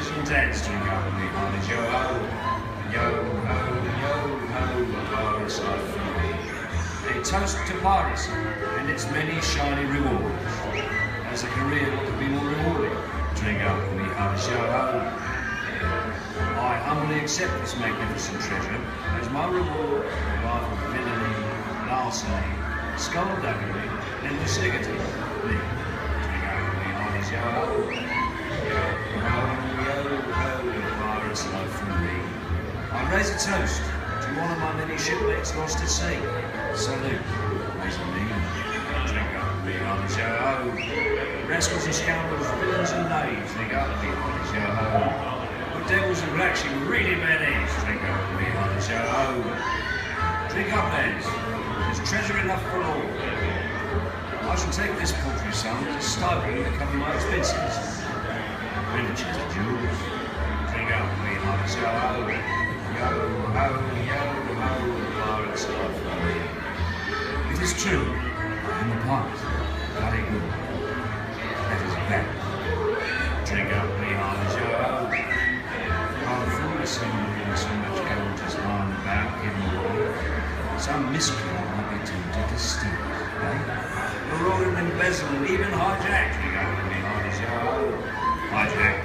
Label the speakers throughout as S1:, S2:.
S1: mums and dads drink up with me, honey. Yo ho, yo ho, a pirate's life for me. A toast to piracy and its many shiny rewards. As a career, what could be more rewarding? Drink up with me, honey. Yo ho. I humbly accept this magnificent treasure as my reward for a life of villainy, larceny, skullduggery, and lucidity. Me, drink up with me, honey. Yo ho. Yo ho, pirate's life for me. I raise a toast to one of my many shipmates lost at sea. Salute, raise a me. Drink up with me, honey. Yo ho. Rascals and scoundrels, villains and knaves, drink up with me, honey. Yo ho. Devils and blacks, you really bad eggs. Drink up with me, honey. Yo ho. Drink up, lads. There's treasure enough for all. I shall take this paltry sum as a stipend to cover my expenses. Expenditures of jewels. Drink up with me, honey. Yo ho. Yo ho, pirate's life for me. It is true, I am a pirate. Very good. That is bad. Drink up with me, honey. Yo ho. I'm foolish in so much gold just lying about hidden away. Some miscreant might be tempted to steal it, eh? Or roll and embezzle and even hijack. You go with me, honey. Yo ho. Hijack.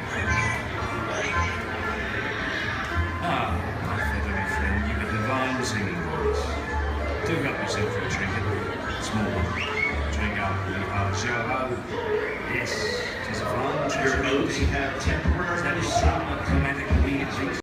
S1: Ah, my feathery friend, you've a divine singing voice. Do up yourself for a trinket. Small one. Drink up with me, honey. Yo ho. Yes, 'tis a fine treasure.
S2: Your notes have temporarily stopped.
S1: Chromatic music.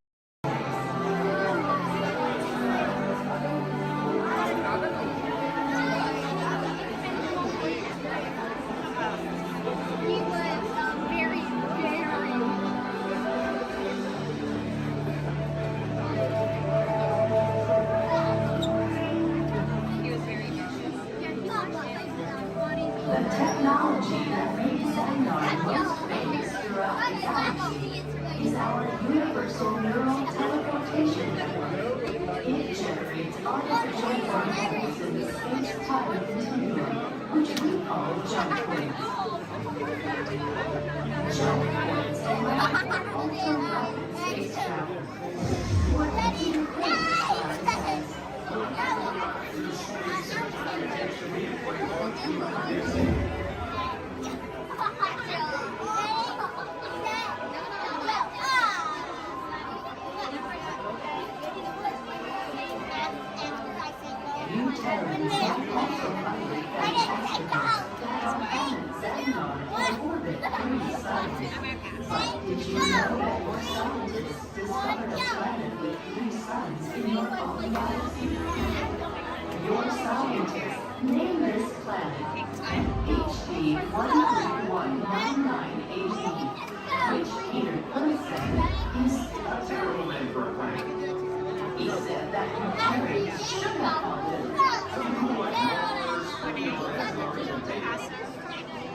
S3: The technology that makes Xandar most famous throughout the galaxy is our universal neural teleportation network. It generates artificial particles in the space-time continuum, which we call jump points. Jump points allow for ultra-rapid space travel. What makes it Did you know that more scientists discovered a planet with 3 suns in your own galaxy? Your scientists name this planet HD 13199AZ, which Peter Quinn said is a terrible name for a planet. He said that Terrans should have called it.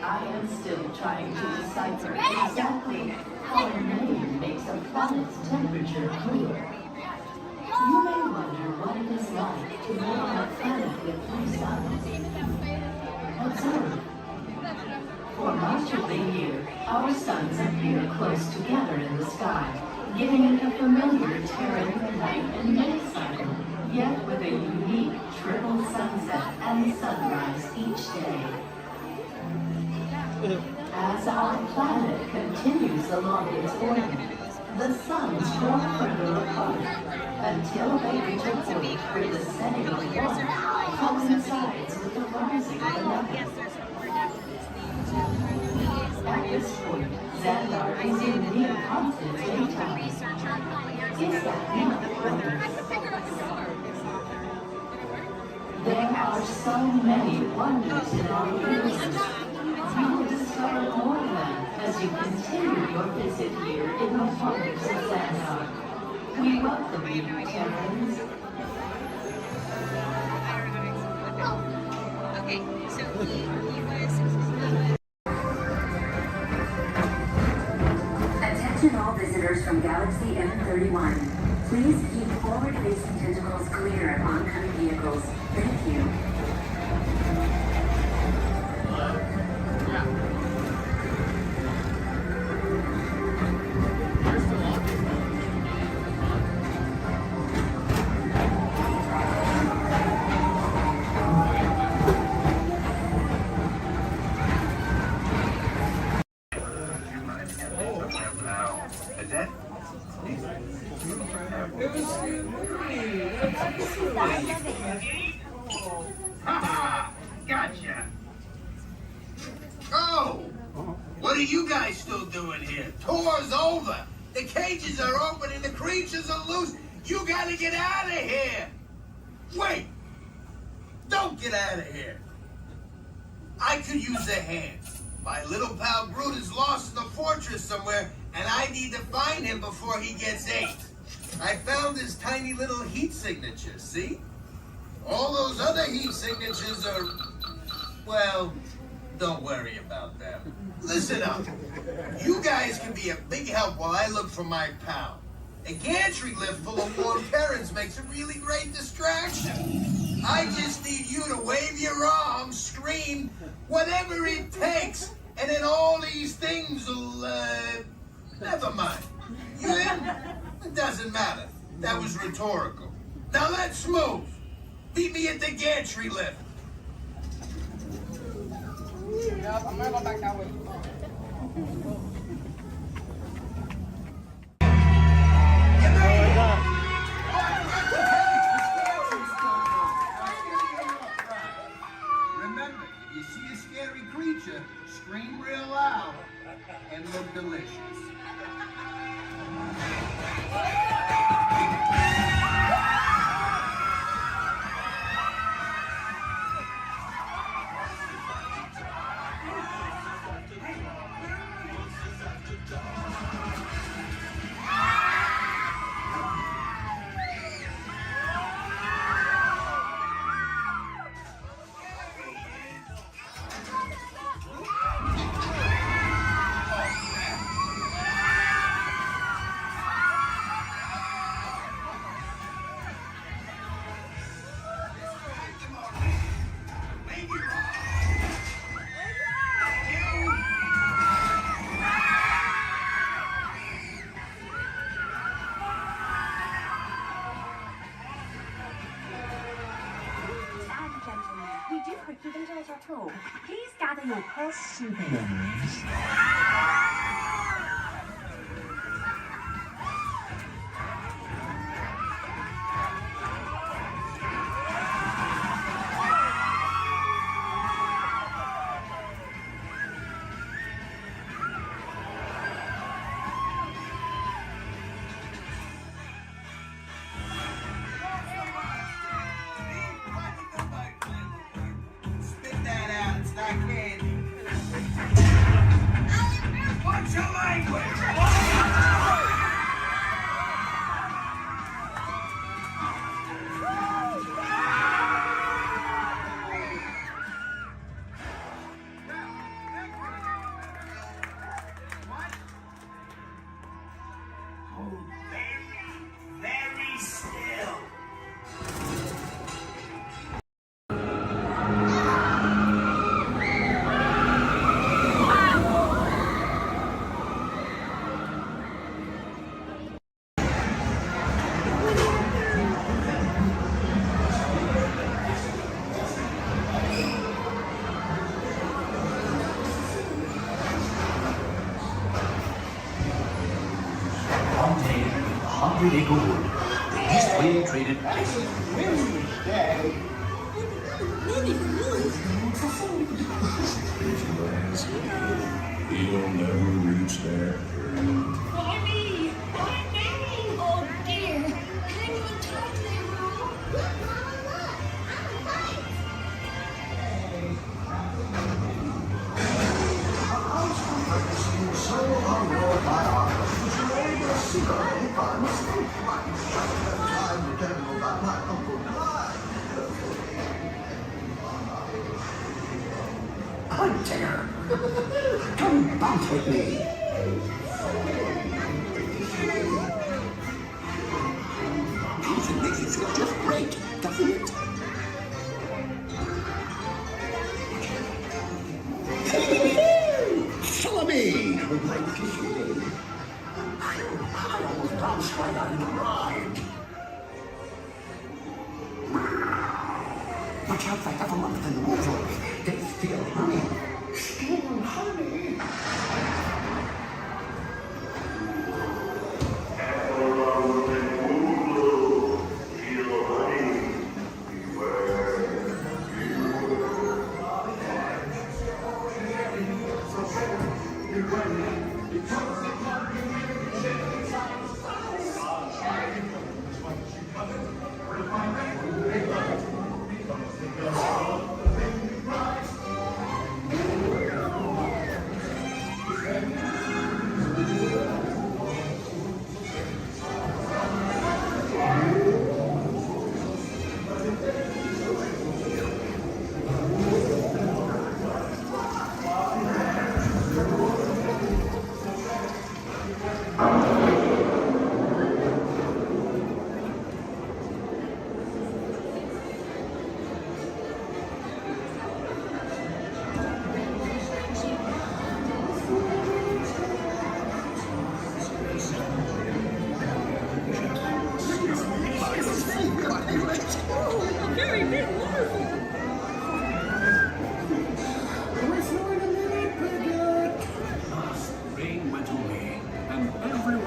S3: I am still trying to decipher exactly how a name makes a planet's temperature cooler. You may wonder what it is like to live on a planet with 3 suns. Observe. For much of the year, our suns appear close together in the sky, giving it a familiar Terran night and day cycle, yet with a unique triple sunset and sunrise each day. As our planet continues along its orbit, the suns draw further apart until they reach a point where the setting of one coincides with the rising of another. At this point, Xandar is in near constant daytime. Is that not wondrous? There are so many wonders in our universe. You will discover more of them as you continue your visit here in the wonders of Xandar. We welcome you, Terrans.
S4: Okay, so he was...
S5: Attention all visitors from Galaxy M31. Please keep forward-facing tentacles clear of oncoming vehicles. Thank you.
S2: that? Ha! Gotcha. Oh, what are you guys still doing here? Tour's over. The cages are open and the creatures are loose. You gotta get out of here. Wait. Don't get out of here. I could use a hand. My little pal Groot is lost in the fortress somewhere, and I need to find him before he gets ate. I found his tiny little heat signature, see? All those other heat signatures are, well, don't worry about them. Listen up. You guys can be a big help while I look for my pal. A gantry lift full of warm parents makes a really great distraction. I just need you to wave your arms, scream, whatever it takes, and then all these things will, never mind. You in? It doesn't matter. That was rhetorical. Now let's move. Meet me at the gantry lift.
S6: Yeah, I'm gonna go back that way.
S2: Remember, if you see a scary creature, scream real loud and look delicious.
S5: We do hope you've enjoyed your tour. Please gather your purse souvenirs.
S2: Spit that out, it's not candy. What's your language? Hold very, very still.
S1: One day, 100 Acre Wood, the East Wind traded places.
S7: He'll never reach there.
S4: Mommy! My name! Oh dear! Can't even talk to them.
S8: Hunter, come bounce with me. Music makes you feel just great, doesn't it? Follow me. Like kissing. I almost bounced right out of the ride. Watch out, I got a lump in the water. They steal honey. Steal honey.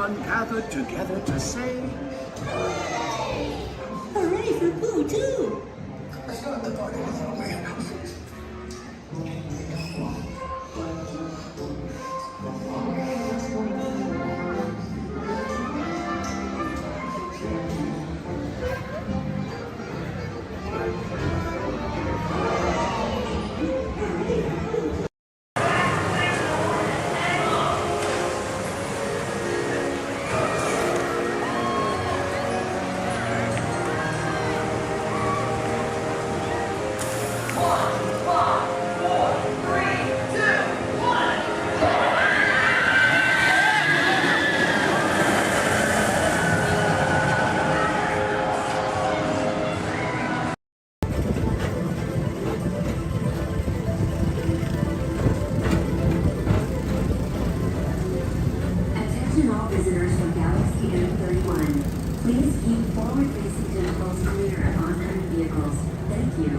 S9: everyone gathered together to say,
S4: Hooray for Pooh, too!
S8: Let's go to the party, little man.
S5: Attention all visitors from Galaxy M31. Please keep forward-facing tentacles clear of oncoming vehicles. Thank you.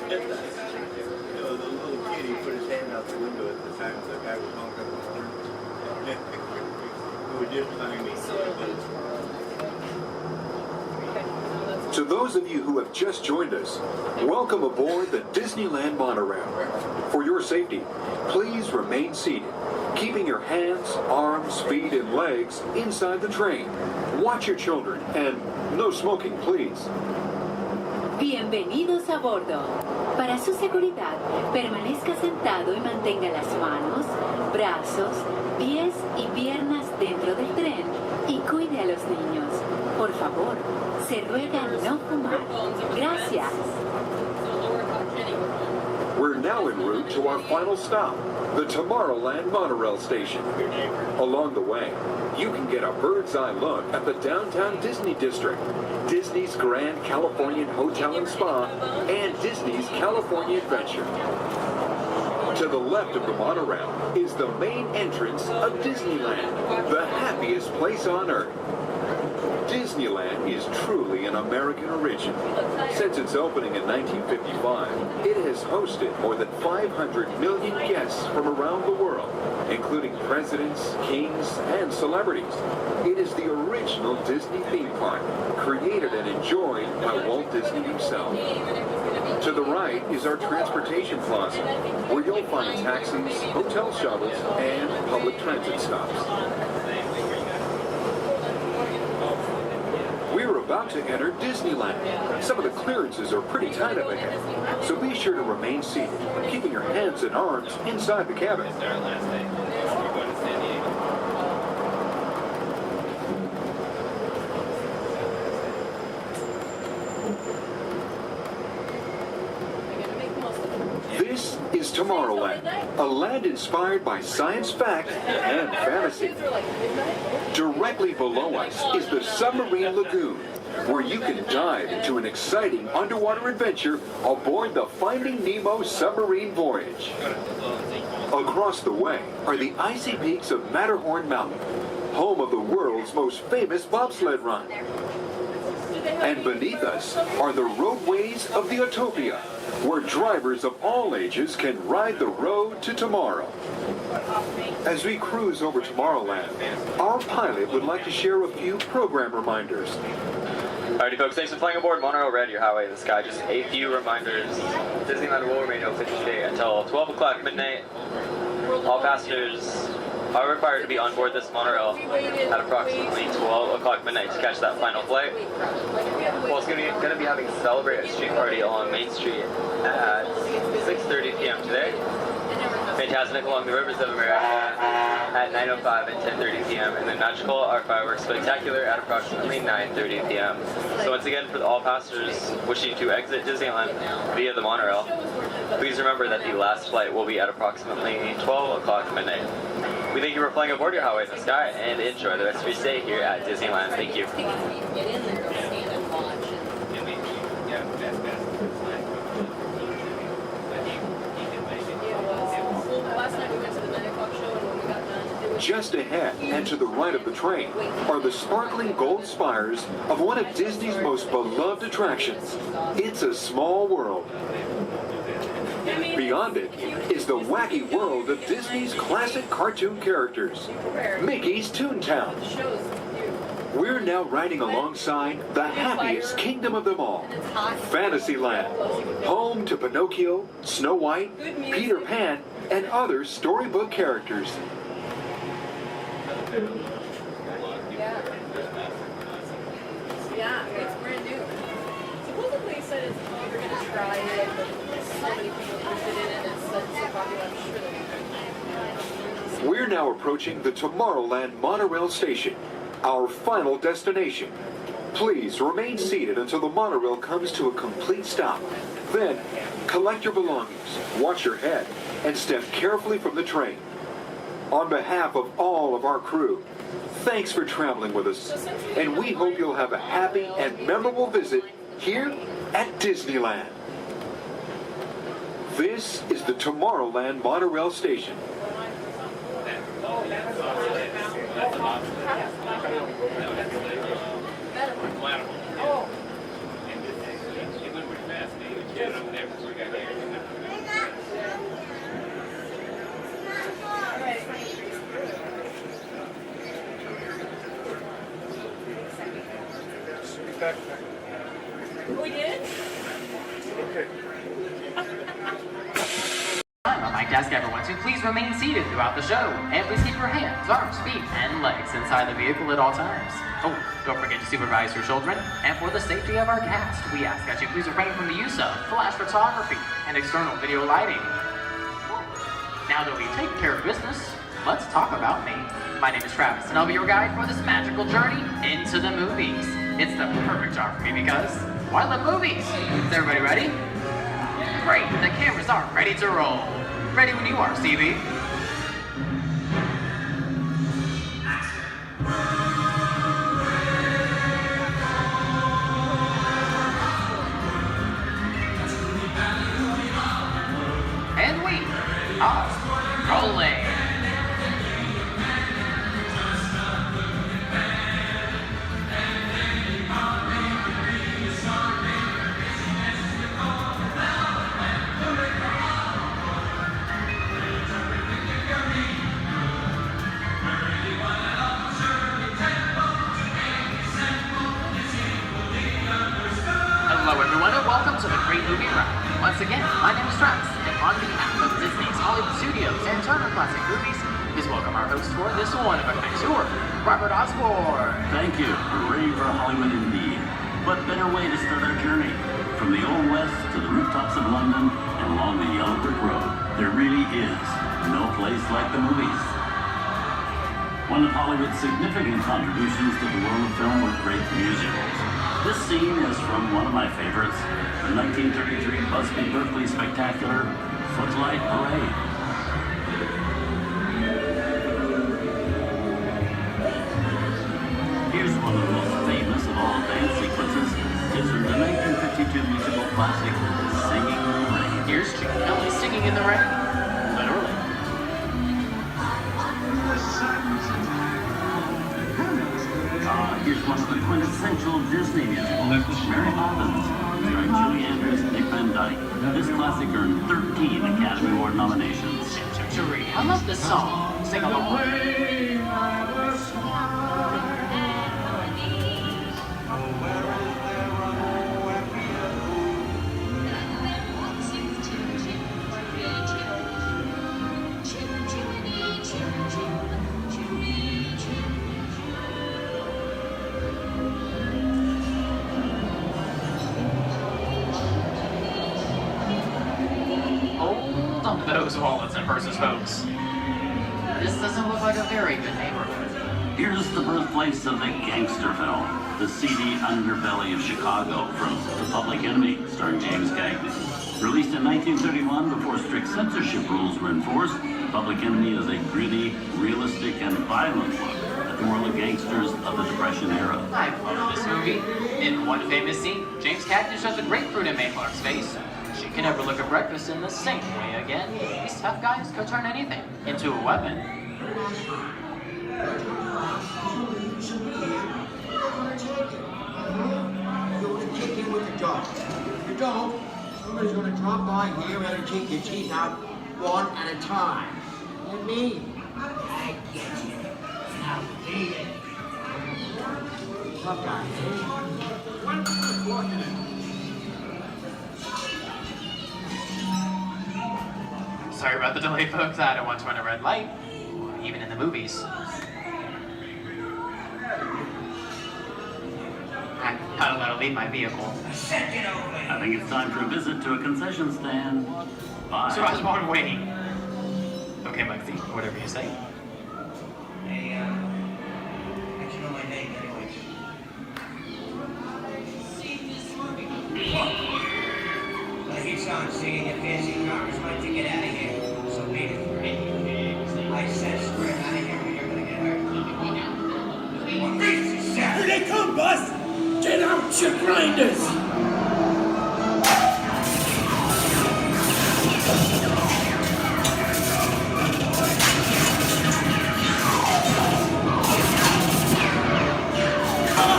S10: The little kid, he put his hand out the window at the time the guy was honking the horn. It was just behind me.
S11: To those of you who have just joined us, welcome aboard the Disneyland monorail. For your safety, please remain seated, keeping your hands, arms, feet, and legs inside the train. Watch your children, and no smoking, please.
S12: Bienvenidos a bordo. Para su seguridad, permanezca sentado y mantenga las manos, brazos, pies y piernas dentro del tren y cuide a los niños. Por favor, se ruega no fumar. Gracias.
S11: We're now en route to our final stop, the Tomorrowland monorail station. Along the way, you can get a bird's-eye look at the downtown Disney district, Disney's Grand Californian Hotel and Spa, and Disney's California Adventure. To the left of the monorail is the main entrance of Disneyland, the happiest place on Earth. Disneyland is truly an American origin. Since its opening in 1955, it has hosted more than 500 million guests from around the world, including presidents, kings, and celebrities. It is the original Disney theme park, created and enjoyed by Walt Disney himself. To the right is our transportation plaza, where you'll find taxis, hotel shuttles, and public transit stops. We're about to enter Disneyland. Some of the clearances are pretty tight up ahead, so be sure to remain seated, keeping your hands and arms inside the cabin. This is Tomorrowland, a land inspired by science fact and fantasy. Directly below us is the Submarine Lagoon, where you can dive into an exciting underwater adventure aboard the Finding Nemo submarine voyage. Across the way are the icy peaks of Matterhorn Mountain, home of the world's most famous bobsled run. And beneath us are the roadways of the Utopia, where drivers of all ages can ride the road to tomorrow. As we cruise over Tomorrowland, our pilot would like to share a few program reminders.
S13: Alrighty folks, thanks for flying aboard Monorail Red, your highway in the sky. Just a few reminders. Disneyland will remain open today until 12 o'clock midnight. All passengers are required to be on board this monorail at approximately 12 o'clock midnight to catch that final flight. Walt's going to be having a Celebrate a Street Party along Main Street at 6:30 p.m. today. Fantastic along the rivers of America at 9:05 and 10:30 p.m. and then Magical Art Fireworks Spectacular at approximately 9:30 p.m. So once again, for all passengers wishing to exit Disneyland via the monorail, please remember that the last flight will be at approximately 12 o'clock midnight. We thank you for flying aboard your Highway in the Sky and enjoy the rest of your stay here at Disneyland. Thank you.
S11: Just ahead and to the right of the train are the sparkling gold spires of one of Disney's most beloved attractions. It's a Small World. Beyond it is the wacky world of Disney's classic cartoon characters, Mickey's Toontown. We're now riding alongside the happiest kingdom of them all, Fantasyland, home to Pinocchio, Snow White, Peter Pan, and other storybook characters.
S6: Yeah, it's brand new. Supposedly it said it's, oh, you're gonna try it, but so many people interested in it, and it's so popular, I'm sure they'll be
S11: We're now approaching the Tomorrowland monorail station, our final destination. Please remain seated until the monorail comes to a complete stop. Then, collect your belongings, watch your head, and step carefully from the train. On behalf of all of our crew, thanks for traveling with us, and we hope you'll have a happy and memorable visit here at Disneyland. This is the Tomorrowland monorail station.
S6: We did?
S14: Okay. I'd like to ask everyone to please remain seated throughout the show, and please keep your hands, arms, feet, and legs inside the vehicle at all times. Oh, don't forget to supervise your children, and for the safety of our cast, we ask that you please refrain from the use of flash photography and external video lighting. Now that we've taken care of business, let's talk about me. My name is Travis, and I'll be your guide for this magical journey into the movies. It's the perfect job for me because, well, I love movies. Is everybody ready? Great, the cameras are ready to roll. Ready when you are, CB. And we are rolling. Hello everyone and welcome to the Great Movie Ride. Once again, my name is Travis, and on behalf of Disney's Hollywood Studios and Turner Classic Movies, please welcome our host for this one of a kind tour, Robert Osborne.
S15: Thank you. We're ready for Hollywood indeed. What better way to start our journey? From the Old West to the rooftops of London and along the Yellow Brick Road, there really is no place like the movies. One of Hollywood's significant contributions to the world of film were great musicals. This scene is from one of my favorites, the 1933 Busby Berkeley spectacular, Footlight Parade. Here's one of the most famous of all dance sequences. It's from the 1952 musical classic, Singing in the Rain.
S14: Here's Chick Kelly singing in the rain. Literally.
S15: Here's one of the quintessential Disney musicals, Mary Poppins, starring Julie Andrews and Dick Van Dyke. This classic earned 13 Academy Award nominations.
S14: I love this song. Sing along. Hold on. Bump those wallets and purses, folks. This doesn't look like a very good neighborhood.
S15: Here's the birthplace of the gangster film, the seedy underbelly of Chicago from The Public Enemy, starring James Cagney. Released in 1931 before strict censorship rules were enforced, The Public Enemy is a gritty, realistic, and violent look at the world of gangsters of the Depression era.
S14: I've loved this movie. In one famous scene, James Cagney shoves a grapefruit in Mae Clark's face. She can never look at breakfast in the same way again. These tough guys could turn anything into a weapon.
S2: You want to kick in with the dog. If you don't, somebody's going to drop by here and take your teeth out one at a time. And me, I get you. Now beat it. Tough guy,
S14: Sorry about the delay, folks. I don't want to run a red light, even in the movies. Not allowed to leave my vehicle.
S15: I think it's time for a visit to a concession stand. Bye.
S14: So Osborne, wait. Okay, Muggsy, whatever you say.
S2: Hey, how'd you know my name anyways? The heat's on, singing your fancy cars might to get out of here. So beat it. I said spread out of here or you're gonna get hurt. One piece of shit. Here they come, Bus! Get out, you grinders!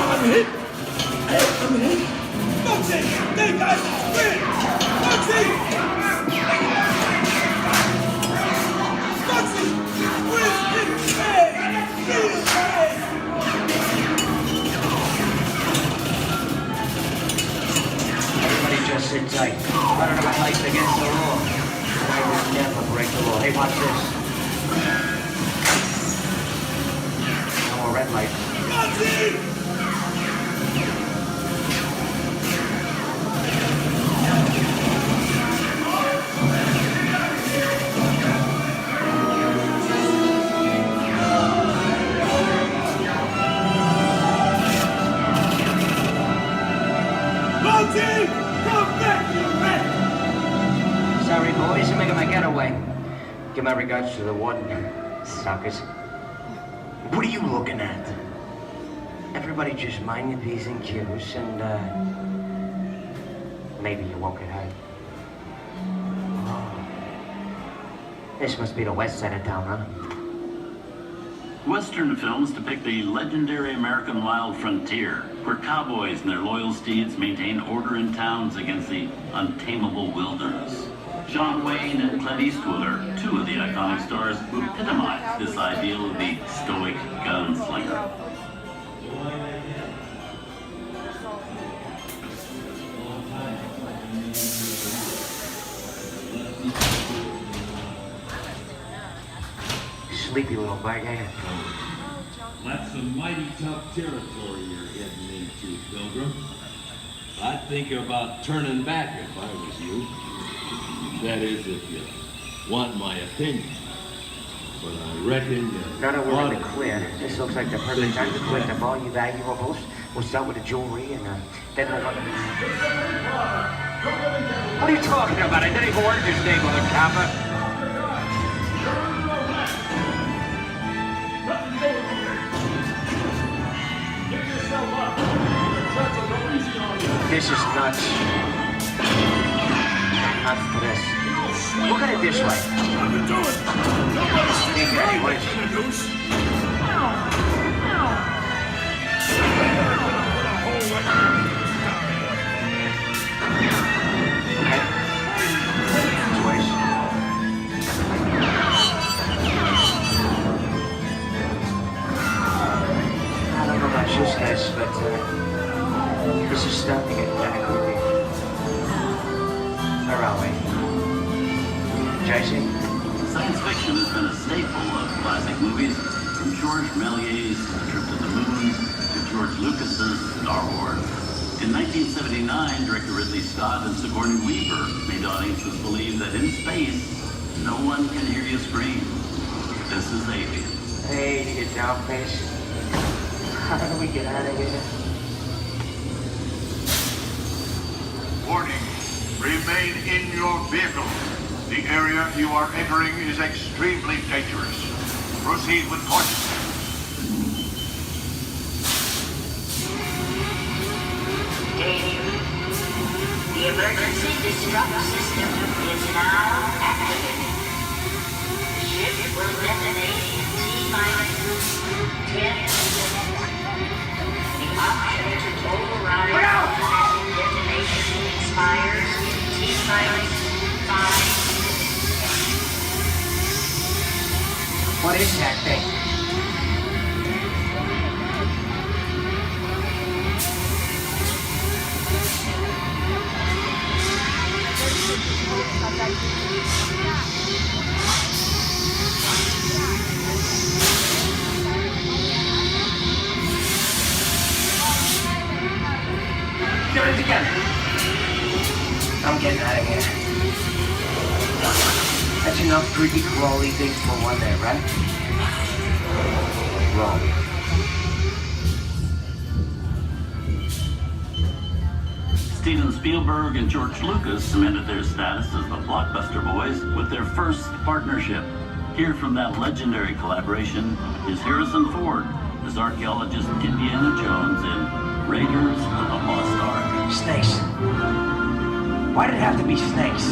S2: I'm hit! I'm hit! Foxy! They got sprint! Foxy! Foxy! Where's his head? His head! Everybody just sit tight. Running my lights against the law. I will never break the law. Hey, watch this. No more red light. Foxy! Sorry, boys, I'm making my getaway. Give my regards to the warden, suckers. What are you looking at? Everybody just mind your P's and Q's and, maybe you won't get hurt. Oh. This must be the west side of town, huh?
S15: Western films depict the legendary American wild frontier, where cowboys and their loyal steeds maintain order in towns against the untamable wilderness. John Wayne and Clint Eastwood are two of the iconic stars who epitomize this ideal of the stoic gunslinger.
S2: Sleepy little bag, ain't it?
S16: That's some mighty tough territory you're heading into, Pilgrim. I'd think about turning back if I was you. That is, if you want my opinion. But I reckon
S2: Now that we're in the clear, this looks like the perfect time to collect up all your valuables. We'll start with the jewelry and then we'll... What are you talking about? I didn't even work this neighborhood, copper. This is nuts. Nuts for this. Look at it this way. Think anyways. I don't know about you guys, but this is starting to get kind of creepy. Where are we? Jason?
S15: Science fiction has been a staple of classic movies, from George Méliès's Trip to the Moon to George Lucas's Star Wars. In 1979, director Ridley Scott and Sigourney Weaver made audiences believe that in space, No one can hear you scream. This is Avian.
S14: Hey, you get down, please. How do we get out of here?
S17: Warning. Remain in your vehicle. The area you are entering is extremely dangerous. Proceed with caution.
S4: Danger. The emergency disrupt system is now activated. The ship will detonate in T-minus 10 seconds. The option to override automatic detonation expires in T-minus 5 seconds.
S14: What is that thing? Get it together. I'm getting out of here. That's enough creepy crawly things for one day, right? Wrong.
S15: Steven Spielberg and George Lucas cemented their status as the blockbuster boys with their first partnership. Here from that legendary collaboration is Harrison Ford as archaeologist Indiana Jones in Raiders of the Lost Ark.
S14: Snakes. Why did it have to be snakes?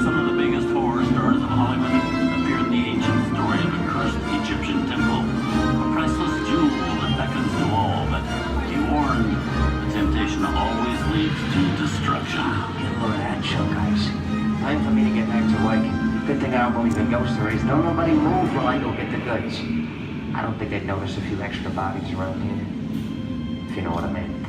S15: Some of the biggest horror stars of Hollywood appear in the ancient story of a cursed Egyptian temple, a priceless jewel that beckons to all, but be warned, temptation always leads to destruction.
S14: Get a load of that show, guys. Time for me to get back to work. Good thing I don't believe in ghost stories. Don't nobody move while I go get the goods. I don't think they'd notice a few extra bodies around here. If you know what I mean.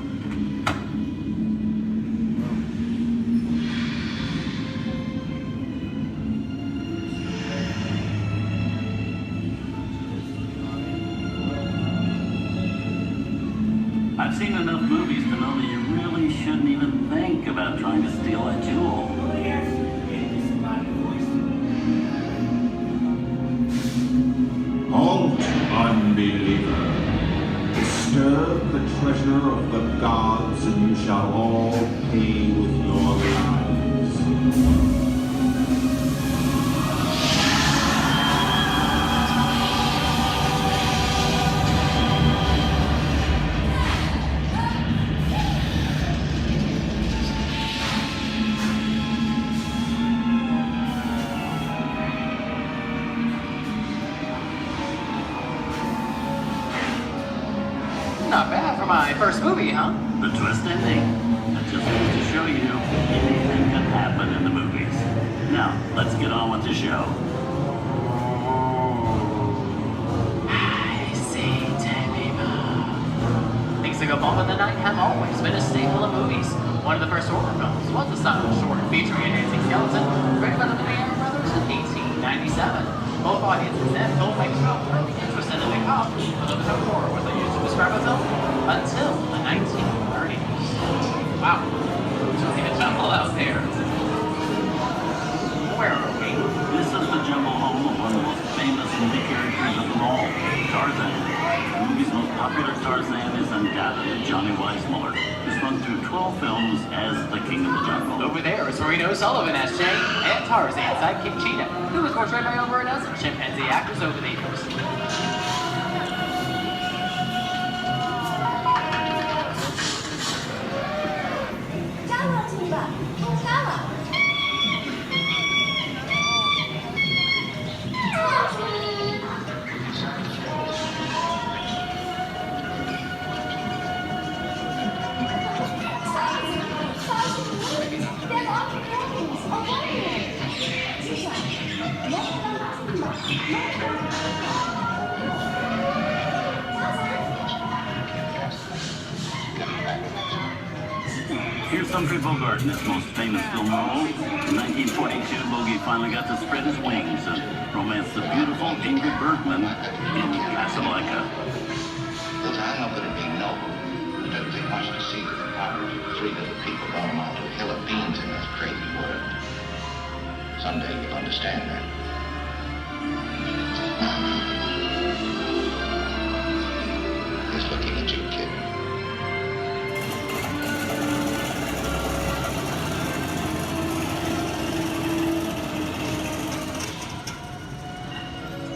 S15: I've seen enough movies to know that you really shouldn't even think about trying to steal a jewel.
S7: Halt, unbeliever. Disturb the treasure of the gods, and you shall all pay with your lives.
S14: Not bad for my first movie, huh?
S15: The twist ending. That just goes to show you anything can happen in the movies. Now, let's get on with the show.
S14: I see, things that go bump in the night have always been a staple of movies. One of the first horror films was a silent short featuring a dancing skeleton, written by the Lumiere brothers in 1897. Both audiences and filmmakers felt really interested in the cop, but there was no horror was used to describe a film until the 1930s. Wow, it's really a jungle out there. Where are we?
S15: This is the jungle home of one of the most famous movie characters of them all, Tarzan. The movie's most popular Tarzan is undoubtedly Johnny Weissmuller, who's run through 12 films as the King of the Jungle.
S14: Over there is Reno Sullivan as Jay, and Tarzan, sidekick Cheetah, who was portrayed by over a dozen chimpanzee actors over the years.
S15: Here's Humphrey Bogart in his most famous film role. In 1942, Bogey finally got to spread his wings and romance the beautiful Ingrid Bergman in Casablanca.
S18: Look, I know that it'd be noble, but it would take much to see that the powers of 3 little people don't amount to a hill of beans in this crazy world. Someday you'll understand that. He's looking at you, kid.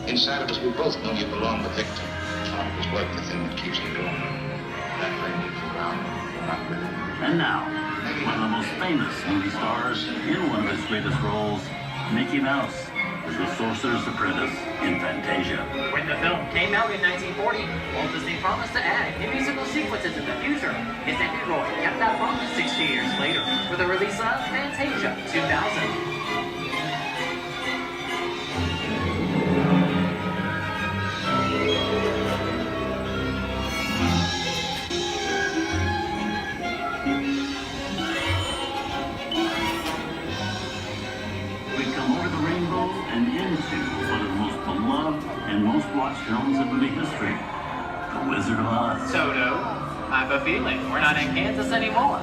S18: Inside of us, we both know you belong to Victor. It was work, the thing that keeps you going. That thing moves around, not with it.
S15: And now, one of the most famous movie stars in one of his greatest roles, Mickey Mouse, as the Sorcerer's Apprentice in Fantasia.
S14: When the film came out in 1940, Walt Disney promised to add new musical sequences in the future. His nephew Roy kept that promise 60 years later with the release of Fantasia 2000.
S15: And most watched films in movie history, The Wizard of Oz.
S14: Toto, I have a feeling we're not in Kansas anymore.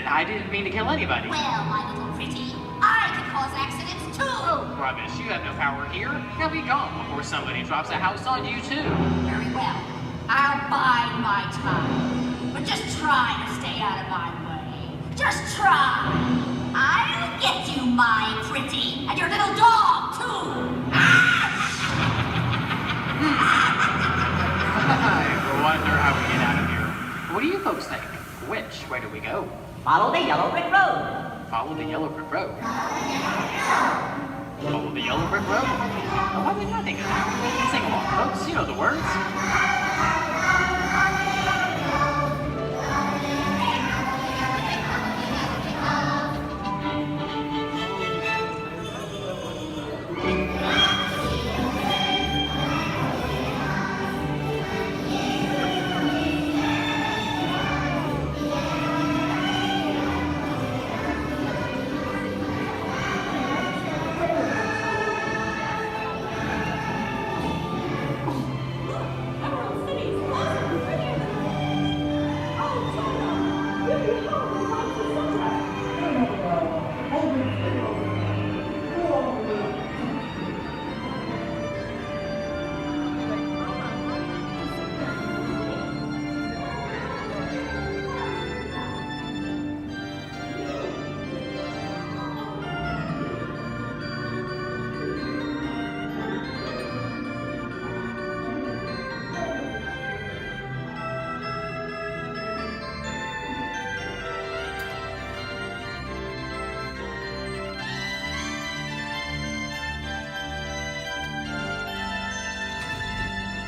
S14: I didn't mean to kill anybody.
S4: Well, my little pretty, I can cause accidents too.
S14: Oh, rubbish. You have no power here. Now be gone before somebody drops a house on you too.
S4: Very well. I'll bide my time. But just try to stay out of my way. Just try. I'll get you, my pretty, and your little dog too.
S14: I wonder how we get out of here. What do you folks think? Which way do we go?
S19: Follow the yellow brick road.
S14: Follow the yellow brick road. Follow the yellow brick road? Oh, why didn't I think of that? Sing along, folks. You know the words.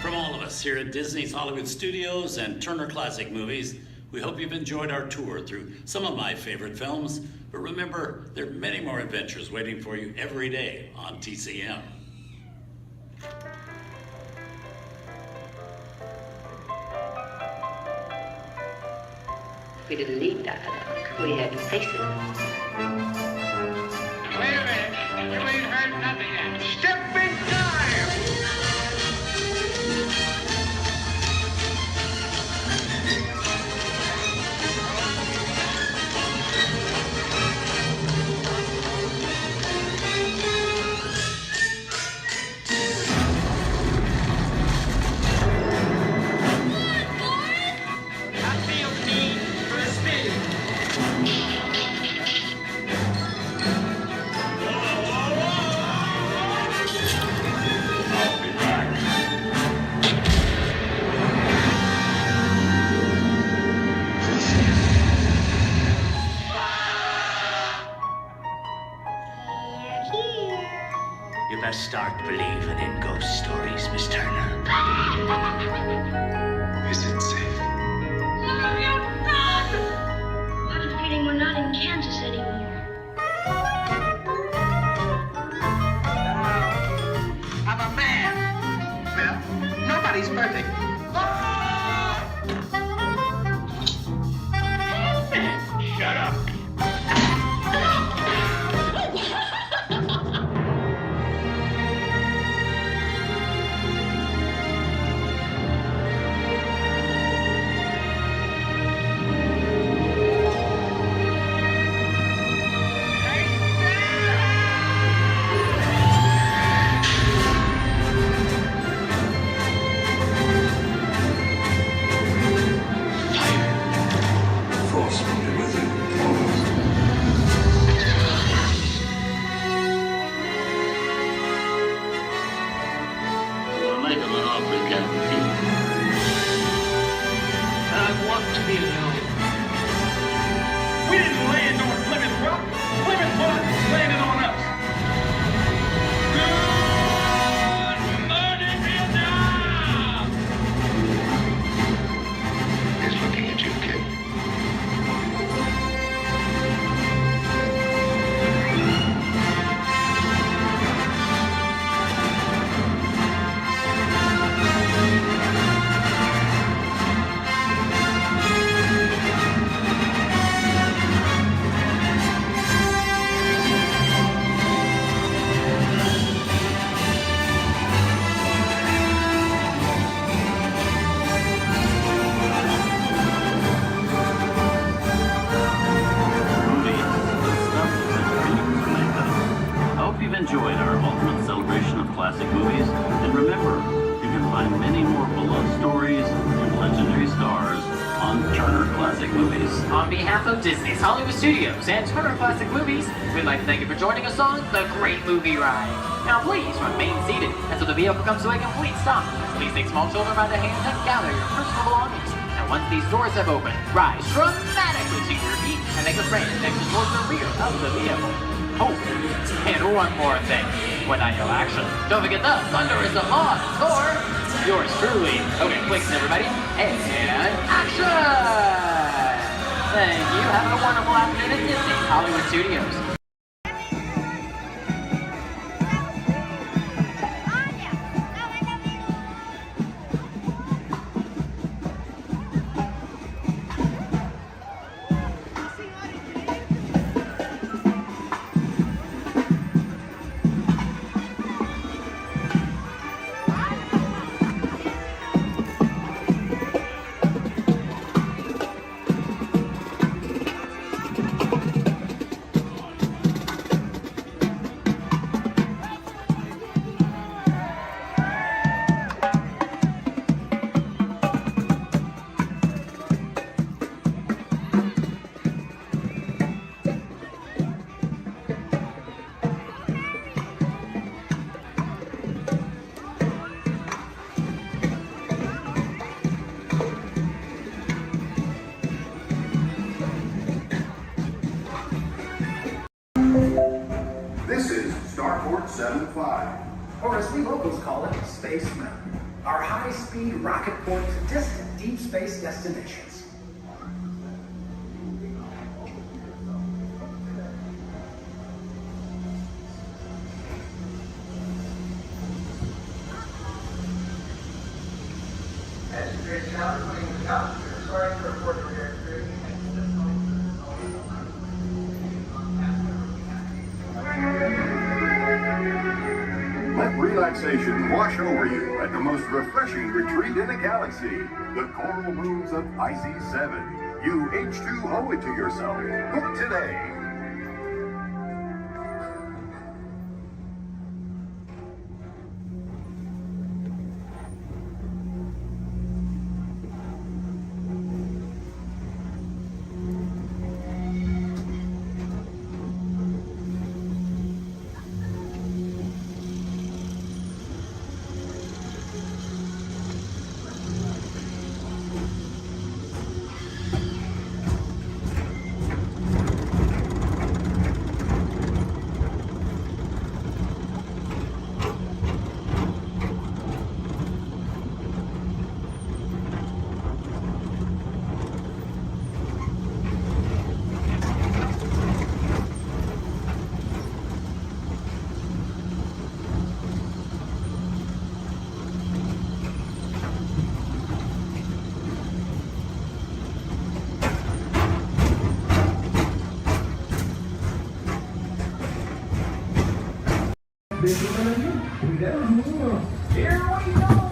S20: From all of us here at Disney's Hollywood Studios and Turner Classic Movies, we hope you've enjoyed our tour through some of my favorite films. But remember, there are many more adventures waiting for you every day on TCM.
S21: We didn't need dialogue. We had faces.
S22: Wait a minute. You ain't heard nothing yet. Step in time! I feel the need for a spin. Everybody's perfect. Shut up.
S15: Enjoyed our ultimate celebration of classic movies, and remember, you can find many more beloved stories and legendary stars on Turner Classic Movies.
S14: On behalf of Disney's Hollywood Studios and Turner Classic Movies, we'd like to thank you for joining us on The Great Movie Ride. Now please remain seated until the vehicle comes to a complete stop. Please take small children by the hands and gather your personal belongings. And once these doors have opened, rise dramatically to your feet and make a frantic exit towards the rear of the vehicle. Oh, and one more thing. When I yell action, don't forget the thunder is applause for yours truly. Okay, quick, everybody. And action! Thank you. Have a wonderful afternoon at Disney's Hollywood Studios.
S1: This is Starport 75.
S9: Or as we locals call it, Space Mountain. Our high-speed rocket port to distant deep space destinations.
S1: Let relaxation wash over you at the most refreshing retreat in the galaxy, the coral moons of Pisces 7. You H2O it to yourself. Book today.
S9: Cuidado, niños. Here we go.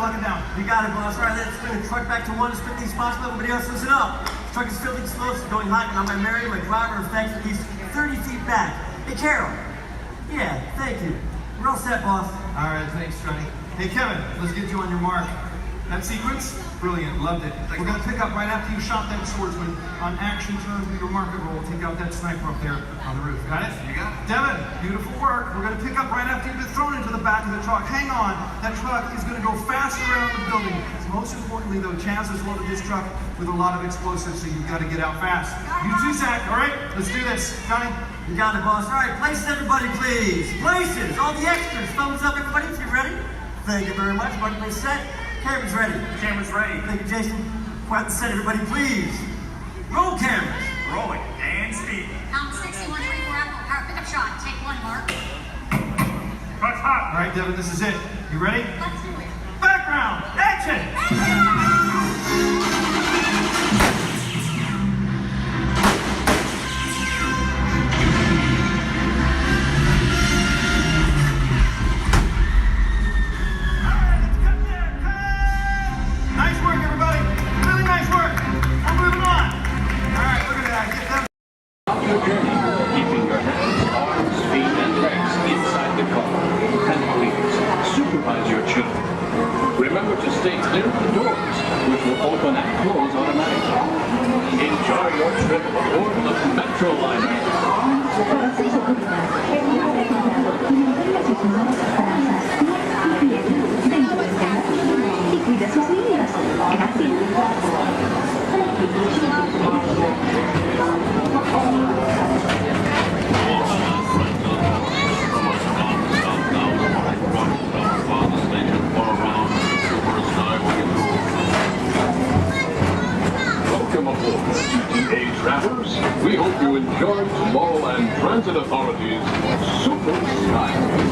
S3: lock it down. You got it, boss. All right, let's bring the truck back to 1 as quickly as possible. Everybody else, listen up. The truck is filling slow, it's going hot, and I'm going to marry my driver effects at least 30 feet back. Hey, Carol. Yeah, thank you. We're all set, boss. All right, thanks, Johnny. Hey, Kevin, let's get you on your mark. That sequence? Brilliant, loved it. We're going to pick up right after you shot that swordsman. On action, turn to your market roll. Take out that sniper up there on the roof. Got it? You got it. Devin, beautiful work. We're going to pick up right after you've been thrown into the back of the truck. Hang on. That truck is going to go fast around the building. Most importantly, though, Chaz has loaded this truck with a lot of explosives, so you've got to get out fast. You too, Zach. All right? Let's do this. Johnny? You got it, boss. All right, places, everybody, please. Places. All the extras. Thumbs up, everybody, if you're ready. Thank you very much. Everybody, please set. Camera's ready. Camera's ready. Thank you, Jason. Quiet the set, everybody, please. Roll cameras. Rolling. And speed.
S4: Count 61, 24, Apple. Power pickup shot. Take 1, Mark.
S3: Truck's hot. All right, Devin, this is it. You ready?
S4: Let's do it.
S3: Background. Action.
S15: Keeping your hands, arms, feet, and legs inside the car. And please, supervise your children. Remember to stay clear of the doors, which will open and close automatically. Enjoy your trip aboard the Metro Liner. Welcome aboard, TTA travelers. We hope you enjoy Tomorrowland Transit Authority's Super Skyway.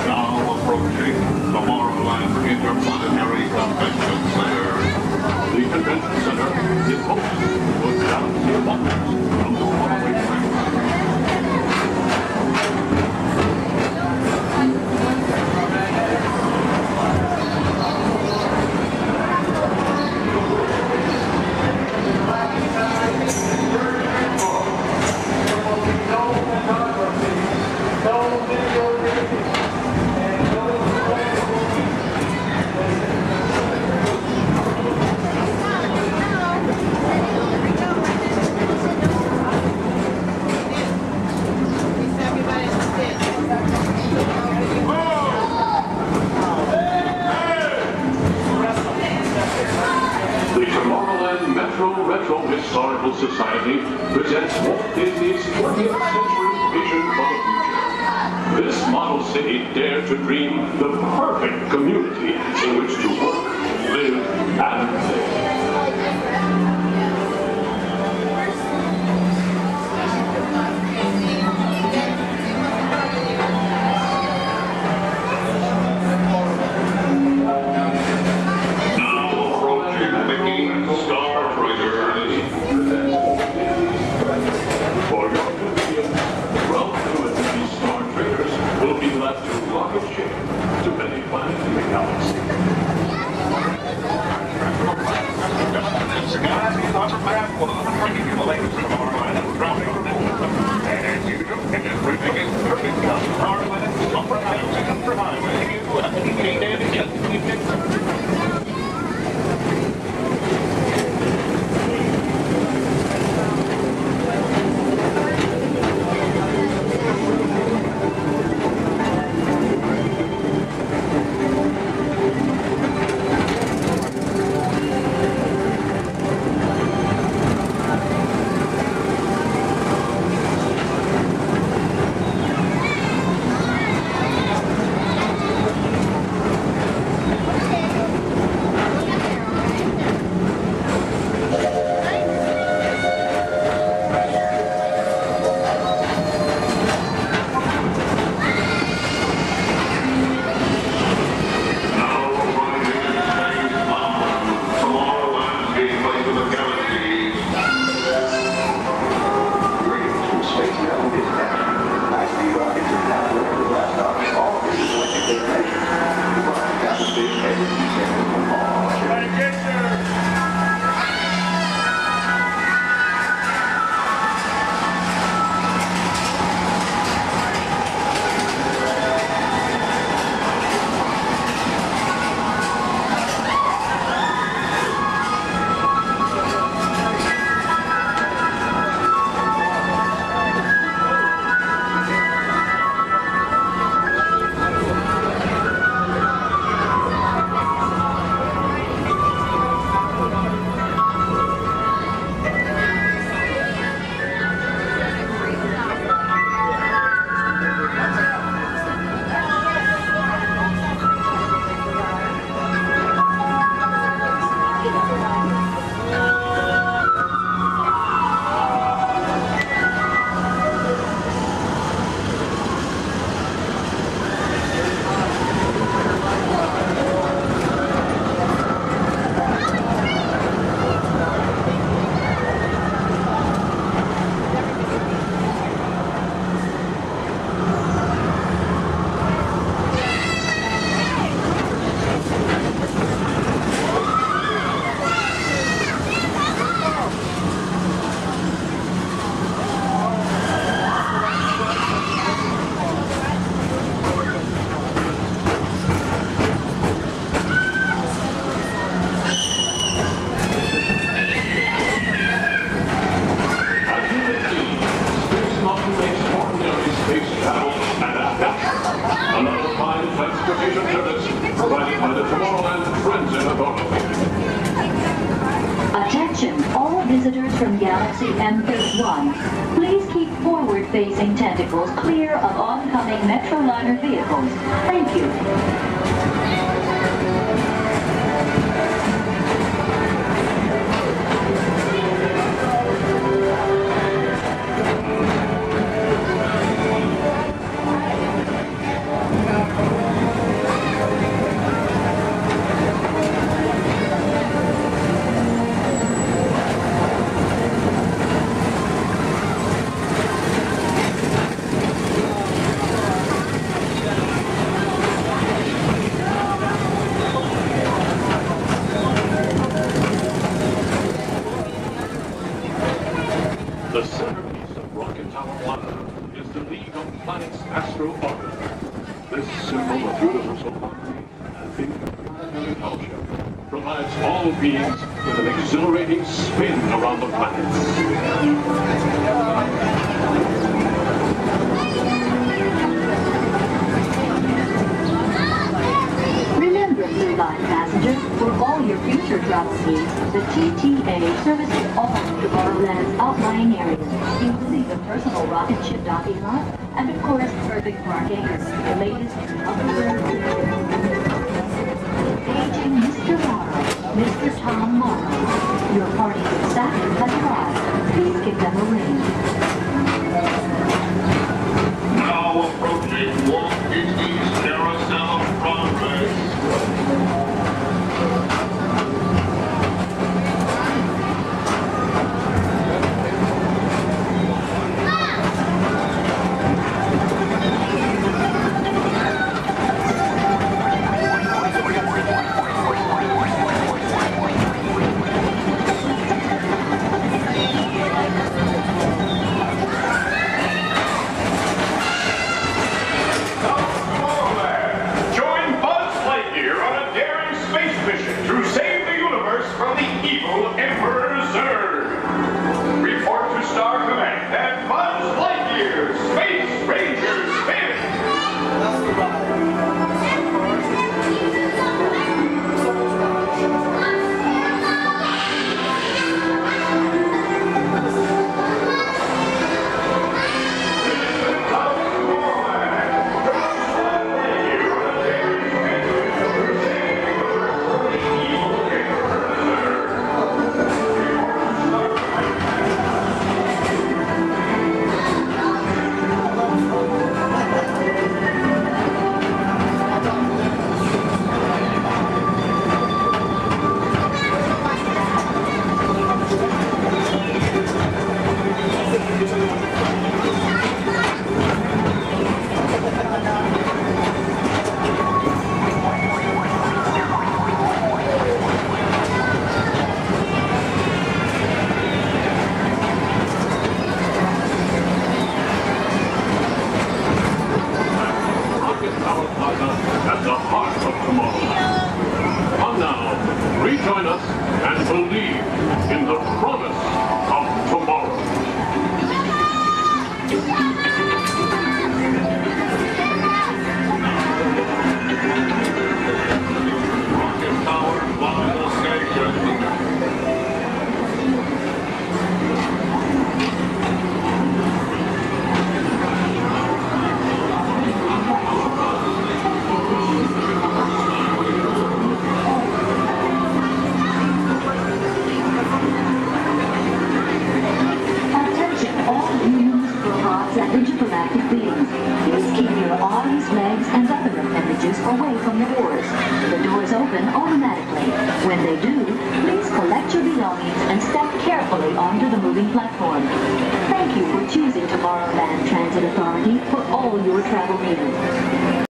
S15: Now approaching Tomorrowland Interplanetary Convention Center. The convention center is home to a galaxy of wonders from the following planet. Historical Society presents Walt Disney's 20th century vision for the future. This model city dared to dream the perfect community in which to work, live, and play. To many planets in the galaxy.
S12: from Galaxy M31. Please keep forward-facing tentacles clear of oncoming Metroliner vehicles. Thank you.
S5: The centerpiece of Rocket Tower Plaza is the League of Planets Astro Orbit. This symbol of universal harmony and interplanetary fellowship provides all beings with an exhilarating spin around the planets.
S12: Remember, Blue Line passengers, for all your future travel needs, the TTA services all of Tomorrowland's outlying areas, including the personal rocket ship docking lot, and of course, perfect parking, the latest upgrade. Aging Mr. Morrow, Mr. Tom Morrow. Your party's exactly has arrived. Please give them a ring.
S5: Now approaching Walt Disney's Carousel of Progress. At the heart of tomorrow. Come now, rejoin us and believe in the promise of tomorrow. Rocket Tower Plaza Station.
S12: Intergalactic beings. Please keep your arms, legs, and other appendages away from the doors. The doors open automatically. When they do, please collect your belongings and step carefully onto the moving platform. Thank you for choosing Tomorrowland Transit Authority for all your travel needs.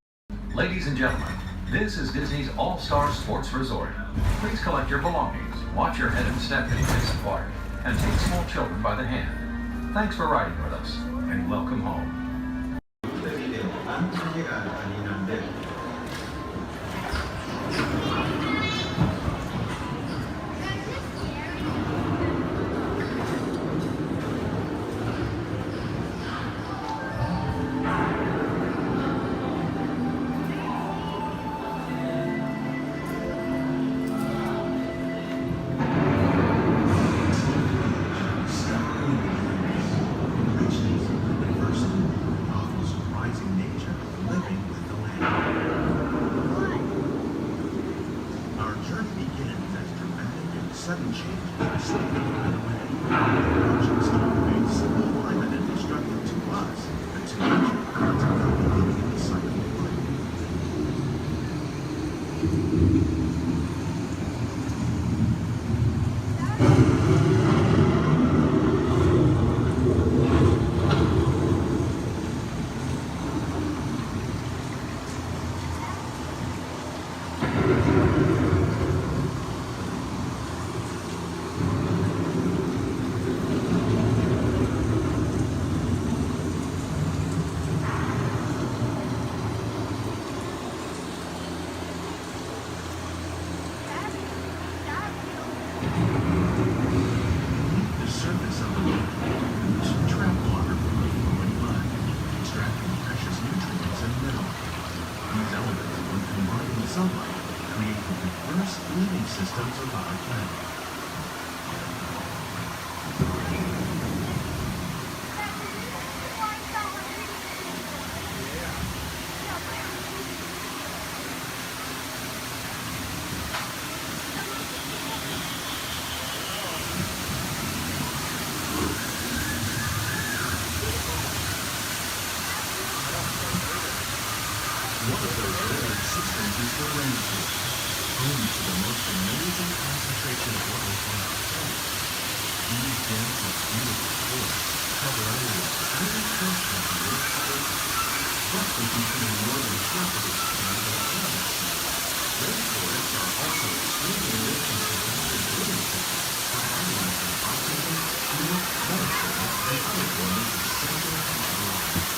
S8: Ladies and gentlemen, this is Disney's All-Star Sports Resort. Please collect your belongings, watch your head and step in place of water, and take small children by the hand. Thanks for riding with us, and welcome home.
S7: is the rainforest, home to the most amazing concentration of life on our planet. These dense and beautiful forests cover only a tiny portion of the Earth's surface, but they contain more than half of its planet of atmosphere. Rainforests are also extremely rich in synthetic living systems, providing oxygen, fuel, medicine, and other forms of essential life.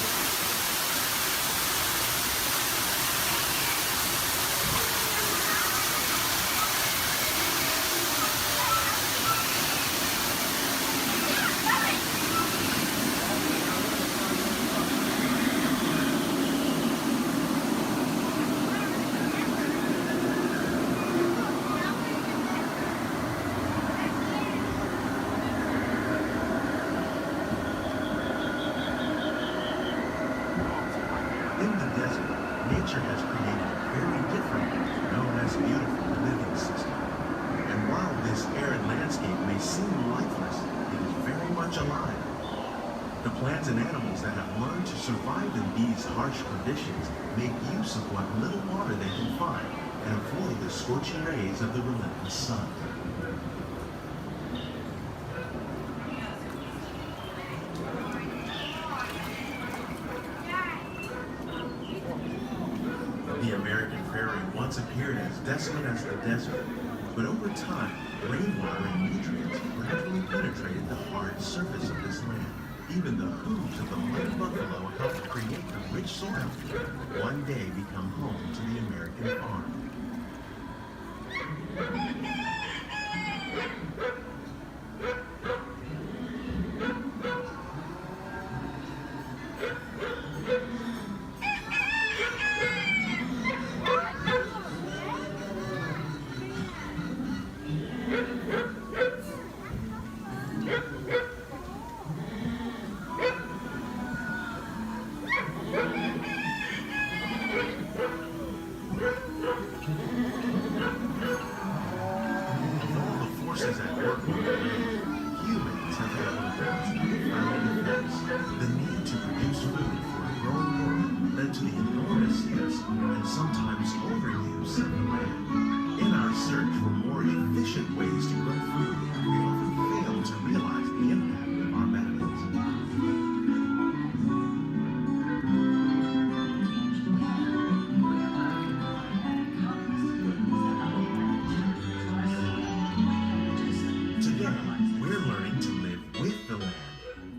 S7: Nature has created a very different, known as beautiful living system. And while this arid landscape may seem lifeless, it is very much alive. The plants and animals that have learned to survive in these harsh conditions make use of what little water they can find and avoid the scorching rays of the relentless sun. The American prairie once appeared as desolate as the desert, but over time, rainwater and nutrients gradually penetrated the hard surface of this land. Even the hooves of the mud buffalo helped create the rich soil that one day become home to the American farm.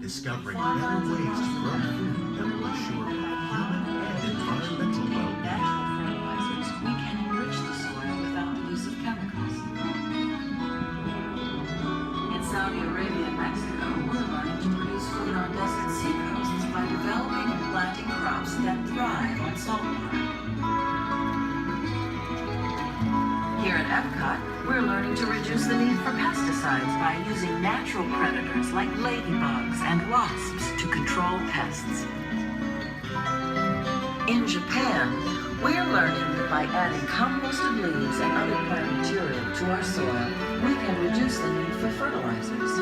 S7: Discovering better ways to grow food that will assure human and environmental well-being.
S10: We can enrich the soil without the use of chemicals. In Saudi Arabia and Mexico, we're learning to produce food on desert seacoasts by developing and planting crops that thrive on saltwater. Here at Epcot, we're learning to reduce the need for pesticides by using natural predators like ladybugs and wasps to control pests. In Japan, we're learning that by adding composted leaves and other plant material to our soil, we can reduce the need for fertilizers.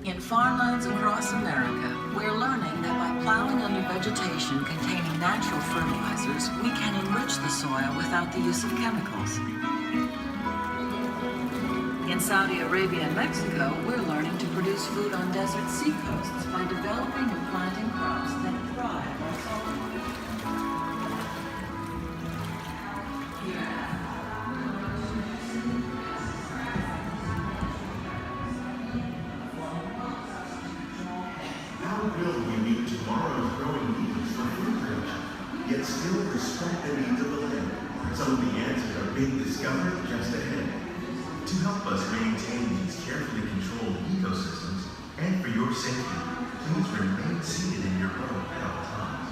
S10: In farmlands across America, we're learning that by plowing under vegetation containing natural fertilizers, we can enrich the soil without the use of chemicals. In Saudi Arabia and Mexico, we're learning to produce food on desert seacoasts by developing and planting crops that thrive on saltwater.
S7: How will we meet tomorrow's growing needs for food production, yet still respect the needs of the land? Some of the answers are being discovered just ahead. To help us maintain these carefully controlled ecosystems, and for your safety, please remain seated in your boat at all times.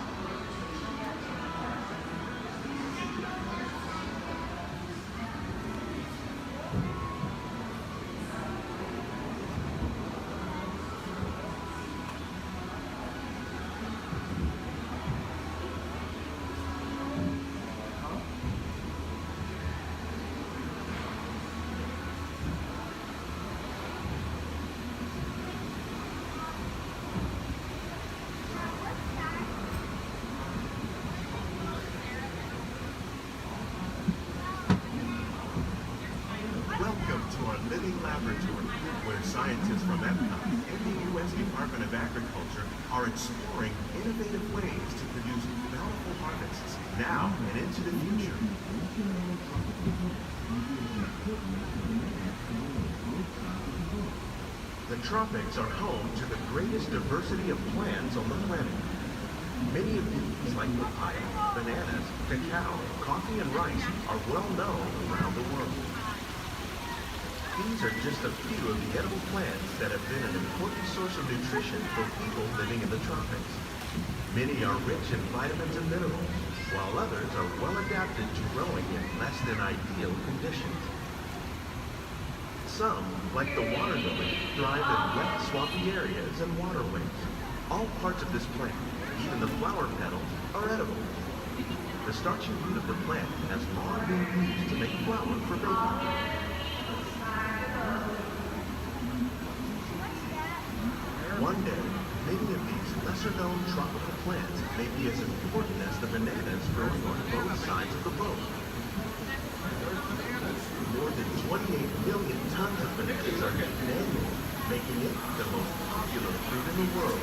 S7: Scientists from Epcot and the U.S. Department of Agriculture are exploring innovative ways to produce bountiful harvests now and into the future. The tropics are home to the greatest diversity of plants on the planet. Many of these, like papaya, bananas, cacao, coffee, and rice, are well known around the world. These are just a few of the edible plants that have been an important source of nutrition for people living in the tropics. Many are rich in vitamins and minerals, while others are well adapted to growing in less than ideal conditions. Some, like the water lily, thrive in wet, swampy areas and waterways. All parts of this plant, even the flower petals, are edible. The starchy root of the plant has long been used to make flour for baking. One day, many of these lesser-known tropical plants may be as important as the bananas growing on both sides of the boat. More than 28 million tons of bananas are eaten annually, making it the most popular fruit in the world.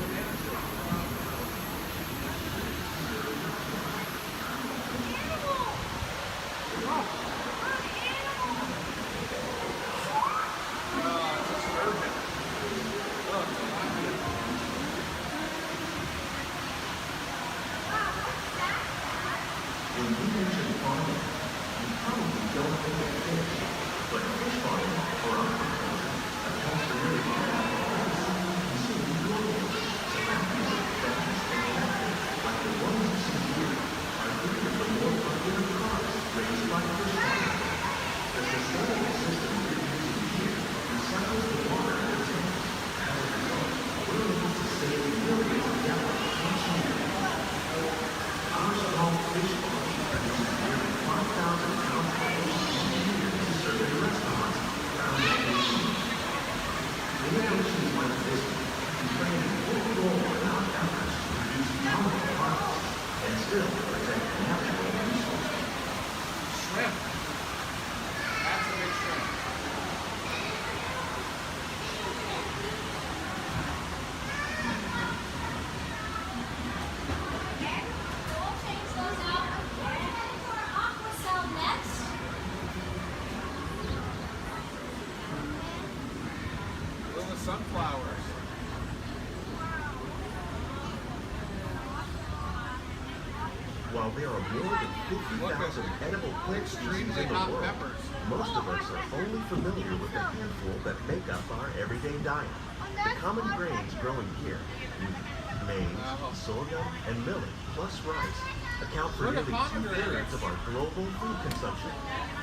S7: When we mention farming, you probably don't think of fish, but fish farming or aquaculture accounts for nearly half of all the seafood consumed globally. Tilapia, bass, and catfish, like the ones you see here, are three of the more popular crops raised by fish farming. The sustainable system we're using here recycles the water in the tanks. As a result, we're able to save millions of gallons each year. Our small fish farm produces nearly 5,000 pounds of fish each year to serve in restaurants around the nation. Innovations like this can play an important role in our efforts to produce bountiful harvests and still protect natural resources.
S11: Shrimp. That's a big shrimp. Little sunflowers.
S7: While there are more than 50,000 edible plant species in the world, most of us are only familiar with the handful that make up our everyday diet. The common grains growing here, wheat, maize, sorghum, and millet, plus rice, account for nearly 2/3 of our global food consumption.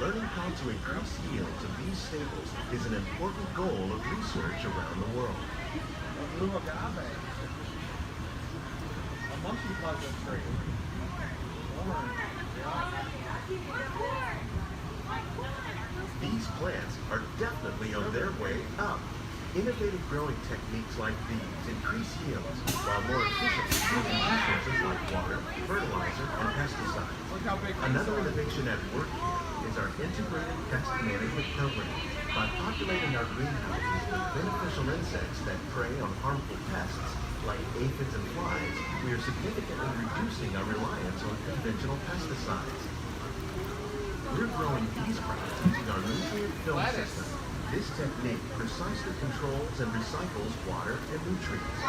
S7: Learning how to increase yields of these staples is an important goal of research around the world.
S11: A blue agave. A monkey puzzle tree. Orange.
S7: These plants are definitely on their way up. Innovative growing techniques like these increase yields while more efficiently using resources like water, fertilizer, and pesticides. Another innovation at work here is our integrated pest management program. By populating our greenhouses with beneficial insects that prey on harmful pests like aphids and flies, we are significantly reducing our reliance on conventional pesticides. We're growing these crops using our nutrient film system. This technique precisely controls and recycles water and nutrients.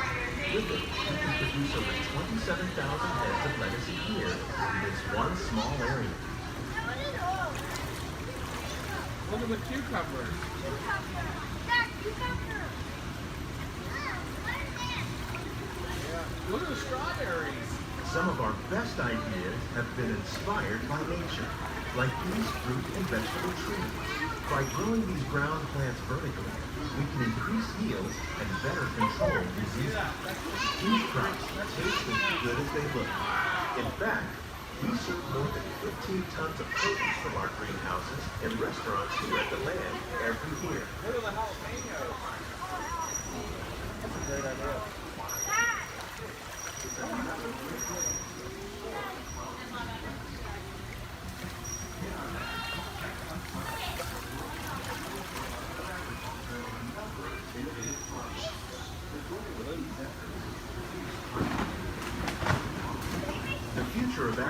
S7: With it, we can produce over 27,000 heads of lettuce a year in this one small area.
S11: Look at the cucumbers. Yeah. Look at the strawberries.
S7: Some of our best ideas have been inspired by nature, like these fruit and vegetable trees. By growing these ground plants vertically, we can increase yields and better control diseases. These crops taste as good as they look. In fact, we serve more than 15 tons of produce from our greenhouses in restaurants here at the land every year.
S11: Look at the jalapenos. That's a great idea.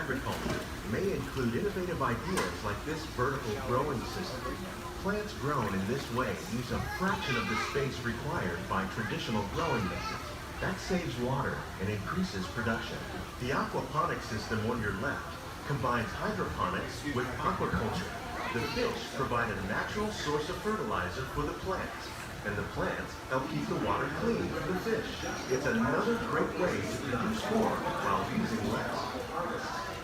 S7: agriculture may include innovative ideas like this vertical growing system. Plants grown in this way use a fraction of the space required by traditional growing methods. That saves water and increases production. The aquaponics system on your left combines hydroponics with aquaculture. The fish provide a natural source of fertilizer for the plants, and the plants help keep the water clean for the fish. It's another great way to produce more while using less.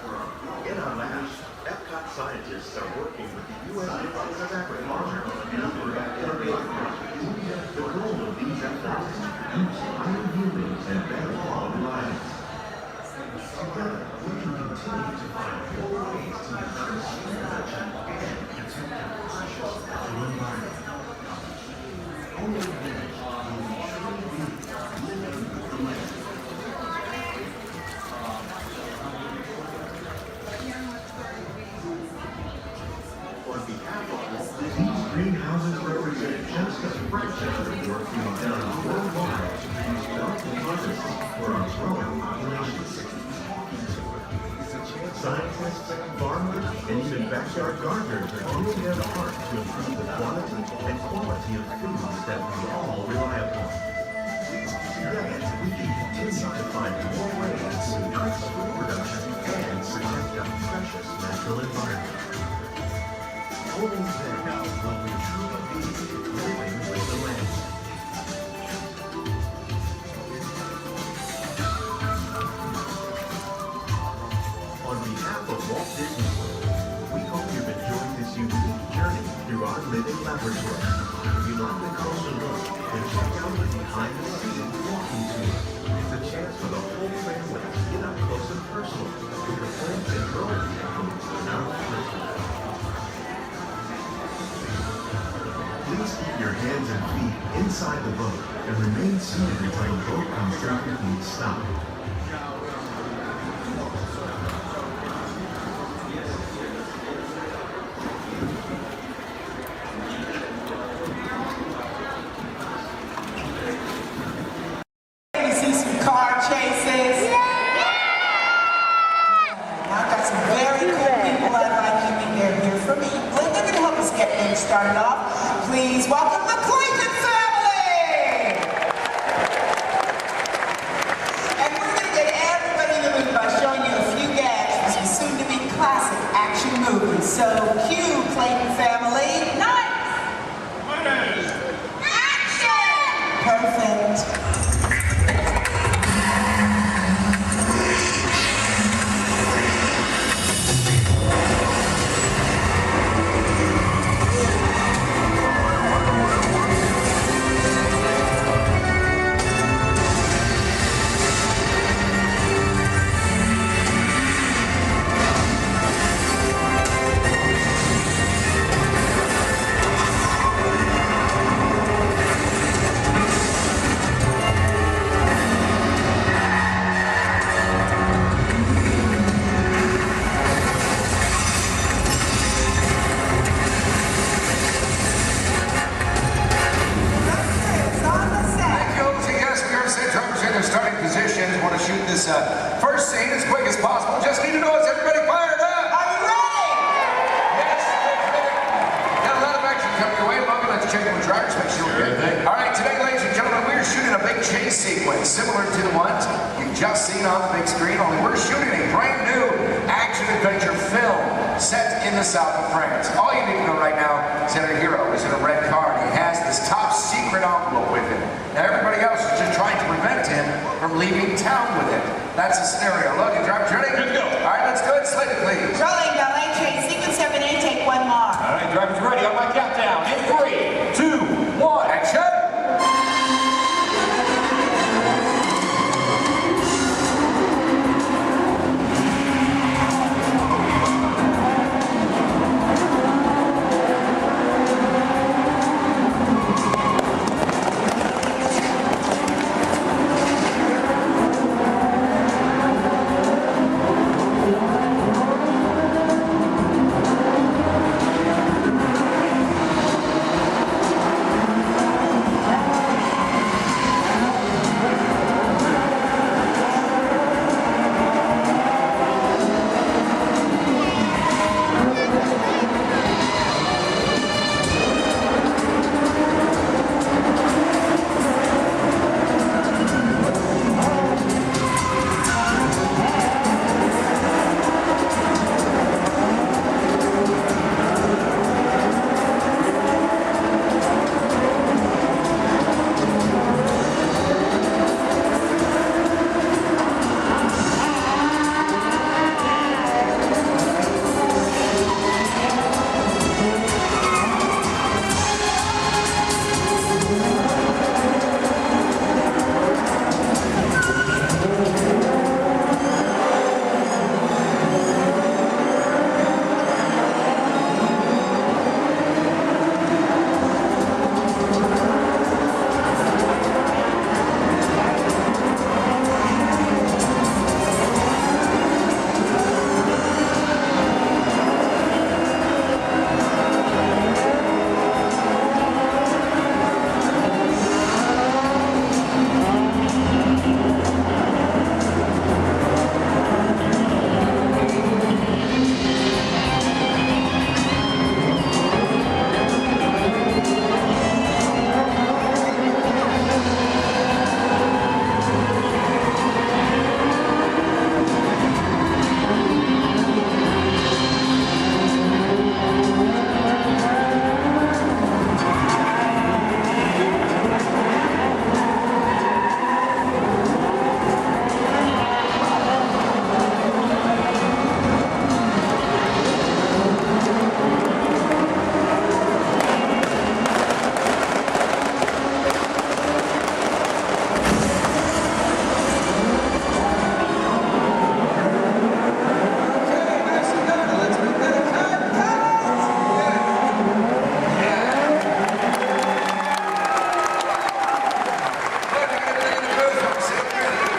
S7: In our labs, Epcot scientists are working with the U.S. Department of Agriculture on a number of innovative projects. The goal of these efforts is to produce higher yielding and better quality lives. Together, we can continue to find more ways to increase production and protect our precious natural environment. Only then will we truly be living with the land. On behalf of Walt, these greenhouses represent just a fraction of the work being done worldwide to produce bountiful harvests for our growing populations. Scientists, farmers, and even backyard gardeners are doing their part to improve the quantity and quality of foods that we all rely upon. Together, we can continue to find more ways to increase food production and protect our precious natural environment. Only then will we truly be living with the land. On behalf of Walt Disney World, we hope you've enjoyed this unique journey through our living laboratory. If you'd like a closer look, then check out the behind-the-scenes walking tour. It's a chance for the whole family to get up close and personal with the plants and growing methods in our laboratory. Please keep your hands and feet inside the boat and remain seated until the boat comes to a complete stop.
S6: You see some car chases. I've got some very cool people I'd like to meet. They're here for me. They're going to help us get things started off. Please welcome the Clayton family! And we're going to get everybody in the mood by showing you a few gags from some soon-to-be classic action movies. So, cue Clayton family. Nice! Action! Perfect.
S2: First scene as quick as possible. Just need to know, is everybody fired up?
S6: Are you ready?
S2: Yes, got a lot of action coming your way. Bobby, let's check with drivers, make sure we're good. All right, today, ladies and gentlemen, we're shooting a big chase sequence similar to the ones you've just seen on the big screen, only we're shooting a brand new action-adventure film set in the south of France. All you need to know right now is that our hero is in a red car and he has this top secret envelope with him. Now everybody else is just trying to prevent him from leaving town with it. That's the scenario. Look, you drivers ready? Good to go. All right, let's go ahead, slate it, please.
S6: Rolling, ballet train, sequence 7 in, take one more.
S2: All right, drivers ready on my countdown. In 3, 2, 1, action!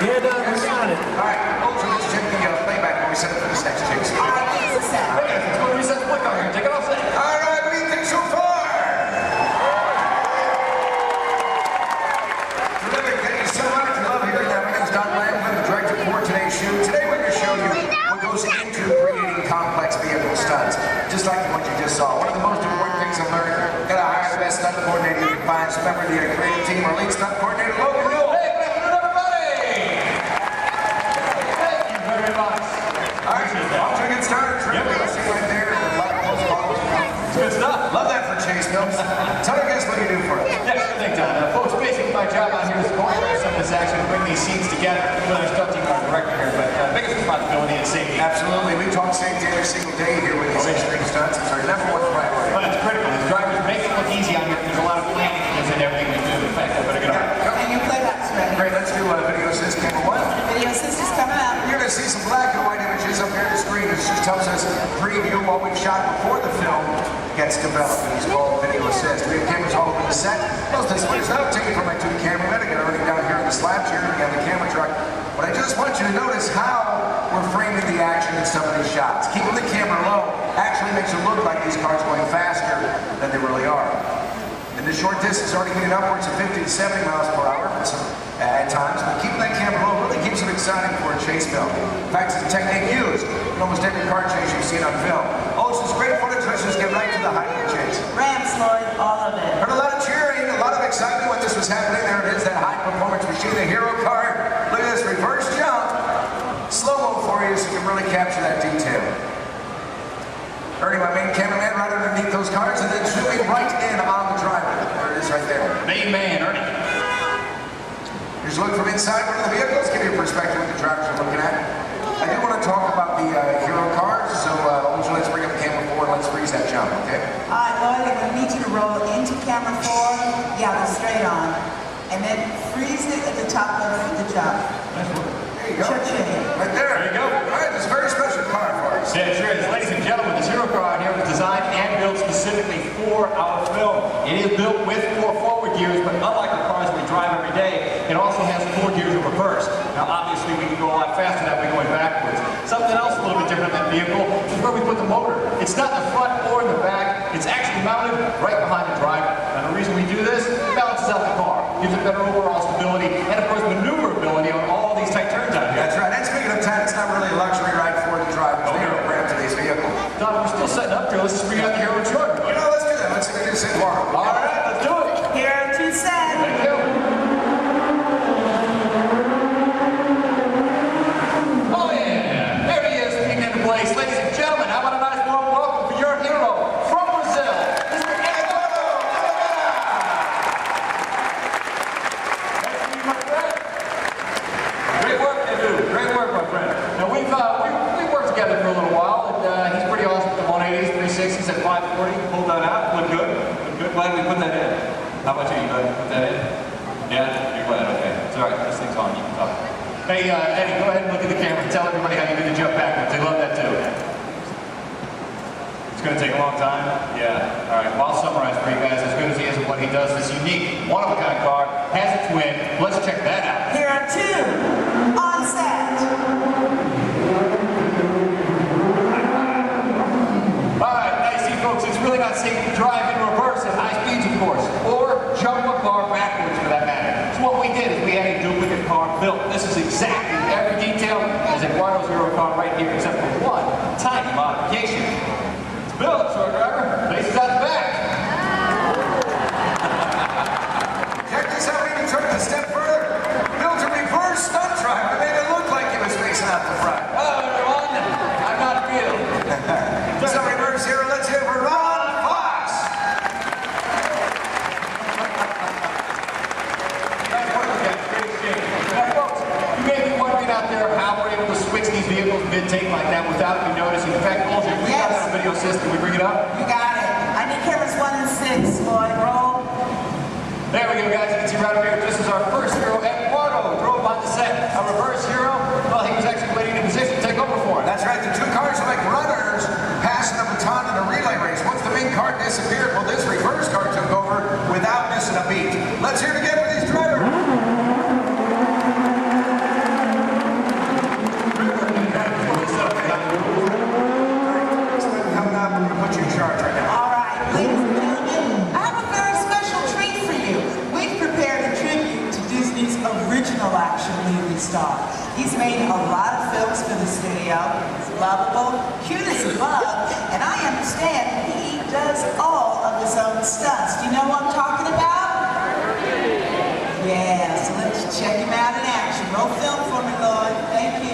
S9: Yeah, we got it.
S13: All right, Ultra, let's check the playback when we set it for this next chase.
S6: All right, give us a set.
S9: Hey, let's go reset the flick on here. Take it off set.
S13: All right, what do you think so far? Terrific, thank you so much. I love hearing that. My name is Don Lamplin, the director for today's shoot. Today we're going to show you what goes into creating complex vehicle stunts, just like the ones you just saw. One of the most important things I've learned, got to hire the best stunt coordinator you can find. So remember the creative team, our lead stunt coordinator, Logan Rule. Hey, good afternoon, everybody! Thank you very much. All right, off to a good start. Terrific. You'll see right there. A lot of close calls.
S9: It's good stuff.
S13: Love that for Chase Mills. Tell me, guys, what you do for us.
S9: Yes, sure thing, Don. Folks, basically my job out here is to choreograph some of this action and bring these scenes together. With our stunt team, our director here, but biggest responsibility is safety.
S13: Absolutely. We talk safety every single day here with these extreme stunts. It's our number one priority.
S9: But it's critical. The drivers make it look easy on here. There's a lot of planning in everything we do. In fact, I better get on.
S6: And you play that script.
S13: Great. Let's do video assist camera one.
S6: Video assist is coming up.
S13: You're going to see some black and white images up here on the screen. This just helps us preview what we've shot before the film gets developed. It's called video assist. We have cameras all over the set. Most of this is not taken from my two cameramen. I got everything down here in the slab chair. We got the camera truck. But I just want you to notice how we're framing the action in some of these shots. Keeping the camera low actually makes it look like these cars are going faster than they really are. And the short distance already getting upwards of 50 to 70 miles per hour at times, but keeping that camera low really keeps it exciting for a chase film. In fact, it's a technique used in almost every car chase you've seen on film. Oh, it's just great footage. Let's just get right to the height of the chase.
S6: Rams, Lloyd, all of it.
S13: Heard a lot of cheering, a lot of excitement when this was happening. There it is, that high-performance machine, the hero car. Look at this reverse jump. Slow-mo for you so you can really capture that detail. Ernie, my main cameraman, right underneath those cars, and then zooming right in on the driver. There it is right there.
S9: Main man, Ernie.
S13: Here's a look from inside one of the vehicles. Give you a perspective of what the drivers are looking at. I do want to talk about the hero cars, so let's bring up the camera forward and let's freeze that jump, okay?
S6: All right, Lloyd, I'm going to need you to roll into camera 4. Yeah, go straight on. And then freeze it at the top of the jump.
S13: There you go.
S6: Cha-ching.
S13: Right there.
S9: There you go.
S13: All right, this is a very special car for us.
S9: Yeah, sure is. Ladies and gentlemen, this hero car out here was designed and built specifically for our film. It is built with 4 forward gears, but unlike the cars we drive every day, it also has 4 gears in reverse. Now, obviously, we can go a lot faster that way going backwards. Something else a little bit different than that vehicle is where we put the motor. It's not in the front or in the back. It's actually mounted right behind the driver. And the reason we do this, it balances out the car, gives it better overall stability, and of course, maneuverability on all these tight turns out here.
S13: That's right. And speaking of time, it's not really a luxury ride for the drivers. They are brand today's vehicle.
S9: Don, we're still setting up here. Let's just bring out the hero truck.
S13: You know, let's do that. Let's see what we do so far.
S9: All right, let's do it.
S6: Hero 2 set.
S9: Thank you. Oh yeah, there he is, peeking into place. Ladies and gentlemen, how about a nice warm welcome for your hero from Brazil, Mr. Eduardo. Nice to meet you, my friend. Great work, Edu. Great work, my friend. Now we've worked together for a little while, and he's pretty awesome with the 180s, 360s, at 540. Pulled that out. Look good. Look good. Glad we put that in. How about you? You glad you put that in? Yeah, you're glad. Okay. It's all right. This thing's on. You can talk. Hey, Eddie, go ahead and look at the camera and tell everybody how you did the jump backwards. They love that too. It's going to take a long time? Yeah. All right. Well, I'll summarize for you guys. As good as he is at what he does, this unique, one-of-a-kind car has a twin. Let's check that out.
S6: Hero 2 on set.
S9: All right. Now you see, folks, it's really not safe to drive in reverse at high speeds, of course, or jump a car backwards for that matter. So what we did is we had a duplicate car built. This is exactly every detail as Eduardo's hero car right here, except for one tiny modification. It's built, so our driver faces out the back.
S13: Check this out. We even took it a step further. Built a reverse stunt driver. Made it look like he was facing out the front.
S9: Hello, everyone. I'm not Bill.
S13: So reverse hero. Let's hear it for Ron Fox.
S9: Nice work, guys. Great exchange. Now, folks, you may be wondering out there how we're able to switch these vehicles mid-take like that without you noticing. In fact, Olger, we got that video system. We bring it up?
S6: You got it. I need cameras 1 and 6, Lloyd. Roll.
S9: There we go, guys. You can see right up here, this is our first hero, Eduardo, drove on the set. Our reverse hero, well, he was actually waiting in position to take over for him.
S13: That's right. The two cars are like runners passing the baton in a relay race. Once the main car disappeared, well, this reverse car took over without missing a beat. Let's hear it again for these drivers.
S6: action movie star. He's made a lot of films for the studio. He's lovable, cute as a bug, and I understand he does all of his own stunts. Do you know what I'm talking about? Yeah, so let's check him out in action. Roll film for me, Lloyd. Thank you.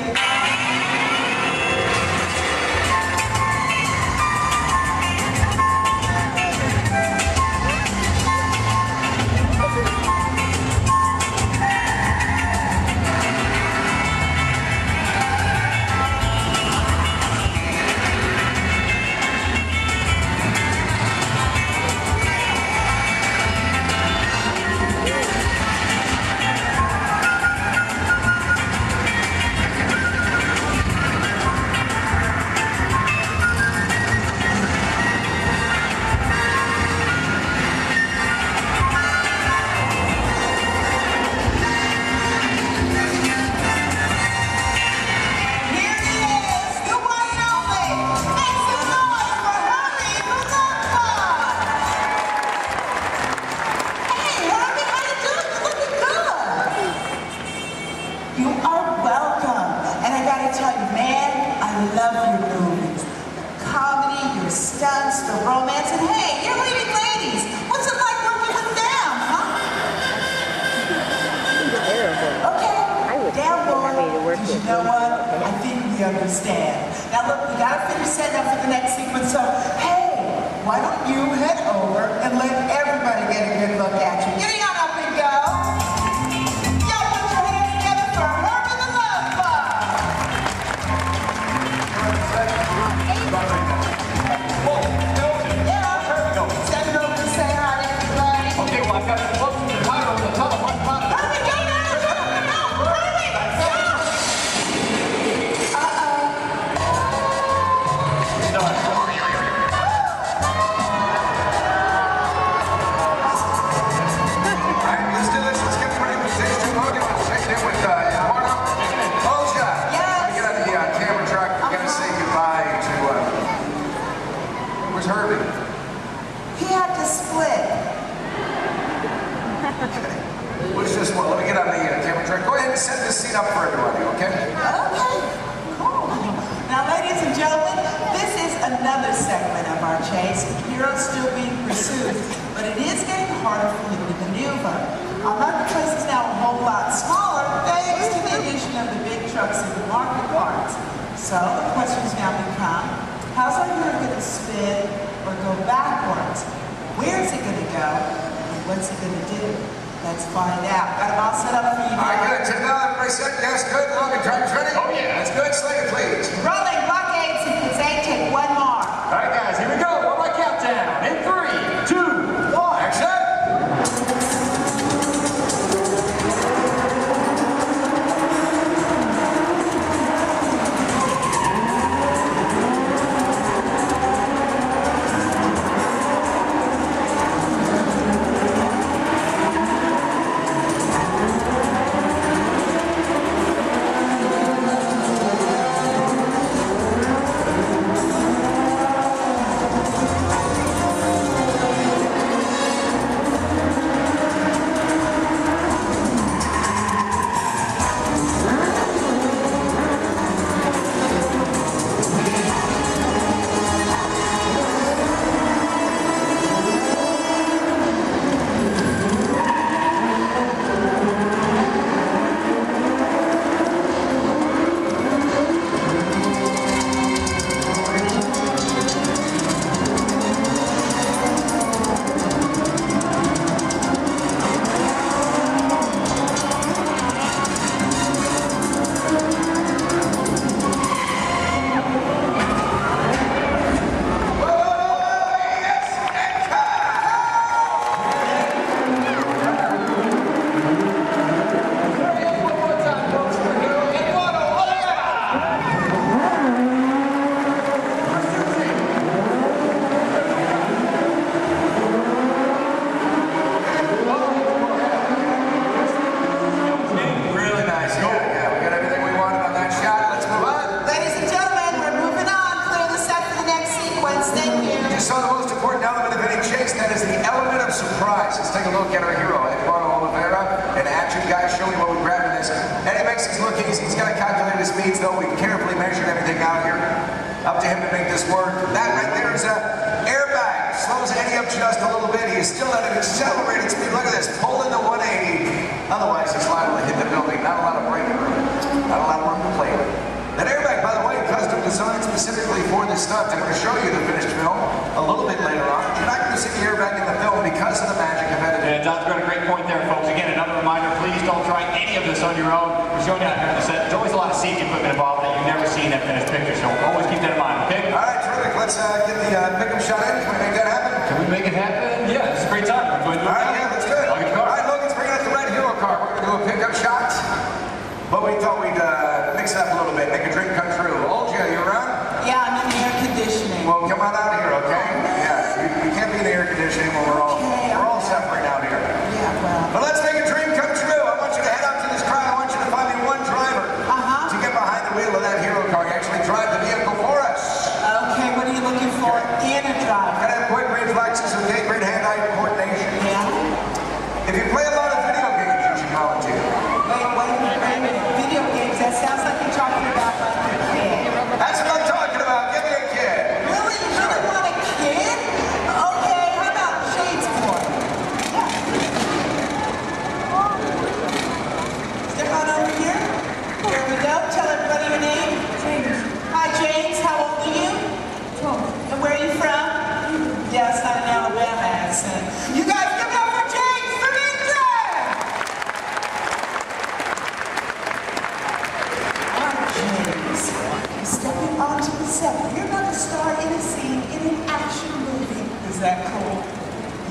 S13: Let's take a look at our hero, Eduardo Oliveira, an action guy showing what we grabbed in guys. Eddie makes us look easy. He's got to calculate his speeds, though. We've carefully measured everything out here. Up to him to make this work. That right there is an airbag. Slows Eddie up just a little bit. He is still at an accelerated speed. Look at this. Pulling the 180. Otherwise, he's liable to hit the building. Not a lot of braking room. Not a lot of room to play with. That airbag, by the way, custom designed specifically for this stunt. I'm going to show you the finished film a little bit later on. You're not going to see the airbag in the film because of the magic of editing.
S9: Yeah, Don's got a great point there, folks. Again, another reminder, please don't try any of this on your own. We're showing you out here on the set. There's always a lot of safety equipment involved that you've never seen that finished picture, so always keep that in mind, okay?
S13: All right, terrific. Let's get the pickup shot in. Can we make that happen?
S9: Can we make it happen? Yeah, this is a great time. We're going to do it.
S13: All right, yeah, let's do it.
S9: I'll get the car.
S13: All right, Logan's bringing up the red hero car. We're going to do a pickup shot. But we thought we'd mix it up a little bit, make a dream come true. Olja, you around?
S6: Yeah, I'm in the air conditioning.
S13: Well, come on out here, okay? Yeah, you can't be in the air conditioning when we're all suffering out here.
S6: Yeah, well.
S13: But let's make a dream come true. I want you to head up to this crowd. I want you to find me one driver to get behind the wheel of that hero car. You actually drive the vehicle for us.
S6: Okay, what are you looking for in a driver?
S13: Gotta have quick reflexes, okay? Great hand-eye coordination.
S6: Yeah.
S13: If you play a lot of video games, you should volunteer.
S6: Wait a minute. Video games, that sounds like you're talking about like a kid.
S13: That's what I'm talking about. Give me a kid.
S6: Really? You really want a kid? Okay, how about Shade's boy? Yeah. Step on over here. Here we go. Tell everybody your name. James. Hi, James. How old are you? 12. And where are you from? Yeah, it's not an Alabama accent. You guys give it up for James from England! James, you're stepping onto the set. You're going to star in a scene in an action movie. Is that cool?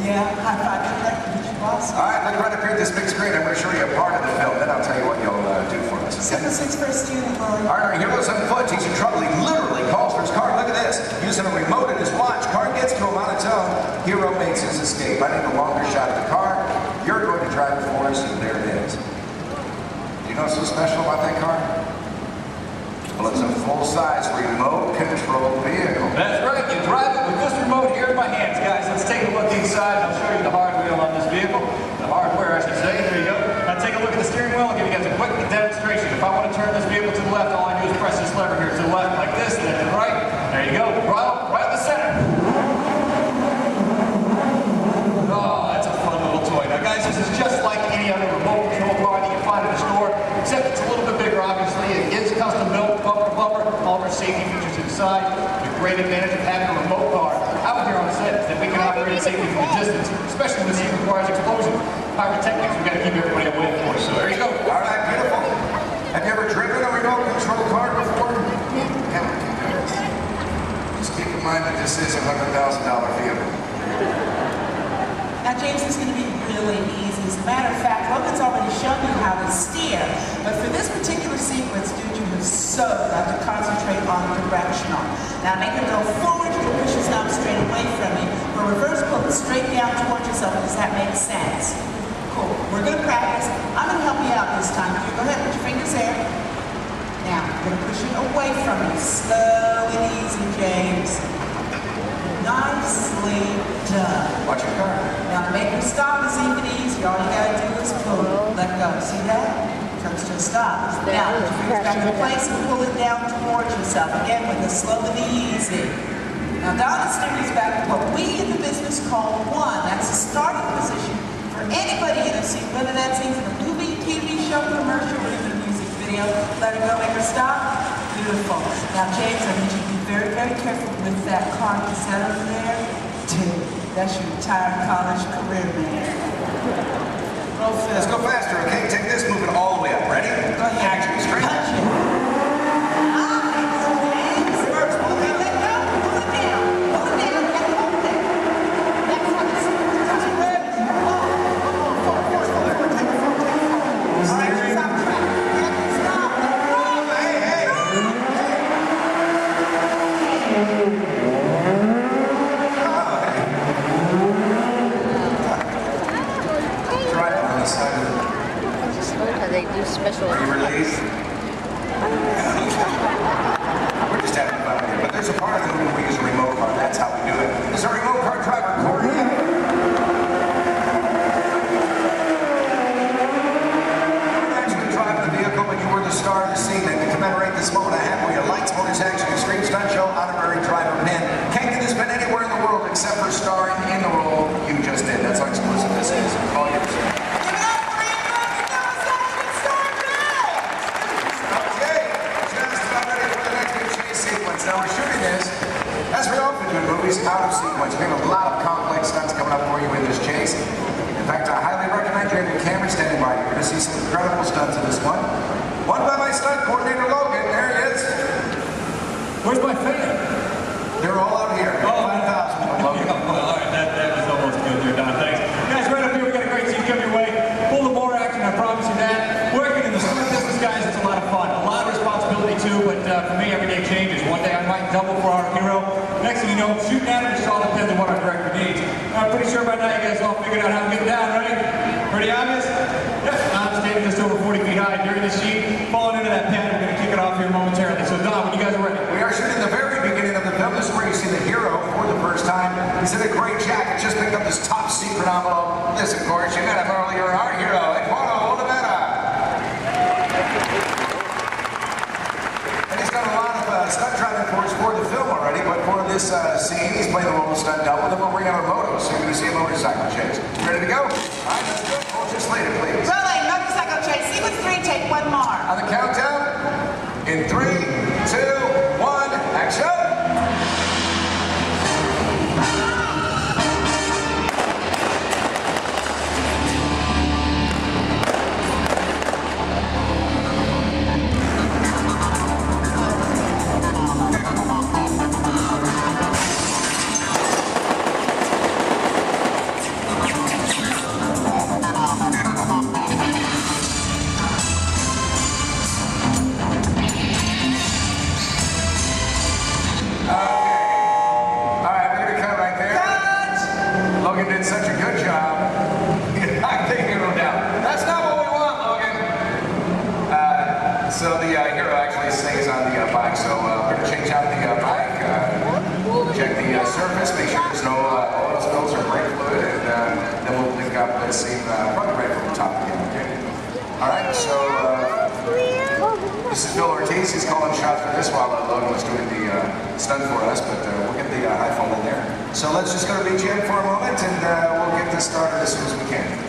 S6: Yeah, high five to that. Boss.
S13: All right, look right up here at this big screen. I'm going to show you a part of the film. Then I'll tell you what you'll do for us. Okay?
S6: 7-6 for a student, Lord.
S13: All right, our hero's on foot. He's in trouble. He literally calls for his car. Look at this. Using a remote in his watch. Car gets to him on its own. Hero makes his escape. I need a longer shot of the car. You're going to drive it for us, and there it is. Do you know what's so special about that car? Well, it's a full-size remote-controlled vehicle.
S9: That's right. You drive it with this remote here in my hands, guys. Let's take a look inside. I'll show you the hard wheel on this vehicle. The hardware, I should say. There you go. Now take a look at the steering wheel. I'll give you guys a quick demonstration. If I want to turn this vehicle to the left, all I do is press this lever here to the left, like this, and then to the right. There you go. Right in the center. Oh, that's a fun little toy. Now, guys, this is just like any other remote control car that you find in the store, except it's a little bit bigger, obviously. It is custom built, bumper to bumper, all of our safety features inside. The great advantage of having a remote car out here on the set is that we can operate it safely from a distance, especially when the scene requires explosion. Pyrotechnics, we've got to keep everybody away, of course. So there you go.
S13: All right, beautiful. Have you ever driven a remote control car before? Yeah. Just keep in mind that this is a $100,000 vehicle.
S6: Now, James, this is going to be really easy. As a matter of fact, Logan's already shown you how to steer. But for this particular sequence, dude, you have so got to concentrate on directional. Now, make it go forward, you can push his knob straight away from you. For reverse, pull it straight down towards yourself. Does that make sense? Cool. We're going to practice. I'm going to help you out this time. You go ahead, put your fingers there. Now, we're going to push it away from you. Slow and easy, James. Nicely done.
S13: Watch your car.
S6: Now to make her stop is even easier. All you gotta do is pull it. Let go. See that? Comes to a stop. Now put your fingers back in place and pull it down towards yourself. Again with the slow and the easy. Now Don is steering us back to what we in the business call one. That's the starting position for anybody in a scene, whether that's even a movie, TV show, commercial, or even a music video. Let her go, make her stop. Beautiful. Now James, I need you to be very, very careful with that car. You set over there. Dude, that's your entire college career, man. Roll fast.
S13: Let's go faster, okay? Take this, move it all the way up. Ready?
S6: Go ahead.
S13: Action, straight.
S6: Punch it. James. Reverse. Okay, let go. Pull it down. Pull it down. You gotta hold it. That's how this is ready. Forward. Take it forward. All right, she's off track. You have to stop.
S13: Hey. Driving on the side of the...
S11: I just love how they do special.
S13: Are you released? We're just having fun here. But there's a part of the movie where we use a remote car. That's how we do it. This is our remote car driver, Corey. Actually drive the
S9: Where's my fan?
S13: They're all out here. 5,000.
S9: All right, that was almost good there, Don. Thanks. Guys, right up here, we got a great scene coming your way. Full of more action, I promise you that. Working in the stunt business, guys, it's a lot of fun. A lot of responsibility, too, but for me, every day changes. One day I might double for our hero. Next thing you know, shooting at him, it all depends on what our director needs. I'm pretty sure by now you guys all figured out how to get down, right? Pretty obvious? Yep, I'm standing just over 40 feet high during this scene. Falling into that pad, we're going to kick it off here momentarily. So, Don, when you guys are ready.
S13: We are shooting the very beginning of the film. This is where you see the hero for the first time. He's in a gray jacket, just picked up this top secret envelope. This, of course, you met him earlier, our hero, Eduardo Olivera. And he's done a lot of stunt driving for the film already, but for this scene, he's playing the role of stunt double. Then we'll bring out our motos, so you're going to see a motorcycle chase. Ready to go? All right, let's do it. Hold your slated, please.
S6: Rolling, motorcycle chase, sequence 3, take one more.
S13: On the countdown, in 3, 2, 1, action! He's calling shots for this while Logan was doing the stunt for us, but we'll get the high fall in there. So let's just go to BGM for a moment, and we'll get this started as soon as we can.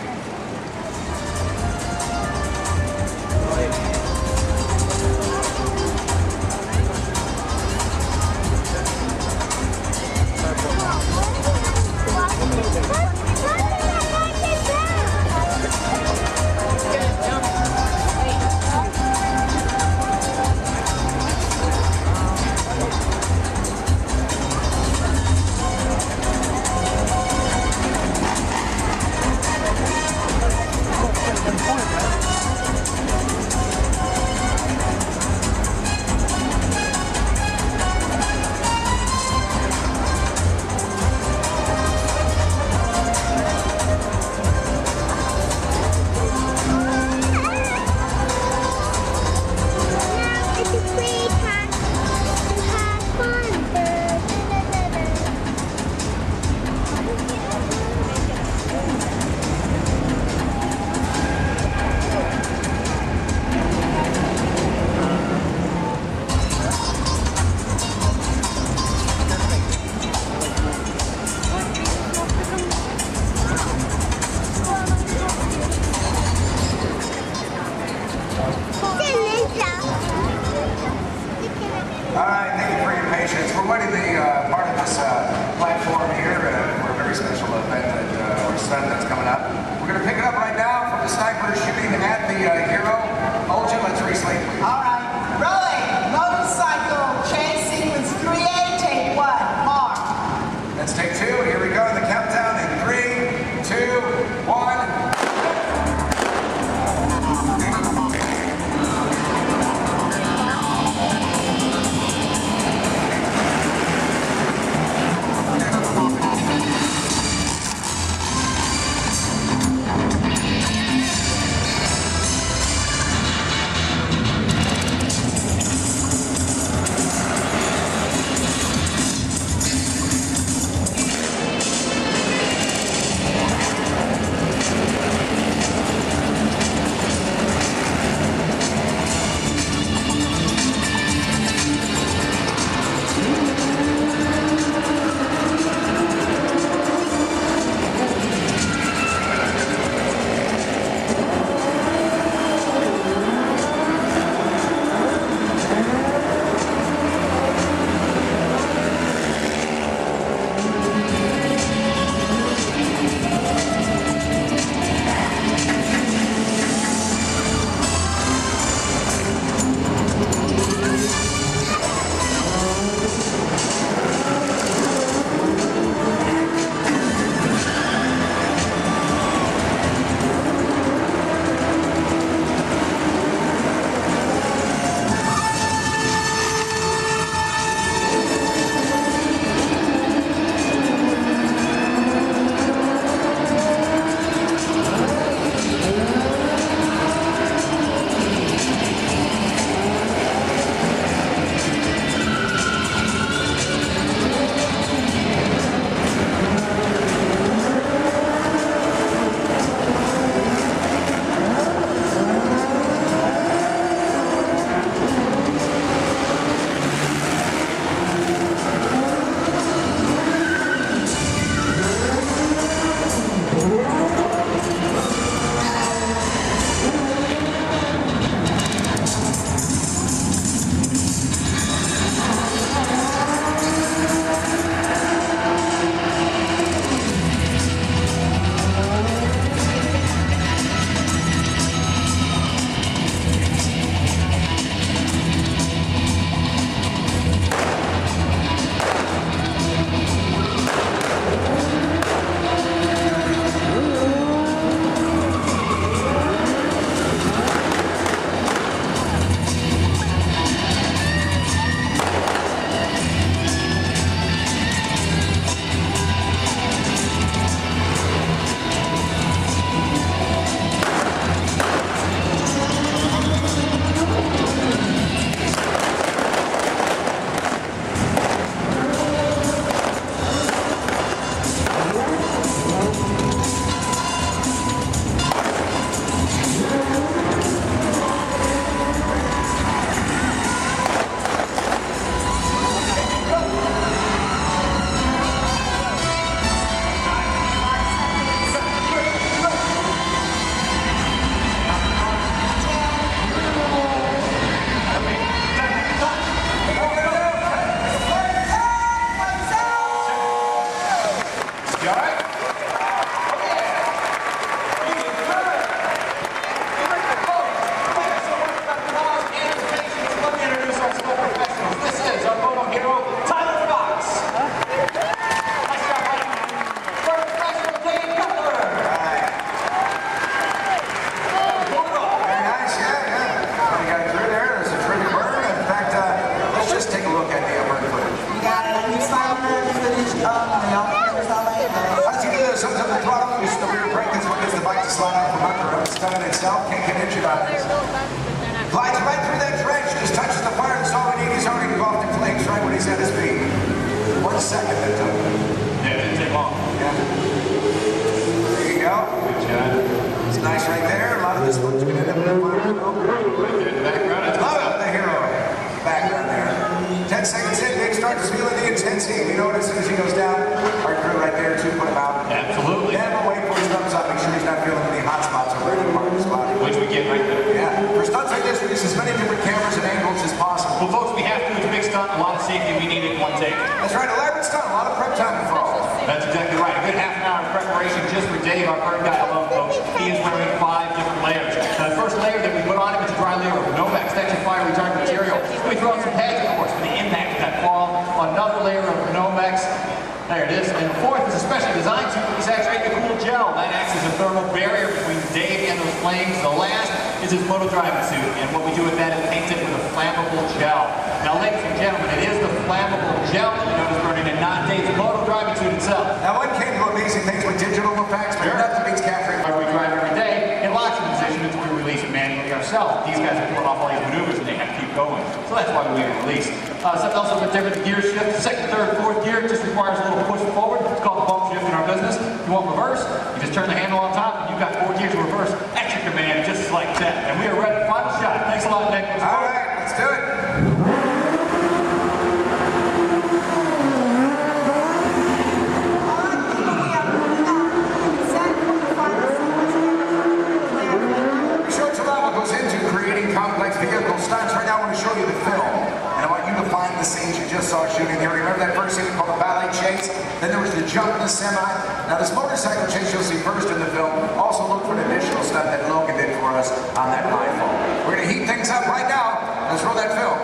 S13: shot. Glides right through that trench, just touches the fire, that's all we need. He's already off the flames right when he's at his feet. 1 second that took.
S9: Yeah, it didn't take long.
S13: Yeah. There you go.
S9: Good job.
S13: It's nice right there. A lot of this one's going to end up in the fire.
S9: Right there in the background. It's
S13: Love the hero. Background there. 10 seconds in, Nick starts feeling the intensity. You know what, as soon as he goes down, our crew right there too, put him out.
S9: Absolutely.
S13: Never wait for his thumbs up. Make sure he's not feeling any hot spots or any part of his body.
S9: Which we get right there.
S13: Yeah. For stunts like this, we use as many different cameras and angles as possible.
S9: Well, folks, we have to. It's a big stunt, a lot of safety. We need it in one take.
S13: That's right, elaborate stunt, a lot of prep time involved.
S9: That's exactly right. A good half an hour of preparation just for Dave, our current guy alone, folks. He is wearing 5 different layers. Now, the first layer that we put on him is a dry layer of Nomex, that's your fire retardant material. We throw in some pads, of course, for the impact of that fall. Another layer of Nomex. There it is. And the fourth is a specially designed suit that we saturate in cool gel. That acts as a thermal barrier between Dave and those flames. The last is his moto driving suit. And what we do with that is paint it with a flammable gel. Now, ladies and gentlemen, it is the flammable gel that you notice burning and not Dave's moto driving suit itself.
S13: Now, one can do amazing things with digital effects, but nothing beats capturing.
S9: We drive every day in lots of position until we release it manually ourselves. These guys are pulling off all these maneuvers and they have to keep going. So that's why we release. Something else a bit different, the gear shift. Second, third, fourth gear just requires a little push forward. It's called the bump shift in our business. If you want reverse, you just turn the handle on top and you've got 4 gears of reverse at your command just like that. And we are ready. Final shot. Thanks a lot, Nick.
S13: All right, let's do it. Goes into creating complex vehicle stunts. Right now I want to show you the film, and I want you to find the scenes you just saw shooting there. Remember that first scene called the ballet chase? Then there was the jump in the semi. Now this motorcycle chase you'll see first in the film. Also look for an additional stunt that Logan did for us on that iPhone. We're going to heat things up right now. Let's roll that film.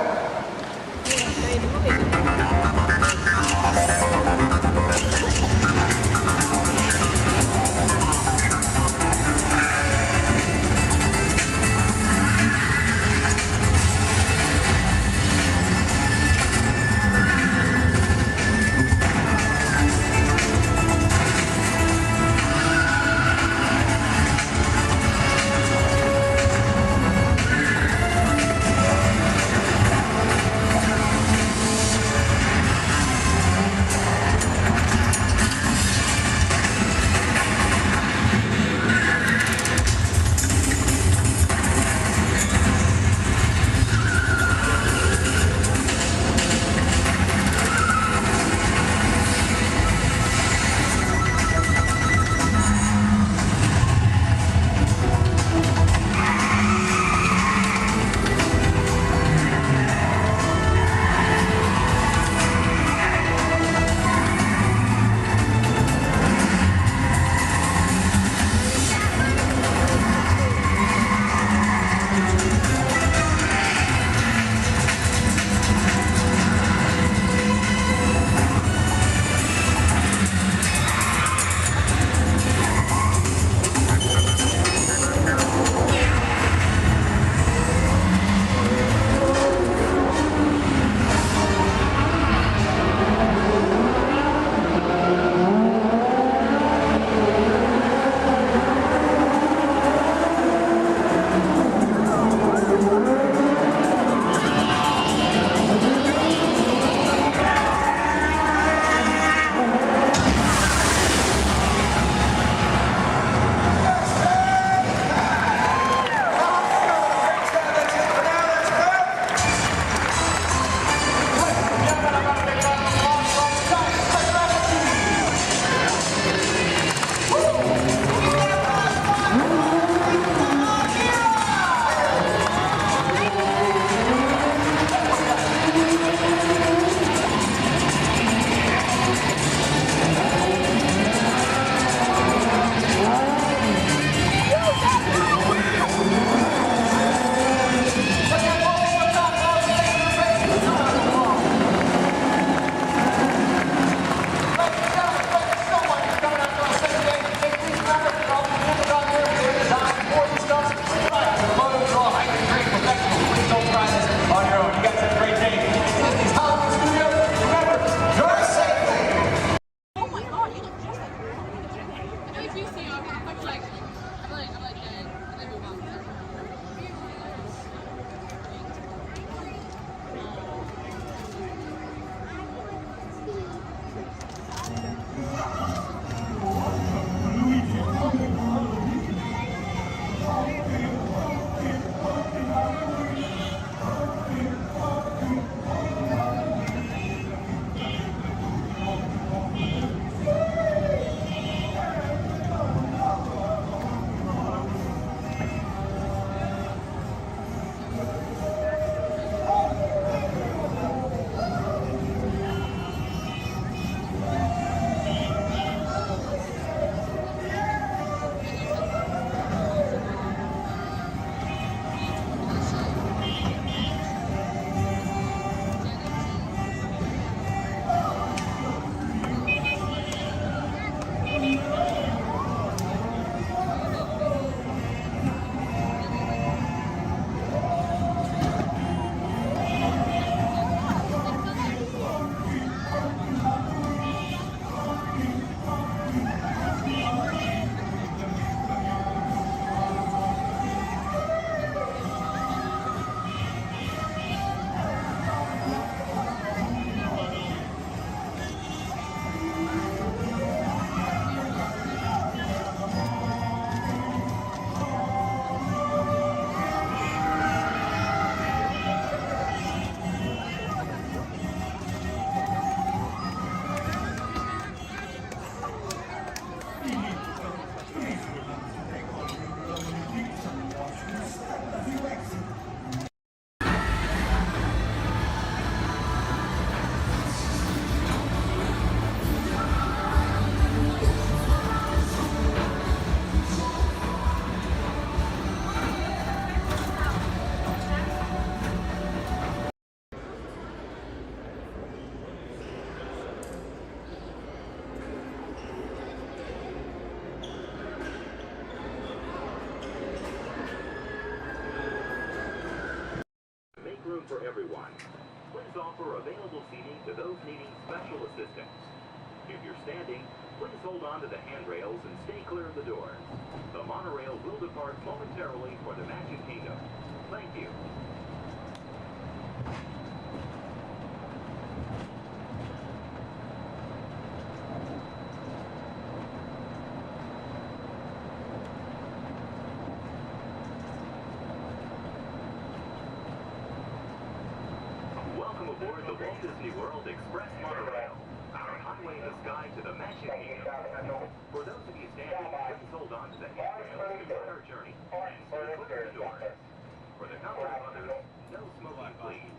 S16: room for everyone. Please offer available seating to those needing special assistance. If you're standing, please hold on to the handrails and stay clear of the doors. The monorail will depart momentarily for the Magic Kingdom. Thank you. Welcome aboard the Walt Disney World Express Monorail, our highway in the sky to the Magic Kingdom. For those of you standing, please hold on to the handrails to start our journey and stay clear of the doors. For the comfort of others, no smoking, please.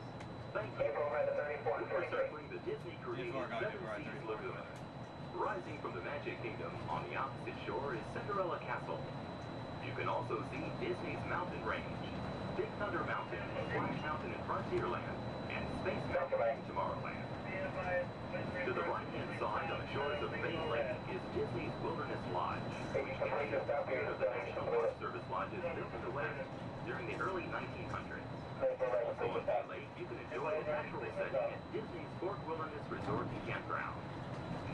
S16: Thank you. We're circling the Disney-created Seven Seas Lagoon. Rising from the Magic Kingdom on the opposite shore is Cinderella Castle. You can also see Disney's mountain range, Big Thunder Mountain, Splash Mountain in Frontierland, and Space Mountain in Tomorrowland. To the right-hand side on the shores of Bay Lake is Disney's Wilderness Lodge, which captures the spirit of the National Park Service lodges built in the West during the early 1900s. Also on Bay Lake, you can enjoy a natural setting at Disney's Fort Wilderness Resort and Campground.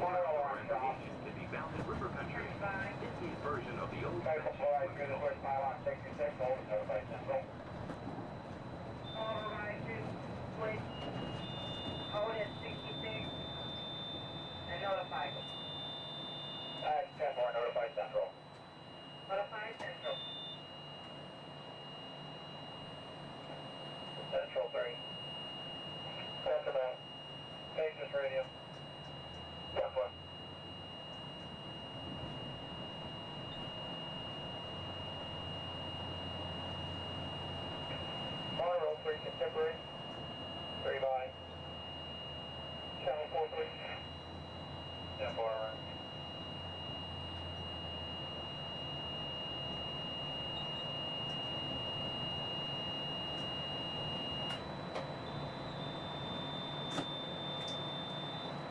S16: More outdoor recreation can be found in River Country, Disney's version of the old
S11: Hold at 66 and notify. 10-4, notify Central. Notify Central. Central 3. Send them out. Pages radio. 10-4. Monorail 3 contemporary. 3 by. Channel 4, please. 10-4, right.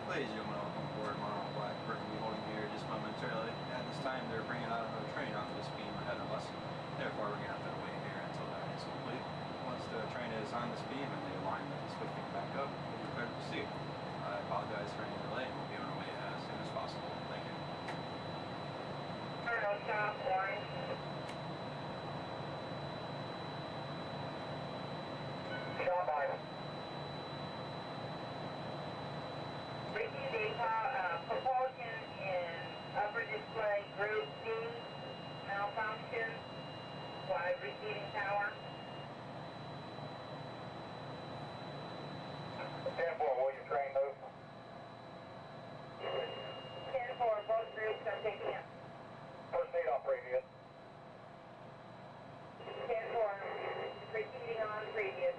S17: Ladies and gentlemen, welcome aboard Monorail Blackbird. We'll be holding here just momentarily. At this time, they're bringing out another train onto this beam ahead of us. Therefore, we're going to have to wait here until that is complete. Once the train is on this beam and the alignment is switching back up, we'll be prepared to proceed. I apologize for any delay, and we'll be on our way as soon as possible. Thank you.
S11: Turn stop, orange. Stop item. Receiving propulsion in upper display group D, malfunction, while receiving power. 10-4, will your train move? 10-4, both groups are picking up. First aid on previous. 10-4, proceeding on previous.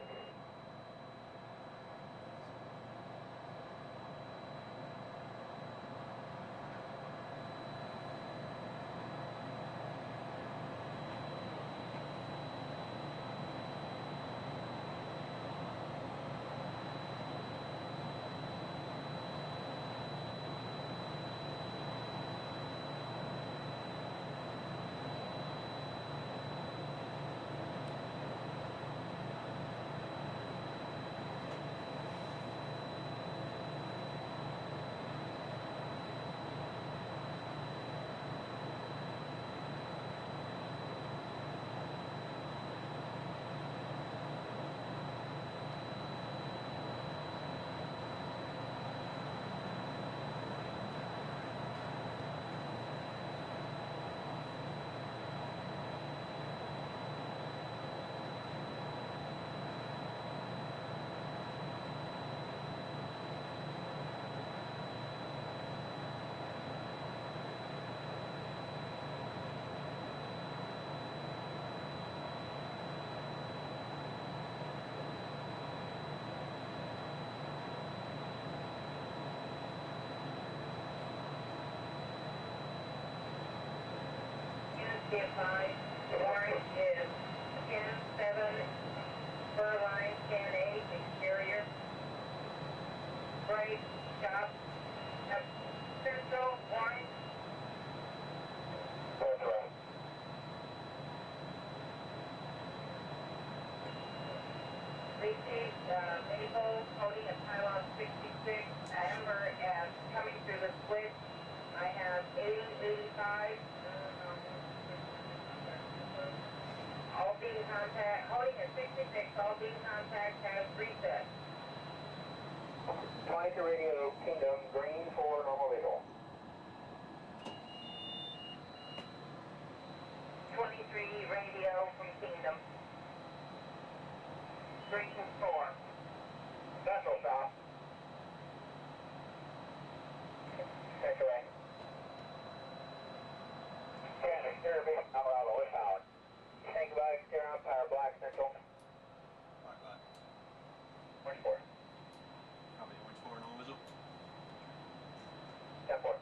S11: Get 5, orange is 10-7, fur line 10-8, exterior. Brake, stop, central, orange. That's right. Vacate Maple, holding at pylon 66, Amber, and coming through the switch. I have 8085. All beam contact, holding at 66, all beam contact has reset.
S18: 22 radio Kingdom, green for normal visual.
S11: 23 radio from Kingdom. Green 4.
S18: Vessel stop. Take away. And exterior beam, Colorado, with power. Tank about exterior on power, black central.
S17: Black.
S18: Orange 4.
S17: Probably orange 4 normal visual.
S18: 10 4.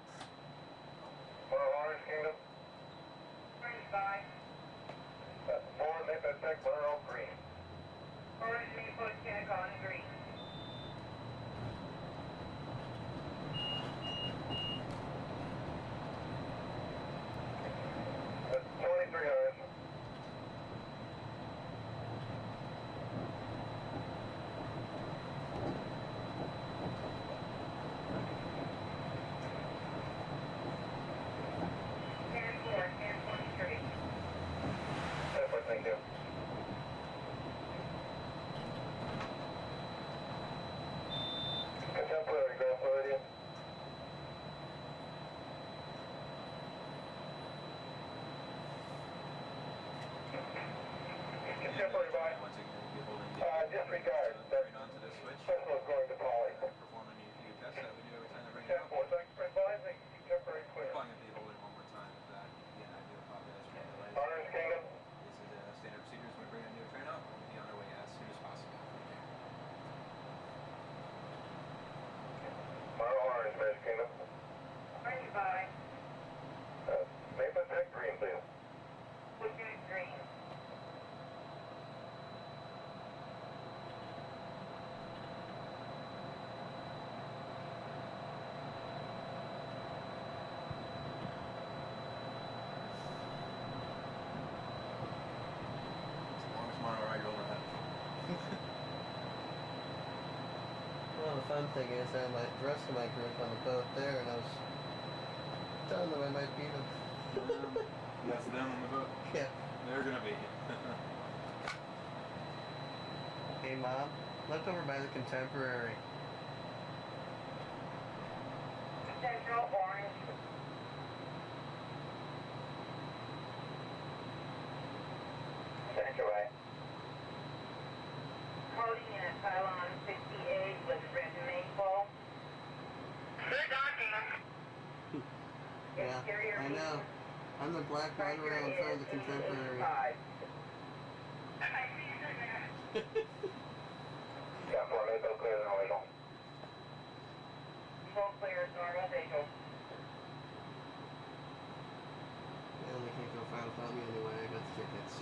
S18: For Orange Kingdom.
S11: Orange 5.
S18: 4 Maple Tech, Burrow, green.
S11: Orange Maple, Kennecott, green.
S18: That's 23 hours. Thank you. Contemporary, go Floridian. Contemporary by. Disregard.
S17: Bring onto the switch.
S18: Vessel is going to Polly.
S17: Performing a few tests that we do every time they bring it
S18: 10
S17: up.
S18: 4, thanks for advising. Contemporary clear.
S17: Probably going to be holding one more time if that. Again, I do apologize for the delays.
S18: Orange Kingdom.
S17: This is standard procedures when we bring a new train up. We'll be on our way as soon as possible. Thank you.
S18: Orange, Maple Kingdom.
S11: Orange 5.
S18: Maple Tech, green, please.
S11: Lieutenant green.
S19: Well, the fun thing is that the rest of my group on the boat there, and I was telling them I might beat them.
S17: That's them on the boat?
S19: Yeah.
S17: They're gonna be.
S19: Hey, Mom, look over by the Contemporary.
S11: Central orange.
S18: Central right.
S11: Holding in at pylon 58 with red maple.
S19: Yeah, I know. I'm the black right around in front of the Contemporary.
S18: Yeah, for Maple clear, no visual.
S11: Full clear, normal visual.
S19: Yeah, they can't go far without me anyway. I got the tickets.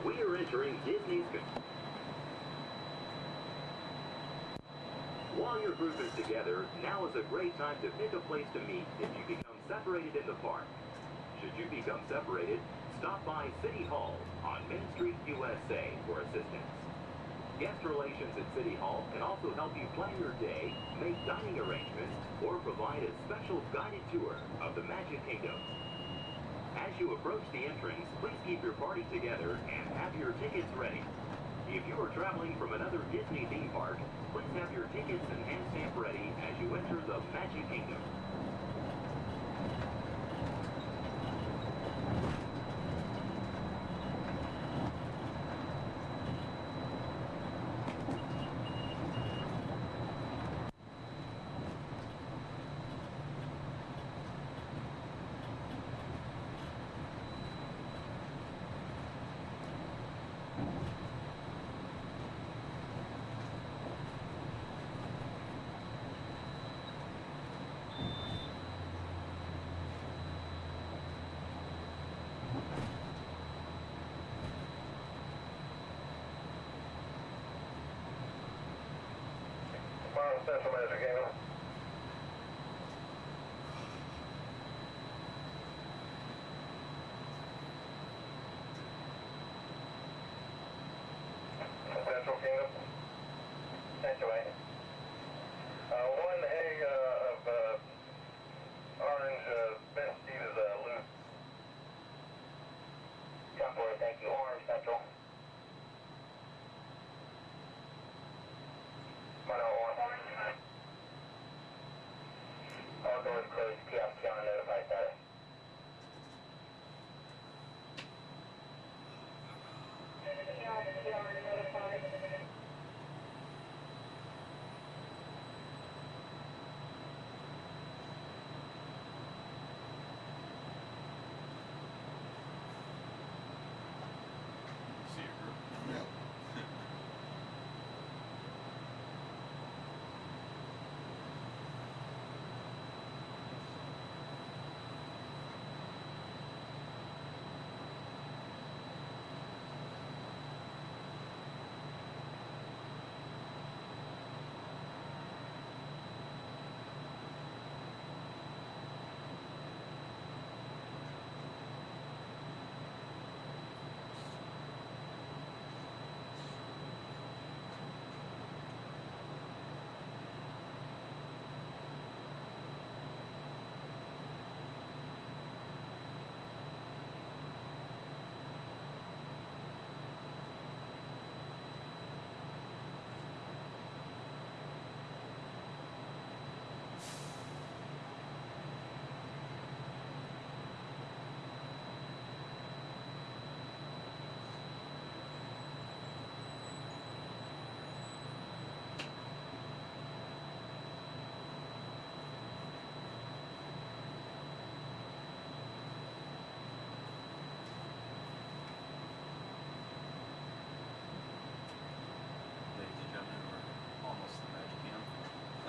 S23: We are entering Disney's. While your group is together, now is a great time to pick a place to meet if you become separated in the park. Should you become separated, stop by City Hall on Main Street, USA for assistance. Guest relations at City Hall can also help you plan your day, make dining arrangements, or provide a special guided tour of the Magic Kingdom. As you approach the entrance, please keep your party together and have your tickets ready. If you are traveling from another Disney theme park, please have your tickets and hand stamp ready as you enter the Magic Kingdom.
S18: Central Magic Kingdom. Central Kingdom. Central A. One egg of orange Ben Steve is loose. Jump away, thank you. Orange Central. All doors closed. Kiosk on notified status.
S20: See your group? Yeah.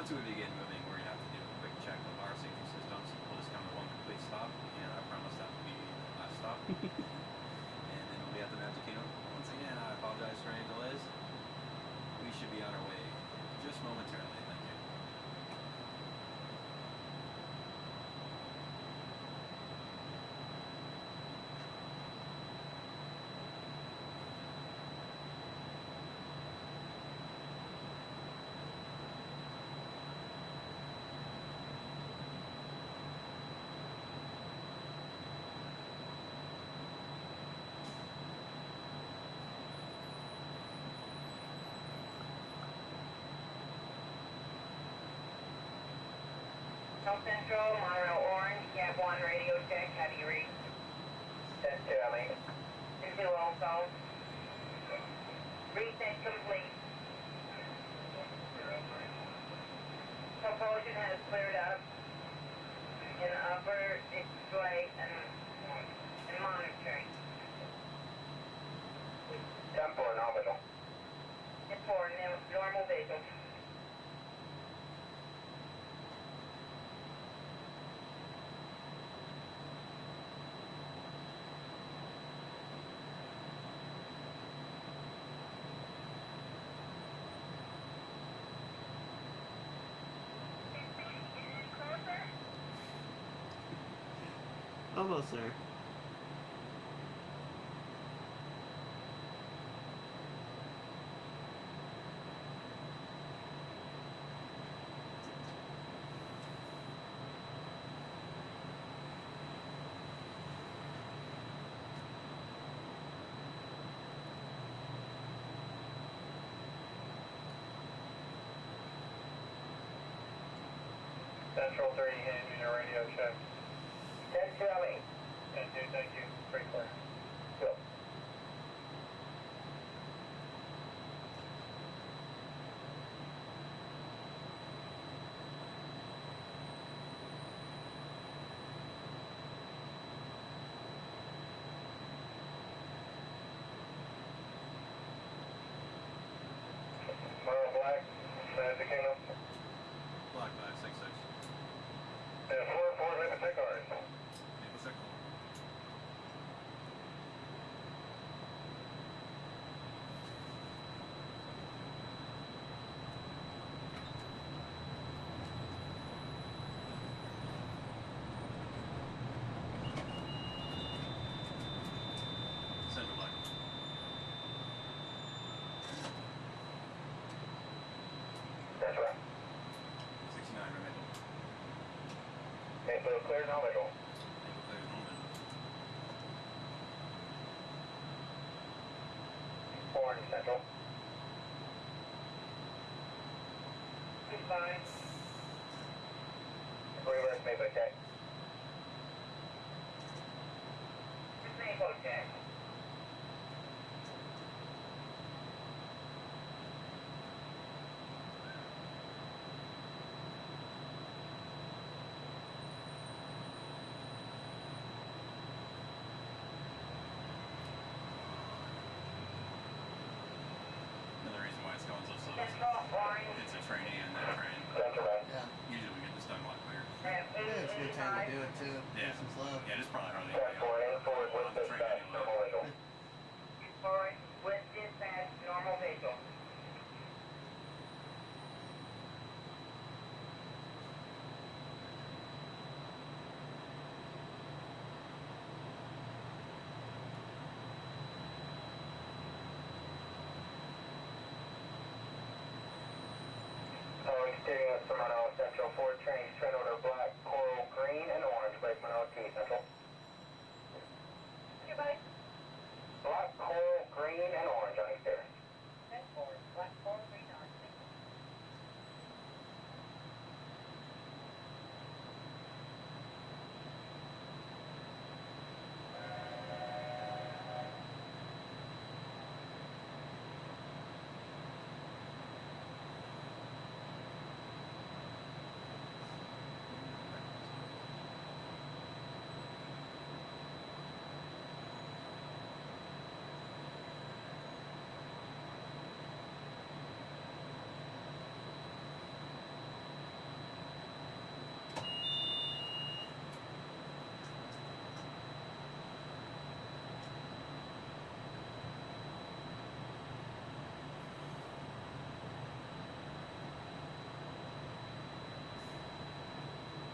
S20: Once we begin moving, we're going to have to do a quick check of our safety systems. We'll just come to one complete stop, and I promise that will be the last stop. And then we'll be at the Magic Kingdom. Once again, I apologize for any delays. We should be on our way just momentarily. Thank you.
S11: South Central, Monorail Orange, Cab 1 radio check, how do you read?
S18: That's two, I mean.
S11: 2 also. Reset complete. Propulsion has cleared up in upper display and monitoring.
S18: Time for nominal.
S11: It's for normal visual.
S19: Almost there.
S18: Central 3, hand unit radio check.
S11: 10-2, LA.
S18: 10-2, thank you. Pretty clear.
S11: Go.
S18: Black, Magic Kingdom.
S20: Black 566.
S18: And 4-4, Maple Tech Orange.
S20: Maple Tech Orange.
S18: clear, no visual. Orange Central. Fine. Reverse Maple check. Maple check.
S20: Another reason why it's going so slow is it's a trainee and that train.
S19: Yeah.
S20: Usually we get this done a lot quicker.
S19: Yeah, it's a good time to do it too.
S20: Yeah.
S19: Nice and slow.
S20: Yeah, there's probably hardly anybody on the train anyway.
S11: Forward, with dispatch, normal visual.
S18: Exterior Sermano Central, 4 trains, train order black, coral, green, and orange, Sermano T Central.
S11: Goodbye.
S18: Black, coral, green, and orange on exterior.
S11: That's forward, black, forward, green, orange.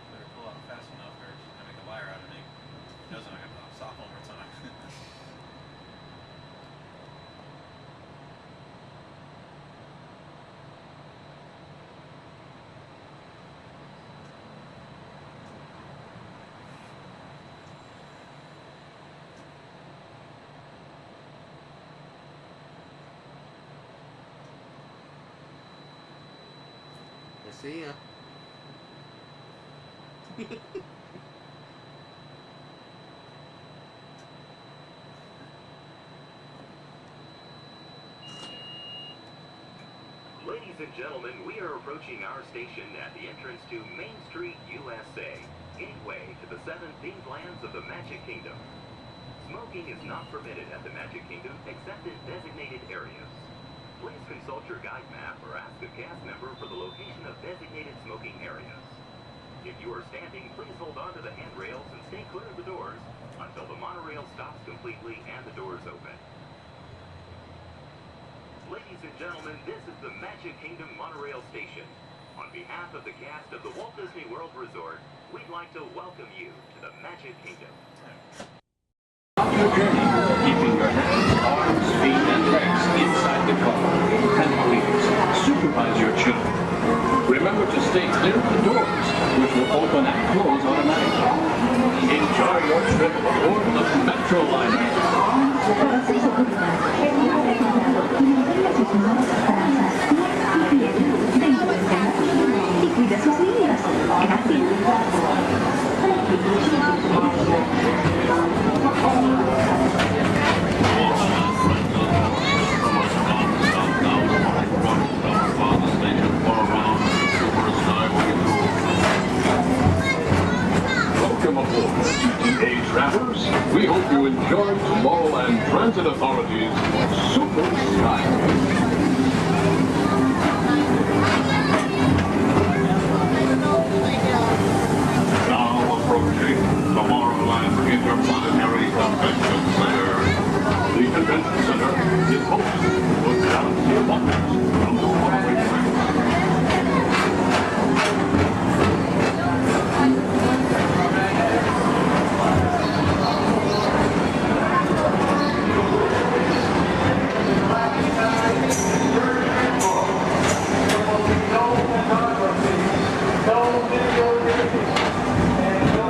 S20: Better pull out fast enough or she's gonna make a liar out of me. She doesn't, I gotta stop one more time.
S19: I see ya.
S16: Ladies and gentlemen, we are approaching our station at the entrance to Main Street, USA, gateway to the 7 themed lands of the Magic Kingdom. Smoking is not permitted at the Magic Kingdom except in designated areas. Please consult your guide map or ask a cast member for the location of designated smoking areas. If you are standing, please hold on to the handrails and stay clear of the doors until the monorail stops completely and the doors open. Ladies and gentlemen, this is the Magic Kingdom Monorail Station. On behalf of the cast of the Walt Disney World Resort, we'd like to welcome you to the Magic Kingdom.
S5: Your journey, keeping your hands, arms, feet, and legs inside the car. And please, supervise your children. Remember to stay clear of the doors, which will open and close automatically. Enjoy your trip aboard the Metro Liner.
S12: Para su seguridad, hemos recomendado que mantenga sus manos atrás, pies y pies dentro del canal y cuida a sus niños.
S5: Welcome aboard, GTA travelers. We hope you enjoy Tomorrowland Transit Authority's Super Skyway. Now approaching Tomorrowland Interplanetary Convention Center. The convention center is home to a galaxy of wonders from the faraway planet.
S18: No photography, no videography, and no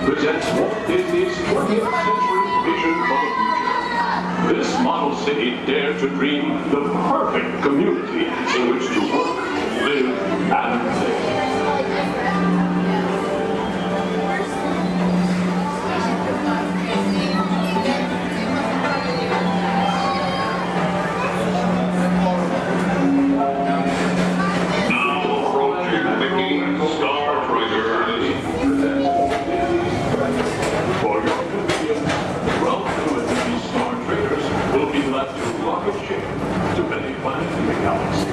S5: presents Walt Disney's 20th century vision for the future. This model city dared to dream the perfect community in which to work, live, and play. To many planets in the galaxy.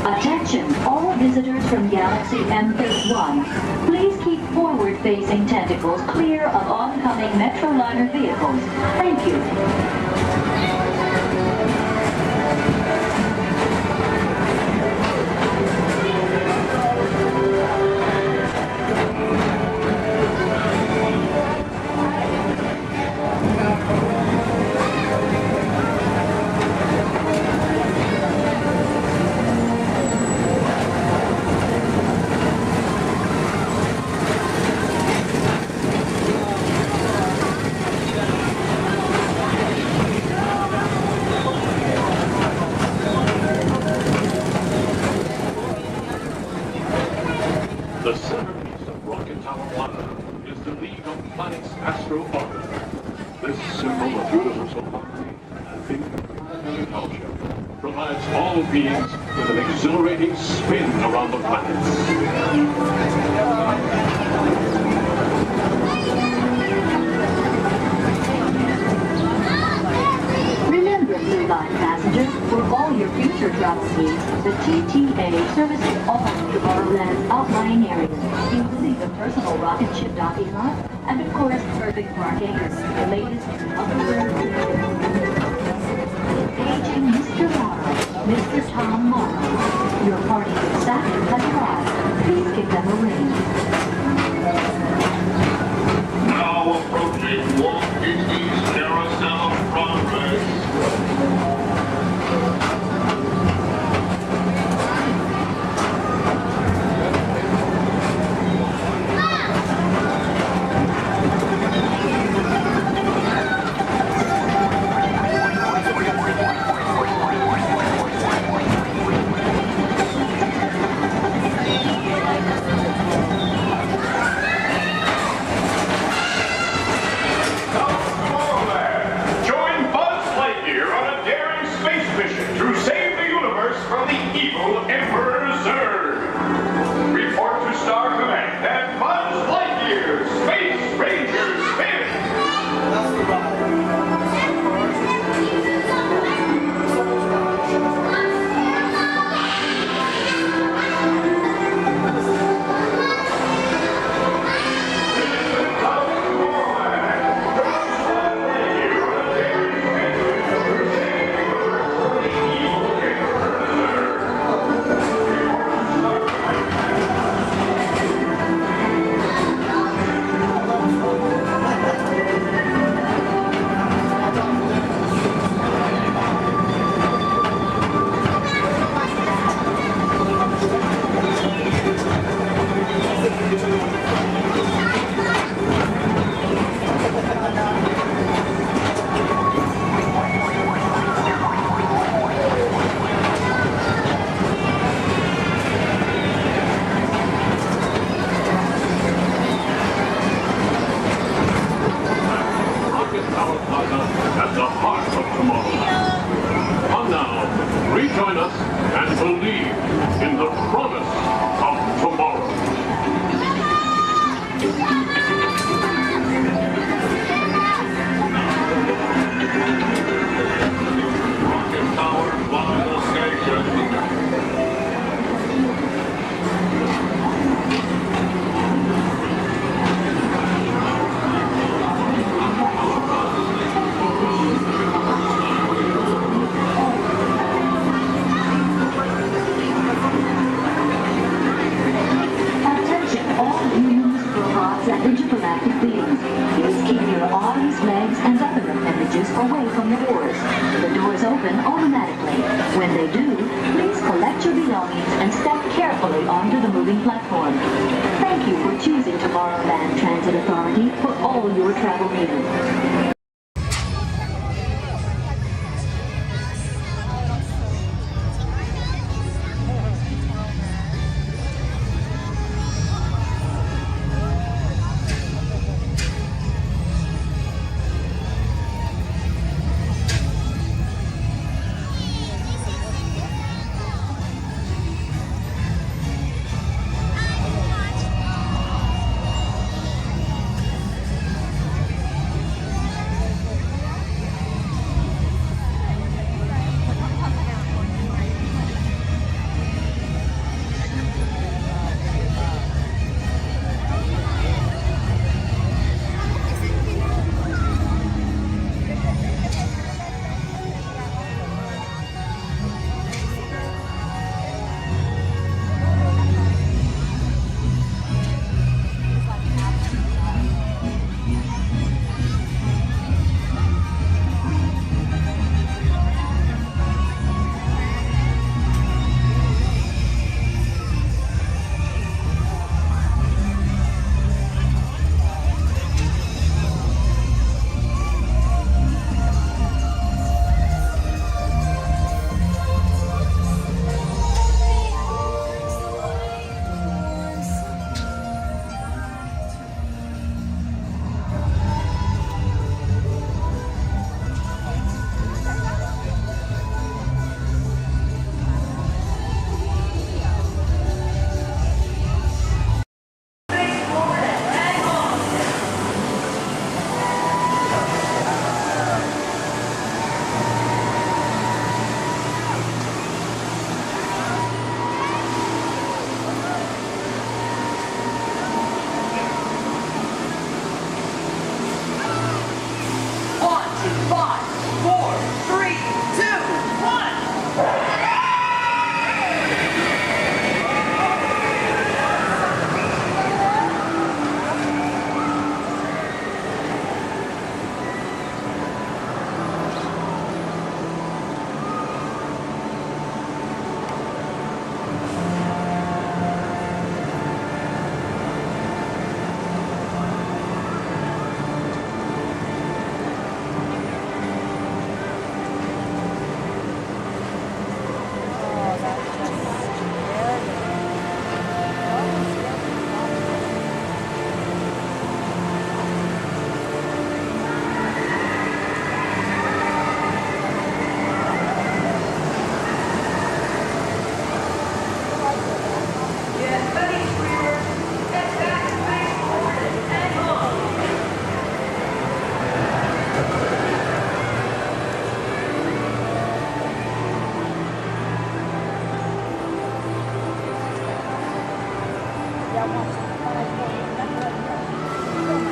S14: Attention, all visitors from Galaxy M31. Please keep forward-facing tentacles clear of oncoming Metroliner vehicles. Thank you.
S5: The centerpiece of Rocket Tower Plaza is the League of Planets Astro Orbit. This symbol of universal harmony and interplanetary culture provides all beings with an exhilarating spin around the planets.
S14: Remember, Blue Line passengers, for all your future travel needs, the TTA services all of Tomorrowland's outlying areas. including the personal rocket ship docking lot, and of course, perfect parking is the latest Paging Mr. Morrow, Mr. Tom Morrow. Your party exactly has arrived. Please give them a ring.
S5: Now approaching Walt Disney's Carousel of Progress. At the heart of tomorrow. Come now, rejoin us and believe in the promise of tomorrow. Rocket Tower, Florida Station.
S14: Intergalactic beings. Please keep your arms, legs, and other appendages away from the doors. The doors open automatically. When they do, please collect your belongings and step carefully onto the moving platform. Thank you for choosing Tomorrowland Transit Authority for all your travel needs.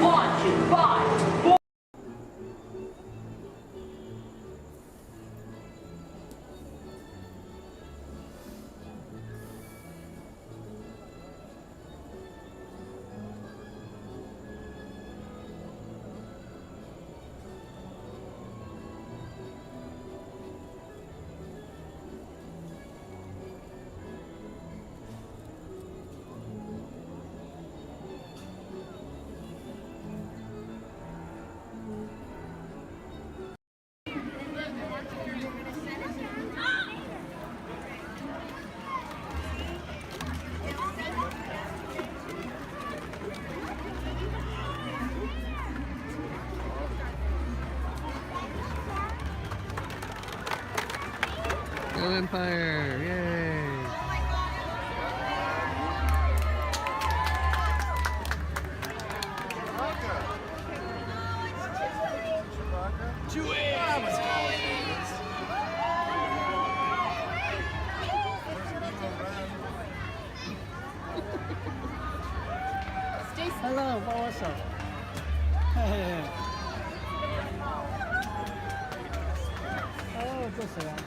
S4: Watch it, bye.
S19: Go Empire! Yay! Hello, what's up? Hey. Oh, just that.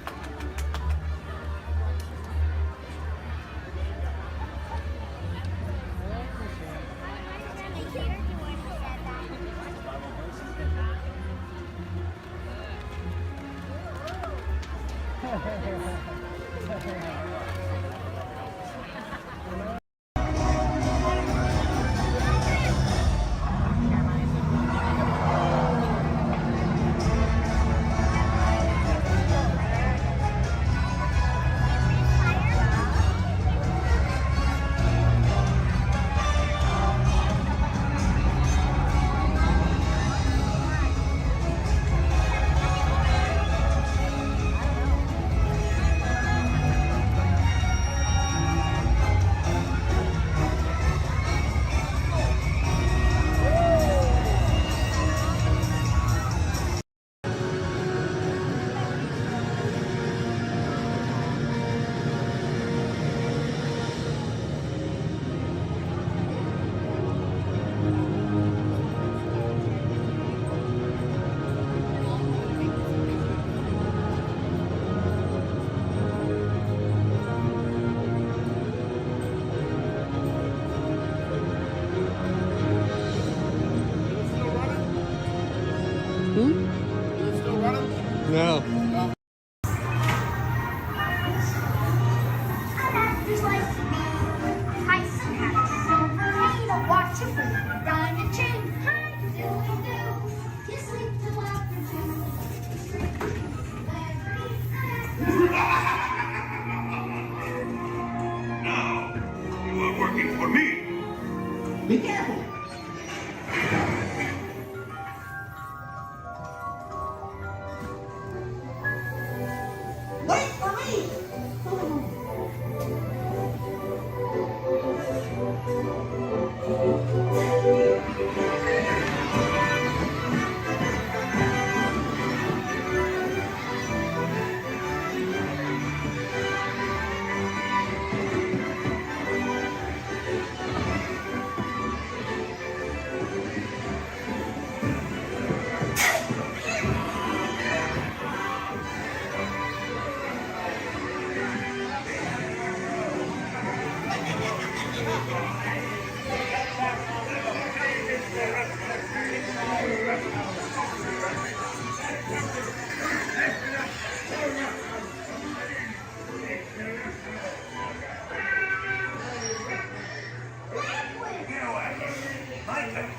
S19: No.
S2: Now, you are working for me. Be careful.
S6: Wait for me!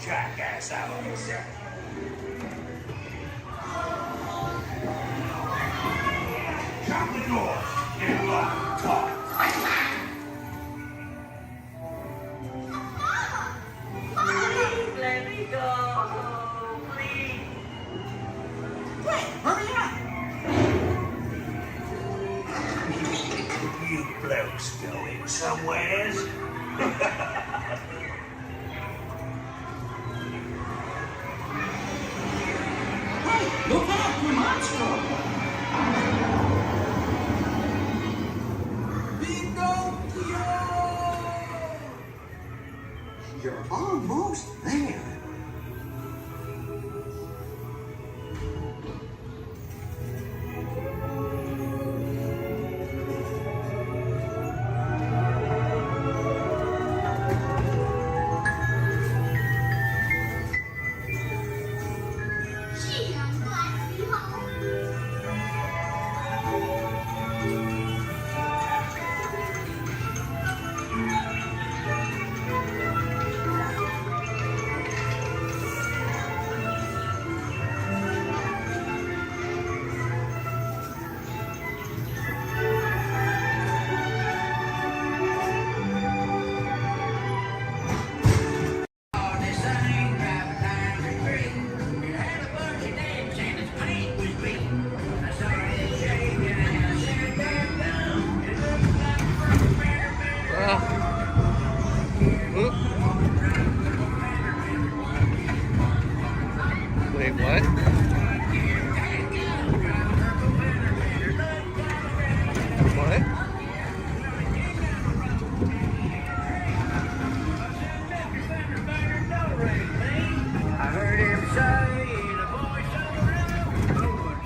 S2: Jackass out of this. Shut the door. Get locked. Talk.
S4: Please let me go. Please.
S6: Quick, hurry up!
S2: You blokes going somewheres?
S6: Look out, the monster!
S2: Pinocchio!
S13: You're
S2: We're almost there.
S4: Gee, I'm glad to be home.
S19: Wait, what? What?
S2: I heard him say the voice of the railroad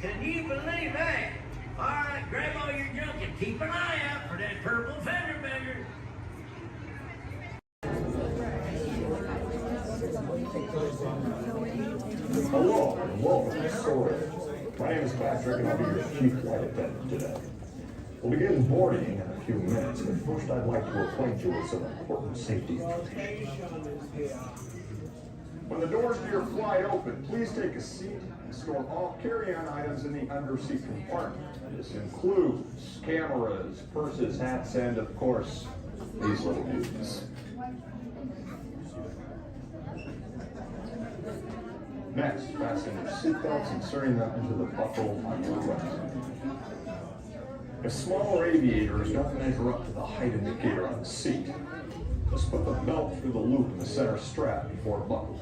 S2: Can you believe that? All right, grab all your junk and keep an eye out for that purple fender bender.
S5: Hello and welcome to Storage. My name is Patrick and I'll be your chief flight attendant today. We'll begin boarding in a few minutes, but first I'd like to acquaint you with some important safety information. When the doors to your flight open, please take a seat and store all carry-on items in the underseat compartment. This includes cameras, purses, hats, and of course, these little beauties. Next, fasten your seatbelts, inserting them into the buckle on your left. If smaller aviators don't measure up to the height indicator on the seat, just put the belt through the loop in the center strap before buckling.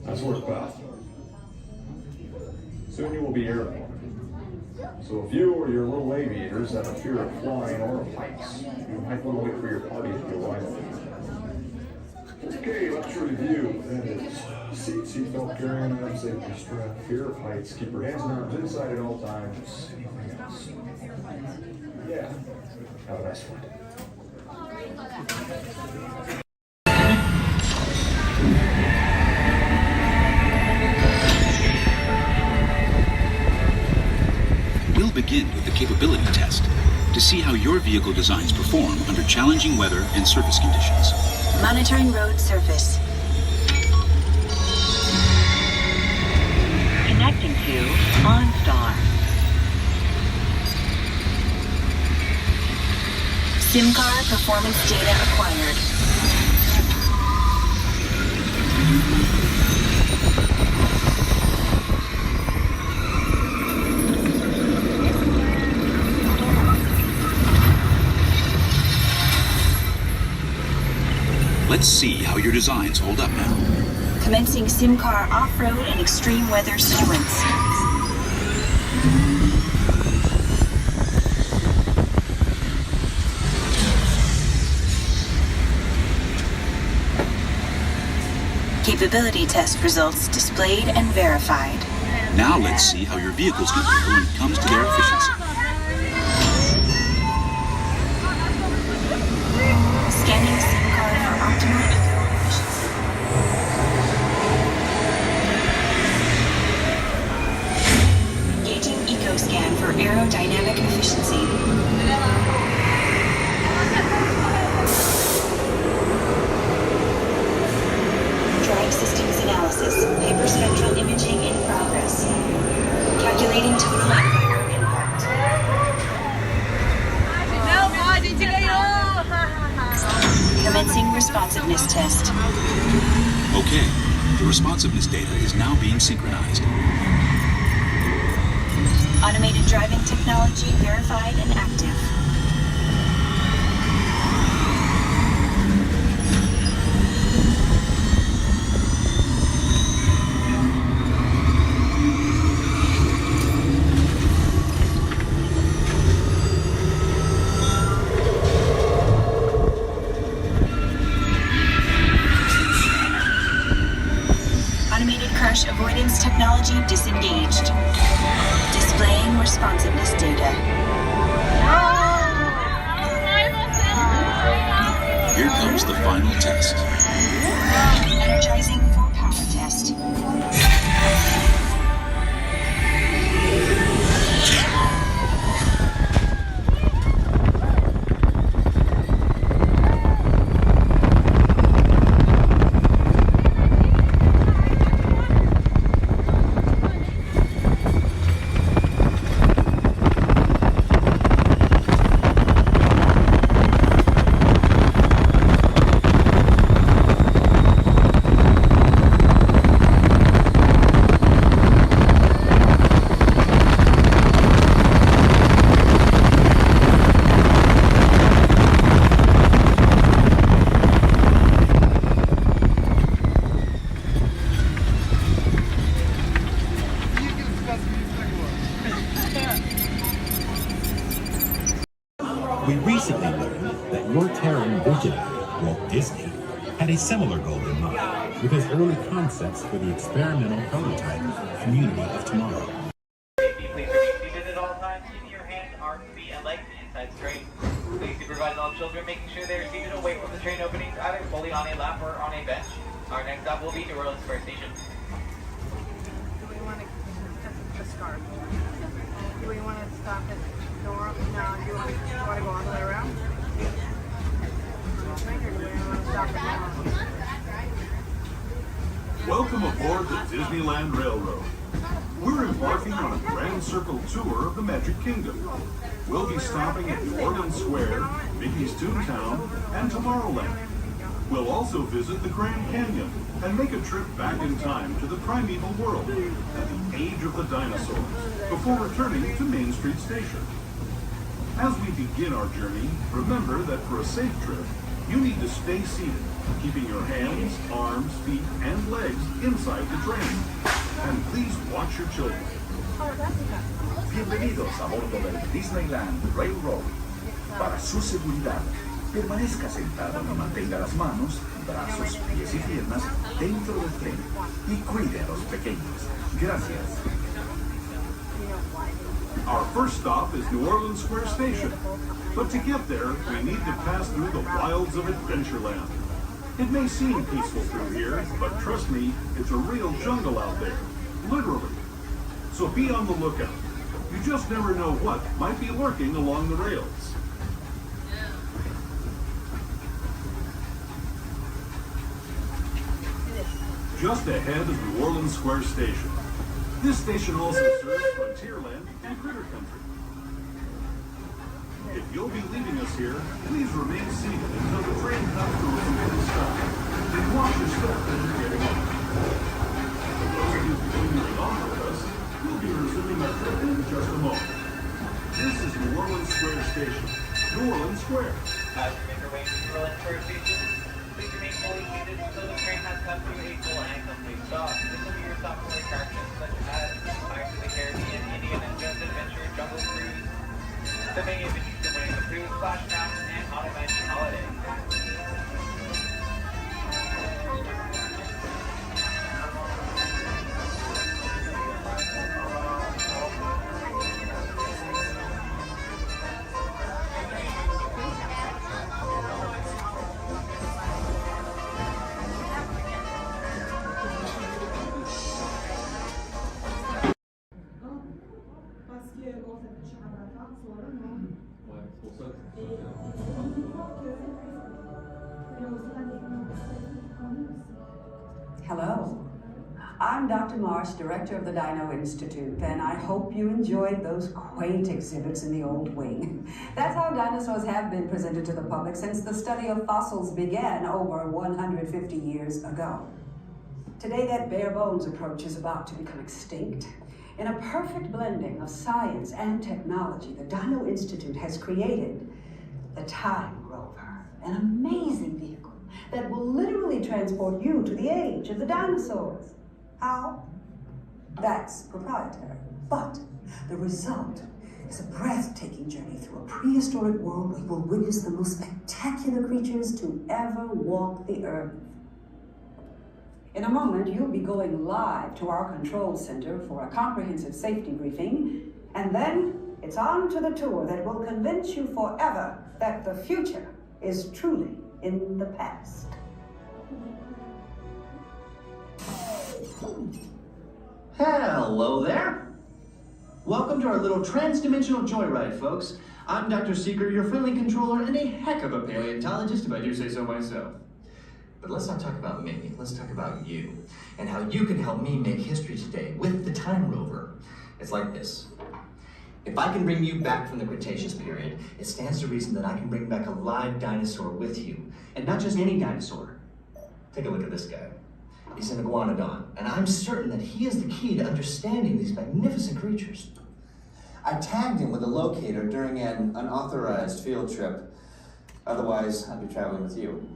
S5: That's worth about. Soon you will be airborne. So if you or your little aviators have a fear of flying or of heights, you might want to wait for your party to arrive. Okay, let's review. That is seatbelt, carrying on, safety strap, fear of heights, keep your hands and arms inside at all times. Anything else? Yeah. Have a nice one.
S1: We'll begin with the capability test to see how your vehicle designs perform under challenging weather and surface conditions.
S21: Monitoring road surface.
S22: Connecting to OnStar.
S21: SIM card performance data acquired.
S1: Let's see how your designs hold up now.
S21: Commencing SIM car off-road and extreme weather sequence. Capability test results displayed and verified.
S1: Now let's see how your vehicles compare when it comes to their efficiency.
S21: Scanning SIM card responsiveness test.
S1: Okay, the responsiveness data is now being synchronized.
S21: Automated driving technology verified and active. Automated crash avoidance technology disengaged. Displaying responsiveness data.
S1: Here comes the final test.
S21: Energizing for power test.
S7: We recently learned that your Terran visionary, Walt Disney, had a similar goal in mind with his early concepts for the experimental prototype Community of Tomorrow.
S3: Please remain seated at all times, keeping your hands, arms, feet, and legs inside the train. Please supervise all children, making sure they are seated away from the train openings, either fully on a lap or on a bench. Our next stop will be New Orleans Square Station.
S11: Do we want to discard? Do we want to stop at Nora? No, you want to go all the way around? Or do we want to stop at Nora?
S5: Welcome aboard the Disneyland Railroad. We're embarking on a grand circle tour of the Magic Kingdom. We'll be stopping at New Orleans Square, Mickey's Toontown, and Tomorrowland. We'll also visit the Grand Canyon and make a trip back in time to the primeval world and the age of the dinosaurs before returning to Main Street Station. As we begin our journey, remember that for a safe trip, you need to stay seated, keeping your hands, arms, feet, and legs inside the train. And please watch your children.
S8: Bienvenidos a bordo del Disneyland Railroad. Para su seguridad, permanezca sentado y mantenga las manos, brazos, pies y piernas dentro del tren y cuide a los pequeños. Gracias.
S5: Our first stop is New Orleans Square Station. But to get there, we need to pass through the wilds of Adventureland. It may seem peaceful through here, but trust me, it's a real jungle out there. Literally. So be on the lookout. You just never know what might be lurking along the rails. Just ahead is New Orleans Square Station. This station also serves Frontierland and Critter Country. If you'll be leaving us here, please remain seated until the train comes to a permitted stop. Then watch your step as you're getting on. For those of you continuing on with us, we'll be resuming our trip in just a moment. This is New Orleans Square Station. New Orleans Square.
S3: As we make our way to New Orleans Square Station, please remain fully seated until the train has come to a full and complete stop. This will be your stop for attractions such as Pirates of the Caribbean, Indiana Jones Adventure, Jungle Cruise, the many adventures of Winnie the Pooh, Splash Mountain, and Haunted Mansion Holiday.
S6: Hello.
S9: I'm Dr. Marsh, director of the Dino Institute, and I hope you enjoyed those quaint exhibits in the old wing. That's how dinosaurs have been presented to the public since the study of fossils began over 150 years ago. Today, that bare bones approach is about to become extinct. In a perfect blending of science and technology, the Dino Institute has created the Time Rover, an amazing vehicle that will literally transport you to the age of the dinosaurs. How? That's proprietary. But the result is a breathtaking journey through a prehistoric world where you will witness the most spectacular creatures to ever walk the earth. In a moment, you'll be going live to our control center for a comprehensive safety briefing, and then it's on to the tour that will convince you forever that the future is truly in the past.
S10: Hello there. Welcome to our little trans-dimensional joyride, folks. I'm Dr. Seeker, your friendly controller and a heck of a paleontologist, if I do say so myself. But let's not talk about me, let's talk about you, and how you can help me make history today with the Time Rover. It's like this. If I can bring you back from the Cretaceous period, it stands to reason that I can bring back a live dinosaur with you. And not just any dinosaur. Take a look at this guy. He's an iguanodon, and I'm certain that he is the key to understanding these magnificent creatures.
S15: I tagged him with a locator during an unauthorized field trip. Otherwise, I'd be traveling with you.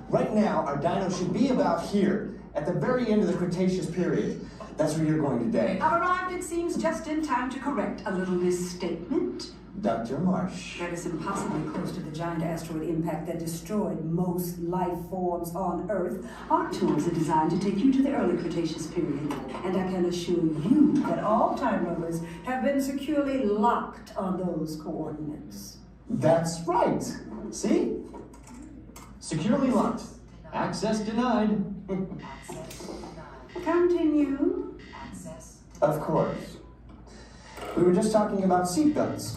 S15: Right now, our dino should be about here, at the very end of the Cretaceous period. That's where you're going today.
S9: I've arrived, it seems, just in time to correct a little misstatement.
S15: Dr. Marsh.
S9: That is impossibly close to the giant asteroid impact that destroyed most life forms on Earth. Our tours are designed to take you to the early Cretaceous period, and I can assure you that all time rovers have been securely locked on those coordinates.
S15: That's right. See? Securely locked. Access denied.
S9: Continue.
S15: Of course. We were just talking about seatbelts.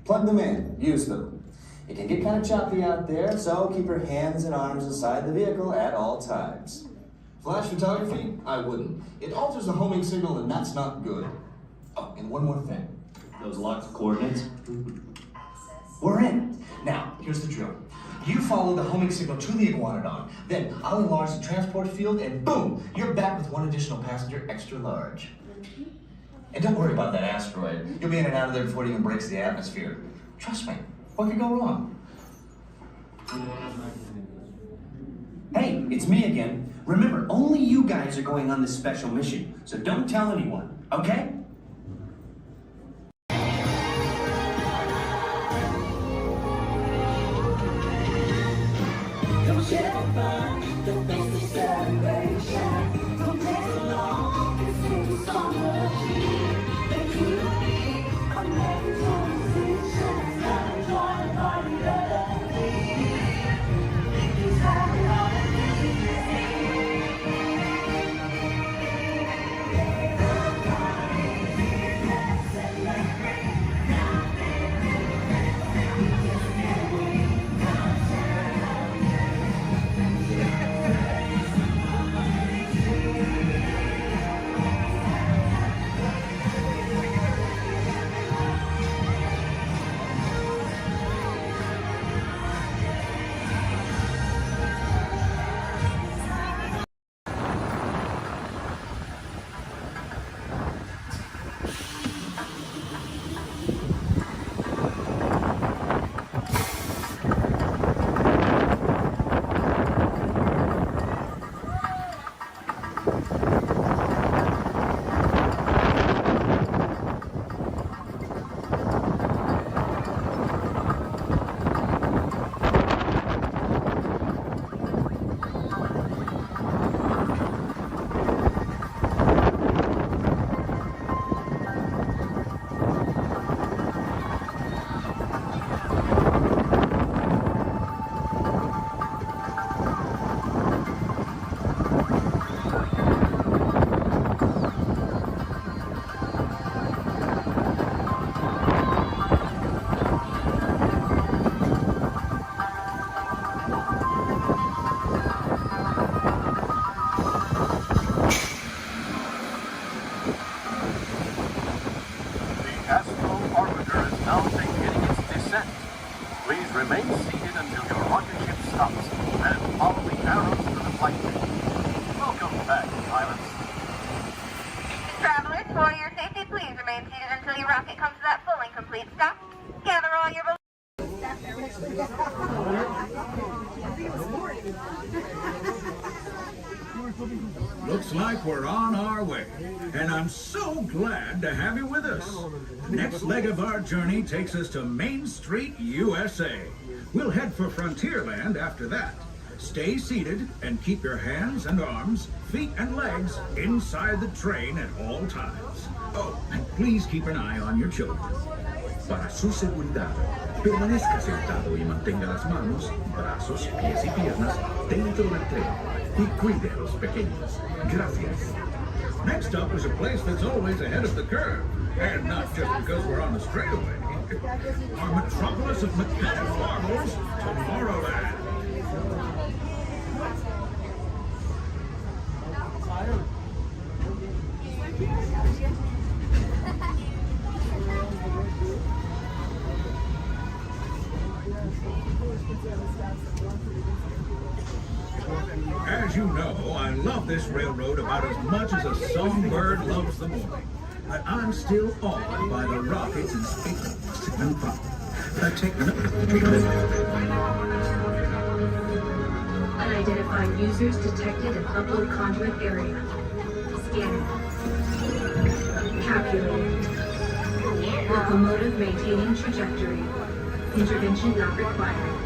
S15: Plug them in, use them. It can get kind of choppy out there, so keep your hands and arms inside the vehicle at all times.
S10: Flash photography? I wouldn't. It alters the homing signal, and that's not good. Oh, and one more thing. Those locked coordinates? We're in. Now, here's the drill. You follow the homing signal to the iguanodon, then I'll enlarge the transport field, and boom, you're back with one additional passenger extra large. And don't worry about that asteroid. You'll be in and out of there before it even breaks the atmosphere. Trust me, what could go wrong?
S24: Hey, it's me again. Remember, only you guys are going on this special mission, so don't tell anyone, okay?
S16: follow the arrows to the flight deck. Welcome back, pilots.
S17: Travelers, for your safety, please remain seated until your rocket comes to that full and complete stop. Gather all your
S20: Looks like we're on our way, and I'm so glad to have you with us. The next leg of our journey takes us to Main Street, USA. We'll head for Frontierland after that. Stay seated and keep your hands and arms, feet and legs inside the train at all times. Oh, and please keep an eye on your children. Para su seguridad, permanezca sentado y mantenga las manos, brazos, pies y piernas dentro del tren y cuide a los pequeños. Gracias. Next up is a place that's always ahead of the curve, and not just because we're on the straightaway. Our metropolis of metallic marbles, Tomorrowland. As you know, I love this railroad about as much as a songbird loves the morning. But I'm still awed by the rockets and space and fun.
S14: Unidentified users detected in upload conduit area. Scanning. Calculating. Locomotive maintaining trajectory. Intervention not required.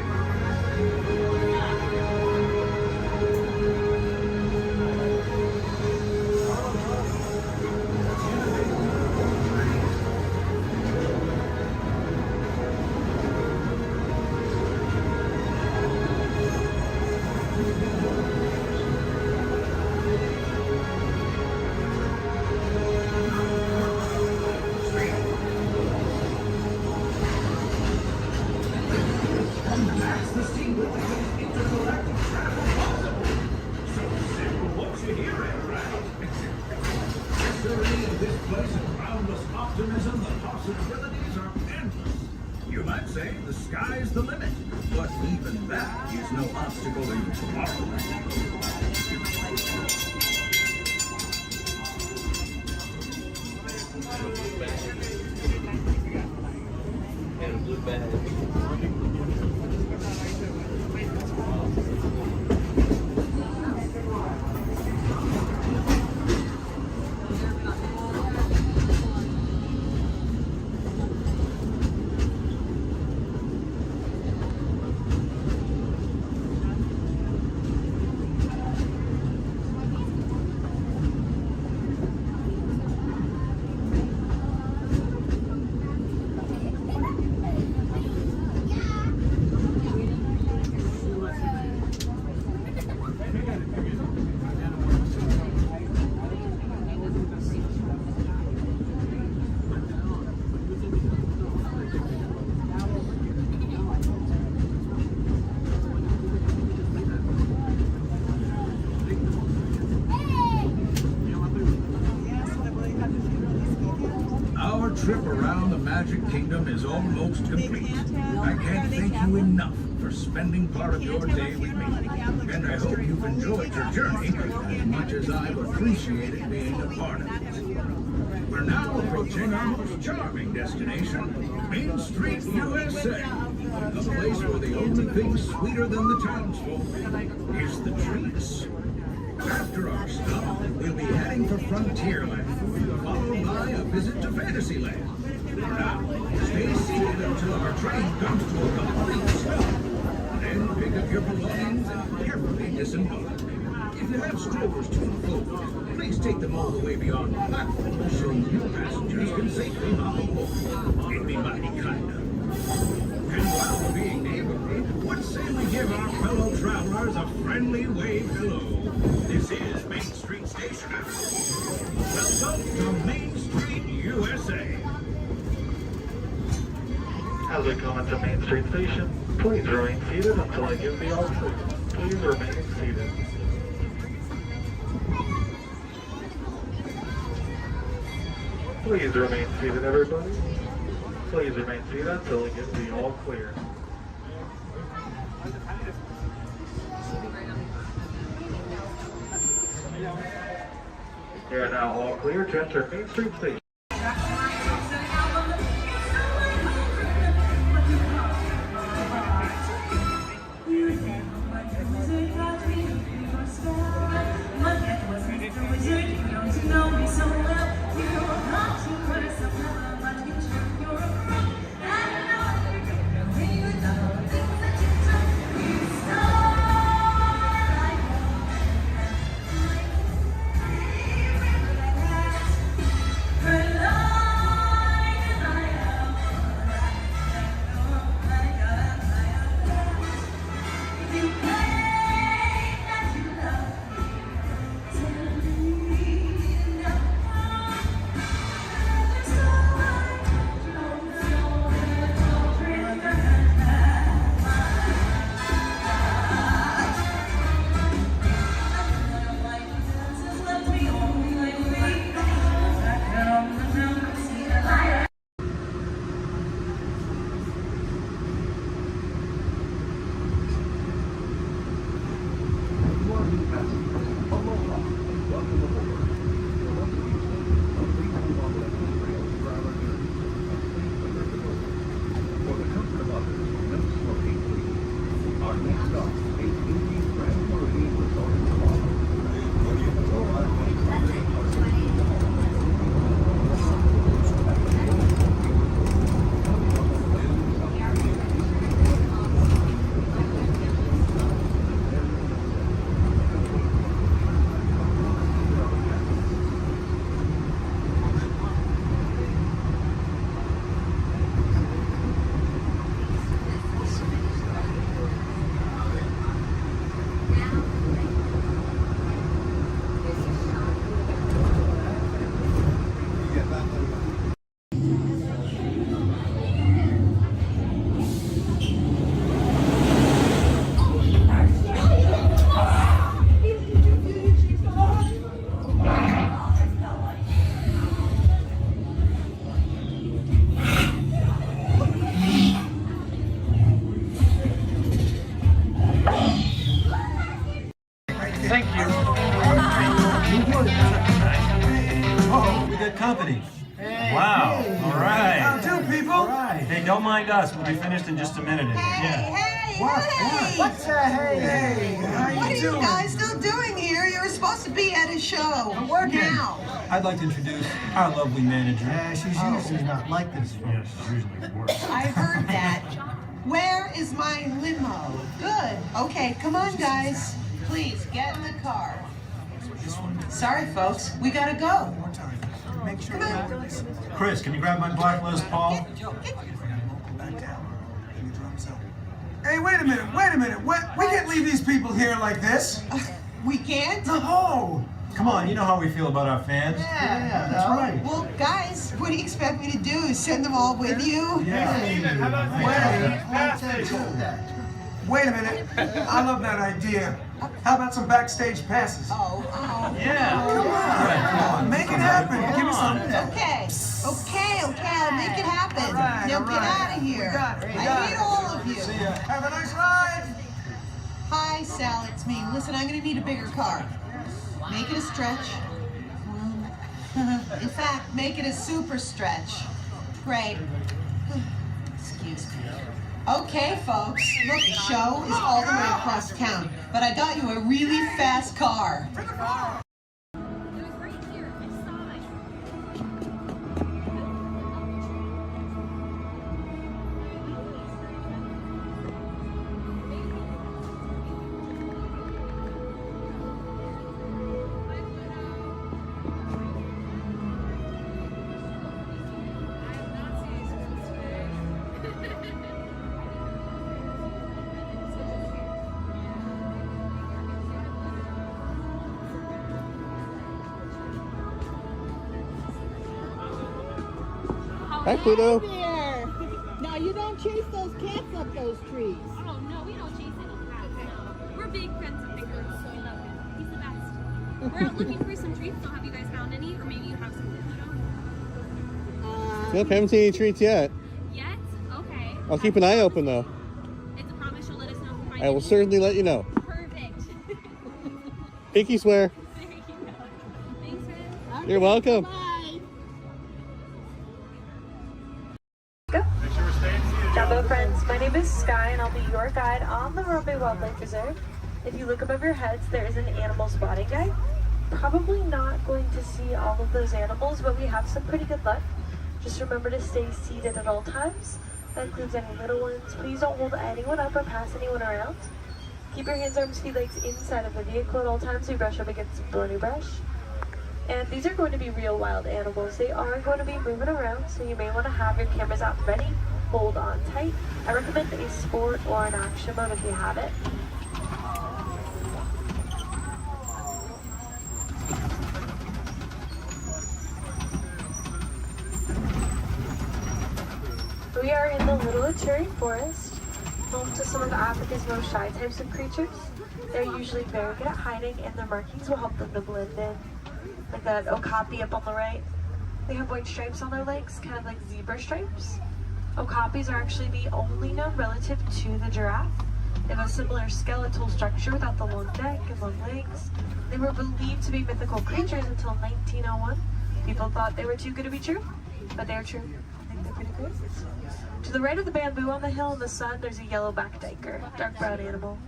S20: You might say the sky's the limit, but even that is no obstacle in trip around the Magic Kingdom is almost complete. I can't thank you enough for spending part of your day with me. And I hope you've enjoyed your journey as much as I've appreciated being a part of it. We're now approaching our most charming destination, Main Street, USA. A place where the only thing sweeter than the townsfolk is the treats. After our stop, we'll be heading for Frontierland, followed by a visit to Fantasyland. Now, stay seated until our train comes to a complete stop. Then pick up your belongings and carefully disembark. If you have strollers to unfold, please take them all the way beyond the platform so new passengers can safely hop aboard. It'd be mighty kind of. And while we're being neighborly, what say we give our fellow travelers a friendly wave hello? This is Main Street Station. Welcome to Main Street, USA.
S3: As we come into Main Street Station, please remain seated until I give the all clear. Please remain seated. Please remain seated, everybody. Please remain seated until I give the all clear.
S20: Yeah, now all clear. Chester Main Street Station.
S12: Thank you.
S13: Oh, we got company. Wow. All right.
S12: How do, people?
S13: All right. Hey, don't mind us. We'll be finished in just a minute.
S12: What's that? Hey, how
S6: What are
S12: you
S6: you
S12: doing?
S6: guys still doing here? You're supposed to be at a show. I'm working now.
S13: I'd like to introduce our lovely manager.
S12: Yeah, she's usually not like this.
S13: Yes, usually worse.
S6: I heard that. Where is my limo? Good. Okay, come on, guys. Please, get in the car. Sorry, folks. We gotta go.
S12: Make sure
S6: Come on.
S13: Chris, can you grab my black Les Paul?
S12: Hey, wait a minute. We can't leave these people here like this.
S6: We can't?
S12: No.
S13: Come on, you know how we feel about our fans.
S6: Yeah,
S13: that's right.
S6: Well, guys, what do you expect me to do? Send them all with you?
S12: Wait a minute. I love that idea. How about some backstage passes?
S13: Yeah.
S12: Come on. Make it happen. Give me some.
S6: Okay, I'll make it happen. Now get out of here. I need all of you.
S12: See ya. Have a nice ride.
S6: Hi, Sal, it's me. Listen, I'm gonna need a bigger car. Make it a stretch. In fact, make it a super stretch. Great. Excuse me. Okay, folks. Look, the show is all the way across town, but I got you a really fast car.
S18: Hi, Pluto. There. Now you don't chase those cats up those trees.
S23: Oh no, we don't chase any cats. No. We're big friends of Victor's, so we love him. He's the best. We're out looking for some treats, so have you guys found any? Or maybe you have some Pluto?
S18: Nope, haven't seen any treats yet.
S23: Yet? Okay.
S18: I'll keep an eye open though.
S23: It's a promise you'll let us know if you find
S18: I will
S23: any.
S18: certainly let you know.
S23: Perfect.
S18: Pinky swear.
S23: There you go. Thanks, Ren.
S2: You're welcome.
S4: Jumbo friends, my name is Sky and I'll be your guide on the Harambe Wildlife Reserve. If you look above your heads, there is an animal spotting guide. Probably not going to see all of those animals, but we have some pretty good luck. Just remember to stay seated at all times. That includes any little ones. Please don't hold anyone up or pass anyone around. Keep your hands, arms, feet, legs inside of the vehicle at all times. We brush up against some thorny brush. And these are going to be real wild animals. They are going to be moving around, so you may want to have your cameras out ready. Hold on tight. I recommend a sport or an action mode if you have it. We are in the Little Ituri Forest, home to some of Africa's most shy types of creatures. They're usually very good at hiding, and their markings will help them to blend in. Like that okapi up on the right. They have white stripes on their legs, kind of like zebra stripes. Okapis are actually the only known relative to the giraffe. They have a similar skeletal structure without the long neck and long legs. They were believed to be mythical creatures until 1901. People thought they were too good to be true, but they're true. I think they're pretty great. To the right of the bamboo on the hill in the sun, there's a yellow-backed duiker, dark brown animal.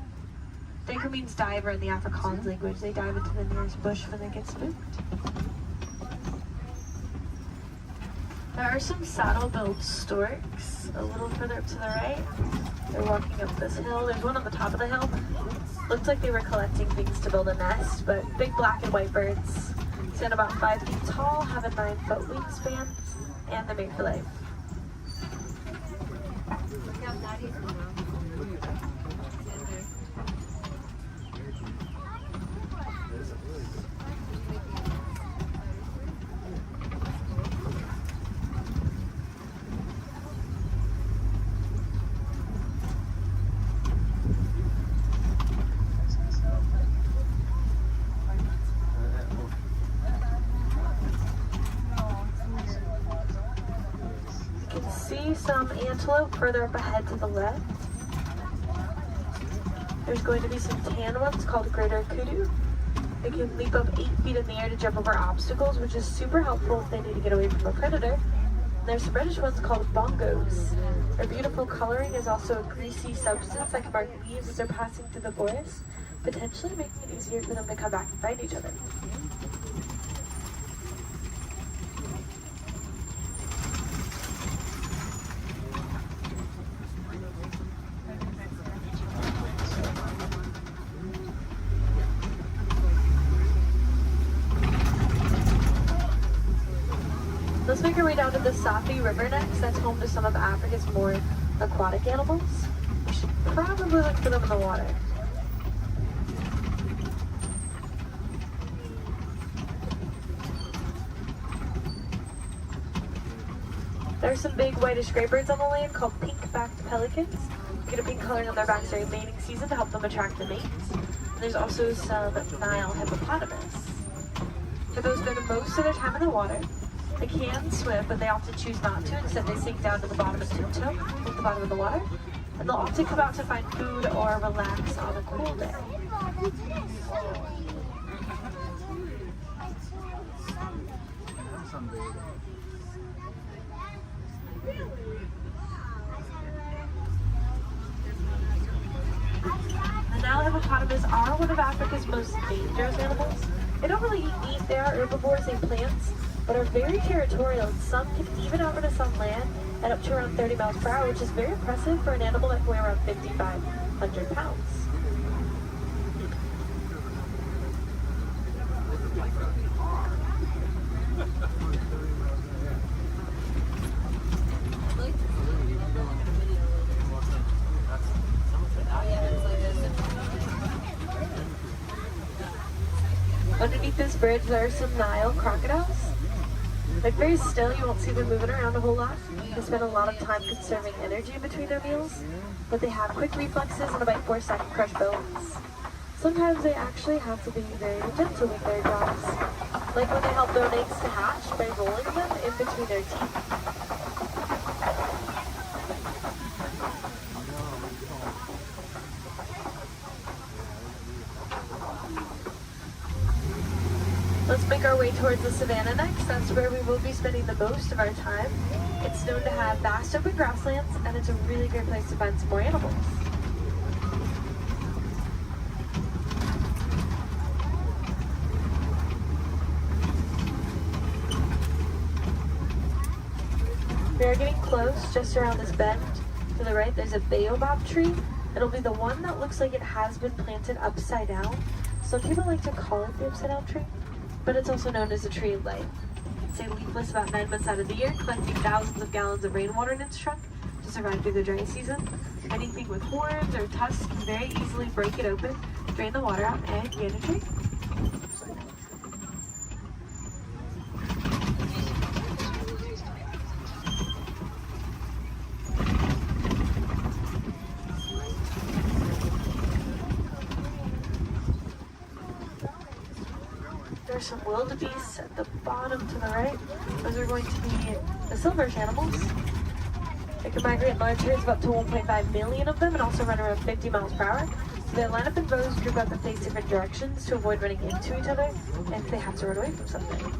S4: Duiker means diver in the Afrikaans language. They dive into the nearest bush when they get spooked. There are some saddle-billed storks a little further up to the right. They're walking up this hill. There's one on the top of the hill. Looked like they were collecting things to build a nest, but big black and white birds. Stand about 5 feet tall, have a 9-foot wingspan, and they're made for life. See some antelope further up ahead to the left. There's going to be some tan ones called greater kudu. They can leap up 8 feet in the air to jump over obstacles, which is super helpful if they need to get away from a predator. And there's some reddish ones called bongos. Their beautiful coloring is also a greasy substance that can mark leaves as they're passing through the forest, potentially making it easier for them to come back and find each other. Let's make our way down to the Safi River next. That's home to some of Africa's more aquatic animals. We should probably look for them in the water. There's some big whitish gray birds on the land called pink-backed pelicans. You get a pink coloring on their backs during mating season to help them attract the mates. And there's also some Nile hippopotamus. Hippos spend most of their time in the water. They can swim, but they often choose not to. Instead, they sink down to the bottom and tiptoe at the bottom of the water. And they'll often come out to find food or relax on a cool day. The Nile hippopotamus are one of Africa's most dangerous animals. They don't really eat meat. They are herbivores, they eat plants, but are very territorial. Some can even outrun us on land at up to around 30 miles per hour, which is very impressive for an animal that can weigh around 5,500 pounds. Underneath this bridge, there are some Nile crocodiles. They're very still, you won't see them moving around a whole lot. They spend a lot of time conserving energy in between their meals, but they have quick reflexes and a bite force that can crush bones. Sometimes they actually have to be very gentle with their jaws, like when they help their eggs to hatch by rolling them in between their teeth. Let's make our way towards the savannah next. That's where we will be spending the most of our time. It's known to have vast open grasslands, and it's a really great place to find some more animals. We are getting close. Just around this bend to the right, there's a baobab tree. It'll be the one that looks like it has been planted upside down. Some people like to call it the upside down tree, but it's also known as a tree of life. It's leafless about 9 months out of the year, collecting thousands of gallons of rainwater in its trunk to survive through the dry season. Anything with horns or tusks can very easily break it open, drain the water out, and gain a tree. There's some wildebeests at the bottom to the right. Those are going to be the silverish animals. They can migrate in large herds of up to 1.5 million of them and also run around 50 miles per hour. So they line up in rows, group up and face different directions to avoid running into each other and if they have to run away from something.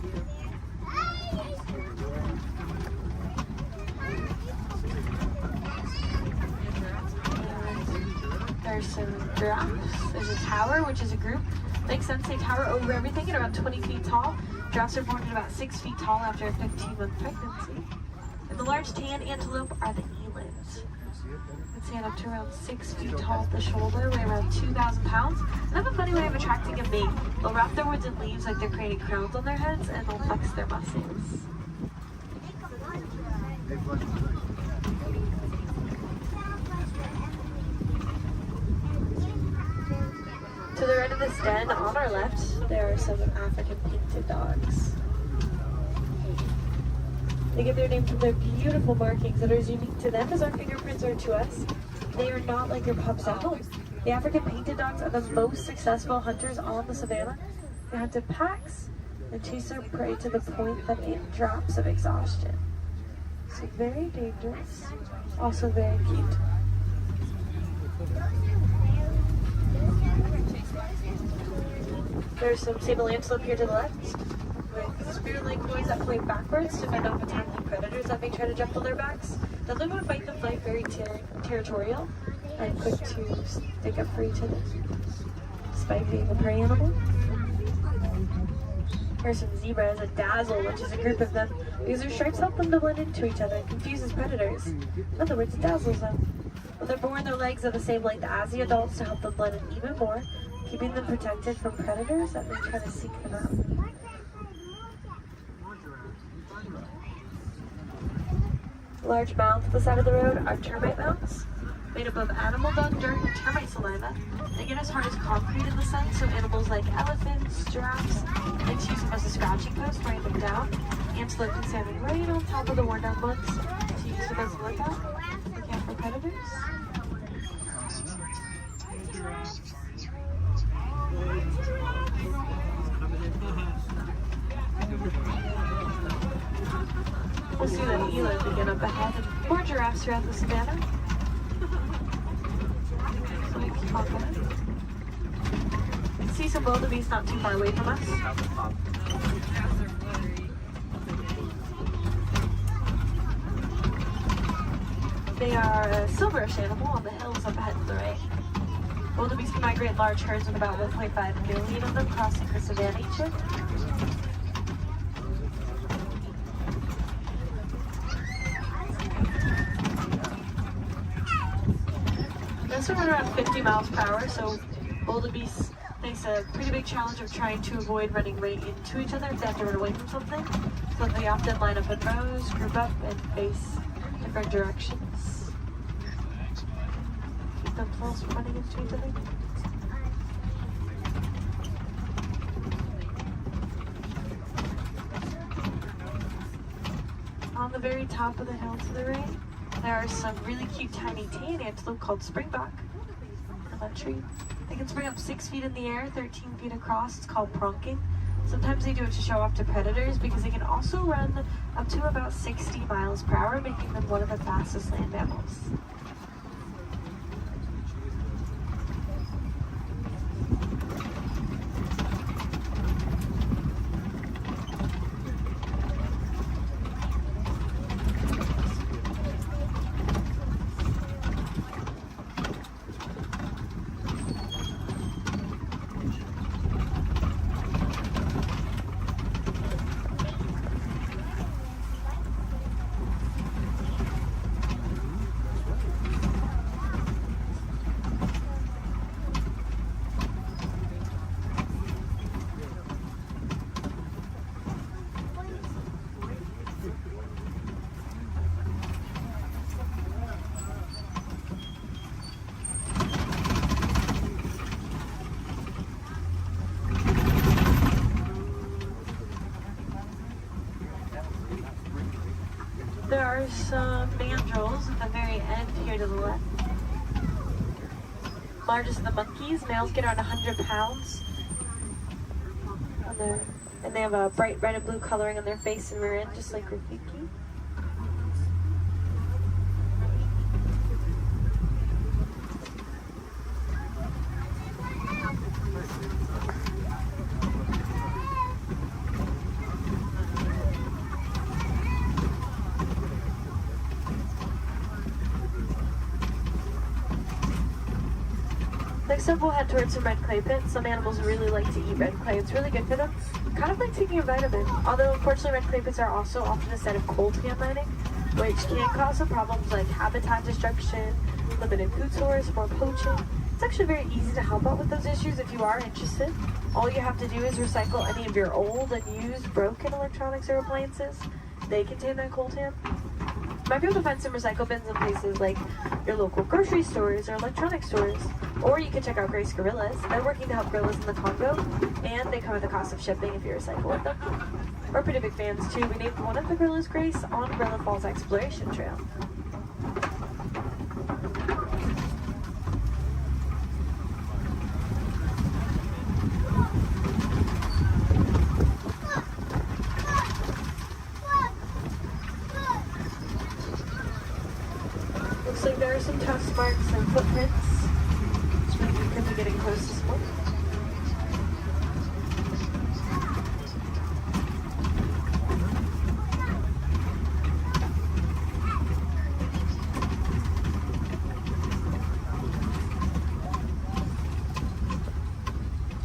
S4: There's some giraffes. There's a tower, which is a group. Makes sense, they tower over everything at about 20 feet tall. Giraffes are born at about 6 feet tall after a 15-month pregnancy. And the large tan antelope are the elands. They stand up to around 6 feet tall at the shoulder, weigh around 2,000 pounds, and have a funny way of attracting a mate. They'll wrap their woods in leaves like they're creating crowns on their heads, and they'll flex their muscles. To the right of this den, on our left, there are some African painted dogs. They get their name from their beautiful markings that are as unique to them as our fingerprints are to us. They are not like your pups at home. The African painted dogs are the most successful hunters on the savannah. They hunt in packs and chase their prey to the point that it drops of exhaustion. So very dangerous, also very cute. There's some sable antelope here to the left, with spear-like boys that point backwards to fend off attacking predators that may try to jump on their backs. Now they would fight the flight very territorial and quick to stick up for each other, despite being a prey animal. Here's some zebras, a dazzle, which is a group of them, because their stripes help them to blend into each other and confuses predators. In other words, it dazzles them. When they're born, their legs are the same length as the adults to help them blend in even more, keeping them protected from predators that may try to seek them out. Large mounds at the side of the road are termite mounds, made up of animal dung, dirt, and termite saliva. They get as hard as concrete in the sun, so animals like elephants, giraffes, like to use them as a scratching post, weighing them down. Antelope can stand right on top of the worn down ones to use them as a lookout, looking out for predators. We'll see that eland again up ahead and more giraffes throughout the savannah. So we can pop in. See some wildebeest not too far away from us. They are a silverish animal on the hills up ahead to the right. Wildebeest can migrate in large herds with about 1.5 million of them crossing the savannah each year. Those run around 50 miles per hour, so wildebeest face a pretty big challenge of trying to avoid running right into each other if they have to run away from something. So they often line up in rows, group up, and face different directions. Keep themselves from running into each other. On the very top of the hill to the right, there are some really cute tiny tan antelope called springbok in that tree. They can spring up 6 feet in the air, 13 feet across. It's called pronking. Sometimes they do it to show off to predators because they can also run up to about 60 miles per hour, making them one of the fastest land mammals. some mandrills at the very end here to the left. Largest of the monkeys. Males get around 100 pounds. And they have a bright red and blue coloring on their face and rear end, just like Rafiki. Next up, we'll head towards some red clay pits. Some animals really like to eat red clay. It's really good for them. Kind of like taking a vitamin. Although, unfortunately, red clay pits are also often a set of coltan mining, which can cause some problems like habitat destruction, limited food source, more poaching. It's actually very easy to help out with those issues if you are interested. All you have to do is recycle any of your old and used broken electronics or appliances. They contain that coltan. You might be able to find some recycle bins in places like your local grocery stores or electronic stores. Or you can check out Grace Gorillas. They're working to help gorillas in the Congo, and they cover the cost of shipping if you recycle with them. We're pretty big fans too. We named one of the gorillas Grace on Gorilla Falls Exploration Trail. Looks like there are some tusk marks and footprints. Could be getting close to smoke.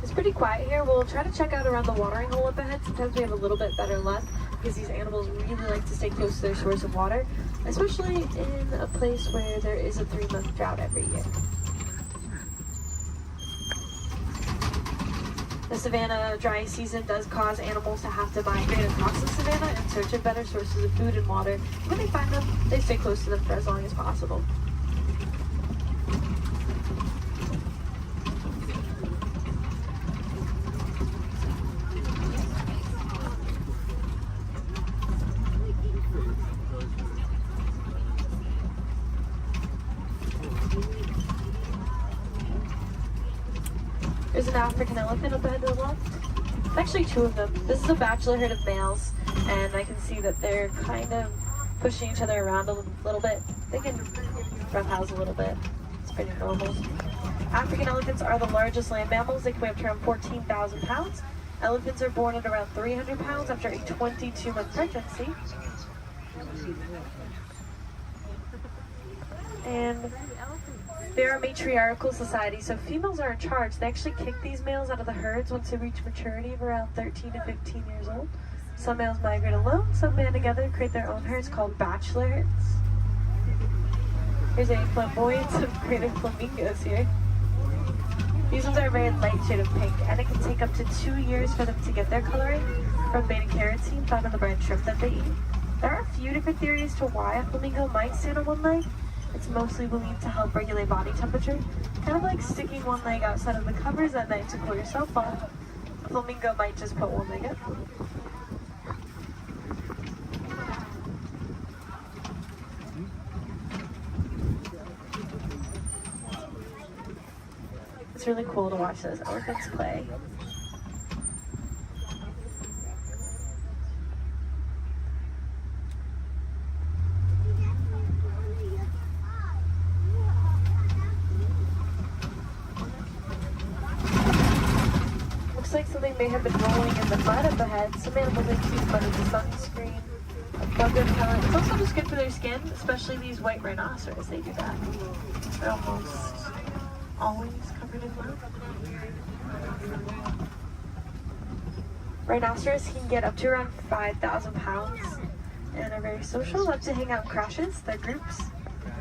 S4: It's pretty quiet here. We'll try to check out around the watering hole up ahead. Sometimes we have a little bit better luck because these animals really like to stay close to their source of water, especially in a place where there is a 3-month drought every year. The savanna dry season does cause animals to have to migrate across the savanna in search of better sources of food and water. When they find them, they stay close to them for as long as possible. There's an African elephant up ahead to the left. It's actually 2 of them. This is a bachelor herd of males, and I can see that they're kind of pushing each other around a little bit. They can roughhouse a little bit. It's pretty normal. African elephants are the largest land mammals. They can weigh up to around 14,000 pounds. Elephants are born at around 300 pounds after a 22-month pregnancy. And they're a matriarchal society, so females are in charge. They actually kick these males out of the herds once they reach maturity of around 13 to 15 years old. Some males migrate alone, some band together and create their own herds called bachelor herds. Here's a flamboyance of creative flamingos here. These ones are a very light shade of pink, and it can take up to 2 years for them to get their coloring from beta-carotene found in the bread shrimp that they eat. There are a few different theories to why a flamingo might stand on one leg. It's mostly believed to help regulate body temperature, kind of like sticking one leg outside of the covers at night to cool yourself off. A flamingo might just put one leg up. It's really cool to watch those elephants play. Looks like something may have been rolling in the mud up ahead. Some animals like to use mud as a sunscreen, a bug repellent. It's also just good for their skin, especially these white rhinoceros. They do that. They're almost always covered in mud. Rhinoceros can get up to around 5,000 pounds and are very social, love to hang out in crashes, their groups.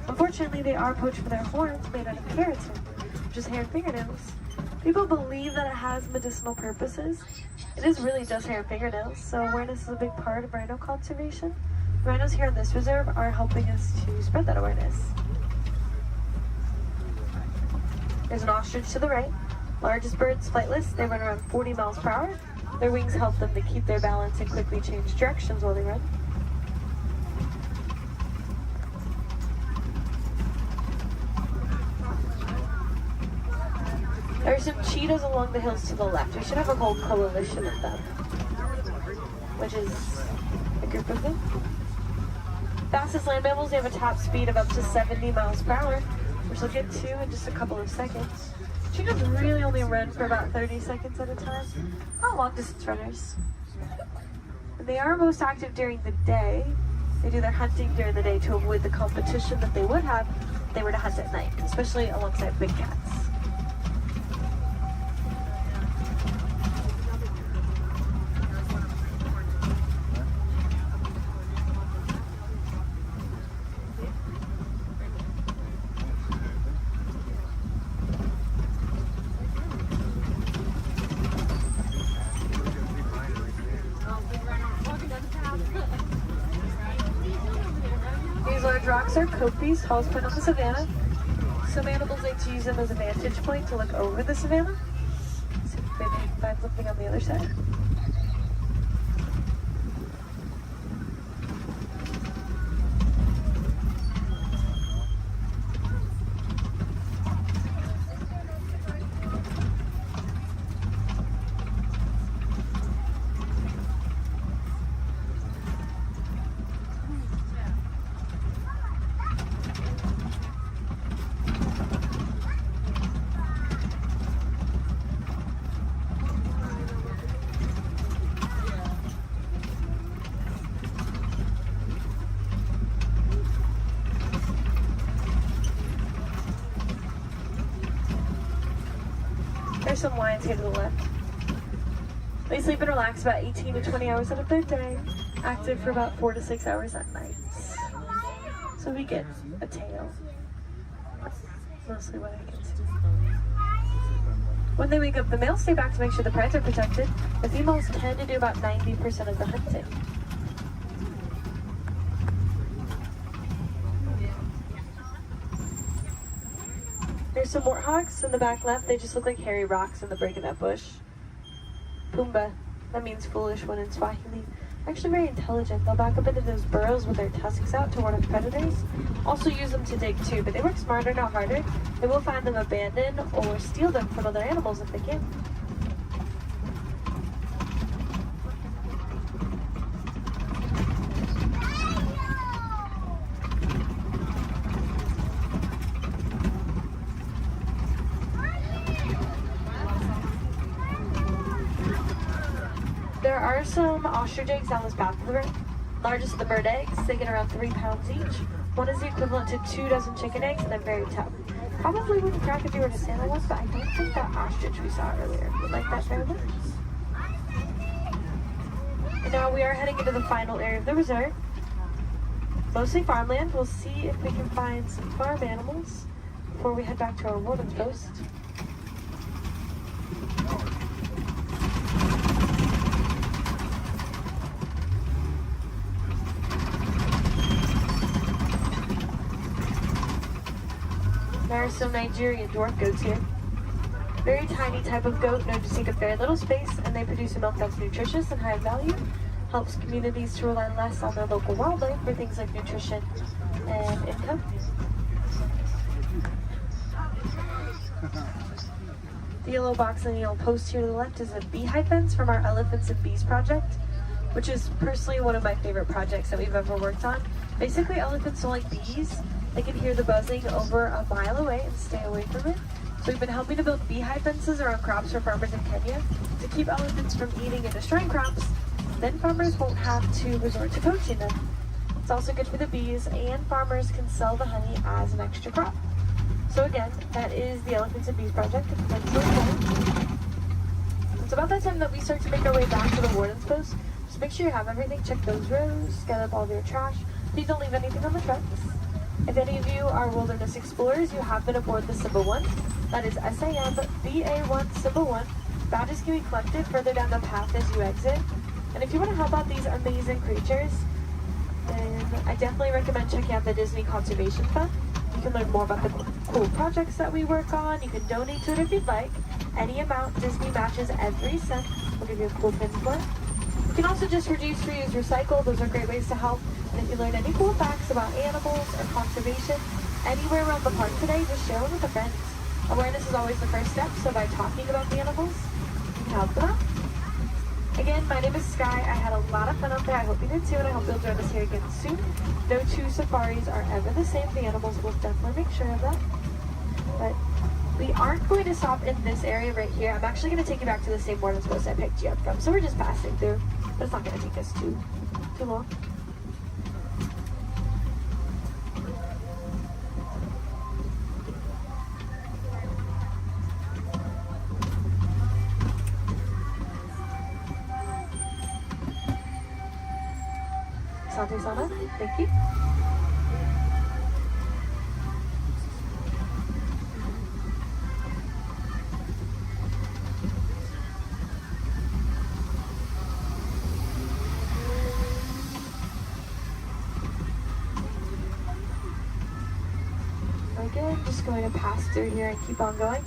S4: Unfortunately, they are poached for their horns made out of keratin, which is hair and fingernails. People believe that it has medicinal purposes. It is really just hair and fingernails, so awareness is a big part of rhino conservation. The rhinos here in this reserve are helping us to spread that awareness. There's an ostrich to the right. Largest birds, flightless. They run around 40 miles per hour. Their wings help them to keep their balance and quickly change directions while they run. There are some cheetahs along the hills to the left. We should have a whole coalition of them, which is a group of them. Fastest land mammals, they have a top speed of up to 70 miles per hour, which we'll get to in just a couple of seconds. Cheetahs really only run for about 30 seconds at a time. Not long distance runners. And they are most active during the day. They do their hunting during the day to avoid the competition that they would have if they were to hunt at night, especially alongside big cats. These large rocks are kopis, tallest point on the savannah. Some animals like to use them as a vantage point to look over the savannah. See if maybe you can find something on the other side. There's some lions here to the left. They sleep and relax about 18 to 20 hours out of their day, active for about 4 to 6 hours at night. So we get a tail. That's mostly what I can see. When they wake up, the males stay back to make sure the prides are protected. The females tend to do about 90% of the hunting. There's some warthogs in the back left. They just look like hairy rocks in the break of that bush. Pumba, that means foolish one in Swahili. Actually very intelligent. They'll back up into those burrows with their tusks out to ward off predators. Also use them to dig too, but they work smarter, not harder. They will find them abandoned or steal them from other animals if they can. There are some ostrich eggs down this path of the river. Largest of the bird eggs, they get around 3 pounds each. One is the equivalent to 2 dozen chicken eggs, and they're very tough. Probably wouldn't crack if you were to stand on one, but I don't think that ostrich we saw earlier would like that very much. And now we are heading into the final area of the reserve. Mostly farmland. We'll see if we can find some farm animals before we head back to our warden's post. There are some Nigerian dwarf goats here. Very tiny type of goat known to take up very little space, and they produce a milk that's nutritious and high value. Helps communities to rely less on their local wildlife for things like nutrition and income. The yellow box and the yellow post here to the left is a beehive fence from our Elephants and Bees project, which is personally one of my favorite projects that we've ever worked on. Basically, elephants don't like bees. They can hear the buzzing over a mile away and stay away from it. So we've been helping to build beehive fences around crops for farmers in Kenya to keep elephants from eating and destroying crops. Then farmers won't have to resort to poaching them. It's also good for the bees, and farmers can sell the honey as an extra crop. So again, that is the Elephants and Bees project. It's about that time that we start to make our way back to the warden's post. Just make sure you have everything. Check those rows, gather up all of your trash. Please don't leave anything on the trucks. If any of you are wilderness explorers, you have been aboard the Simba 1. That is SAM-BA1 Simba 1. Badges can be collected further down the path as you exit. And if you want to help out these amazing creatures, then I definitely recommend checking out the Disney Conservation Fund. You can learn more about the cool projects that we work on. You can donate to it if you'd like. Any amount Disney matches every cent. We'll give you a cool pin for it. You can also just reduce, reuse, recycle. Those are great ways to help. And if you learn any cool facts about animals or conservation anywhere around the park today, just share them with a friend. Awareness is always the first step, so by talking about the animals, you can help them out. Again, my name is Sky. I had a lot of fun out there. I hope you did too, and I hope you'll join us here again soon. No two safaris are ever the same. The animals will definitely make sure of that. But we aren't going to stop in this area right here. I'm actually going to take you back to the same boarding post I picked you up from. So we're just passing through, but it's not going to take us too long. Sante-sama, thank you. Again, just going to pass through here and keep on going.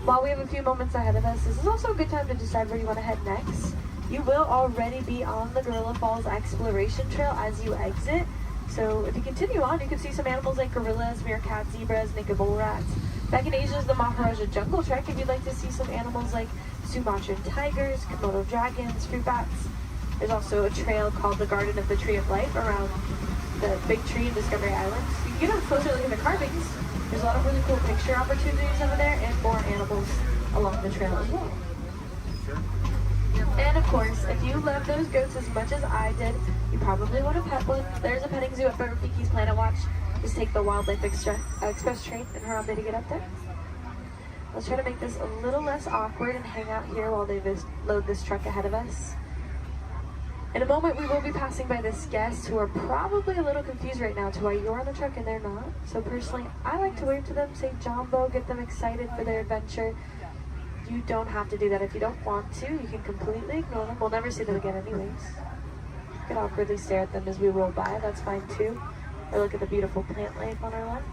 S4: While we have a few moments ahead of us, this is also a good time to decide where you want to head next. You will already be on the Gorilla Falls Exploration Trail as you exit. So if you continue on, you can see some animals like gorillas, meerkats, zebras, naked bull rats. Back in Asia is the Maharaja Jungle Trek if you'd like to see some animals like Sumatran tigers, Komodo dragons, fruit bats. There's also a trail called the Garden of the Tree of Life around the big tree in Discovery Island. You can get a closer look at the carvings. There's a lot of really cool picture opportunities over there and more animals along the trail as well. And of course, if you love those goats as much as I did, you probably want to pet one. There's a petting zoo at Rafiki's Planet Watch. Just take the Wildlife Express train in Harambe to get up there. Let's try to make this a little less awkward and hang out here while they load this truck ahead of us. In a moment, we will be passing by this guest who are probably a little confused right now to why you're on the truck and they're not. So personally, I like to wave to them, say Jumbo, get them excited for their adventure. You don't have to do that if you don't want to. You can completely ignore them. We'll never see them again anyways. You can awkwardly stare at them as we roll by. That's fine too. Or look at the beautiful plant life on our left.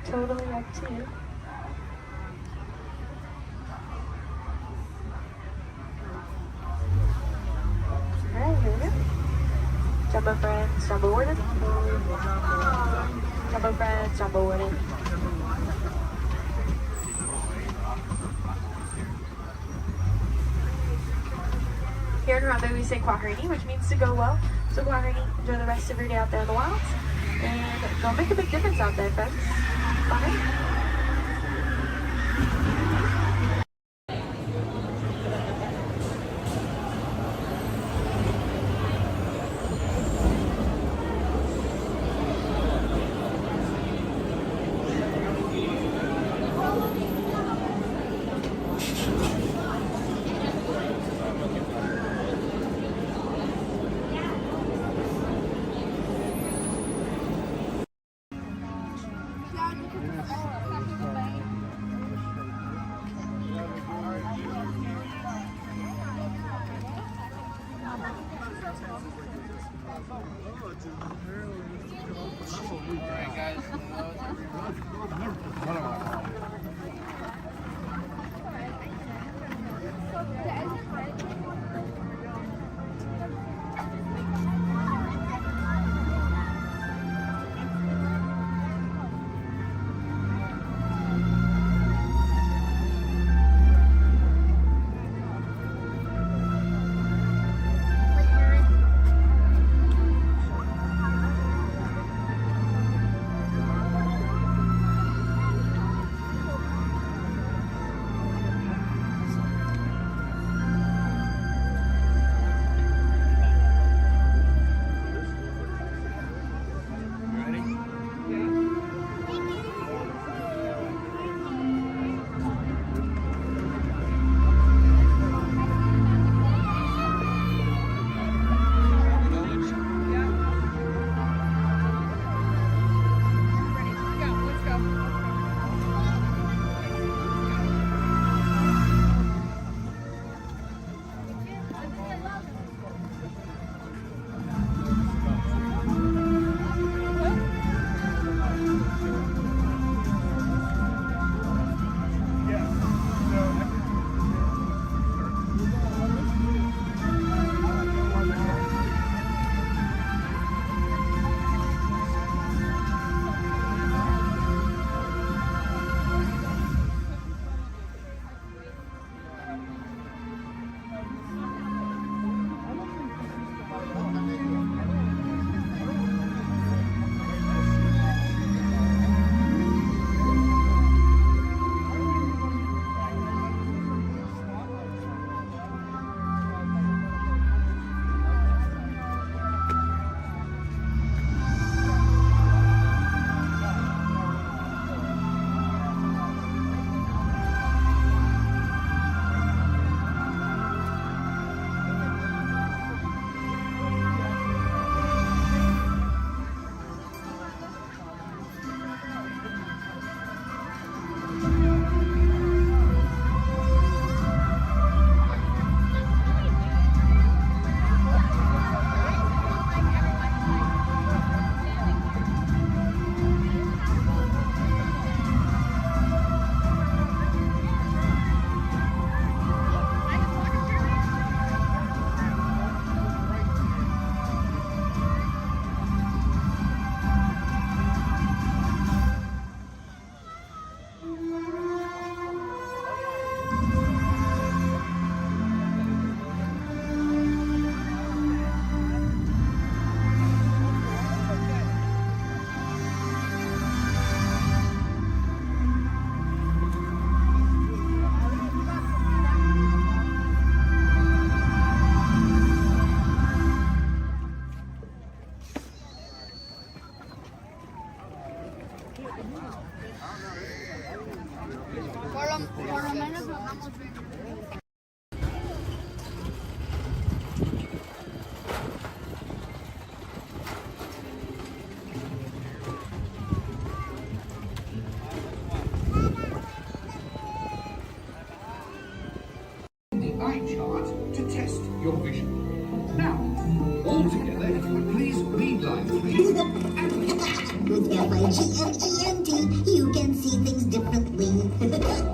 S4: Totally up to you. Alright, here we go. Jumbo friends, Jumbo warden. Jumbo friends, Jumbo warden. Here in Harambe we say Kwaherini, which means to go well. So Kwaherini, enjoy the rest of your day out there in the wilds. And go make a big difference out there, friends. Bye.
S11: menos nos vamos viendo.
S1: The eye chart to test your vision. Now, all together, if you would please read line 3.
S2: With F-I-G-N-E-T, you can see things differently.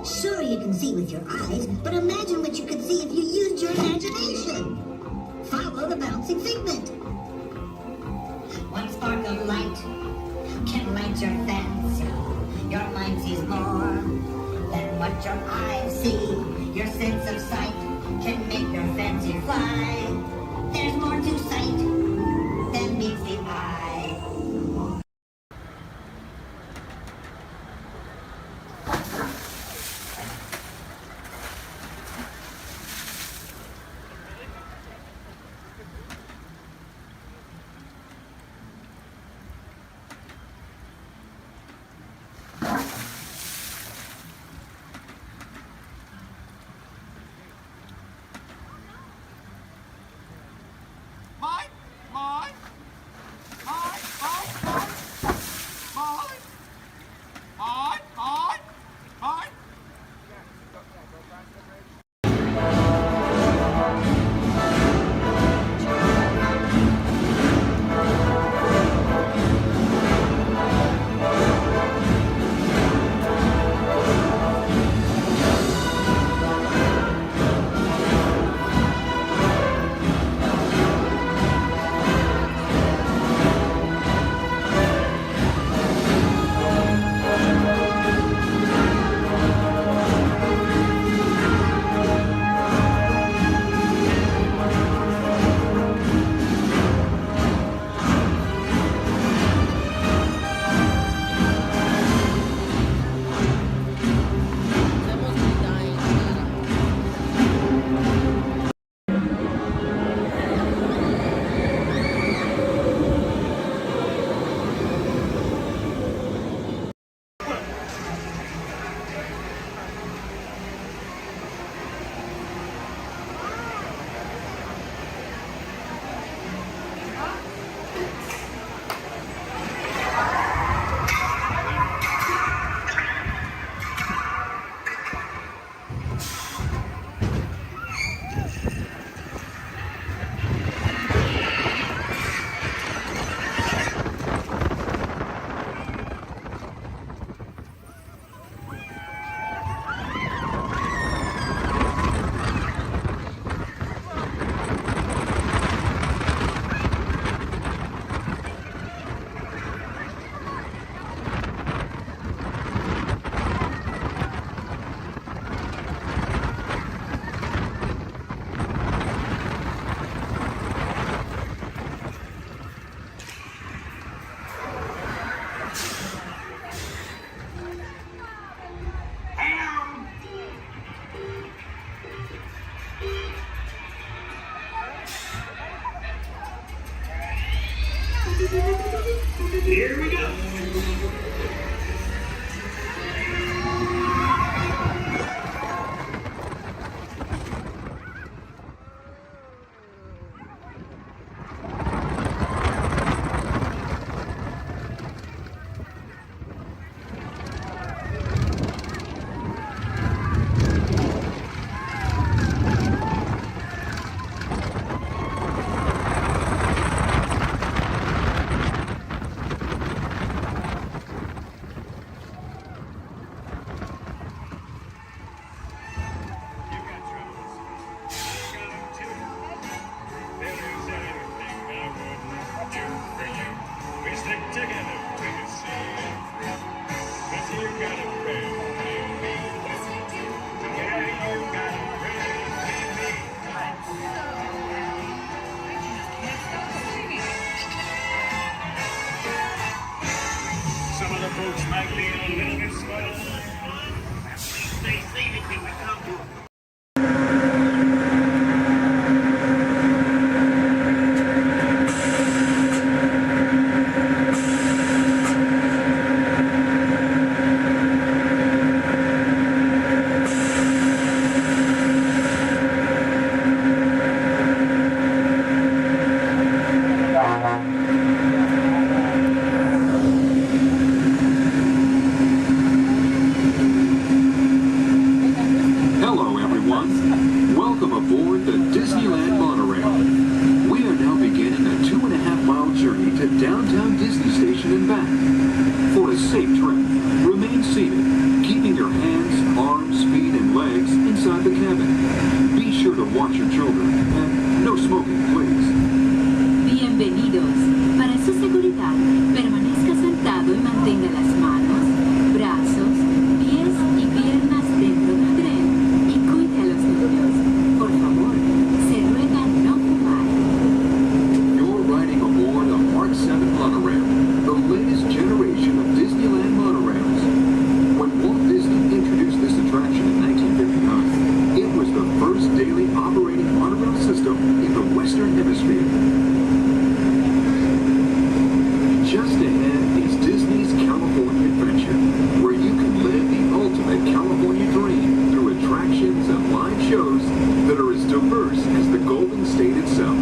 S2: Sure, you can see with your eyes, but imagine what you could see if you used your imagination. Follow the bouncing figment. One spark of light can light your fancy. Your mind sees more than what your eyes see. Your sense of sight can make your fancy fly. There's more to sight than meets the eye.
S1: Here we go.
S7: aboard the Disneyland monorail. We are now beginning a 2.5-mile journey to downtown Disney Station and back. For a safe trip, remain seated, keeping your hands, arms, feet, and legs inside the cabin. Be sure to watch your children and no smoking, please.
S14: Bienvenidos. Para su seguridad, permanezca sentado y mantenga las manos, brazos, pies y piernas dentro del tren y cuide a los niños. Por favor, se ruega no fumar.
S7: You're riding aboard a Mark 7 monorail, the latest generation of Disneyland monorails. When Walt Disney introduced this attraction in 1959, it was the first daily operating monorail system in the Western Hemisphere. Just ahead is Disney's California Adventure, where you can live the ultimate California dream through attractions and live shows that are as diverse as the Golden State itself.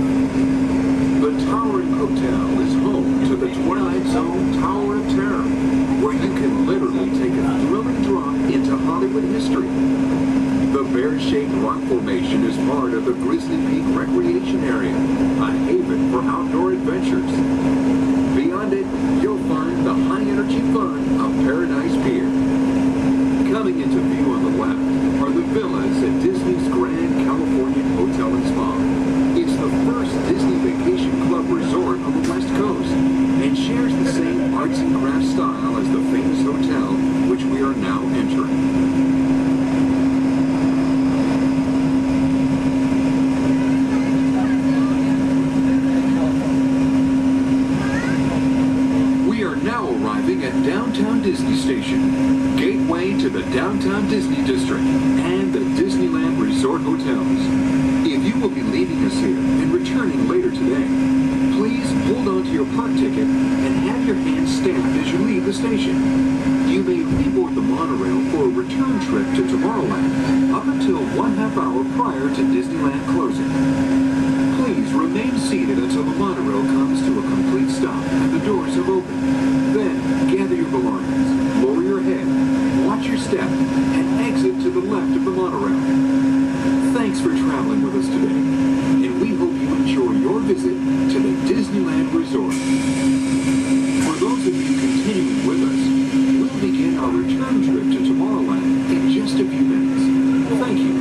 S7: The Towering Hotel is home to the Twilight Zone Tower of Terror, where you can literally take a thrilling drop into Hollywood history. The bear-shaped rock formation is part of the Grizzly Peak Recreation Area, a haven for outdoor adventures. Beyond it, you'll find the high-energy fun of Paradise Pier. Coming into view on the left are the villas at Disney's Grand Californian Hotel and Spa. It's the first Disney Vacation Club resort on the West Coast and shares the same arts and crafts style as the famous hotel, which we are now entering. Arriving at Downtown Disney Station, gateway to the Downtown Disney District and the Disneyland Resort Hotels. If you will be leaving us here and returning later today, please hold on to your park ticket and have your hands stamped as you leave the station. You may reboard the monorail for a return trip to Tomorrowland up until 1/2 hour prior to Disneyland closing. Please remain seated until the monorail comes to a complete stop and the doors have opened. Then, gather your belongings, lower your head, watch your step, and exit to the left of the monorail. Thanks for traveling with us today, and we hope you enjoy your visit to the Disneyland Resort. For those of you continuing with us, we'll begin our return trip to Tomorrowland in just a few minutes. Thank you.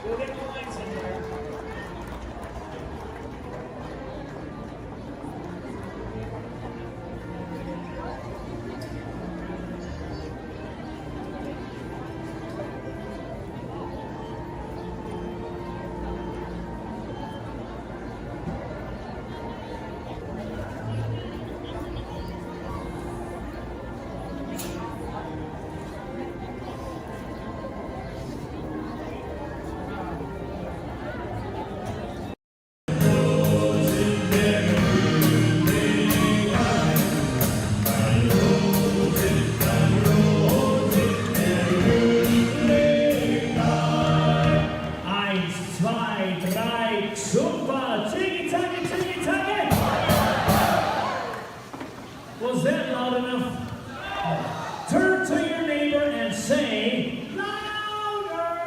S8: We'll get in line somewhere. Was that loud enough? Turn to your neighbor and say, louder!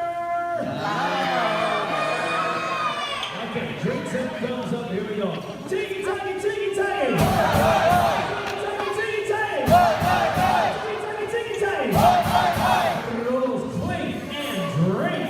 S8: Okay, drinks and thumbs up, here we go. Tiggy, taggy, tiggy, taggy! Tiggy, taggy, tiggy, tiggy, taggy! Rolls, clink, and drink!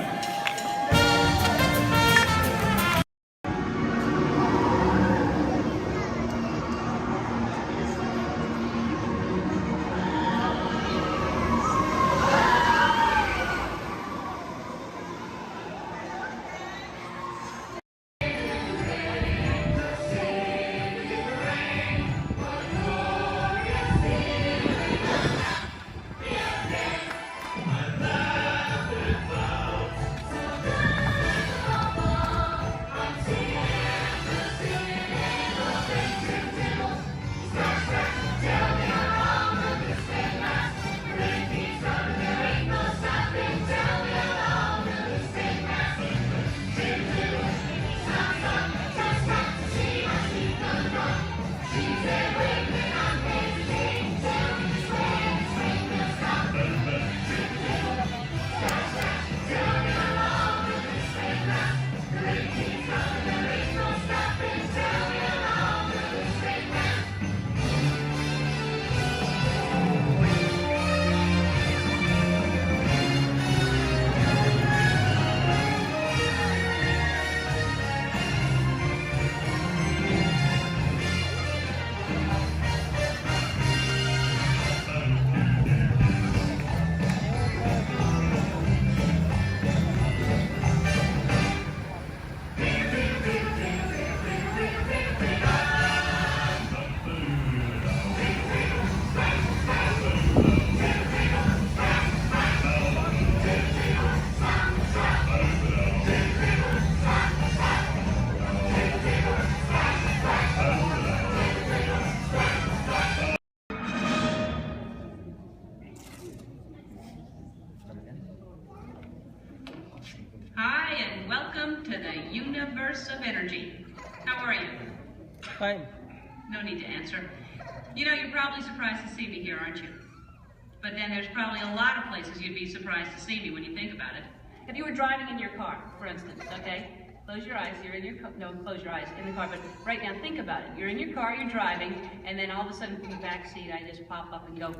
S19: Hi, and welcome to the universe of energy. How are you?
S8: Fine.
S19: No need to answer. You know, you're probably surprised to see me here, aren't you? But then there's probably a lot of places you'd be surprised to see me when you think about it. If you were driving in your car, for instance, okay? Close your eyes, you're in your car, no, close your eyes, in the car, but right now think about it. You're in your car, you're driving, and then all of a sudden from the back seat, I just pop up and go,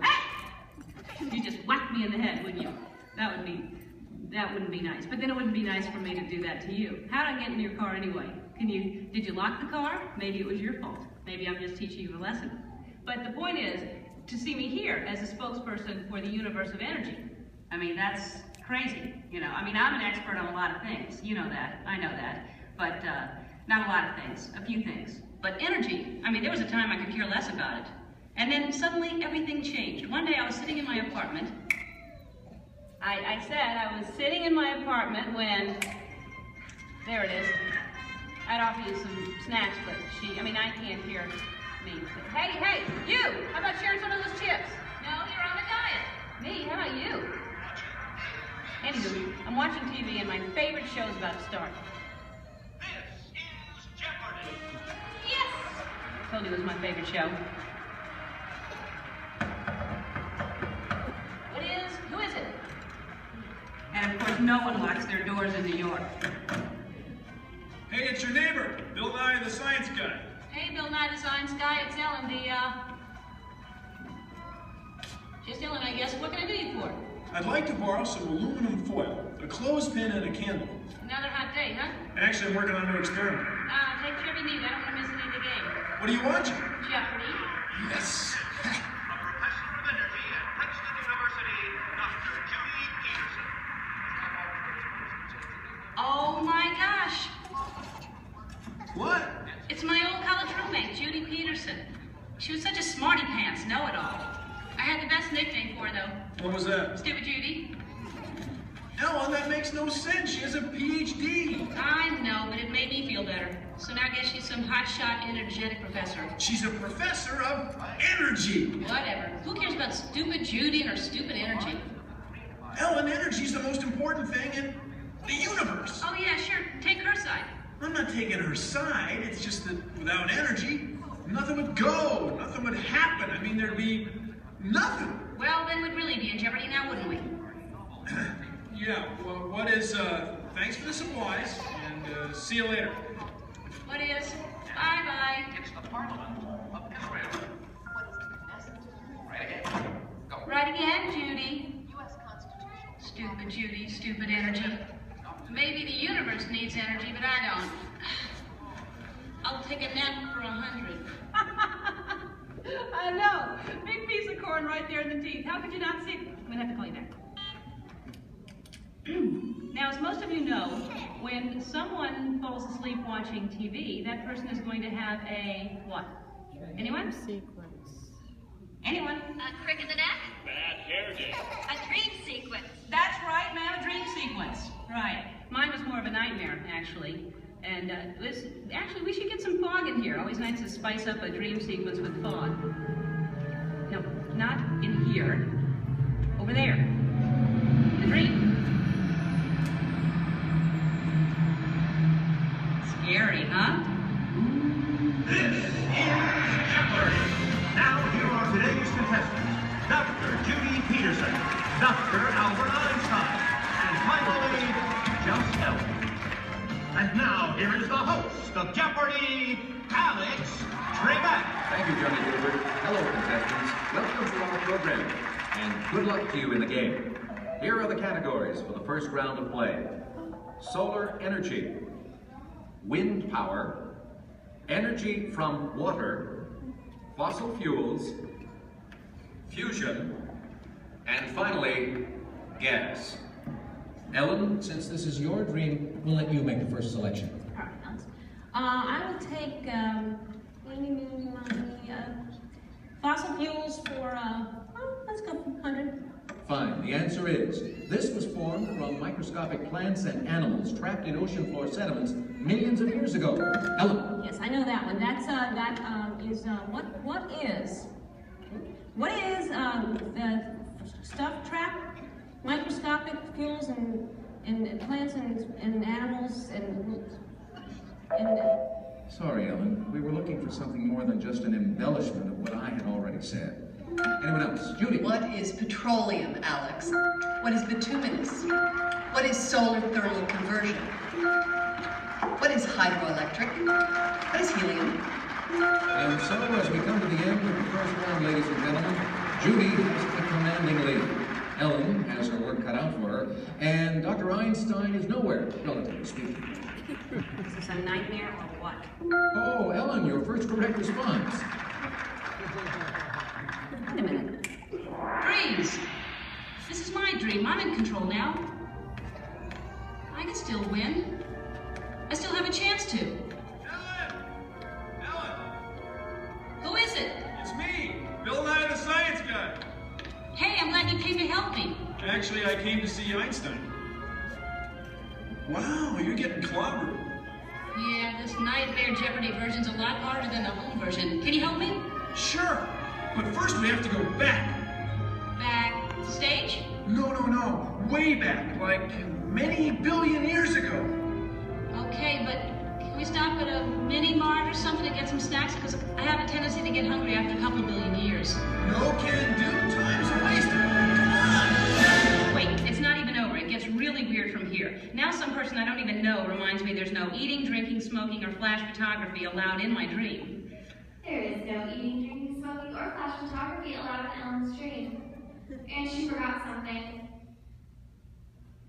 S19: you just whack me in the head, wouldn't you? That wouldn't be nice. But then it wouldn't be nice for me to do that to you. How'd I get in your car anyway? Did you lock the car? Maybe it was your fault. Maybe I'm just teaching you a lesson. But the point is, to see me here as a spokesperson for the universe of energy. I mean, that's crazy, you know. I mean, I'm an expert on a lot of things. You know that, I know that. But not a lot of things, a few things. But energy, I mean, there was a time I could care less about it. And then suddenly everything changed. One day I was sitting in my apartment. I said I was sitting in my apartment when, there it is. I'd offer you some snacks, but I can't hear me. Hey, you! How about sharing some of those chips? No, you're on a diet. Me, how about you? Anywho, I'm watching TV and my favorite show's about to start.
S16: This is Jeopardy!
S19: Yes! I told you it was my favorite show. Who is it? And of course, no one locks their doors in New York.
S21: Hey, it's your neighbor, Bill Nye the Science Guy.
S19: Hey, Bill Nye the Science Guy, it's Ellen, just Ellen, I guess. What can I do you for?
S21: I'd like to borrow some aluminum foil, a clothespin, and a candle.
S19: Another hot day, huh?
S21: Actually, I'm working on a new experiment.
S19: Take care of your knee. I don't want to miss any of the game.
S21: What are you watching?
S19: Jeopardy.
S21: Yes.
S19: Oh my gosh.
S21: What?
S19: It's my old college roommate, Judy Peterson. She was such a smarty pants know-it-all. I had the best nickname for her, though.
S21: What was that?
S19: Stupid Judy.
S21: Ellen, that makes no sense. She has a PhD.
S19: I know, but it made me feel better. So now I guess she's some hotshot, energetic professor.
S21: She's a professor of energy.
S19: Whatever. Who cares about stupid Judy and her stupid energy?
S21: Ellen, energy's the most important thing in the universe.
S19: Oh yeah, sure. Take her side.
S21: I'm not taking her side. It's just that without energy, nothing would go. Nothing would happen. I mean, there'd be nothing.
S19: Well, then we'd really be in jeopardy now, wouldn't we?
S21: Yeah, well, what is, thanks for the supplies, and see you later.
S19: What is? Bye-bye.
S16: It's the Parliament of Israel. Right ahead. Go.
S19: Right again, Judy. Stupid Judy, stupid energy. Maybe the universe needs energy, but I don't. I'll take a nap for 100.
S5: I know. Big piece of corn right there in the teeth. How could you not see it? I'm gonna have to call you back. Now, as most of you know, when someone falls asleep watching TV, that person is going to have a what? Anyone?
S18: Sequence.
S5: Anyone?
S23: A crick in the neck?
S16: Bad hair day.
S23: A dream sequence.
S5: That's right, ma'am, a dream sequence. Right. Mine was more of a nightmare, actually. And actually, we should get some fog in here. Always nice to spice up a dream sequence with fog. No, not in here. Over there. The dream. Scary, huh?
S20: This is Jeopardy! Now here are today's contestants. Dr. Judy Peterson, Dr. Albert Einstein, and finally, just Ellen. And now here is the host of Jeopardy, Alex Trebek.
S9: Thank you, Johnny Gilbert. Hello, contestants. Welcome to our program, and good luck to you in the game. Here are the categories for the first round of play. Solar energy, wind power, energy from water, fossil fuels, fusion, and finally, gas. Ellen, since this is your dream, we'll let you make the first selection.
S19: I will take fossil fuels for, let's go 100.
S9: Fine. The answer is, this was formed from microscopic plants and animals trapped in ocean floor sediments millions of years ago. Ellen.
S19: Yes, I know that one. That's, what is the stuff trapped? Microscopic fuels and plants and animals and
S9: Sorry, Ellen. We were looking for something more than just an embellishment of what I had already said. Anyone else? Judy.
S15: What is petroleum, Alex? What is bituminous? What is solar thermal conversion? What is hydroelectric? What is helium?
S9: And so, as we come to the end of the first round, ladies and gentlemen, Judy has the commanding lead. Ellen has her work cut out for her, and Dr. Einstein is nowhere, relatively speaking.
S19: Is this a nightmare or what?
S9: Oh, Ellen, your first correct response.
S19: Wait a minute. Dreams! This is my dream. I'm in control now. I can still win. I still have a chance to.
S21: Ellen!
S19: Who is it?
S21: It's me, Bill Nye the Science Guy.
S19: Hey, I'm glad you came to help me.
S21: Actually, I came to see Einstein. Wow, you're getting clobbered.
S19: Yeah, this Nightmare Jeopardy version's a lot harder than the home version. Can you help me?
S21: Sure, but first we have to go back.
S19: Backstage?
S21: No, way back, like many billion years ago.
S19: Okay, but can we stop at a mini-mart or something to get some snacks? Because I have a tendency to get hungry after a couple billion years.
S21: No can do, time's wasted. Come on!
S19: Wait, it's not even over. It gets really weird from here. Now some person I don't even know reminds me there's no eating, drinking, smoking, or flash photography allowed in my dream.
S23: There is no eating, drinking, smoking, or flash photography allowed in Ellen's dream. And she forgot something.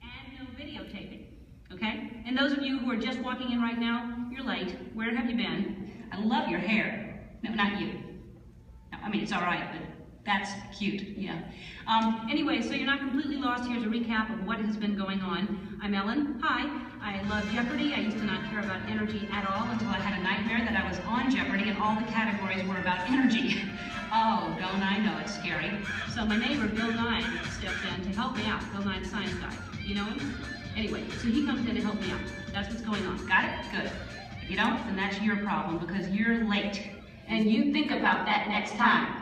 S19: And no videotaping, okay?
S5: And those of you who are just walking in right now, you're late. Where have you been? I love your hair. No, not you. No, I mean, it's all right, but that's cute, yeah. Anyway, so you're not completely lost. Here's a recap of what has been going on. I'm Ellen. Hi. I love Jeopardy. I used to not care about energy at all until I had a nightmare that I was on Jeopardy and all the categories were about energy. Oh, don't I know it's scary. So my neighbor, Bill Nye, stepped in to help me out. Bill Nye, the science guy. You know him? Anyway, so he comes in to help me out. That's what's going on. Got it? Good. If you don't, then that's your problem because you're late. And you think about that next time.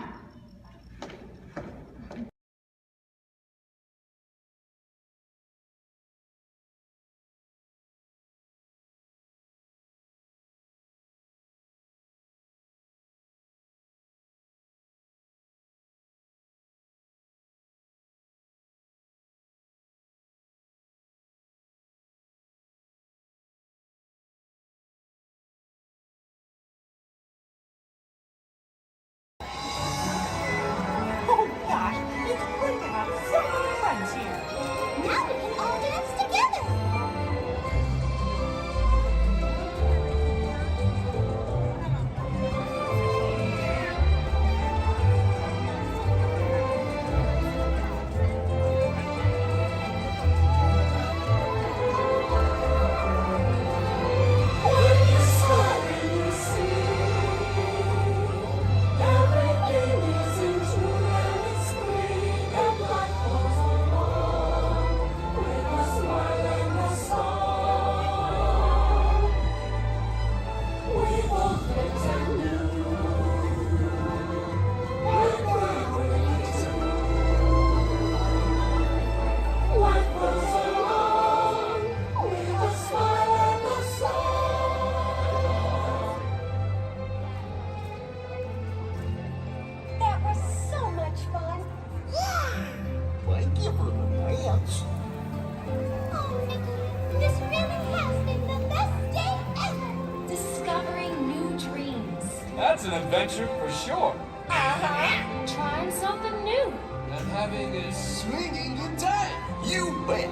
S10: That's an adventure for sure.
S23: Trying something new.
S10: And having a swinging good time. You bet.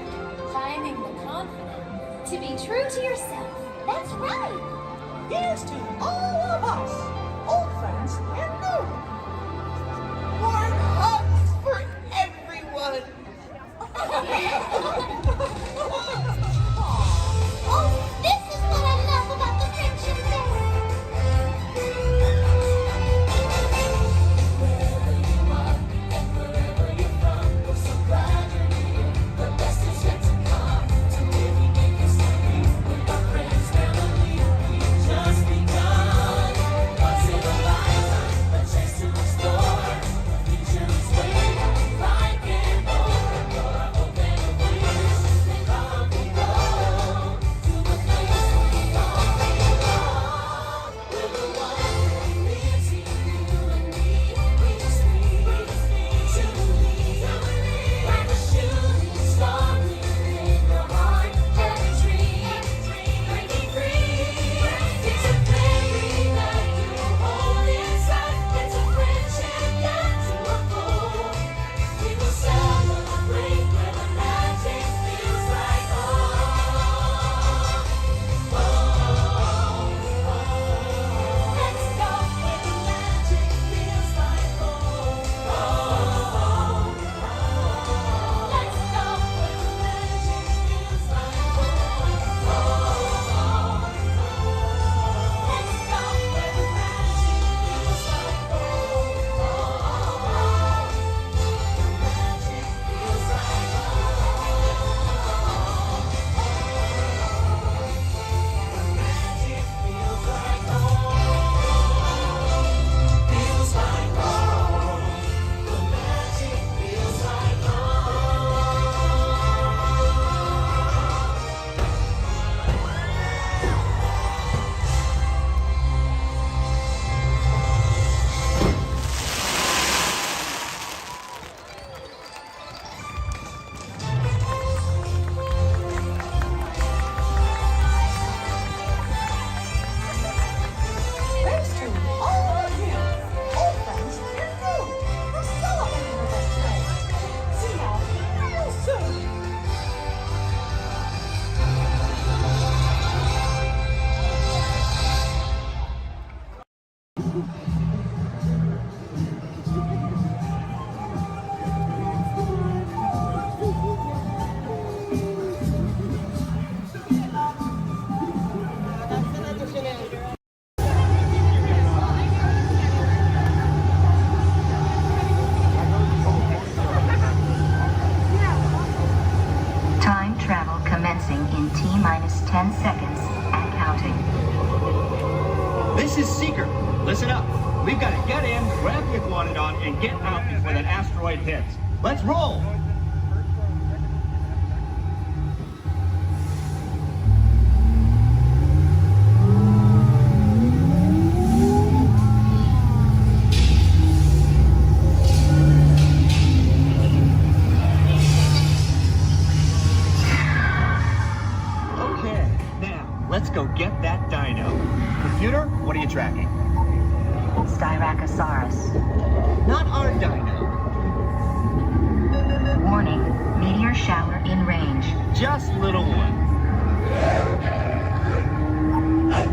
S23: Finding the confidence to be true to yourself. That's right.
S6: Here's to all of us, old friends and new. Warm hugs for everyone.
S2: Oh, this is what I love about the friendship fair. Wherever you are and wherever you're from, we're so glad you're here. The best is yet to come. Today we make history with our friends, family. We've just begun. Once in a lifetime, a chance to explore. The future is
S14: spotting.
S3: This is Seeker. Listen up. We've got to get in, grab the Iguanodon, and get out before that asteroid hits. Let's roll! Okay, now, let's go get that dino. Computer, what are you tracking?
S14: Styracosaurus.
S3: Not our dino.
S14: Warning, meteor shower in range.
S3: Just little one.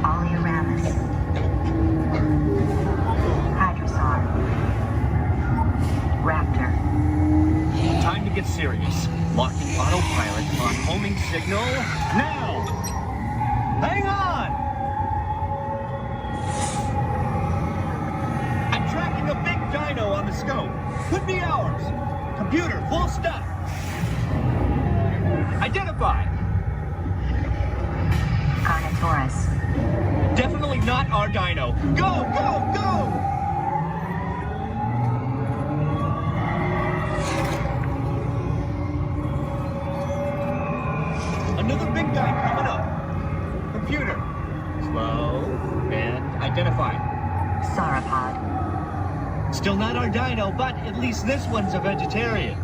S14: Oleoramus. Hadrosaur. Raptor.
S3: Time to get serious. Locking autopilot on homing signal now! Hang on! I'm tracking a big dino on the scope. Could be ours. Computer, full stop. Identify.
S14: Carnotaurus.
S3: Definitely not our dino. Go, go, go! Another big guy coming up. Computer. Slow and identify.
S14: Sauropod.
S3: Still not our dino, but at least this one's a vegetarian.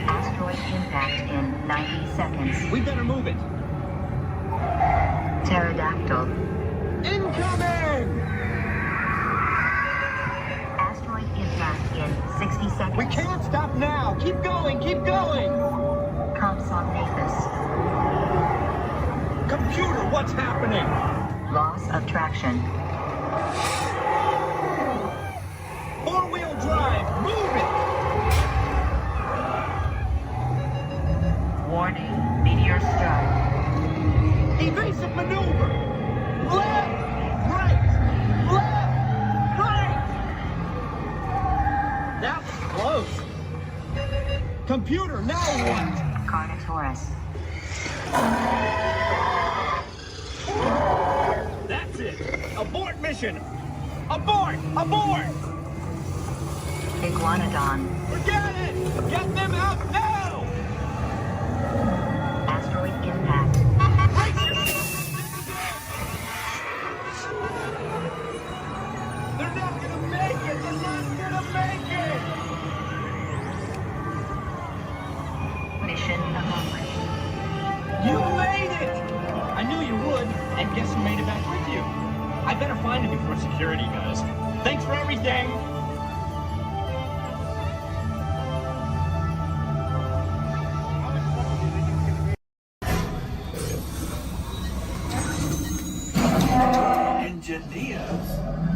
S14: Asteroid impact in 90 seconds.
S3: We better move it.
S14: Pterodactyl.
S3: Incoming!
S14: Asteroid impact in 60 seconds.
S3: We can't stop now. Keep going, keep going.
S14: Compsognathus.
S3: Computer, what's happening?
S14: Loss of traction.
S3: Four-wheel drive, move it!
S14: Warning, meteor strike.
S3: Evasive maneuver! Left, right, left, right! That was close. Computer, now what?
S14: Carnotaurus.
S3: That's it! Abort mission! Abort! Abort!
S14: Iguanodon.
S3: Forget it! Get them out now!
S14: Asteroid impact.
S3: They're not gonna make it! They're not gonna make it!
S14: Mission accomplished.
S3: You made it! I knew you would, and guess who made it back with you? I better find him before security does. Thanks for everything!
S20: Engineers.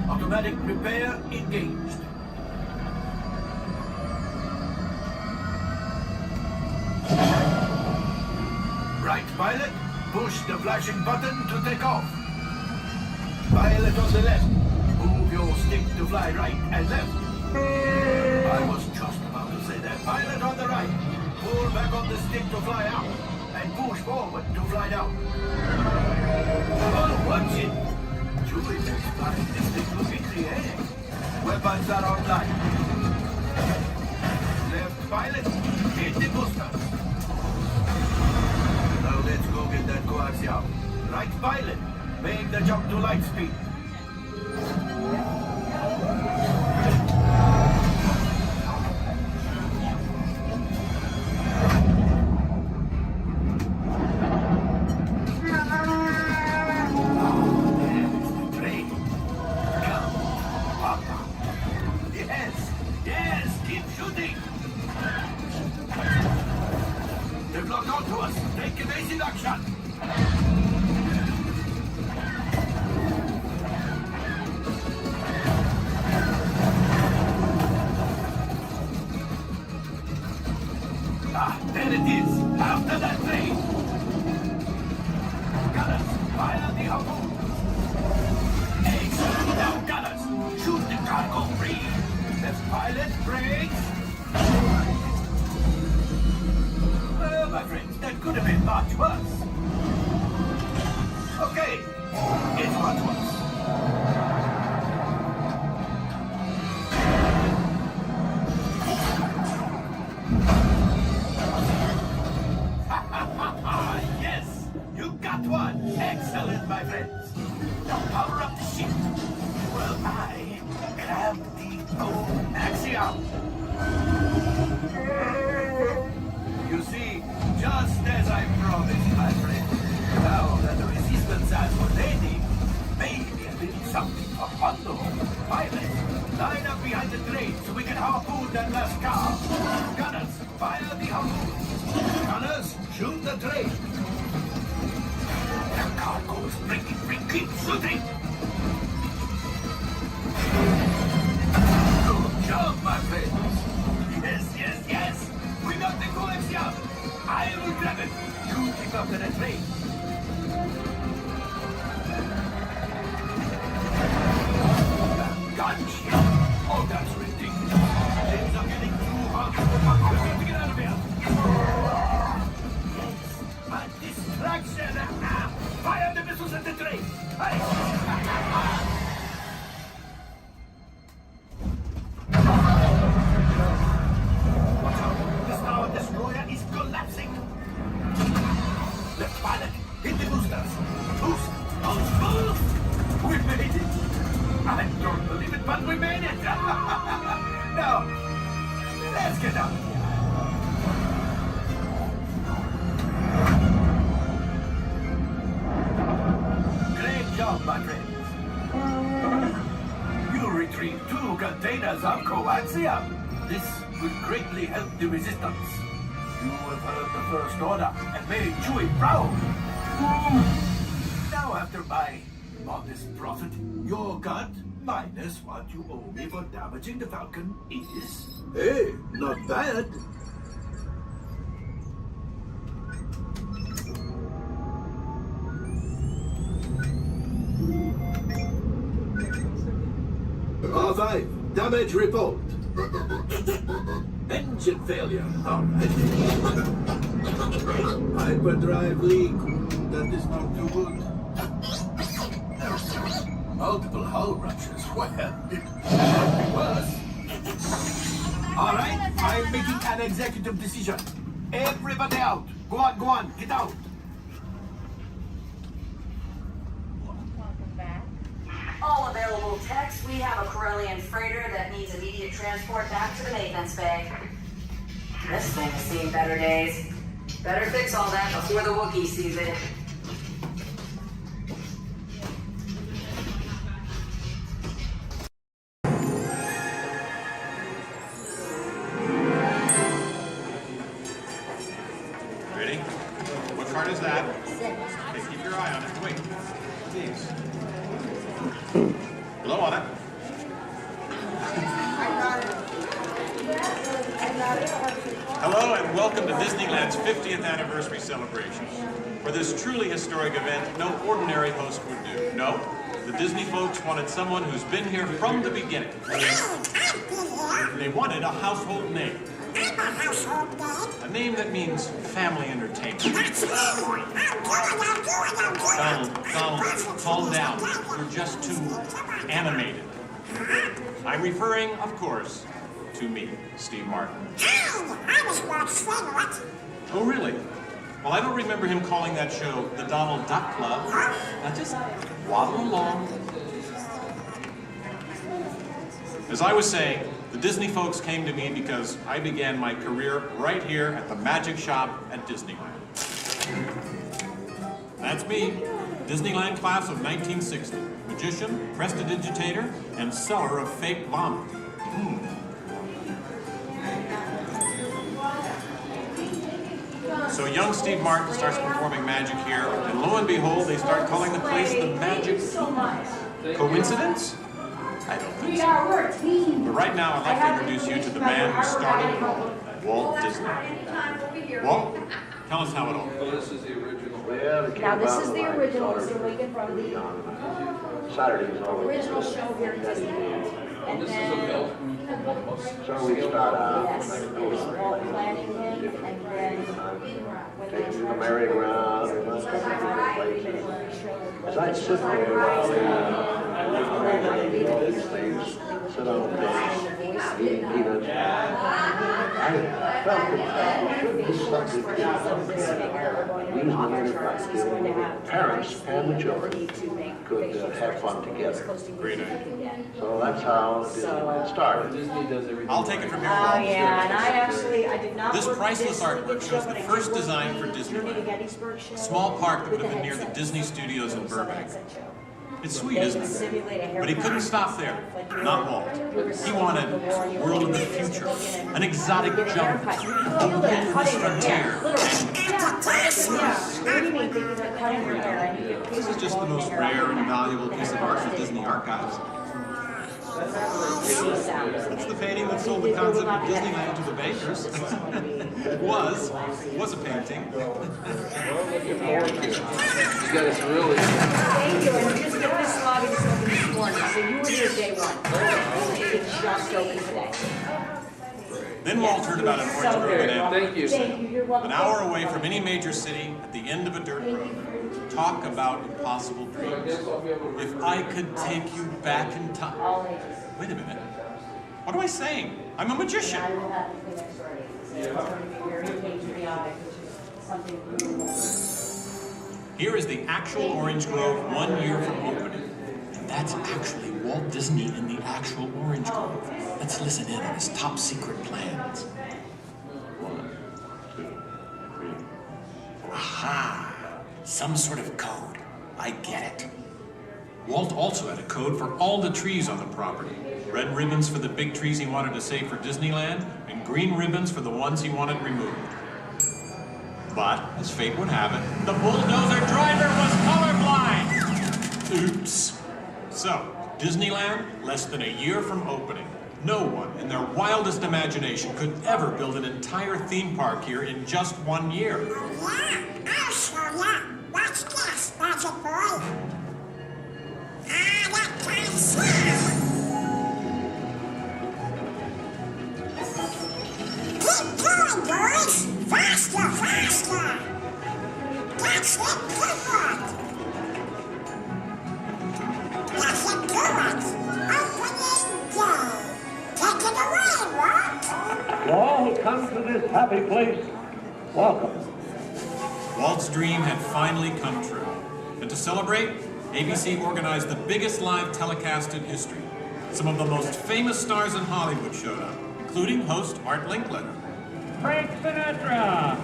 S20: Automatic repair engaged. Right, pilot. Push the flashing button to take off. Pilot on the left. Move your stick to fly right and left. I was just about to say that. Pilot on the right. Pull back on the stick to fly out. And push forward to fly down. Oh, watch it. Julie is flying this thing look in the air. Weapons are online. Left pilot. Hit the booster. Now let's go get that coaxial. Right pilot. Make the jump to light speed. Yes, keep shooting. They've locked onto us. Take evasive action. There it is. After that plane. Gunners, fire the harpoon. Excellent. Now, gunners, shoot the cargo free. Let's
S1: Pilot, brakes! Well, my friends, that could have been much worse. Okay, it's much worse. Yes, you got one. Excellent, my friends. Now power up the ship. Well, I grabbed the old axiom. You see, just as I promised, my friend, now that the resistance has what they need, maybe a little something for Hondo. Pilots, line up behind the train so we can harpoon that last car. Gunners, fire the harpoon. Gunners, shoot the train. The cargo's breaking free. Keep shooting. Good job, my friends. Yes, yes, yes. We got the coaxium. I will grab it. You keep up to the train. Gunship. Oh, that's ridiculous. Things are getting too hot. We've got to get out of here. Yes, a distraction. Fire the missiles at the train. Hey. The Star Destroyer is collapsing. Left pilot, hit the boosters. Boost, boost. We made it. I don't believe it, but we made it. Now, let's get out of here. Great job, my friends. You retrieved 2 containers of coaxium. This will greatly help the resistance. You have heard the First Order and made Chewie proud. Now, after my modest profit, your cut minus what you owe me for damaging the Falcon is... Hey, not bad. R5, damage report. Engine failure. All right. Hyperdrive leak. That is not too good. Multiple hull ruptures. Well, it could be worse. All right, I'm making an executive decision. Everybody out. Go on, get out.
S13: All available techs, we have a Corellian freighter that needs immediate transport back to the maintenance bay. This thing has seen better days. Better fix all that before the Wookiee sees it.
S17: Ready? What card is that? Okay, keep your eye on it. Wait. Please. Blow on it. Hello and welcome to Disneyland's 50th anniversary celebrations. For this truly historic event, no ordinary host would do. No, the Disney folks wanted someone who's been here from the beginning. They wanted a household name. A name that means family entertainment. Donald, calm down. You're just too animated. I'm referring, of course, to me, Steve Martin. Oh, really? Well, I don't remember him calling that show the Donald Duck Club. Now just waddle along. As I was saying, the Disney folks came to me because I began my career right here at the Magic Shop at Disneyland. That's me, Disneyland class of 1960. Magician, prestidigitator, and seller of fake vomit. So young Steve Martin starts performing magic here, and lo and behold, they start calling the place the Magic Kingdom. Coincidence? I don't think so. But right now, I'd like to introduce you to the man who started it all, Walt Disney. Walt, tell us how it all began.
S22: Well, this is the original.
S24: Now, this is the original, Mr. Lincoln, from the original show here at Disneyland. And then
S4: So we start out
S24: Yes, Walt planning him, and then
S4: take you to the merry-go-round, we run a couple of different places. As I sit there, all these things, sit on the bench, eat peanuts. I felt that this subject using parents and the children could have fun together.
S17: Great idea.
S4: So that's how Disneyland started.
S17: I'll take it from here.
S24: Oh, yeah, and I did not.
S17: This
S24: work at
S17: priceless
S24: Disney
S17: artwork shows the
S24: but I
S17: first
S24: did work
S17: design for
S24: at the
S17: Disneyland.
S24: Gettysburg show
S17: A small park that would
S24: with
S17: have been
S24: the
S17: near the
S24: headset
S17: Disney
S24: show.
S17: Studios in Burbank. It's sweet,
S24: They
S17: isn't
S24: could
S17: it?
S24: simulate a
S17: But he couldn't stop there. Not Walt. He wanted a world of the future, an exotic jungle, a wilderness frontier, and this is just the most rare and valuable piece of art for Disney archives. It's the painting that sold the concept of Disneyland to the bankers. It was a painting.
S24: Thank you, and just get this lobby just open this morning, so you were here day one. It's just open today.
S17: Then Walt heard about an orange grove in Anaheim.
S24: Thank you, you're welcome.
S17: An hour away from any major city, at the end of a dirt road. Talk about impossible dreams. If I could take you back in time. Wait a minute. What am I saying? I'm a magician. Here is the actual orange grove 1 year from opening. And that's actually Walt Disney in the actual orange grove. Let's listen in on his top secret plans.
S4: 1, 2, 3.
S17: Aha! Some sort of code. I get it. Walt also had a code for all the trees on the property. Red ribbons for the big trees he wanted to save for Disneyland, and green ribbons for the ones he wanted removed. But, as fate would have it, the bulldozer driver was colorblind! Oops. So, Disneyland, less than a year from opening. No one, in their wildest imagination, could ever build an entire theme park here in just 1 year.
S2: I'll show ya. Watch this, Magic Boy. That kind of sound. Keep going, boys. Faster, faster. That's it, good work. That's it, good work. Opening day. Take it away, Walt.
S20: To all who come to this happy place, welcome.
S17: Walt's dream had finally come true. And to celebrate, ABC organized the biggest live telecast in history. Some of the most famous stars in Hollywood showed up, including host Art Linkletter.
S11: Frank Sinatra.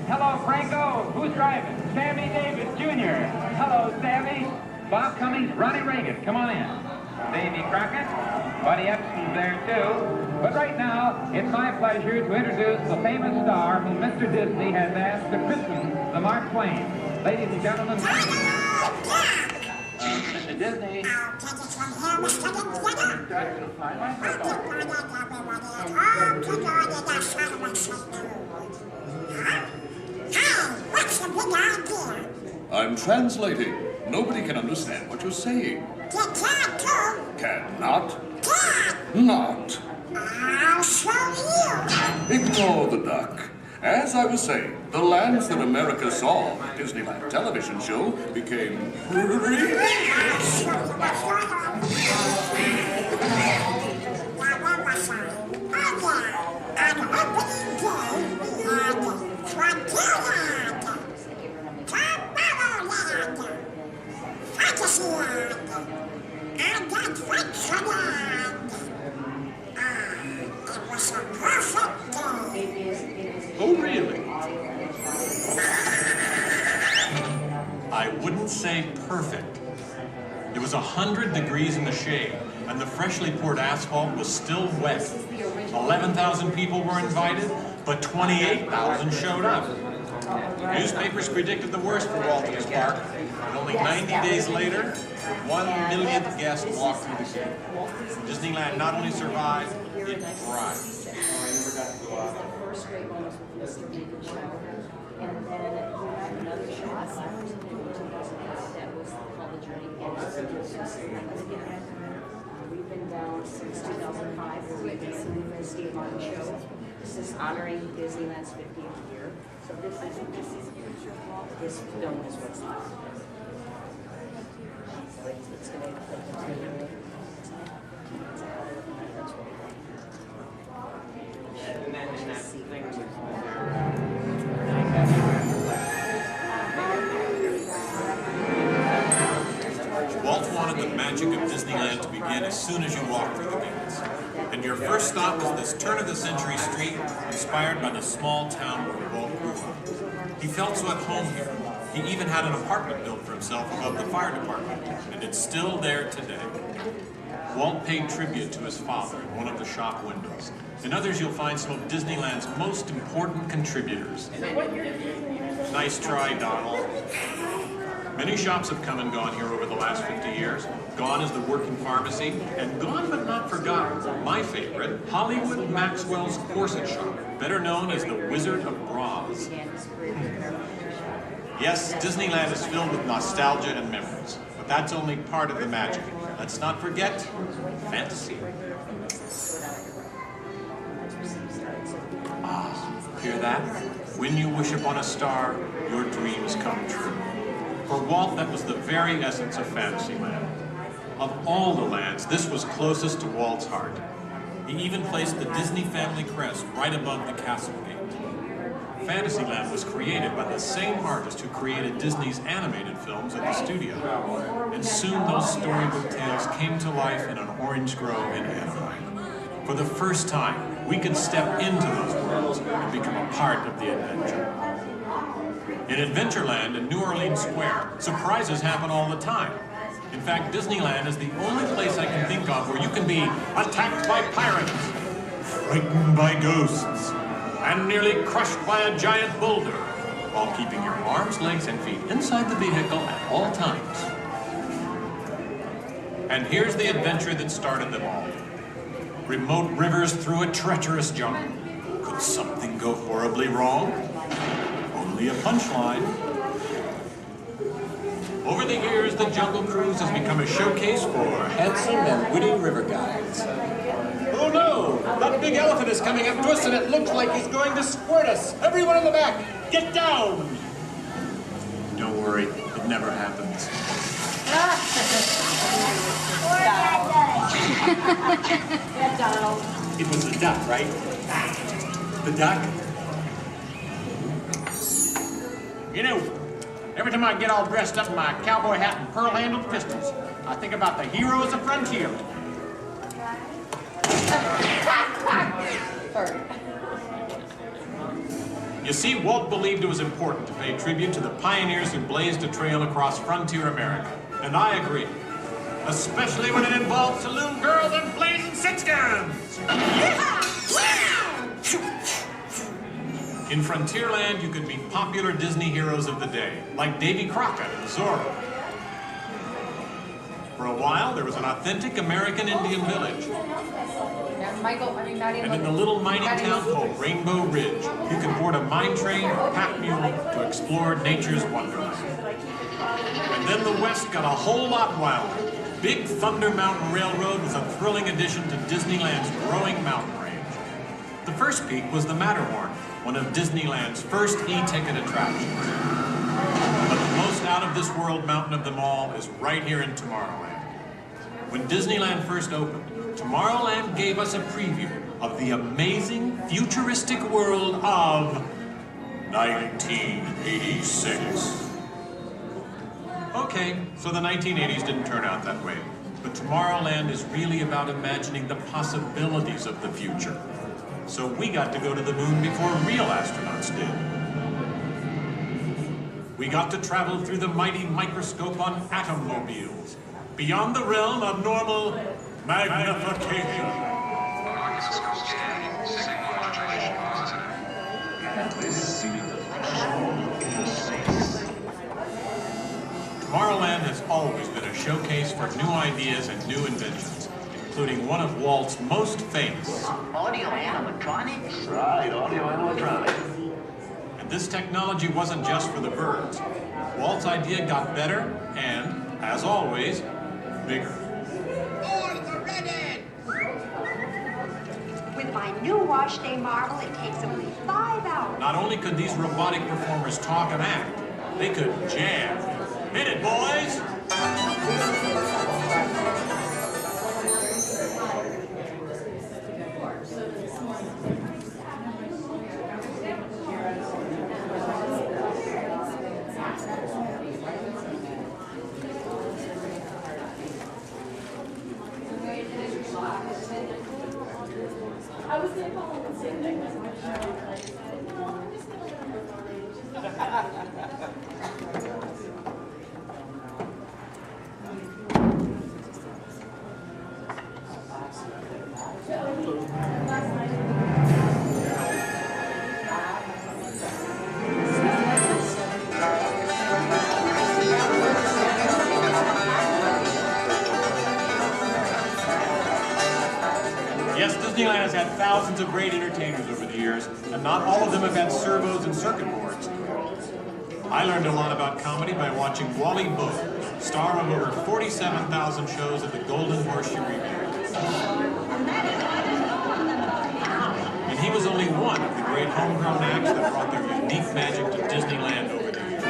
S11: Hello, Franco. Who's driving? Sammy Davis Jr. Hello, Sammy. Bob Cummings, Ronnie Reagan. Come on in. Davy Crockett. Buddy Epson's there, too. But right now, it's my pleasure to introduce the famous star whom Mr. Disney has asked to christen the Mark Twain. Ladies and gentlemen, Mr. Disney.
S2: I'll take it from here, Mr. Linkletter. What's the big idea?
S12: I'm translating. Nobody can understand what you're saying.
S2: You can't too.
S12: Cannot.
S2: Can.
S12: Not.
S2: I'll show you.
S12: Ignore the duck. As I was saying, the lands that America saw on the Disneyland television show became
S2: It was a perfect day.
S17: Oh, really? I wouldn't say perfect. It was 100 degrees in the shade, and the freshly poured asphalt was still wet. 11,000 people were invited, but 28,000 showed up. Newspapers predicted the worst for Walt Disney Park, and only 90 days later, 1 millionth guest walked through the gate. Disneyland not only survived, it thrived.
S24: We've been down since 2005, where we've been singing the Steve Martin show. This is honoring Disneyland's 50th year. So this film is what's left. So it's going to
S17: Walt wanted the magic of Disneyland to begin as soon as you walk through the gates. And your first stop is this turn-of-the-century street inspired by the small town where Walt grew up. He felt so at home here. He even had an apartment built for himself above the fire department, and it's still there today. Walt paid tribute to his father in one of the shop windows. In others, you'll find some of Disneyland's most important contributors. Nice try, Donald. Many shops have come and gone here over the last 50 years. Gone is the working pharmacy, and gone but not forgotten, my favorite, Hollywood Maxwell's corset shop, better known as the Wizard of Bras. Yes, Disneyland is filled with nostalgia and memories, but that's only part of the magic. Let's not forget fantasy. Ah, hear that? When you wish upon a star, your dreams come true. For Walt, that was the very essence of Fantasyland. Of all the lands, this was closest to Walt's heart. He even placed the Disney family crest right above the castle gate. Fantasyland was created by the same artist who created Disney's animated films at the studio. And soon those storybook tales came to life in an orange grove in Anaheim. For the first time, we could step into those worlds and become a part of the adventure. In Adventureland in New Orleans Square, surprises happen all the time. In fact, Disneyland is the only place I can think of where you can be attacked by pirates, frightened by ghosts, and nearly crushed by a giant boulder, while keeping your arms, legs, and feet inside the vehicle at all times. And here's the adventure that started them all. Remote rivers through a treacherous jungle. Could something go horribly wrong? Only a punchline. Over the years, the Jungle Cruise has become a showcase for handsome and witty river guides. Oh no! That big elephant is coming up to us and it looks like he's going to squirt us! Everyone in the back, get down! Don't worry, it never happens.
S24: Yeah, Donald.
S17: It was the duck, right? The duck? You know, every time I get all dressed up in my cowboy hat and pearl-handled pistols, I think about the heroes of frontier. You see, Walt believed it was important to pay tribute to the pioneers who blazed a trail across frontier America. And I agree. Especially when it involved saloon girls and blazing six-guns! In Frontierland, you could meet popular Disney heroes of the day, like Davy Crockett and Zorro. For a while, there was an authentic American Indian village. And in the little mining town called Rainbow Ridge, you could board a mine train or pack mule to explore nature's wonderland. And then the West got a whole lot wilder. Big Thunder Mountain Railroad was a thrilling addition to Disneyland's growing mountain range. The first peak was the Matterhorn, one of Disneyland's first e-ticket attractions. But the most out-of-this-world mountain of them all is right here in Tomorrowland. When Disneyland first opened, Tomorrowland gave us a preview of the amazing, futuristic world of 1986. Okay, so the 1980s didn't turn out that way. But Tomorrowland is really about imagining the possibilities of the future. So we got to go to the moon before real astronauts did. We got to travel through the mighty microscope on atommobiles, beyond the realm of normal magnification. Tomorrowland has always been a showcase for new ideas and new inventions, including one of Walt's most famous.
S10: Audio animatronics?
S4: Right, audio animatronics.
S17: And this technology wasn't just for the birds. Walt's idea got better and, as always, bigger.
S10: For the
S7: new wash day marvel, it takes only 5 hours.
S17: Not only could these robotic performers talk and act, they could jam. Hit it, boys!
S8: I was going to call him and say that because my show was like, no, I'm just going to let him
S17: Yes, Disneyland has had thousands of great entertainers over the years, and not all of them have had servos and circuit boards. I learned a lot about comedy by watching Wally Boat, star of over 47,000 shows at the Golden Horseshoe Revue. And he was only one of the great homegrown acts that brought their unique magic to Disneyland over the years.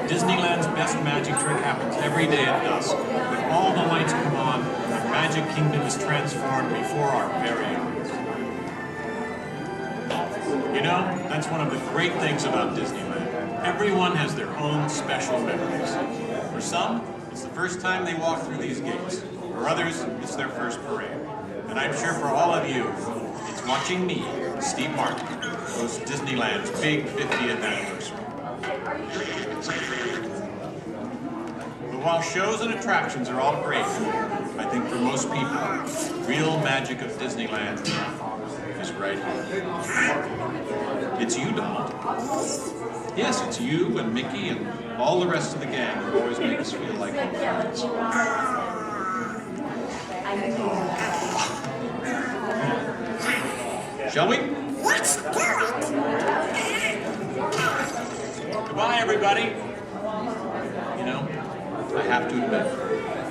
S17: Disneyland's best magic trick happens every day at dusk, when all the lights come on and Magic Kingdom is transformed before our very eyes. You know, that's one of the great things about Disneyland. Everyone has their own special memories. For some, it's the first time they walk through these gates. For others, it's their first parade. And I'm sure for all of you, it's watching me, Steve Martin, host Disneyland's big 50th anniversary. But while shows and attractions are all great, I think for most people, the real magic of Disneyland is right here. It's you, Donald. Yes, it's you and Mickey and all the rest of the gang who always make us feel like old friends. Shall we?
S2: Let's do it!
S17: Goodbye, everybody. You know, I have to admit,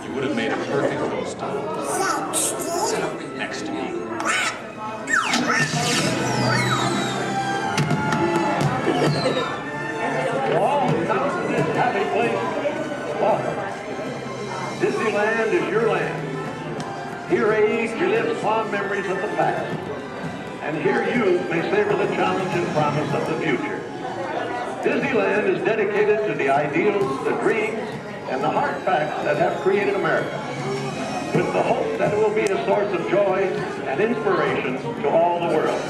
S17: you would have made a perfect host. Sit up next to me.
S4: All come to this happy place. Welcome. Disneyland is your land. Here age relives fond memories of the past. And here youth may savor the challenge and promise of the future. Disneyland is dedicated to the ideals, the dreams, and the hard facts that have created America, with the hope that it will be a source of joy and inspiration to all the world.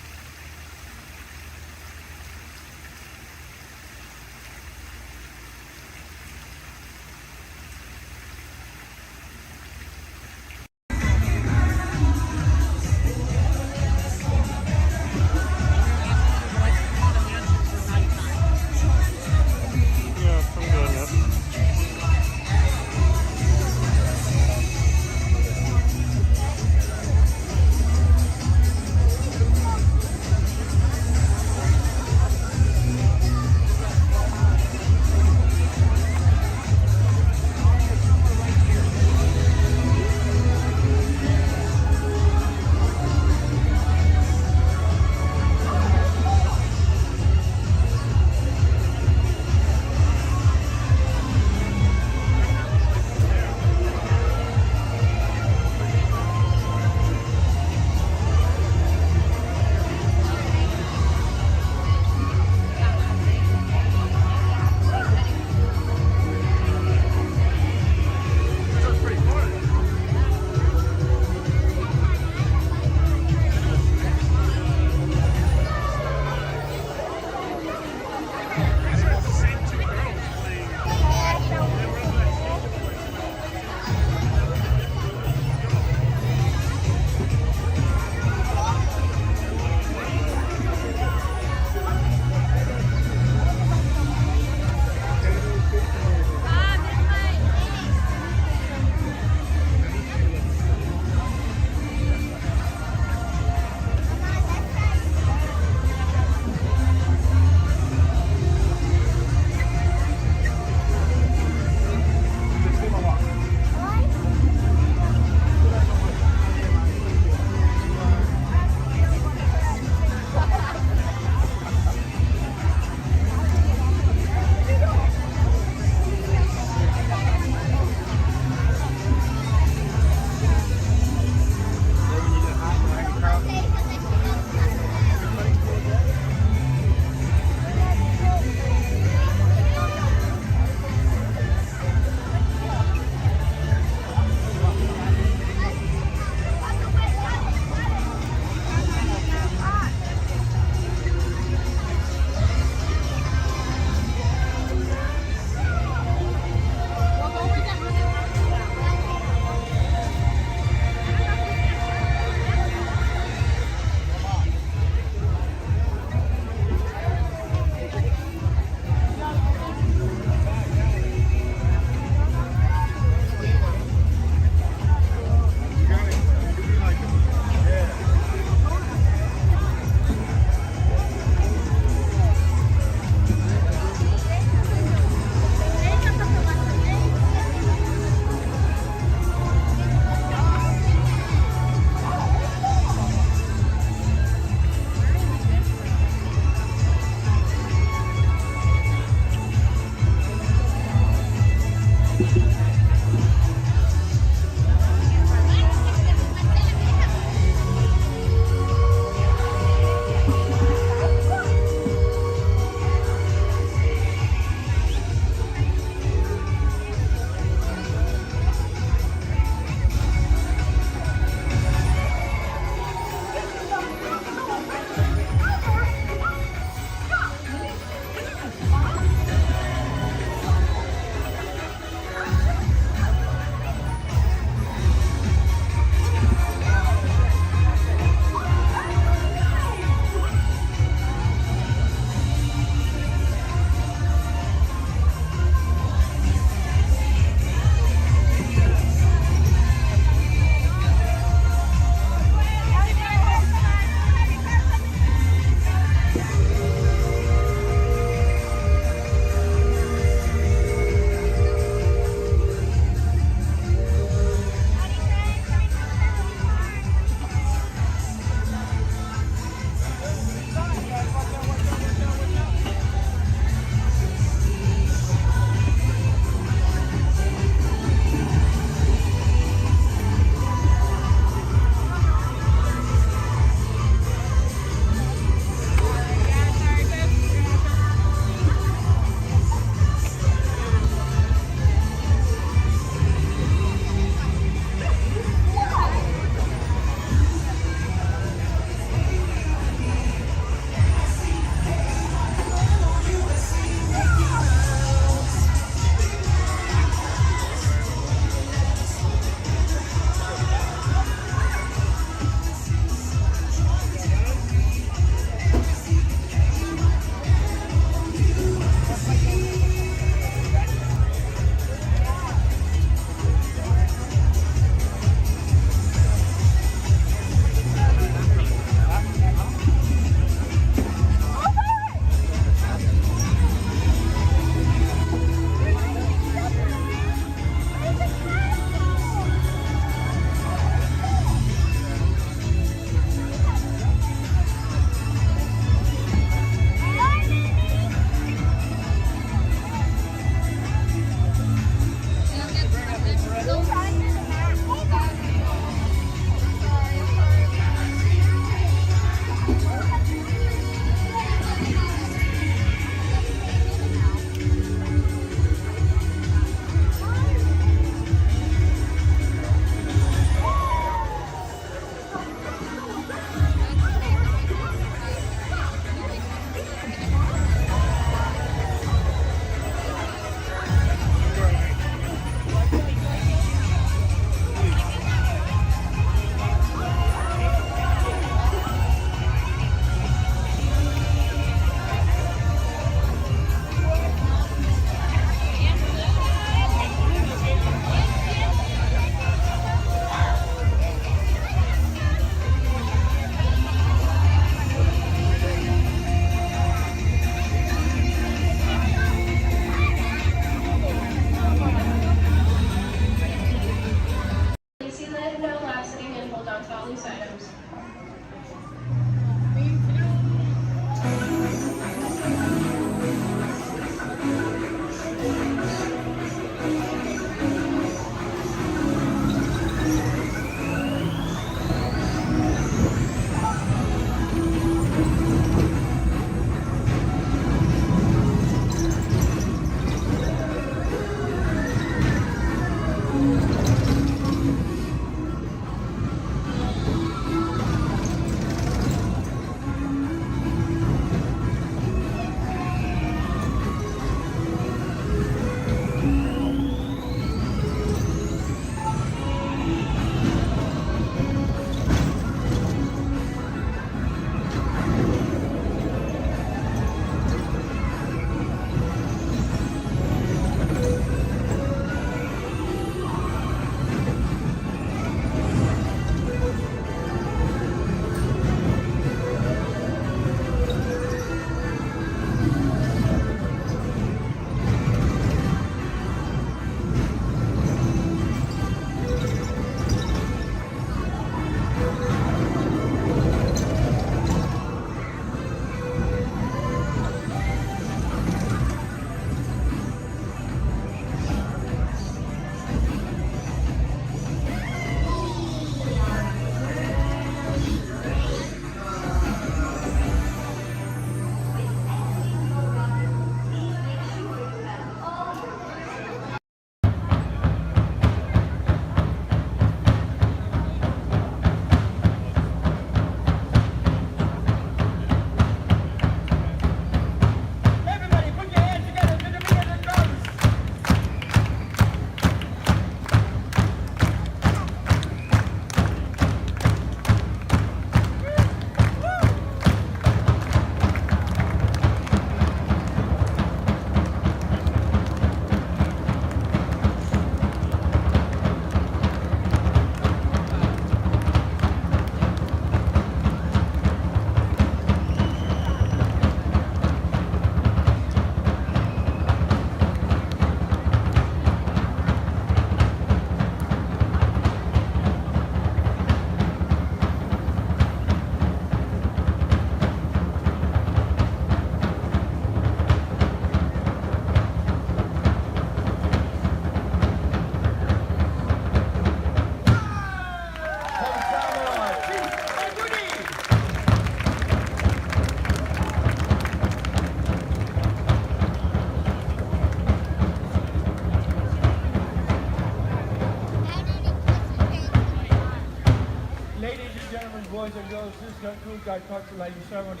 S15: boys and girls, this concludes our cultural lighting ceremony.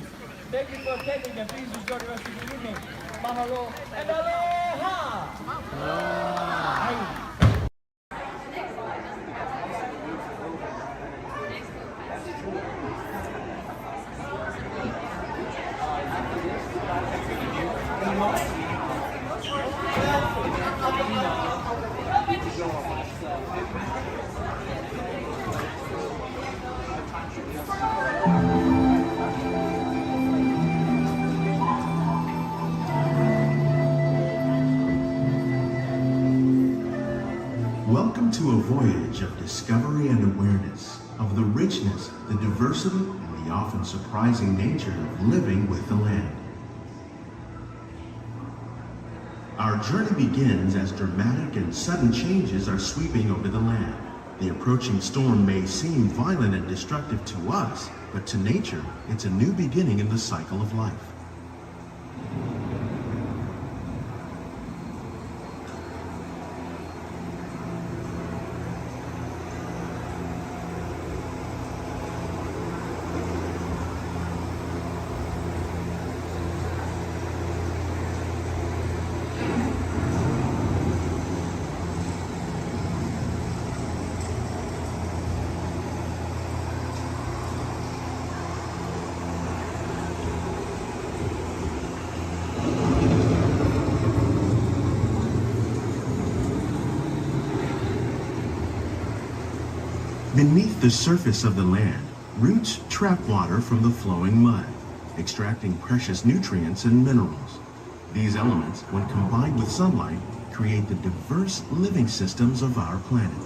S15: Thank you for attending and please enjoy the rest of the evening. Mahalo and aloha!
S16: Welcome to a voyage of discovery and awareness of the richness, the diversity, and the often surprising nature of living with the land. Our journey begins as dramatic and sudden changes are sweeping over the land. The approaching storm may seem violent and destructive to us, but to nature, it's a new beginning in the cycle of life. Beneath the surface of the land, roots trap water from the flowing mud, extracting precious nutrients and minerals. These elements, when combined with sunlight, create the diverse living systems of our planet.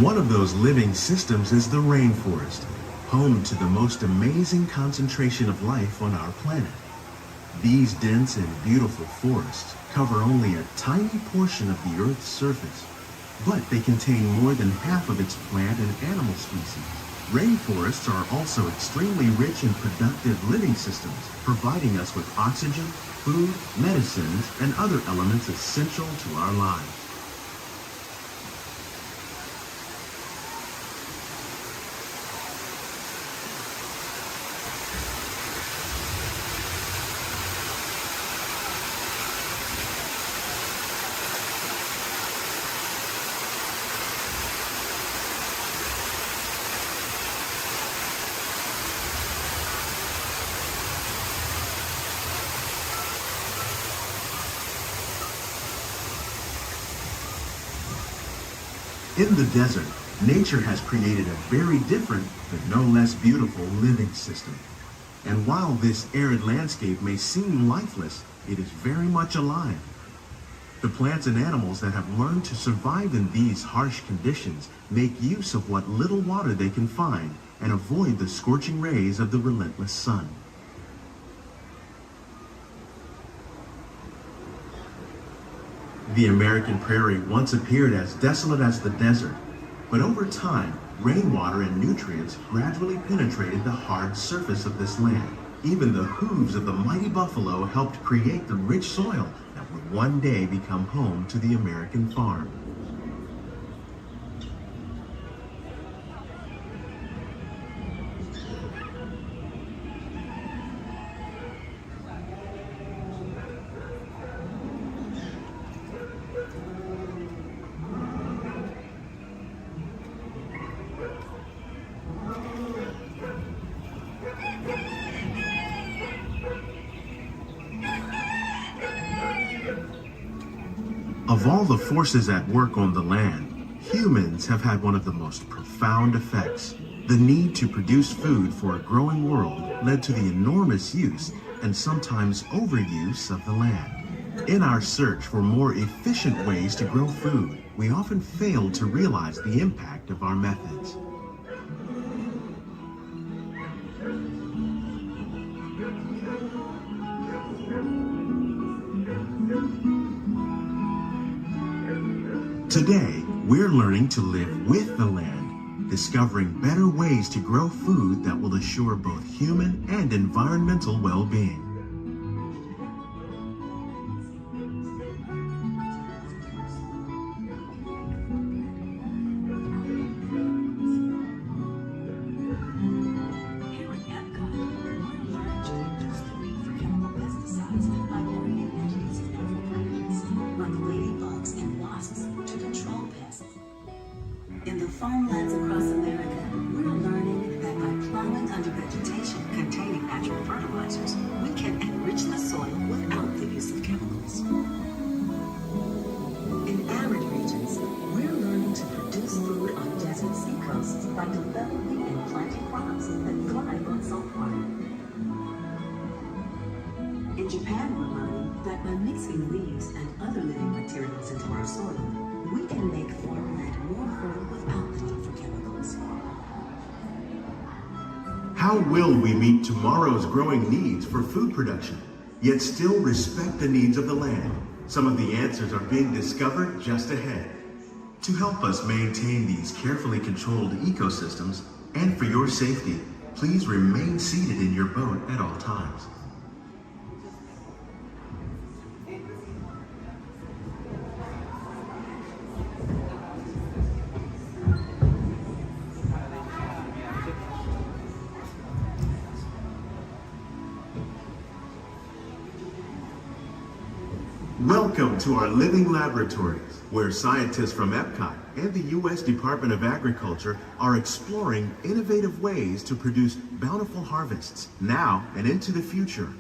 S16: One of those living systems is the rainforest, home to the most amazing concentration of life on our planet. These dense and beautiful forests cover only a tiny portion of the Earth's surface, but they contain more than half of its plant and animal species. Rainforests are also extremely rich and productive living systems, providing us with oxygen, food, medicines, and other elements essential to our lives. In the desert, nature has created a very different, but no less beautiful living system. And while this arid landscape may seem lifeless, it is very much alive. The plants and animals that have learned to survive in these harsh conditions make use of what little water they can find and avoid the scorching rays of the relentless sun. The American prairie once appeared as desolate as the desert, but over time, rainwater and nutrients gradually penetrated the hard surface of this land. Even the hooves of the mighty buffalo helped create the rich soil that would one day become home to the American farm. Of all the forces at work on the land, humans have had one of the most profound effects. The need to produce food for a growing world led to the enormous use and sometimes overuse of the land. In our search for more efficient ways to grow food, we often fail to realize the impact of our methods. Today, we're learning to live with the land, discovering better ways to grow food that will assure both human and environmental well-being.
S9: In the farmlands across America, we're learning that by plowing under vegetation containing natural fertilizers, we can enrich the soil without the use of chemicals. In arid regions, we're learning to produce food on desert seacoasts by developing and planting crops that thrive on salt water. In Japan, we're learning that by mixing leaves and other living materials into our soil, we can make farmland more fertile without the need for chemicals.
S16: How will we meet tomorrow's growing needs for food production, yet still respect the needs of the land? Some of the answers are being discovered just ahead. To help us maintain these carefully controlled ecosystems, and for your safety, please remain seated in your boat at all times. Welcome to our living laboratories, where scientists from Epcot and the U.S. Department of Agriculture are exploring innovative ways to produce bountiful harvests now and into the future.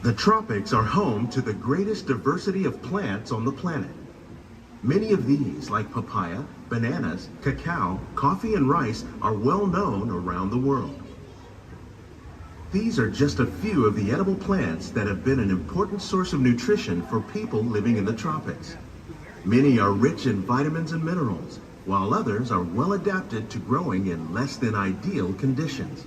S16: The tropics are home to the greatest diversity of plants on the planet. Many of these, like papaya, bananas, cacao, coffee, and rice, are well known around the world. These are just a few of the edible plants that have been an important source of nutrition for people living in the tropics. Many are rich in vitamins and minerals, while others are well adapted to growing in less than ideal conditions.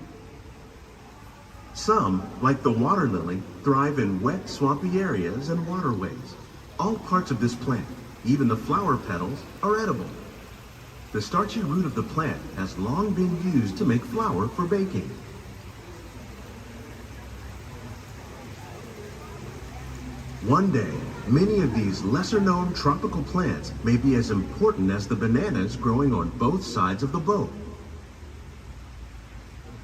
S16: Some, like the water lily, thrive in wet, swampy areas and waterways. All parts of this plant, even the flower petals, are edible. The starchy root of the plant has long been used to make flour for baking. One day, many of these lesser-known tropical plants may be as important as the bananas growing on both sides of the boat.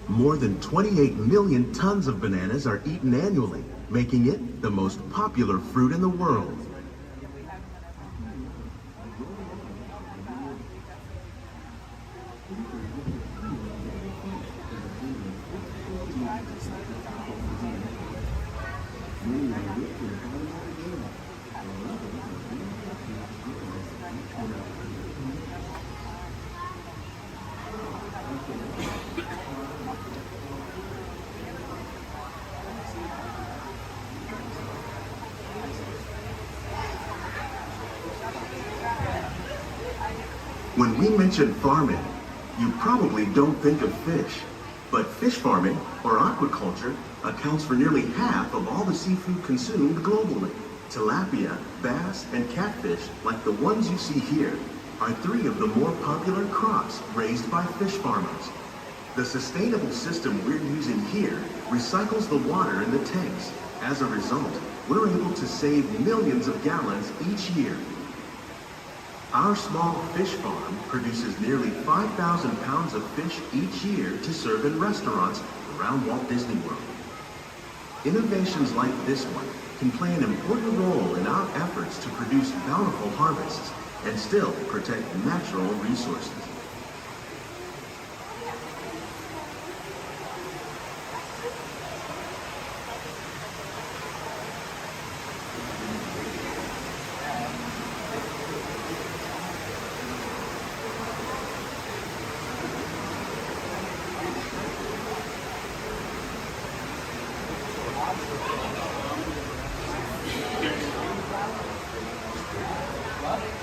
S16: More than 28 million tons of bananas are eaten annually, making it the most popular fruit in the world. When we mention farming, you probably don't think of fish. But fish farming, or aquaculture, accounts for nearly half of all the seafood consumed globally. Tilapia, bass, and catfish, like the ones you see here, are three of the more popular crops raised by fish farmers. The sustainable system we're using here recycles the water in the tanks. As a result, we're able to save millions of gallons each year. Our small fish farm produces nearly 5,000 pounds of fish each year to serve in restaurants around Walt Disney World. Innovations like this one can play an important role in our efforts to produce bountiful harvests and still protect natural resources.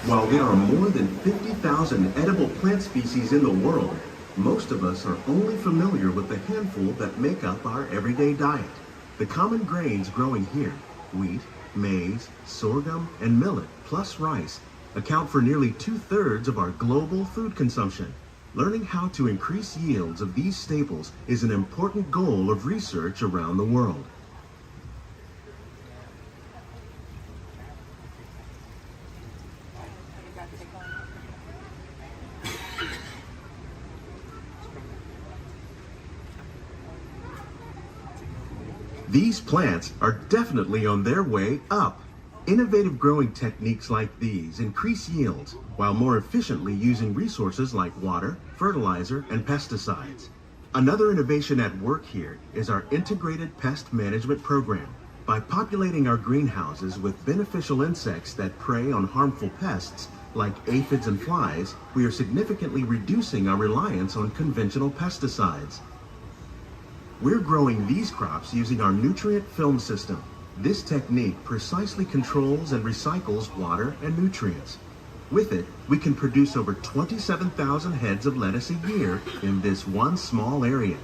S16: While there are more than 50,000 edible plant species in the world, most of us are only familiar with the handful that make up our everyday diet. The common grains growing here, wheat, maize, sorghum, and millet, plus rice, account for nearly 2/3 of our global food consumption. Learning how to increase yields of these staples is an important goal of research around the world. These plants are definitely on their way up. Innovative growing techniques like these increase yields while more efficiently using resources like water, fertilizer, and pesticides. Another innovation at work here is our integrated pest management program. By populating our greenhouses with beneficial insects that prey on harmful pests like aphids and flies, we are significantly reducing our reliance on conventional pesticides. We're growing these crops using our nutrient film system. This technique precisely controls and recycles water and nutrients. With it, we can produce over 27,000 heads of lettuce a year in this one small area.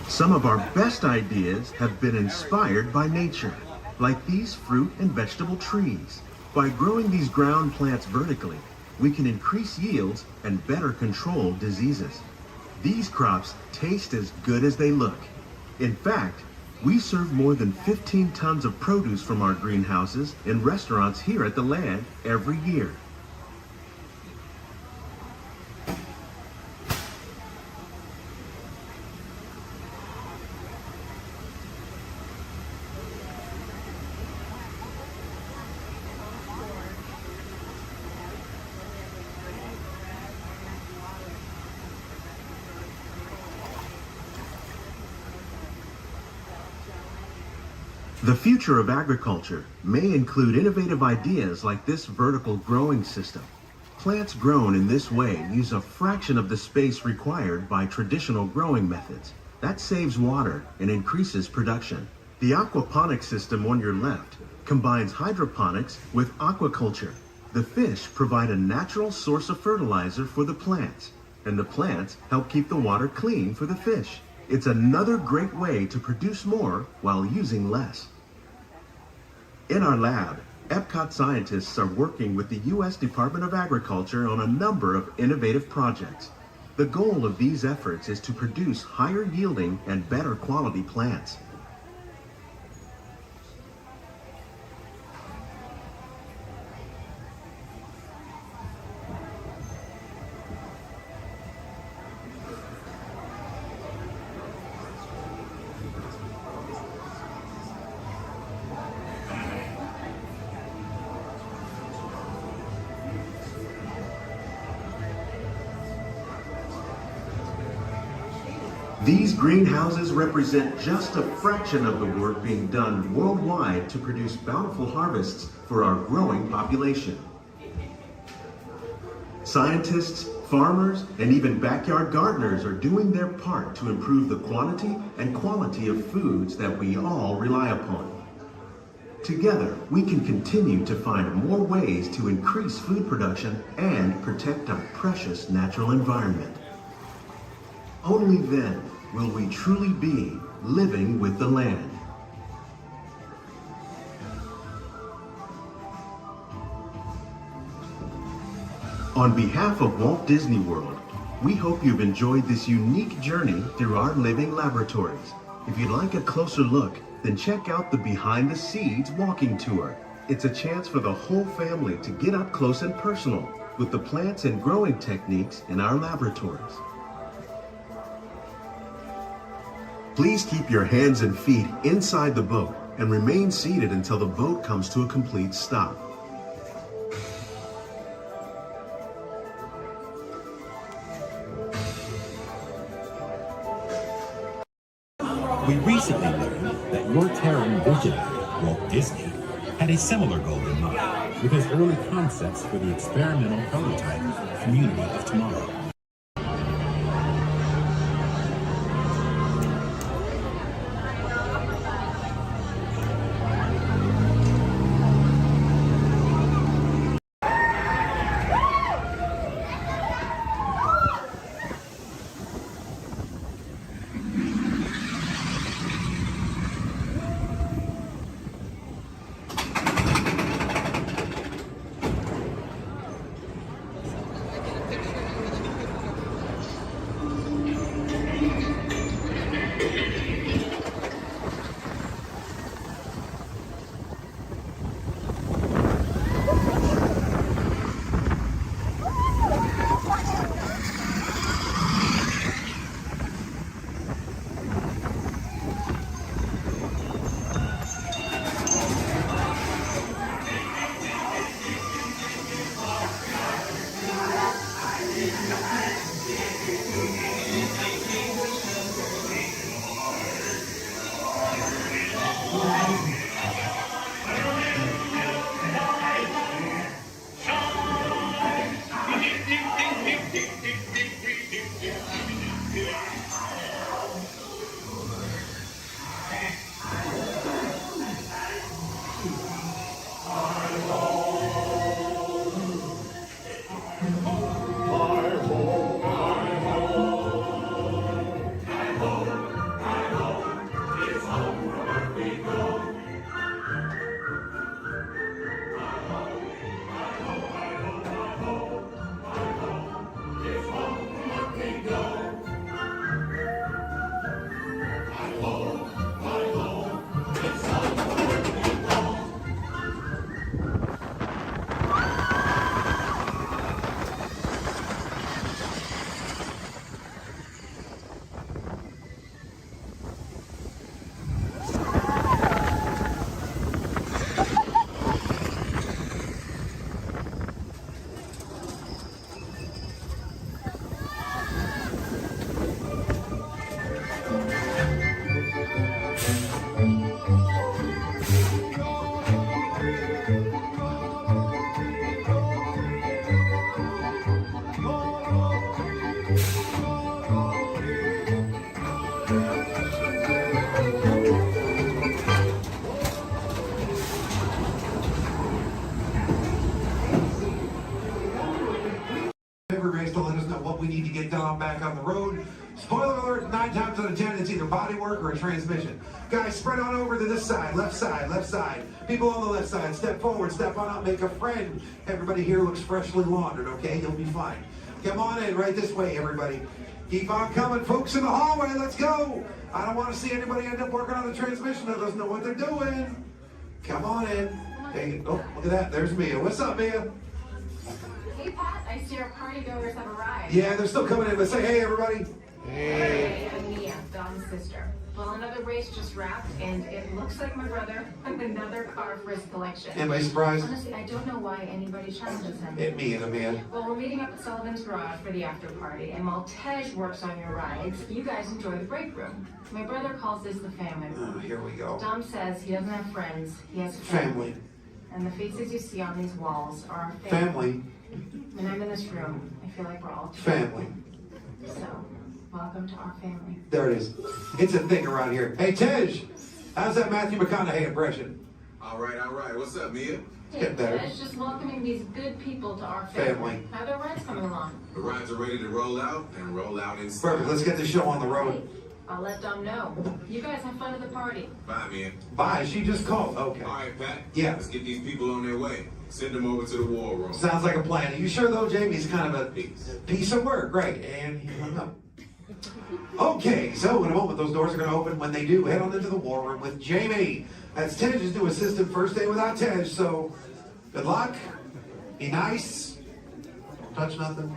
S16: Some of our best ideas have been inspired by nature, like these fruit and vegetable trees. By growing these ground plants vertically, we can increase yields and better control diseases. These crops taste as good as they look. In fact, we serve more than 15 tons of produce from our greenhouses in restaurants here at the land every year. The future of agriculture may include innovative ideas like this vertical growing system. Plants grown in this way use a fraction of the space required by traditional growing methods. That saves water and increases production. The aquaponics system on your left combines hydroponics with aquaculture. The fish provide a natural source of fertilizer for the plants, and the plants help keep the water clean for the fish. It's another great way to produce more while using less. In our lab, Epcot scientists are working with the U.S. Department of Agriculture on a number of innovative projects. The goal of these efforts is to produce higher yielding and better quality plants. These greenhouses represent just a fraction of the work being done worldwide to produce bountiful harvests for our growing population. Scientists, farmers, and even backyard gardeners are doing their part to improve the quantity and quality of foods that we all rely upon. Together, we can continue to find more ways to increase food production and protect our precious natural environment. Only then will we truly be living with the land. On behalf of Walt Disney World, we hope you've enjoyed this unique journey through our living laboratories. If you'd like a closer look, then check out the Behind the Seeds walking tour. It's a chance for the whole family to get up close and personal with the plants and growing techniques in our laboratories. Please keep your hands and feet inside the boat and remain seated until the boat comes to a complete stop.
S18: We recently learned that your Terran visionary, Walt Disney, had a similar goal in mind with his early concepts for the experimental prototype Community of Tomorrow.
S5: need to get Dom back on the road. Spoiler alert, 9 times out of 10, it's either body work or a transmission. Guys, spread on over to this side, left side, left side. People on the left side, step forward, step on up, make a friend. Everybody here looks freshly laundered, okay? You'll be fine. Come on in, right this way, everybody. Keep on coming, folks in the hallway, let's go. I don't want to see anybody end up working on the transmission that doesn't know what they're doing. Come on in. Hey, oh, look at that, there's Mia. What's up, Mia?
S19: Hey, Pat, I see our party goers have arrived.
S5: Yeah, they're still coming in, but say hey, everybody.
S19: Hey, I'm Mia, Dom's sister. Well, another race just wrapped, and it looks like my brother with another car for his collection.
S5: Anybody surprised?
S19: Honestly, I don't know why anybody challenges him.
S5: Hit me in a man.
S19: Well, we're meeting up at Sullivan's Garage for the after party, and while Tej works on your rides, you guys enjoy the break room. My brother calls this the family room.
S5: Oh, here we go.
S19: Dom says he doesn't have friends, he has
S5: Family.
S19: And the faces you see on these walls are our
S5: Family.
S19: When I'm in this room, I feel like we're all
S5: Family.
S19: So, welcome to our family.
S5: There it is. It's a thing around here. Hey, Tej, how's that Matthew McConaughey impression?
S10: All right, all right. What's up, Mia?
S5: Get better.
S19: Tej, just welcoming these good people to our
S5: Family.
S19: How are their rides coming along?
S10: The rides are ready to roll out and roll out inside.
S5: Perfect. Let's get the show on the road.
S19: I'll let Dom know. You guys have fun at the party.
S10: Bye, Mia.
S5: Bye. She just called. Okay.
S10: All right, Pat.
S5: Yeah.
S10: Let's get these people on their way. Send them over to the war room.
S5: Sounds like a plan. Are you sure, though, Jamie? He's kind of a piece of work. Right. And he hung up. Okay, so in a moment, those doors are going to open. When they do, head on into the war room with Jamie. That's Tej's new assistant. First day without Tej, so good luck. Be nice. Don't touch nothing.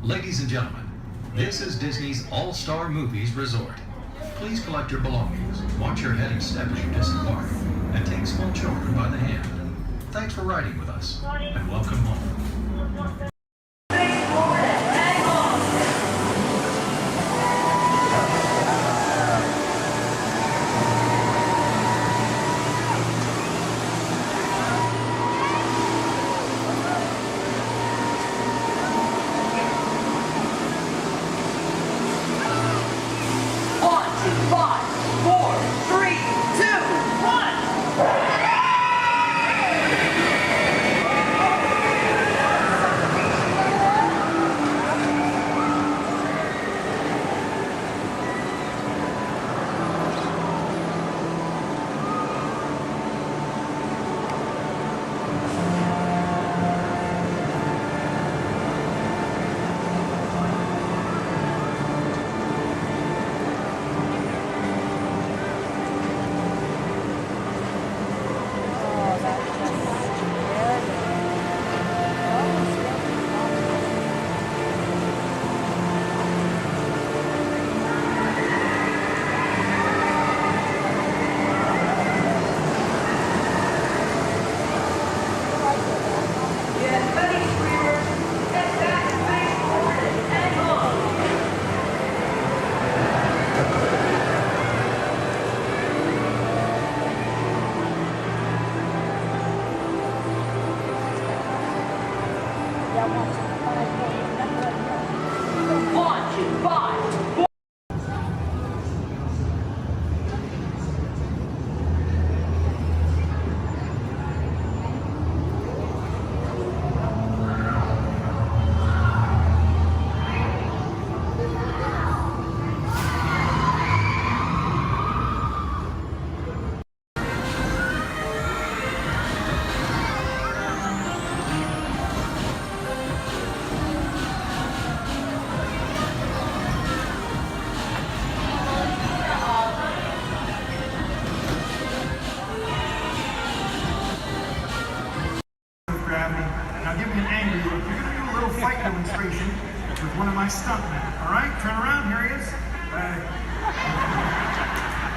S21: Ladies and gentlemen, this is Disney's All-Star Movies Resort. Please collect your belongings, watch your head and step as you disembark, and take small children by the hand. Thanks for riding with us, and welcome home.
S6: demonstration with one of my stuntmen. All right, turn around. Here he is.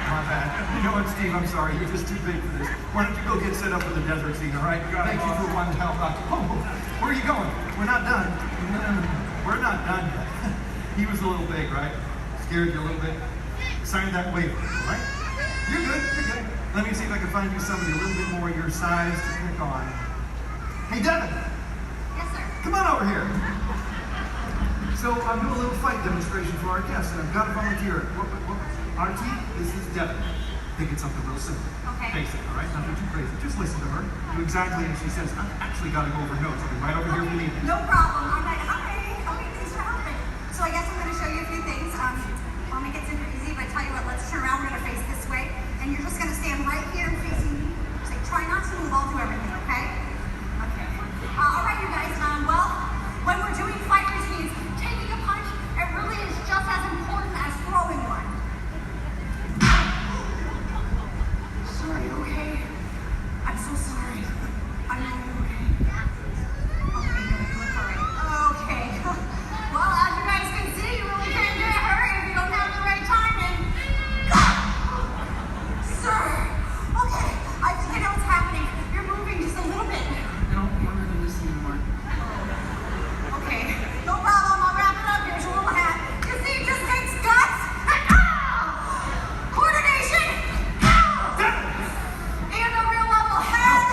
S6: My bad. You know what, Steve? I'm sorry. You're just too big for this. Why don't you go get set up with the desert scene? All right. Thank you for one help out. Oh, where are you going? We're not done. We're not done yet. He was a little big, right? Scared you a little bit. Sign that waiver, all right? You're good. You're good. Let me see if I can find you somebody a little bit more your size to pick on. Hey, Devin.
S7: Yes, sir.
S6: Come on over here. So I'm doing a little fight demonstration for our guests, and I've got a volunteer. RT, this is Devin. Think it's something real simple.
S7: Okay.
S6: Basic, all right? Nothing too crazy. Just listen to her. Do exactly as she says. I've actually got to go over notes. I'll be right over here if you need me.
S7: No problem. I'm like, okay, thanks for helping. So I guess I'm going to show you a few things. I'll make it super easy, but I tell you what, let's turn around. We're going to face this way, and you're just going to stand right here and facing me. Just like, try not to move. I'll do everything, okay? Okay. All right, you guys. Well, when we're doing fight routines, taking a punch, it really is just as important as throwing one. Sorry, okay? I'm so sorry. I'm not okay. Okay, you look alright. Okay. Well, as you guys can see, you really can't get hurt if you don't have the right timing. Sir! Okay, I think I know what's happening. You're moving just a little bit.
S6: I don't want her to listen anymore.
S7: Okay, no problem. I'll wrap it up. Here's your little hat. You see, it just takes guts. Coordination. And a real level head.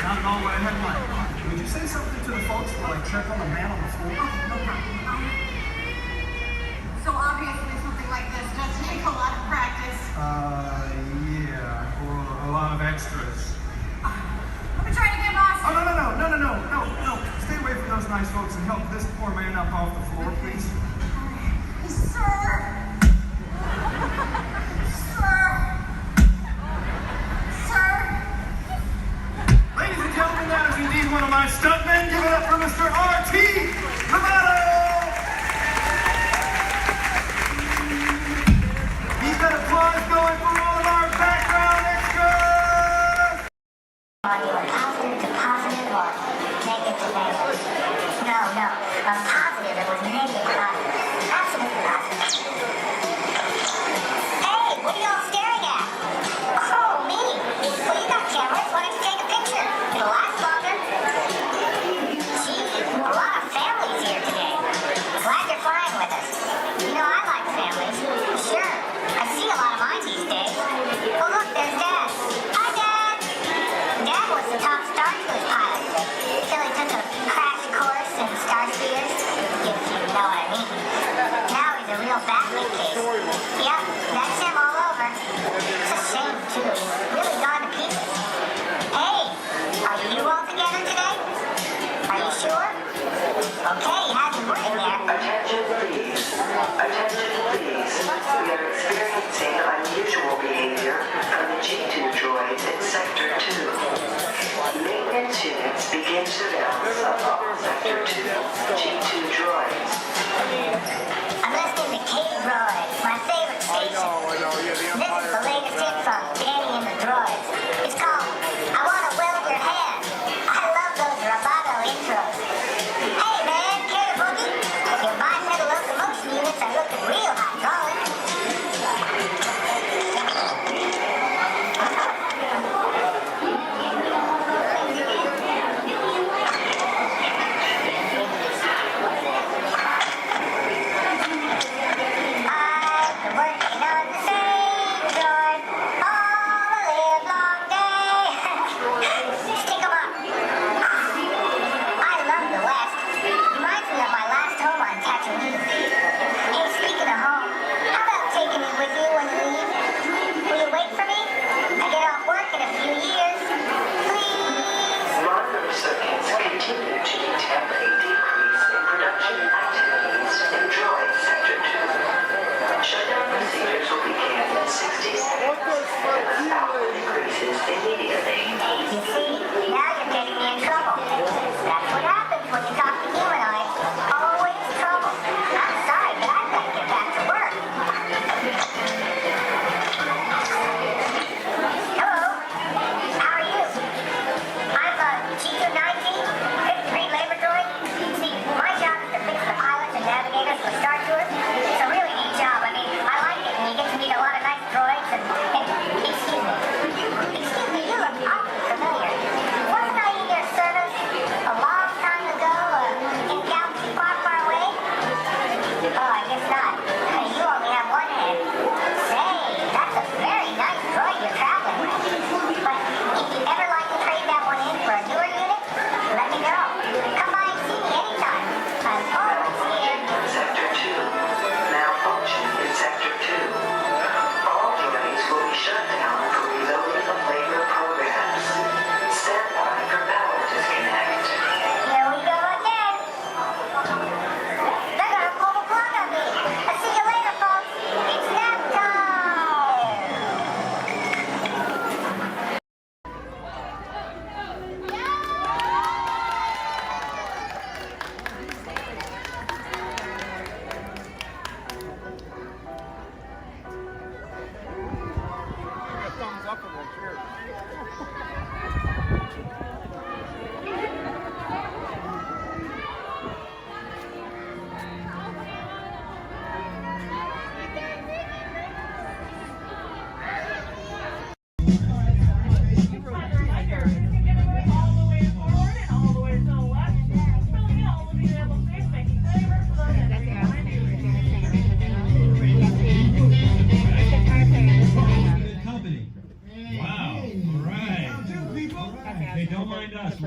S6: Not at all what I had in mind. Would you say something to the folks while I check on the man on the floor?
S7: No problem. So obviously something like this does take a lot of practice.
S6: Yeah, or a lot of extras.
S7: Let me try to get boss.
S6: Oh, no. Stay away from those nice folks and help this poor man up off the floor, please.
S7: Sir.
S6: Ladies and gentlemen, that is indeed one of my stuntmen. Give it up for Mr. R.T. Romano! He's got applause going for all of our background extras!
S2: On you a positive to positive or negative to negative? No. A positive that was negative to positive. Absolutely positive. Hey, what are y'all staring at? Oh, me? Well, you got cameras. Why don't you take a picture? It'll last longer. Gee, a lot of families here today. Glad you're flying with us. You know, I like families. Sure. I see a lot of mine these days. Oh, look, there's Dad. Hi, Dad. Dad was the top Star Tours pilot until he took a crash course in Star Speeders, if you know what I mean. Now he's a real basket case. Yep, that's him all over. It's a shame, too. He's really gone to pieces. Hey, are you all together today? Are you sure? Okay, have you working there?
S9: Attention, please. Attention, please. We are experiencing unusual behavior from the G2 droids in Sector 2. Maintenance units begin surveillance of all Sector 2 G2 droids.
S2: I'm listening to K-Droids, my favorite station. This is the latest hit from Danny and the Droids. It's called I Wanna Weld Your Hand. I love those Roboto intros. Hey man, care to boogie? Your bipedal locomotion units are looking real hydraulic.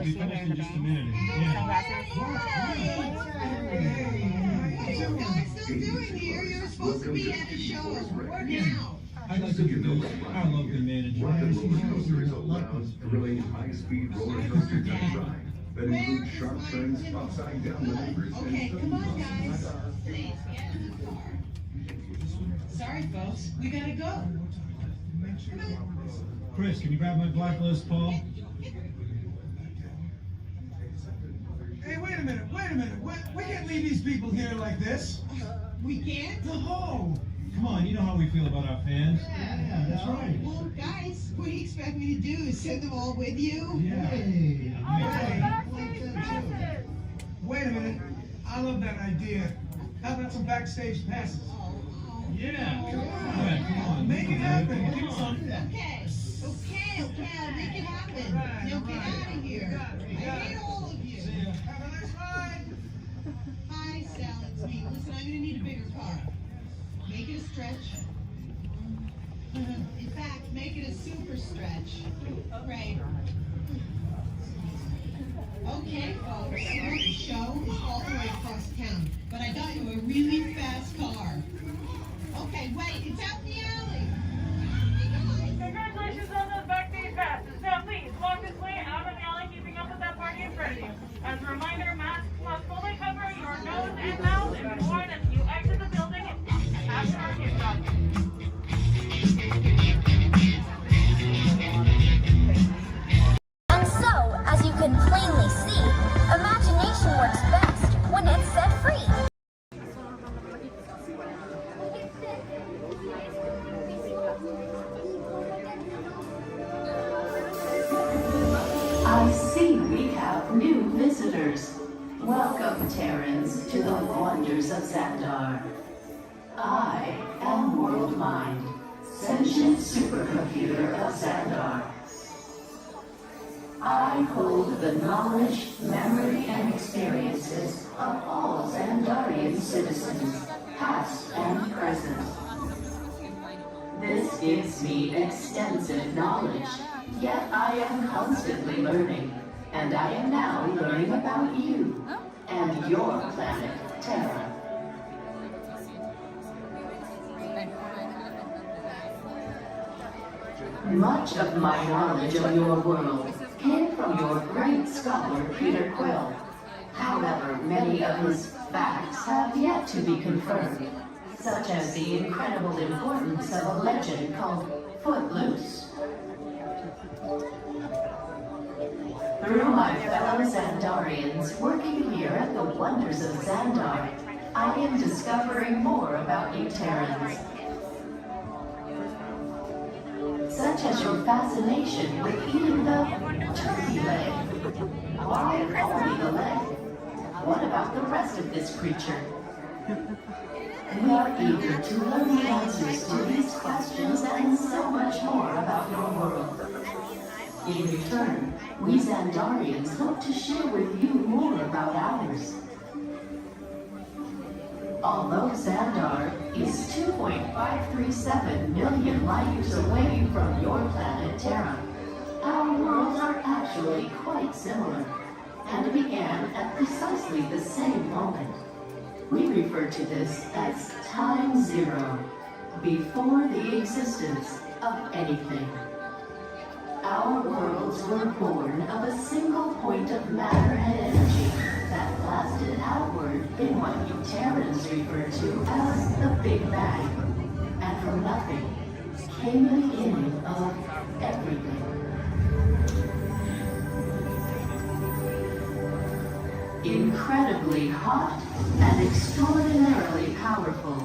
S15: be finished in just a minute. Yeah.
S3: What are you guys still doing here? You're supposed to be at the show. Working out.
S15: I love the manager.
S14: Rock and Roller Coaster is a loud, thrilling, high-speed roller coaster test ride that includes sharp turns, upside-down maneuvers,
S3: Okay, come on, guys. Please, get in the car. Sorry, folks. We gotta go.
S15: Chris, can you grab my blacklist, Paul?
S6: Hey, wait a minute. We can't leave these people here like this.
S3: We can't?
S15: No! Come on, you know how we feel about our fans. Yeah, that's right.
S3: Well, guys, what do you expect me to do? Is send them all with you?
S15: Yeah.
S6: Hey. Wait a minute. I love that idea. How about some backstage passes?
S15: Yeah. Come on.
S6: Make it happen.
S15: Come on.
S3: Okay, I'll make it happen. Now get out of here. I hate all of you.
S6: Have a nice ride.
S3: Hi, Sal, it's me. Listen, I'm gonna need a bigger car. Make it a stretch. In fact, make it a super stretch. Right. Okay, folks, the show is all the way across town, but I got you a really fast car. Okay, wait, it's out in the alley.
S8: Congratulations on those backstage passes. Now please, walk this way out of the alley, keeping up with that party in front of you. As a reminder, masks must fully cover your nose and mouth and avoid as you exit the building after our kickoff.
S22: And so, as you can plainly see, imagination works best when it's set free.
S9: I see we have new visitors. Welcome, Terrans, to the wonders of Xandar. I am World Mind, sentient supercomputer of Xandar. I hold the knowledge, memory, and experiences of all Xandarian citizens, past and present. This gives me extensive knowledge, yet I am constantly learning, and I am now learning about you and your planet, Terra. Much of my knowledge of your world came from your great scholar, Peter Quill. However, many of his facts have yet to be confirmed, such as the incredible importance of a legend called Footloose. Through my fellow Xandarians working here at the wonders of Xandar, I am discovering more about you Terrans. Such as your fascination with eating the turkey leg. Why only the leg? What about the rest of this creature? We are eager to learn the answers to these questions and so much more about your world. In return, we Xandarians hope to share with you more about ours. Although Xandar is 2.537 million light years away from your planet Terra, our worlds are actually quite similar, and began at precisely the same moment. We refer to this as Time Zero, before the existence of anything. Our worlds were born of a single point of matter and energy that blasted outward in what you Terrans refer to as the Big Bang. And from nothing came the beginning of everything. Incredibly hot and extraordinarily powerful,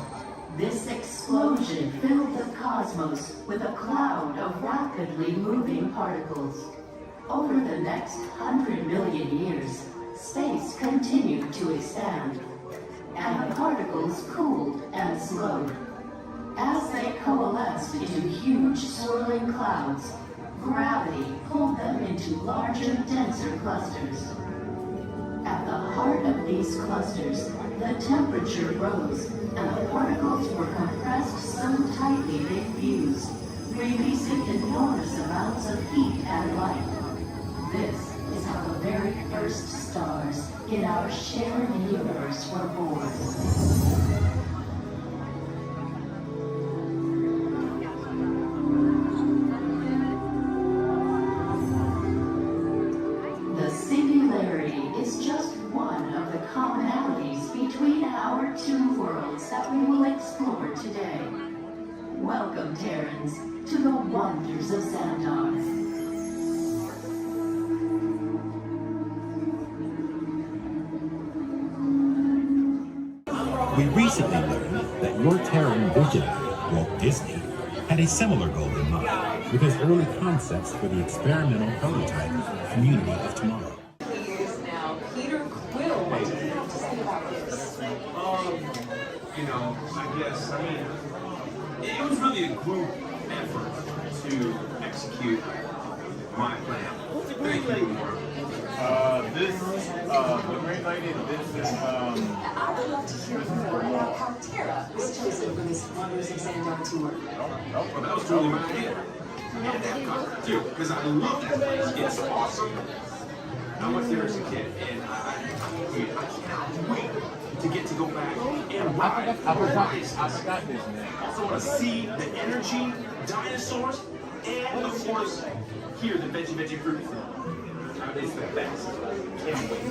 S9: this explosion filled the cosmos with a cloud of rapidly moving particles. Over the next 100 million years, space continued to expand, and the particles cooled and slowed. As they coalesced into huge swirling clouds, gravity pulled them into larger, denser clusters. At the heart of these clusters, the temperature rose, and the particles were compressed so tightly they fused, releasing enormous amounts of heat and light. This
S1: is how the very first stars in our shared universe were born. The singularity is just one of the commonalities between our two worlds that we will explore today. Welcome, Terrans, to the wonders of Xandar.
S18: We recently learned that your Terran visionary, Walt Disney, had a similar goal in mind with his early concepts for the experimental prototype Community of Tomorrow.
S24: Now, Peter Quill, what do you have to say about this?
S6: You know, I mean, it was really a group effort to execute my plan. Thank you, Mark.
S13: The Great Lady, this is,
S24: I would love to hear more about how Terra was chosen for this Wonders of Xandar tour.
S6: Well, that was totally my idea. And Epcot, too, because I love that place. It's awesome. I went there as a kid, and I cannot wait to get to go back and ride. I forgot this, man. Also want to see the energy, dinosaurs, and of course, hear the veggie fruit. It's the best.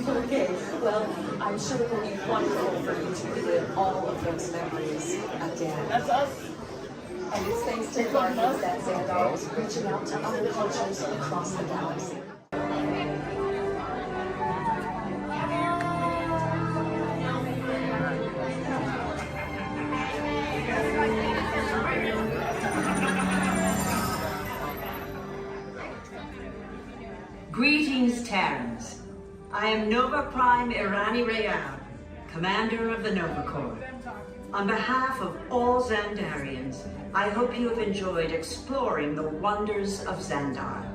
S24: Okay, well, I'm sure it will be wonderful for you to relive all of those memories again. That's us. And it's thanks to Guardians that Xandar is reaching out to other cultures across the galaxy.
S20: Greetings, Terrans. I am Nova Prime Irani Rayal, Commander of the Nova Corps. On behalf of all Xandarians, I hope you have enjoyed exploring the wonders of Xandar.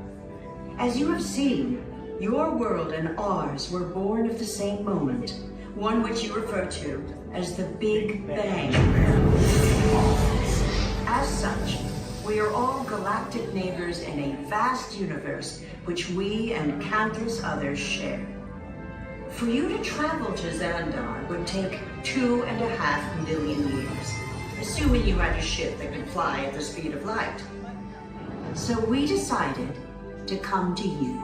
S20: As you have seen, your world and ours were born of the same moment, one which you refer to as the Big Bang. As such, we are all galactic neighbors in a vast universe which we and countless others share. For you to travel to Xandar would take 2.5 million years, assuming you had a ship that could fly at the speed of light. So we decided to come to you.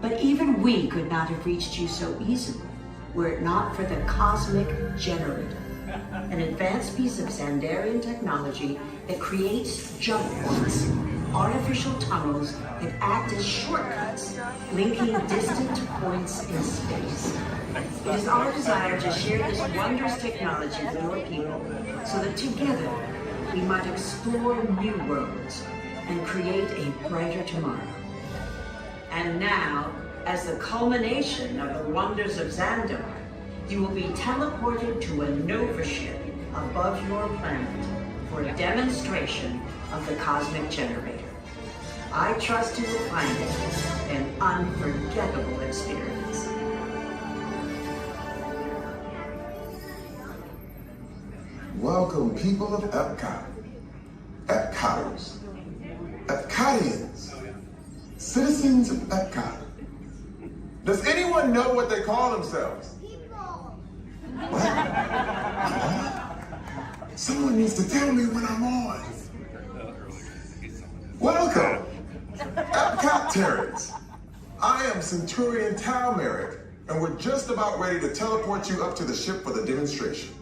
S20: But even we could not have reached you so easily were it not for the Cosmic Generator, an advanced piece of Xandarian technology that creates jump points, artificial tunnels that act as shortcuts, linking distant points in space. It is our desire to share this wondrous technology with your people so that together we might explore new worlds and create a brighter tomorrow. And now, as the culmination of the wonders of Xandar, you will be teleported to a Nova ship above your planet for a demonstration of the Cosmic Generator. I trust you will find it an unforgettable experience.
S23: Welcome, people of Epcot, Epcoters, Epcotians, citizens of Epcot. Does anyone know what they call themselves? What? Someone needs to tell me when I'm on. Welcome, Epcot Terrans. I am Centurion Tal Merrick, and we're just about ready to teleport you up to the ship for the demonstration.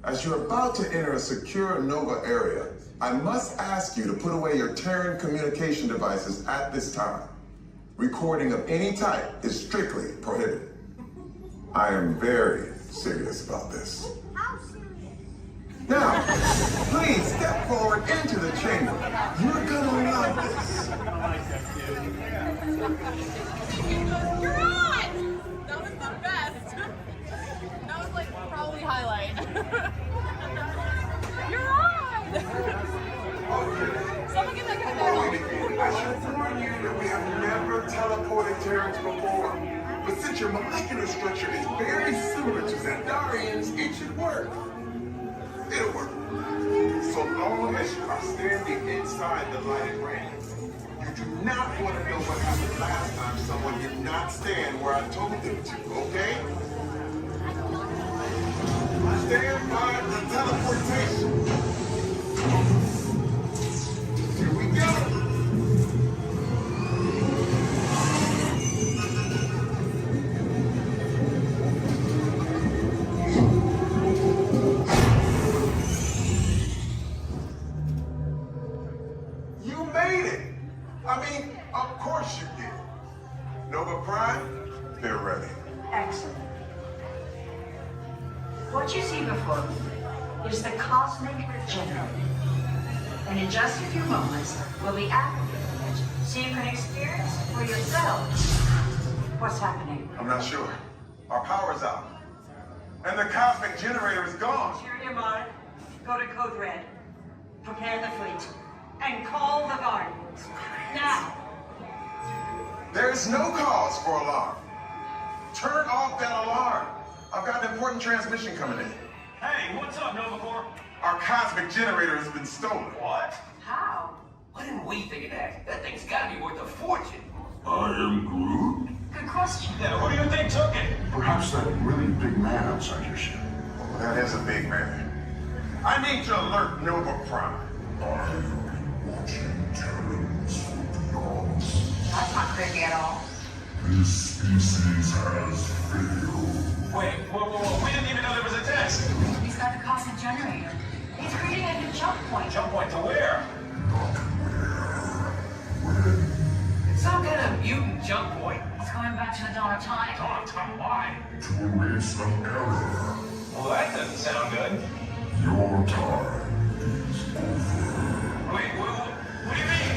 S23: As you're about to enter a secure Nova area, I must ask you to put away your Terran communication devices at this time. Recording of any type is strictly prohibited. I am very serious about this. Now, please step forward into the chamber. You're gonna love this.
S25: You're on! That was the best. That was like probably highlight. You're on! Someone get that guy back on.
S23: I should warn you that we have never teleported Terrans before. But since your molecular structure is very similar to Xandarians, it should work. It'll work. So long as you are standing inside the lighted ring. You You do not want to know what happened last time someone did not stand where I told them to, okay? Stand by the teleportation. Here we go. You made it. I mean, of course you did. Nova Prime, they're ready.
S20: Excellent. What you see before you is the cosmic generator. And in just a few moments, we'll be activating it so you can experience for yourself what's happening.
S23: I'm not sure. Our power's out. And the cosmic generator is gone.
S20: Interior Mark, go to Code Red. Prepare the fleet. And call the Guardians. Now.
S23: There is no cause for alarm. Turn off that alarm. I've got an important transmission coming in.
S6: Hey, what's up, Nova Corps?
S23: Our cosmic generator has been stolen.
S6: What?
S20: How?
S10: Why didn't we think of that? That thing's gotta be worth a fortune.
S14: I am Groot.
S20: Good question.
S6: Yeah, who do you think took it?
S14: Perhaps that really big man outside your ship.
S23: Oh, that is a big man. I need to alert Nova Prime.
S14: I've been watching Terrans for eons.
S20: That's not creepy at all.
S14: This species has failed.
S6: Wait, whoa. We didn't even know there was a test.
S20: He's got the cosmic generator. He's creating a new jump point.
S6: Jump point to where?
S14: Not where. When?
S10: It's some kind of mutant jump point.
S20: It's going back to the dawn of time.
S6: Dawn of time, why?
S14: To erase an error.
S6: Well, that doesn't sound good.
S14: Your time is over.
S6: Wait, what do you mean?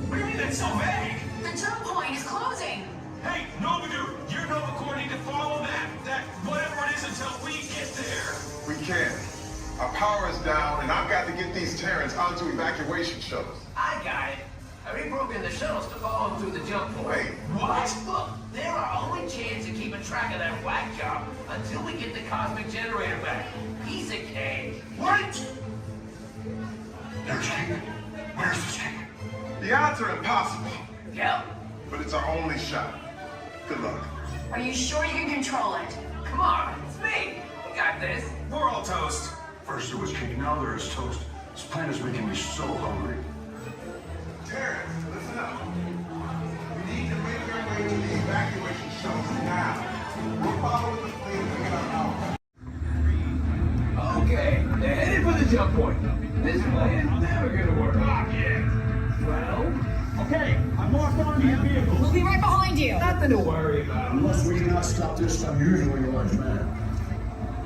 S6: What do you mean that's so vague?
S20: The jump point is closing.
S6: Hey, Nova Dude, you're Nova Corps need to follow that whatever it is until we get there.
S23: We can. Our power is down, and I've got to get these Terrans onto evacuation shuttles.
S10: I got it. I reprogrammed the shuttles to follow them through the jump point.
S23: Wait,
S10: What? Look, they're our only chance of keeping track of that whack job until we get the cosmic generator back. Piece of cake.
S6: What?
S14: There's King. Where's this King?
S23: the odds are impossible.
S10: Yep.
S23: But it's our only shot. Good luck.
S20: Are you sure you can control it?
S10: Come on, it's me. We got this.
S6: We're all toast.
S14: First there was King, now there is toast. This plan is making me so hungry.
S23: Terrence, listen up. We need to make our way to the evacuation shelters now. We're following the plane to get our power.
S10: Okay, they're headed for the jump point. This plan is never gonna work. Well,
S15: Okay, I'm locked onto your vehicle.
S7: We'll be right behind you.
S10: nothing to worry about.
S14: Unless we cannot stop this unusually large man.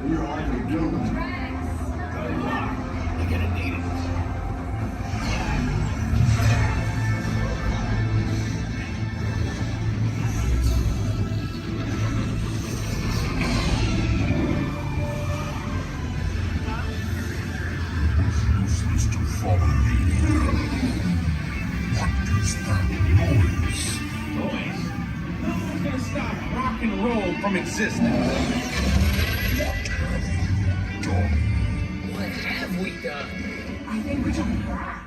S14: We are likely doomed.
S10: Good luck. You're gonna need it.
S14: Useless to follow me. What is that noise?
S6: Noise? No one's gonna stop rock and roll from existing.
S14: What have we done?
S10: What have we done?
S20: I think we're jumping back.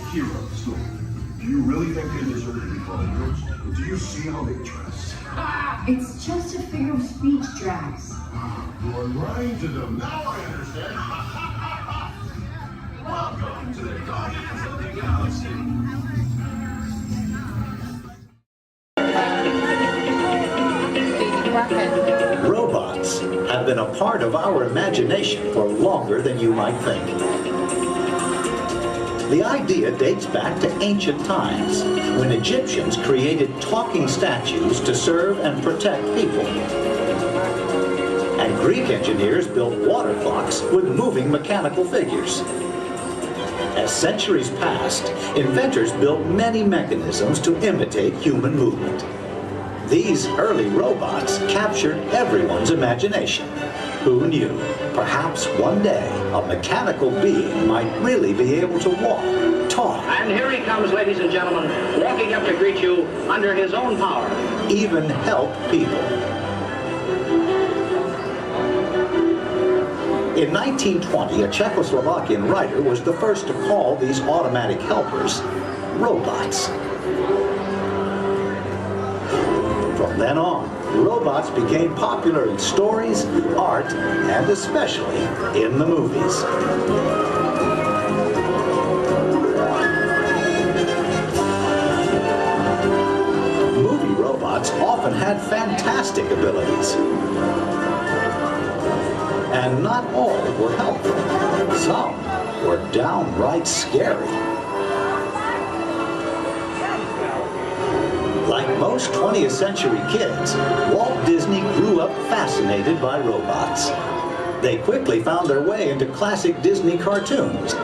S14: hero of the story. Do you really think they deserve to be called heroes? Do you see how they dress?
S1: It's just a figure of speech, Drax.
S14: You are lying to them. Now I understand. Welcome to the Guardians of the Galaxy.
S4: Robots have been a part of our imagination for longer than you might think. The idea dates back to ancient times, when Egyptians created talking statues to serve and protect people. And Greek engineers built water clocks with moving mechanical figures. As centuries passed, inventors built many mechanisms to imitate human movement. These early robots captured everyone's imagination. Who knew? Perhaps one day a mechanical being might really be able to walk, talk.
S11: And here he comes, ladies and gentlemen, walking up to greet you under his own power.
S4: Even help people. In 1920, a Czechoslovakian writer was the first to call these automatic helpers robots. From then on, robots became popular in stories, art, and especially in the movies. Movie robots often had fantastic abilities. And not all were helpful. Some were downright scary. Like most 20th century kids, Walt Disney grew up fascinated by robots. They quickly found their way into classic Disney cartoons.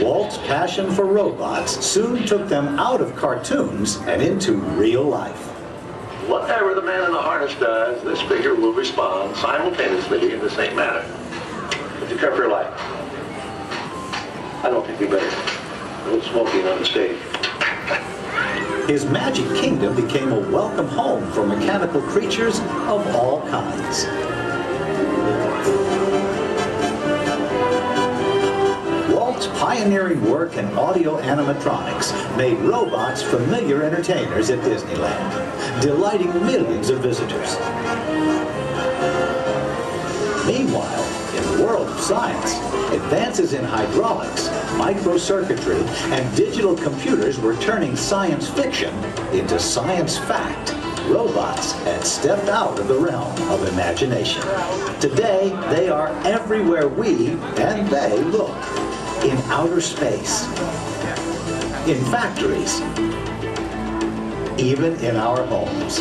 S4: Walt's passion for robots soon took them out of cartoons and into real life.
S12: Whatever the man in the harness does, this figure will respond simultaneously in the same manner. Would you cover your life? I don't think we better. A little smoking on the stage.
S4: His magic kingdom became a welcome home for mechanical creatures of all kinds. Walt's pioneering work in audio animatronics made robots familiar entertainers at Disneyland, delighting millions of visitors. Meanwhile, in the world of science, advances in hydraulics, microcircuitry, and digital computers were turning science fiction into science fact. Robots had stepped out of the realm of imagination. Today, they are everywhere we and they look. In outer space, in factories, even in our homes.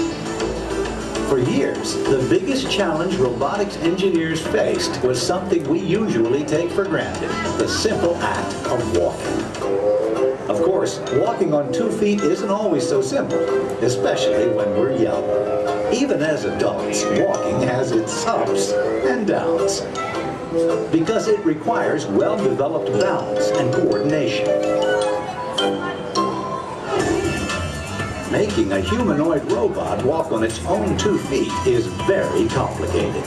S4: For years, the biggest challenge robotics engineers faced was something we usually take for granted, the simple act of walking. Of course, walking on 2 feet isn't always so simple, especially when we're young. Even as adults, walking has its ups and downs, because it requires well-developed balance and coordination. Making a humanoid robot walk on its own 2 feet is very complicated.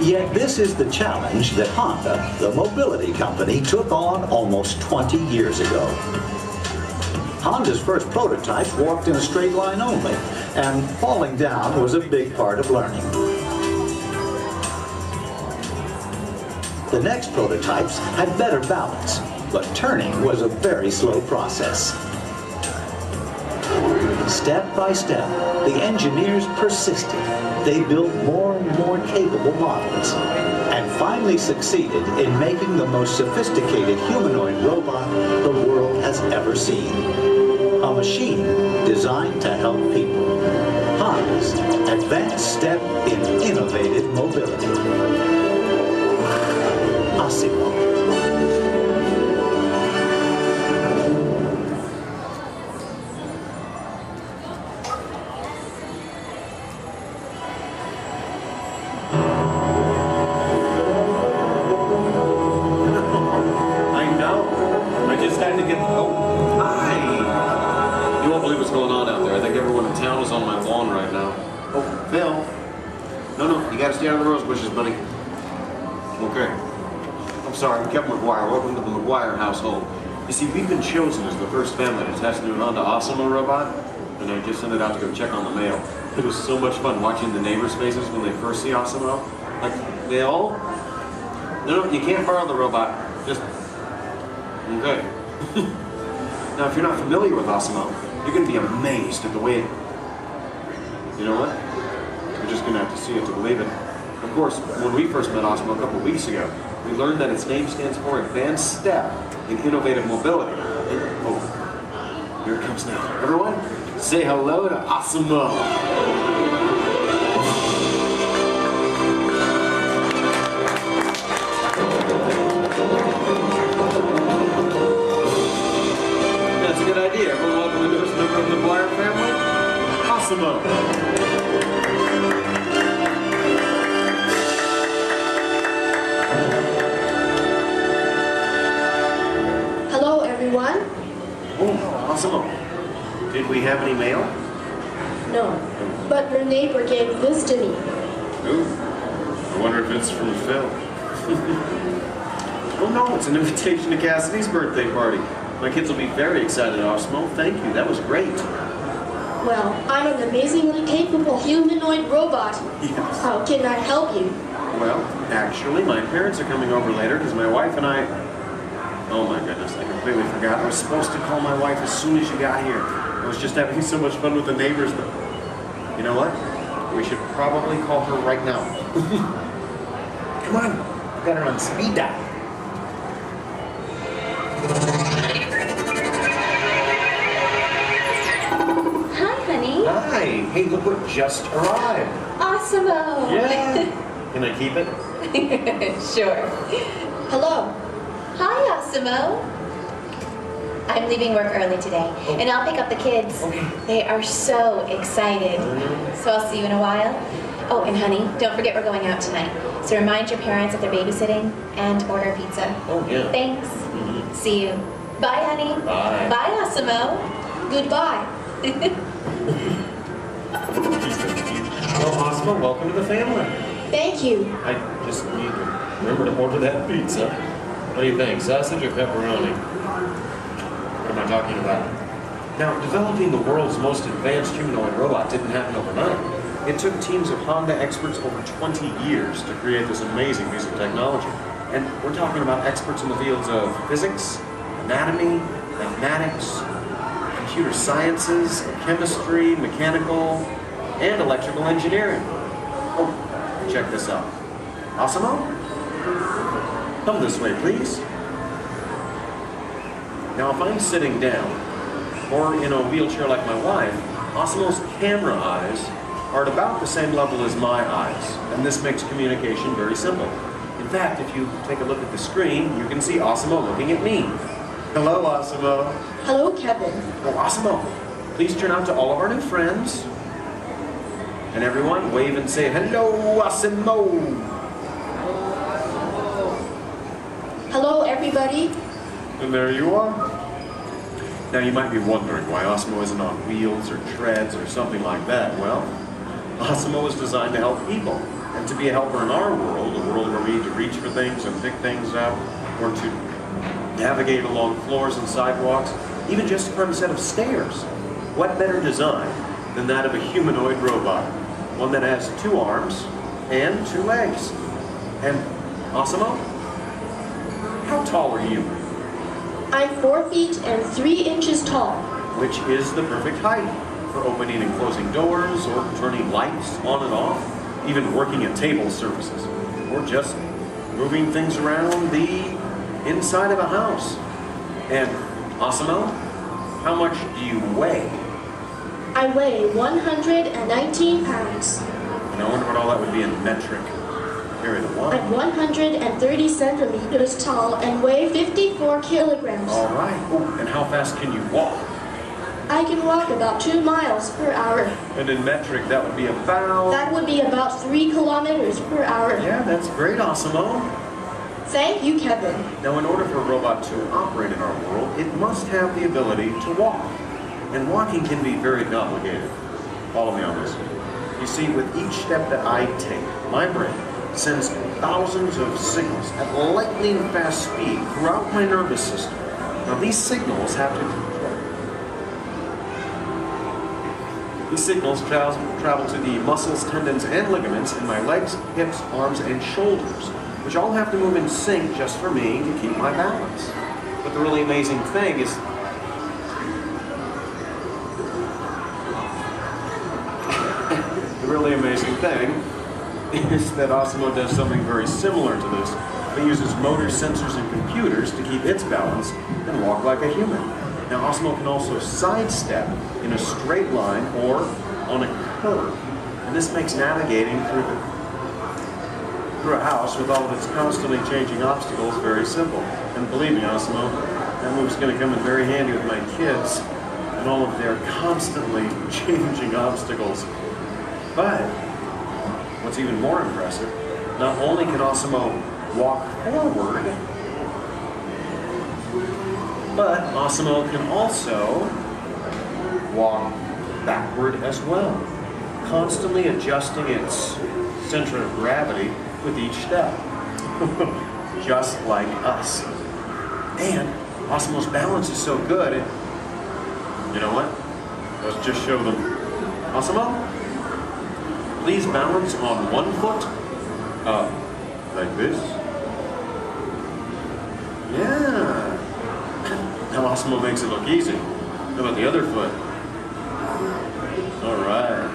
S4: Yet this is the challenge that Honda, the mobility company, took on almost 20 years ago. Honda's first prototypes walked in a straight line only, and falling down was a big part of learning. The next prototypes had better balance, but turning was a very slow process. Step by step, the engineers persisted. They built more and more capable models, and finally succeeded in making the most sophisticated humanoid robot the world has ever seen. A machine designed to help people. Honda's advanced step in innovative mobility. Asimo.
S5: Okay. I'm sorry, I'm Kevin McGuire. Welcome to the McGuire household. You see, we've been chosen as the first family to test new Honda Osimo robot, and I just sent it out to go check on the mail. It was so much fun watching the neighbors' faces when they first see Osimo. Like, they all... No, you can't borrow the robot. Just... Okay. Now, if you're not familiar with Osimo, you're going to be amazed at the way it... You know what? You're just going to have to see it to believe it. Of course, when we first met Osimo a couple of weeks ago, we learned that its name stands for Advanced Step in Innovative Mobility. Oh, here it comes now. Everyone, say hello to Osimo. That's a good idea. Everyone welcome the newest member of the McGuire family, Osimo. Oh, Osimo. Did we have any mail?
S16: No, but your neighbor gave this to me.
S5: Ooh, I wonder if it's from Phil. Oh no, it's an invitation to Cassidy's birthday party. My kids will be very excited, Osimo. Thank you, that was great.
S16: Well, I'm an amazingly capable humanoid robot.
S5: Yes.
S16: How can I help you?
S5: Well, actually, my parents are coming over later because my wife and I... Oh my goodness, I completely forgot. I was supposed to call my wife as soon as you got here. I was just having so much fun with the neighbors, but you know what? We should probably call her right now. Come on, I've got her on speed dial.
S22: Hi, honey.
S5: Hi, hey, look what just arrived.
S22: Awesome-o.
S5: Yeah. Can I keep it?
S22: Sure.
S16: Hello.
S22: Hi, Osimo. I'm leaving work early today, and I'll pick up the kids.
S5: Okay.
S22: They are so excited. So I'll see you in a while. Oh, and honey, don't forget we're going out tonight. So remind your parents that they're babysitting and order pizza.
S5: Oh, yeah.
S22: Thanks. See you. Bye, honey.
S5: Bye.
S22: Bye, Osimo.
S16: Goodbye.
S5: Well, Osimo, welcome to the family.
S16: Thank you.
S5: I just need to remember to order that pizza. What do you think, sausage or pepperoni? What am I talking about? Now, developing the world's most advanced humanoid robot didn't happen overnight. It took teams of Honda experts over 20 years to create this amazing piece of technology. And we're talking about experts in the fields of physics, anatomy, mathematics, computer sciences, chemistry, mechanical, and electrical engineering. Oh, check this out. Osimo? Come this way, please. Now, if I'm sitting down, or in a wheelchair like my wife, Osimo's camera eyes are at about the same level as my eyes, and this makes communication very simple. In fact, if you take a look at the screen, you can see Osimo looking at me. Hello, Osimo.
S16: Hello, Kevin.
S5: Oh, Osimo, please turn out to all of our new friends. And everyone, wave and say, hello, Osimo.
S16: Hello, everybody.
S5: And there you are. Now you might be wondering why Osimo isn't on wheels or treads or something like that. Well, Osimo is designed to help people and to be a helper in our world, a world where we need to reach for things and pick things up, or to navigate along floors and sidewalks, even just to climb a set of stairs. What better design than that of a humanoid robot? One that has 2 arms and 2 legs. And Osimo? How tall are you?
S16: I'm 4 feet and 3 inches tall.
S5: Which is the perfect height for opening and closing doors, or turning lights on and off, even working at table surfaces, or just moving things around the inside of a house. And Osimo, how much do you weigh?
S16: I weigh 119 pounds.
S5: And I wonder what all that would be in metric. Carry the one.
S16: I'm 130 centimeters tall and weigh 54 kilograms.
S5: All right. Oh, and how fast can you walk?
S16: I can walk about 2 miles per hour.
S5: And in metric, that would be about...
S16: That would be about 3 kilometers per hour.
S5: Yeah, that's great, Osimo.
S16: Thank you, Kevin.
S5: Now, in order for a robot to operate in our world, it must have the ability to walk. And walking can be very complicated. Follow me on this. You see, with each step that I take, my brain sends thousands of signals at lightning fast speed throughout my nervous system. Now these signals travel to the muscles, tendons, and ligaments in my legs, hips, arms, and shoulders, which all have to move in sync just for me to keep my balance. But the really amazing thing is that Osmo does something very similar to this. It uses motors, sensors, and computers to keep its balance and walk like a human. Now Osmo can also sidestep in a straight line or on a curve. And this makes navigating through a house with all of its constantly changing obstacles very simple. And believe me, Osmo, that move's going to come in very handy with my kids and all of their constantly changing obstacles. But what's even more impressive, not only can Osmo walk forward, but Osmo can also walk backward as well, constantly adjusting its center of gravity with each step, just like us. And Osmo's balance is so good, you know what? Let's just show them. Osmo, please balance on one foot, like this. Yeah. Now Osmo makes it look easy. How about the other foot? All right.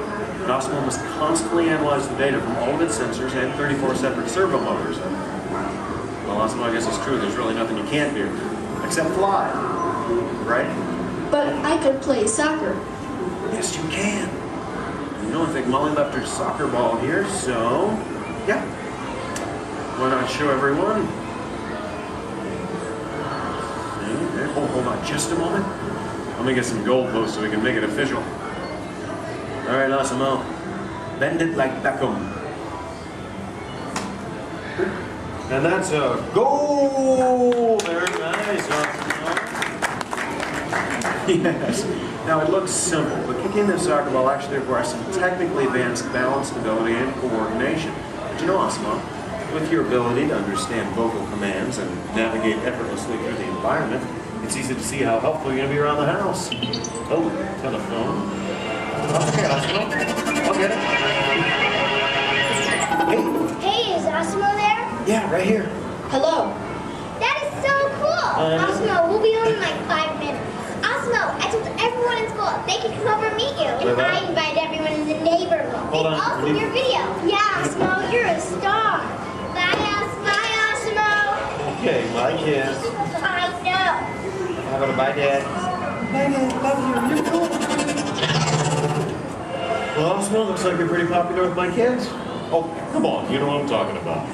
S5: And Osmo must constantly analyze the data from all of its sensors and 34 separate servo motors. Well, Osmo, I guess it's true. There's really nothing you can't do, except fly, right?
S16: But I could play soccer.
S5: Yes, you can. You know, I think Molly left her soccer ball here, so yeah. Why not show everyone? Oh, hold on just a moment. Let me get some goalposts so we can make it official. All right, Osmo, bend it like Beckham. And that's a goal. Very nice, Osmo. Yes. Now it looks simple, but kicking the soccer ball actually requires some technically advanced balance, stability, and coordination. But you know, Osmo, with your ability to understand vocal commands and navigate effortlessly through the environment, it's easy to see how helpful you're going to be around the house. Oh, telephone. Okay, Osmo. I'll get it. Hey.
S2: Hey, is Osmo there?
S5: Yeah, right here.
S16: Hello.
S2: That is so cool. Osmo, we'll be home in like 5 minutes. Osmo, I told everyone in school they can come over and meet you. And I invited everyone in the neighborhood.
S5: Hold on.
S2: Also your video. Yeah, Osmo, you're a star. Bye, Osmo.
S5: Okay, bye, kids.
S2: I know.
S5: How about a bye, Dad? Bye, Dad. Love you. You're cool. Well, Osmo, looks like you're pretty popular with my kids. Oh, come on. You know what I'm talking about.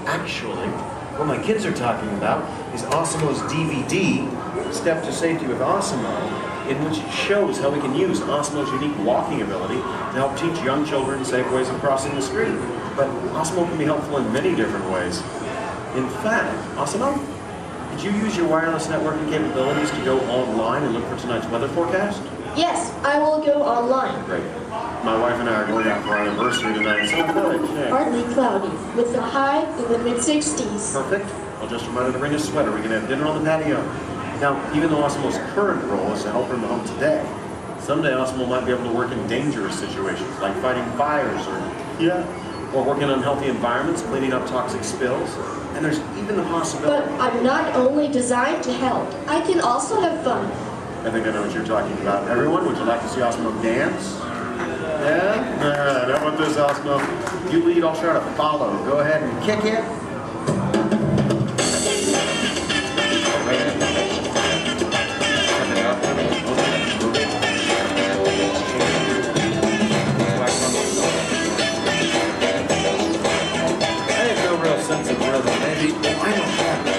S5: Actually, what my kids are talking about is Osmo's DVD, Step to Safety with Osmo, in which it shows how we can use Osmo's unique walking ability to help teach young children safe ways of crossing the street. But Osmo can be helpful in many different ways. In fact, Osmo, did you use your wireless networking capabilities to go online and look for tonight's weather forecast?
S16: Yes, I will go online.
S5: Great. My wife and I are going out for our anniversary tonight, so good. Yeah.
S16: Partly cloudy, with a high in the mid-60s.
S5: Perfect. I'll just remind her to bring a sweater. We can have dinner on the patio. Now, even though Osmo's current role is to help her in the home today, someday Osmo might be able to work in dangerous situations, like fighting fires or working in unhealthy environments, cleaning up toxic spills. And there's even the possibility...
S16: But I'm not only designed to help, I can also have fun.
S5: I think I know what you're talking about. Everyone, would you like to see Osmo dance? Yeah? Alright, how about this, Osmo? You lead, I'll try to follow. Go ahead and kick it. I have no real sense of rhythm. Maybe I don't have it.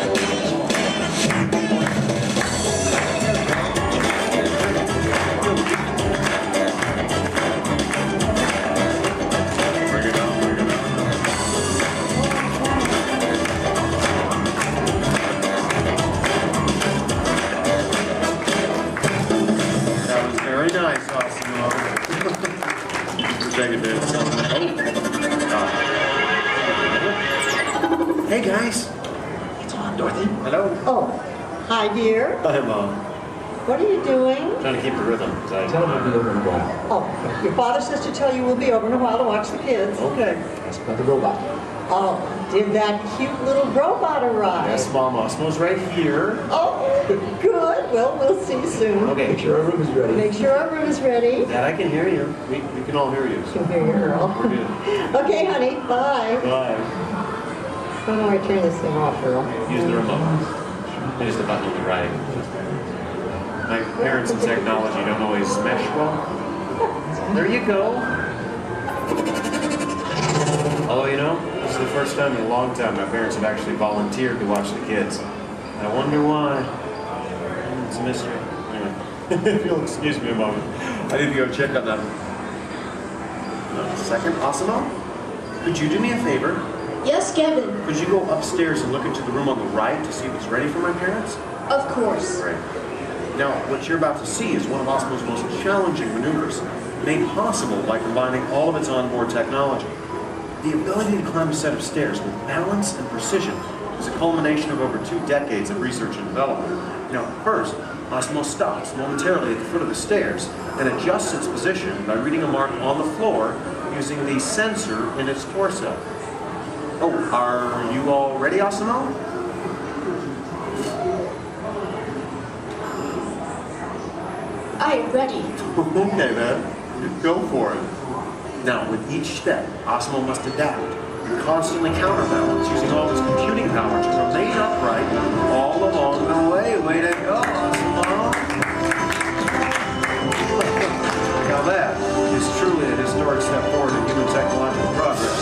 S5: Very nice, Osmo. Take it, dude. Oh.
S3: Hi, dear.
S5: Hi, Mom.
S3: What are you doing?
S5: Trying to keep the rhythm.
S3: Tell them to be over in a while. Oh, your father says to tell you we'll be over in a while to watch the kids.
S5: Okay.
S3: That's about the robot. Oh, did that cute little robot arrive?
S5: Yes, Mom. Osmo's right here.
S3: Oh, good. Well, we'll see you soon.
S5: Okay. Make sure our room is ready.
S3: Make sure our room is ready.
S5: Dad, I can hear you. We can all hear you.
S3: I can hear you, Earl.
S5: We're good.
S3: Okay, honey. Bye.
S5: Bye.
S3: How do I turn this thing off, Earl?
S5: Use the remote. Use the button on the right. My parents and technology don't always mesh well. There you go. Although, you know, this is the first time in a long time my parents have actually volunteered to watch the kids. I wonder why. It's a mystery. Anyway, if you'll excuse me a moment, I need to go check on them. A second, Asamo? Could you do me a favor?
S16: Yes, Kevin.
S5: Could you go upstairs and look into the room on the right to see if it's ready for my parents?
S16: Of course.
S5: Great. Now, what you're about to see is one of Osmo's most challenging maneuvers, made possible by combining all of its onboard technology. The ability to climb a set of stairs with balance and precision is a culmination of over 2 decades of research and development. Now, first, Osmo stops momentarily at the foot of the stairs and adjusts its position by reading a mark on the floor using the sensor in its torso. Oh, are you all ready, Osmo?
S16: I am ready.
S5: Okay, then. Go for it. Now, with each step, Osmo must adapt and constantly counterbalance using all its computing power to remain upright all along the way. Way to go, Osmo! Now that is truly a historic step forward in human technological progress.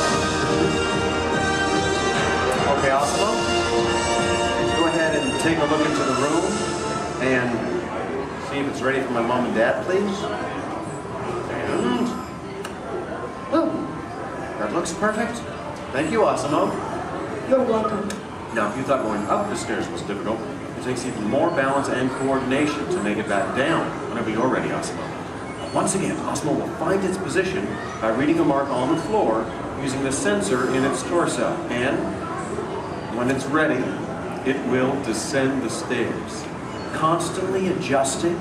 S5: Okay, Osmo, go ahead and take a look into the room and see if it's ready for my mom and dad, please. And that looks perfect. Thank you, Osmo.
S16: You're welcome.
S5: Now, if you thought going up the stairs was difficult, it takes even more balance and coordination to make it back down whenever you're ready, Osmo. Once again, Osmo will find its position by reading a mark on the floor using the sensor in its torso. And when it's ready, it will descend the stairs, constantly adjusting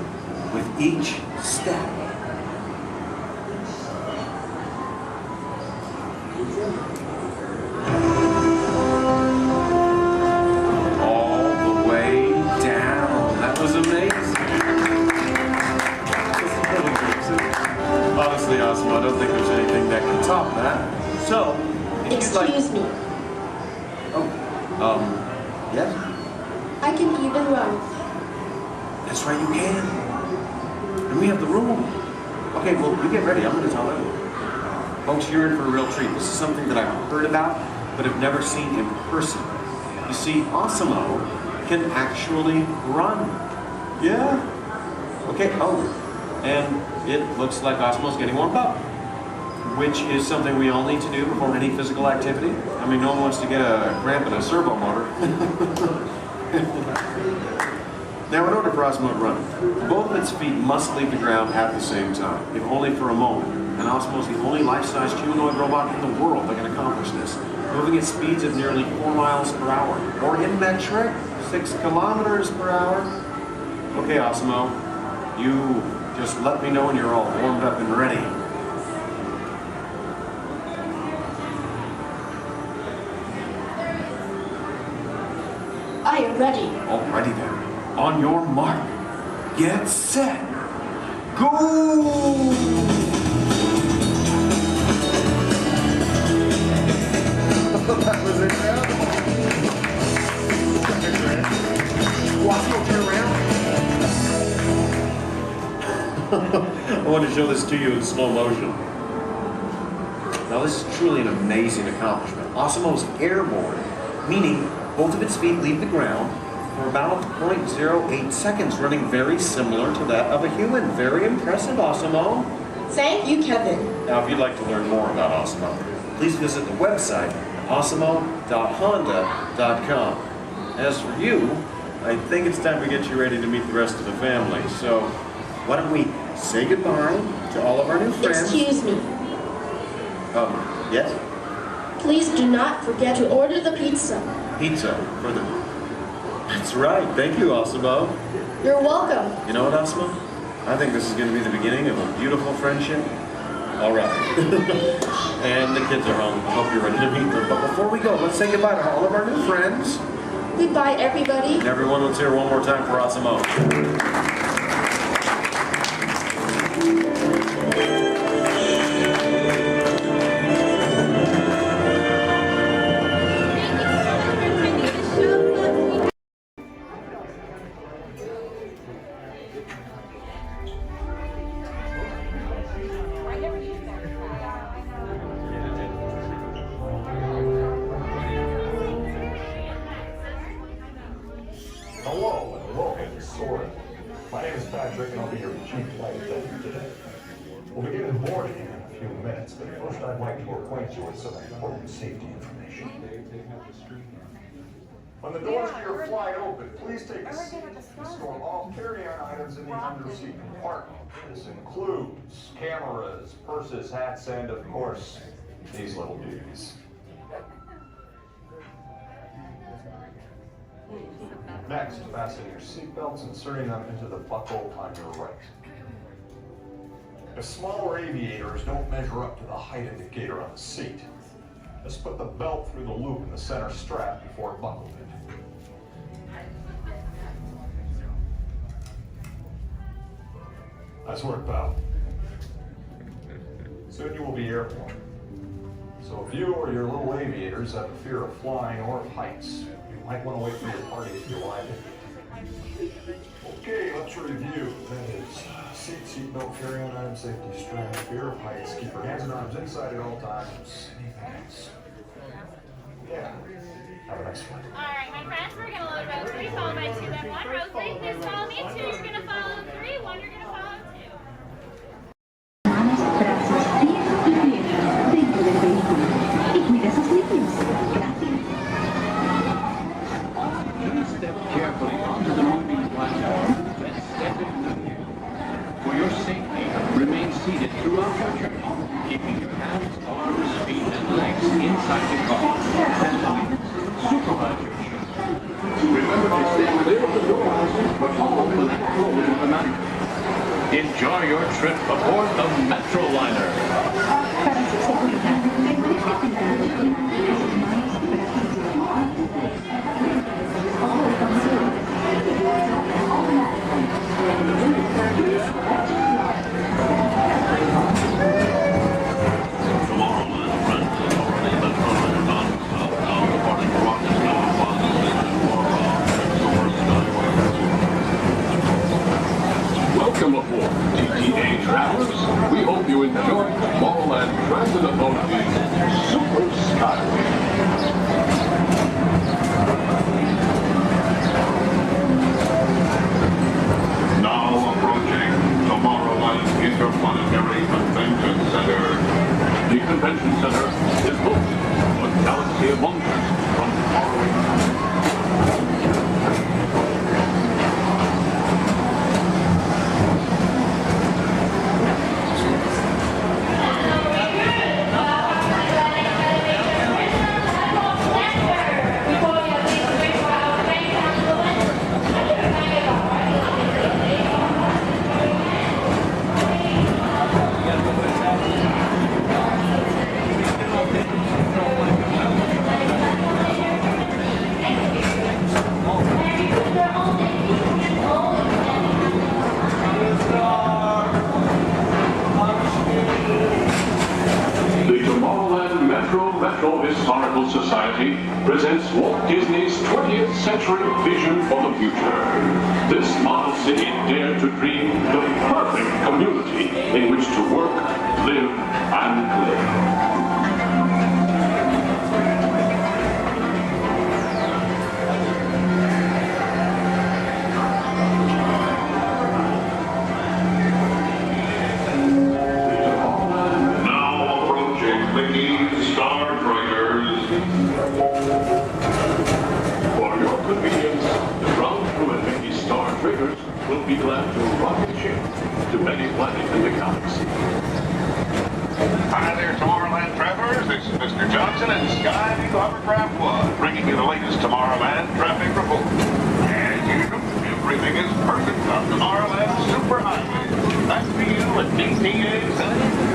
S5: with each step. All the way down. That was amazing. Honestly, Osmo, I don't think there's anything that can top that. So,
S16: Excuse me.
S5: Yes?
S16: I can even run.
S5: That's right, you can. And we have the room. Okay, well, you get ready. I'm going to tell everyone. Folks, you're in for a real treat. This is something that I've heard about, but have never seen in person. You see, Osmo can actually run. Yeah. Okay, and it looks like Osmo's getting warmed up, which is something we all need to do before any physical activity. I mean, no one wants to get a cramp in a servo motor. Now, in order for Osmo to run, both of its feet must leave the ground at the same time, if only for a moment. And Osmo is the only life-sized humanoid robot in the world that can accomplish this, moving at speeds of nearly 4 miles per hour, or in metric, 6 kilometers per hour. Okay, Osmo, you just let me know when you're all warmed up and ready.
S16: I am ready.
S5: Alrighty then. On your mark, get set, go! That was incredible. Osmo, turn around. I want to show this to you in slow motion. Now, this is truly an amazing accomplishment. Osmo is airborne, meaning both of its feet leave the ground for about 0.08 seconds, running very similar to that of a human. Very impressive, Osmo.
S16: Thank you, Kevin.
S5: Now, if you'd like to learn more about Osmo, please visit the website, osmo.honda.com. As for you, I think it's time to get you ready to meet the rest of the family. So, why don't we say goodbye to all of our new friends?
S16: Excuse me.
S5: Yes?
S16: Please do not forget to order the pizza.
S5: Pizza for the... That's right. Thank you, Osimo.
S16: You're welcome.
S5: You know what, Osimo? I think this is going to be the beginning of a beautiful friendship. All right. And the kids are home. I hope you're ready to meet them. But before we go, let's say goodbye to all of our new friends.
S16: Goodbye, everybody.
S5: And everyone, let's hear one more time for Osimo.
S8: Hello, my name is Patrick, and I'll be your chief flight attendant today. We'll begin boarding in a few minutes, but first I'd like to acquaint you with some important safety information. When the doors to your flight open, please take a seat and store all carry-on items in the under-seat compartment. This includes cameras, purses, hats, and, of course, these little dudes. Next, fasten your seatbelts, inserting them into the buckle on your right. The smaller aviators don't measure up to the height indicator on the seat. Just put the belt through the loop in the center strap before buckling it. Nice work, pal. Soon you will be airborne. So if you or your little aviators have a fear of flying or of heights, you might want to wait for your party if you like it. Okay, let's review. That is seatbelt, carry-on item, safety strap, fear of heights, keep your hands and arms inside at all times. Anything else? Yeah. Have a nice flight.
S9: All right, my friends, we're going to load row 3, followed by 2, then 1. Row 3, please follow me. 2, you're going to follow 3. 1, you're going to follow 2.
S1: Brazos, pies y piernas dentro del vehículo. Y cuida a sus niños. Gracias.
S17: Please step carefully onto the moving platform, then step in. For your safety, remain seated throughout your journey, keeping your hands, arms, feet, and legs inside the car. And supervise your children. Remember to stand clear of the doors, but follow the rules automatically. Enjoy your trip aboard the Metroliner.
S1: Para su seguridad, permanezca sentado y mantenga sus manos y brazos
S17: Welcome aboard, TTA travelers. We hope you enjoy Tomorrowland Transit Authority's Super Skyway. Now approaching Tomorrowland Interplanetary Convention Center. The convention center is home to a galaxy of wonders from faraway Historical Society presents Walt Disney's 20th century vision for the future. This model city dared to dream the perfect community in which to work, live, and play. Will be glad to rocket ship to many planets in the galaxy.
S19: Hi there, Tomorrowland travelers. This is Mr. Johnson and Sky Hovercraft 1, bringing you the latest Tomorrowland traffic report. Everything is perfect on Tomorrowland Superhighway. Back to you at DPA Center.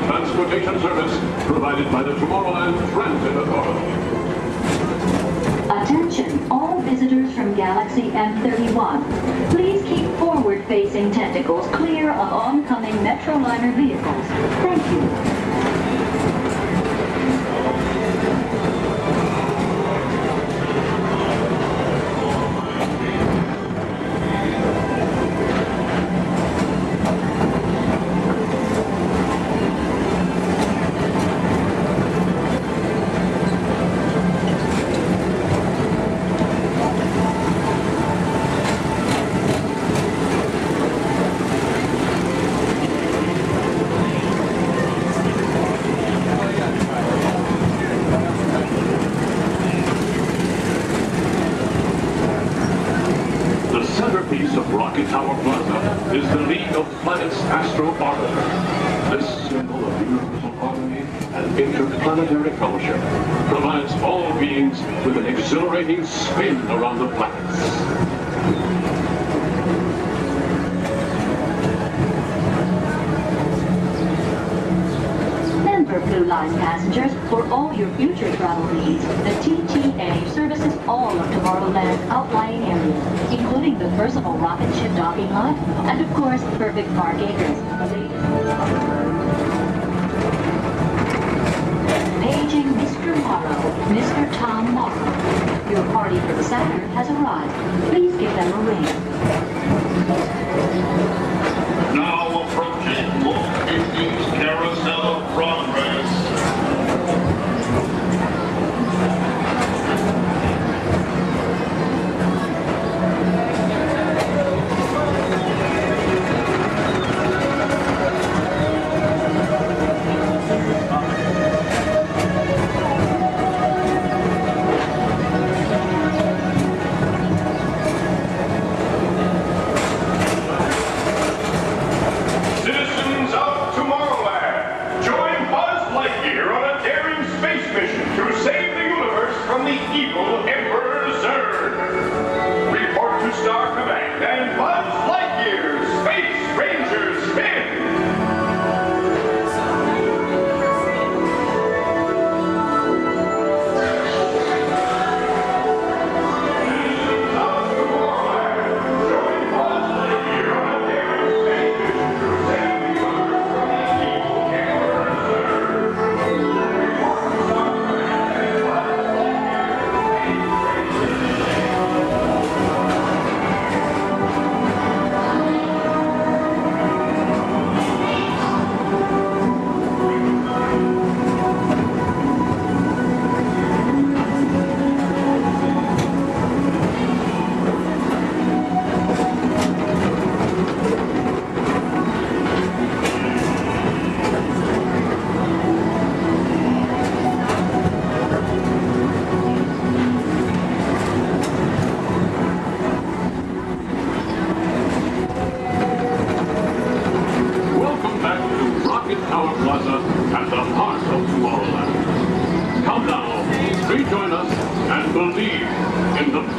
S17: Transportation service provided by the Tomorrowland Transit Authority.
S13: Attention, all visitors from Galaxy M31. Please keep forward-facing tentacles clear of oncoming Metroliner vehicles. Thank you.
S17: Interplanetary fellowship provides all beings with an exhilarating spin around the planets.
S13: Remember, Blue Line passengers, for all your future travel needs, the TTA services all of Tomorrowland's outlying areas, including the personal rocket ship docking lot, and of course, perfect park acres. Paging Mr. Morrow, Mr. Tom Morrow. Your party for the Saturn has arrived. Please give them a ring.
S19: Now approaching Walt Disney's Carousel of Progress.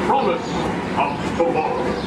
S19: promise of tomorrow.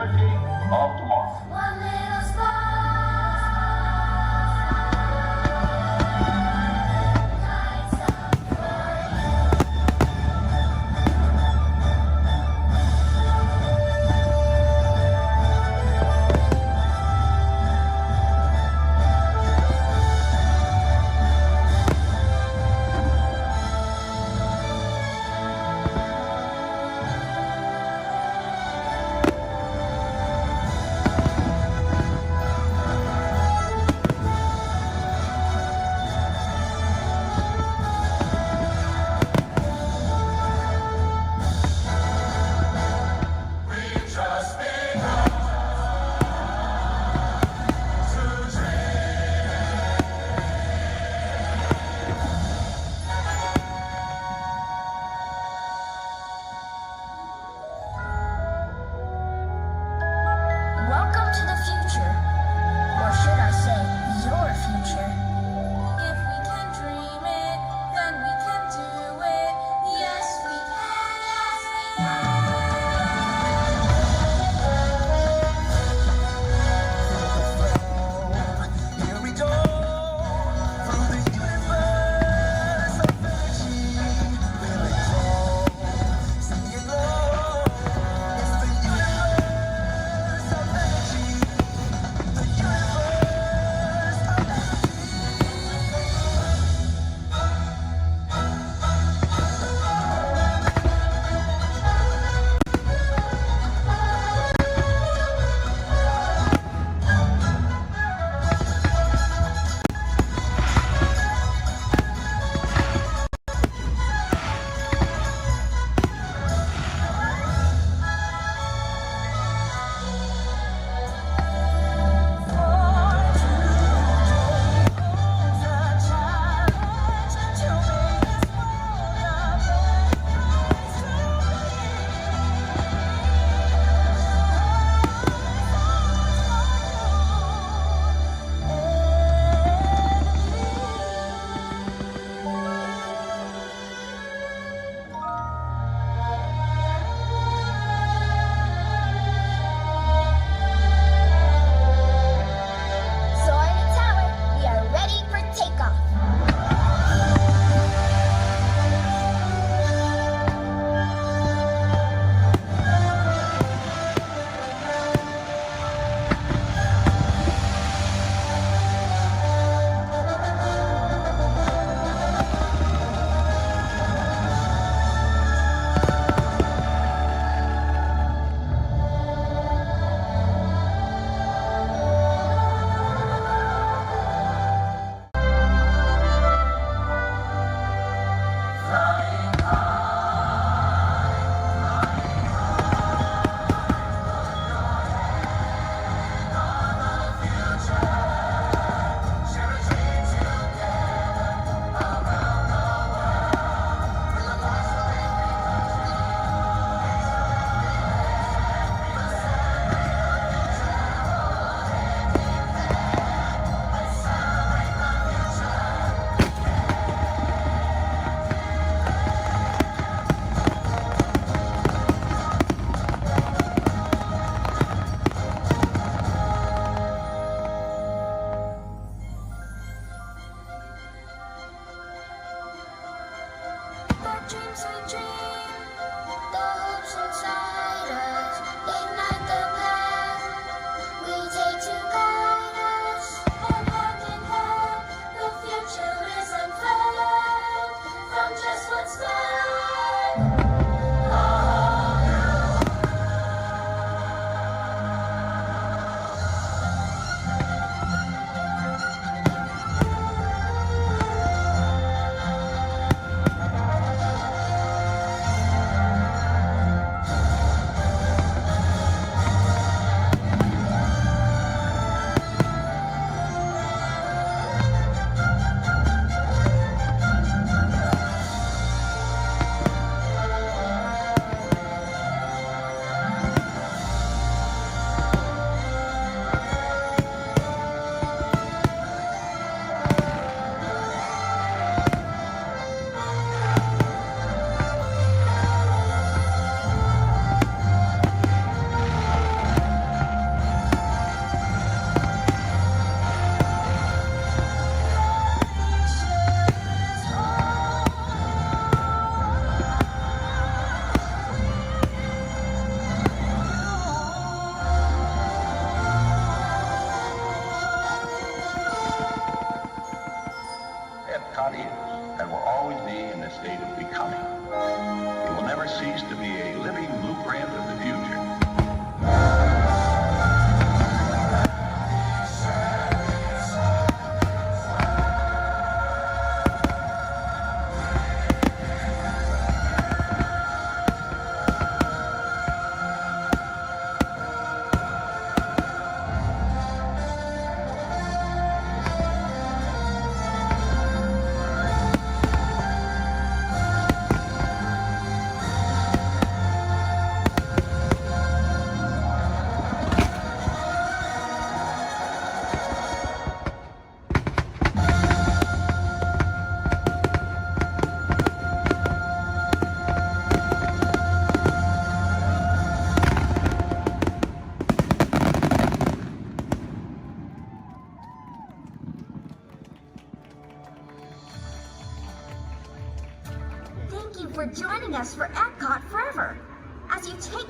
S19: energy of tomorrow.
S2: One little star.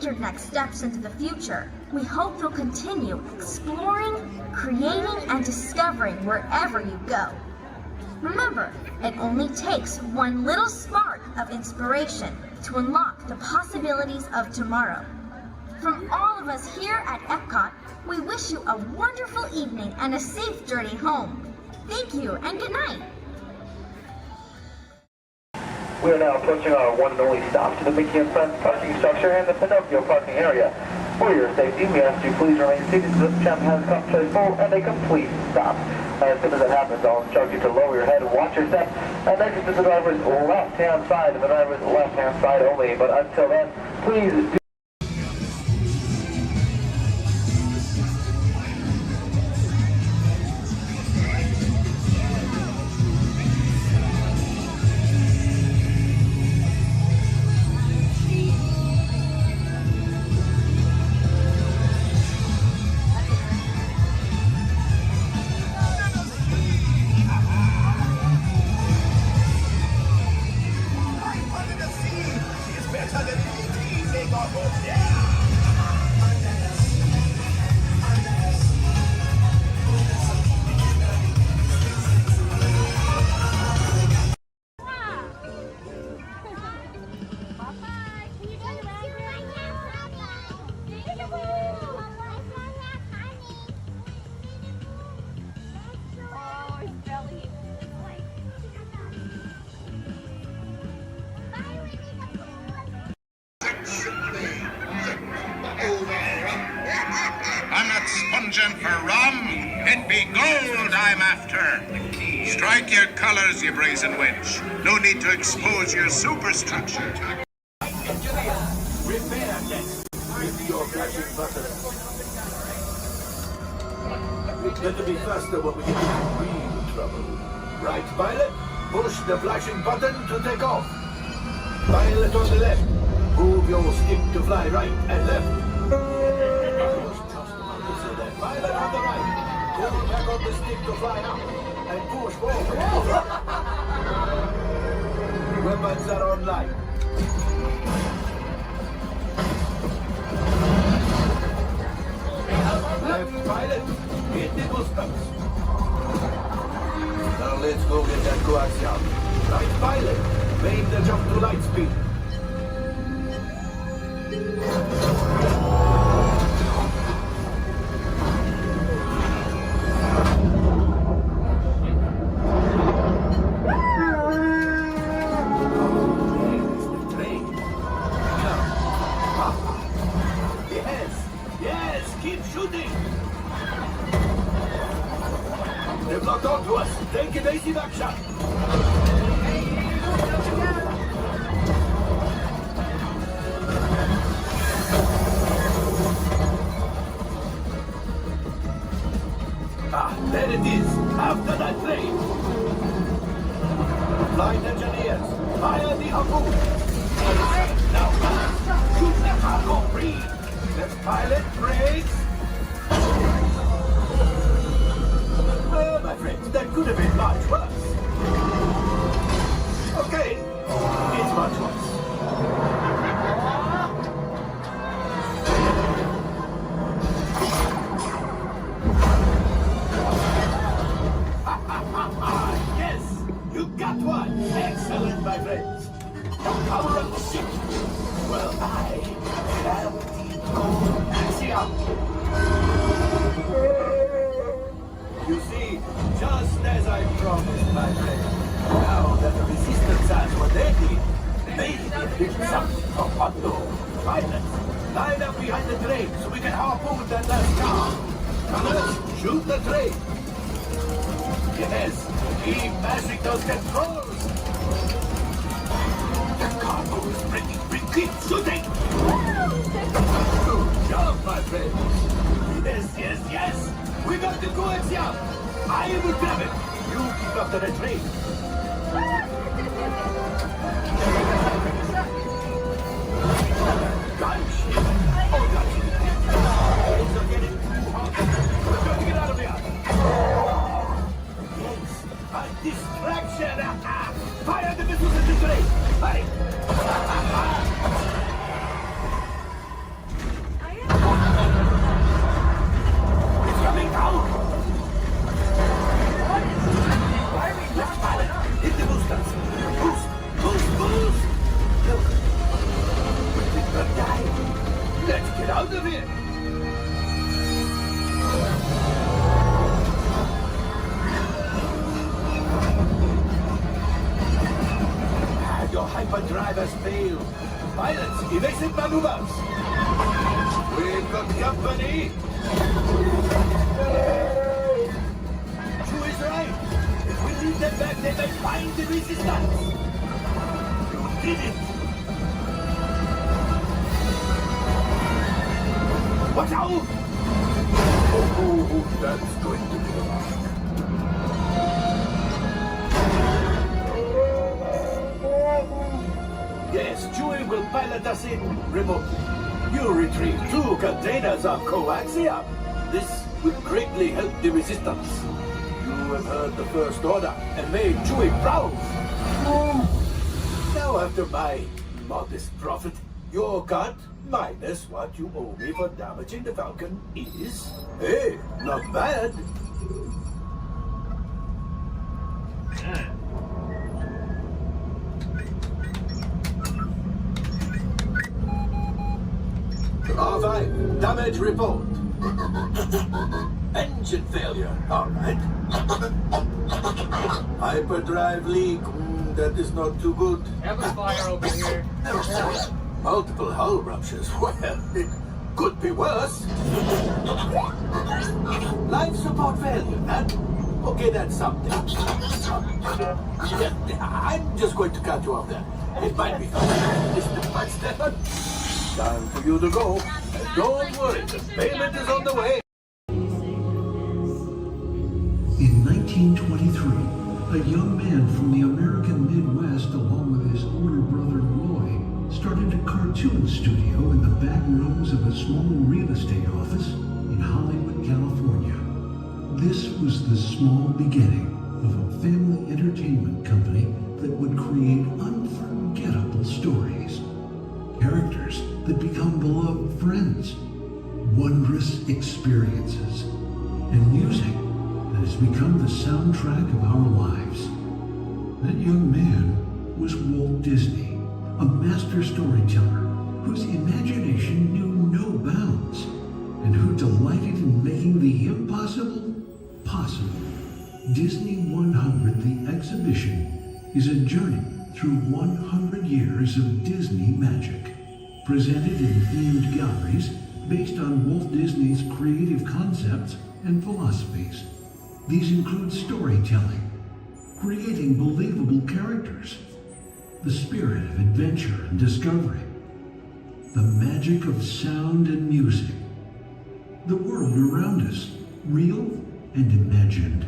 S2: your next steps into the future. We hope you'll continue exploring, creating, and discovering wherever you go. Remember, it only takes one little spark of inspiration to unlock the possibilities of tomorrow. From all of us here at Epcot, we wish you a wonderful evening and a safe journey home. Thank you and good night.
S18: We are now approaching our one and only stop to the Mickey and Friends parking structure and the Pinocchio parking area. For your safety, we ask you please remain seated until this tram has come to a full and a complete stop. As soon as that happens, I'll instruct you to lower your head and watch your step and exit to the driver's left-hand side and the driver's left-hand side only. But until then, please do
S21: I'm not sponging for rum. It be gold I'm after. Strike your colors, you brazen wench. No need to expose your superstructure.
S10: Repair next with your flashing button. It's better be faster when we get into real trouble. Right, pilot? Push the flashing button to take off. Pilot on the left. Move your stick to fly right and left. Pilot on the right. Pull back on the stick to fly up. And push forward. Weapons are online. Left pilot, hit the goosebumps. Now let's go get that coaxium. Right pilot, make the jump to light speed. They've locked onto us. Take evasive action. Ah, there it is. After that plane. Flight engineers, fire the harpoon. Now, shoot the cargo free. The pilot brakes. My friends, that could have been much worse. Okay, it's much worse. Yes, you got one. Excellent, my friends. The power of the ship. Well, I have the axiom. You see, just as I promised, my friend, now that the resistance has what they need, maybe it's something from Otto. Pilots, line up behind the train so we can harpoon that last car. Colors, shoot the train. Yes, keep mashing those controls. The cargo is breaking. Keep shooting. Good job, my friend. Yes. We got the coaxium. I will grab it. You keep after the train. Gunship. Oh, gunship. Things are getting too hot. We're going to get out of here. Yes, a distraction. Fire the missiles at the train. Hurry. Out of here! Your hyperdrive has failed. Pilots, evasive maneuvers. We've got company. Chewie is right. If we lead them back, they may find the resistance. You did it. Watch out! Oh, that's going to be rough. Yes, Chewie will pilot us in remotely. You retrieve 2 containers of coaxium. This will greatly help the resistance. You have heard the First Order and made Chewie proud. Now, after my modest profit, your cut minus what you owe me for damaging the Falcon is, hey, not bad. R5, damage report. Engine failure, all right. Hyperdrive leak, that is not too good.
S7: Have a fire over here.
S10: Multiple hull ruptures, well, it could be worse. Life support failure, man. Okay, that's something. I'm just going to cut you off there. It might be distant by Stefan. Time for you to go. And don't worry, the payment is on the way.
S15: In 1923, a young man from the American Midwest, along with his older brother Roy, started a cartoon studio in the back rooms of a small real estate office in Hollywood, California. This was the small beginning of a family entertainment company that would create unforgettable stories. Characters that become beloved friends, wondrous experiences, and music that has become the soundtrack of our lives. That young man was Walt Disney, a master storyteller whose imagination knew no bounds and who delighted in making the impossible possible. Disney 100, the exhibition, is a journey through 100 years of Disney magic, presented in themed galleries based on Walt Disney's creative concepts and philosophies. These include storytelling, creating believable characters, the spirit of adventure and discovery, the magic of sound and music, the world around us, real and imagined,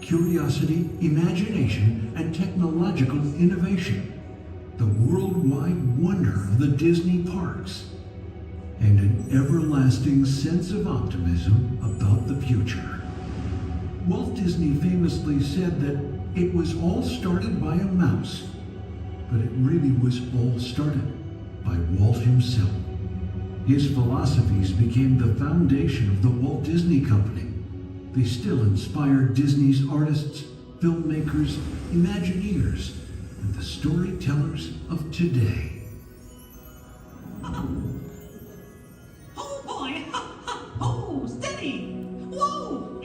S15: curiosity, imagination, and technological innovation, the worldwide wonder of the Disney parks, and an everlasting sense of optimism about the future. Walt Disney famously said that it was all started by a mouse, but it really was all started by Walt himself. His philosophies became the foundation of the Walt Disney Company. They still inspire Disney's artists, filmmakers, Imagineers, and the storytellers of today.
S23: Oh boy! Oh, steady! Whoa!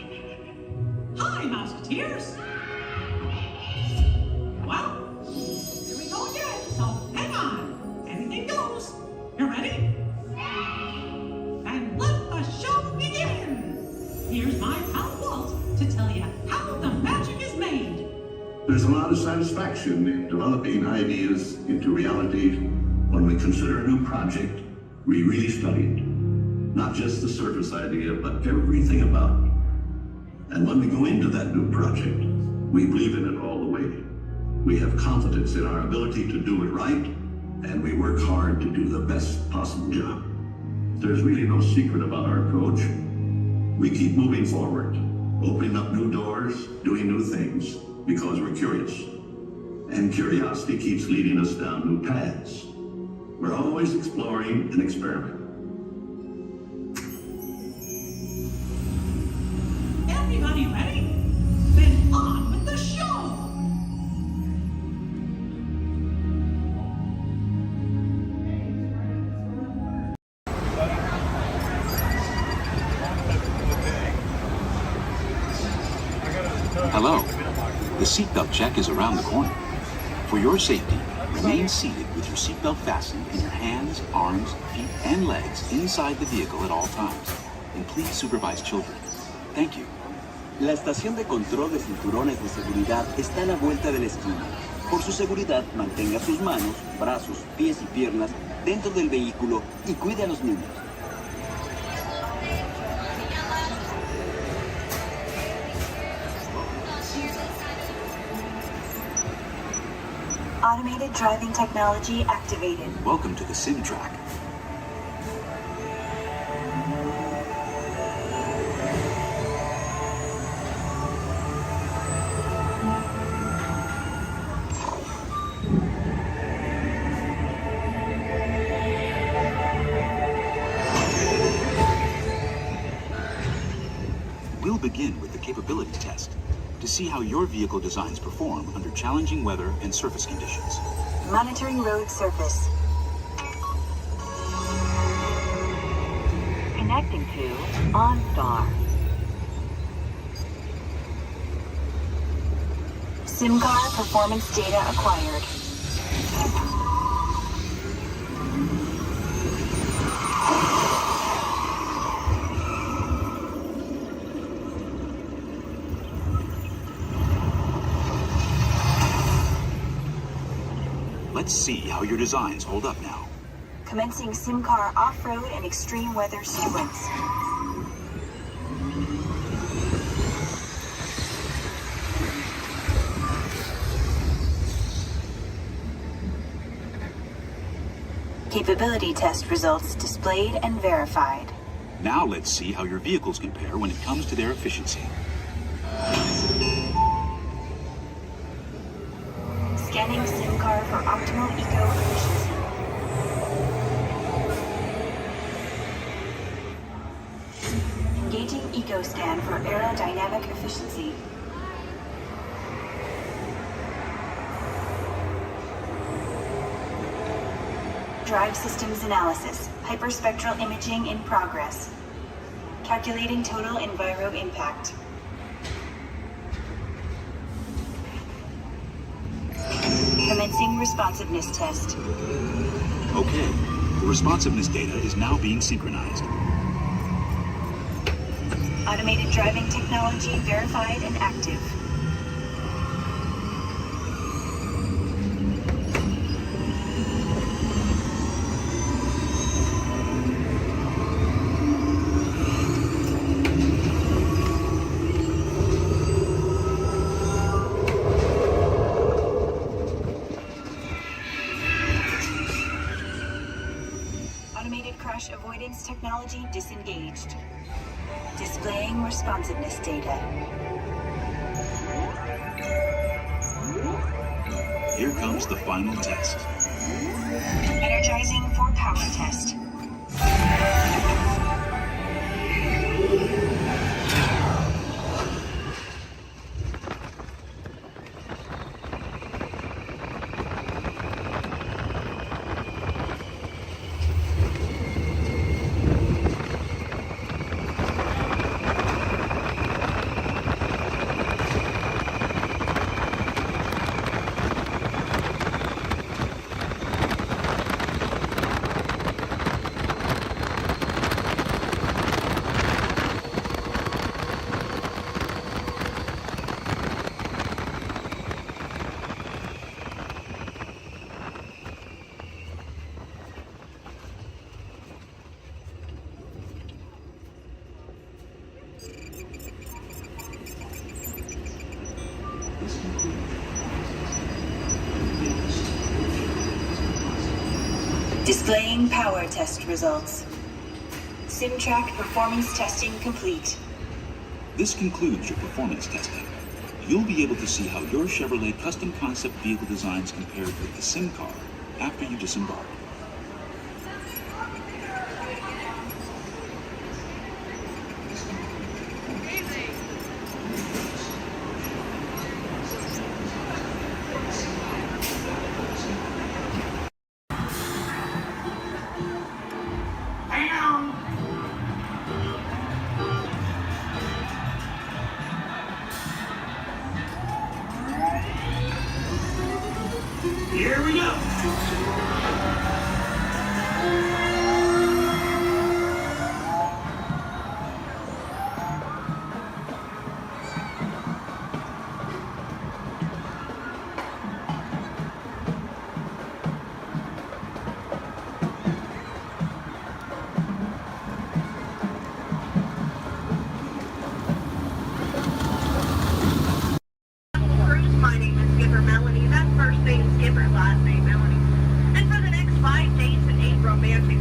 S23: Hi, Mouseketeers! Well, here we go again, so hang on. Anything goes. You ready? And let the show begin! Here's my pal Walt to tell you how the magic is made.
S14: There's a lot of satisfaction in developing ideas into reality when we consider a new project we really studied. Not just the surface idea, but everything about it. And when we go into that new project, we believe in it all the way. We have confidence in our ability to do it right, and we work hard to do the best possible job. There's really no secret about our approach. We keep moving forward, opening up new doors, doing new things, because we're curious. And curiosity keeps leading us down new paths. We're always exploring and experimenting.
S23: Everybody ready? Then on with the show!
S6: The seatbelt check is around the corner. For your safety, remain seated with your seatbelt fastened and your hands, arms, feet, and legs inside the vehicle at all times. And please supervise children. Thank you.
S7: La estación de control de cinturones de seguridad está a la vuelta de la esquina. Por su seguridad, mantenga sus manos, brazos, pies y piernas dentro del vehículo y cuide a los niños.
S20: Automated driving technology activated.
S6: Welcome to the sim track. We'll begin with the capability test to see how your vehicle designs perform under challenging weather and surface conditions.
S20: Monitoring road surface. Connecting to OnStar. SIM card performance data acquired.
S6: Let's see how your designs hold up now.
S20: Commencing SIM car off-road and extreme weather sequence. Capability test results displayed and verified.
S6: Now let's see how your vehicles compare when it comes to their efficiency.
S20: Scanning SIM car for optimal eco-efficiency. Engaging EcoScan for aerodynamic efficiency. Drive systems analysis. Hyperspectral imaging in progress. Calculating total enviro impact. Commencing responsiveness test.
S6: Okay, the responsiveness data is now being synchronized.
S20: Automated driving technology verified and active. Automated crash avoidance technology disengaged. Displaying responsiveness data.
S6: Here comes the final test.
S20: Energizing for power test. Displaying power test results. SimTrack performance testing complete.
S6: This concludes your performance testing. You'll be able to see how your Chevrolet custom concept vehicle designs compared with the sim car after you disembark.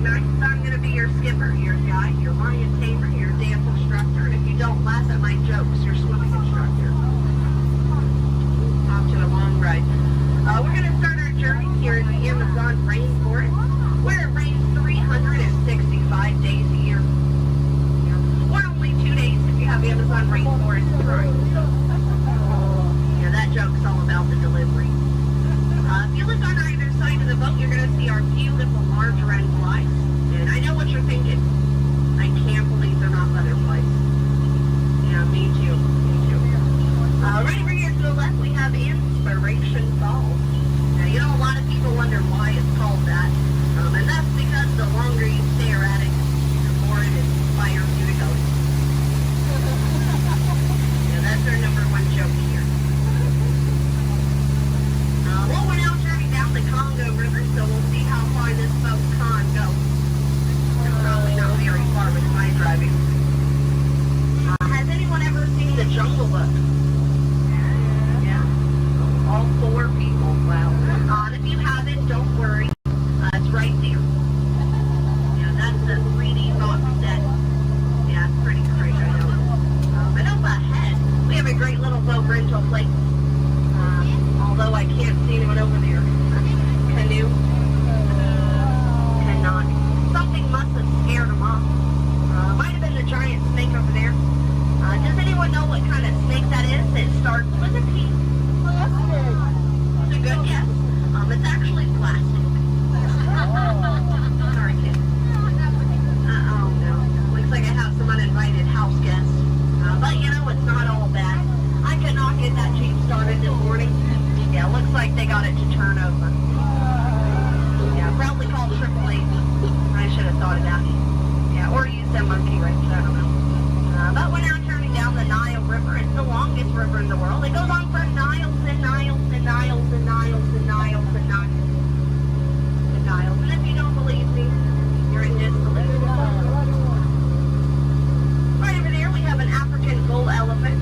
S4: recognize I'm going to be your skipper, your guide, your lion tamer, your dance instructor, and if you don't laugh at my jokes, your swimming instructor. Off to a long ride. We're going to start our journey here in the Amazon rainforest, where it rains 365 days a year. Or only 2 days if you have Amazon rainforest Prime. Yeah, that joke's all about the delivery. If you look on either side of the boat, you're going to see our beautiful large red flies. And I know what you're thinking. I can't believe they're not butterflies. Yeah, me too. Me too. Right over here to the left, we have Inspiration Falls. Now, you know, a lot of people wonder why it's called that. And that's because the longer you stare at it, the more it inspires you to go. Yeah, that's our number one joke here. Well, we're now turning down the Congo River, so we'll see how far this boat can go. It's probably not very far with my driving. Has anyone ever seen The Jungle Book? Yeah. All 4 people. Wow. And if you haven't, don't worry. It's right there. Yeah, that's the 3D box set. Yeah, it's pretty great, I know. And up ahead, we have a great little boat rental place. Although I can't see anyone over there. Canoe? Cannot. Something must have scared them off. Might have been the giant snake over there. Does anyone know what kind of snake that is? It starts with a P. It's a good guess. It's actually plastic. Sorry, kid. Oh no. Looks like I have some uninvited house guests. But you know, it's not all bad. I could not get that Jeep started this morning. Yeah, looks like they got it to turn over. Yeah, probably called AAA. I should have thought of that. Yeah, or used a monkey wrench, I don't know. But we're now turning down the Nile River. It's the longest river in the world. It goes on for miles and miles and miles and miles and miles and miles and miles. And if you don't believe me, you're in disbelief. Right over there, we have an African bull elephant.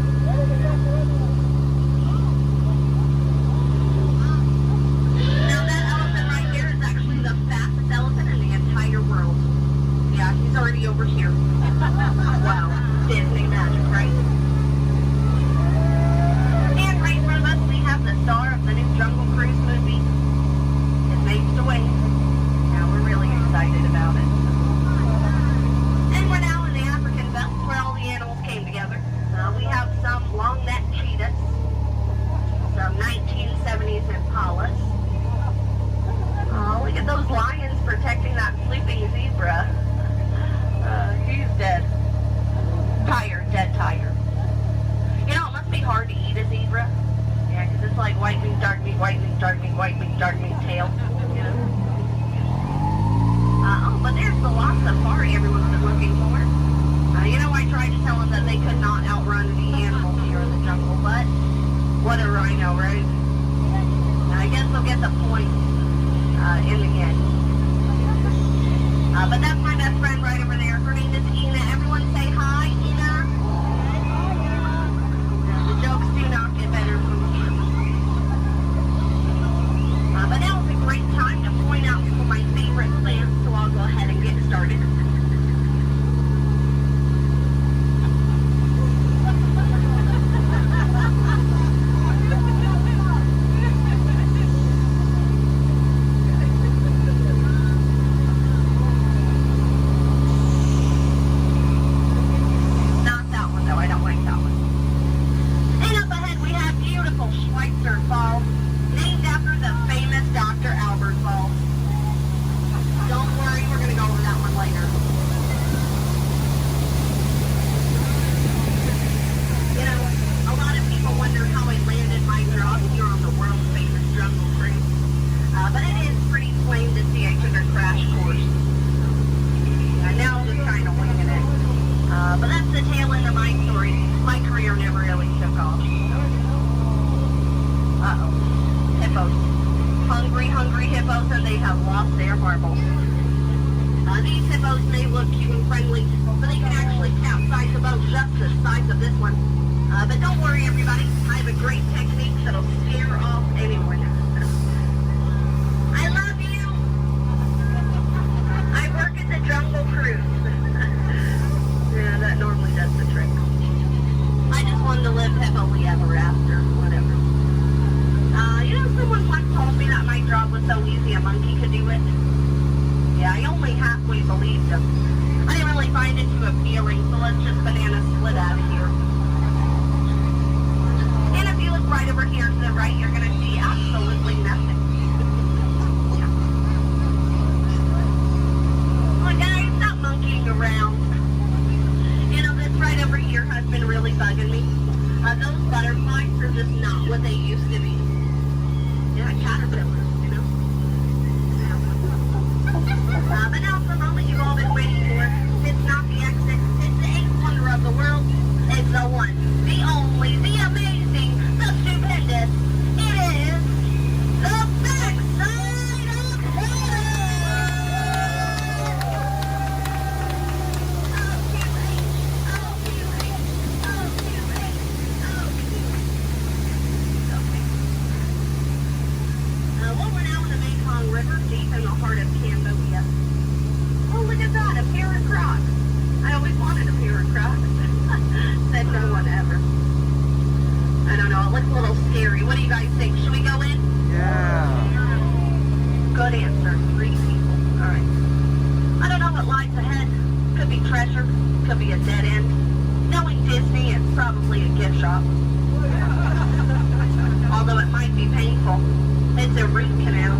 S4: Now that elephant right there is actually the fastest elephant in the entire world. Yeah, he's already over here. Wow, Disney magic, right? And right in front of us, we have the star of the new Jungle Cruise movie. His name's Dwayne. Yeah, we're really excited about it. And we're now in the African belt where all the animals came together. We have some long-necked cheetahs, some 1970s impalas. Oh, look at those lions protecting that sleeping zebra. He's dead. Tired, dead tired. You know, it must be hard to eat a zebra. Yeah, because it's like white meat, dark meat, white meat, dark meat, white meat, dark meat tail. You know? Oh, but there's the lost safari everyone's been looking for. You know, I tried to tell them that they could not outrun the animals here in the jungle, but what a rhino, right? I guess they'll get the point in the end. But that's my best friend right over there. Her name is Ina. Everyone say hi, Ina. The jokes do not get better from here. But now is a great time to point out some of my favorite plants, so I'll go ahead and get started. I work one to live happily ever after, whatever. Someone once told me that my job was so easy a monkey could do it. Yeah, I only halfway believed him. I didn't really find it too appealing, so let's just banana split out of here. And if you look right over here to the right, you're going to see absolutely nothing. Yeah. Well, guys, stop monkeying around. This right over here has been really bugging me. Those butterflies are just not what they used to be. Yeah, caterpillars, But now it's the moment you've all been waiting for. It's not the exit. It's the eighth wonder of the world. It's the one, the only, the amazing, the stupendous. It is the backside of heaven! River deep in the heart of Cambodia. Oh, look at that, a pair of Crocs. I always wanted a pair of Crocs. Said no one ever. I don't know, it looks a little scary. What do you guys think? Should we go in? Yeah. Good answer. 3 people. All right. I don't know what lies ahead. Could be treasure. Could be a dead end. Knowing Disney, it's probably a gift shop. Although it might be painful. It's a root canal.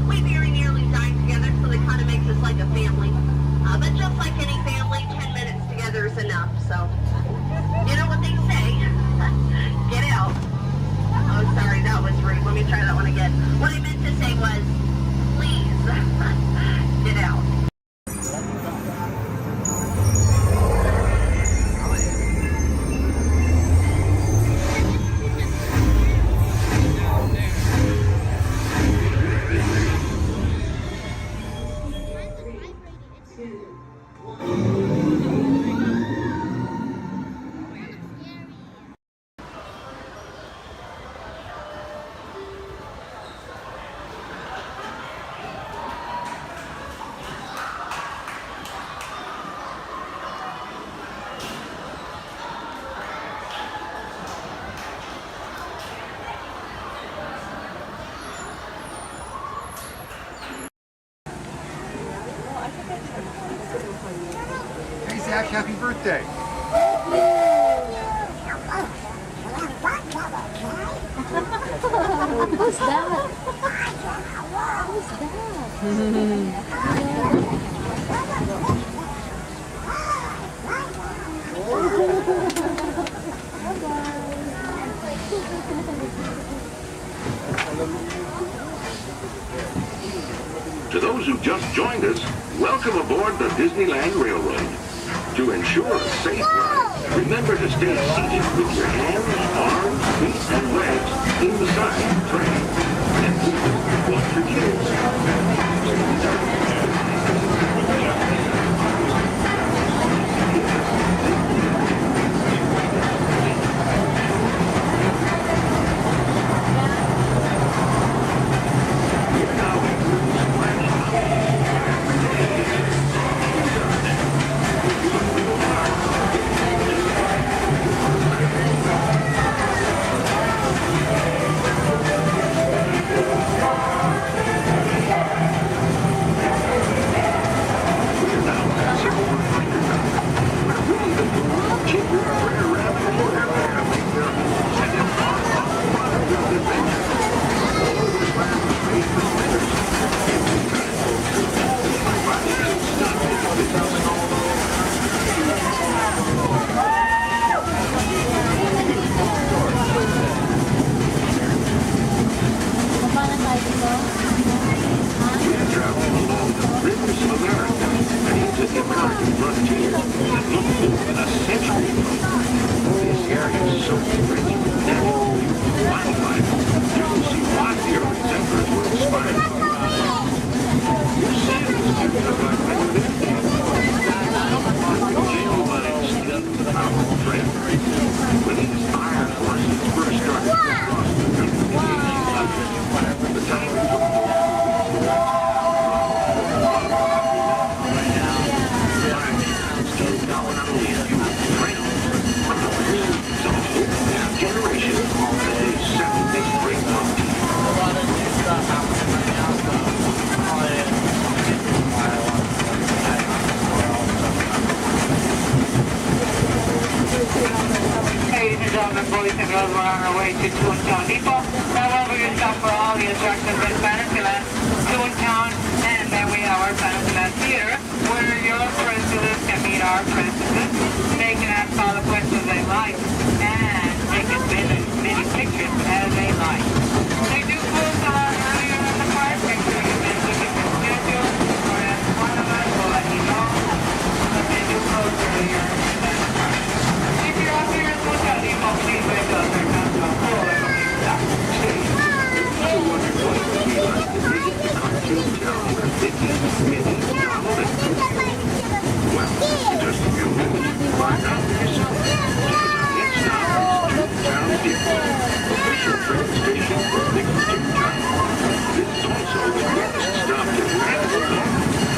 S4: We very nearly died together. me try that one again. What I meant to say was, please, get out.
S8: Hey Zach, happy birthday.
S2: Who's that?
S21: To those who just joined us, welcome aboard the Disneyland Railroad. To ensure a safe ride, remember to stay seated with your hands, arms, feet, and legs inside the train. And please, watch your kids.
S11: Boys and girls, we're on our way to Toontown Depot. However, you stop for all the attractions in Fantasyland, Toontown, and then we have our Fantasyland Theater, where your princesses can meet our princesses. They can ask all the questions they like, and they can send as many pictures as they like. They do close a lot earlier in the park. Make sure you visit the schedule, or ask one of us, we'll let you know. But they do close earlier in the park. If you're up here in Toontown Depot, please wake up. There comes a full everything stop.
S21: Well, in just a few minutes, you'll find out for yourself. Next stop is Toontown Depot, official train station for Nick's Toontown. This is also the nearest stop to Fantasyland,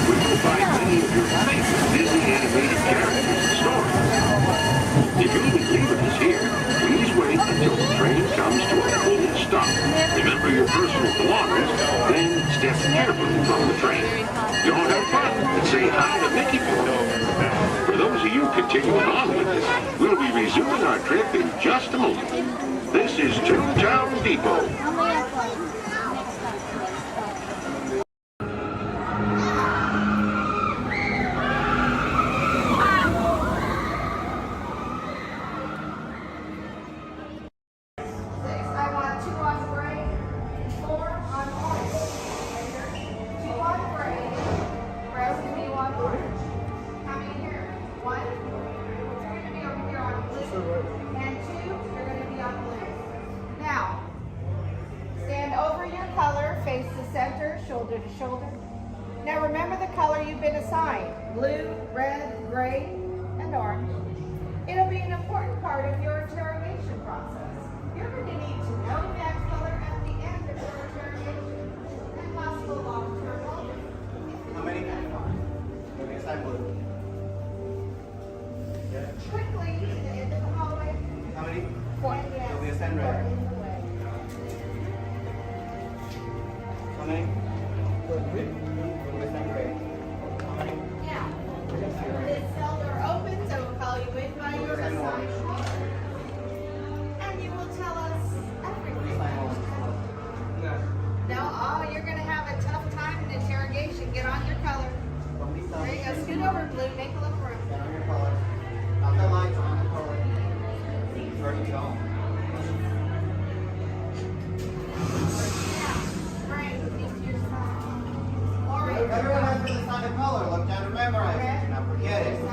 S21: where you'll find many of your favorite Disney animated characters and stories. If you leave us here, please wait until the train comes to a full stop. Remember your personal belongings, then step carefully from the train. Y'all have fun and say hi to Mickey Mouse. For those of you continuing on with us, we'll be resuming our trip in just a moment. This is Toontown Depot.
S16: I want 2 on the break.
S3: shoulder. Now remember the color you've been assigned: blue, red, gray, and orange. It'll be an important part of your interrogation process. You're going to need to know that color at the end of your interrogation and possible long-term motive.
S12: How many? Okay, assign blue.
S3: Quickly to the end of the hallway.
S12: How many?
S3: 4.
S12: You'll be assigned red. How many? You'll be assigned gray. How many?
S3: Yeah. This cell door opens, so we'll call you in by your assignment. And you will tell us everything. No, oh, you're going to have a tough time in interrogation. Get on your color. There you go. Scoot over, Blue. Make a look room.
S12: Get on your color. Not the lights, on the color. Ready to go. Everyone has been assigned a color. Look down and memorize it. Do not forget it. This was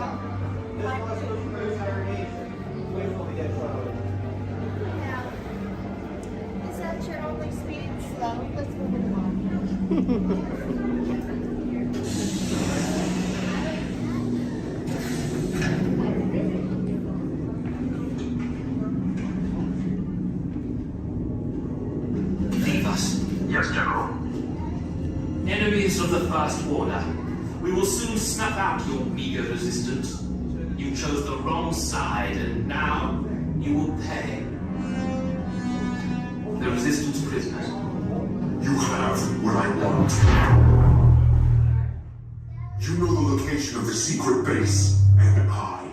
S12: for interrogation. Which will be dead slowly.
S3: Is that your only speed? Slow. Let's move it along.
S22: Leave us.
S19: Yes, General.
S22: Enemies of the First Order. We will soon snuff out your meager resistance. You chose the wrong side, and now you will pay. The Resistance prisoners.
S24: You have what I want. You know the location of the secret base, and I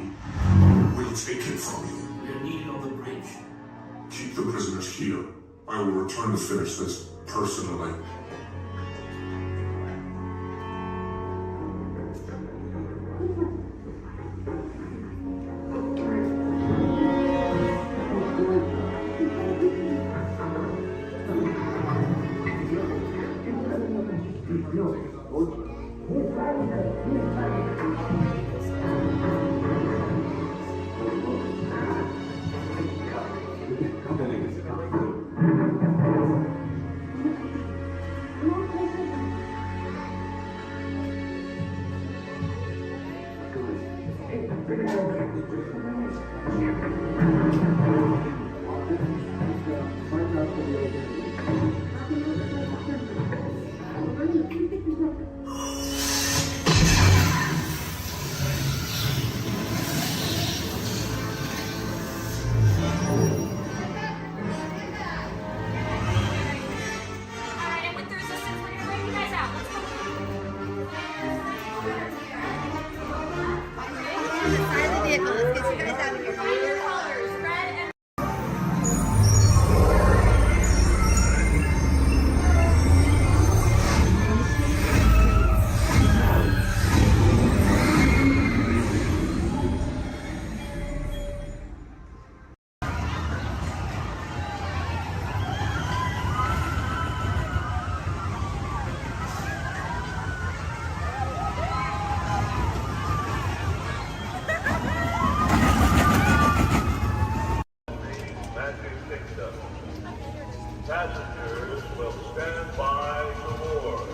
S24: will take it from you.
S22: We are needed on the bridge.
S24: Keep the prisoners here. I will return to finish this personally.
S19: Passengers will stand by to board.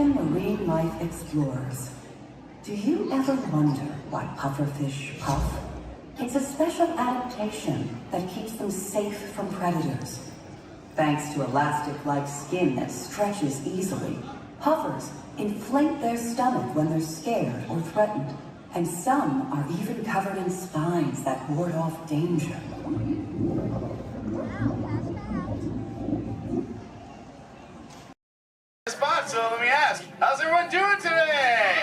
S1: American marine life explorers. Do you ever wonder why pufferfish puff? It's a special adaptation that keeps them safe from predators. Thanks to elastic-like skin that stretches easily, puffers inflate their stomach when they're scared or threatened, and some are even covered in spines that ward off danger.
S5: Spot, so let me ask, how's everyone doing today?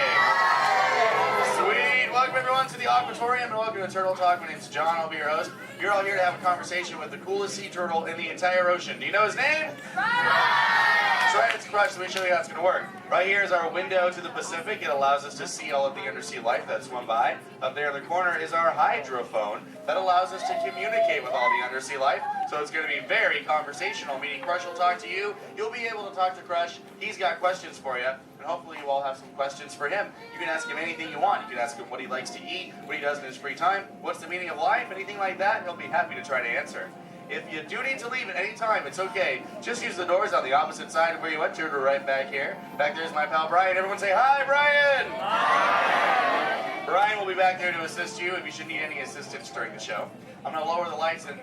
S5: Sweet, welcome everyone to the Aquatorium and welcome to Turtle Talk. My name's John, I'll be your host. You're all here to have a conversation with the coolest sea turtle in the entire ocean. Do you know his name? That's right, it's Crush, so let me show you how it's going to work. Right here is our window to the Pacific. It allows us to see all of the undersea life that swim by. Up there in the corner is our hydrophone that allows us to communicate with all the undersea life. So it's going to be very conversational, meaning Crush will talk to you, you'll be able to talk to Crush, he's got questions for you, and hopefully you all have some questions for him. You can ask him anything you want. You can ask him what he likes to eat, what he does in his free time, what's the meaning of life, anything like that, and he'll be happy to try to answer. If you do need to leave at any time, it's okay. Just use the doors on the opposite side of where you entered, or right back here. Back there's my pal Brian. Everyone say hi, Brian! Hi! Brian will be back there to assist you if you should need any assistance during the show. I'm going to lower the lights and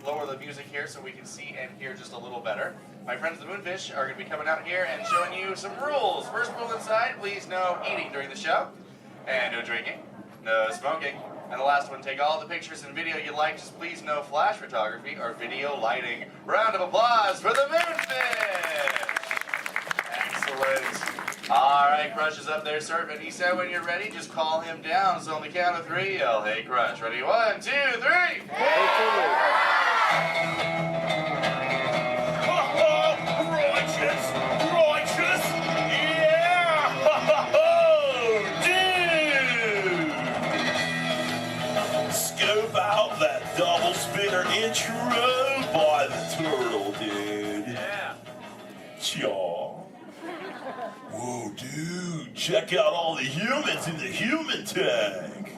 S5: lower the music here so we can see and hear just a little better. My friends the Moonfish are going to be coming out here and showing you some rules. First rule inside, please no eating during the show. And no drinking. No smoking. And the last one, take all the pictures and video you like, just please no flash photography or video lighting. Round of applause for the Moonfish! Excellent. All right, Crush is up there surfing. He said when you're ready, just call him down. So on the count of 3, yell, hey Crush. Ready? 1, 2, 3!
S19: Righteous! Yeah! Dude! Scope out that double spinner intro by the turtle, dude. Yeah. Chaw. Whoa, dude, check out all the humans in the human tank.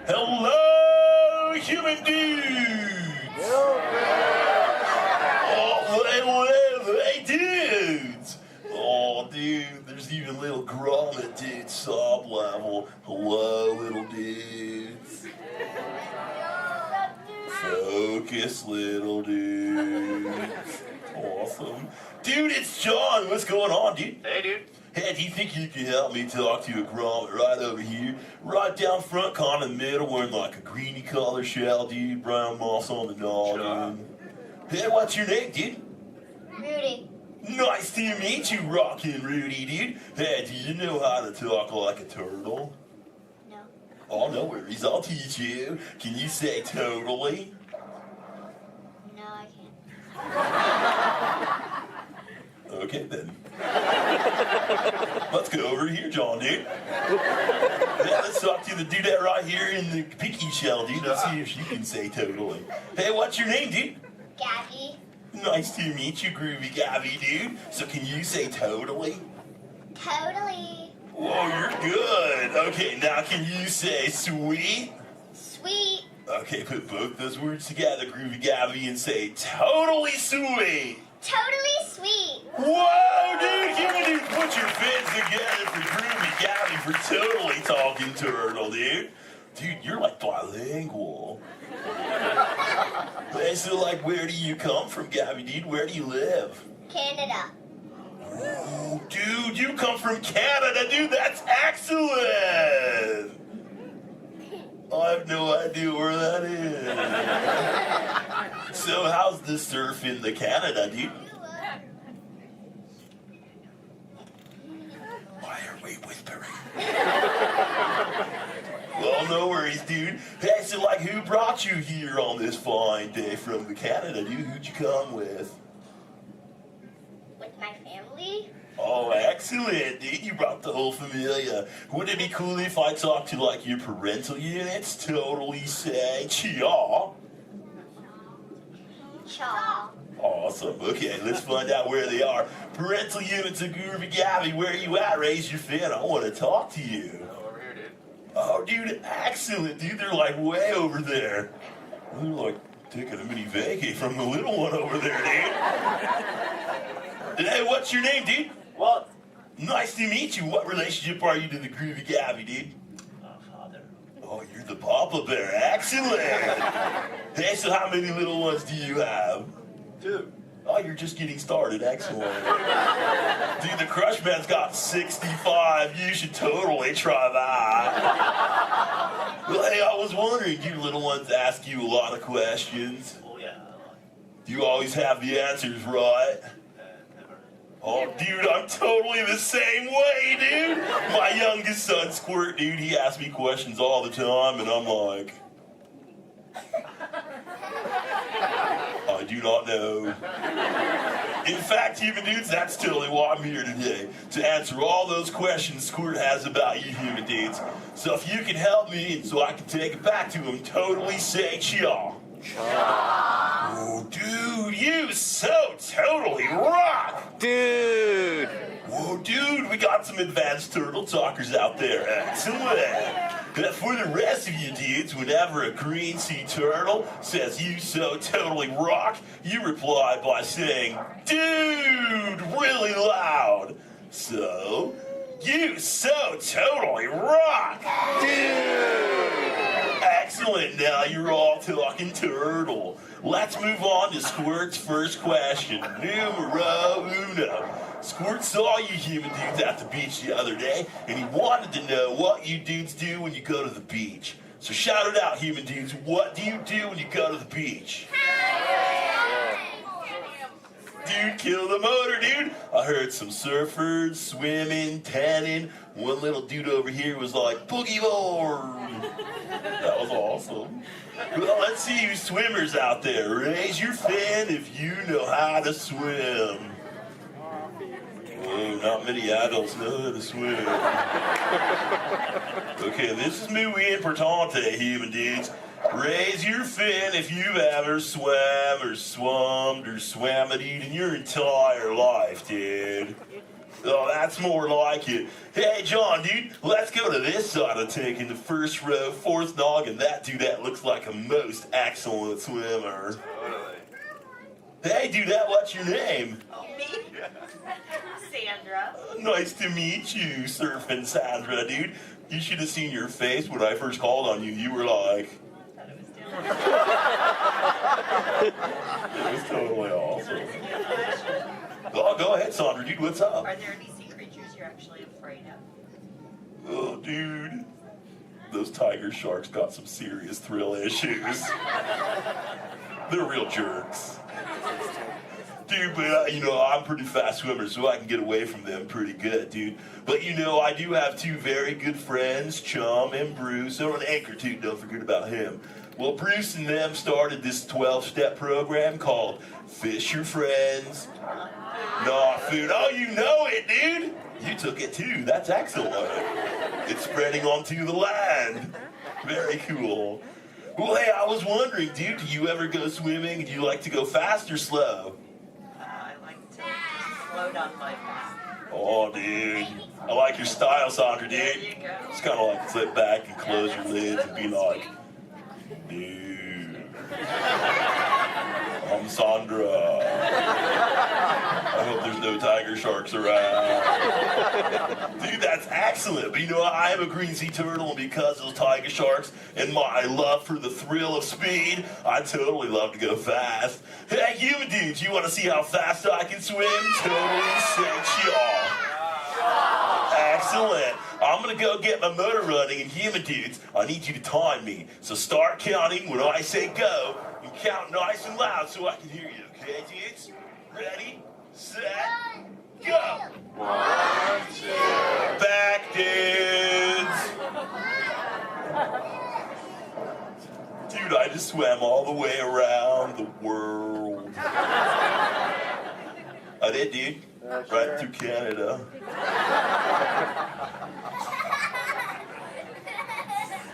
S19: Hello, human dudes. Oh, hey, dudes. Oh, dude, there's even little grommet dudes, sob level. Hello, little dudes. Focus, little dudes. Awesome. Dude, it's John. What's going on, dude?
S5: Hey, dude.
S19: Hey, do you think you can help me talk to a grommet right over here? Right down front, kind of middle, wearing like a greeny color shell, dude. Brown moss on the noggin. Hey, what's your name, dude?
S9: Rudy.
S19: Nice to meet you, Rockin' Rudy, dude. Hey, do you know how to talk like a turtle?
S9: No.
S19: Oh, no worries. I'll teach you. Can you say totally?
S9: No, I can't.
S19: Okay, then. Let's go over here, John, dude. Yeah, let's talk to the dudette right here in the pinky shell, dude. Let's see if she can say totally. Hey, what's your name, dude?
S9: Gabby.
S19: Nice to meet you, Groovy Gabby, dude. So can you say totally?
S9: Totally.
S19: Whoa, you're good. Okay, now can you say sweet?
S9: Sweet.
S19: Okay, put both those words together, Groovy Gabby, and say totally sweet.
S9: Totally sweet.
S19: Whoa, dude, you put your fins together for Groovy Gabby for totally talking turtle, dude. Dude, you're like bilingual. Hey, so like, where do you come from, Gabby, dude? Where do you live?
S9: Canada.
S19: Ooh, dude, you come from Canada, dude. That's excellent. I have no idea where that is. So how's the surf in the Canada, dude? Why are we whispering? Well, no worries, dude. Hey, so like, who brought you here on this fine day from the Canada, dude? Who'd you come with?
S9: With my family.
S19: Oh, excellent, dude. You brought the whole familia. Wouldn't it be cool if I talked to, like, your parental units? Totally say, chaw.
S9: Chaw.
S19: Awesome. Okay, let's find out where they are. Parental units of Groovy Gabby, where are you at? Raise your fin. I want to talk to you.
S5: Over here, dude.
S19: Oh, dude, excellent, dude. They're, like, way over there. They're, like, taking a mini vacay from the little one over there, dude. And hey, what's your name, dude? Walt. Nice to meet you. What relationship are you to the groovy Gabby, dude?
S10: Father.
S19: Oh, you're the Papa Bear. Excellent. Hey, so how many little ones do you have?
S10: 2.
S19: Oh, you're just getting started. Excellent. Dude, the Crush Man's got 65. You should totally try that. Well, hey, I was wondering, do little ones ask you a lot of questions?
S10: Oh, yeah.
S19: Do you always have the answers right?
S10: Never.
S19: Oh, dude, I'm totally the same way, dude. My youngest son, Squirt, dude, he asks me questions all the time, and I'm like, I do not know. In fact, human dudes, that's totally why I'm here today, to answer all those questions Squirt has about you human dudes. So if you can help me, and so I can take it back to him, totally say cha. Oh, dude, you so totally rock!
S10: Dude!
S19: Whoa, dude, we got some advanced turtle talkers out there. Excellent. But for the rest of you dudes, whenever a green sea turtle says you so totally rock, you reply by saying, dude, really loud. So, you so totally rock. Dude! Excellent, now you're all talking turtle. Let's move on to Squirt's first question. Numero uno. Squirt saw you human dudes at the beach the other day, and he wanted to know what you dudes do when you go to the beach. So shout it out, human dudes. What do you do when you go to the beach? Dude, kill the motor, dude. I heard some surfers, swimming, tanning. One little dude over here was like, boogie board. That was awesome. Well, let's see you swimmers out there. Raise your fin if you know how to swim. Oh, not many adults know how to swim. Okay, this is muy importante, human dudes. Raise your fin if you've ever swam or swummed or swam it in your entire life, dude. Oh, that's more like it. Hey, John, dude, let's go to this side of the tank in the first row, fourth noggin. That dude, that looks like a most excellent swimmer. Hey, dude, what's your name?
S13: Me? Sandra.
S19: Nice to meet you, Surfing Sandra, dude. You should have seen your face when I first called on you. You were like... It was totally awesome. Oh, go ahead, Sandra, dude, what's up?
S13: Are there any sea creatures you're actually afraid of?
S19: Oh, dude. Those tiger sharks got some serious thrill issues. They're real jerks. Dude, but I'm a pretty fast swimmer, so I can get away from them pretty good, dude. But I do have 2 very good friends, Chum and Bruce. Oh, and Anchor, too, don't forget about him. Well, Bruce and them started this 12-step program called Fish Your Friends, Not Food. Oh, you know it, dude. You took it, too. That's excellent. It's spreading onto the land. Very cool. Well, hey, I was wondering, dude, do you ever go swimming? Do you like to go fast or slow?
S13: I like to float on my back.
S19: Oh, dude. I like your style, Sandra, dude.
S13: There you go.
S19: Just kind of like sit back and close your lids and be like, dude. I'm Sandra. I hope there's no tiger sharks around. Dude, that's excellent. But I am a green sea turtle, and because of those tiger sharks and my love for the thrill of speed, I totally love to go fast. Hey, human dudes, you want to see how fast I can swim? Totally say y'all. Excellent. I'm going to go get my motor running, and human dudes, I need you to time me. So start counting when I say go, and count nice and loud so I can hear you, okay, dudes? Ready, set, go! 1, 2. Back, dudes! Dude, I just swam all the way around the world. I did, dude. Right through Canada.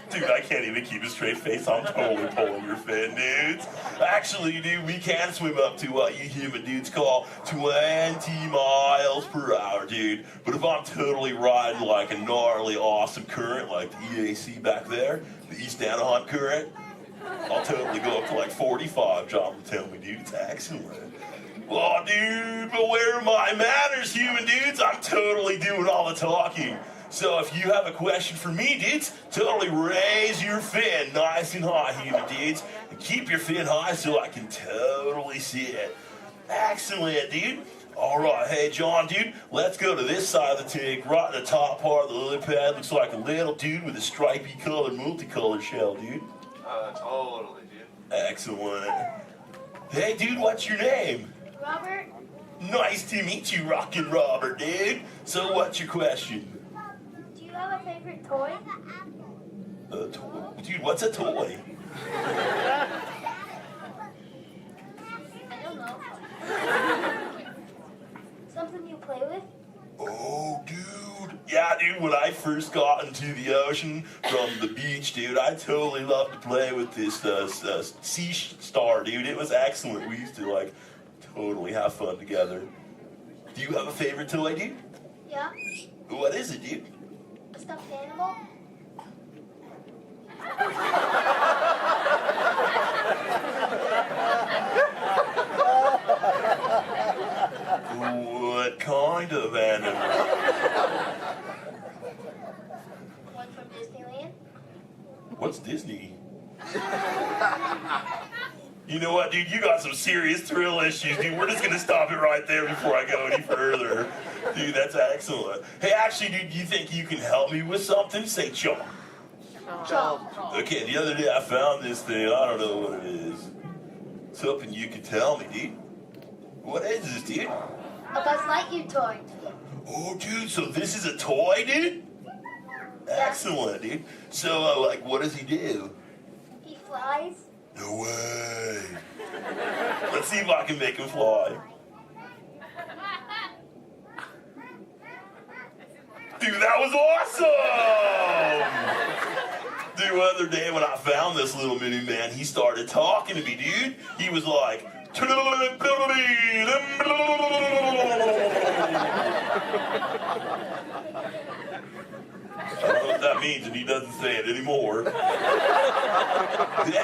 S19: Dude, I can't even keep a straight face. I'm totally pulling your fin, dudes. Actually, dude, we can swim up to what you human dudes call 20 miles per hour, dude. But if I'm totally riding like a gnarly, awesome current, like the EAC back there, the East Anaheim current, I'll totally go up to like 45, John will tell me, dude. It's excellent. Oh, dude, but where are my manners, human dudes? I'm totally doing all the talking. So if you have a question for me, dudes, totally raise your fin nice and high, human dudes. And keep your fin high so I can totally see it. Excellent, dude. All right, hey, John, dude, let's go to this side of the tank, right in the top part of the lily pad. Looks like a little dude with a stripy colored, multicolored shell, dude.
S5: Totally, dude.
S19: Excellent. Hey, dude, what's your name?
S9: Robert?
S19: Nice to meet you, Rockin' Robert, dude. So what's your question?
S9: Do you have a favorite toy?
S19: A toy? Dude, what's a toy?
S9: I don't know. Something you play with?
S19: Oh, dude. Yeah, dude, when I first got into the ocean from the beach, dude, I totally loved to play with this sea star, dude. It was excellent. We used to, like, totally have fun together. Do you have a favorite toy, dude?
S9: Yeah.
S19: What is it, dude?
S9: A stuffed animal?
S19: What kind of animal?
S9: One from Disneyland?
S19: What's Disney? You know what, dude? You got some serious thrill issues, dude. We're just gonna stop it right there before I go any further. Dude, that's excellent. Hey, actually, dude, do you think you can help me with something? Say chomp.
S9: Chomp.
S19: Okay, the other day I found this thing. I don't know what it is. It's hoping you can tell me, dude. What is this, dude?
S9: A Buzz Lightyear toy.
S19: Oh, dude, so this is a toy, dude? Excellent, dude. So, like, what does he do?
S9: He flies.
S19: No way. Let's see if I can make him fly. Dude, that was awesome! Dude, the other day when I found this little mini man, he started talking to me, dude. He was like, I don't know what that means, and he doesn't say it anymore.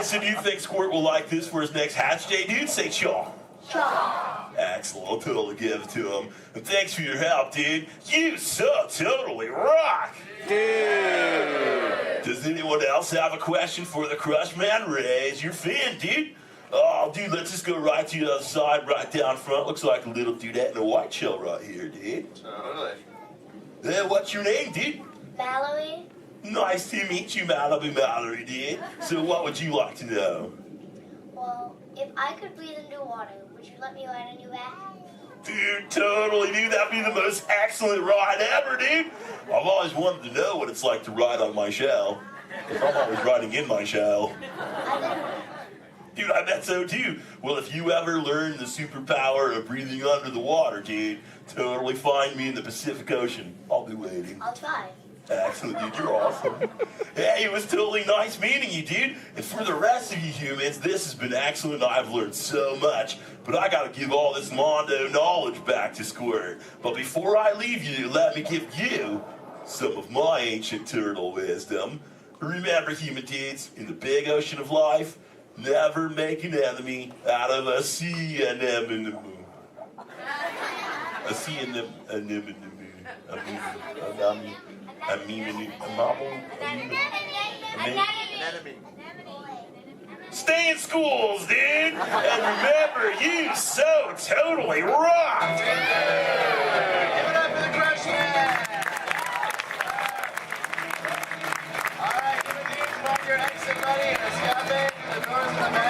S19: So do you think Squirt will like this for his next hatch day, dude? Say chaw.
S9: Chaw.
S19: Excellent, I'll totally give it to him. And thanks for your help, dude. You so totally rock. Dude. Does anyone else have a question for the Crush Man? Raise your fin, dude. Oh, dude, let's just go right to the other side, right down front. Looks like a little dudette in a white shell right here, dude.
S5: Totally.
S19: Hey, what's your name, dude?
S9: Mallory.
S19: Nice to meet you, Mallory, dude. So what would you like to know?
S9: Well, if I could breathe into water, would you let me ride on your back?
S19: Dude, totally, dude. That'd be the most excellent ride ever, dude. I've always wanted to know what it's like to ride on my shell. I'm always riding in my shell. Dude, I bet so too. Well, if you ever learn the superpower of breathing under the water, dude, totally find me in the Pacific Ocean. I'll be waiting.
S9: I'll try.
S19: Excellent, dude. You're awesome. Hey, it was totally nice meeting you, dude. And for the rest of you humans, this has been excellent. I've learned so much. But I gotta give all this Mondo knowledge back to Squirt. But before I leave you, let me give you some of my ancient turtle wisdom. Remember, human dudes, in the big ocean of life, never make an enemy out of a sea anemone. A sea anemone. Stay in schools, dude! And remember, you so totally rock!
S5: Give it up for the Crush Man! Alright, human beings, mark your exit ready. Escape, the doors in the back.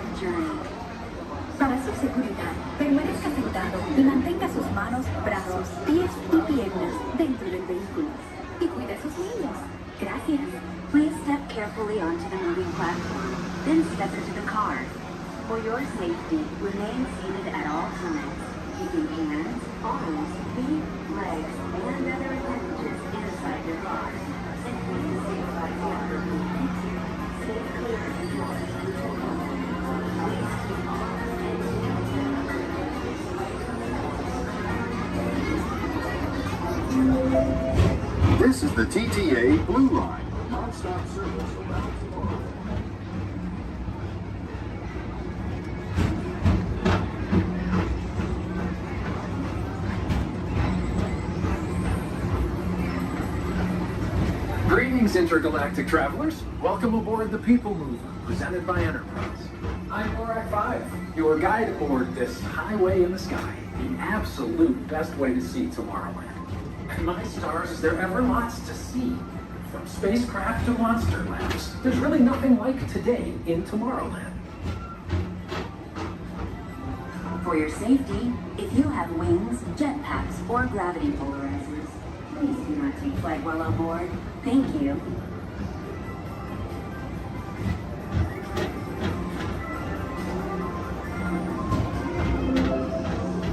S14: historic journey.
S15: Para su seguridad, permanezca sentado y mantenga sus manos, brazos, pies y piernas dentro del vehículo. Y cuide a sus niños. Gracias.
S14: Please step carefully onto the moving platform, then step into the car. For your safety, remain seated at all times, keeping hands, arms, feet, legs, and other appendages inside your car. And please stay by the other. Stay clear of the doors and windows. Please keep all
S17: This is the TTA Blue Line, non-stop service around tomorrow.
S18: Greetings, intergalactic travelers. Welcome aboard the People Mover, presented by Enterprise. I'm Borak 5, your guide aboard this highway in the sky, the absolute best way to see Tomorrowland. And my stars, is there ever lots to see? From spacecraft to monster labs, there's really nothing like today in Tomorrowland.
S14: For your safety, if you have wings, jetpacks, or gravity polarizers, please do not take flight while on board. Thank you.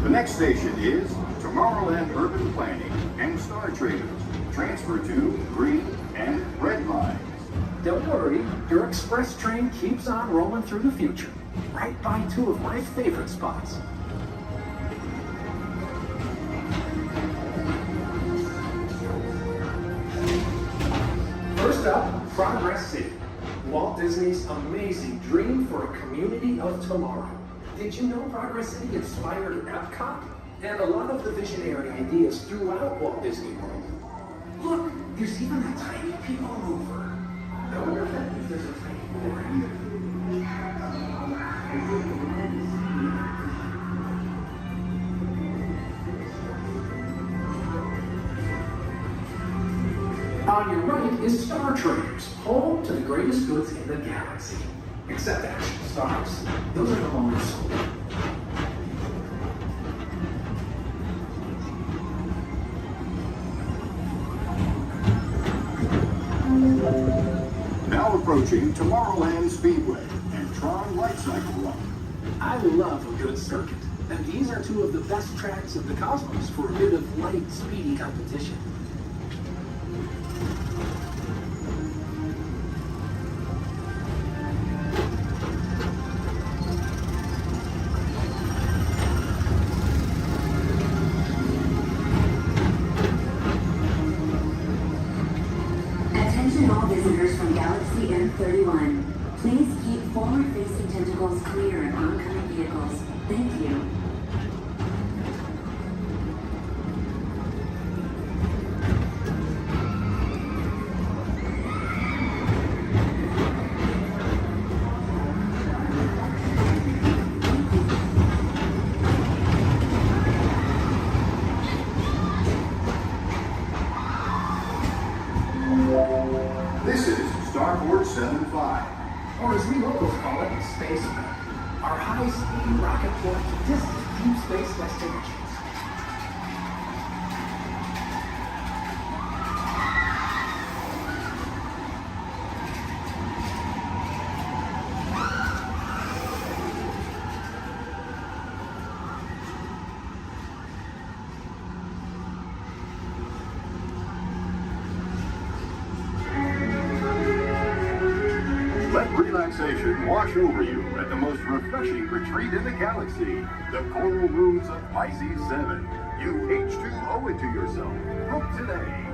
S17: The next station is Tomorrowland Urban Planning and Star Traders. Transfer to green and red lines.
S18: Don't worry, your express train keeps on rolling through the future, right by two of my favorite spots. First up, Progress City, Walt Disney's amazing dream for a community of tomorrow. Did you know Progress City inspired Epcot? And a lot of the visionary ideas throughout Walt Disney World. Look, there's even a tiny people mover. I wonder if there's a tiny mover here. On your right is Star Traders, home to the greatest goods in the galaxy. Except action stars. Those are no longer sold.
S17: Now approaching Tomorrowland Speedway and Tron Light Cycle Run.
S18: I love a good circuit, and these are two of the best tracks in the cosmos for a bit of light, speedy competition.
S14: Attention all visitors from Galaxy M31. Please keep forward-facing tentacles clear of oncoming vehicles. Thank you.
S17: This is Starboard 75.
S18: Or as we locals call it, Space Mountain, our high-speed rocket port to distant deep space destinations.
S17: Let relaxation wash over you at the most refreshing retreat in the galaxy, the coral rooms of Pisces 7. You H2O it to yourself. Book today.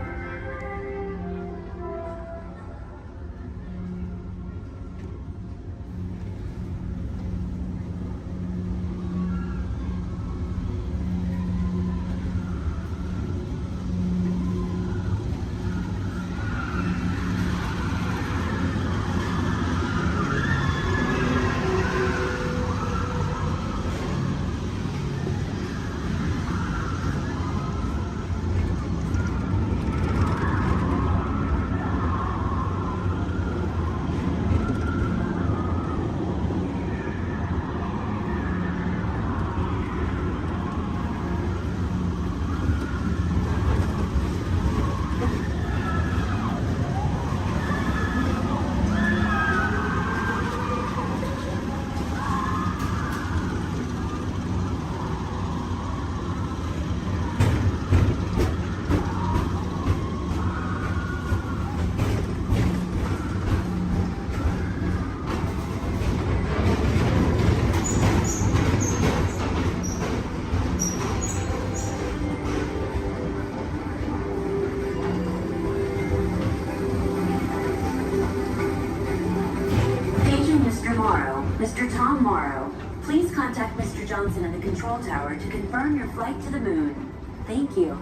S14: Contact Mr. Johnson at the control tower to confirm your flight to the moon. Thank you.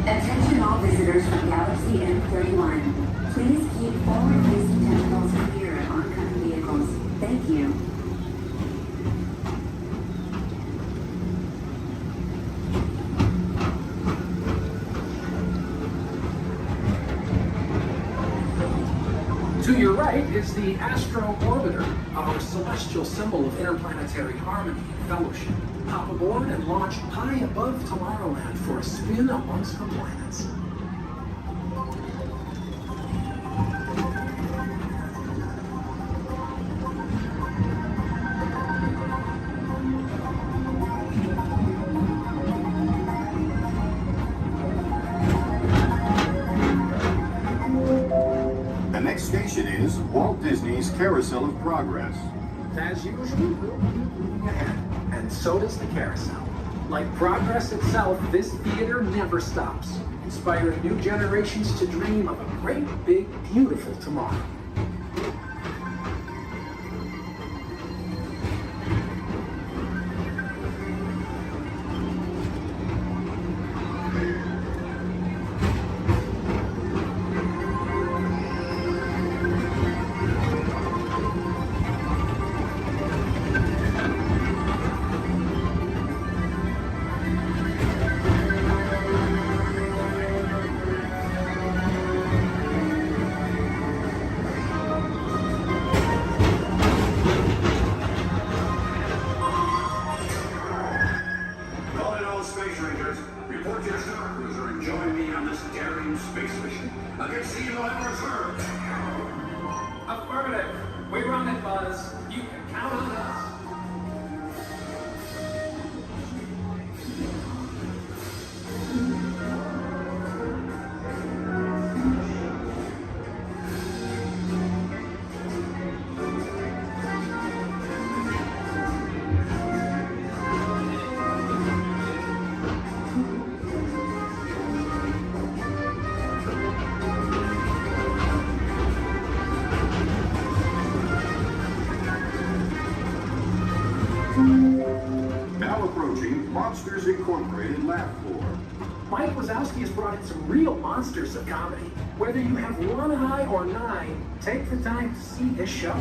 S14: Attention all visitors from Galaxy M31. Please keep forward-facing tentacles clear of oncoming vehicles. Thank you.
S18: To your right is the Astro Orbiter, our celestial symbol of interplanetary harmony and fellowship. Hop aboard and launch high above Tomorrowland for a spin amongst the planets.
S17: The next station is Walt Disney's Carousel of Progress.
S18: As usual, we'll keep moving ahead, and so does the carousel. Like progress itself, this theater never stops, inspiring new generations to dream of a great, big, beautiful tomorrow.
S24: Calling all space rangers, report your star cruiser and join me on this daring space mission against the evil Emperor's herd.
S18: Affirmative. We run it, Buzz. You can count on us.
S17: Now approaching Monsters Incorporated lab floor.
S18: Mike Wazowski has brought in some real monsters of comedy. Whether you have one eye or nine, take the time to see this show.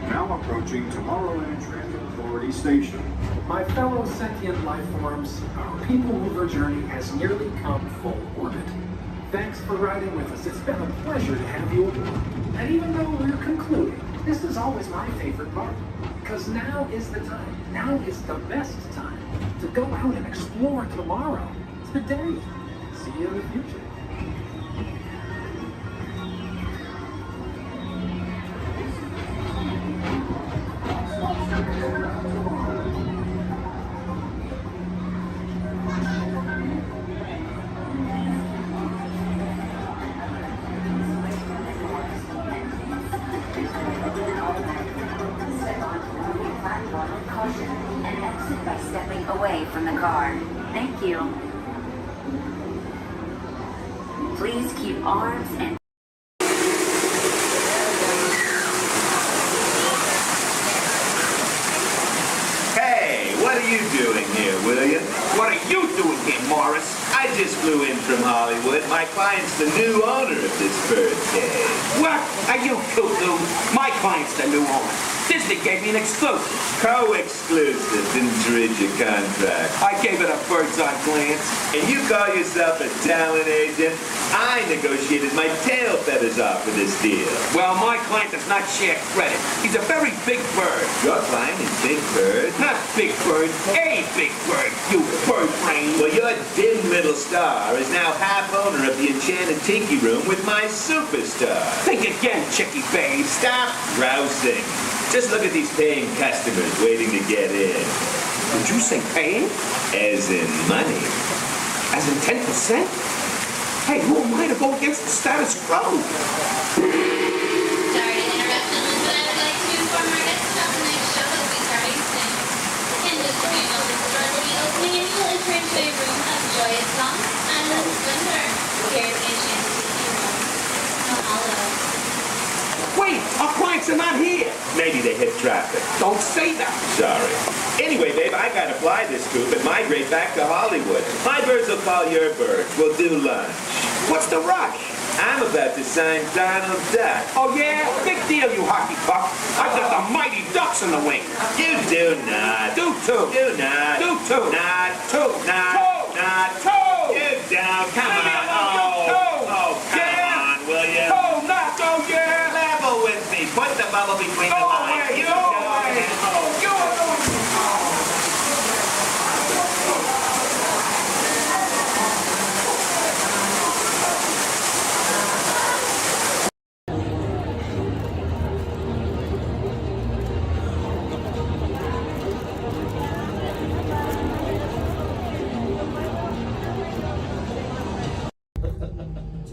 S17: Now approaching Tomorrowland Transit Authority Station.
S18: My fellow sentient life forms, our people mover journey has nearly come full orbit. Thanks for riding with us. It's been a pleasure to have you aboard. And even though we're concluding, this is always my favorite part. Because now is the time, now is the best time to go out and explore tomorrow, today. See you in the future.
S14: And exit by stepping away from the car. Thank you. Please keep arms and
S6: Hey, what are you doing here, William?
S7: What are you doing here, Morris?
S6: I just flew in from Hollywood. My client's the new owner of this birdcage.
S7: What? Are you cuckoo? My client's the new owner. Disney gave me an exclusive.
S6: Co-exclusive. Didn't read your contract.
S7: I gave it a bird's-eye glance.
S6: And you call yourself a talent agent? I negotiated my tail feathers off for this deal.
S7: Well, my client does not share credit. He's a very big bird.
S6: Your client is Big Bird?
S7: Not Big Bird, a big bird, you bird brain.
S6: Well, your dim little star is now half owner of the Enchanted Tiki Room with my superstar.
S7: Think again, chickie babe.
S6: Stop grousing. Just look at these paying customers waiting to get in.
S7: Did you say paying?
S6: As in money.
S7: As in 10%? Hey, who am I to go against the status quo?
S9: Sorry to interrupt, but I would like to inform our guests about tonight's show that will be starting soon. In just a few moments, the door will be opening and you will enter into a room of joyous song, silent splendor. Here's a chance to see you. Mahalo.
S7: Wait, our clients are not here.
S6: Maybe they hit traffic.
S7: Don't say that.
S6: Sorry. Anyway, babe, I gotta fly this coop and migrate back to Hollywood. My birds will call your birds. We'll do lunch.
S7: What's the rush?
S6: I'm about to sign Donald Duck.
S7: Oh, yeah? Big deal, you hockey puck. I've got the mighty ducks in the wing.
S6: You do not.
S7: Do too.
S6: Do not.
S7: Do too.
S6: Not. Two. Not.
S7: Two.
S6: Not.
S7: Two.
S6: You down. Come
S7: Leave me
S6: on.
S7: alone, you
S6: Oh,
S7: two.
S6: oh, come
S7: Yeah.
S6: on, will you?
S7: Two, not go, yeah.
S6: Level with me. Put the bubble between
S7: Go
S6: the lines.
S7: away,
S6: You
S7: go
S6: know
S7: away.
S6: it. Oh,
S7: You alone.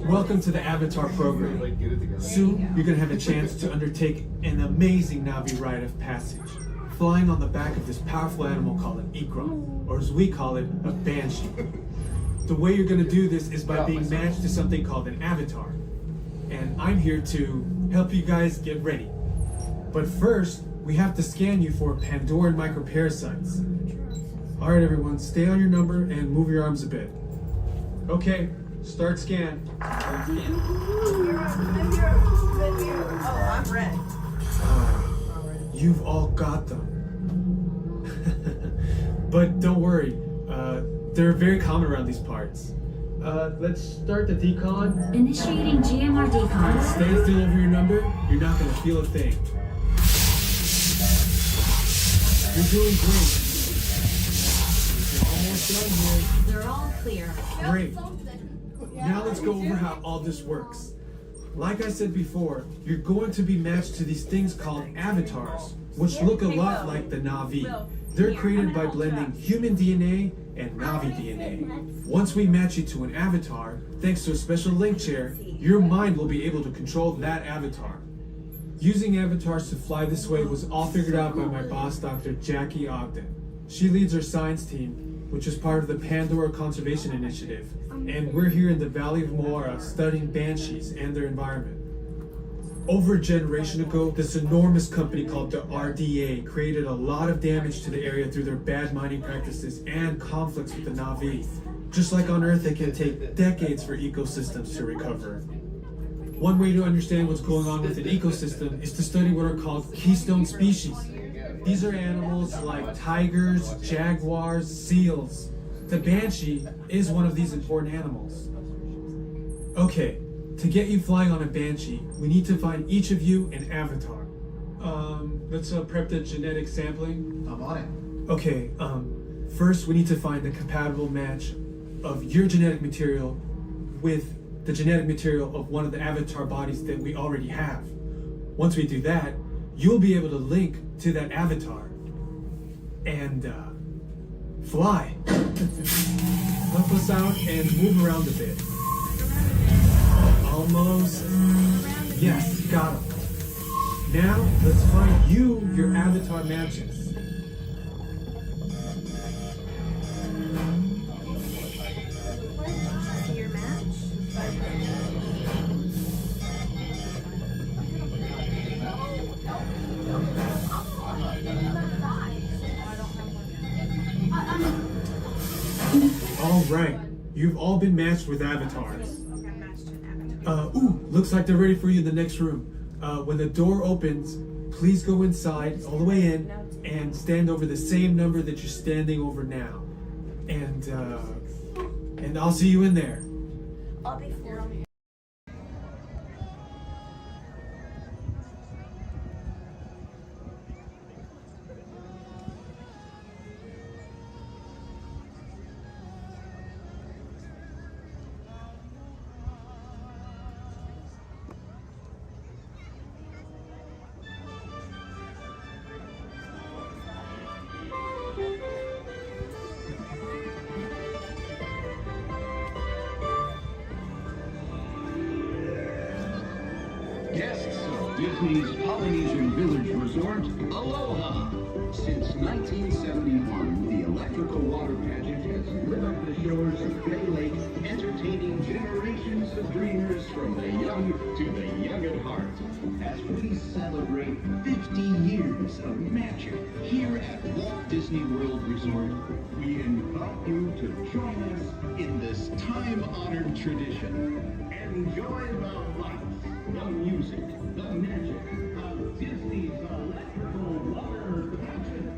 S4: Welcome to the Avatar program. Soon, you're going to have a chance to undertake an amazing Navi rite of passage, flying on the back of this powerful animal called an Ikron, or as we call it, a Banshee. The way you're going to do this is by being matched to something called an avatar. And I'm here to help you guys get ready. But first, we have to scan you for Pandoran microparasites. Alright everyone, stay on your number and move your arms a bit. Okay, start scan.
S3: Oh, I'm ready.
S4: You've all got them. But don't worry, they're very common around these parts. Let's start the decon.
S14: Initiating GMR decon.
S4: Stay still over your number, you're not gonna feel a thing. You're doing great. You're almost done here.
S14: They're all clear.
S4: Great. Now let's go over how all this works. Like I said before, you're going to be matched to these things called avatars, which look a lot like the Navi. They're created by blending human DNA and Navi DNA. Once we match you to an avatar, thanks to a special link chair, your mind will be able to control that avatar. Using avatars to fly this way was all figured out by my boss, Dr. Jackie Ogden. She leads our science team, which is part of the Pandora Conservation Initiative, and we're here in the Valley of Moara studying banshees and their environment. Over a generation ago, this enormous company called the RDA created a lot of damage to the area through their bad mining practices and conflicts with the Navi. Just like on Earth, it can take decades for ecosystems to recover. One way to understand what's going on with an ecosystem is to study what are called keystone species. These are animals like tigers, jaguars, seals. The banshee is one of these important animals. Okay, to get you flying on a banshee, we need to find each of you an avatar. Let's prep the genetic sampling.
S12: I'm on it.
S4: Okay, first we need to find the compatible match of your genetic material with the genetic material of one of the avatar bodies that we already have. Once we do that, you'll be able to link to that avatar and fly. Help us out and move around a bit. Almost. Yes, got him. Now, let's find you your avatar matches.
S15: Your match?
S4: All right, you've all been matched with avatars. Looks like they're ready for you in the next room. When the door opens, please go inside, all the way in, and stand over the same number that you're standing over now. And I'll see you in there.
S9: I'll be for
S21: Disney's Polynesian Village Resort, Aloha. Since 1971, the electrical water pageant has lit up the shores of Bay Lake, entertaining generations of dreamers from the young to the young at heart. As we celebrate 50 years of magic here at Walt Disney World Resort, we invite you to join us in this time-honored tradition. Enjoy the lights, the music, the magic of Disney's electrical water pageant.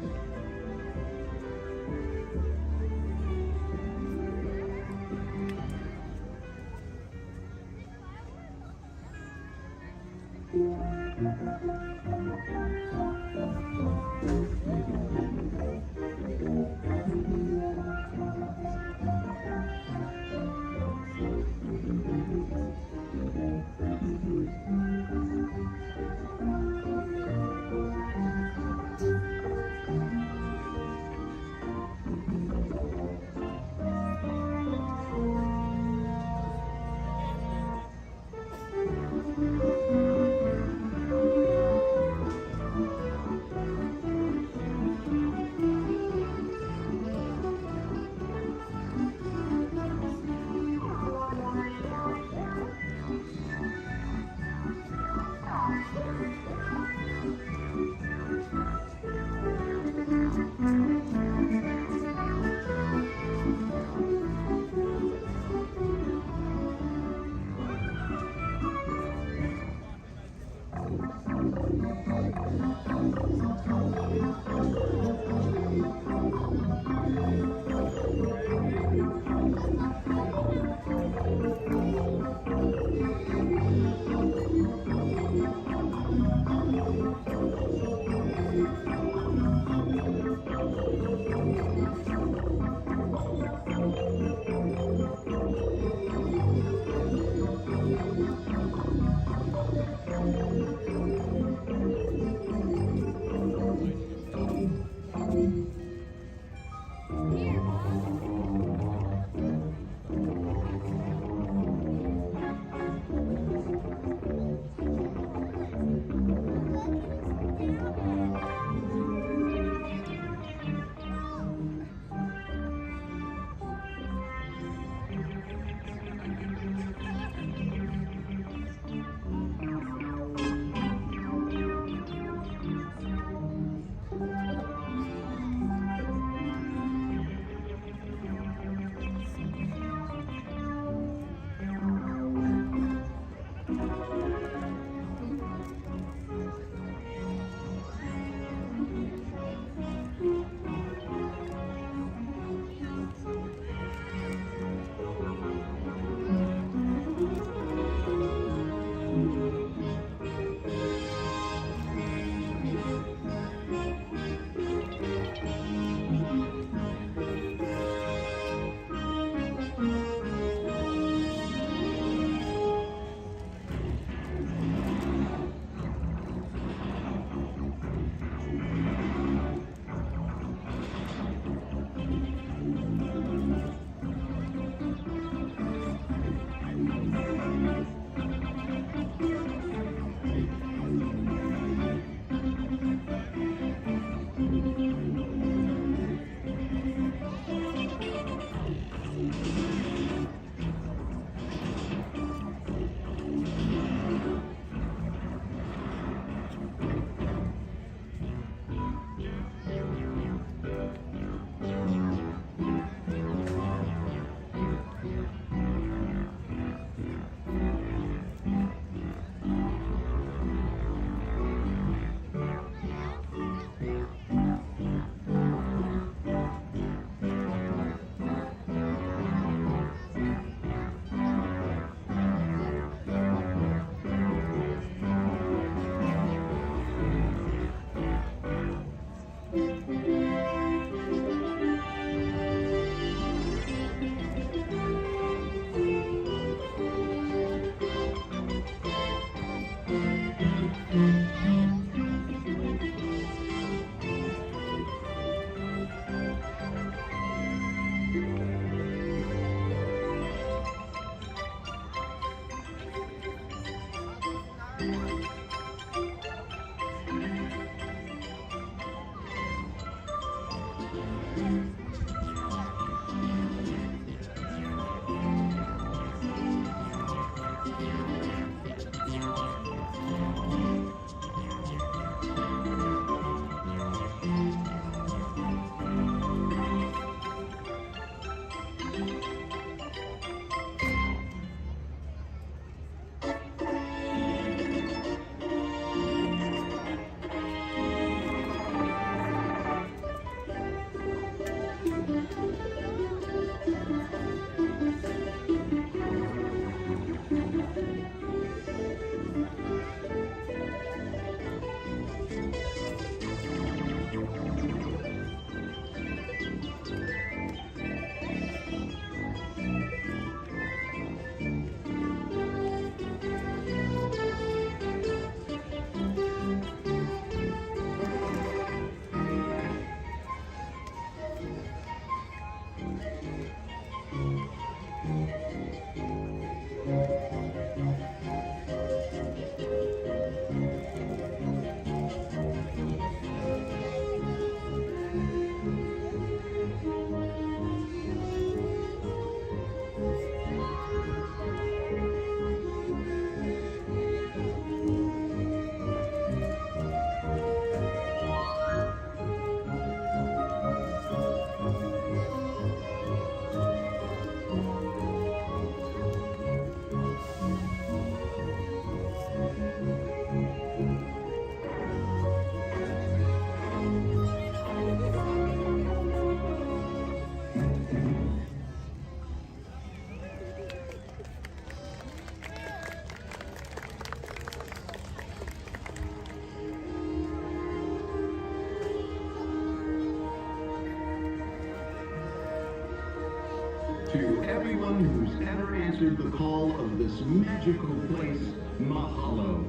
S21: To everyone who's ever answered the call of this magical place, mahalo.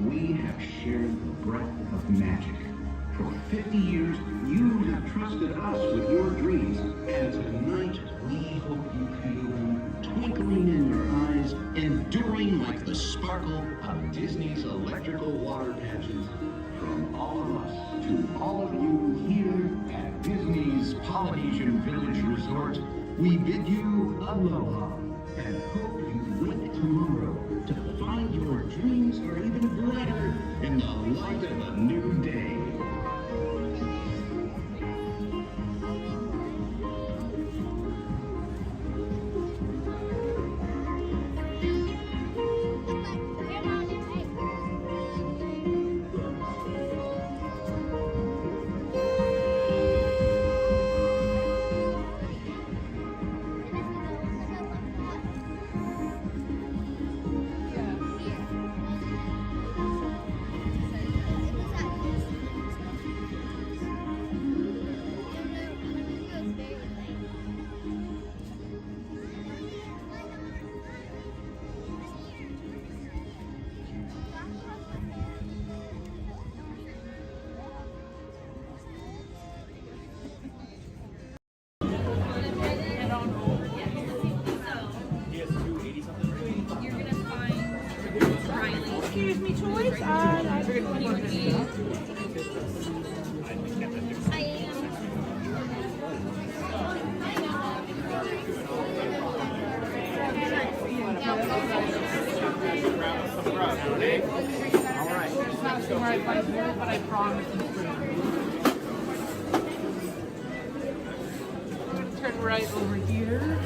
S21: We have shared the breath of magic. For 50 years, you have trusted us with your dreams, and tonight we hope you feel them twinkling in your eyes, enduring like the sparkle of Disney's electrical water patches. From all of us to all of you here at Disney's Polynesian Village Resort, we bid you aloha and hope you wake tomorrow to find your dreams are even brighter in the light of a new day.
S3: Excuse me, choice?
S11: But I promise turn right over here.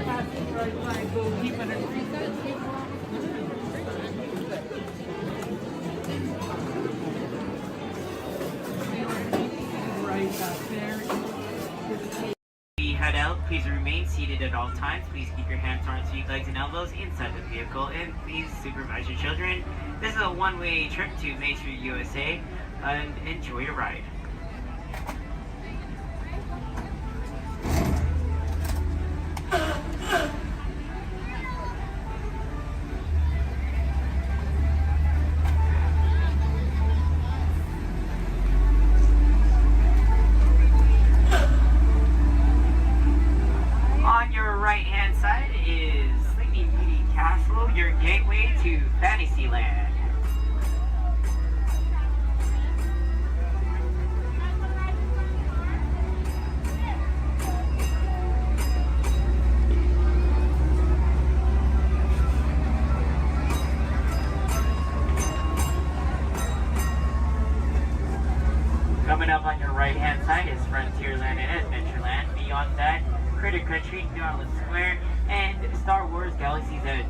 S11: Pass the right side, go keep underneath that. Right back there.
S2: We head out. Please remain seated at all times. Please keep your hands, arms, feet, legs, and elbows inside the vehicle, and please supervise your children. This is a one-way trip to Main Street, USA, and enjoy your ride. On your right-hand side is Sleeping Beauty Castle, your gateway to Fantasyland. Coming up on your right-hand side is Frontierland and Adventureland. Beyond that, Critter Country, Garland Square, and Star Wars Galaxy's Edge.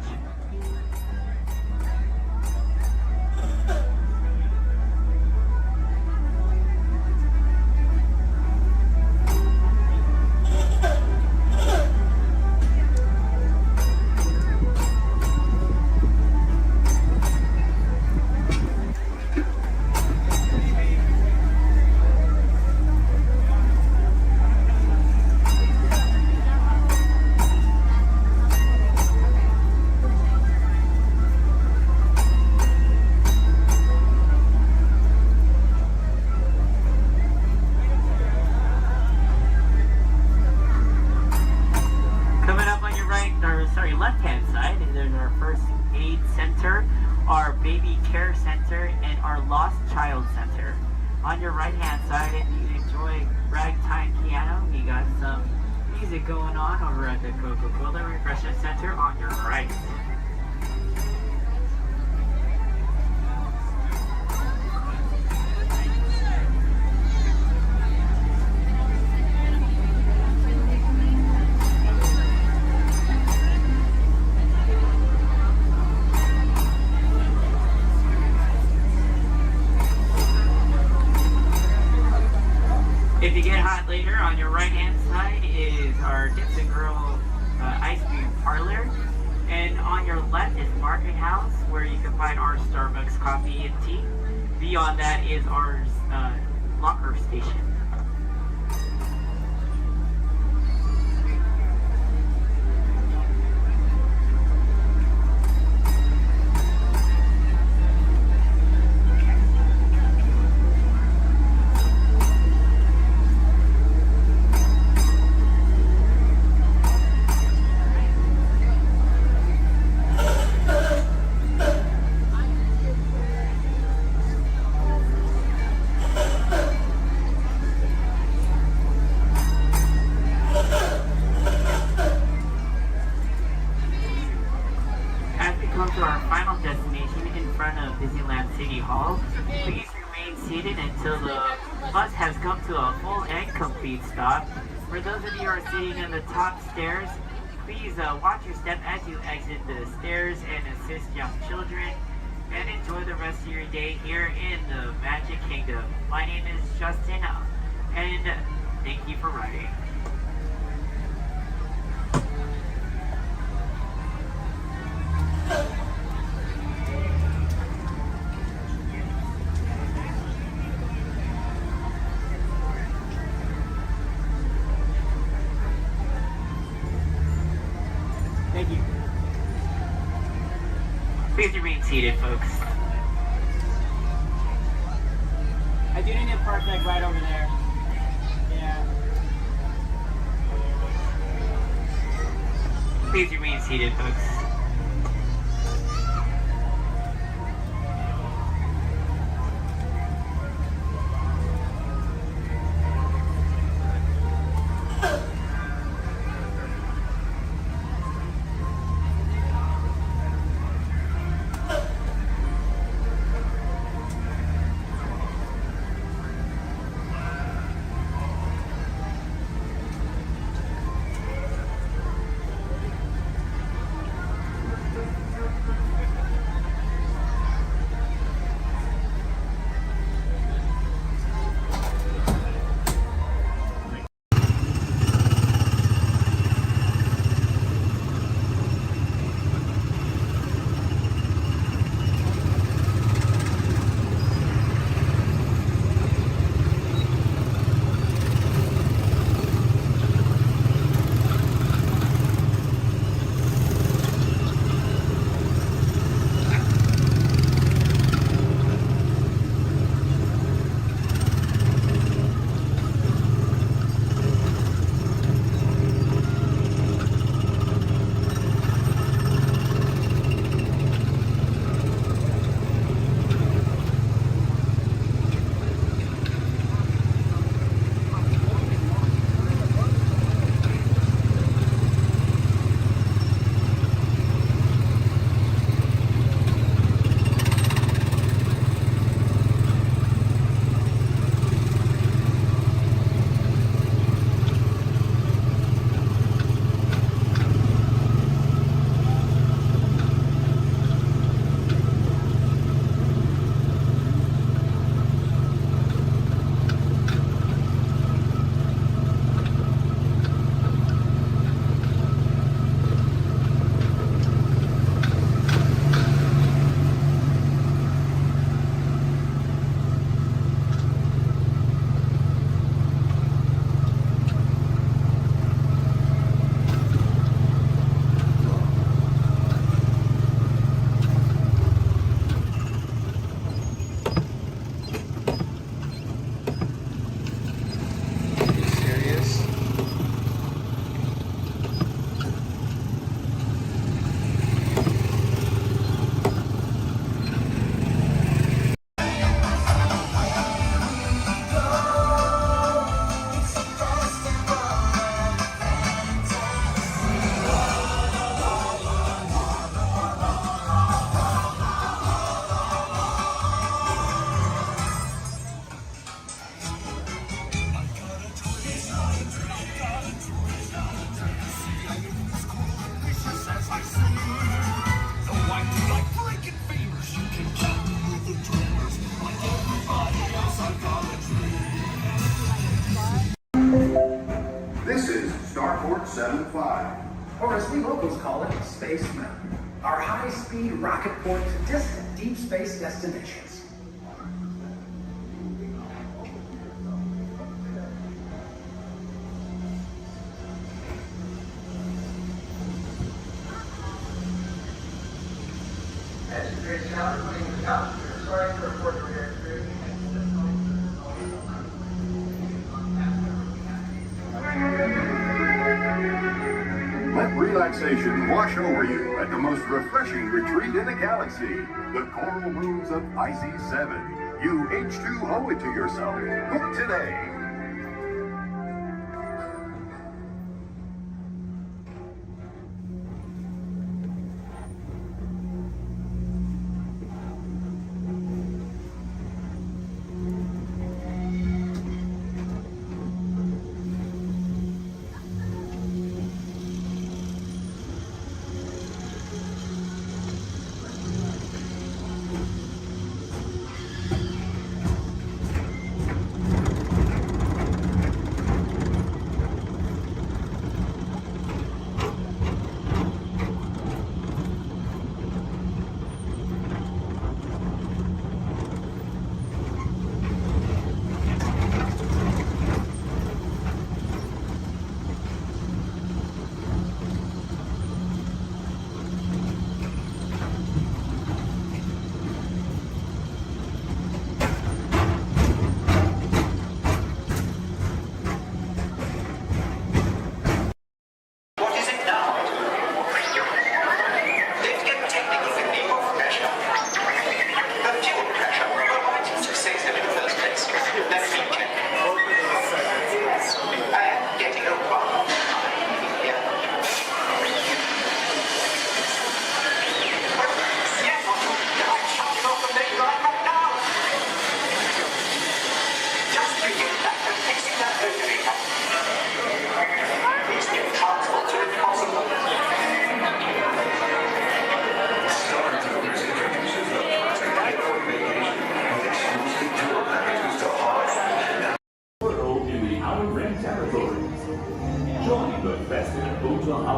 S2: First Aid Center, our Baby Care Center, and our Lost Child Center. On your right hand side, if you enjoy ragtime piano, we got some music going on over at the Coca-Cola Refreshment Center on your right. If you get hot later, on your right hand side is our Dips and Girl Ice Cream Parlor. And on your left is Market House, where you can find our Starbucks coffee and tea. Beyond that is our locker station. To our final destination in front of Disneyland City Hall. Please remain seated until the bus has come to a full and complete stop. For those of you who are sitting in the top stairs, please watch your step as you exit the stairs and assist young children, and enjoy the rest of your day here in the Magic Kingdom. My name is Justin, and thank you for riding. Thank you. Please remain seated, folks. I do need to park like right over there. Yeah. Please remain seated, folks.
S17: Starport 75.
S18: Or as we locals call it, Space Mountain. Our high-speed rocket port to distant deep space destinations.
S17: Let relaxation wash over you at the most refreshing retreat in the galaxy, the coral moons of Pisces 7. You H2O it to yourself. Book today.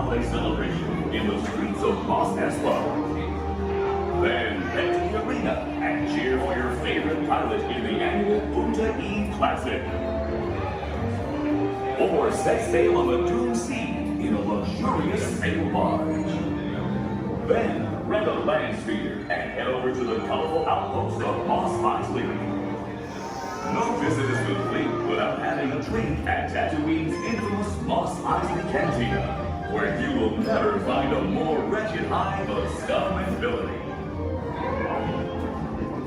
S21: holiday celebration in the streets of Los Angeles. Then head to the arena and cheer for your favorite pilot in the annual Punta E Classic. Or set sail on the Doom Sea in a luxurious sail barge. Then rent a land speeder and head over to the colorful outpost of Mos Eisley. No visit is complete without having a drink at Tatooine's infamous Mos Eisley Cantina, where you will never find a more wretched hive of scum and villainy.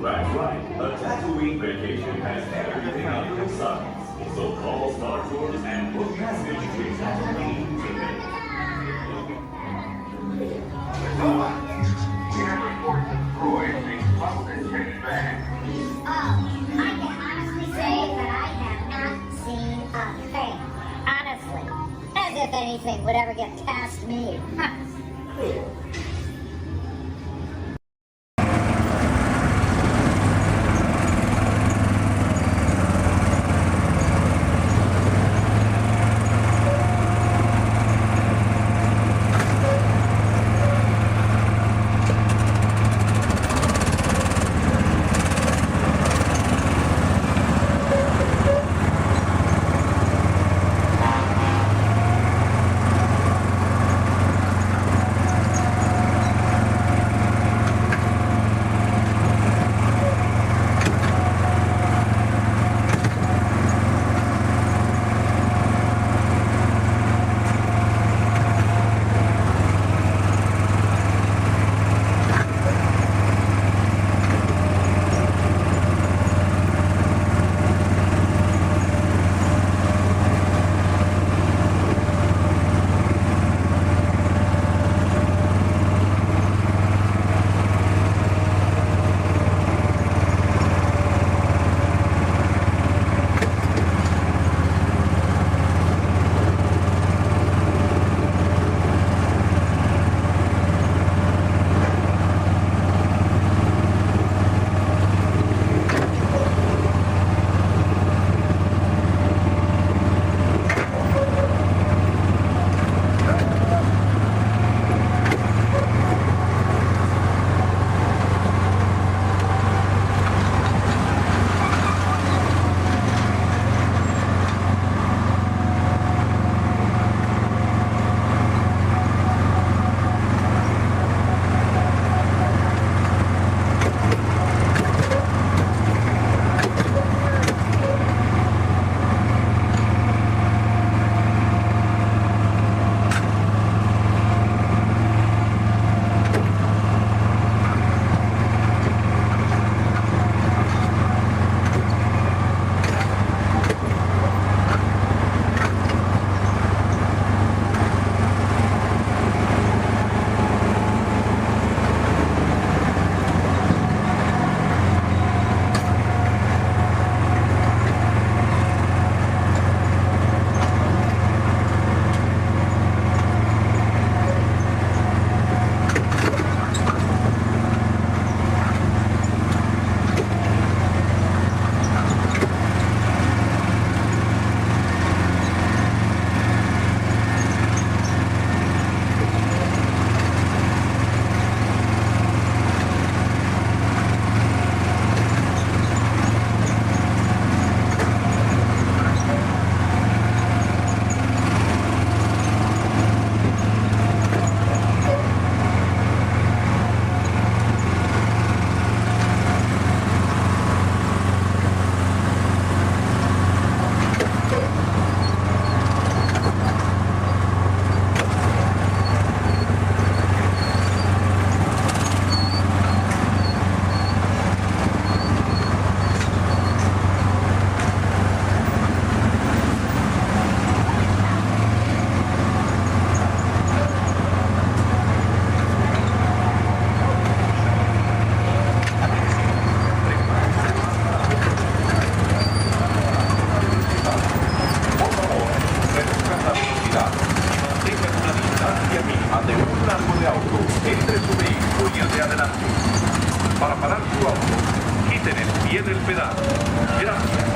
S21: That's right, a Tatooine vacation has everything under the sun. So call Star Tours and book passage to Tatooine today.
S24: We have reports of droids being smuggled and shipped back.
S8: I can honestly say that I have not seen a thing. Honestly. As if anything would ever get past me.
S21: adelante. Para parar su auto, quiten el pie del pedal. Gracias.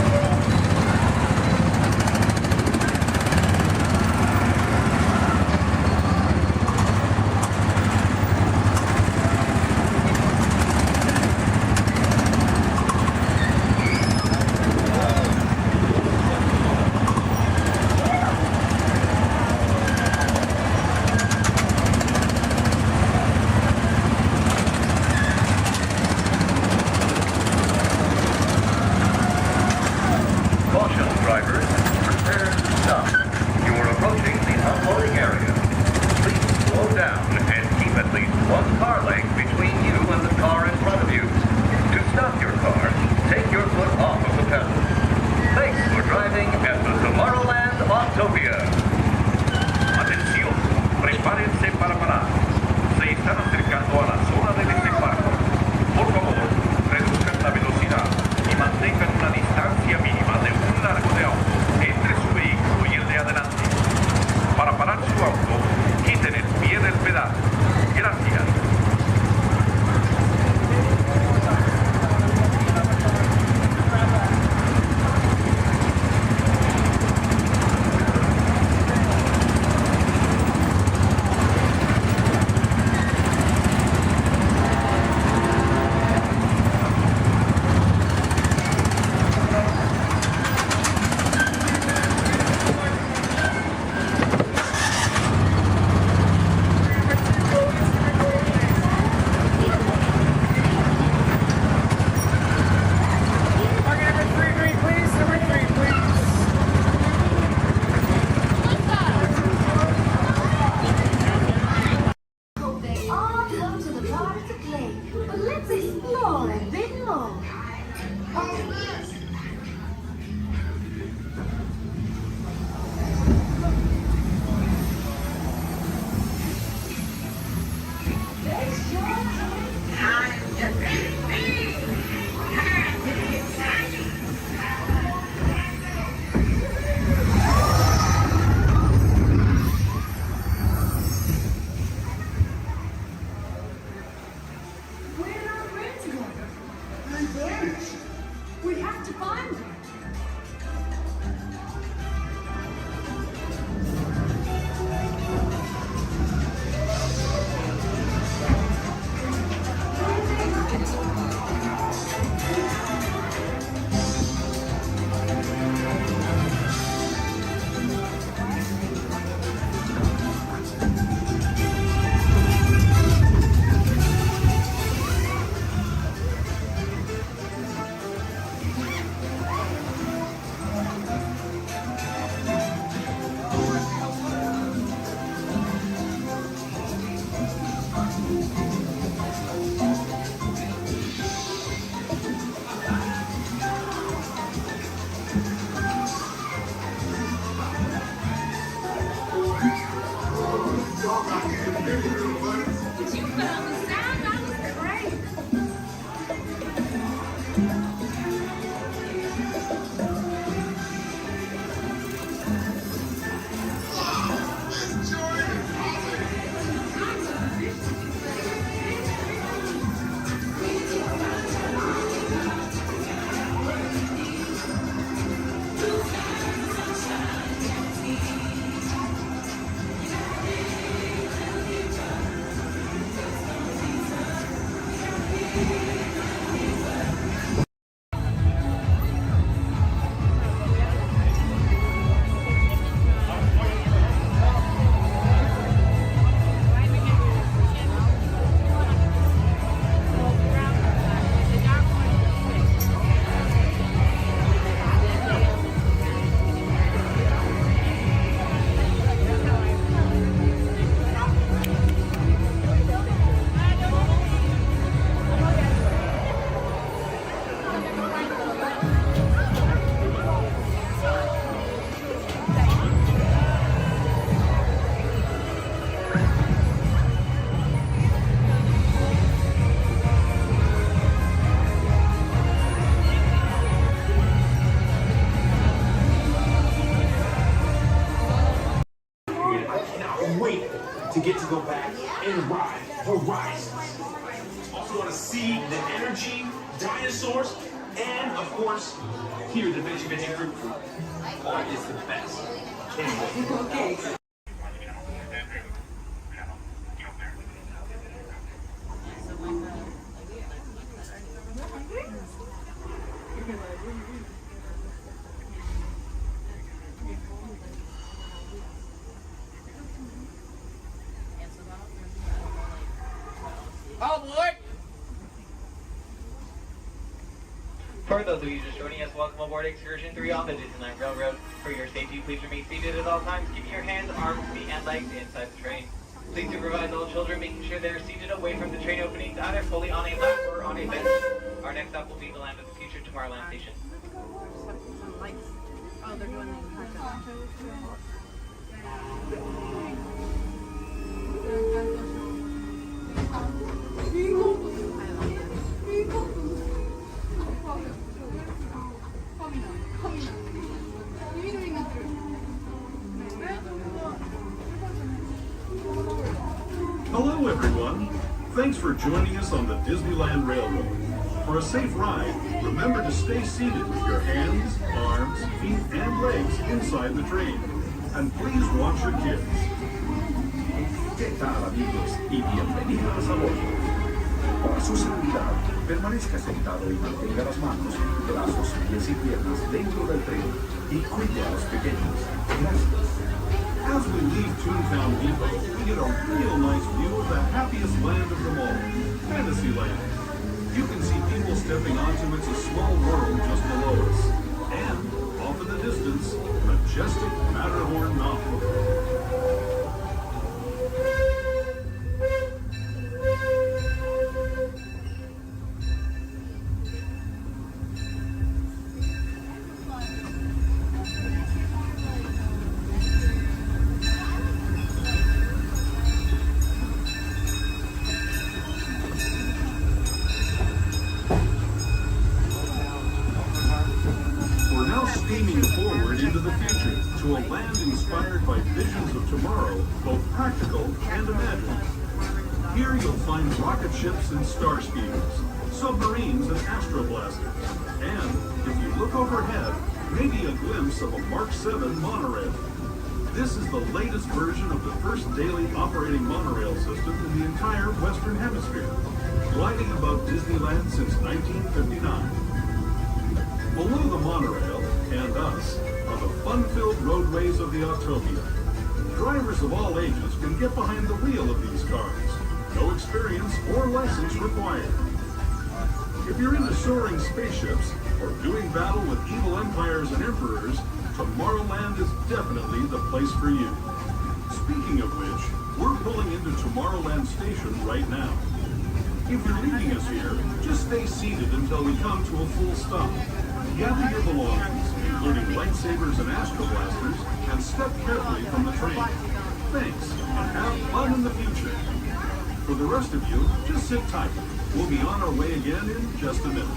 S16: see the energy, dinosaurs, and of course, hear the veggie fruit. What is the best? Okay.
S20: Oh boy!
S22: For those of you just joining us, welcome aboard Excursion 3 on the Disneyland Railroad. For your safety, please remain seated at all times, keeping your hands, arms, feet, and legs inside the train. Please supervise all children, making sure they are seated away from the train openings, either fully on a lap or on a bench. Our next stop will be the Land of the Future Tomorrowland Station.
S13: Oh, they're doing
S17: Hello, everyone. Thanks for joining us on the Disneyland Railroad. For a safe ride, remember to stay seated with your hands, arms, feet, and legs inside the train. And please watch your kids.
S21: ¿Qué tal, amigos? Y bienvenidos a bordo. Para su seguridad, permanezca sentado y mantenga las manos, brazos, pies y piernas dentro del tren y cuide a los pequeños. Gracias.
S17: As we leave Toontown Depot, we get a real nice view of the happiest land of them all, Fantasyland. You can see people stepping onto It's a Small World just below us. And, off in the distance, majestic Matterhorn Mountain. Steaming forward into the future to a land inspired by visions of tomorrow, both practical and imagined. Here you'll find rocket ships and star speeders, submarines and astroblasters, and, if you look overhead, maybe a glimpse of a Mark 7 monorail. This is the latest version of the first daily operating monorail system in the entire Western Hemisphere, gliding above Disneyland since 1959. Below the monorail, and us, are the fun-filled roadways of the Autopia. Drivers of all ages can get behind the wheel of these cars. No experience or license required. If you're into soaring spaceships or doing battle with evil empires and emperors, Tomorrowland is definitely the place for you. Speaking of which, we're pulling into Tomorrowland Station right now. If you're leaving us here, just stay seated until we come to a full stop. Gather your belongings, including lightsabers and astroblasters, and step carefully from the train. Thanks, and have fun in the future. For the rest of you, just sit tight. We'll be on our way again in just a minute.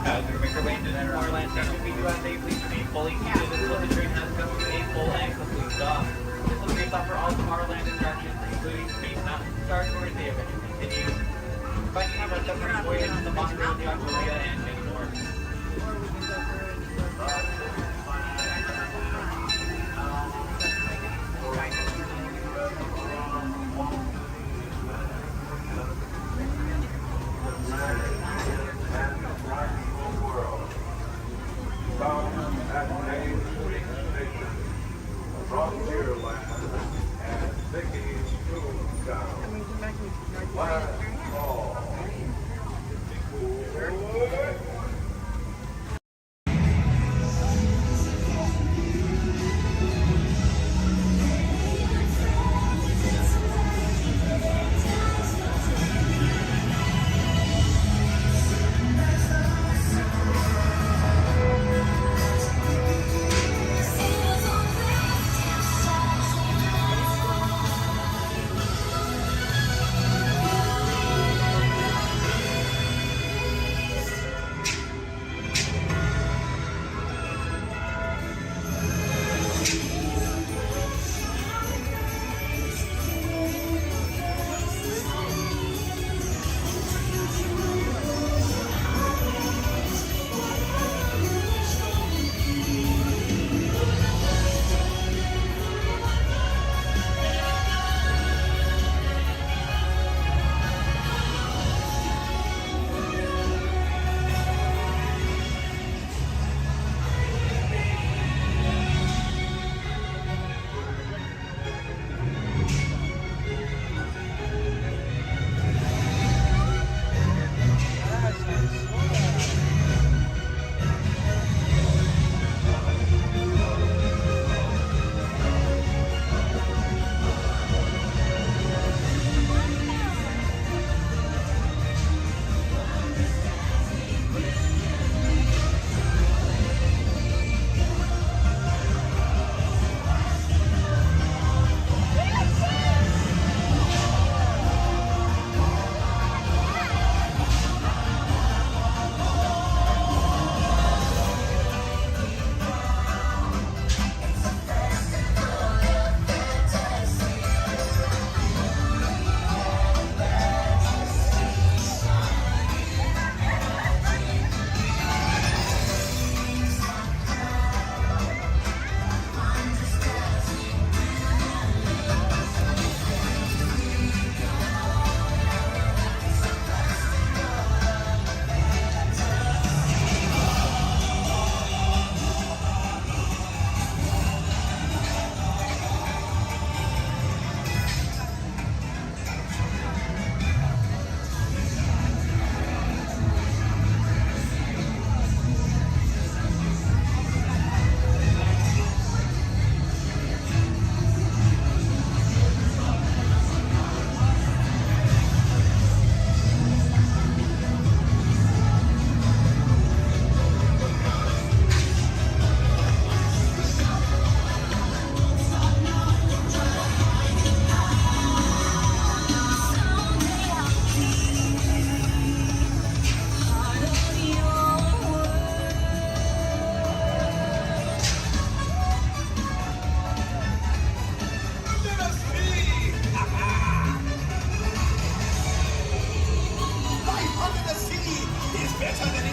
S22: As we make our way into Tomorrowland Station, we do ask that you please remain fully seated until the train has come to a full and complete stop. This will be a stop for all Tomorrowland attractions, including Space Mountain, Star Tours, the Adventure Continues, Finding Never, Submarine Voyage, the Monorail, the Autopia, and many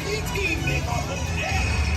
S19: It's evening on the deck.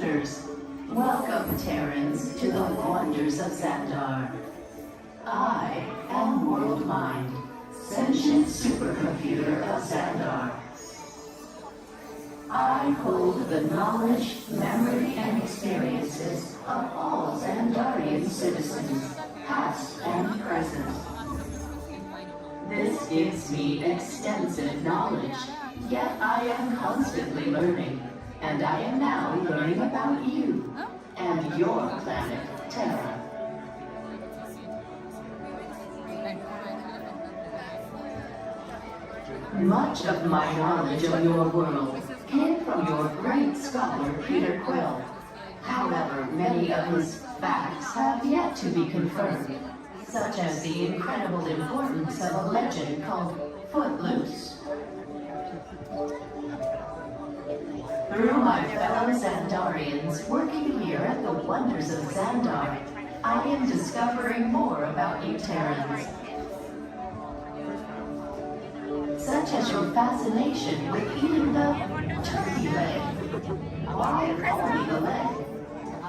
S1: visitors. Welcome, Terrans, to the wonders of Xandar. I am World Mind, sentient supercomputer of Xandar. I hold the knowledge, memory, and experiences of all Xandarian citizens, past and present. This gives me extensive knowledge, yet I am constantly learning, and I am now learning about you and your planet, Terra. Much of my knowledge of your world came from your great scholar, Peter Quill. However, many of his facts have yet to be confirmed, such as the incredible importance of a legend called Footloose. Through my fellow Xandarians working here at the wonders of Xandar, I am discovering more about you Terrans. Such as your fascination with eating the turkey leg. Why only the leg?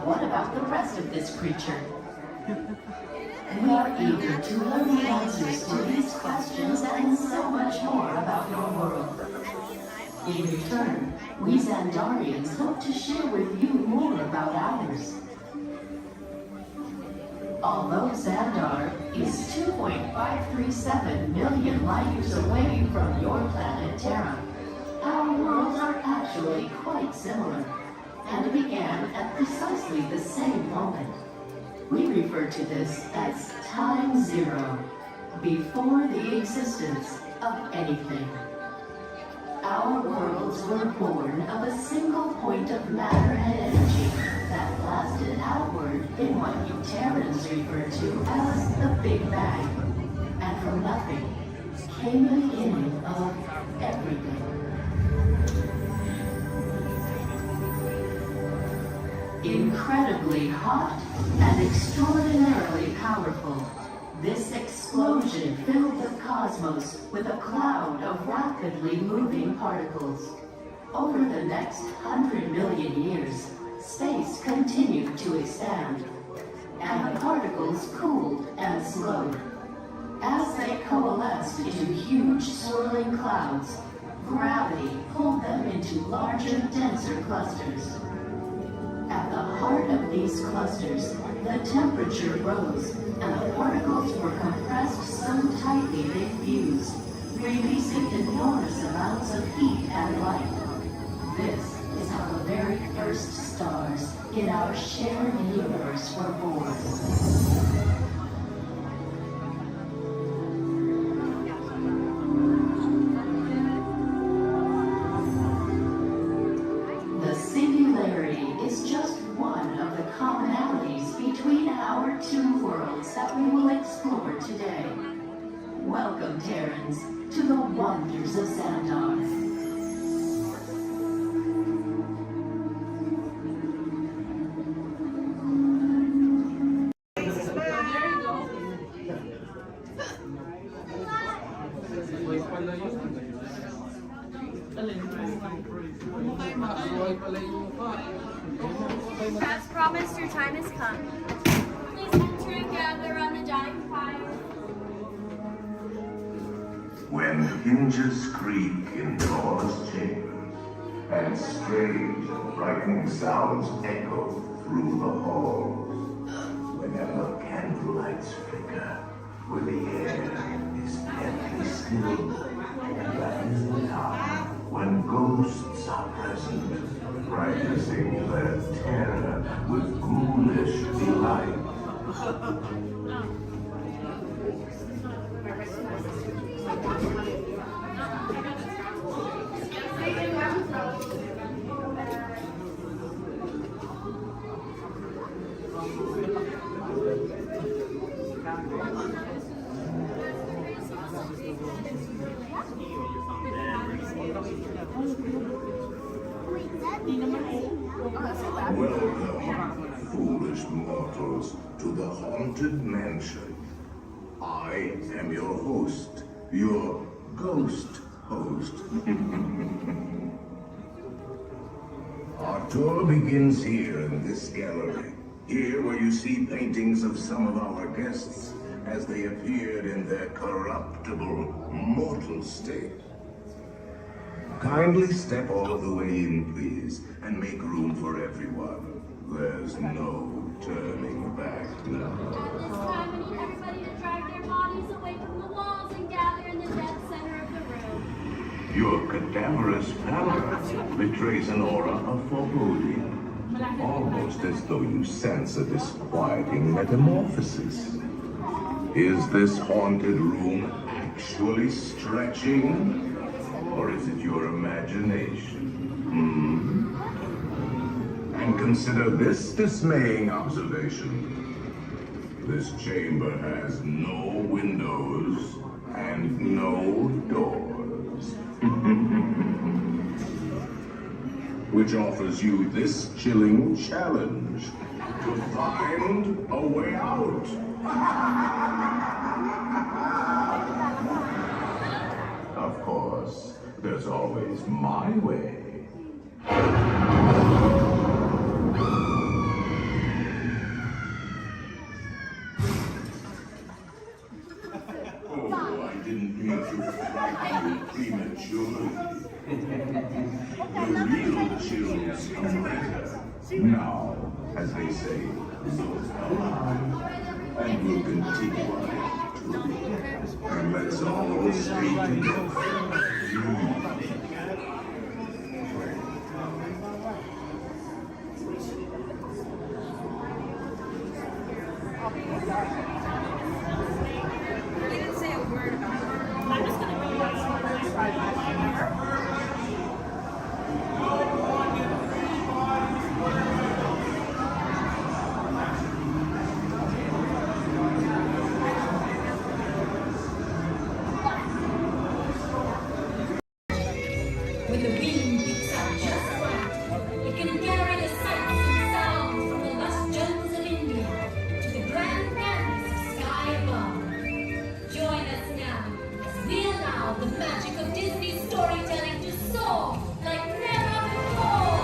S1: What about the rest of this creature? We are eager to learn the answers to these questions and so much more about your world. In return, we Xandarians hope to share with you more about ours. Although Xandar is 2.537 million light years away from your planet Terra, our worlds are actually quite similar and began at precisely the same moment. We refer to this as time zero, before the existence of anything. Our worlds were born of a single point of matter and energy that lasted outward in what you Terrans refer to as the Big Bang. And from nothing came the beginning of everything. Incredibly hot and extraordinarily powerful, this explosion filled the cosmos with a cloud of rapidly moving particles. Over the next 100 million years, space continued to expand, and the particles cooled and slowed. As they coalesced into huge swirling clouds, gravity pulled them into larger, denser clusters. At the heart of these clusters, the temperature rose, and the particles were compressed so tightly they fused, releasing enormous amounts of heat and light. This is how the very first stars in our shared universe were born. The singularity is just one of the commonalities between our two worlds that we will explore today. Welcome, Terrans, to the wonders of Xandar.
S9: As promised, your time has come. Please enter and gather on the giant fire.
S21: When hinges creak in doorless chambers, and strange and frightening sounds echo through the halls, whenever candlelights flicker, where the air is deadly still, that is the time when ghosts are present, practicing their terror with ghoulish delight. Welcome, foolish mortals, to the Haunted Mansion. I am your host, your ghost host. Our Tour begins here in this gallery. Here where you see paintings of some of our guests as they appeared in their corruptible, mortal state. Kindly step all the way in, please, and make room for everyone. There's no turning back now.
S9: At this time, I need everybody to drag their bodies away from the walls and gather in the dead center of the room.
S21: Your cadaverous pallor betrays an aura of foreboding, almost as though you sense a disquieting metamorphosis. Is this haunted room actually stretching? Or is it your imagination? And consider this dismaying observation. This chamber has no windows and no doors. Which offers you this chilling challenge to find a way out. Of course, there's always my way. Oh, I didn't mean to frighten you prematurely. The real chills come later. Now, as they say, look alive, and we'll continue on it too. And let's all stay together.
S9: You didn't say a word about it. I'm just going to read it.
S5: When the wind picks up just right, it can carry the sights and sounds from the lush jungles of India to the grand canvas of sky above. Join us now as we allow the magic of Disney storytelling to soar like never before.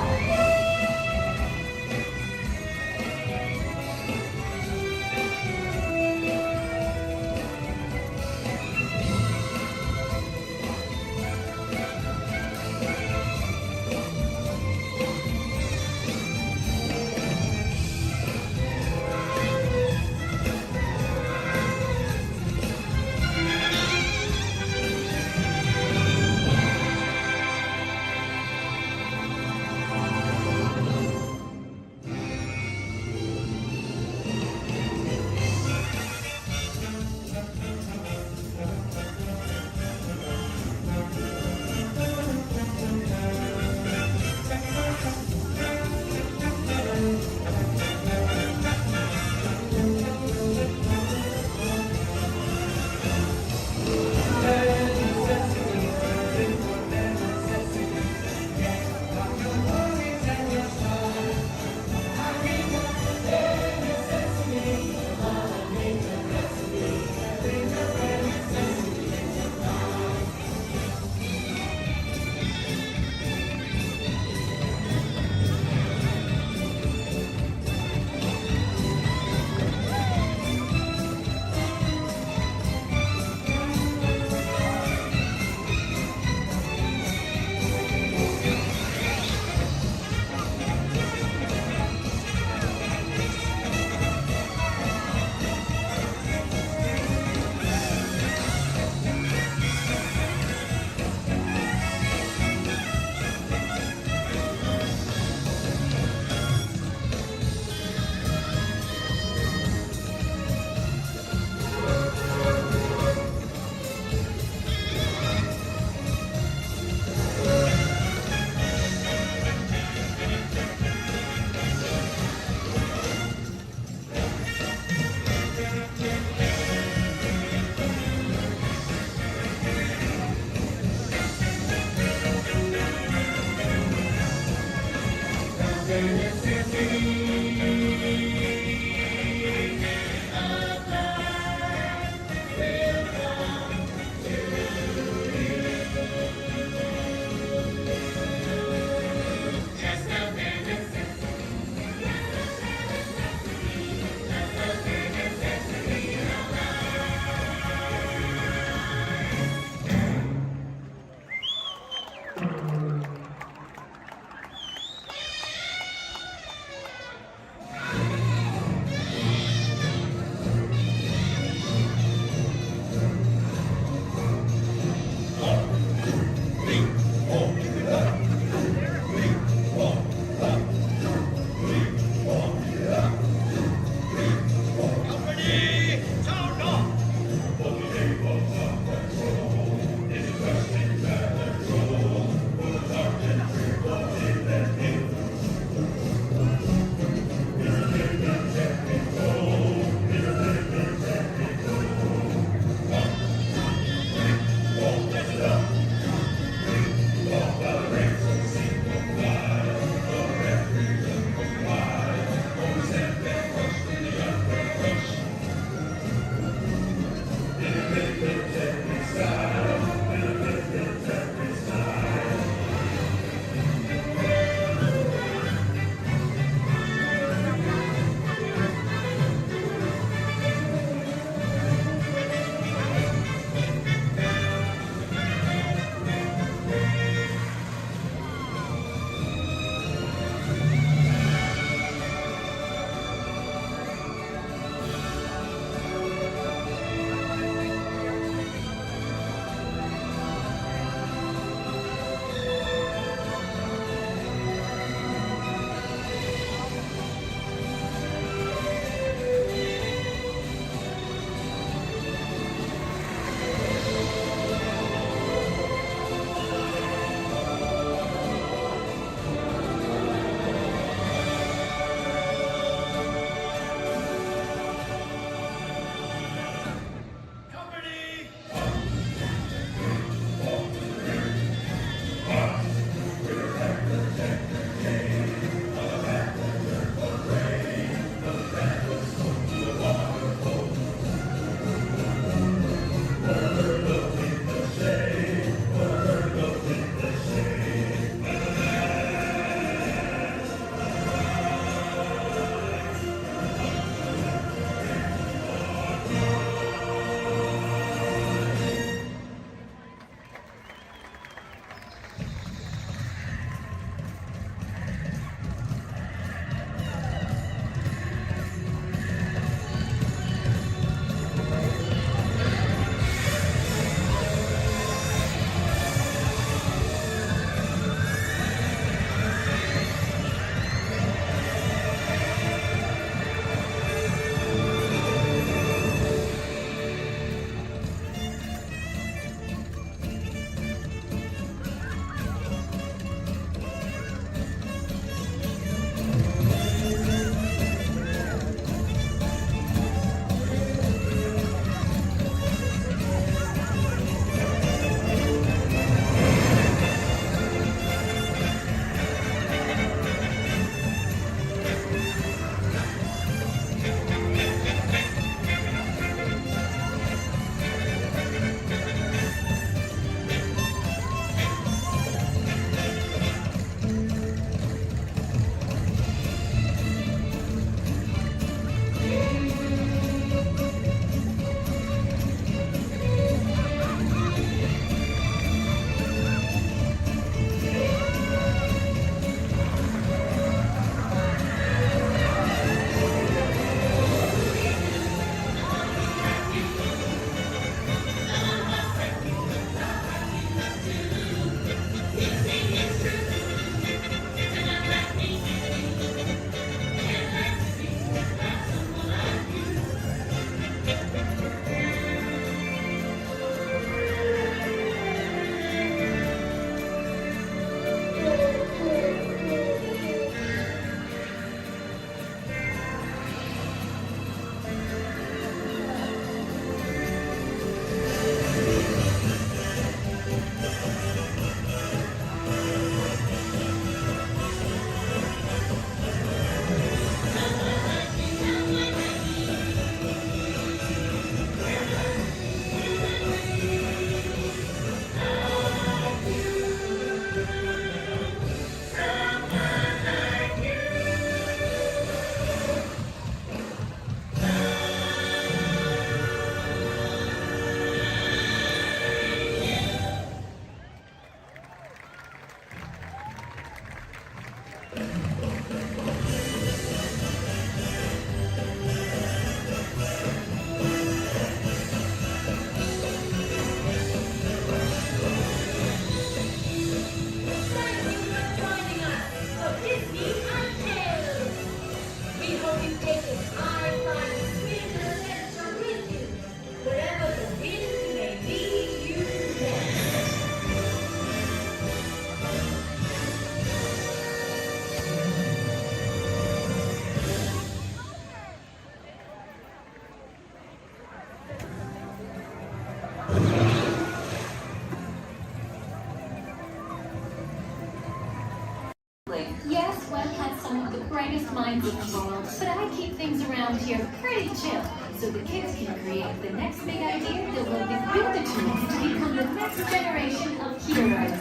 S5: Walt has some of the brightest minds in the world, but I keep things around here pretty chill, so the kids can create the next big idea that will equip the tools to become the next generation of heroes.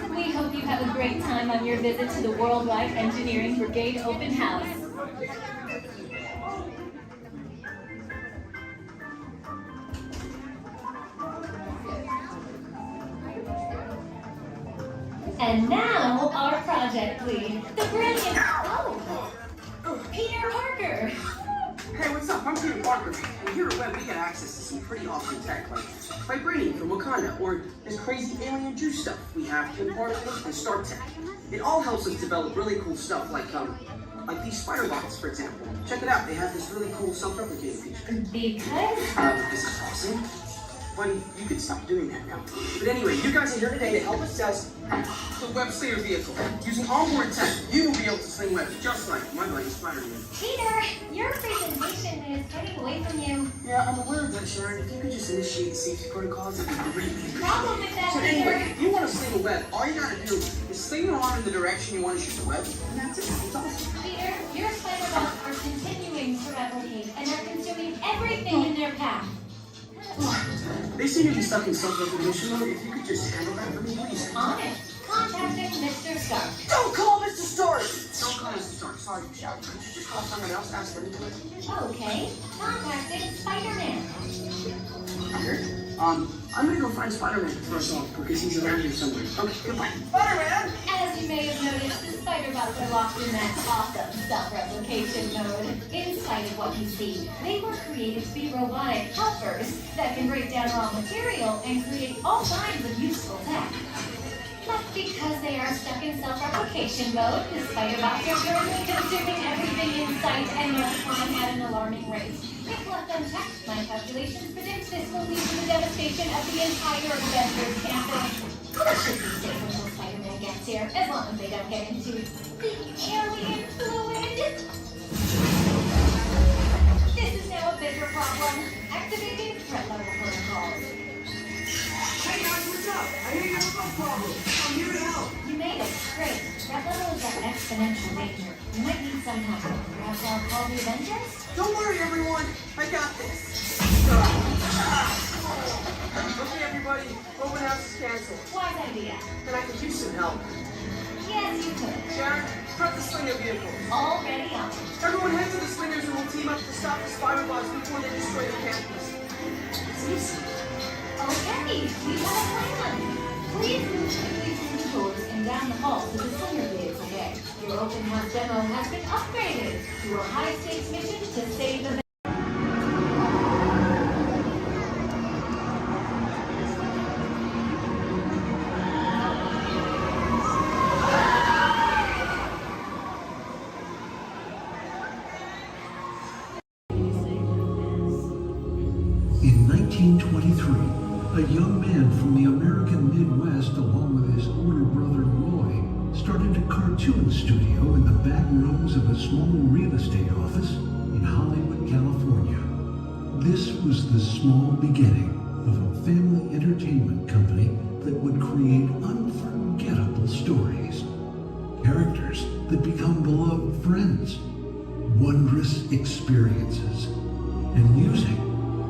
S5: We hope you have a great time on your visit to the Worldwide Engineering Brigade Open House. And now, our project lead, the brilliant... Peter Parker!
S6: Hey, what's up? I'm Peter Parker. And here at Web, we get access to some pretty awesome tech, like vibranium from Wakanda, or this crazy alien juice stuff. We have Kim particles and Star Tech. It all helps us develop really cool stuff, like these spider bots, for example. Check it out. They have this really cool self-replicating feature.
S5: Because?
S6: This is awesome. Buddy, you can stop doing that now. But anyway, you guys are here today to help us test the Web Slinger vehicle. Using onboard tech, you will be able to sling webs just like my buddy Spider-Man.
S5: Peter, your presentation is getting away from you.
S6: Yeah, I'm aware of that, Sharon. If you could just initiate the safety protocols, it'd be great.
S5: Problem with that,
S6: So
S5: Peter.
S6: anyway, if you want to sling a web, all you gotta do is sling your arm in the direction you want to shoot the web, and that's it. It's awesome.
S5: Peter, your spider bots are continuing to replicate and are consuming everything in their path.
S6: They seem to be stuck in self-recognition mode. If you could just handle that for me, please.
S5: On it. Contacting Mr. Stark.
S6: Don't call Mr. Stark! Don't call Mr. Stark. Sorry, shout. Could you just call someone else? Ask them to do it.
S5: Okay. Contacting Spider-Man.
S6: Here. I'm gonna go find Spider-Man first off, because he's around here somewhere. Okay, goodbye. Spider-Man!
S5: As you may have noticed, the spider bots are locked in that awesome self-replication mode. In spite of what you see, they were created to be robotic helpers that can break down raw material and create all kinds of useful tech. But because they are stuck in self-replication mode, the spider bots are currently consuming everything in sight and multiplying at an alarming rate. If left unchecked, my calculations predict this will lead to the devastation of the entire Avengers campus. That should be safe until Spider-Man gets here, as long as they don't get into the alien fluid. This is now a bigger problem. Activating threat level protocols.
S6: Hey guys, what's up? I hear you have a problem. I'm here to help.
S5: You made it. Great. Threat level is at exponential danger. You might need some help. Perhaps I'll call the Avengers?
S6: Don't worry, everyone. I got this. Okay, everybody. Open house is canceled.
S5: Wise idea.
S6: And I could use some help.
S5: Yes, you could.
S6: Sharon, prep the Slinger vehicle.
S5: Already on.
S6: Everyone head to the Slingers and we'll team up to stop the spider bots before they destroy the campus. It's easy.
S5: Okay, we have a plan. Please move quickly through the doors and down the hall to the Slinger vehicle bay. Your open house demo has been upgraded to a high-stakes mission to save the...
S10: In 1923, a young man from the American Midwest, along with his older brother Roy, started a cartoon studio in the back rooms of a small real estate office in Hollywood, California. This was the small beginning of a family entertainment company that would create unforgettable stories, characters that become beloved friends, wondrous experiences, and music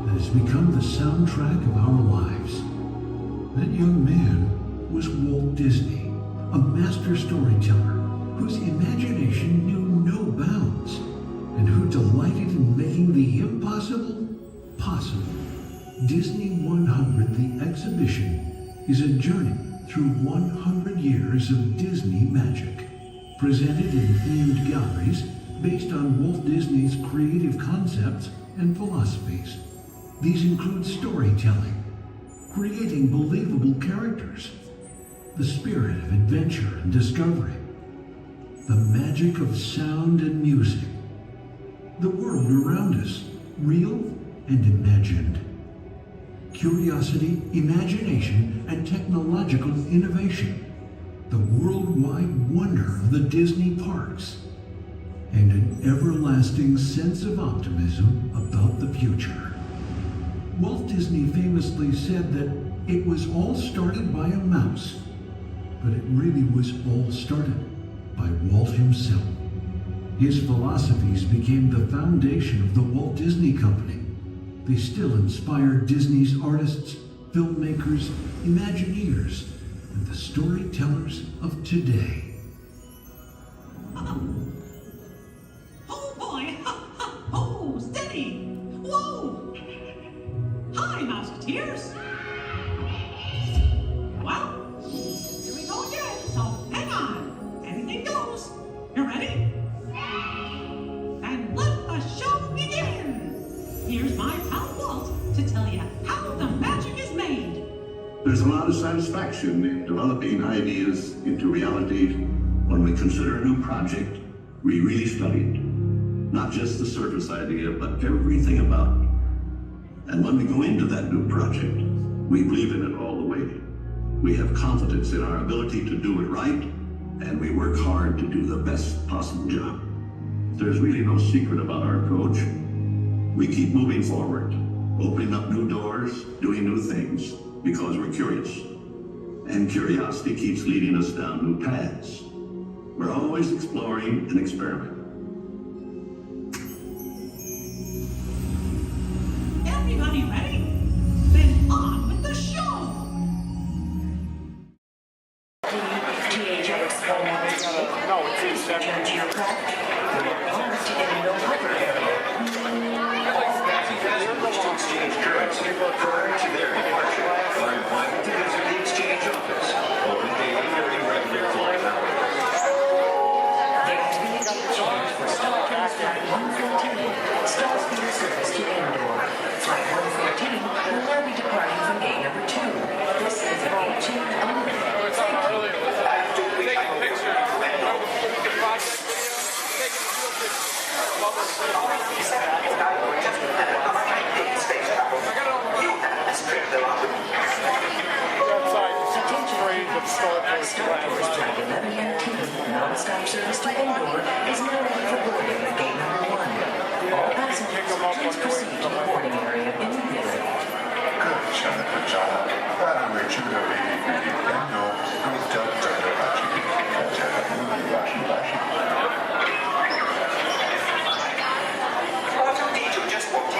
S10: that has become the soundtrack of our lives. That young man was Walt Disney, a master storyteller whose imagination knew no bounds and who delighted in making the impossible possible. Disney 100, the exhibition, is a journey through 100 years of Disney magic, presented in themed galleries based on Walt Disney's creative concepts and philosophies. These include storytelling, creating believable characters, the spirit of adventure and discovery, the magic of sound and music, the world around us, real and imagined, curiosity, imagination, and technological innovation, the worldwide wonder of the Disney parks, and an everlasting sense of optimism about the future. Walt Disney famously said that it was all started by a mouse, but it really was all started by Walt himself. His philosophies became the foundation of the Walt Disney Company. They still inspire Disney's artists, filmmakers, Imagineers, and the storytellers of today.
S7: Oh boy! Oh, steady! Whoa! Hi, Mouseketeers! Well, here we go again, so hang on. Anything goes. You ready? And let the show begin! Here's my pal Walt to tell you how the magic is made.
S17: There's a lot of satisfaction in developing ideas into reality when we consider a new project we really studied. Not just the surface idea, but everything about it. And when we go into that new project, we believe in it all the way. We have confidence in our ability to do it right, and we work hard to do the best possible job. There's really no secret about our approach. We keep moving forward, opening up new doors, doing new things, because we're curious. And curiosity keeps leading us down new paths. We're always exploring and experimenting.
S7: Everybody ready? Then on with the show!
S21: No, it's return to your platform. We are almost in a no-hover area. Passengers who wish to exchange currency prior to their departure are invited to visit the exchange office, open daily during regular flight hours. There has been a change for Starcast Flight 114, Star Speeder service to Endor. Flight 114 will now be departing from gate number 2. This is a gate change only. Thank you.
S16: Taking pictures.
S21: Non-stop service to Endor is now ready for boarding at gate number 1. All passengers, please proceed to the boarding area immediately.
S17: Good job.
S21: Just walked in.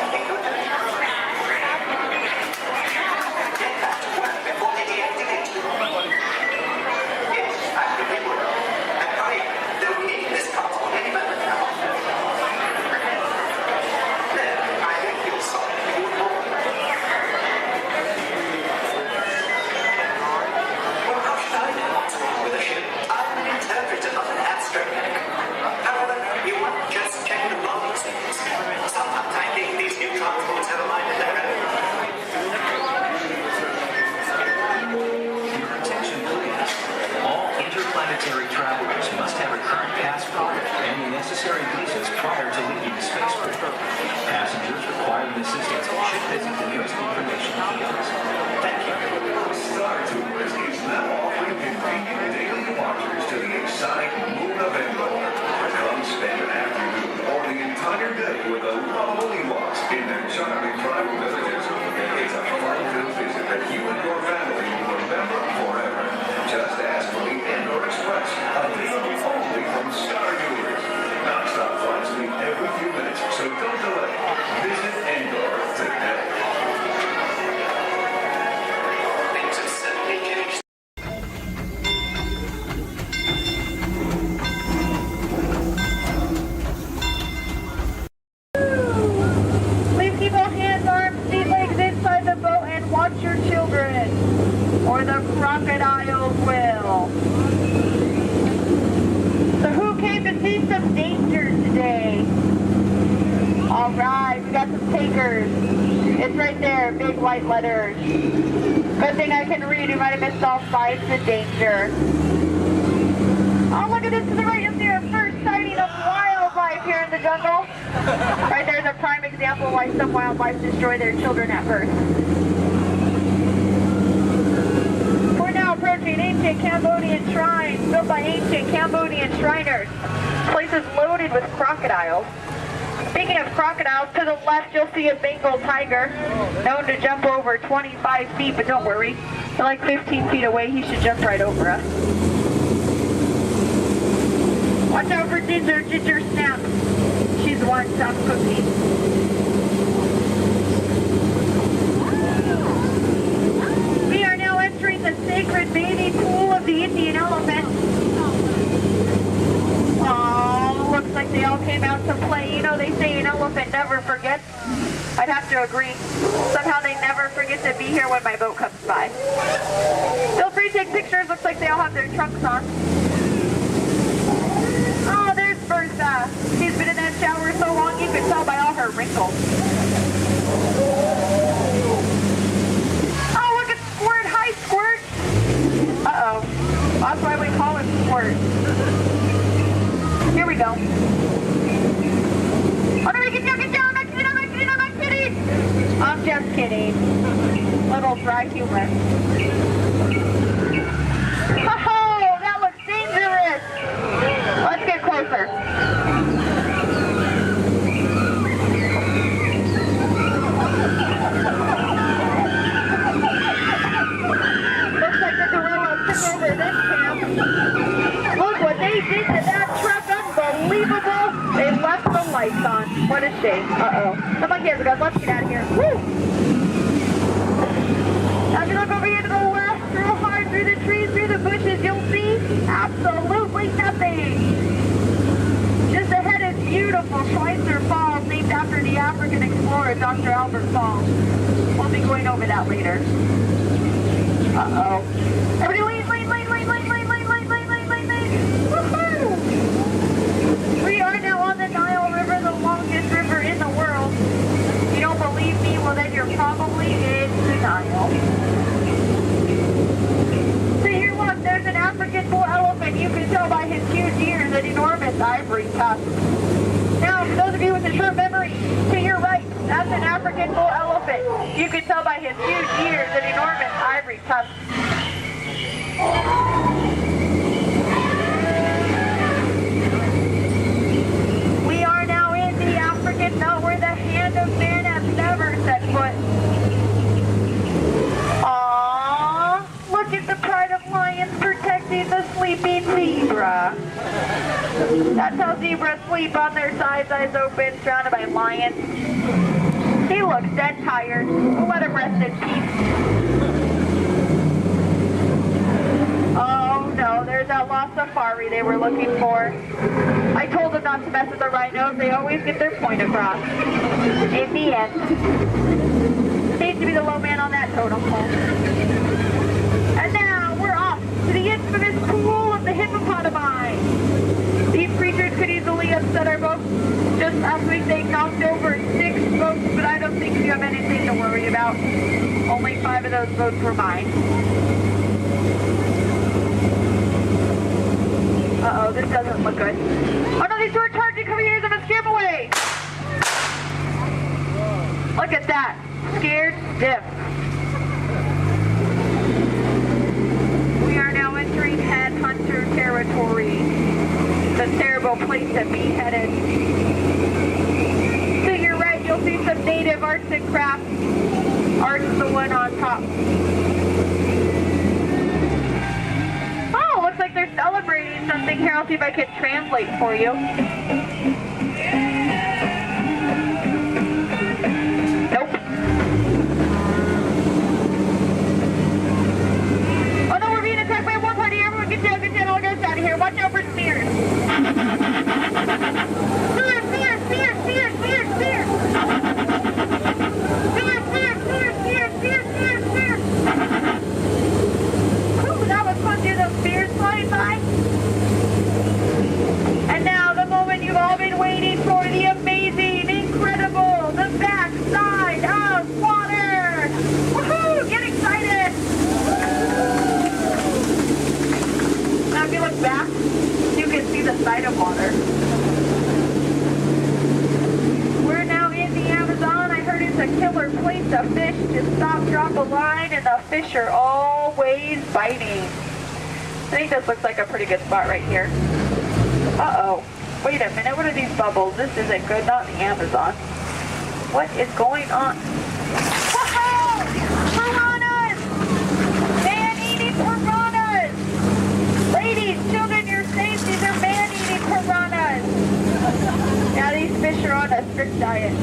S21: Get back to work before they deactivate you. Yes, I really will. And hurry up. They'll need this console any moment now. There, I think you'll solve your problem. Well, how should I know what's wrong with the ship? I'm an interpreter, not an abstract. However, you won't just check the logs. Sometimes I think these new transports have a mind of their own. Your attention, please. All interplanetary travelers must have a current passport and the necessary visas prior to leaving the spaceport. Passengers requiring assistance should visit the nearest information kiosks. Thank you.
S17: Star Tours is now offering convenient daily departures to the exotic moon of Endor. Come spend an afternoon or the entire day with the lovely Walt in their charming tribal villages. It's a fun-filled visit that you and your family will remember forever. Just ask for the Endor Express, available only from Star Tours. Non-stop flights leave every few minutes, so don't delay. Visit Endor today.
S21: Things have certainly changed.
S3: Please keep all hands, arms, feet, legs inside the boat and watch your children, or the crocodiles will. So who came to see some danger today? All right, we got some takers. It's right there, big white letters. Good thing I can read. We might have missed all signs of danger. Oh, look at it to the right. You'll see our first sighting of wildlife here in the jungle. Right there's a prime example why some wildlife destroy their children at birth. We're now approaching ancient Cambodian shrines built by ancient Cambodian Shriners. This place is loaded with crocodiles. Speaking of crocodiles, to the left you'll see a Bengal tiger, known to jump over 25 feet, but don't worry, they're like 15 feet away, he should jump right over us. Watch out for Ginger Snap. She's the one soft cookie. We are now entering the sacred baby pool of the Indian elephant. Oh, looks like they all came out to play. You know, they say an elephant never forgets. I'd have to agree. Somehow they never forget to be here when my boat comes by. Feel free to take pictures. Looks like they all have their trunks on. Oh, there's Bertha. She's been in that shower so long you can tell by all her wrinkles. Oh, look at Squirt. Hi, Squirt. Uh-oh. That's why we call him Squirt. Here we go. Oh, no, get down, I'm not kidding. I'm just kidding. Little dry humor. Oh, that looks dangerous. Let's get closer. Looks like the gorillas took over this camp. Look what they did to that truck. Unbelievable. They left the lights on. What a shame. Uh-oh. The monkey has a gun. Let's get out of here. Woo! Now if you look over here to the left, real hard through the trees, through the bushes, you'll see absolutely nothing. Just ahead is beautiful Schweitzer Falls, named after the African explorer, Dr. Albert Falls. We'll be going over that later. Uh-oh. Everybody lean. Woohoo! We are now on the Nile River, the longest river in the world. If you don't believe me, well then you're probably in denial. So here look, there's an African bull elephant. You can tell by his huge ears and enormous ivory tusks. Now, for those of you with a short memory, to your right, that's an African bull elephant. You can tell by his huge ears and enormous ivory tusks. We are now in the African belt where the hand of man has never set foot. Aww, look at the pride of lions protecting the sleeping zebra. That's how zebras sleep, on their sides, eyes open, surrounded by lions. He looks dead tired. We'll let him rest in peace. Oh no, there's that lost safari they were looking for. I told them not to mess with the rhinos. They always get their point across. In the end. Seems to be the low man on that totem pole. And now we're off to the infamous pool of the hippopotami. These creatures could easily upset our boat. Just last week they knocked over 6 boats, but I don't think you have anything to worry about. Only 5 of those boats were mine. Uh-oh, this doesn't look good. Oh no, these two are charging. Come here, I'm gonna scare them away. Look at that. Scared stiff. We are now entering headhunter territory. The terrible place to be headed. To your right, you'll see some native arts and crafts. Art's the one on top. Oh, looks like they're celebrating something here. I'll see if I can translate for you. Nope. Oh no, we're being attacked by a war party. Everyone get down, all goes out of here. Watch out for spears. Spear! Ooh, that was fun. See those spears flying by? And now the moment you've all been waiting for, the amazing, incredible, the backside of water! Woohoo! Get excited! Now if you look back, you can see the side of water. We're now in the Amazon. I heard it's a killer place to fish. Just stop, drop a line, and the fish are always biting. I think this looks like a pretty good spot right here. Uh-oh.
S12: Wait a minute, what are these bubbles? This isn't good, not in the Amazon. What is going on? Whoa! Piranhas! Man-eating piranhas! Ladies, children, you're safe. These are man-eating piranhas. Now these fish are on a strict diet.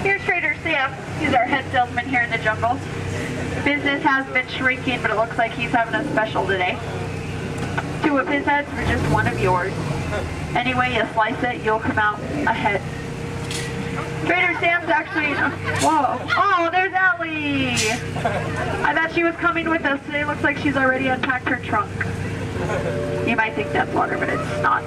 S12: Here's Trader Sam. He's our head salesman here in the jungle. Business has been shrinking, but it looks like he's having a special today. 2 of his heads for just 1 of yours. Any way you slice it, you'll come out ahead. Trader Sam's actually... Whoa. Oh, there's Ellie! I thought she was coming with us today. Looks like she's already unpacked her trunk. You might think that's water, but it's not.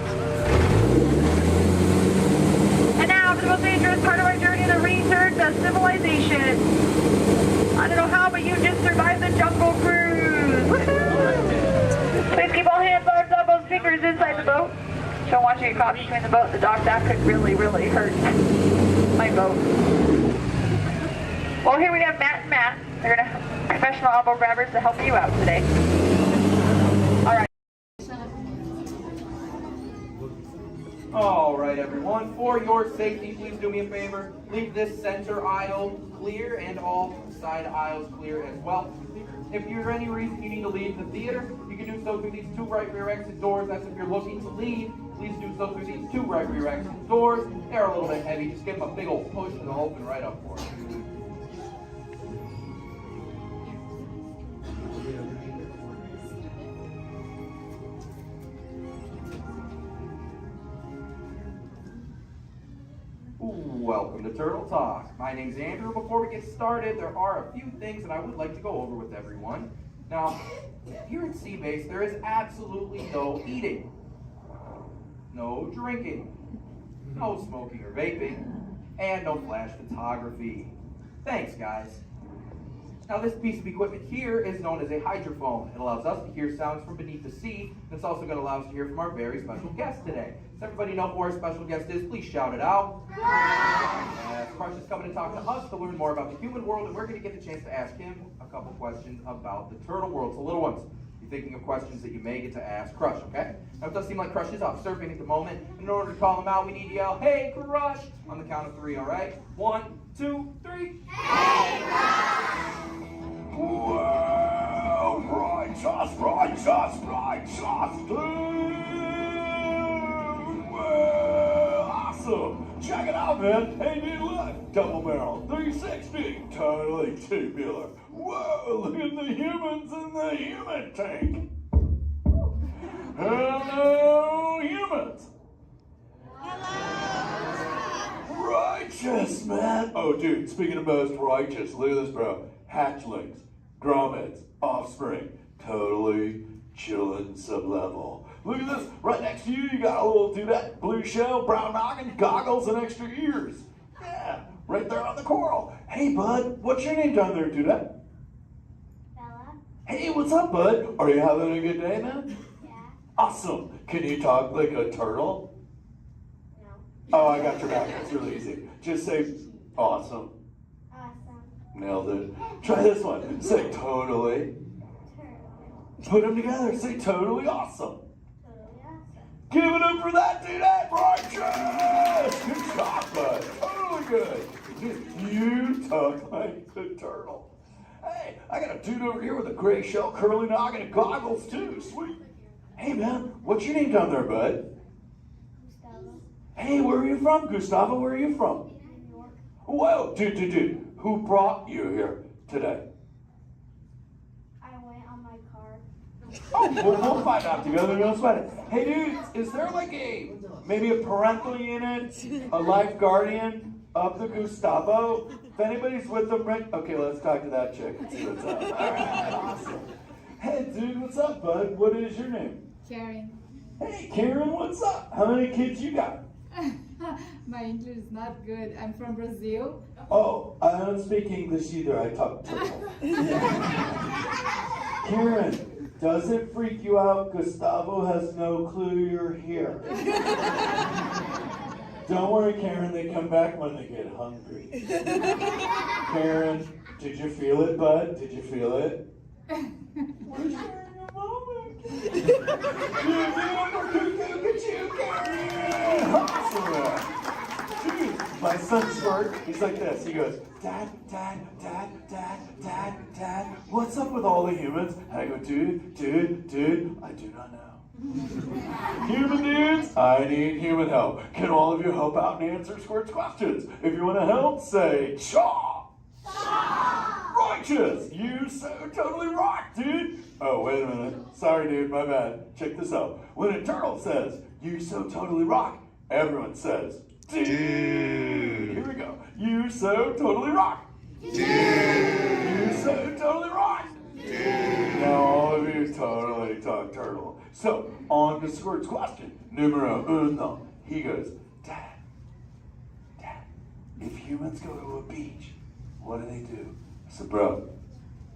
S12: And now for the most dangerous part of our journey, the return to civilization. I don't know how, but you just survived the jungle cruise. Woohoo! Please keep all hands, arms, elbows, fingers inside the boat. Don't want you to get caught between the boat and the dock. That could really, really hurt my boat. Well, here we have Matt and Matt. They're gonna professional elbow grabbers to help you out today. All right.
S14: All right, everyone. For your safety, please do me a favor. Leave this center aisle clear and all side aisles clear as well. If for any reason you need to leave the theater, you can do so through these 2 right rear exit doors. That's if you're looking to leave. Please do so through these 2 right rear exit doors. They're a little bit heavy. Just give them a big old push and they'll open right up for you. Welcome to Turtle Talk. My name's Andrew. Before we get started, there are a few things that I would like to go over with everyone. Now, here at Seabase, there is absolutely no eating, no drinking, no smoking or vaping, and no flash photography. Thanks, guys. Now, this piece of equipment here is known as a hydrophone. It allows us to hear sounds from beneath the sea, and it's also going to allow us to hear from our very special guest today. Does everybody know who our special guest is? Please shout it out. Crush is coming to talk to us to learn more about the human world, and we're going to get the chance to ask him a couple questions about the turtle world. So, little ones, you're thinking of questions that you may get to ask Crush, okay? Now, it does seem like Crush is off surfing at the moment. In order to call him out, we need to yell, "Hey, Crush!" on the count of 3, all right? 1, 2, 3. Hey, Crush!
S19: Well, righteous, dude! Well, awesome! Check it out, man! Hey, dude, look! Double barrel, 360, totally tubular. Whoa, look at the humans in the human tank! Hello, humans! Righteous, man! Oh, dude, speaking of most righteous, look at this, bro. Hatchlings, grommets, offspring, totally chillin' sublevel. Look at this, right next to you, you got a little dudette, blue shell, brown noggin, goggles, and extra ears. Yeah, right there on the coral. Hey, bud, what's your name down there, dudette?
S8: Bella.
S19: Hey, what's up, bud? Are you having a good day, man?
S8: Yeah.
S19: Awesome. Can you talk like a turtle?
S8: No.
S19: Oh, I got your back. It's really easy. Just say, awesome.
S8: Awesome.
S19: Nailed it. Try this one. Say totally. Put them together. Say totally awesome.
S8: Totally awesome.
S19: Give it up for that dude. That righteous. Good job, bud. Totally good. You talk like the turtle. Hey, I got a dude over here with a gray shell, curly noggin, and goggles too. Sweet. Hey, man, what's your name down there, bud?
S8: Gustavo.
S19: Hey, where are you from, Gustavo? Where are you from?
S8: New York.
S19: Whoa, dude. Who brought you here today?
S8: I went on my car.
S19: Oh, we'll find out together. Don't sweat it. Hey, dude, is there like maybe a parental unit, a life guardian of the Gustavo? If anybody's with them, right? Okay, let's talk to that chick and see what's up. All right, awesome. Hey, dude, what's up, bud? What is your name?
S20: Karen.
S19: Hey, Karen, what's up? How many kids you got?
S20: My English is not good. I'm from Brazil.
S19: Oh, I don't speak English either. I talk turtle. Karen, does it freak you out Gustavo has no clue you're here?
S4: Don't worry, Karen, they come back when they get hungry. Karen, did you feel it, bud? Did you feel it? We're sharing a moment. Awesome. Dude, my son Squirt, he's like this. He goes, Dad, Dad, Dad, Dad, Dad, Dad, what's up with all the humans? And I go, dude, I do not know. Human dudes, I need human help. Can all of you help out and answer Squirt's questions? If you want to help, say, Chaw! Righteous! You so totally rock, dude! Oh, wait a minute. Sorry, dude, my bad. Check this out. When a turtle says, you so totally rock, everyone says, dude! Here we go. You so totally rock! Dude! You so totally rock! Dude! Now all of you totally talk turtle. So, on to Squirt's question. Numero uno. He goes, Dad, if humans go to a beach, what do they do? I said, bro,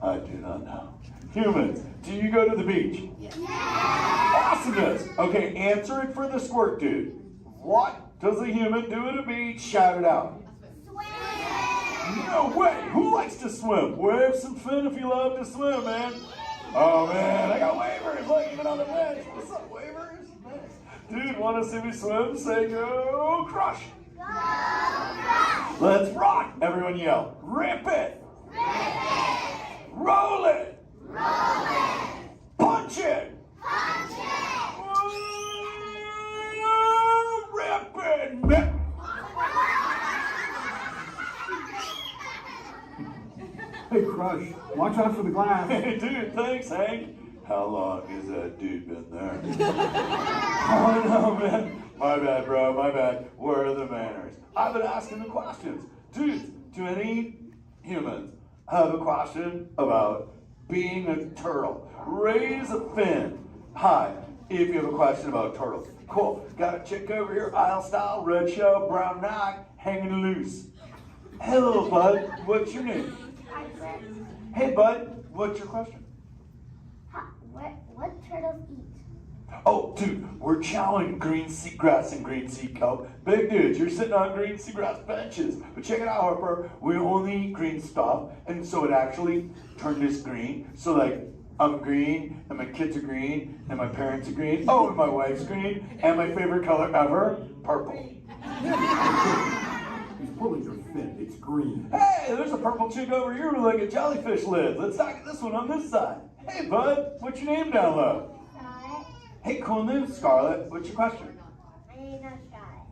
S4: I do not know. Humans, do you go to the beach? Yes. Awesomeness. Okay, answer it for the Squirt dude. What does a human do at a beach? Shout it out. Swim. No way. Who likes to swim? Wave some fin if you love to swim, man. Oh man, I got wavers, look, even on the bench. What's up, wavers? Nice. Dude, want to see me swim? Say go crush. Go crush. Let's rock. Everyone yell, rip it. Rip it. Roll it. Roll it. Punch it. Punch it. Rip it.
S11: Hey, Crush, watch out for the glass.
S4: Hey, dude, thanks, Hank. How long has that dude been there? Oh, no, man. My bad, bro, my bad. Where are the manners? I've been asking the questions. Dudes, do any humans have a question about being a turtle? Raise a fin. Hi, if you have a question about turtles. Cool. Got a chick over here, aisle style, red shell, brown knock, hanging loose. Hello, bud. What's your name? Hey, bud, what's your question?
S8: What turtles eat?
S4: Oh, dude, we're chowing green seagrass and green sea kelp. Big dudes, you're sitting on green seagrass benches. But check it out, Harper. We only eat green stuff, and so it actually turned us green. So, like, I'm green, and my kids are green, and my parents are green. Oh, and my wife's green, and my favorite color ever, purple.
S11: He's pulling your fin. It's green.
S4: Hey, there's a purple chick over here with like a jellyfish lid. Let's talk at this one on this side. Hey, bud, what's your name down low?
S8: Scarlet.
S4: Hey, cool name, Scarlet. What's your question?
S8: My name's not Scarlet.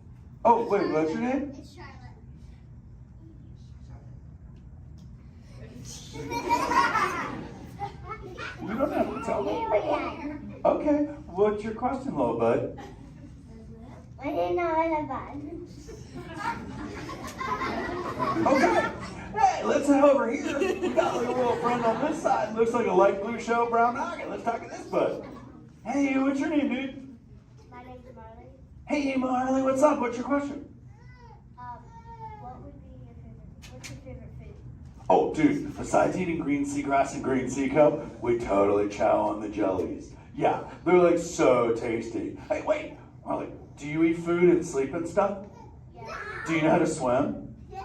S4: Oh, wait, what's your name?
S8: It's Charlotte.
S4: You don't have to tell me. Okay, what's your question, little bud?
S8: My name's not bud.
S4: Okay. Hey, let's head over here. We got a little friend on this side. Looks like a light blue shell, brown noggin. Let's talk to this bud. Hey, what's your name, dude?
S8: My name's Marley.
S4: Hey, Marley, what's up? What's your question?
S8: What's your favorite food?
S4: Oh, dude, besides eating green seagrass and green sea kelp, we totally chow on the jellies. Yeah, they're like so tasty. Hey, wait, Marley, do you eat food and sleep and stuff?
S8: Yeah.
S4: Do you know how to swim?
S8: Yeah.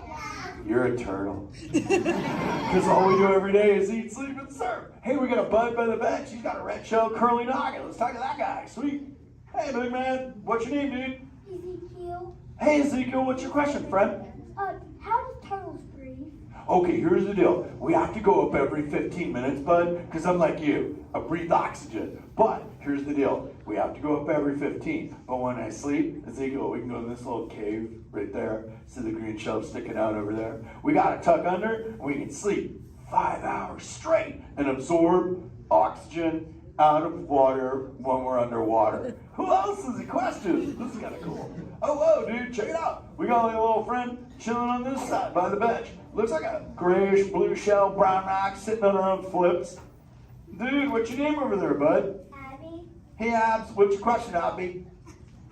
S4: You're a turtle. Because all we do every day is eat, sleep, and surf. Hey, we got a bud by the bench. He's got a red shell curly noggin. Let's talk to that guy. Sweet. Hey, big man. What's your name, dude?
S8: Ezekiel.
S4: Hey, Ezekiel. What's your question, friend?
S8: How do turtles breathe?
S4: Okay, here's the deal. We have to go up every 15 minutes, bud, because I'm like you. I breathe oxygen. But here's the deal. We have to go up every 15. But when I sleep, Ezekiel, we can go in this little cave right there. See the green shelf sticking out over there? We got to tuck under, and we can sleep 5 hours straight and absorb oxygen out of water when we're underwater. Who else has a question? This is kind of cool. Oh, whoa, dude, check it out. We got like a little friend chilling on this side by the bench. Looks like a grayish blue shell, brown rock sitting on her own flips. Dude, what's your name over there, bud?
S8: Abby.
S4: Hey, Abs, what's your question, Abby?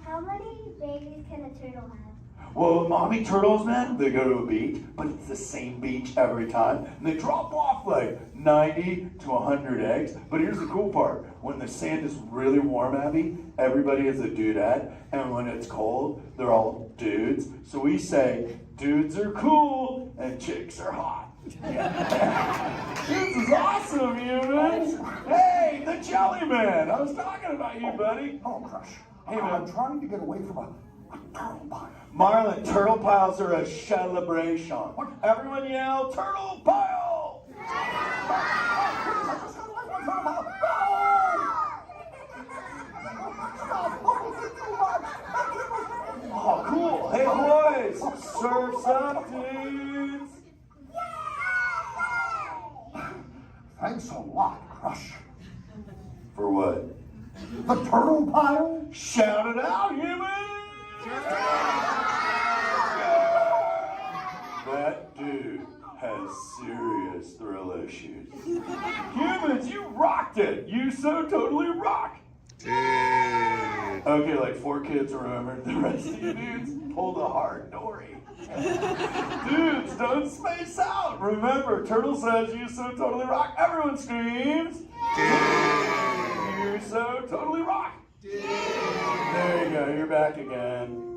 S8: How many babies can a turtle have?
S4: Well, mommy turtles, man, they go to a beach, but it's the same beach every time. And they drop off like 90 to 100 eggs. But here's the cool part. When the sand is really warm, Abby, everybody is a dudette. And when it's cold, they're all dudes. So we say, dudes are cool and chicks are hot. Yeah. This is awesome, humans. Hey, the Jelly Man. I was talking about you, buddy.
S11: Oh, Crush.
S4: Hey, man.
S11: I'm trying to get away from a turtle pile.
S4: Marlin, turtle piles are a celebration. Everyone yell, turtle pile! Oh, cool. Hey, boys, surf's up, dudes.
S11: Thanks a lot, Crush.
S4: For what?
S11: The turtle pile?
S4: Shout it out, humans! That dude has serious thrill issues. Humans, you rocked it! You so totally rock! Okay, like 4 kids remembered. The rest of you dudes pulled a hard Dory. Dudes, don't space out! Remember, Turtle says you so totally rock. Everyone screams! You so totally rock! There you go, you're back again.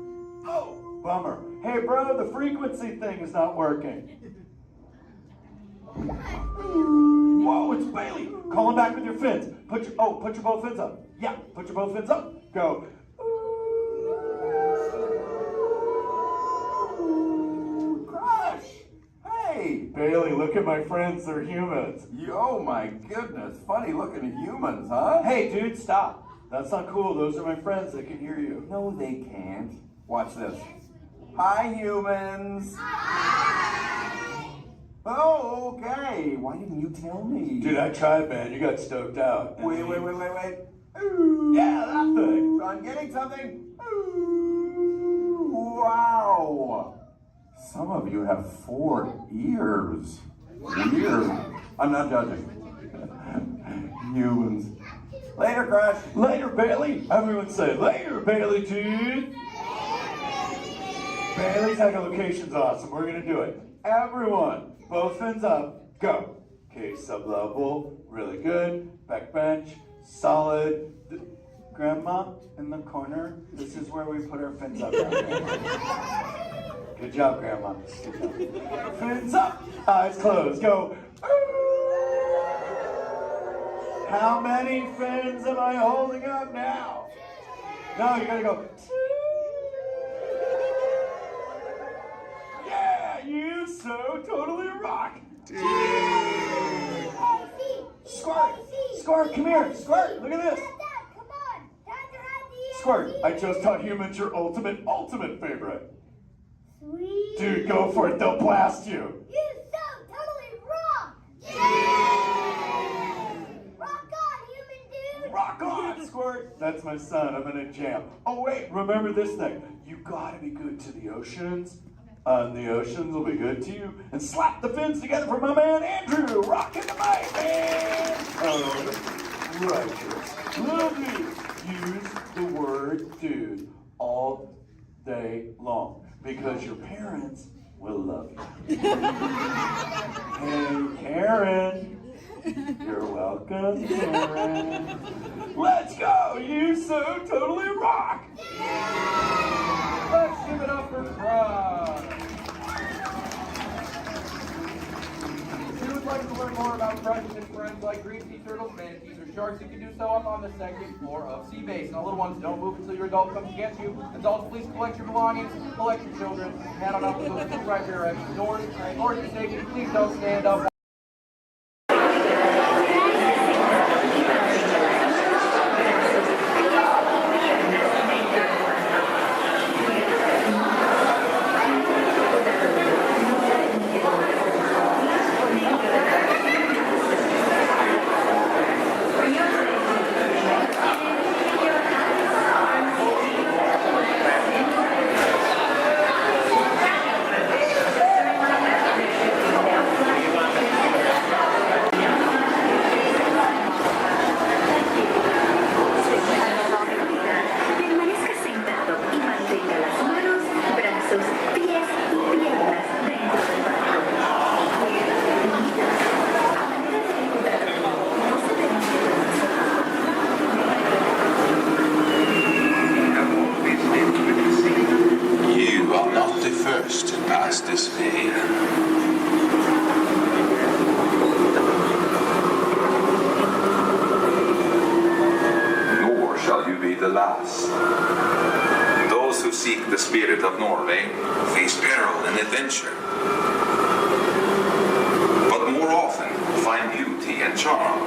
S4: Oh, bummer. Hey, bro, the frequency thing is not working. Whoa, it's Bailey. Call him back with your fins. Put your both fins up. Yeah, put your both fins up. Go.
S2: Crush! Hey!
S4: Bailey, look at my friends. They're humans.
S2: Oh my goodness. Funny looking humans, huh?
S4: Hey, dude, stop. That's not cool. Those are my friends. They can hear you.
S2: No, they can't. Watch this. Hi, humans. Oh, okay. Why didn't you tell me?
S4: Dude, I tried, man. You got stoked out.
S2: Wait.
S4: Ooh. Yeah, that thing.
S2: I'm getting something. Ooh, wow. Some of you have 4 ears. Weird. I'm not judging. Humans. Later, Crush.
S4: Later, Bailey. Everyone say, later, Bailey, dude. Bailey's echolocation's awesome. We're going to do it. Everyone, both fins up. Go. Okay, sublevel. Really good. Back bench. Solid. Grandma, in the corner. This is where we put our fins up. Good job, Grandma. Good job. Fins up. Eyes closed. Go. How many fins am I holding up now? No, you gotta go. Yeah, you so totally rock. Squirt, come here. Squirt, look at this. Squirt, I just taught humans your ultimate favorite.
S8: Sweet.
S4: Dude, go for it. They'll blast you.
S8: You so totally rock. Yeah. Rock on, human dude.
S4: Rock on, Squirt. That's my son. I'm in a jam. Oh, wait. Remember this thing. You gotta be good to the oceans. And the oceans will be good to you. And slap the fins together for my man Andrew. Rocking the mic, man. Oh, righteous. Love you. Use the word dude all day long. Because your parents will love you. Hey, Karen. You're welcome, Karen. Let's go. You so totally rock.
S14: Let's give it up for Crush. If you would like to learn more about Crush and his friends like green sea turtles, manatees, or sharks, you can do so up on the 2nd floor of Sea Base. Now, little ones, don't move until your adult comes to get you. Adults, please collect your belongings, collect your children, head on up to those 2 right directions. Doors, or your safety, please don't stand up.
S15: Those who seek the spirit of Norway face peril and adventure, but more often find beauty and charm.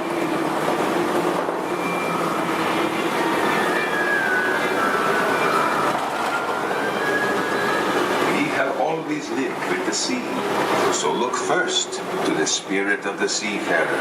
S15: We have always lived with the sea, so look first to the spirit of the seafarer.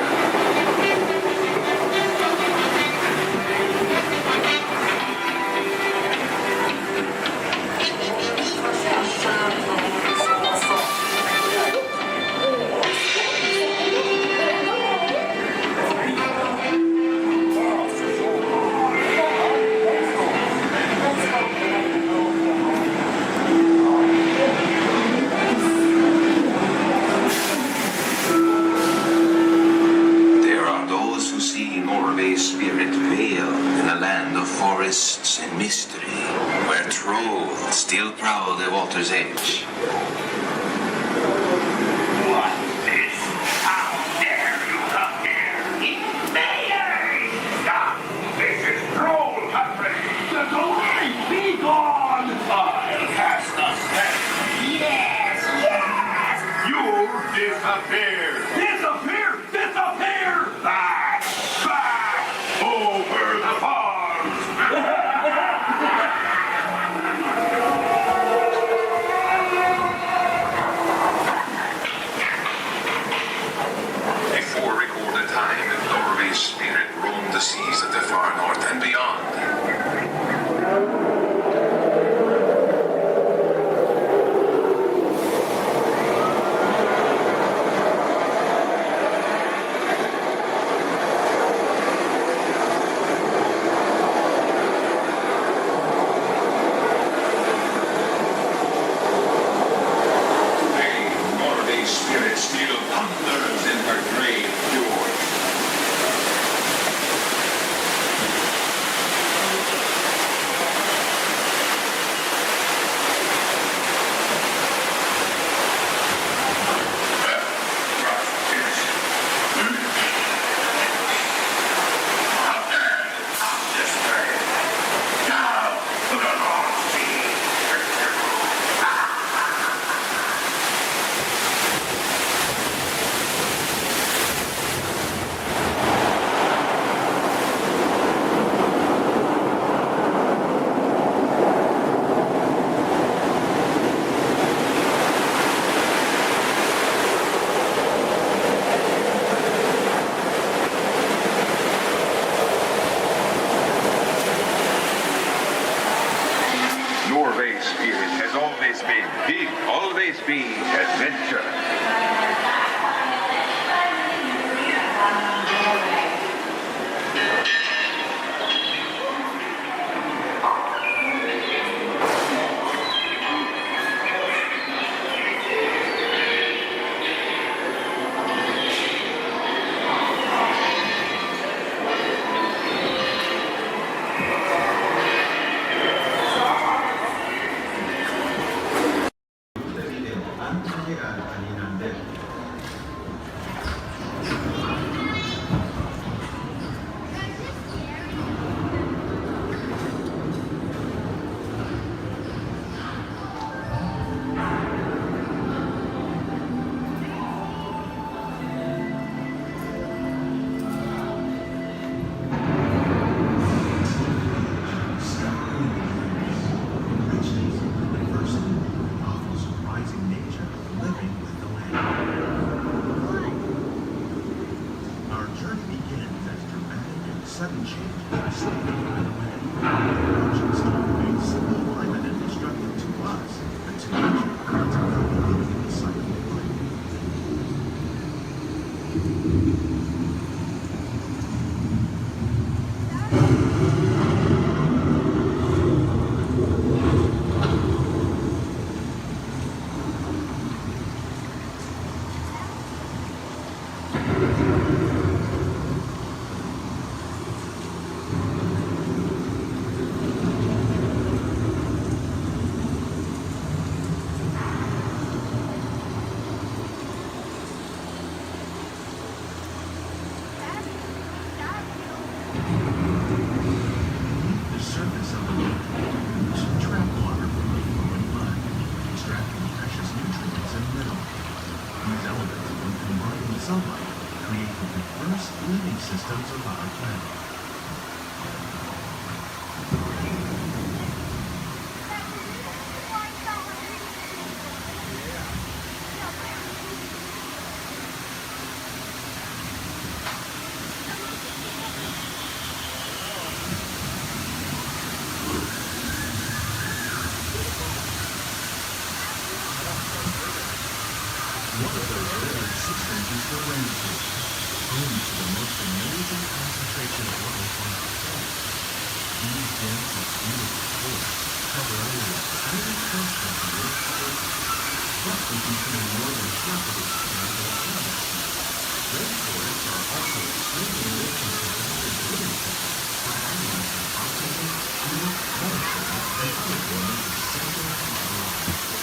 S15: Spirit veiled in a land of forests and mystery, where trolls still prowl the water's edge.
S19: What's this? How dare you come here? Invaders! Stop! This is troll country! Get away! Be gone! I'll cast the spell. Yes! Yes! You disappear! Disappear! Disappear! Back! Back! Over the farms!
S15: Before recorded time, Norway's spirit roamed the seas of the far north and beyond. Norway's spirit has always been, will always be adventure.
S10: is the rainforest, home to the most amazing concentration of life on our planet. These dense and beautiful forests cover only a tiny portion of the Earth's surface, but they contain more than half of its planet of habitat. Rainforests are also extremely rich in synthetic living systems for analyzing oxygen, food, medicine, and other forms essential to our lives.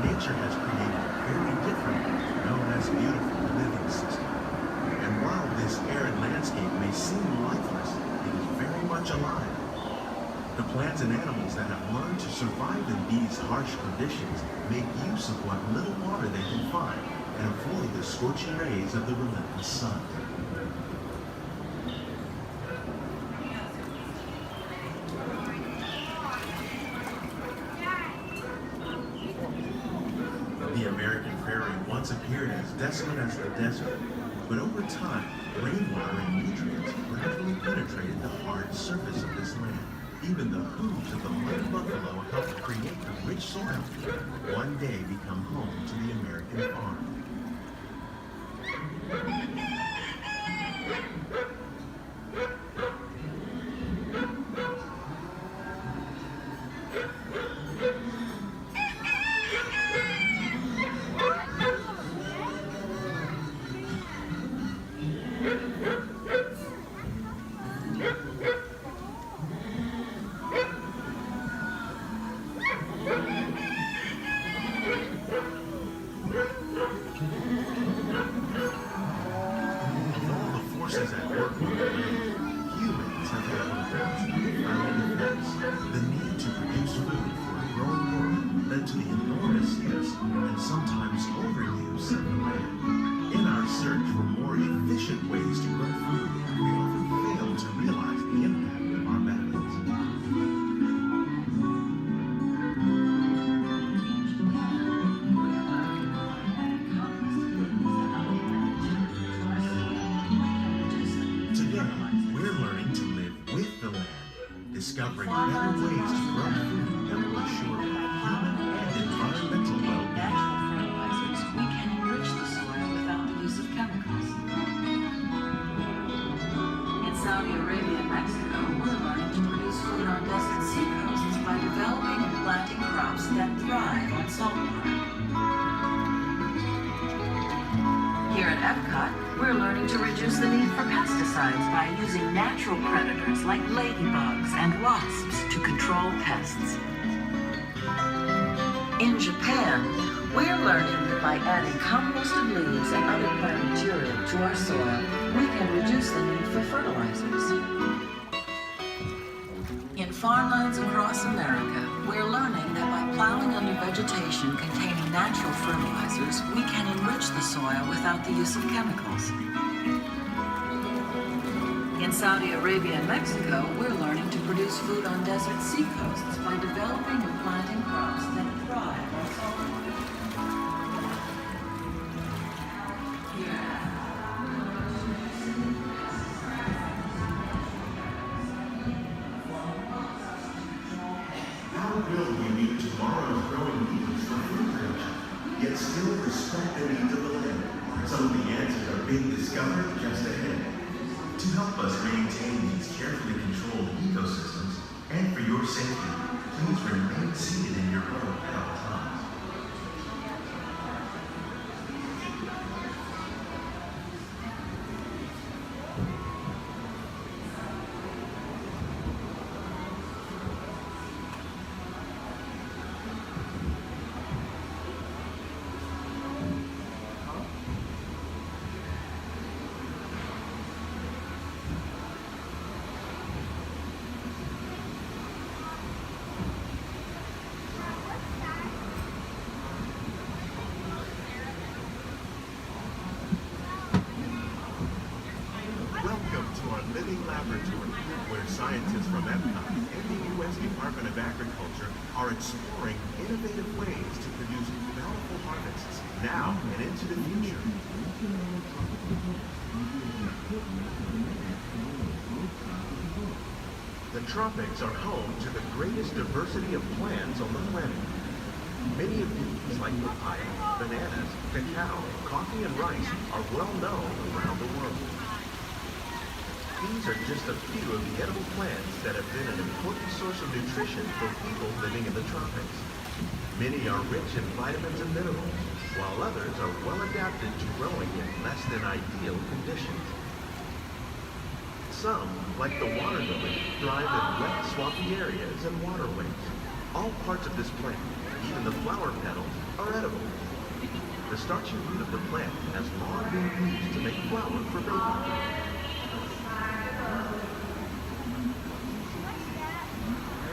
S10: Nature has created a very different, known as beautiful living system. And while this arid landscape may seem lifeless, it is very much alive. The plants and animals that have learned to survive in these harsh conditions make use of what little water they can find and avoid the scorching rays of the relentless sun. The American prairie once appeared as desolate as the desert, but over time, rainwater and nutrients gradually penetrated the hard surface of this land. Even the hooves of the mighty buffalo helped create the rich soil that one day become home to the American farm. Forces at work on the land, humans have had one of the most profound effects. The need to produce food for a growing world led to the enormous use and sometimes overuse of the land. In our search for more efficient ways to grow food, we often fail to realize the impact of our methods. Discovering better ways to grow food that will assure both human and environmental well-being.
S1: Fertilizers, we can enrich the soil without the use of chemicals. In Saudi Arabia and Mexico, we're learning to produce food on desert seacoasts by developing and planting crops that thrive on saltwater. Here at Epcot, we're learning to reduce the need for pesticides by using natural predators like ladybugs and wasps to control pests. In Japan, we're learning that by adding composted leaves and other plant material to our soil, we can reduce the need for fertilizers. In farmlands across America, we're learning that by plowing under vegetation containing natural fertilizers, we can enrich the soil without the use of chemicals. In Saudi Arabia and Mexico, we're learning to produce food on desert seacoasts by developing and planting crops that thrive on saltwater.
S10: How will we meet tomorrow's growing needs for food production, yet still respect the needs of the land? Some of the answers are being discovered just ahead. To help us maintain these carefully controlled ecosystems, and for your safety, please remain seated in your boat at all times.
S13: Laboratory, where scientists from EPCOT and the U.S. Department of Agriculture are exploring innovative ways to produce bountiful harvests now and into the future. The tropics are home to the greatest diversity of plants on the planet. Many of these, like papaya, bananas, cacao, coffee, and rice, are well known around the world. These are just a few of the edible plants that have been an important source of nutrition for people living in the tropics. Many are rich in vitamins and minerals, while others are well adapted to growing in less than ideal conditions. Some, like the water lily, thrive in wet, swampy areas and waterways. All parts of this plant, even the flower petals, are edible. The starchy root of the plant has long been used to make flour for baking.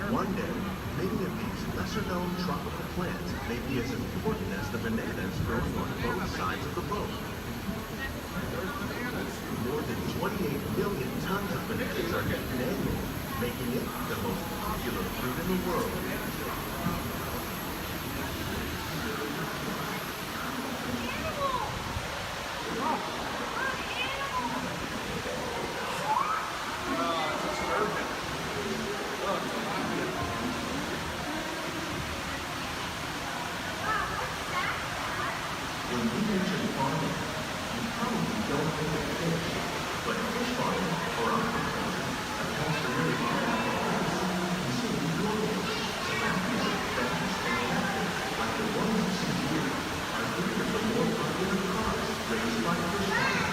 S13: One day, many of these lesser-known tropical plants may be as important as the bananas growing on both sides of the boat. More than 28 million tons of bananas are eaten annually, making it the most popular fruit in the world. When we mention farming, we probably don't think of fish, but fish farming or aquaculture accounts for nearly half of all the seafood consumed globally. Tilapia, bass, and catfish, like the ones you see here, are three of the more popular products raised by fish farming.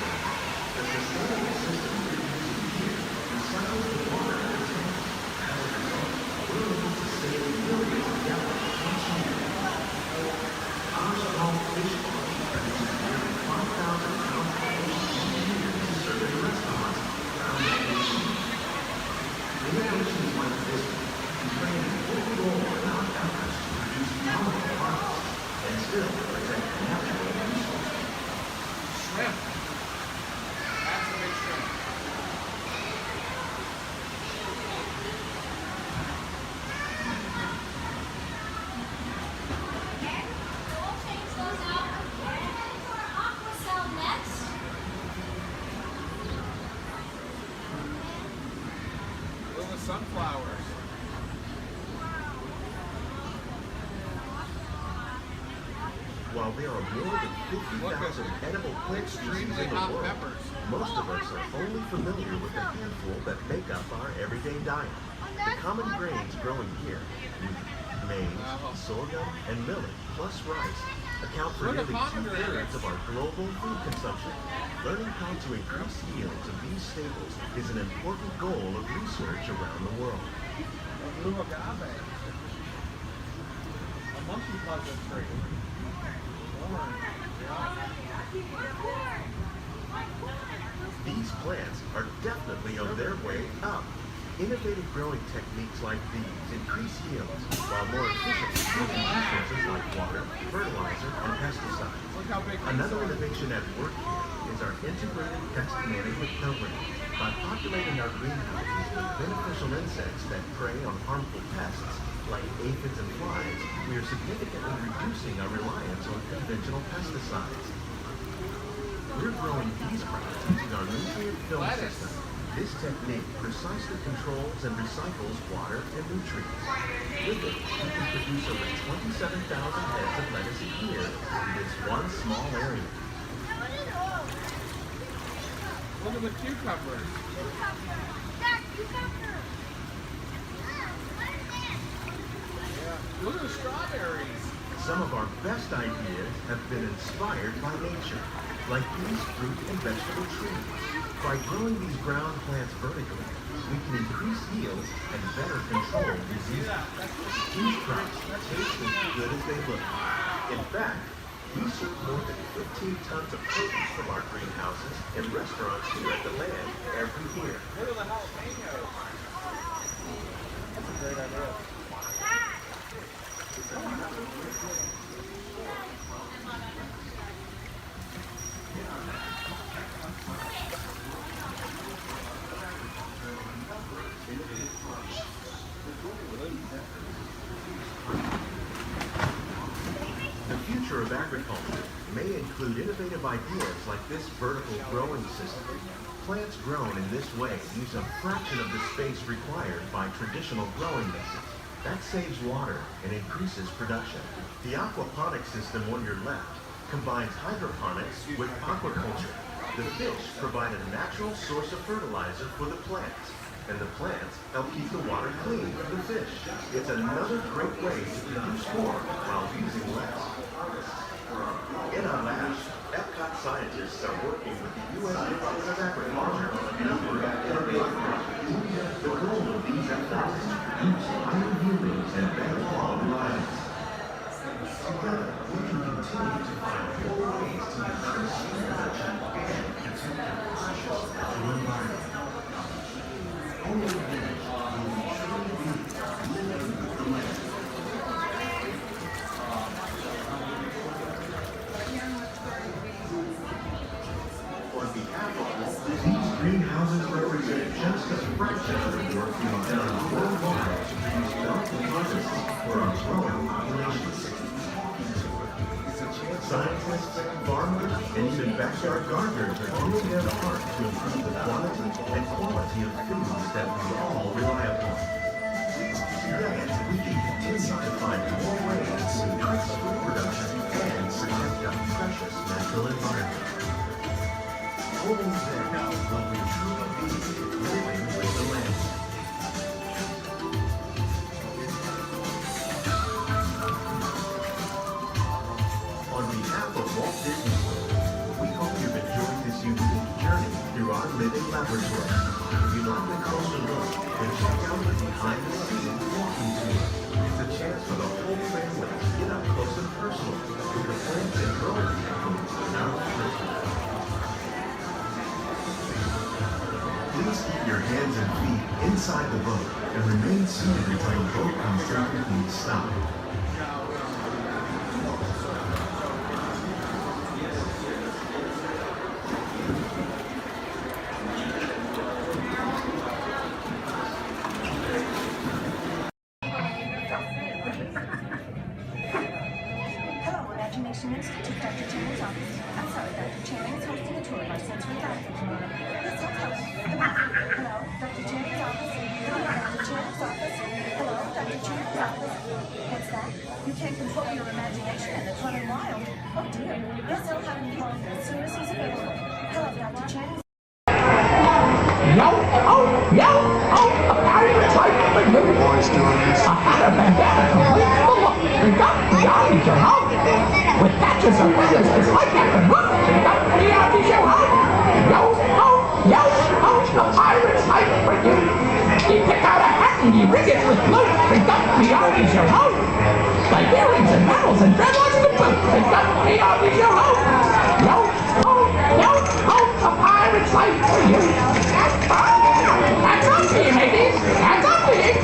S13: The sustainable system we're using here recycles the water in the tank. As a result, we're able to save millions of gallons each year. Our small fish farm produces nearly 5,000 pounds of fish each year to serve in restaurants around the nation. Innovations like this can play an important role in our efforts to produce bountiful harvests and still protect natural resources.
S14: Shrimp. That's a big shrimp. Sunflowers.
S13: While there are more than 50,000 edible plant species in the world, most of us are only familiar with the handful that make up our everyday diet. The common grains growing here, wheat, maize, sorghum, and millet, plus rice, account for nearly 2/3 of our global food consumption. Learning how to increase yields of these staples is an important goal of research around the world.
S14: Blue agave. A monkey puzzle tree.
S13: These plants are definitely on their way up. Innovative growing techniques like these increase yields, while more efficiently using resources like water, fertilizer, and pesticides. Another innovation at work here is our integrated pest management program. By populating our greenhouses with beneficial insects that prey on harmful pests, like aphids and flies, we are significantly reducing our reliance on conventional pesticides. We're growing these crops using our nutrient film system. This technique precisely controls and recycles water and nutrients. With it, we can produce over 27,000 heads of lettuce a year in this one small area.
S14: Look at the cucumbers. Yeah. Look at the strawberries.
S13: Some of our best ideas have been inspired by nature, like these fruit and vegetable trees. By growing these ground plants vertically, we can increase yields and better control diseases. These crops taste as good as they look. In fact, we serve more than 15 tons of produce from our greenhouses in restaurants here at the land every year.
S14: Look at the jalapenos. That's a great idea.
S13: The future of agriculture may include innovative ideas like this vertical growing system. Plants grown in this way use a fraction of the space required by traditional growing methods. That saves water and increases production. The aquaponics system on your left combines hydroponics with aquaculture. The fish provide a natural source of fertilizer for the plants, and the plants help keep the water clean for the fish. It's another great way to produce more while using less. In our labs, Epcot scientists are working with the U.S. Department of Agriculture on a number of innovative projects. The goal of these efforts is to produce higher yielding and better quality items. Together, we can continue to find more ways to increase food production and protect our precious natural environment. Only then will we truly be living with the land. On behalf of Walt, these greenhouses represent just a fraction of the work being done worldwide to produce healthy harvests for our growing populations. Scientists, farmers, and even backyard gardeners are doing their part to improve the quantity and quality of foods that we all rely upon. Together, we can continue to find more ways to increase food production and protect our precious natural environment. Only then will we truly be living with the land. On behalf of Walt Disney World, we hope you've enjoyed this unique journey through our living laboratory. If you'd like a closer look, then check out the behind-the-scenes walking tour. It's a chance for the whole family to get up close and personal with the plants and growing techniques in our laboratory. Please keep your hands and feet inside the boat and remain seated until the boat comes to a complete stop.
S18: Imagination Institute, Dr. Channing's office. I'm sorry, Dr. Channing is hosting a tour of our sensory dining room. Yes, hello, Dr. Channing's office. Hello, Dr. Channing's office. Hello, Dr. Channing's office. What's that? You can't control your imagination and it's running wild. Oh dear. Yes, I'll have him call you as soon as he's available. Hello, Dr. Channing's.
S22: Yo, a pirate type of a new boys doing this. I had a bandana complete full of and got the armies around it. With patches of feathers just like that and look, and got the armies around it. Yo, a pirate type for you. You pick out a hat and you rig it with blue, and got the armies around it. Like earrings and medals and dreadlocks and boots, and got the armies around it. Yo, a pirate's life for you. Hands up to you, ladies! Hands up to you!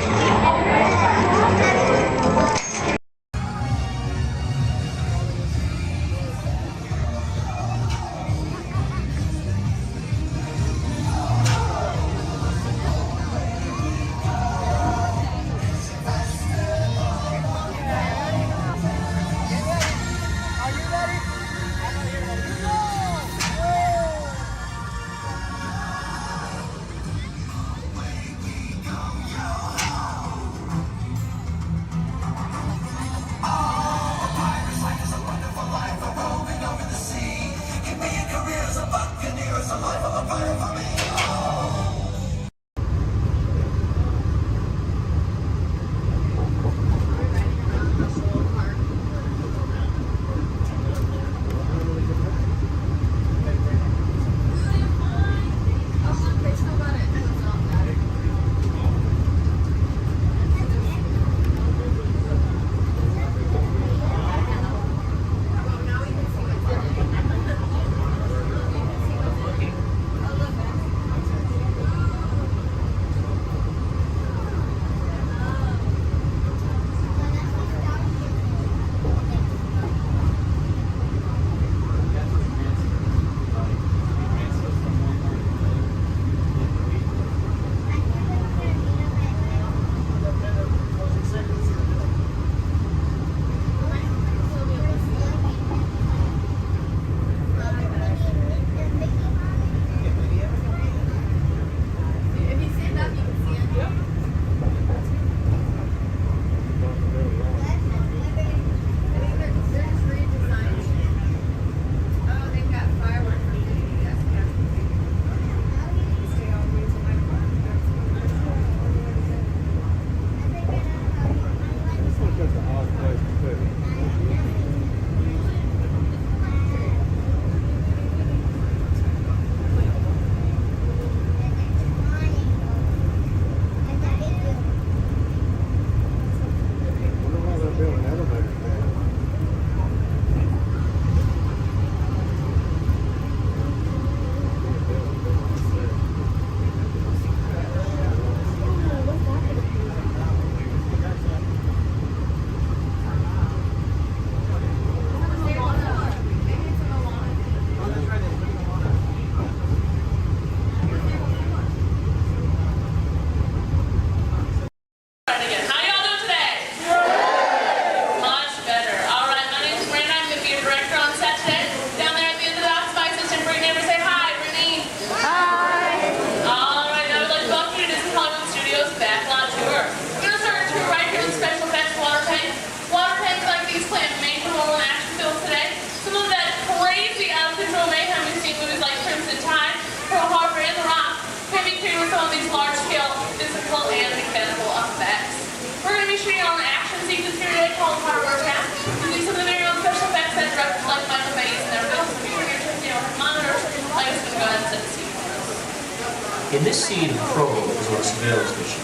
S6: received a periodic called hardware attack, using some of the very own special effects that directors like Michael Bay used in their films. So before you're checking out monitors, I'm just going to go ahead and set the scene for us.
S9: In this scene, Pro is on a surveillance mission,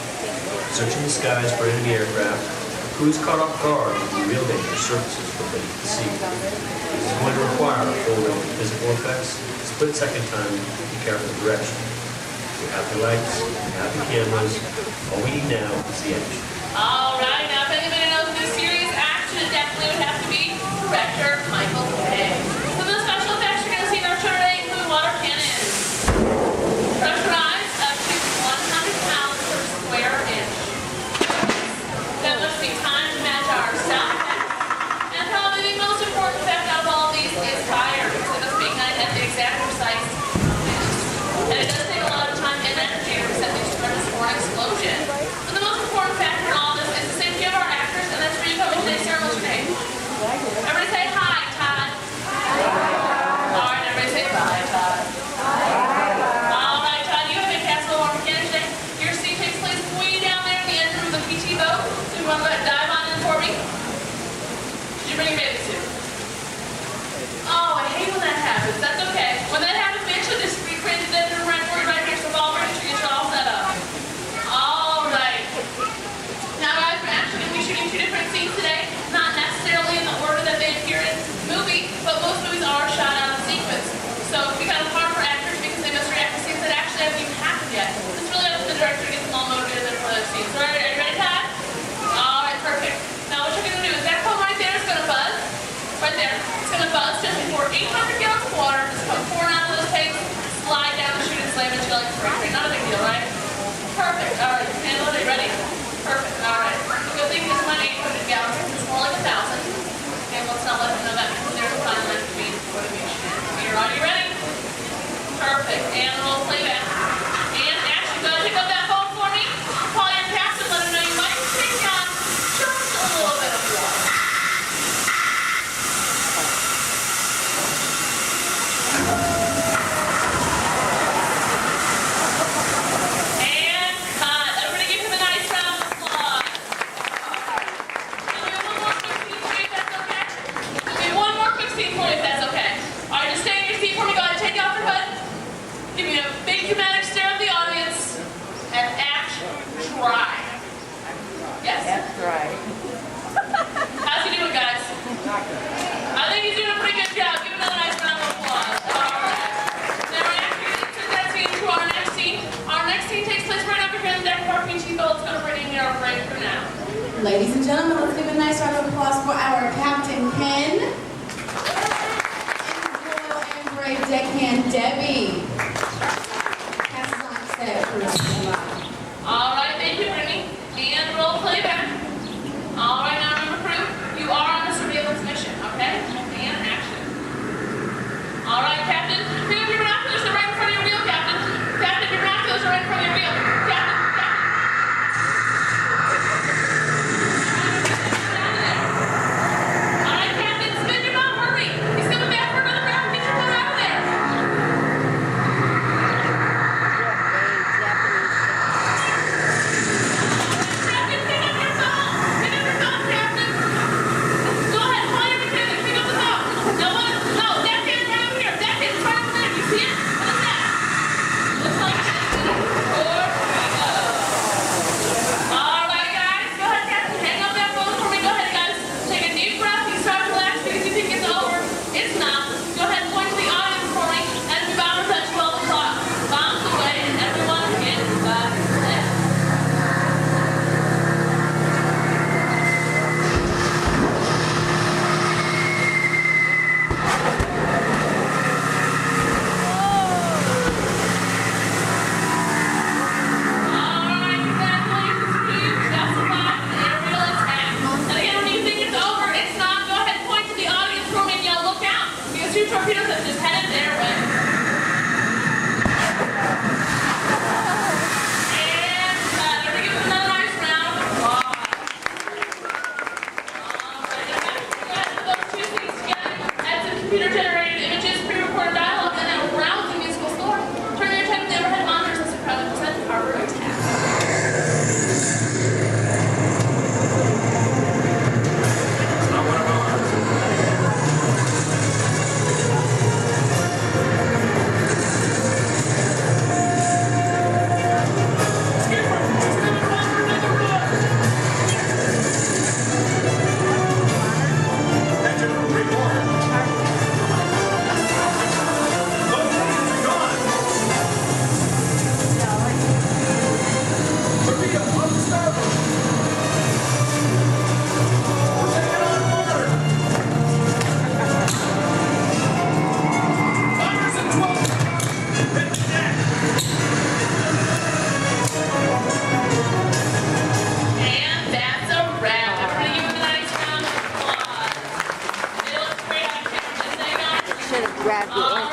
S9: searching the skies for enemy aircraft. The crew is caught off guard with the real dangerous surfaces from beneath the sea. This is going to require a full range of physical effects, split-second time, and careful direction. We have the lights, we have the cameras. All we need now is the action.
S6: All right, now if anybody knows this serious action, it definitely would have to be director Michael Bay. Some of the special effects you're going to see in our show today include water cannons, pressurized up to 100 pounds per square inch. That must be time to match our sound effects. And probably the most important effect out of all these is fire, because it must be ignited at the exact precise moment. And it does take a lot of time and energy to reset these tremors for an explosion. But the most important factor in all this is the safety of our actors, and that's where you come in today's ceremony today. Everybody say hi, Todd. All right, everybody say bye, Todd. All right, Todd, you have been cast a little more mechanic today. Your scene takes place way down there in the engine room of the PT boat. So you want to go ahead and dive on in for me? Did you bring your bathing suit? Oh, I hate when that happens. That's okay. When that happens, we actually just recreated the engine room right for you right here, so it's all ready to get you all set up. All right. Now, guys, we're actually going to be shooting two different scenes today. Not necessarily in the order that they appear in the movie, but most movies are shot out of sequence. So it can be kind of hard for actors because they must react to scenes that actually haven't even happened yet. It's really up to the director to get them all motivated for those scenes. So, are you ready, Todd? All right, perfect. Now, what you're going to do is that phone right there is going to buzz. Right there. It's going to buzz just before 800 gallons of water just come pouring out of those tanks, slide down the chute and slam into like spring. Not a big deal, right? Perfect. All right, you can handle it. Are you ready? Perfect. All right. Good thing this is not 800 gallons. It's more like 1,000. Okay, let's not let them know that because there's a fine line between motivation. Here, are you ready? Perfect. And roll playback. And action. Go ahead and pick up that phone for me. Call your captain. Let him know you might take on just a little bit of water. And cut. Everybody give him a nice round of applause. One more quick scene for you if that's okay. All right, just stay in your seat for me. Go ahead and take off your hood. Give me a big dramatic stare at the audience. And action. Try. Yes?
S3: That's right.
S6: How's he doing, guys? I think he's doing a pretty good job. Give him another nice round of applause. All right. Now, after you took that scene to our next scene. Our next scene takes place right over here in the deck of our PG boat. It's going to bring in our break for now.
S20: Ladies and gentlemen, let's give a nice round of applause for our Captain Ken and Doyle and Brave Deckhand Debbie. Pass us on set for us.
S6: All right, thank you, Brittany. And roll playback. All right, now remember, crew, you are on a surveillance mission, okay? And action. All right, Captain, bring up your binoculars. They're right in front of your wheel, Captain. Captain, your binoculars are right in front of your wheel. Captain. All right, Captain, spin your boat, hurry. He's coming back for another round. Get your boat out of there.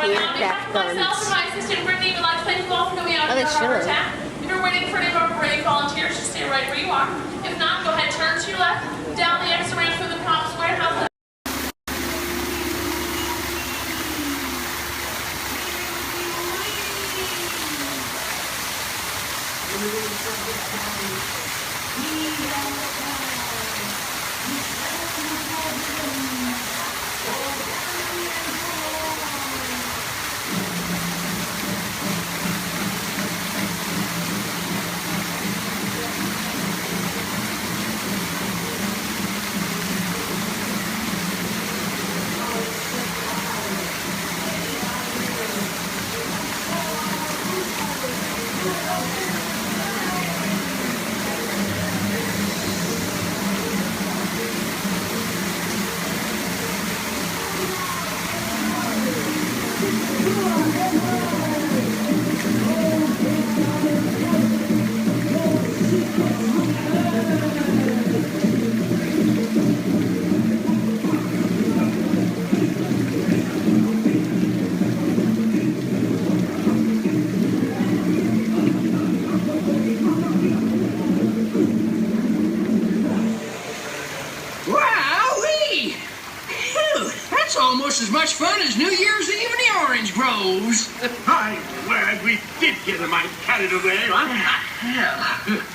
S6: right now, on behalf of myself and my assistant Brittany, we'd like to thank you all for coming out to our harbor attack. If you're waiting for any of our brave volunteers, just stay right where you are. If not, go ahead, turn to your left, down the exit ramp through the cops warehouse.
S5: Wowee! Phew, that's almost as much fun as New Year's Eve in the orange groves.
S11: My word, we did get a mite carried away, huh?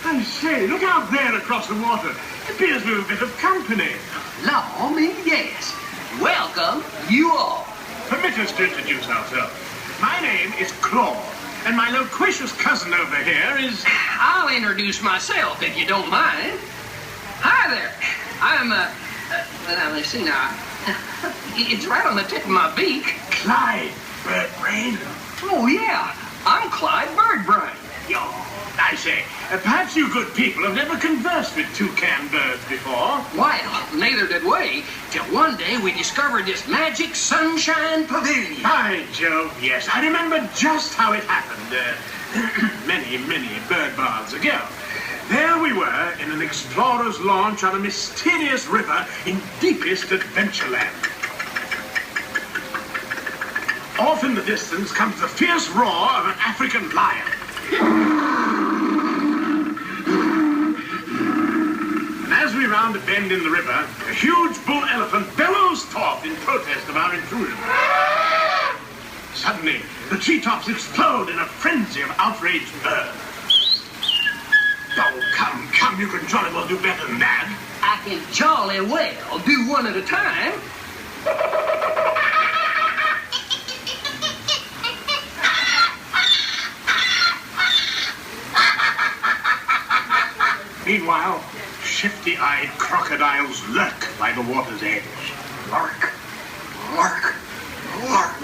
S11: I say, look out there across the water. It appears we're a bit of company.
S5: Law me, yes. Welcome, you all.
S11: Permit us to introduce ourselves. My name is Claude, and my loquacious cousin over here is...
S5: I'll introduce myself, if you don't mind. Hi there. I'm, well, let's see now. It's right on the tip of my beak.
S11: Clyde Birdbrain.
S5: Oh, yeah. I'm Clyde Birdbrain.
S11: Yo, I say, perhaps you good people have never conversed with toucan birds before.
S5: Well, neither did we, till one day we discovered this magic sunshine pavilion.
S11: By Jove, yes. I remember just how it happened, many bird baths ago. There we were in an explorer's launch on a mysterious river in deepest Adventureland. Off in the distance comes the fierce roar of an African lion. And as we round a bend in the river, a huge bull elephant bellows forth in protest of our intrusion. Suddenly, the treetops explode in a frenzy of outraged birds. Oh, come, you can jolly well do better than that.
S5: I can jolly well do one at a time.
S11: Meanwhile, shifty-eyed crocodiles lurk by the water's edge. Lurk, lurk, lurk.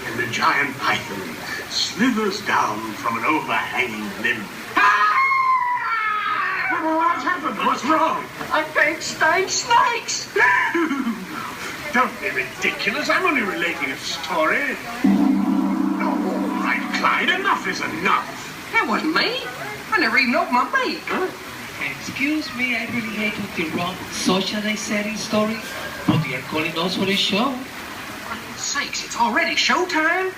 S11: And the giant python slithers down from an overhanging limb. What's happened? What's wrong?
S5: I think snakes.
S11: Don't be ridiculous. I'm only relating a story. Oh, all right, Clyde, enough is enough.
S5: That wasn't me. I never even opened my beak. Huh?
S7: Excuse me, I really hate to interrupt socializing story, but they are calling us for a show.
S5: For heaven's sakes, it's already showtime?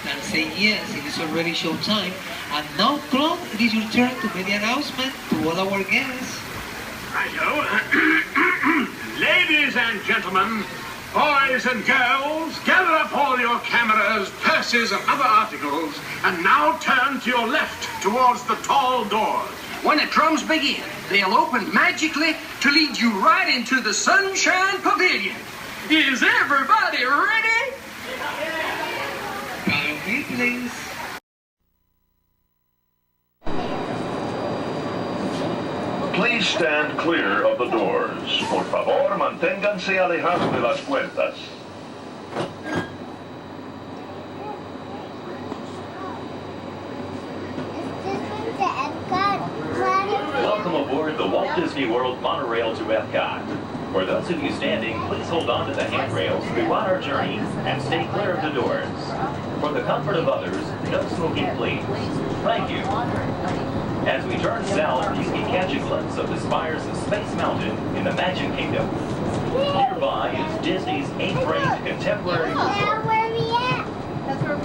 S7: And say yes, it is already showtime. And now, Claude, it is your turn to make the announcement to all our guests.
S11: Righto. Ladies and gentlemen, boys and girls, gather up all your cameras, purses, and other articles, and now turn to your left towards the tall doors.
S5: When the drums begin, they'll open magically to lead you right into the Sunshine Pavilion. Is everybody ready?
S7: Follow me, please.
S21: Please stand clear of the doors. Por favor, manténganse alejados de las puertas.
S23: Welcome aboard the Walt Disney World monorail to Epcot. For those of you standing, please hold on to the handrails throughout our journey and stay clear of the doors. For the comfort of others, no smoking, please. Thank you. As we turn south, you can catch a glimpse of the spires of Space Mountain in the Magic Kingdom. Nearby is Disney's 8th-ranked contemporary resort.
S3: That's where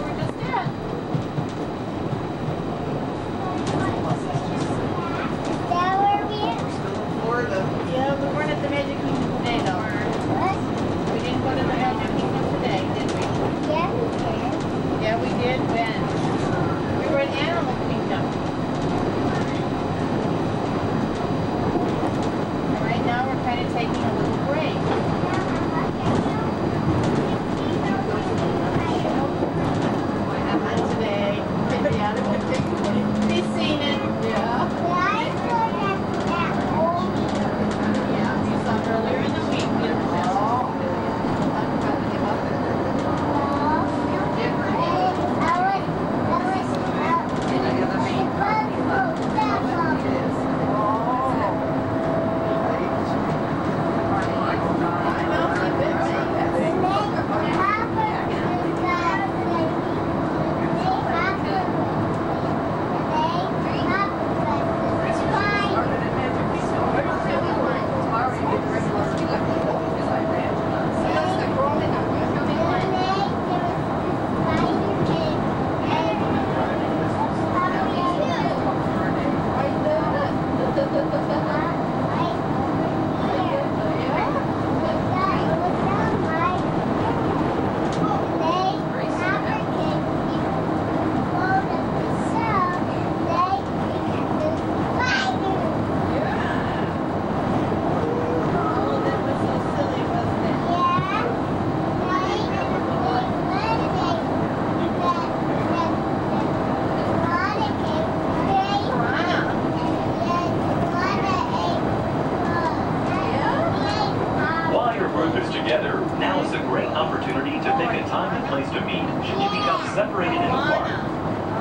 S23: others together, now is a great opportunity to pick a time and place to meet should you become separated in the park.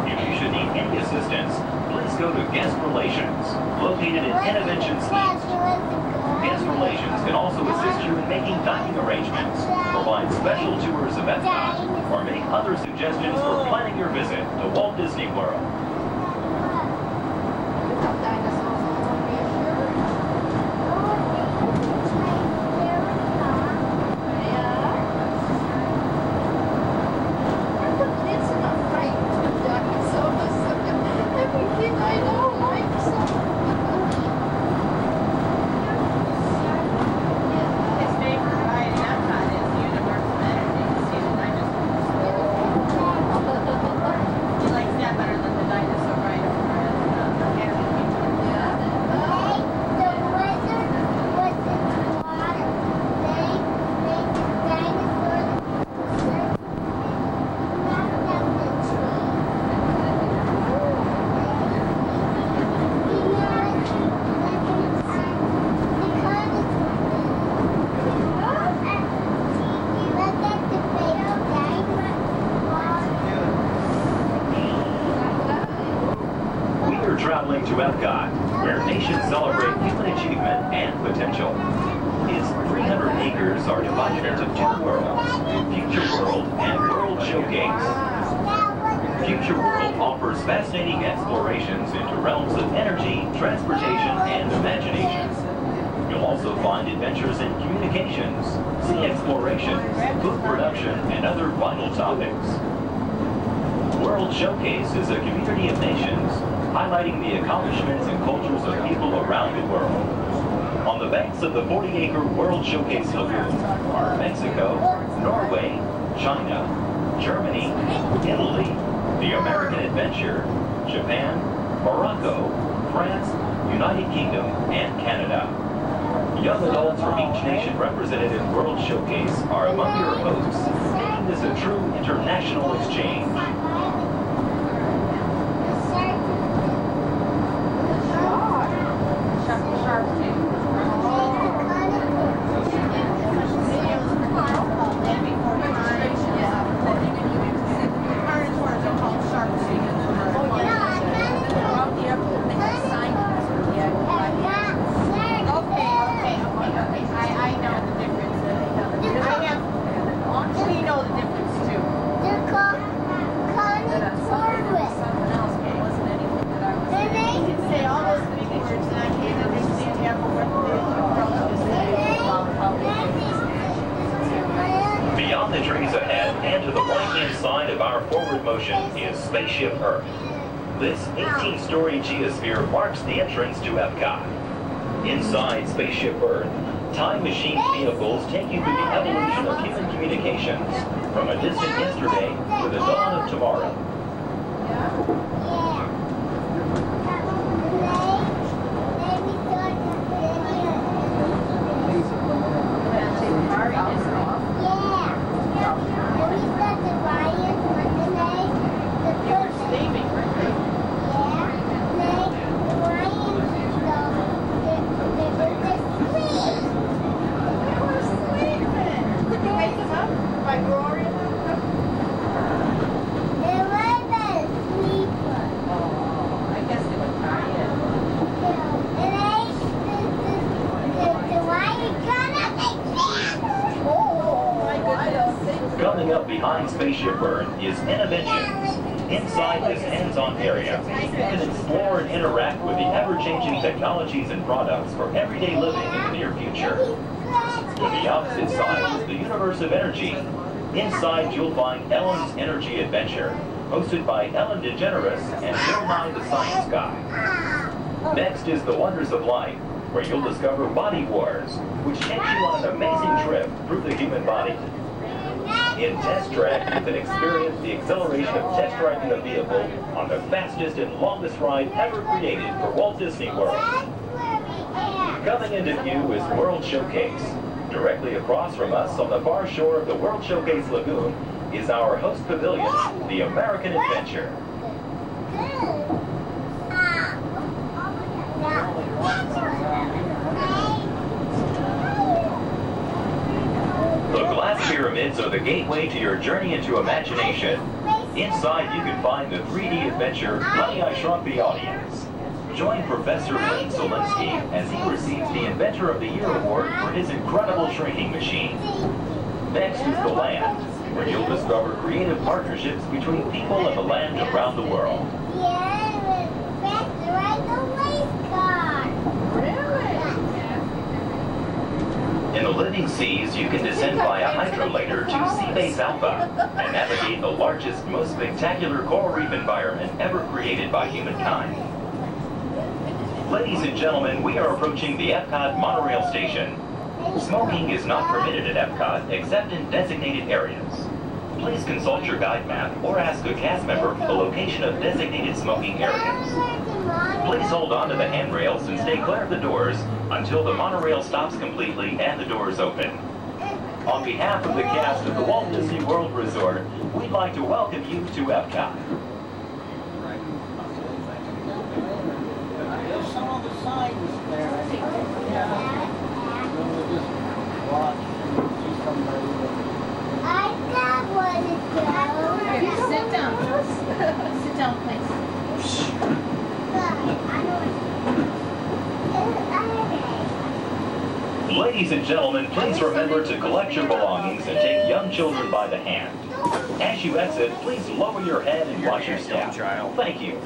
S23: If you should need any assistance, please go to Guest Relations, located in Interventions East. Guest Relations can also assist you in making dining arrangements, provide special tours of Epcot, or make other suggestions for planning your visit to Walt Disney World. Traveling to Epcot, where nations celebrate human achievement and potential. Its 300 acres are divided into two worlds, Future World and World Showcase. Future World offers fascinating explorations into realms of energy, transportation, and imagination. You'll also find adventures in communications, sea exploration, food production, and other vital topics. World Showcase is a community of nations, highlighting the accomplishments and cultures of people around the world. On the banks of the 40-acre World Showcase Lagoon are Mexico, Norway, China, Germany, Italy, the American Adventure, Japan, Morocco, France, United Kingdom, and Canada. Young adults from each nation represented in World Showcase are among your hosts, making this a true international exchange. Beyond the trees ahead and to the right-hand side of our forward motion is Spaceship Earth. This 18-story geosphere marks the entrance to Epcot. Inside Spaceship Earth, time machine vehicles take you through the evolution of human communications, from a distant yesterday to the dawn of tomorrow. Coming up behind Spaceship Earth is Interventions. Inside this hands-on area, you can explore and interact with the ever-changing technologies and products for everyday living in the near future. To the opposite side is the universe of energy. Inside, you'll find Ellen's Energy Adventure, hosted by Ellen DeGeneres and Bill Nye the Science Guy. Next is The Wonders of Life, where you'll discover Body Wars, which takes you on an amazing trip through the human body. In Test Track, you can experience the acceleration of test driving a vehicle on the fastest and longest ride ever created for Walt Disney World. Coming into view is World Showcase. Directly across from us on the far shore of the World Showcase Lagoon is our host pavilion, the American Adventure. pyramids are the gateway to your journey into imagination. Inside, you can find the 3D adventure, Honey, I Shrunk the Audience. Join Professor Wayne Zielinski as he receives the Inventor of the Year award for his incredible shrinking machine. Next is the land, where you'll discover creative partnerships between people and the land around the world. In the living seas, you can descend via hydrolator to Seabase Alpha and navigate the largest, most spectacular coral reef environment ever created by humankind. Ladies and gentlemen, we are approaching the Epcot monorail station. Smoking is not permitted at Epcot except in designated areas. Please consult your guide map or ask a cast member the location of designated smoking areas. Please hold on to the handrails and stay clear of the doors until the monorail stops completely and the doors open. On behalf of the cast of the Walt Disney World Resort, we'd like to welcome you to Epcot.
S12: There's some of the signs there. We'll just watch and see somebody.
S8: I got one to go.
S20: Sit down. Sit down, please.
S23: Ladies and gentlemen, please remember to collect your belongings and take young children by the hand. As you exit, please lower your head and watch your step. Thank you.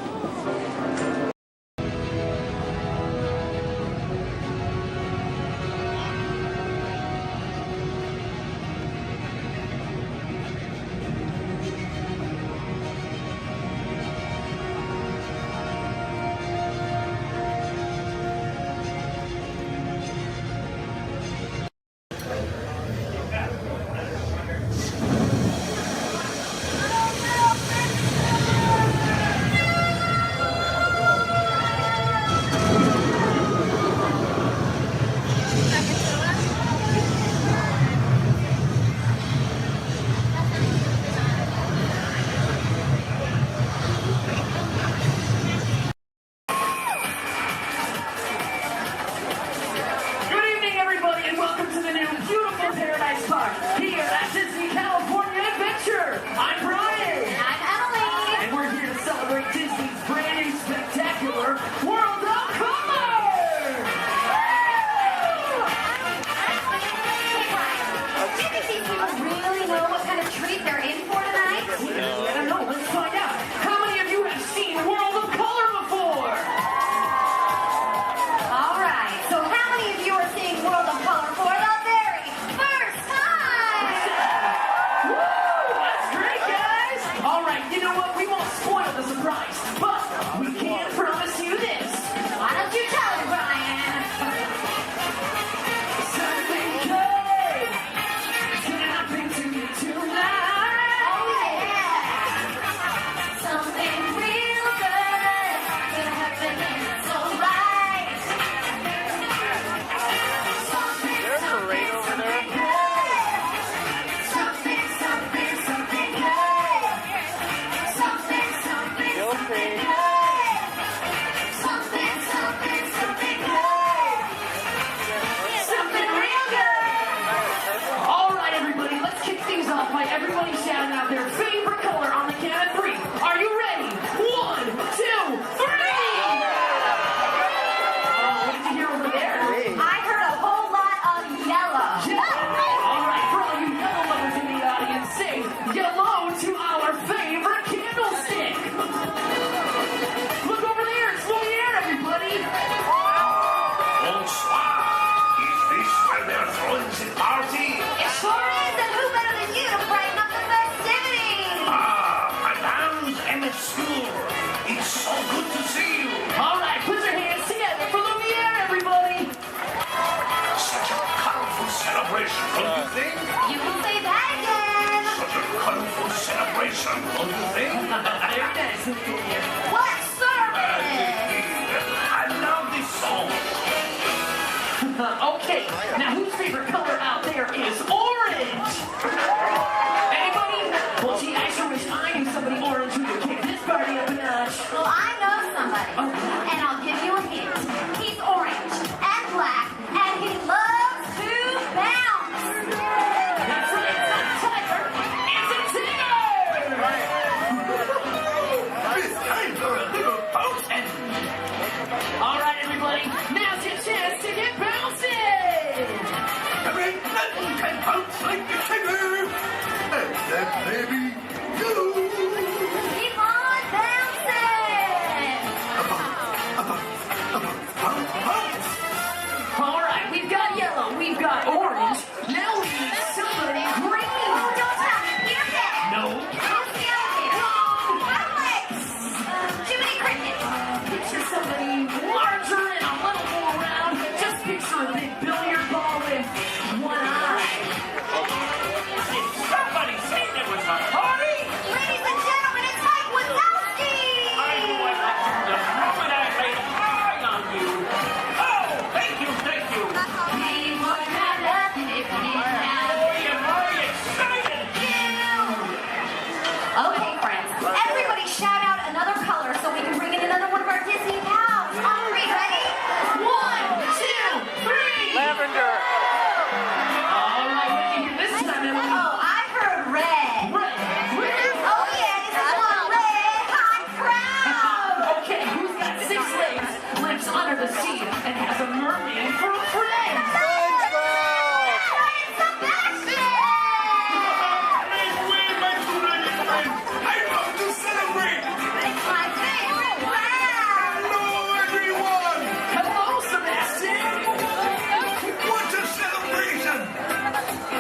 S5: Okay, now whose favorite color out there is orange? Anybody? Well, gee, I sure wish I knew somebody orange who could kick this party up a notch.
S8: Well, I know somebody, and I'll give you a hint. He's orange and black, and he loves to bounce.
S5: That's right.
S19: and bounce like the tiger. And then maybe you.
S8: Keep on bouncing!
S5: All right, we've got yellow, we've got orange. Now we need somebody green.
S8: Oh, don't stop! Peter Pan!
S5: No.
S8: Who's the other here? Alex! Jiminy Cricket!
S5: Picture somebody larger and a little more round. Just picture a big billiard ball with one eye.
S9: Did somebody say there was a party?
S8: Ladies and gentlemen, it's Mike Wazowski!
S9: I knew I'd like to the moment I laid an eye on you. Oh, thank you, thank you.
S8: We would have nothing if we didn't have
S9: Boy, am I excited.
S8: Okay, friends, everybody shout out another color so we can bring in another one of our Disney pals. On three, ready?
S5: 1, 2, 3.
S12: Lavender.
S5: All right, what do you hear this time, Emily?
S8: Oh, I heard red.
S5: Red.
S8: Oh yeah, this is one red hot crowd.
S5: Okay, who's got 6 legs, lives under the sea, and has a mermaid for a friend?
S19: I love to celebrate.
S8: It's my favorite crowd.
S19: Hello, everyone.
S5: Hello, Sebastian.
S19: What a celebration.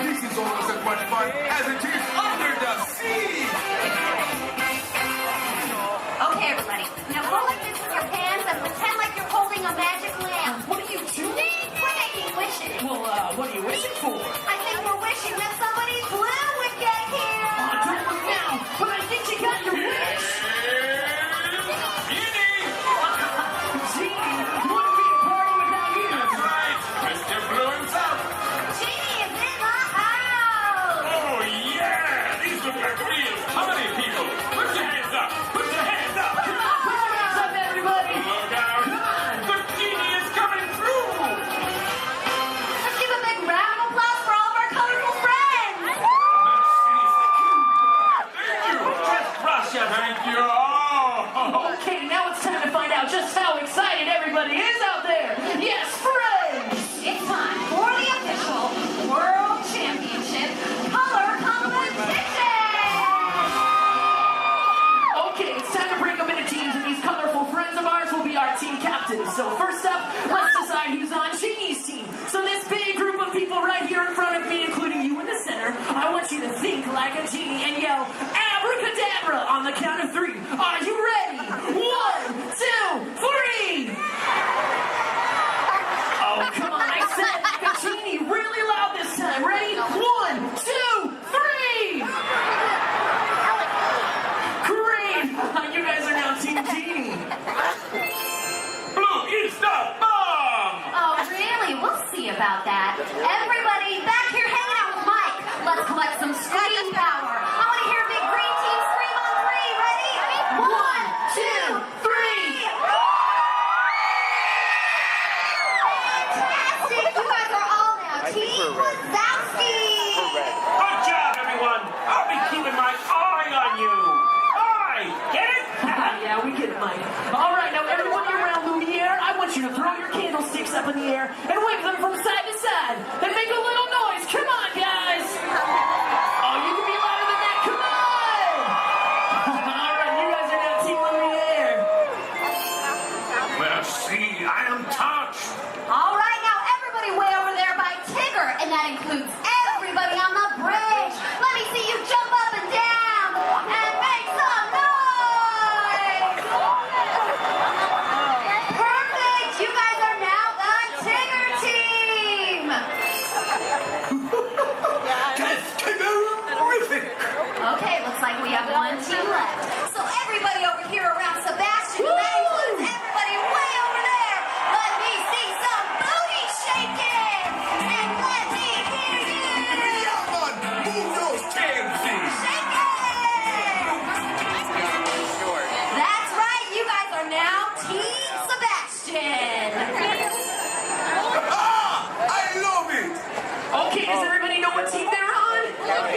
S19: This is almost as much fun as it is under the sea.
S8: Okay, everybody. Now go like this with your hands and pretend like you're holding a magic lamp.
S5: What are you doing?
S8: We're making wishes.
S5: Well, what are you wishing for?
S8: I think we're wishing that somebody blue would get here.
S5: Don't look now, but I think you got your wish. Genie, wouldn't be a party without you.
S19: Right, Mr. Blue himself.
S8: Genie is in the house.
S19: Oh, yeah. These look like real party people. Put your hands up. Put your hands up.
S5: Come on, put your hands up, everybody.
S19: Look out. The genie is coming through.
S8: Let's give a big round of applause for all of our colorful friends.
S19: Thank you.
S9: Just Russia.
S19: Thank you. Oh.
S5: Okay, now it's time to find out just how excited everybody is out there. Yes, friends.
S8: It's time for the official World Championship Color Competition.
S5: Okay, it's time to break them into teams, and these colorful friends of ours will be our team captains. So first up, let's decide who's on Genie's team. So this big group of people right here in front of me, including you in the center, I want you to think like a genie and yell abracadabra on the count of 3. Are you ready? 1, 2, 3. Oh, come on, I said it like a genie, really loud this time. Ready? 1, 2, 3. Great! You guys are now Team Genie.
S19: Blue is the bomb.
S8: Oh, really? We'll see about that. Everybody back here hanging out with Mike. Let's collect some scream power. I want to hear big green team scream on 3. Ready? 1, 2, 3. Fantastic! You guys are all now Team Wazowski.
S9: Good job, everyone. I'll be keeping my eye on you. Eye, get it?
S5: Yeah, we get it, Mike. All right, now everyone around Lumiere, I want you to throw your candlesticks up in the air and wave them from side to side and make a little noise. Come on, guys. Oh, you can be louder than that. Come on. All right, you guys are now Team Lumiere.
S19: Well, see, I am touched.
S8: All right, now everybody way over there by Tigger, and that includes everybody on the bridge. Let me see you jump up and down and make some noise. Perfect. You guys are now the Tigger team.
S19: That's terrific.
S8: Okay, looks like we have one team left. So everybody over here around Sebastian, and that includes everybody way over there. Let me see some booty shaking, and let me hear you.
S19: Yeah, man. Move those tails, please.
S8: Shake it. That's right. You guys are now Team Sebastian.
S19: I love it.
S5: Okay, does everybody know what team they're on?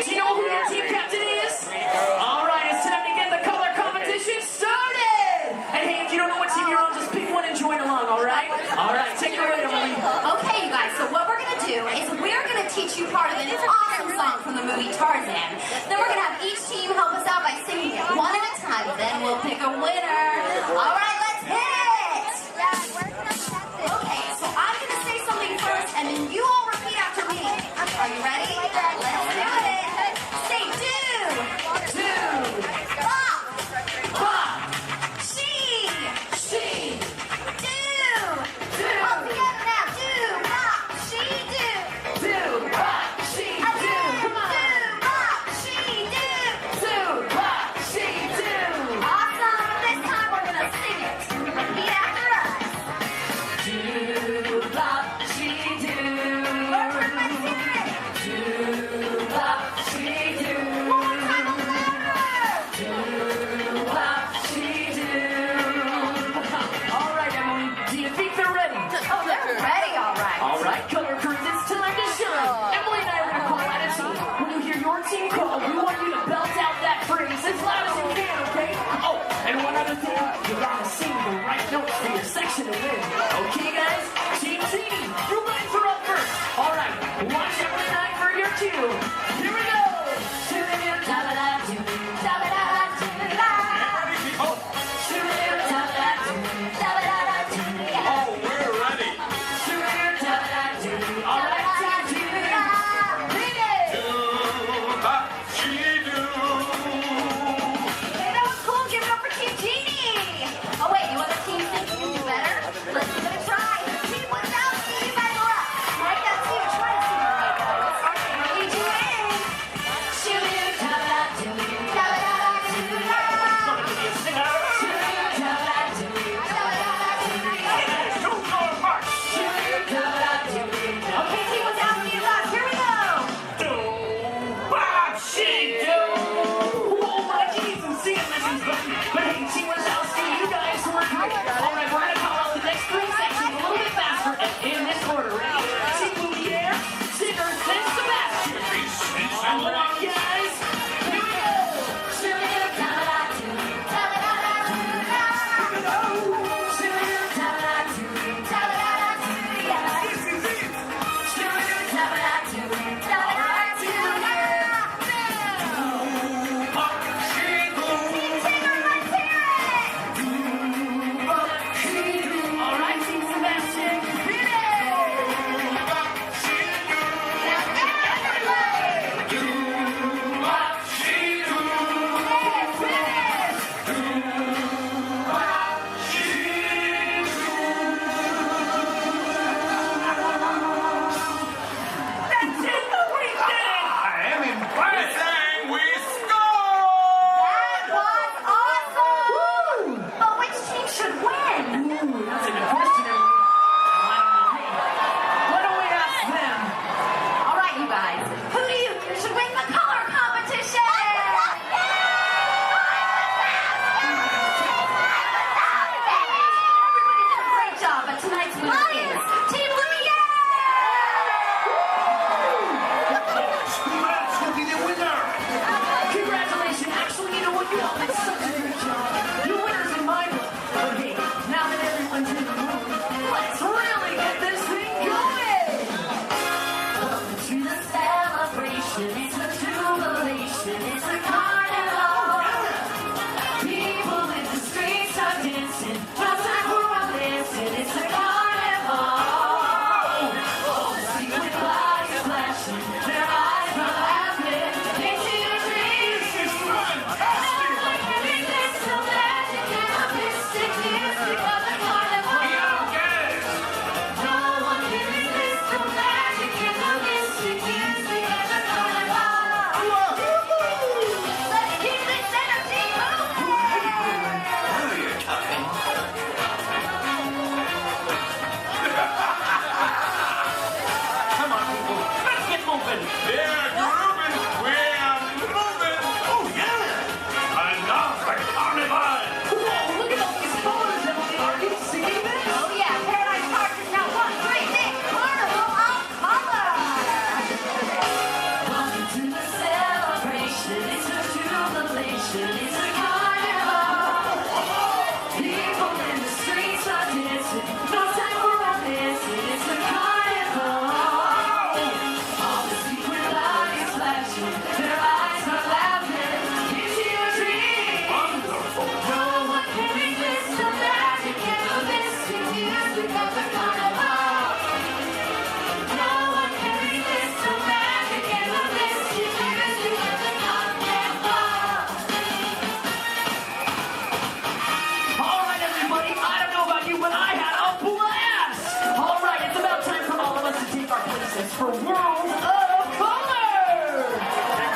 S5: Do you know who your team captain is? All right, it's time to get the color competition started. And hey, if you don't know what team you're on, just pick one and join along, all right? All right, take it away, Emily.
S8: Okay, you guys. So what we're gonna do is we're gonna teach you part of an awesome song from the movie Tarzan. Then we're gonna have each team help us out by singing it one at a time. Then we'll pick a winner. All right, let's hit it. Okay, so I'm gonna say something first, and then you all repeat after me. Are you ready? Let's do it. Say do. Do. Pop. She. Do. All together now. Do. Pop. She. Do.
S5: Do, pop, she, do. Come on.
S8: Do. Pop. She. Do.
S5: Do, pop, she, do.
S8: Awesome. This time we're gonna sing it. Repeat after us.
S5: Do, pop, she, do. Do, pop, she, do.
S8: One more time, louder.
S5: Do, pop, she, do. All right, Emily, do you think they're ready?
S8: Oh, they're ready, all right.
S5: All right, color crews, it's time to shine. Emily and I are gonna call out a team. When you hear your team call, we want you to belt out that phrase as loud as you can, okay? Oh, and one other thing, you gotta sing the right notes for your section to win. Okay, guys? Team Genie, you guys are up first. All right, watch Emily and I for your cue. Here we go. Do-da-do-da-da-do, da-da-da-da-do-da.
S19: Oh,
S5: Do-da-do-da-da-do, da-da-da-da-do.
S19: oh, we're ready.
S5: Do-da-do-da-da-do. All right, Team Genie. Lead it.
S19: Do, pop, she, do.
S8: Hey, that was cool. Give it up for Team Genie. Oh, wait, you other teams think you can do better? Let's give it a try. Team without you, you guys are up. Right, that's you. Try to sing the right notes. Lead you in.
S5: for World of Color!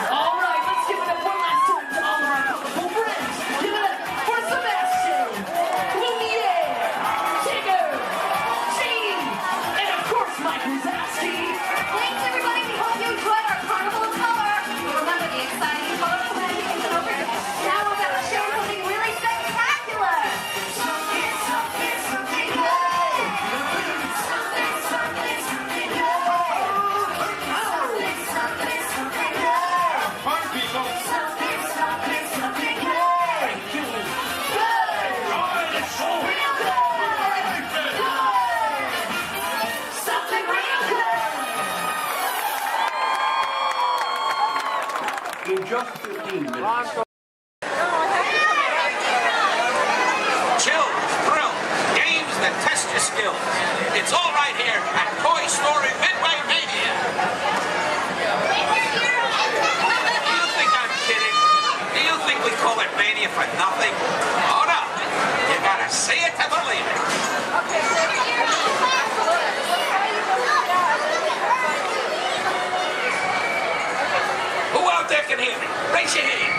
S5: All right, let's give it up one last time to all of our colorful friends. Give it up for Sebastian, Lumiere, Tigger, Gene, and of course Mike Wazowski.
S8: Thanks, everybody. We hope you enjoyed our Carnival of Color. Remember the exciting photo planning is over. Now we're going to show something really spectacular.
S5: Something, something, something good. Something, something, something good. Something, something, something good.
S19: Party people.
S5: Something, something, something good. Good. Good. Real good. Good. Something real good.
S19: In just 15 minutes.
S15: Chills, thrills, games that test your skills. It's all right here at Toy Story Midway Mania. Do you think I'm kidding? Do you think we call it Mania for nothing? Oh no, you gotta see it to believe it. Who out there can hear me? Raise your hand.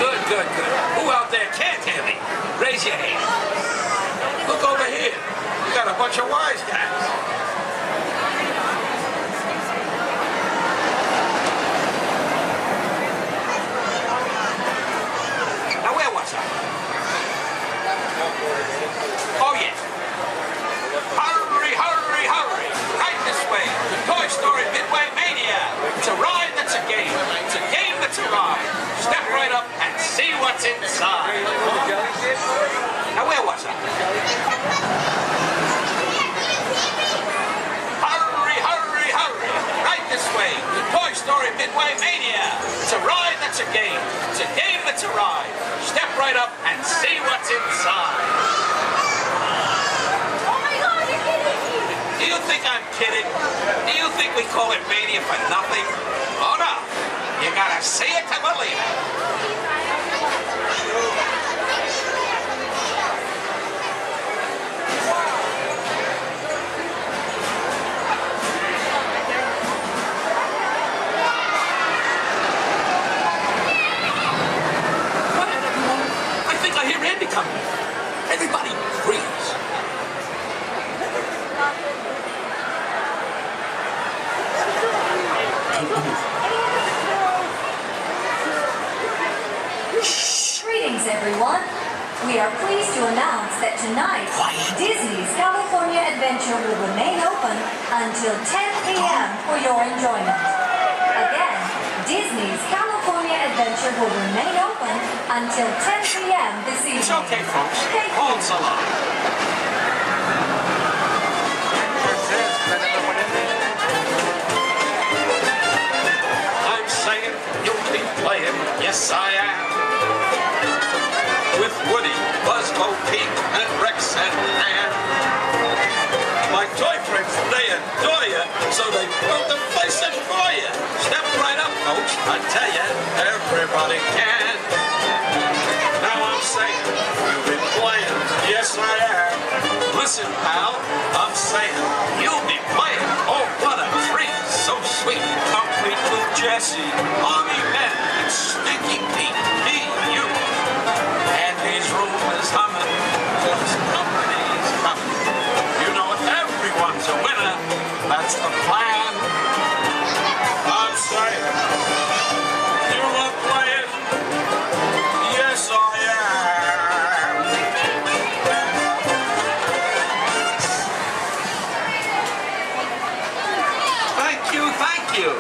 S15: Good, good, good. Who out there can't hear me? Raise your hand. Look over here. We got a bunch of wise guys. Now where was I? Oh yeah. Hurry, hurry, hurry. Right this way. To Toy Story Midway Mania. It's a ride that's a game. It's a game that's a ride. Step right up and see what's inside. Now where was I? Hurry, hurry, hurry. Right this way. To Toy Story Midway Mania. It's a ride that's a game. It's a game that's a ride. Step right up and see what's inside. Do you think I'm kidding? Do you think we call it Mania for nothing? Oh no, you gotta see it to believe it. Quiet, everyone. I think I hear Andy coming. Everybody, freeze.
S8: Greetings, everyone. We are pleased to announce that tonight, Disney's California Adventure will remain open until 10 p.m. for your enjoyment. Again, Disney's California Adventure will remain open until 10 p.m. this evening.
S15: It's okay, folks.
S8: Thank you.
S15: Hold so long. I'm saying you'll be playing, yes I am. With Woody, Buzz, Bo Peep, and Rex and Ann. My toy friends, they adore you, so they built the places for you. Step right up, folks, I tell you, everybody can. Now I'm saying, you'll be playing, yes I am. Listen, pal, I'm saying, you'll be playing, oh what a treat, so sweet, complete with Jessie, Mommy Ben, and Stinky Pete, me, you. And his room is humming, cause company's coming. You know everyone's a winner, that's the plan. I'm saying, you are playing, yes I am. Thank you, thank you.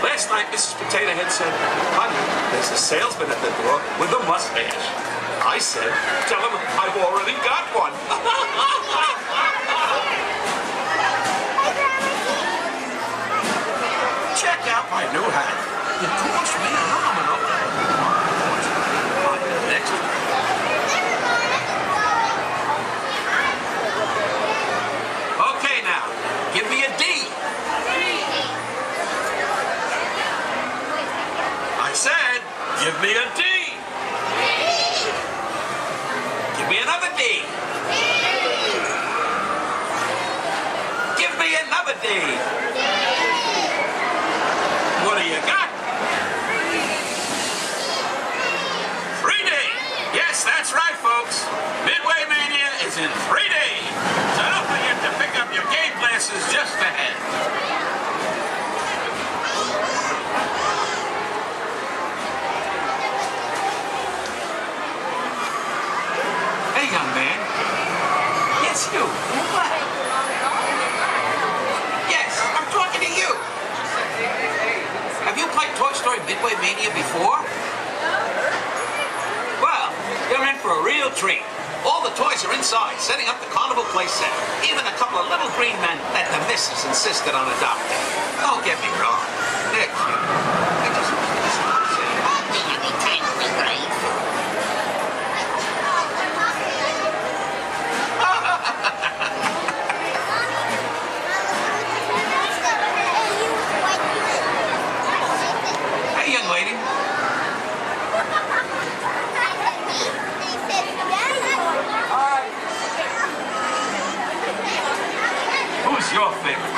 S15: Last night, Mrs. Potato Head said, honey, there's a salesman at the door with a mustache. I said, tell him I've already got one. Check out my new hat. It cost me a nominal. Next. Okay now, give me a D. I said, give me a D. day. What do you got? 3D. Yes, that's right, folks. Midway Mania is in 3D. So don't forget to pick up your game glasses just ahead. Hey, young man. Yes, you. What? Yes, I'm talking to you. Have you played Toy Story Midway Mania before? Well, you're in for a real treat. All the toys are inside, setting up the carnival playset. Even a couple of little green men that the missus insisted on adopting. Don't get me wrong. They're cute. I just want to say, anytime we grade. Hey, young lady. Who's your favorite?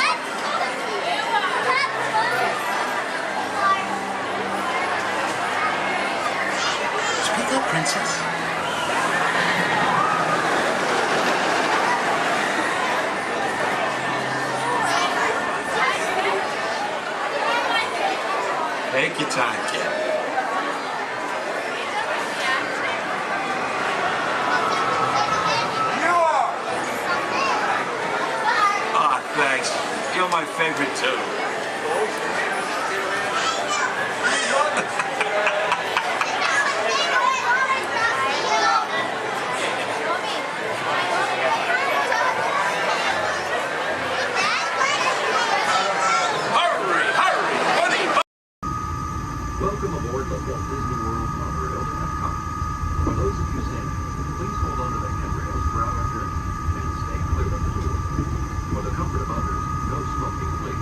S15: Speak up, princess. Take your time, kid. Thanks. You're my favorite too. Hurry, hurry, buddy.
S2: Welcome aboard the Walt Disney World monorail to Epcot. For those of you standing, please hold on to the handrails throughout our journey and stay clear of the door. For the comfort of others, no smoking, please.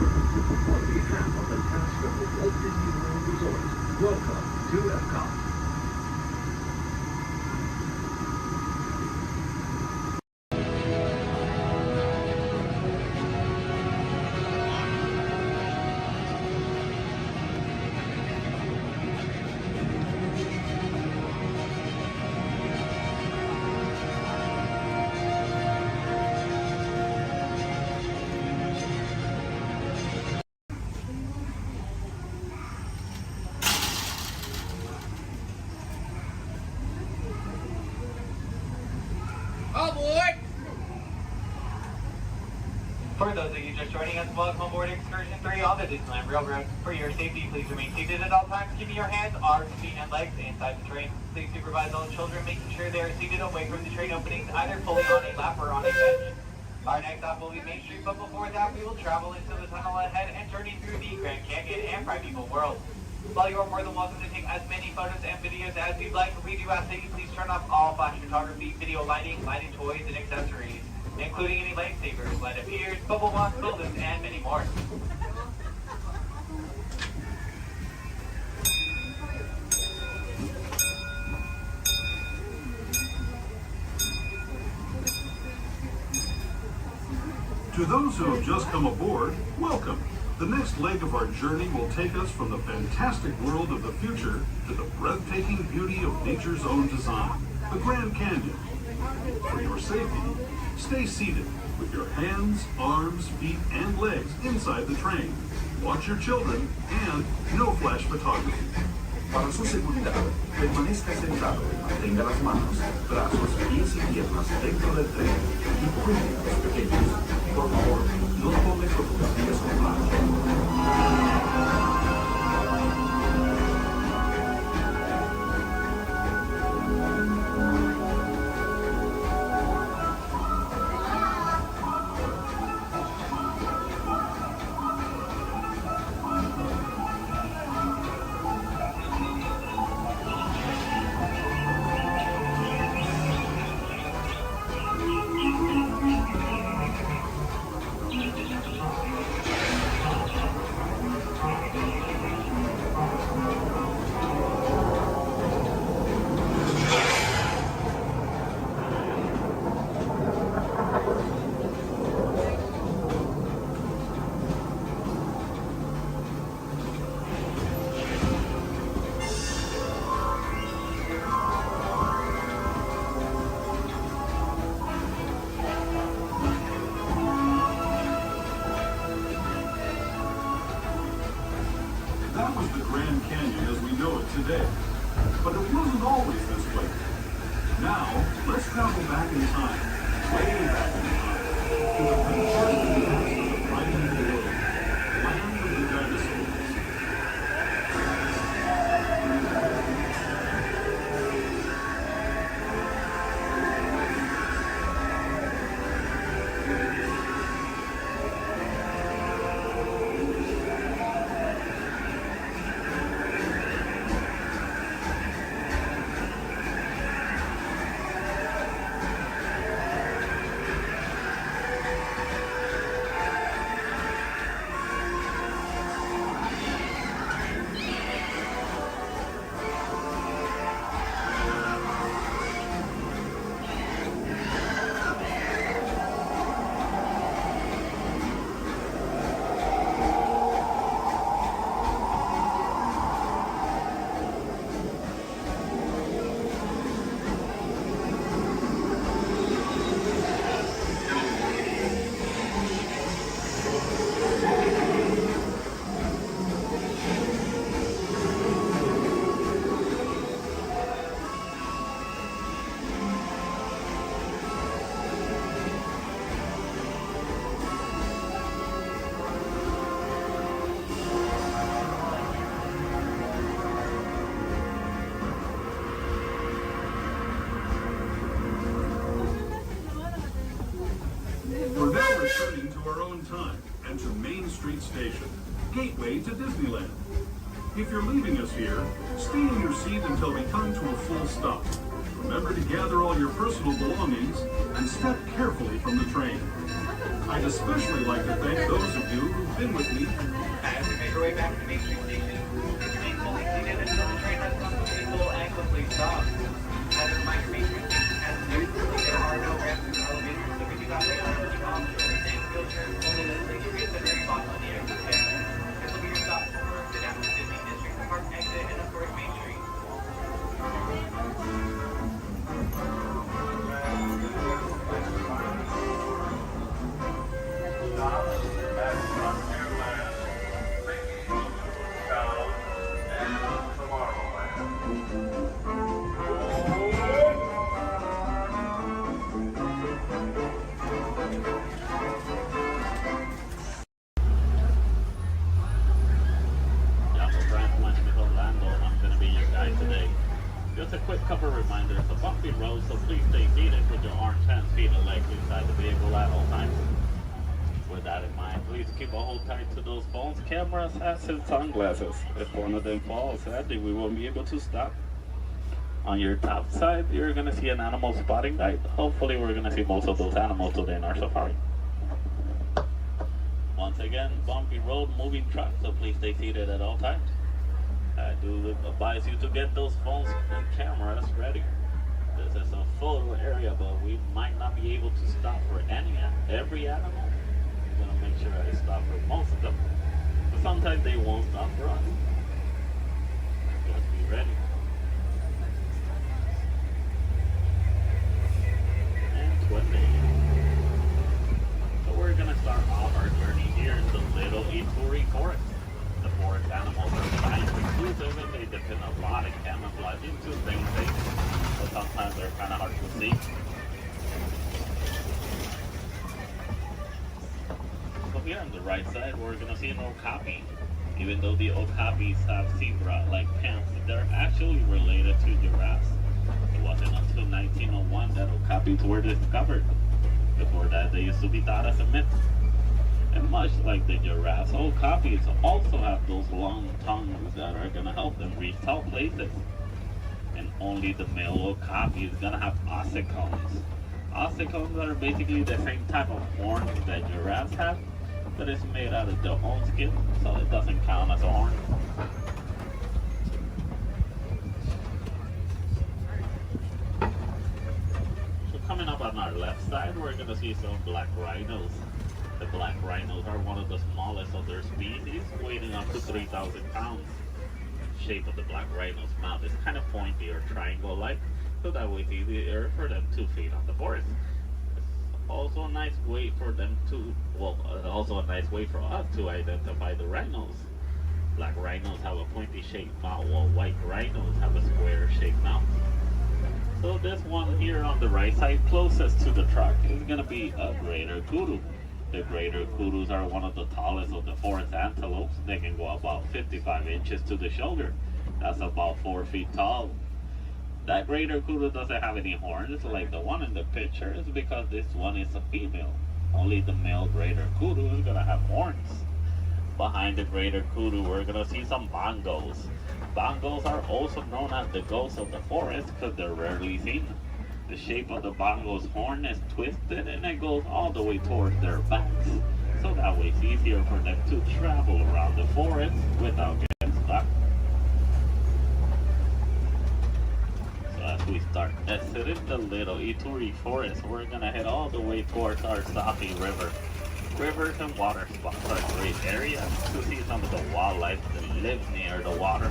S2: On behalf of the cast of the Walt Disney World Resort, welcome to Epcot.
S4: For those of you just joining us, welcome aboard Excursion 3 on the Disneyland Railroad. For your safety, please remain seated at all times, keeping your hands, arms, feet, and legs inside the train. Please supervise all children, making sure they are seated away from the train openings, either fully on a lap or on a bench. Our next stop will be Main Street, but before that, we will travel into the tunnel ahead and journey through the Grand Canyon and Primeval World. While you are more than welcome to take as many photos and videos as you'd like, we do ask that you please turn off all flash photography, video lighting, lighting toys, and accessories, including any lightsabers, light up ears, bubble box balloons, and many more.
S16: To those who have just come aboard, welcome. The next leg of our journey will take us from the fantastic world of the future to the breathtaking beauty of nature's own design, the Grand Canyon. For your safety, stay seated with your hands, arms, feet, and legs inside the train. Watch your children and no flash photography.
S17: Para su seguridad, permanezca sentado y mantenga las manos, brazos, pies y piernas dentro del tren y cuide a los pequeños. Por favor, no tome fotografías con flash.
S16: That was the Grand Canyon as we know it today. But it wasn't always this way. Now, let's travel back in time, way back in time, to the fantastic past of the Primeval World, land of the dinosaurs. We're now returning to our own time and to Main Street Station, gateway to Disneyland. If you're leaving us here, stay in your seat until we come to a full stop. Remember to gather all your personal belongings and step carefully from the train. I'd especially like to thank those of you who've been with me.
S4: As we make our way back to Main Street Station, please remain fully seated until the train has come to a full and complete stop. As a reminder, Main Street Station has there are no ramps or elevators, so if you got laid on the optional and wheelchairs, only the stationary box on the exit stand. This will be your stop for the National Disney District Park exit and of course Main Street.
S1: Just a quick couple reminders. The bumpy road, so please stay seated with your arms, hands, feet, and legs inside the vehicle at all times. With that in mind, please keep a hold tight to those phones, cameras, hats, and sunglasses. If one of them falls, sadly, we won't be able to stop. On your top side, you're going to see an animal spotting guide. Hopefully, we're going to see most of those animals today in our safari. Once again, bumpy road, moving truck, so please stay seated at all times. I do advise you to get those phones and cameras ready. This is a photo area, but we might not be able to stop for every animal. I'm gonna make sure I stop for most of them. But sometimes they won't stop for us. Just be ready. And 20. So we're gonna start off our journey here in the Little Ituri Forest. The forest animals are science exclusive and they depend a lot of camouflage into things so sometimes they're kind of hard to see. So here on the right side we're going to see an okapi. Even though the okapis have zebra-like pants, they're actually related to giraffes. It wasn't until 1901 that okapis were discovered. Before that they used to be thought as a myth. And much like the giraffes, okapis also have those long tongues that are going to help them reach tall places. And only the male okapi is going to have ossicones. Ossicones are basically the same type of horns that giraffes have, but it's made out of their own skin, so it doesn't count as a horn. So coming up on our left side, we're going to see some black rhinos. The black rhinos are one of the smallest of their species, weighing up to 3,000 pounds. The shape of the black rhino's mouth is kind of pointy or triangle-like, so that way it's easier for them to feed on the forest. It's also a nice way for them to, also a nice way for us to identify the rhinos. Black rhinos have a pointy-shaped mouth, while white rhinos have a square-shaped mouth. So this one here on the right side, closest to the truck, is going to be a greater kudu. The greater kudus are one of the tallest of the forest antelopes. They can go about 55 inches to the shoulder. That's about 4 feet tall. That greater kudu doesn't have any horns like the one in the picture. It's because this one is a female. Only the male greater kudu is going to have horns. Behind the greater kudu, we're going to see some bongos. Bongos are also known as the ghosts of the forest because they're rarely seen. The shape of the bongo's horn is twisted and it goes all the way towards their backs. So that way it's easier for them to travel around the forest without getting stuck. So as we start exiting the Little Ituri Forest, we're going to head all the way towards our Safi River. Rivers and water spots are great areas to see some of the wildlife that lives near the water.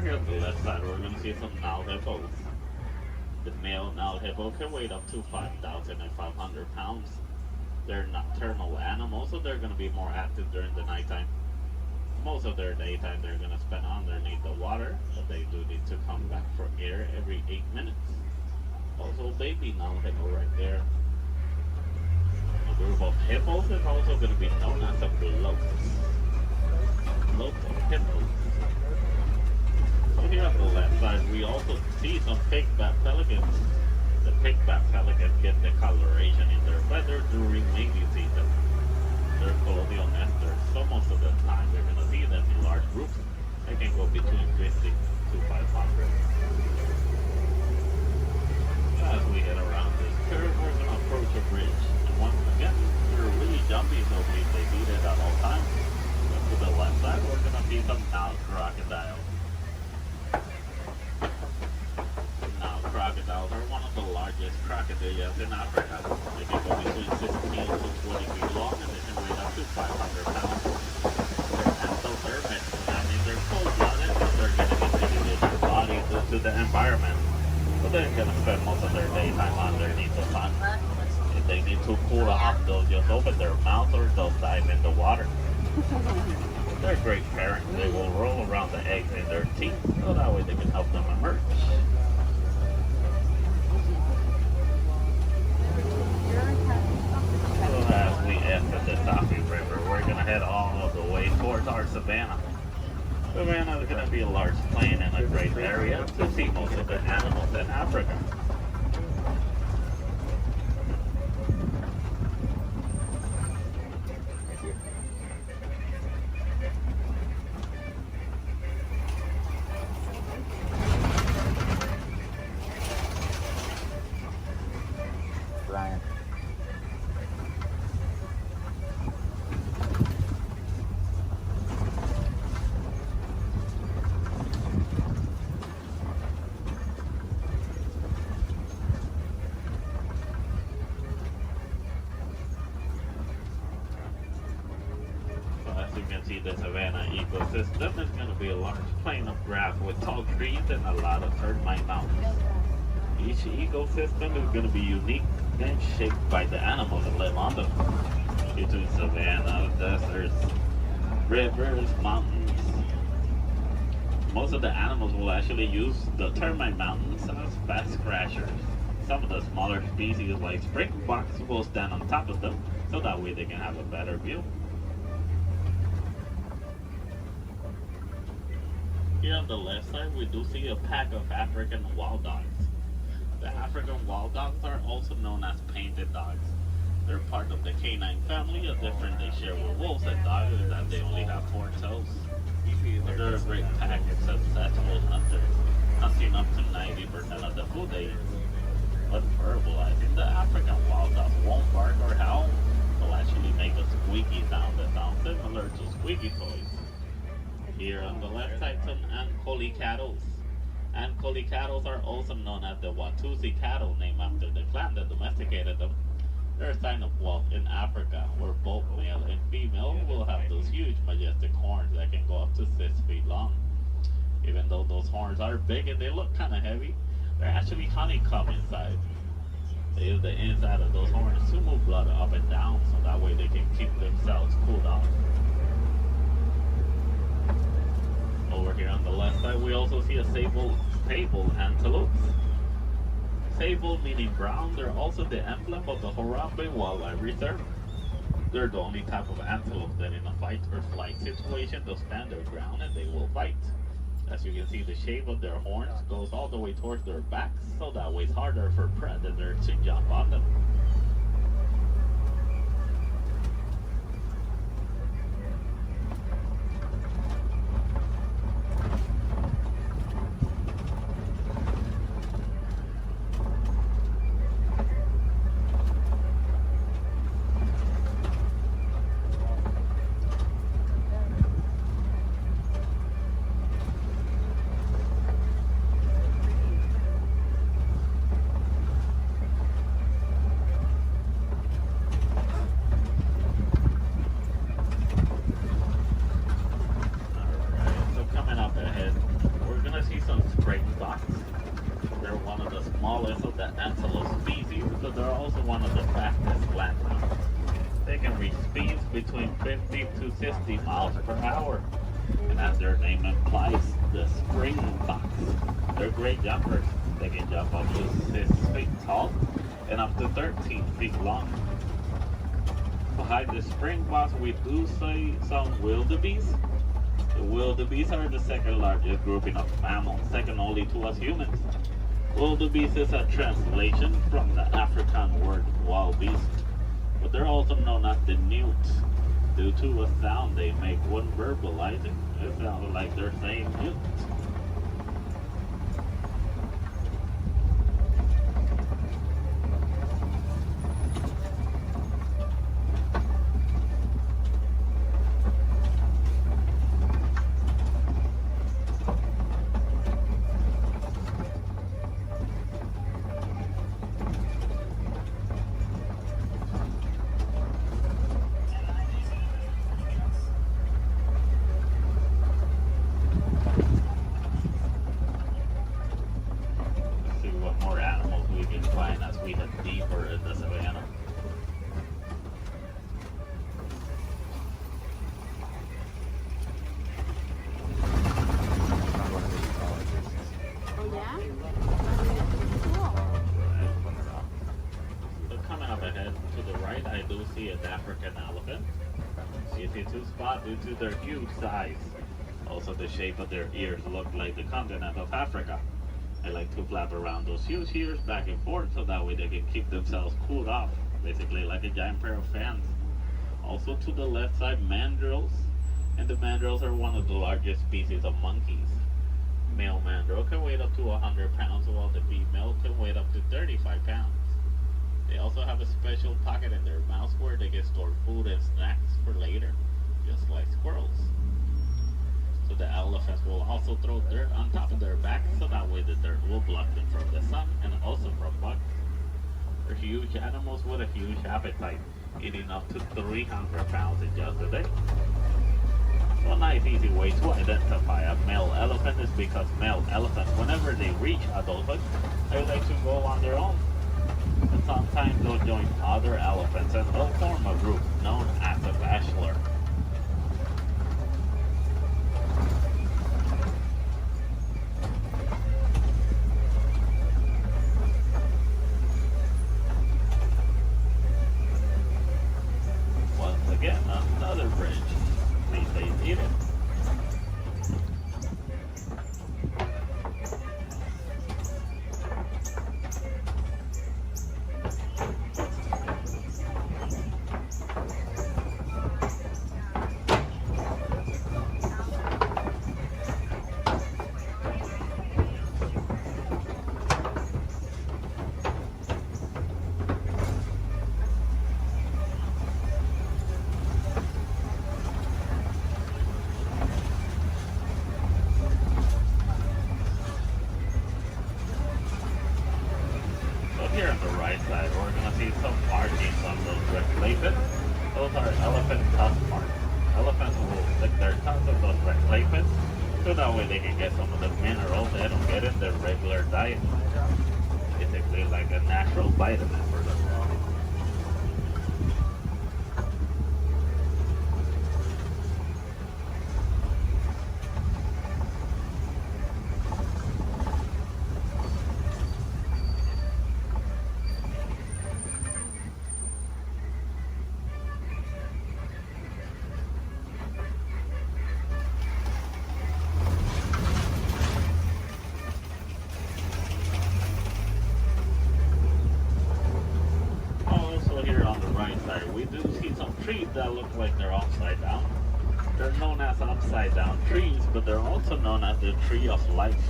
S1: Here on the left side, we're going to see some Nile hippos. The male Nile hippo can weigh up to 5,500 pounds. They're nocturnal animals, so they're going to be more active during the nighttime. Most of their daytime they're going to spend underneath the water, but they to come back for air every 8 minutes. Also, baby now hippo right there. A group of hippos is also going to be known as a float. Float of hippos. So here on the left side, we also see some pigback pelicans. The pigback pelicans get the coloration in their feather during mating season. They're colonial nesters, so most of the time we're going to see them in large groups. They can go between 50 to 500. As we head around this curve, we're going to approach a bridge. And once again, we're really jumpy, so please stay seated at all times. But to the left side, we're going to see some Nile crocodiles. Nile crocodiles are one of the largest crocodiles in Africa. They can go between 16 to 20 feet long, and they can weigh up to 500 pounds. They're endothermic. That means they're cold-blooded, and they're going to contribute their body to the environment. So they're going to spend most of their daytime underneath the sun. If they need to cool off, they'll just open their mouth or they'll dive in the water. They're great parents. They will roll around the eggs in their teeth, so that way they can help them emerge. So as we exit the Safi River, we're going to head all the way towards our savannah. Savannah is going to be a large plain and a great area to see most of the animals in Africa.
S12: Brian.
S1: As you can see, the savanna ecosystem is going to be a large plain of grass with tall trees and a lot of termite mountains. Each ecosystem is going to be unique and shaped by the animals that live on them. Between savanna, deserts, rivers, mountains. Most of the animals will actually use the termite mountains as fast crashers. Some of the smaller species like springboks will stand on top of them, so that way they can have a better view. Here on the left side, we do see a pack of African wild dogs. The African wild dogs are also known as painted dogs. They're part of the canine family. A difference they share with wolves and dogs is that they only have 4 toes. They're a great pack of successful hunters, hunting up to 90% of the food they eat. But verbalizing, the African wild dog won't bark or howl. They'll actually make a squeaky sound that sounds similar to squeaky toys. Here on the left side, some Ankoli cattle. Ankoli cattle are also known as the Watusi cattle, named after the clan that domesticated them. They're a sign of wealth in Africa, where both male and female will have those huge, majestic horns that can go up to 6 feet long. Even though those horns are big and they look kind of heavy, they're actually honeycomb inside. They use the inside of those horns to move blood up and down, so that way they can keep themselves cooled off. Over here on the left side, we also see a sable antelope. Sable meaning brown, they're also the emblem of the Harambe Wildlife Reserve. They're the only type of antelope that in a fight or flight situation they'll stand their ground and they will fight. As you can see, the shape of their horns goes all the way towards their backs, so that way it's harder for predators to jump on them. Between 50 to 60 miles per hour. And as their name implies, the spring fox. They're great jumpers. They can jump up to 6 feet tall and up to 13 feet long. Behind the springboks, we do see some wildebeest. The wildebeest are the second largest grouping of mammals, second only to us humans. Wildebeest is a translation from the African word wild beast, but they're also known as the newts due to a sound they make when verbalizing. It sounds like they're saying newt. Due to their huge size. Also, the shape of their ears look like the continent of Africa. They like to flap around those huge ears back and forth so that way they can keep themselves cooled off, basically like a giant pair of fans. Also, to the left side, mandrills, and the mandrills are one of the largest species of monkeys. Male mandrill can weigh up to 100 pounds, while the female can weigh up to 35 pounds. They also have a special pocket in their mouths where they can store food and snacks for later, just like squirrels. So the elephants will also throw dirt on top of their backs so that way the dirt will block them from the sun and also from bugs. They're huge animals with a huge appetite, eating up to 300 pounds in just a day. So a nice easy way to identify a male elephant is because male elephants, whenever they reach adulthood, they like to go on their own. And sometimes they'll join other elephants and they'll form a group known as a bachelor. Once again, another bridge. These days need it. Here on the right side, we're going to see some markings on those red clay pits. Those are elephant tusk marks. Elephants will stick their tongues on those red clay pits so that way they can get some of the minerals they don't get in their regular diet. Basically like a natural vitamin for them. We do see some trees that look like they're upside down. They're known as upside down trees, but they're also known as the tree of life.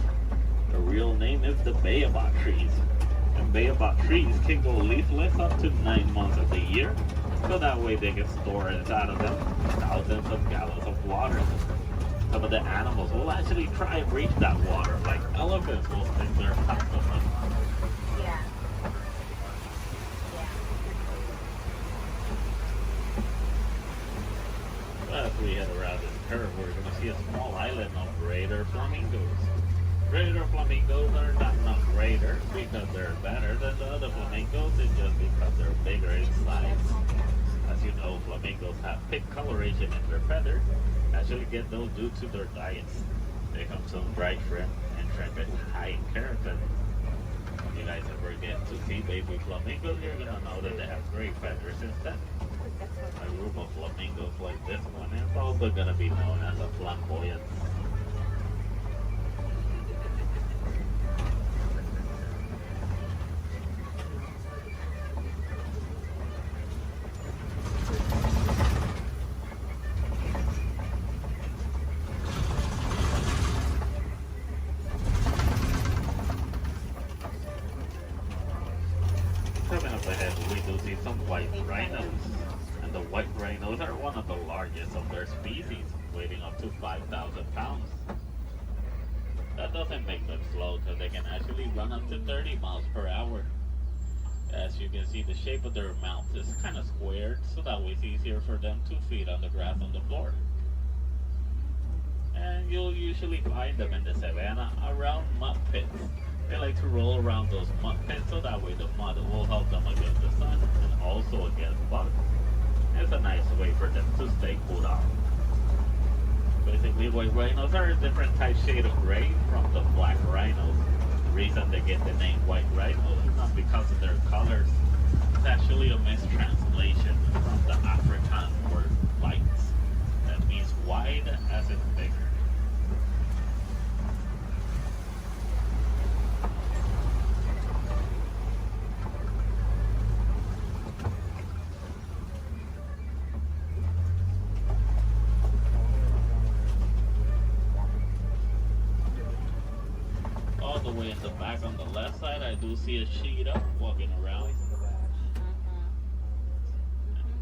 S1: The real name is the baobab trees. And baobab trees can go leafless up to 9 months of the year, so that way they can store inside of them thousands of gallons of water. Some of the animals will actually try and reach that water, like elephants will stick their tongues on them. As we head around this curve, we're going to see a small island of greater flamingos. Greater flamingos are not greater because they're better than the other flamingos, it's just because they're bigger in size. As you know, flamingos have pink coloration in their feathers, actually get those due to their diets. They consume dried shrimp and intrepid high keratin. If you guys ever get to see baby flamingos, you're gonna know that they have great feathers instead. A group of flamingos like this one is also gonna be known as a flamboyant. Coming up ahead, we do see some white rhinos. And the white rhinos are one of the largest of their species, weighing up to 5,000 pounds. That doesn't make them slow, because they can actually run up to 30 miles per hour. As you can see, the shape of their mouth is kind of squared, so that way it's easier for them to feed on the grass on the floor. And you'll usually find them in the savannah around mud pits. They like to roll around those mud pits, so that way the mud will help them against the sun and also against bugs. It's a nice way for them to stay cooled off. Basically, white rhinos are a different type shade of gray from the black rhinos. The reason they get the name white rhino is not because of their colors. It's actually a mistranslation from the African word white. That means wide as in bigger. All the way in the back on the left side, I do see a cheetah walking around.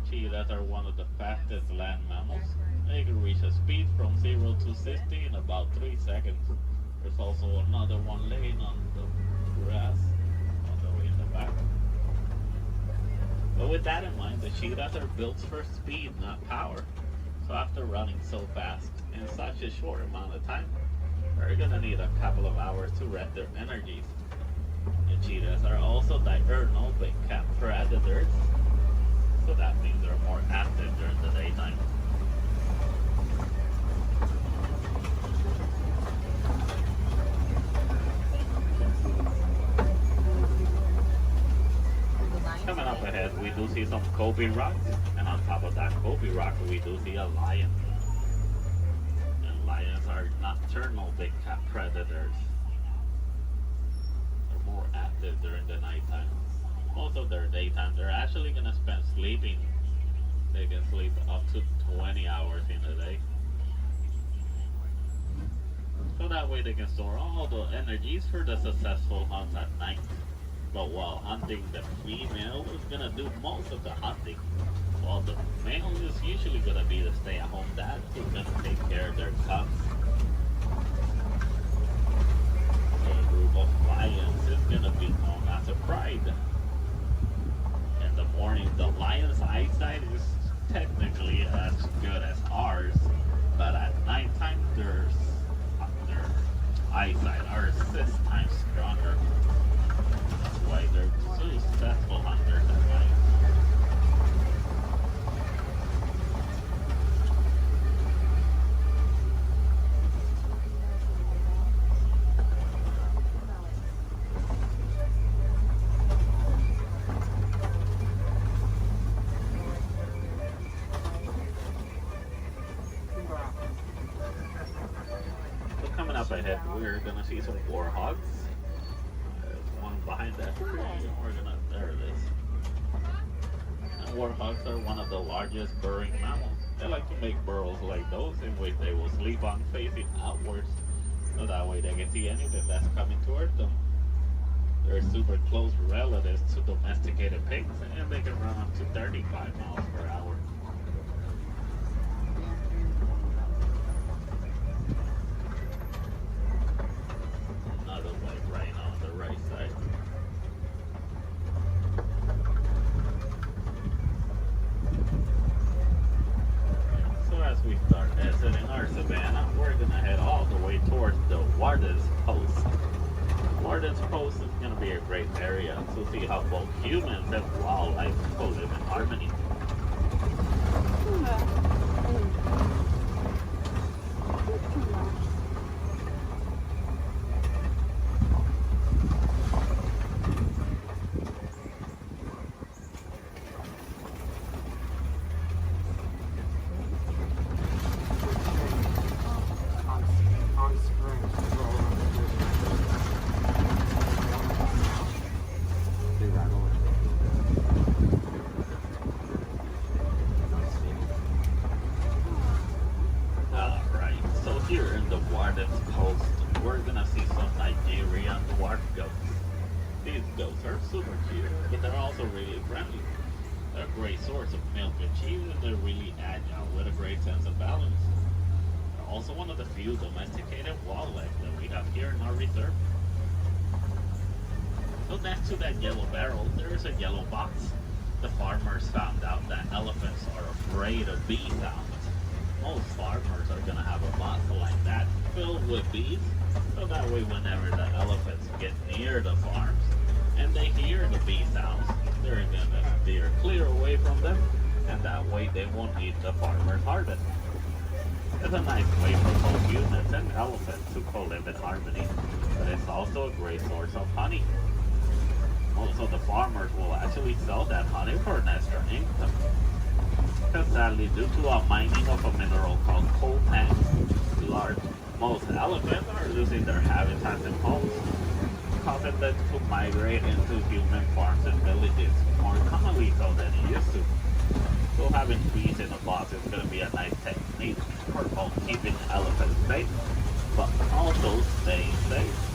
S1: Cheetahs are one of the fastest land mammals. They can reach a speed from 0 to 60 in about 3 seconds. There's also another one laying on the grass all the way in the back. But with that in mind, the cheetahs are built for speed, not power. So after running so fast in such a short amount of time, they're gonna need a couple of hours to rest their energies. The cheetahs are also diurnal big cat predators, so that means they're more active during the daytime. Coming up ahead, we do see some Gobi rocks, and on top of that Gobi rock, we do see a lion. Lions are nocturnal big cat predators. They're more active during the nighttime. Most of their daytime, they're actually going to spend sleeping. They can sleep up to 20 hours in a day. So that way they can store all the energies for the successful hunts at night. But while hunting, the female is going to do most of the hunting. While the male is usually going to be the stay-at-home dad who's going to take care of their cubs. So a group of lions is going to be known as a pride. In the morning, the lion's eyesight is technically as good as ours, but at nighttime, their eyesight are 6 times stronger. That's why they're successful hunters at night. Ahead, we're gonna see some warhogs. There's one behind that tree. There it is. And warhogs are one of the largest burrowing mammals. They like to make burrows like those in which they will sleep on facing outwards, so that way they can see anything that's coming toward them. They're super close relatives to domesticated pigs, and they can run up to 35 miles per hour. We start exiting our savannah, we're going to head all the way towards the Warden's Post. Warden's Post is going to be a great area to see how both humans and wildlife live in harmony. Dairy underwater goats. These goats are super cute, but they're also really friendly. They're a great source of milk and cheese, and they're really agile with a great sense of balance. They're also one of the few domesticated wildlife that we have here in our reserve. So next to that yellow barrel, there is a yellow box. The farmers found out that elephants are afraid of bee sounds. Most farmers are going to have a box like that filled with bees, so that way whenever the elephants get near the farms and they hear the bee sounds, they're going to steer clear away from them, and that way they won't eat the farmer's harvest. It's a nice way for both humans and elephants to co-live in harmony, but it's also a great source of honey. Also, the farmers will actually sell that honey for an extra income. Because sadly, due to our mining of a mineral called coltan, most elephants are losing their habitats and homes, causing them to migrate into human farms and villages more commonly so than it used to. So having bees in a box is going to be a nice technique for both keeping elephants safe, but also staying safe.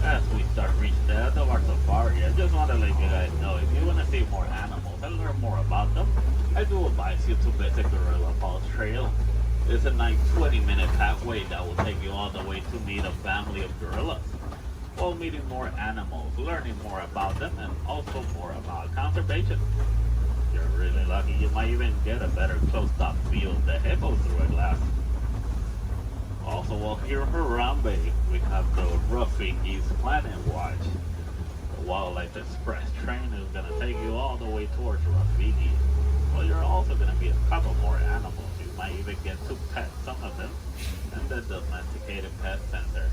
S1: As we start reaching the end of our safari, I just want to let you guys know, if you want to see more animals and learn more about them, I do advise you to visit Gorilla Falls Trail. It's a nice 20-minute pathway that will take you all the way to meet a family of gorillas, while meeting more animals, learning more about them, and also more about conservation. If you're really lucky, you might even get a better close-up view of the hippos through a glass. Also, while here in Harambe, we have the Rafiki's Planet Watch. The Wildlife Express train is going to take you all the way towards Rafiki. Well, you're also going to meet a couple more animals. You might even get to pet some of them in the domesticated pet center.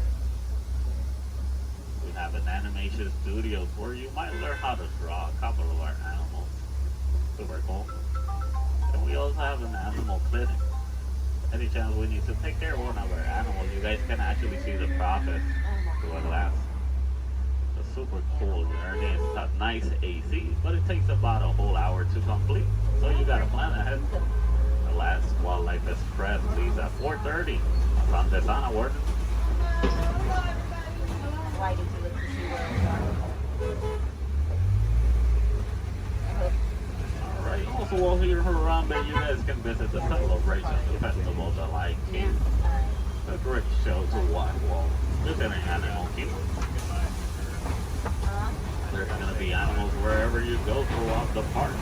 S1: We have an animation studio where you might learn how to draw a couple of our animals. Super cool. And we also have an animal clinic. Any chance we need to take care of one of our animals, you guys can actually see the process through a glass. It's super cool journey. It's got nice AC, but it takes about a whole hour to complete. So you gotta plan ahead. The last Wildlife Express leaves at 4:30. Sunday Sana word. Alright, also while here in Harambe, you guys can visit the celebration festival, the Lion King. A great show to watch while visiting Animal Kingdom. There's going to be animals wherever you go throughout the park.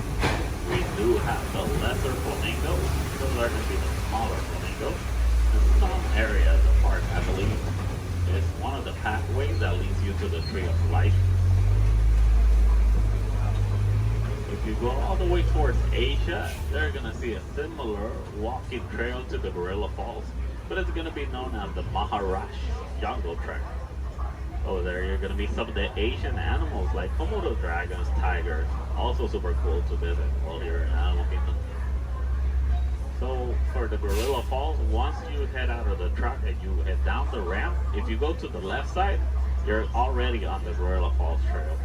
S1: We do have the lesser flamingos, those are going to be the smaller flamingos. In some area of the park, I believe, is one of the pathways that leads you to the Tree of Life. If you go all the way towards Asia, they're going to see a similar walking trail to the Gorilla Falls, but it's going to be known as the Maharashtra Jungle Trek. Over there, you're going to meet some of the Asian animals like Komodo dragons, tigers, also super cool to visit while you're in Animal Kingdom. So for the Gorilla Falls, once you head out of the truck and you head down the ramp, if you go to the left side, you're already on the Gorilla Falls Trail.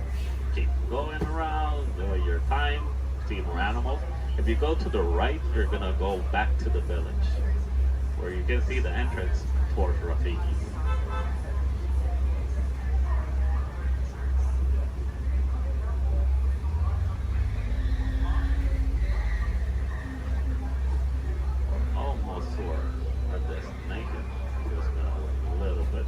S1: Keep going around, enjoy your time, see more animals. If you go to the right, you're going to go back to the village, where you can see the entrance towards Rafiki. Almost to our destination. Just gonna wait a little bit.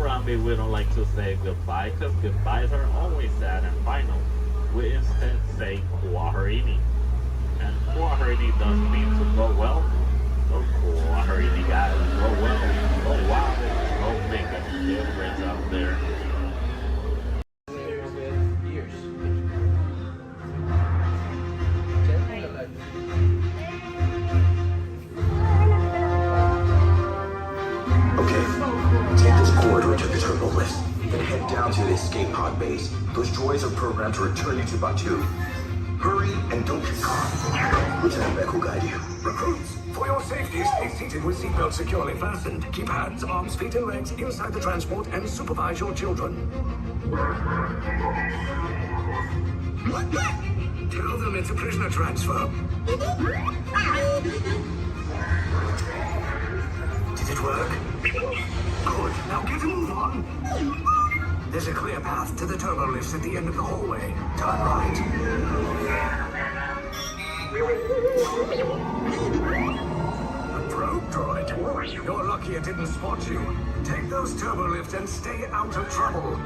S1: Harambe, we don't like to say goodbye because goodbyes are always sad and final. We instead say Kwaherini. And Kwaherini does mean to go well. So Kwaherini, guys, go well, go wild, go make a difference out there.
S10: Okay, take this corridor to the terminal lift. Then head down to the escape pod base. Those droids are programmed to return you to Batu. Hurry and don't get caught. Lieutenant Beck will guide you.
S11: Recruits, for your safety, stay seated with seatbelts securely fastened. Keep hands, arms, feet, and legs inside the transport and supervise your children. Tell them it's a prisoner transfer. Did it work? Good. Now get a move on. There's a clear path to the turbo lifts at the end of the hallway. Turn right. A probe droid. You're lucky it didn't spot you. Take those turbo lifts and stay out of trouble.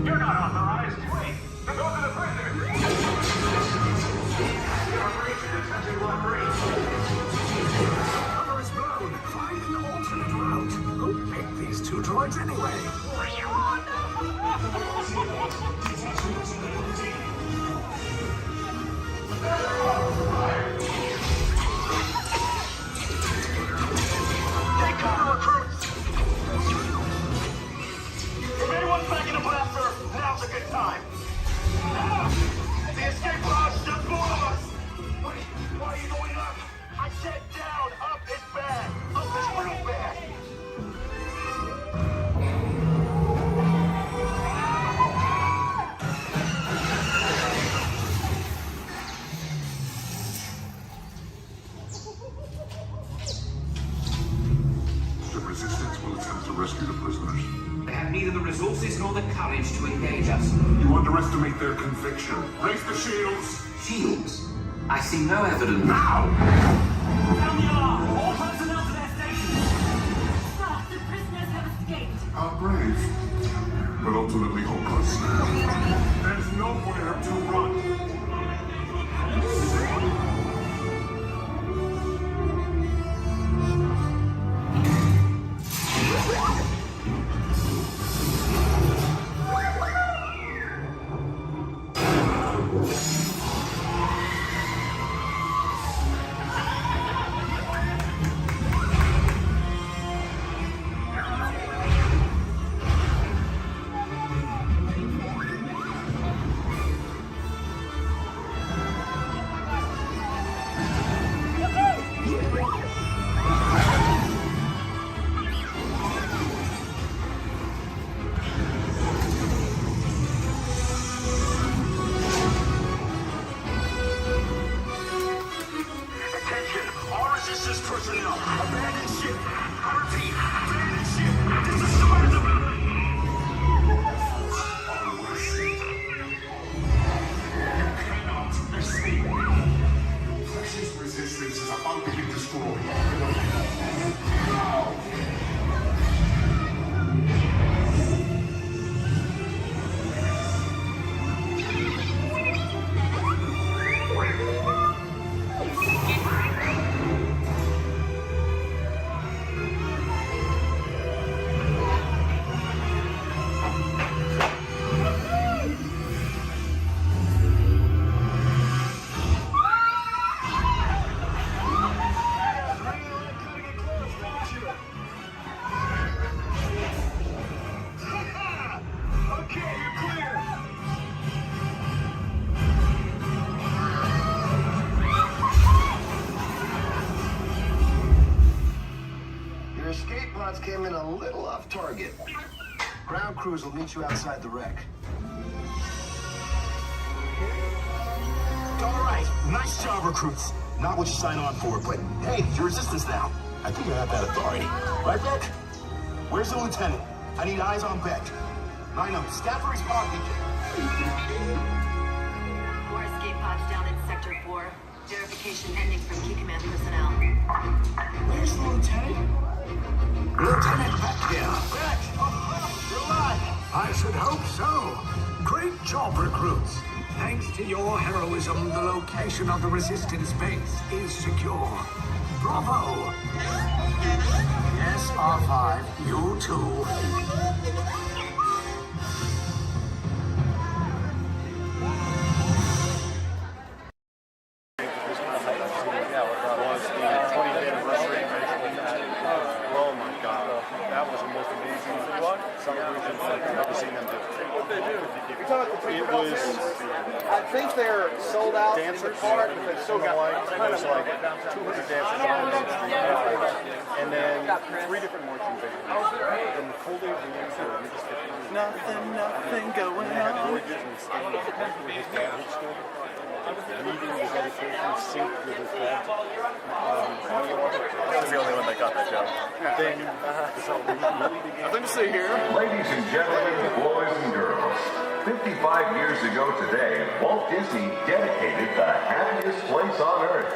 S13: You're not authorized. Wait, those are the prisoners.
S11: Cover is blown. Find an alternate route. Who picked these two droids anyway?
S13: Take cover, recruits! If anyone's back in the blaster, now's a good time. The escape pod's just below us! Wait, why are you going up? I said down, up is bad. Up is real bad.
S21: The resistance will attempt to rescue the prisoners.
S14: They have neither the resources nor the courage to engage us.
S21: You underestimate their conviction. Raise the shields!
S14: Shields? I see no evidence.
S21: Now!
S13: Down the alarm! All personnel to their stations!
S18: Sir, the prisoners have escaped.
S21: How brave, but ultimately hopeless. There's nowhere to run.
S13: Attention, all resistance personnel, abandon ship. I repeat, abandon ship. Destroy the building.
S21: You cannot escape. Precious resistance is about to be destroyed.
S13: Okay, you're clear.
S10: Your escape pods came in a little off target. Ground crews will meet you outside the wreck.
S11: All right, nice job, recruits. Not what you signed on for, but hey, you're resistance now. I think you have that authority. Right, Beck? Where's the lieutenant? I need eyes on Beck. Rhino, staff for response.
S24: 4 escape pods down in Sector 4. Verification pending from Key Command personnel.
S11: Where's the lieutenant?
S13: Lieutenant back here. Rex, you're alive. I should hope so. Great job, recruits. Thanks to your heroism, the location of the resistance base is secure. Bravo. Yes, R5, you too.
S3: Oh my God, that was the most amazing celebration I've ever seen them do. What they do? It was, I think they're sold out dancers, but they still got there's like 200 dancers on the and then 3 different marching bands. And the full day of the dance, nothing going on. His dad had stood. Reading the dedication synced with his dad. I was the only one that got that joke. Then the celebration really began. Nothing to see here.
S6: Ladies and gentlemen, boys and girls, 55 years ago today, Walt Disney dedicated the happiest place on earth.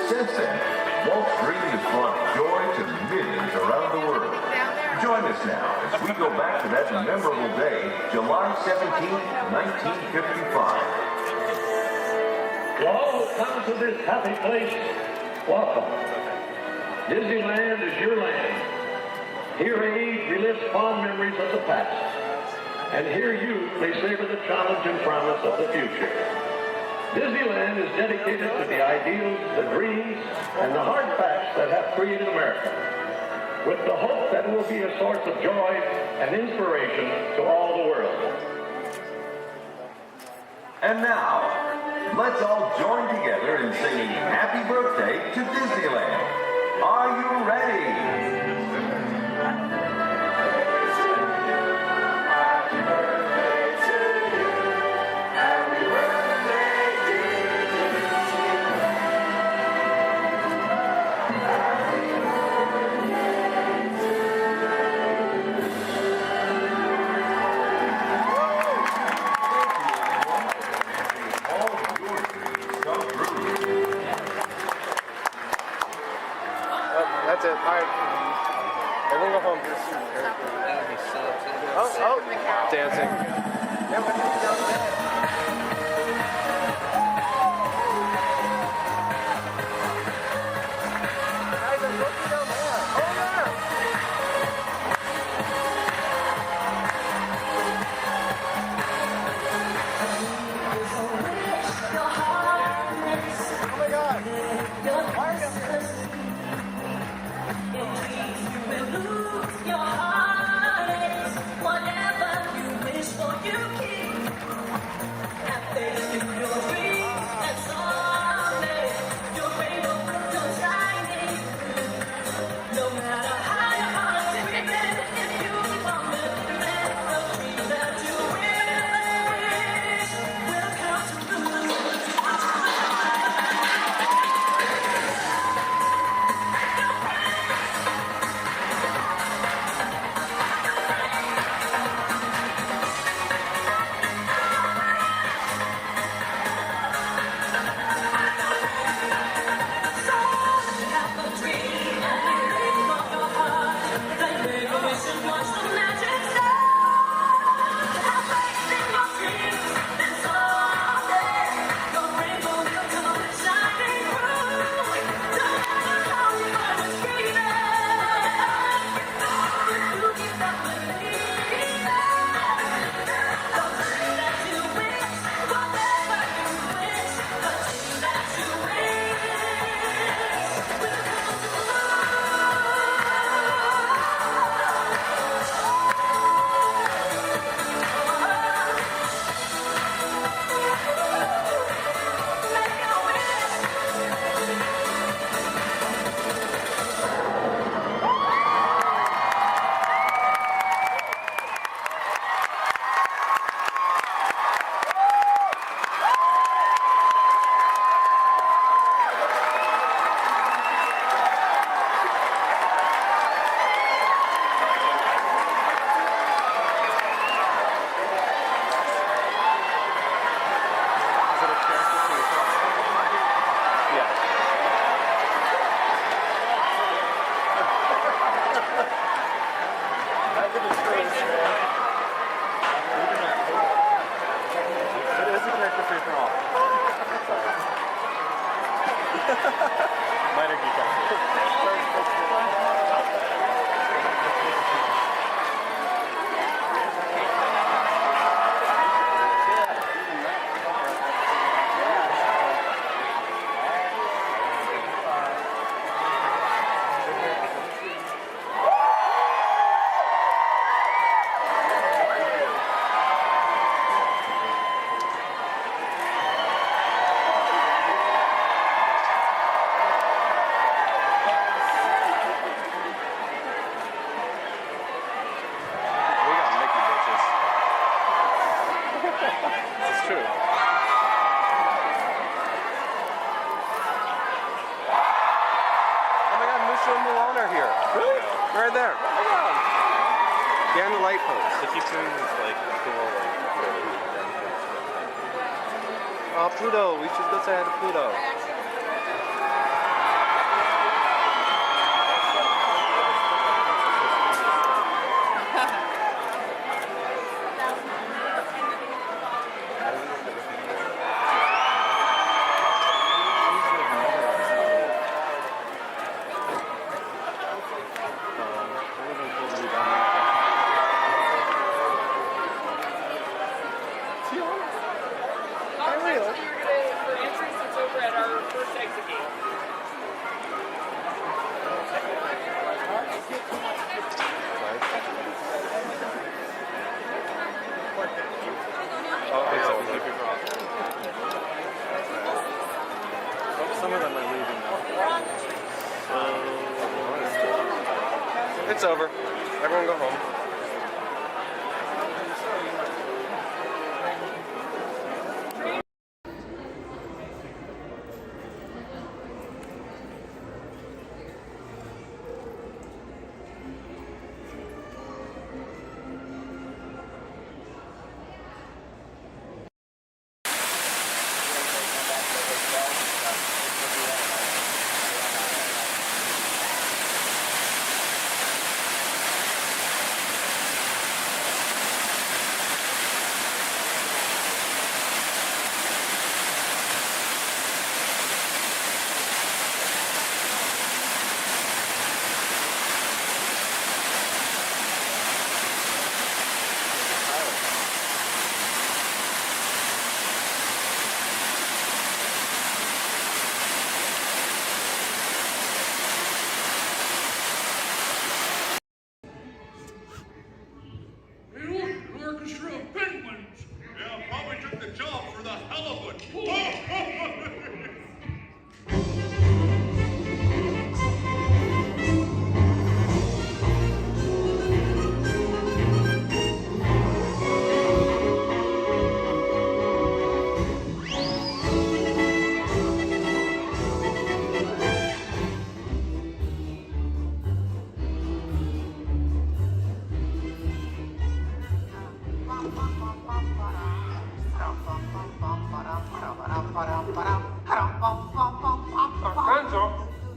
S6: Since then, Walt's dream has brought joy to millions around the world. Join us now as we go back to that memorable day, July 17, 1955.
S7: To all who come to this happy place, welcome. Disneyland is your land. Here age relives fond memories of the past. And here you may savor the challenge and promise of the future. Disneyland is dedicated to the ideals, the dreams, and the hard facts that have created America, with the hope that it will be a source of joy and inspiration to all the world.
S6: And now, let's all join together in singing Happy Birthday to Disneyland. Are you ready?
S3: That's it. All right. Everyone go home. Oh, dancing. Behind the light post.
S9: They keep doing this like cool
S3: Oh, Pluto. We should go say hi to Pluto.
S9: Some of them are leaving now.
S3: It's over. Everyone go home.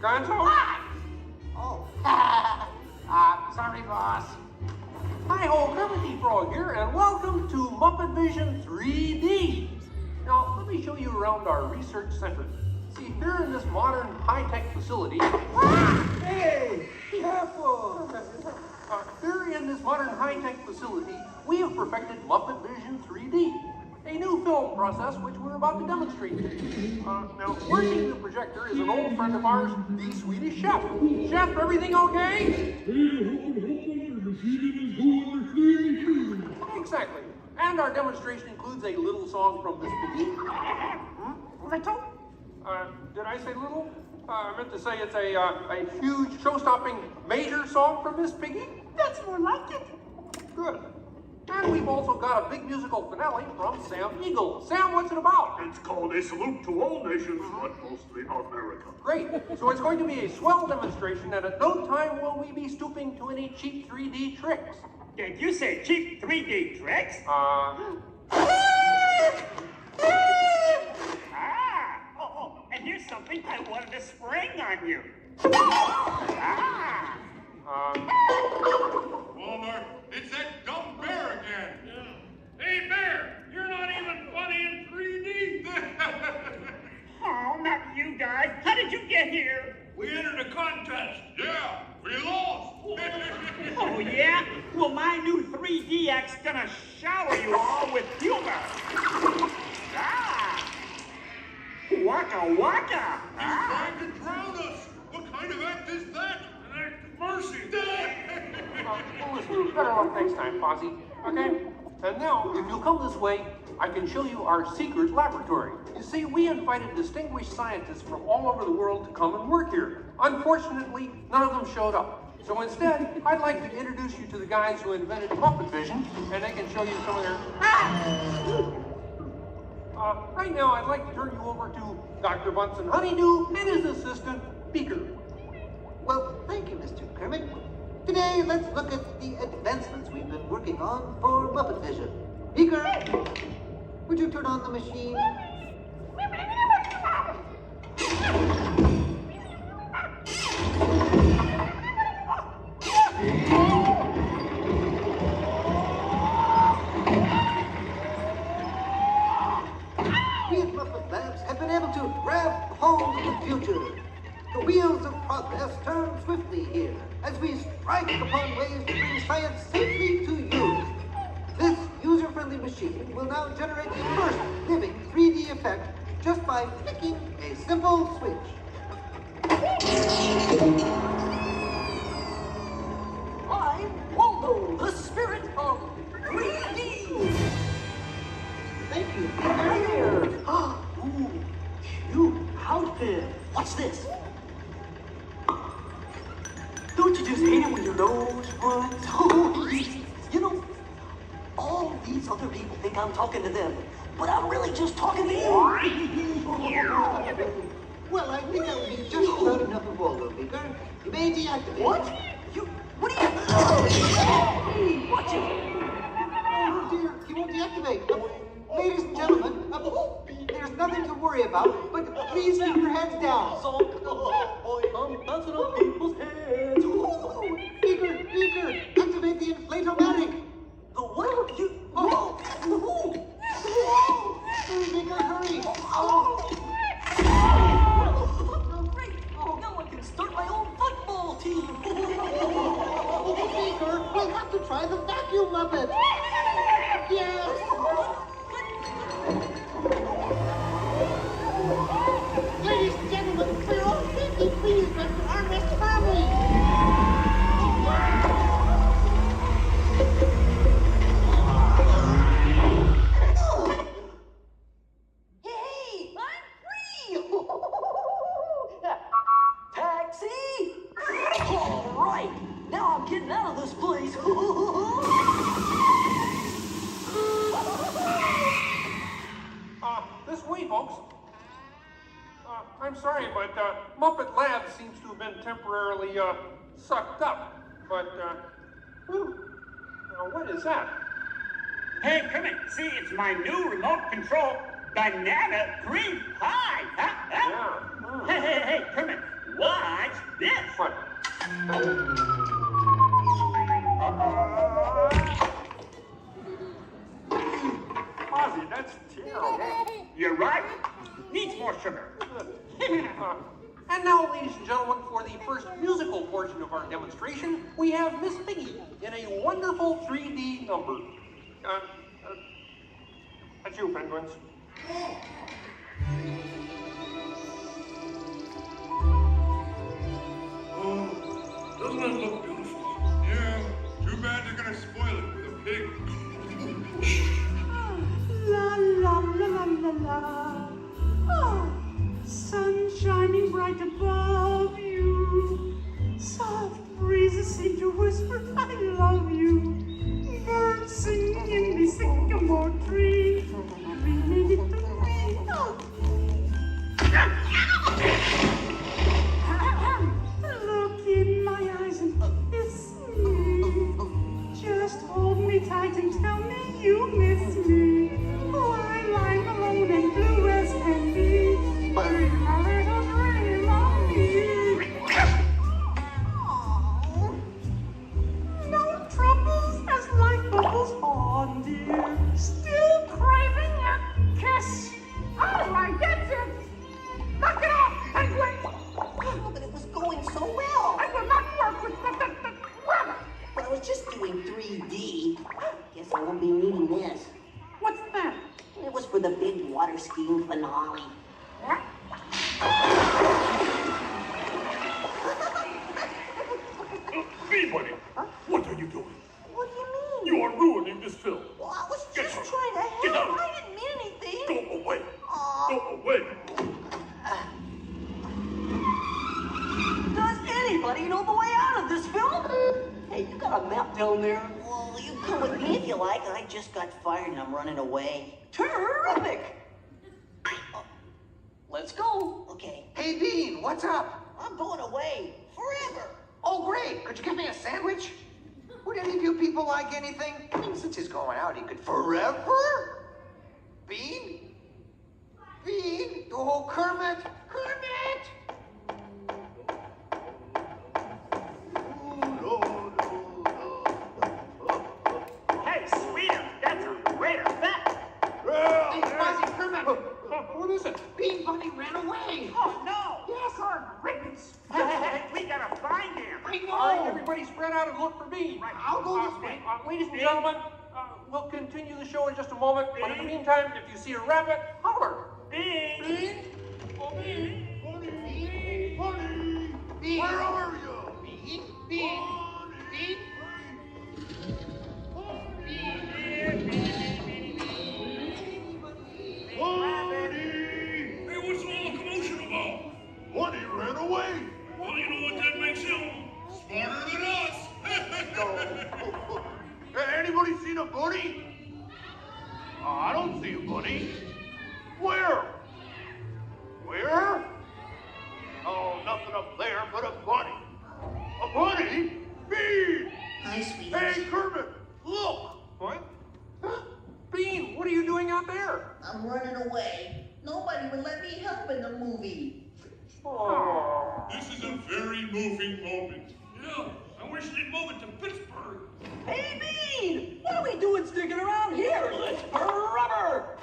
S20: Gonzo? Oh. Sorry, boss. Hi-ho, Kermit the Frog here, and welcome to Muppet Vision 3D. Now, let me show you around our research center. See, here in this modern high-tech facility... Hey! Be careful! Here in this modern high-tech facility, we have perfected Muppet Vision 3D, a new film process which we're about to demonstrate. Now, working the projector is an old friend of ours, the Swedish chef. Chef, everything okay? Exactly. And our demonstration includes a little song from Miss Piggy. Little? Did I say little? I meant to say it's a huge, show-stopping, major song from Miss Piggy. That's more like it. Good. And we've also got a big musical finale from Sam Eagle. Sam, what's it about?
S11: It's called A Salute to All Nations, but mostly America.
S20: Great. So it's going to be a swell demonstration, and at no time will we be stooping to any cheap 3D tricks.
S22: Did you say cheap 3D tricks? And here's something I wanted to spring on you.
S23: Walmart, it's that dumb bear again. Yeah. Hey, Bear, you're not even funny in 3D.
S22: Oh, not you guys. How did you get here?
S23: We entered a contest. Yeah, we lost.
S22: Oh, yeah? Well, my new 3DX gonna shower you all with humor. Waka waka!
S23: He's trying to drown us! What kind of act is that? An act of mercy!
S20: Well, listen, better luck next time, Fozzie. Okay? And now, if you'll come this way, I can show you our secret laboratory. You see, we invited distinguished scientists from all over the world to come and work here. Unfortunately, none of them showed up. So instead, I'd like to introduce you to the guys who invented Muppet Vision, and they can show you some of their... right now, I'd like to turn you over to Dr. Bunsen Honeydew and his assistant, Beaker.
S25: Well, thank you, Mr. Kermit.
S5: Today, let's look at the advancements we've been working on for Muppet Vision. Beaker, would you turn on the machine? We at Muppet Labs have been able to grab hold of the future. The wheels of progress turn swiftly here as we strike upon ways to bring science safely to you. This user-friendly machine will now generate the first living 3D effect just by flicking a simple switch.
S20: I'm Waldo, the spirit of 3D.
S5: Thank you.
S20: Hi there. Ooh, cute outfit. What's this? Don't you just hate it when your nose runs? You know, all these other people think I'm talking to them, but I'm really just talking to you.
S5: Well, I think that would be just about enough of Waldo, Beaker. You may deactivate.
S20: What? What are you? Hey, watch it.
S5: Oh dear, he won't deactivate. Ladies and gentlemen, there's nothing to worry about, but please keep your heads down.
S20: I'm bouncing on people's heads.
S5: Beaker, activate the inflatomatic.
S20: The what? You? Oh.
S5: Beaker, hurry.
S20: Great. Now I can start my own football team.
S5: Beaker, we'll have to try the vacuum Muppet. Yes. Ladies and gentlemen, for your own safety, please grab your armrest firmly.
S20: Hey, I'm free! Taxi! All right, now I'm getting out of this place.
S8: This way, folks. I'm sorry, but Muppet Labs seems to have been temporarily sucked up. But, what is that?
S22: Hey, Kermit, see, it's my new remote control banana cream pie. Huh?
S8: Yeah.
S22: Hey, Kermit, watch this.
S8: What? Ozzy, that's terrible.
S22: You're right. Needs more sugar.
S8: And now, ladies and gentlemen, for the first musical portion of our demonstration, we have Miss Piggy in a wonderful 3D number. That's you, penguins.
S23: Doesn't it look beautiful? Yeah, too bad they're gonna spoil it with a pig.
S15: La la la la la la. Oh, sun shining bright above you. Soft breezes seem to whisper, I love you. Birds singing in the sycamore tree. Look in my eyes and kiss me. Just hold me tight and tell me you miss me. While I'm alone and blue as can be. Dream a little dream of me. No troubles as life bubbles on, dear. Still craving a kiss. Oh, I get it. Knock it off, penguin.
S20: Oh, but it was going so well.
S15: I will not work with the
S20: But I was just doing 3D. Guess I won't be needing this.
S15: What's that?
S20: It was for the big water skiing finale.
S15: What?
S23: Anybody, what are you doing?
S20: What do you mean?
S23: You are ruining this film.
S20: Well, I was
S23: Get
S20: just
S23: out.
S20: trying to
S23: Get
S20: help.
S23: out.
S20: I didn't mean anything.
S23: Go away. Go away.
S20: Does anybody know the way out of this film? Hey, you got a map down there? Well, you come with me if you like. I just got fired and I'm running away. Terrific! Let's go. Okay.
S5: Hey, Bean, what's up?
S20: I'm going away. Forever.
S5: Oh, great. Could you give me a sandwich? Would any of you people like anything? I mean, since he's going out, he could forever? Bean? Bean? Oh, Kermit! Kermit!
S22: Hey, sweeter, that's a great effect.
S5: Hey, Fuzzy, Kermit!
S8: What is it?
S5: Bean Bunny ran away!
S22: Oh, no.
S5: Yes, sir.
S22: Rickens. We gotta find him.
S5: I know.
S8: All right, everybody spread out and look for Bean.
S22: Right.
S5: I'll go this way.
S8: Ladies and gentlemen, we'll continue the show in just a moment, but in the meantime, if you see a rabbit, holler.
S22: Bean.
S8: Bean? Oh, Bean.
S5: Bean.
S11: Where are you?
S5: Bean? Bean? Bean?
S23: Hey, what's all the commotion about?
S11: Bunny ran away.
S23: Well, you know what that makes him? Smarter than us.
S11: Hey, anybody seen a bunny? I don't see a bunny. Where? Where? Oh, nothing up there but a bunny. A bunny? Bean!
S18: Hi, sweetie.
S11: Hey, Kermit, look!
S8: What? Bean, what are you doing out there?
S18: I'm running away. Nobody would let me help in the movie.
S8: Oh.
S23: This is a very moving moment. Yeah, I wish you'd move it to Pittsburgh.
S20: Hey, Bean! What are we doing sticking around here? Let's burn rubber!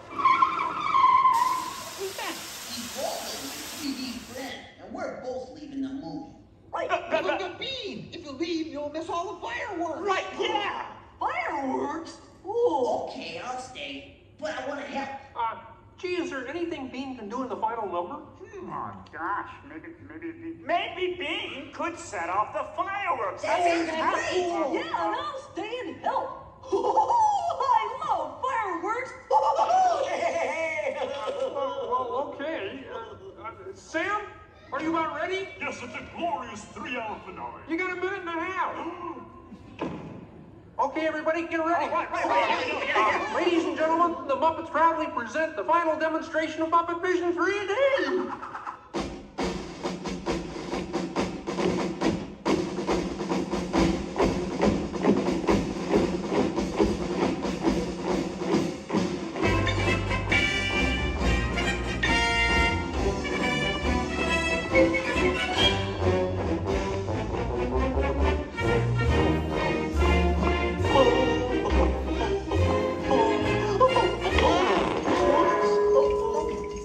S20: Who's that?
S18: He's Walt, my 3D friend, and we're both leaving the movie.
S20: Right.
S5: Look at Bean! If you leave, you'll miss all the fireworks!
S20: Right, yeah! Fireworks? Ooh.
S18: Okay, I'll stay, but I want to help.
S8: Gee, is there anything Bean can do in the final number?
S22: Oh, gosh. Maybe Bean could set off the fireworks.
S18: That sounds
S22: kinda
S18: great.
S22: cool.
S20: Yeah, and I'll stay and help. I love fireworks.
S8: Well, okay. Sam, are you about ready?
S23: Yes, it's a glorious 3-hour finale.
S8: You got a minute and a half. Okay, everybody, get ready.
S22: Right.
S8: Ladies and gentlemen, the Muppets proudly present the final demonstration of Muppet Vision 3D.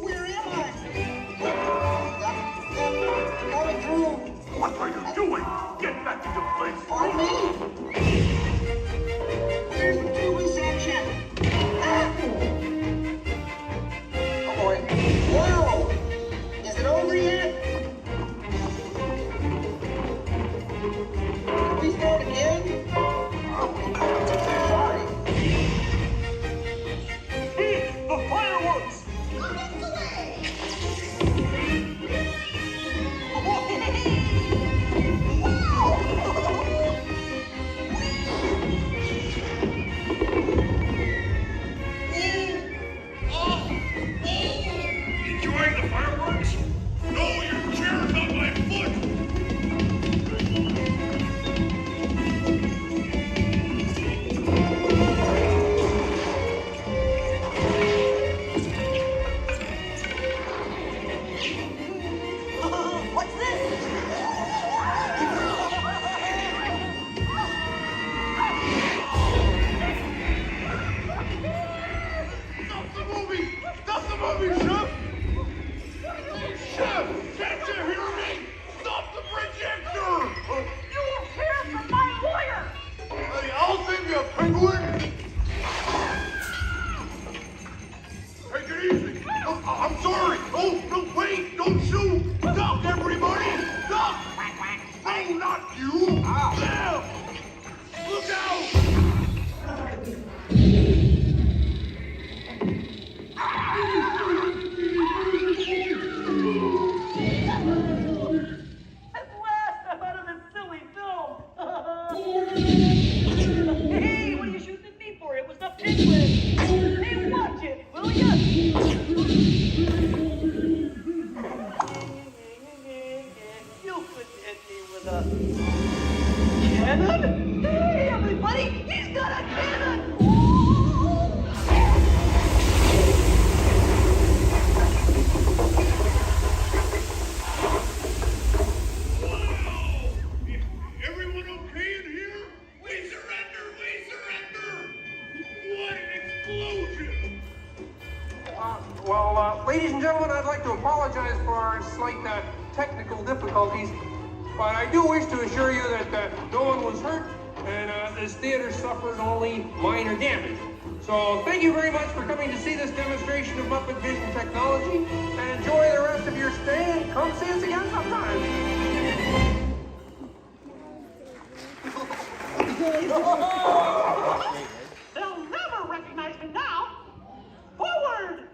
S18: Where am I?
S23: What are you doing? Get back into place.
S5: On me!
S18: Where's the TV section?
S5: Oh boy. Whoa! Is it over yet? Can we start again? Sorry.
S23: Bean, the fireworks! Enjoying the fireworks? No, your chair's on my foot!
S20: What's this?
S11: Stop the movie! Stop the movie, Chef! Chef! Can't you hear me? Stop the projector!
S22: You'll hear from my lawyer.
S11: Hey, I'll save you, penguin! Take it easy! Oh, I'm sorry! Oh, no, wait! Don't shoot! Duck, everybody! Duck! No, not you! Them! Look out!
S20: At last, I'm out of this silly film. Hey, what are you shooting at me for? It was the penguin. Hey, watch it, will ya? You couldn't hit me with a
S23: explosion!
S8: Ladies and gentlemen, I'd like to apologize for our slight technical difficulties, but I do wish to assure you that no one was hurt and this theater suffered only minor damage. So thank you very much for coming to see this demonstration of Muppet Vision technology, and enjoy the rest of your stay, and come see us again sometime.
S15: They'll never recognize me now. Forward!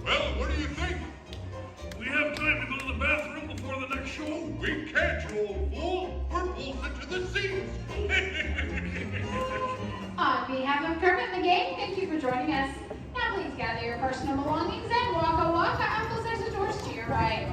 S23: Well, what do you think? We have time to go to the bathroom before the next show? We can't, you old fool. We're bolted to the seats.
S2: On behalf of Kermit and the gang, thank you for joining us. Now please gather your personal belongings and waka waka up those exit doors to your right.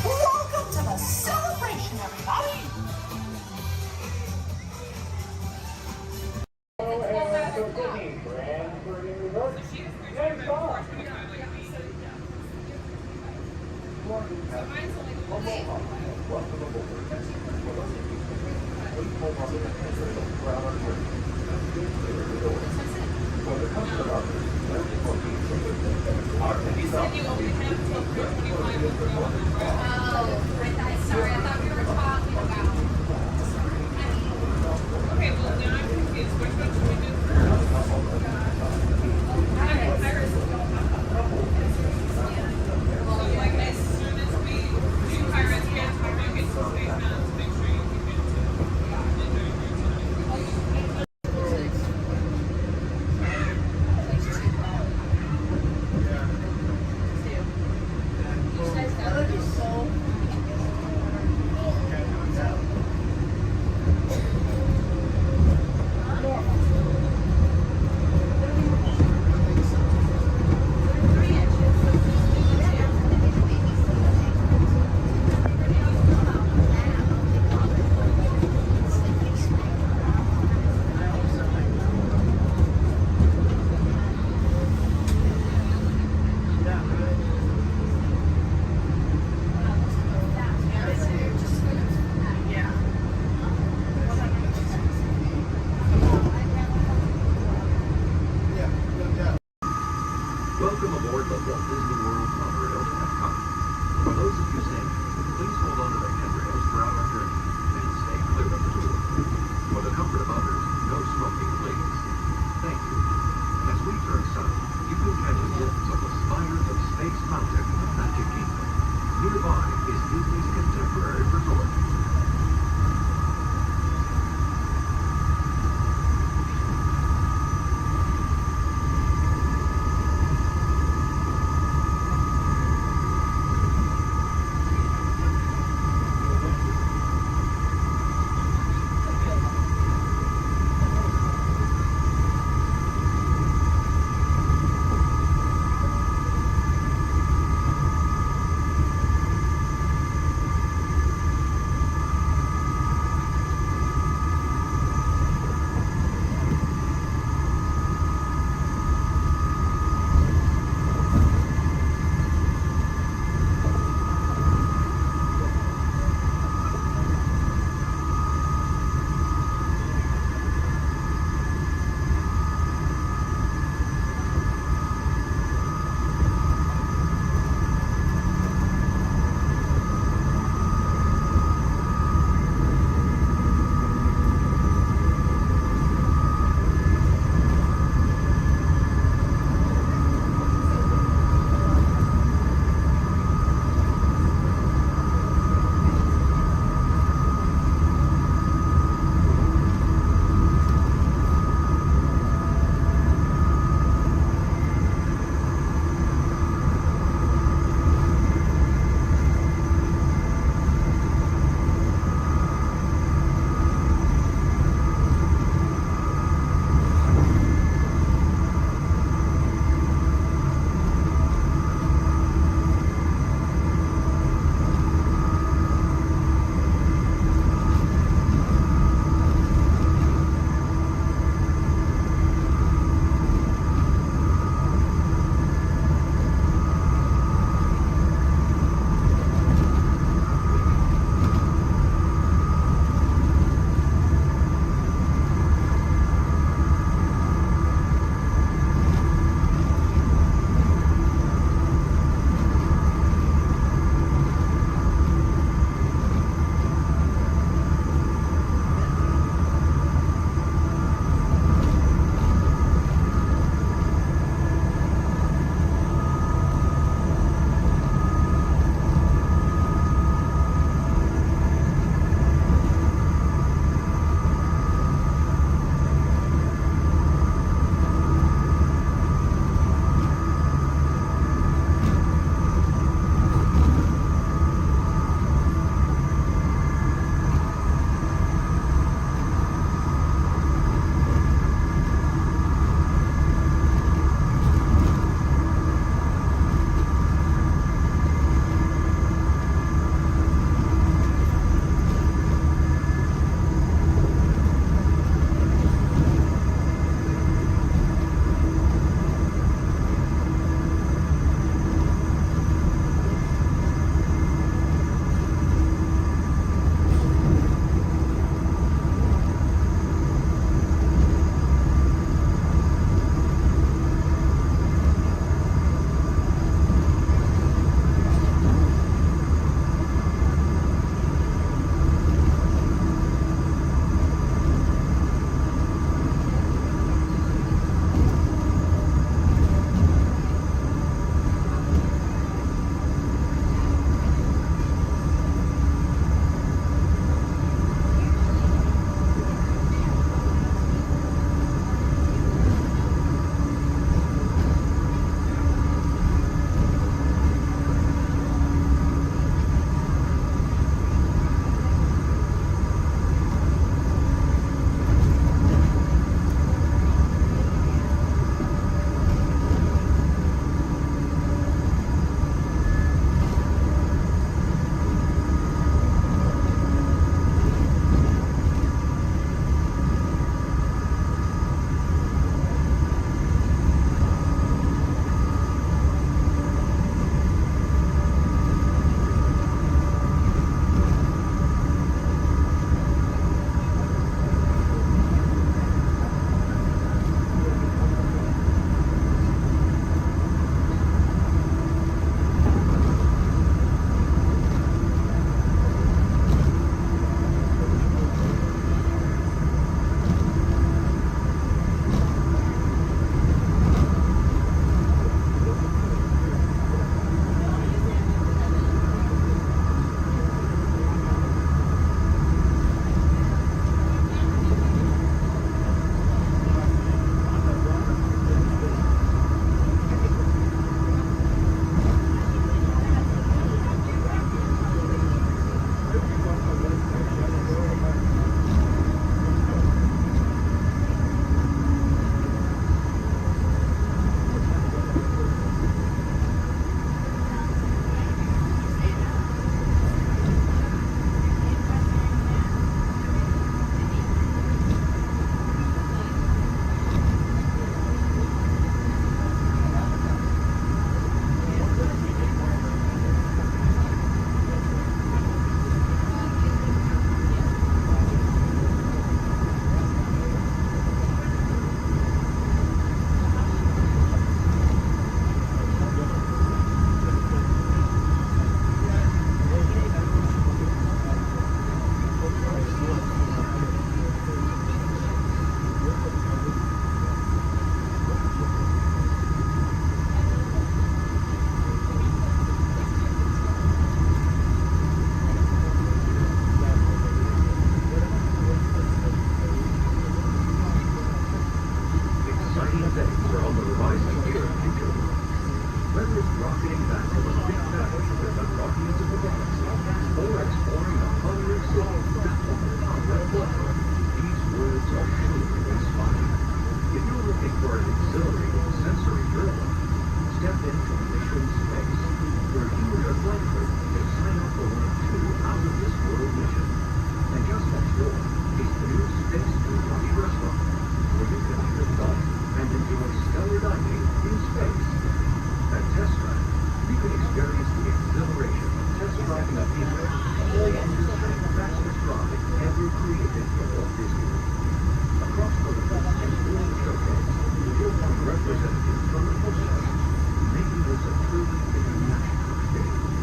S15: Welcome to the celebration, everybody!
S2: Sorry, I thought we were talking about. Okay, well now I'm confused. Which one should we do first? Well, like as soon as we do Pirates get to Rocket Space Mountain, make sure you can get
S7: For those of you staying, please hold on to the handrails throughout our journey and stay clear of the door. For the comfort of others, no smoking, please. Thank you. As we turn south, you can catch a glimpse of the spires of Space Mountain in the Magic Kingdom. Nearby is Disney's contemporary resort.
S6: wrapping up people, all under the fastest ride ever created for Walt Disney. Across the river and through the showcase, you'll find representatives from the Postal, making this a truly international experience.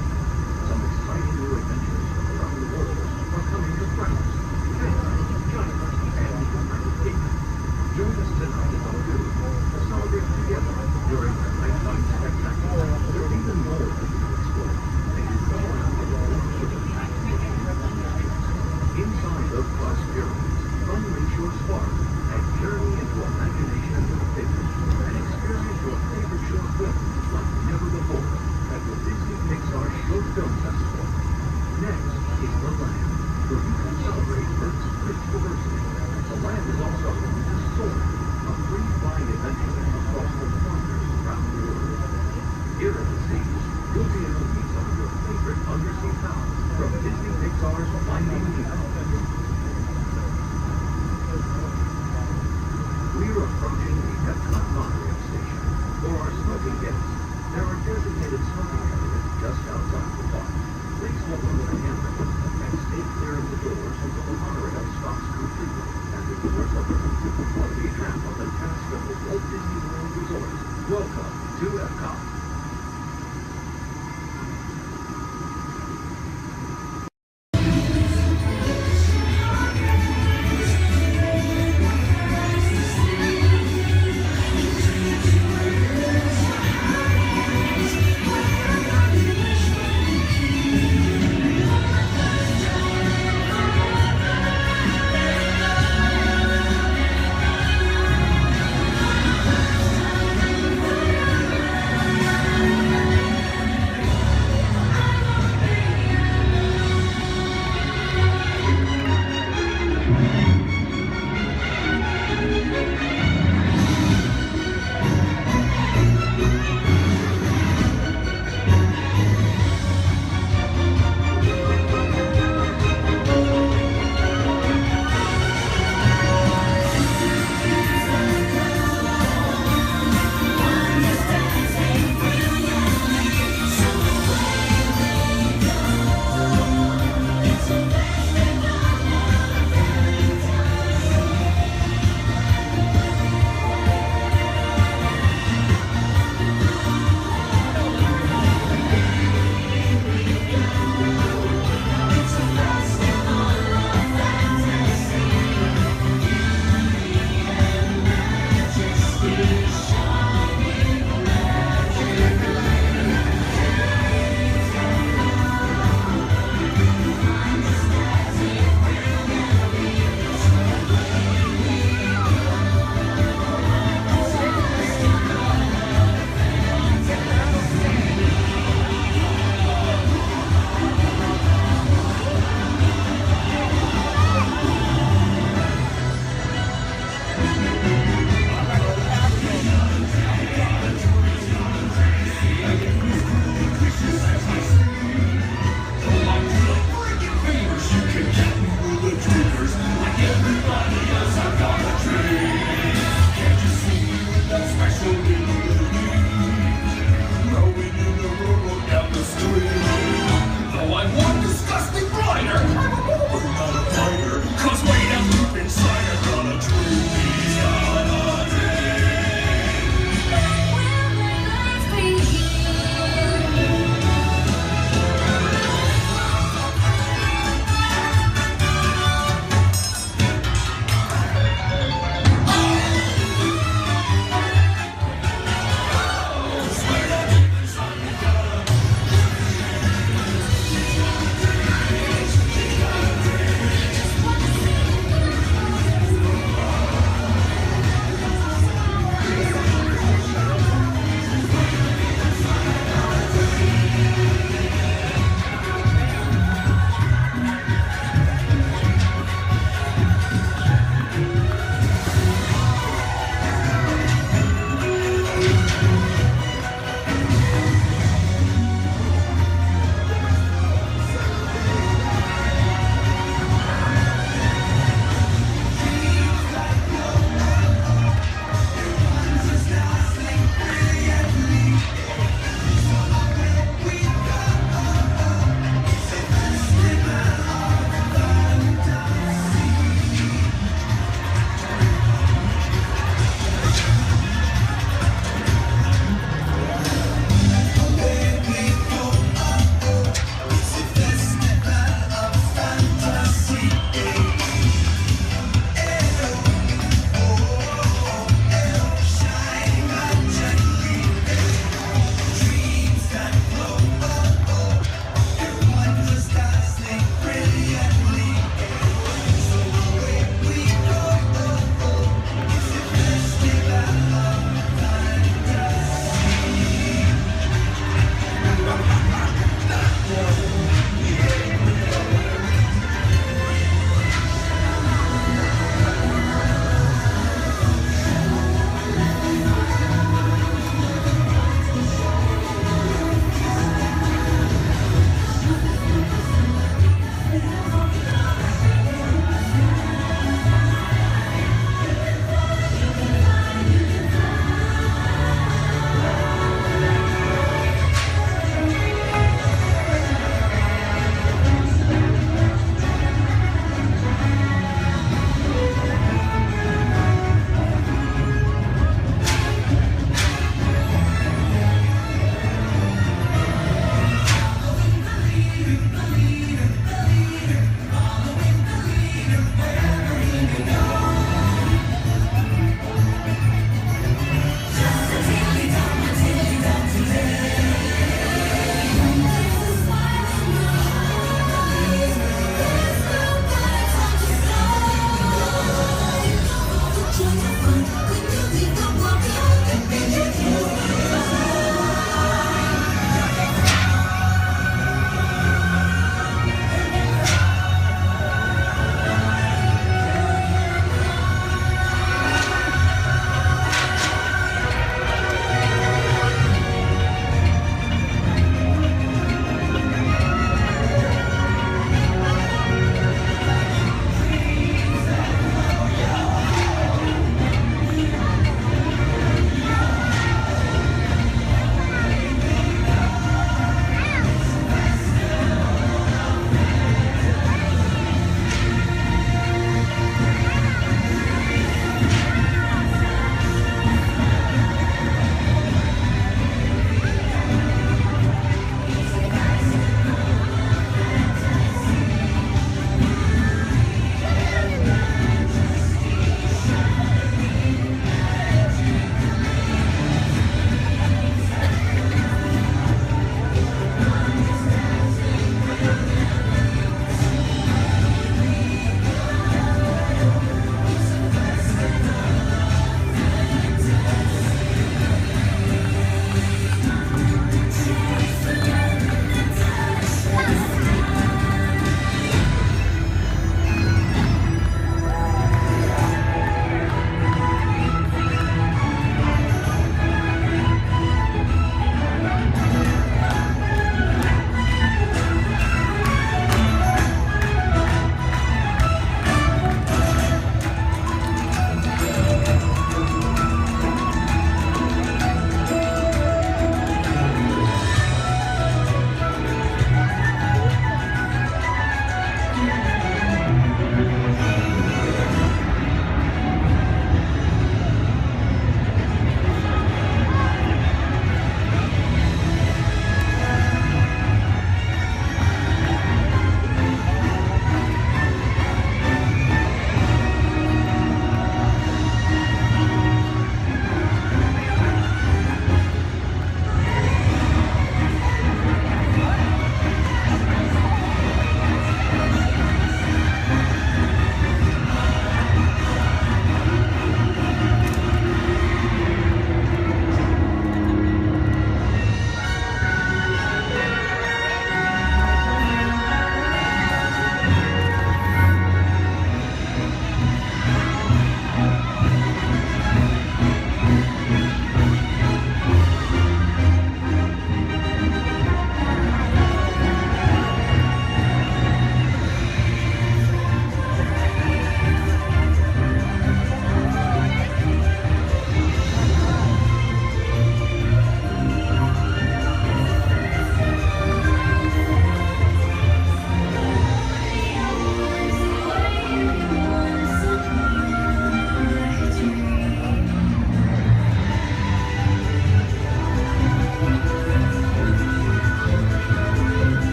S6: Some exciting new adventures from around the world are coming to France, Canada, China, and the United Kingdom. Join us tonight at the lagoon to celebrate together during the nighttime spectacular. There's even more for you to explore. And you come around the world to the inside those glass pyramids, unleash your spark and journey into imagination with figures and experience your favorite short film like never before at the Disney Pixar Short Film Festival. Next is the Land, where you can celebrate Earth's rich diversity. The Land is also home to Soarin', a free flying adventure across the wonders around the world. Here at the seas, you'll be able to meet some of your favorite undersea pals from Disney Pixar's Finding Nemo. We're approaching the Epcot monorail station. For our smoking guests, there are designated smoking areas just outside the park. Please hold on to the handrail and stay clear of the doors until the monorail stops completely and the doors open. On behalf of the cast of the Walt Disney World Resort, welcome to Epcot.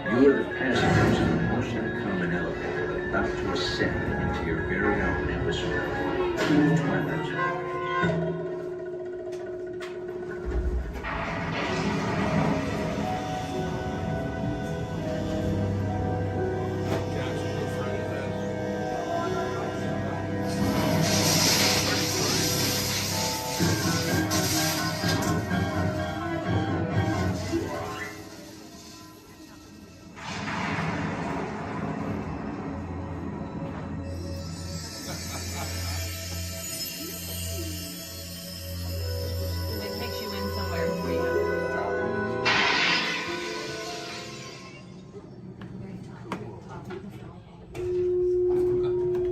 S7: You are the passengers in the most uncommon elevator about to ascend into your very own episode of the Twilight Zone.
S4: It takes you in somewhere where you have to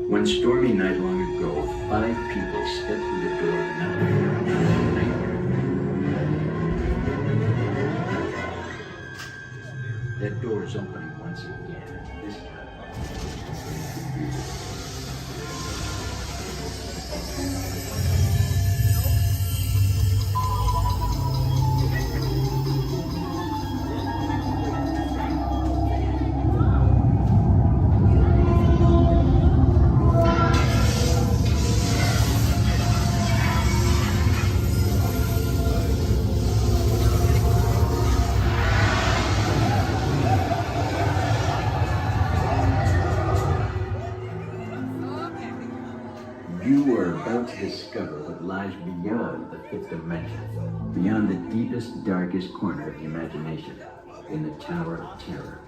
S7: One stormy night long ago, 5 people stepped through the door of an elevator. That door is opening once again. This You are about to discover what lies beyond the 5th dimension, beyond the deepest, darkest corner of the imagination, in the Tower of Terror.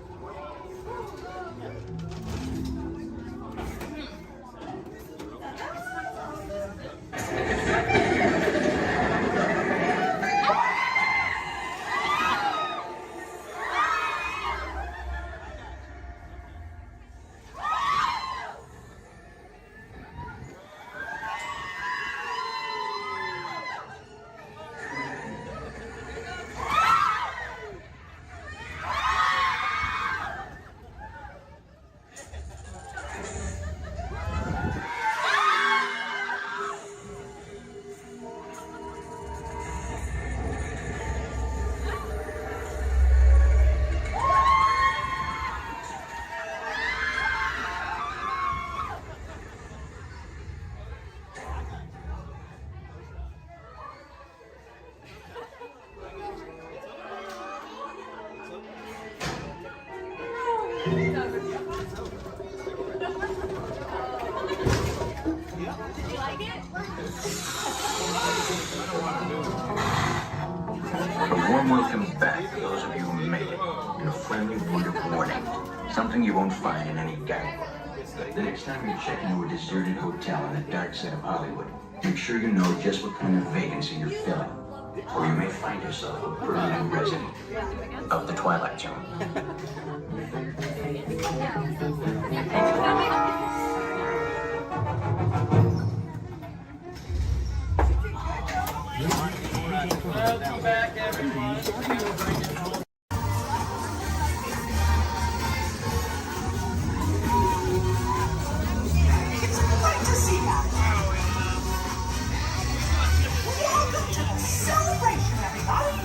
S7: A warm welcome back to those of you who made it, and a friendly word of warning. Something you won't find in any guidebook. The next time you check into a deserted hotel on the dark side of Hollywood, make sure you know just what kind of vacancy you're filling, or you may find yourself a permanent resident of the Twilight Zone.
S16: Welcome back, everyone.
S15: It's great to see you. Welcome to the celebration, everybody.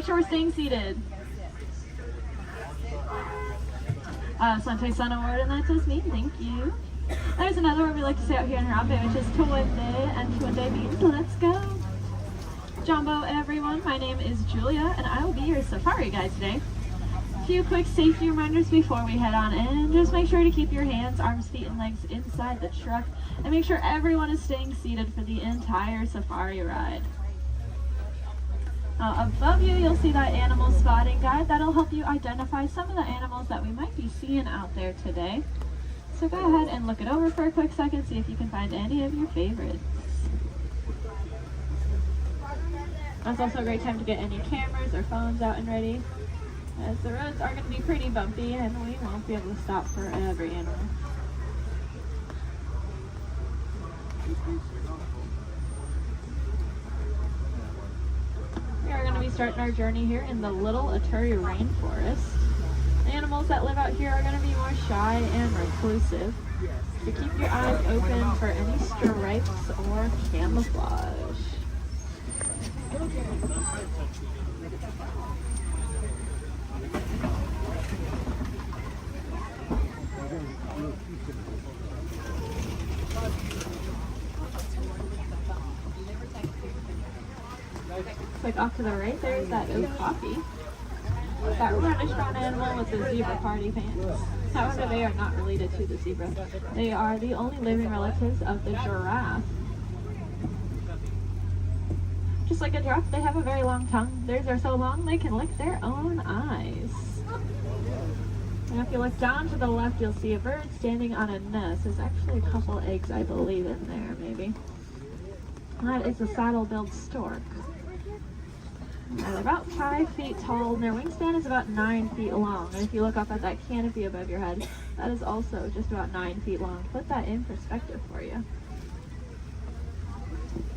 S1: make sure we're staying seated. Sante Sun Award, and that says me, thank you. There's another one we like to say out here in Harambe, which is Tuwende, and Tuwende means let's go. Jumbo everyone, my name is Julia, and I will be your safari guide today. A few quick safety reminders before we head on in. Just make sure to keep your hands, arms, feet, and legs inside the truck, and make sure everyone is staying seated for the entire safari ride. Above you, you'll see that animal spotting guide. That'll help you identify some of the animals that we might be seeing out there today. So go ahead and look it over for a quick second, see if you can find any of your favorites. That's also a great time to get any cameras or phones out and ready, as the roads are going to be pretty bumpy and we won't be able to stop for every animal. We are going to be starting our journey here in the Little Aturi Rainforest. Animals that live out here are going to be more shy and reclusive, so keep your eyes open for any stripes or camouflage. Like off to the right, there's that okapi. That reddish brown animal with the zebra party pants. However, they are not related to the zebra. They are the only living relatives of the giraffe. Just like a giraffe, they have a very long tongue. Theirs are so long they can lick their own eyes. And if you look down to the left, you'll see a bird standing on a nest. There's actually a couple eggs, I believe, in there, maybe. That is a saddle-billed stork. They're about 5 feet tall, and their wingspan is about 9 feet long. And if you look up at that canopy above your head, that is also just about 9 feet long. Put that in perspective for you.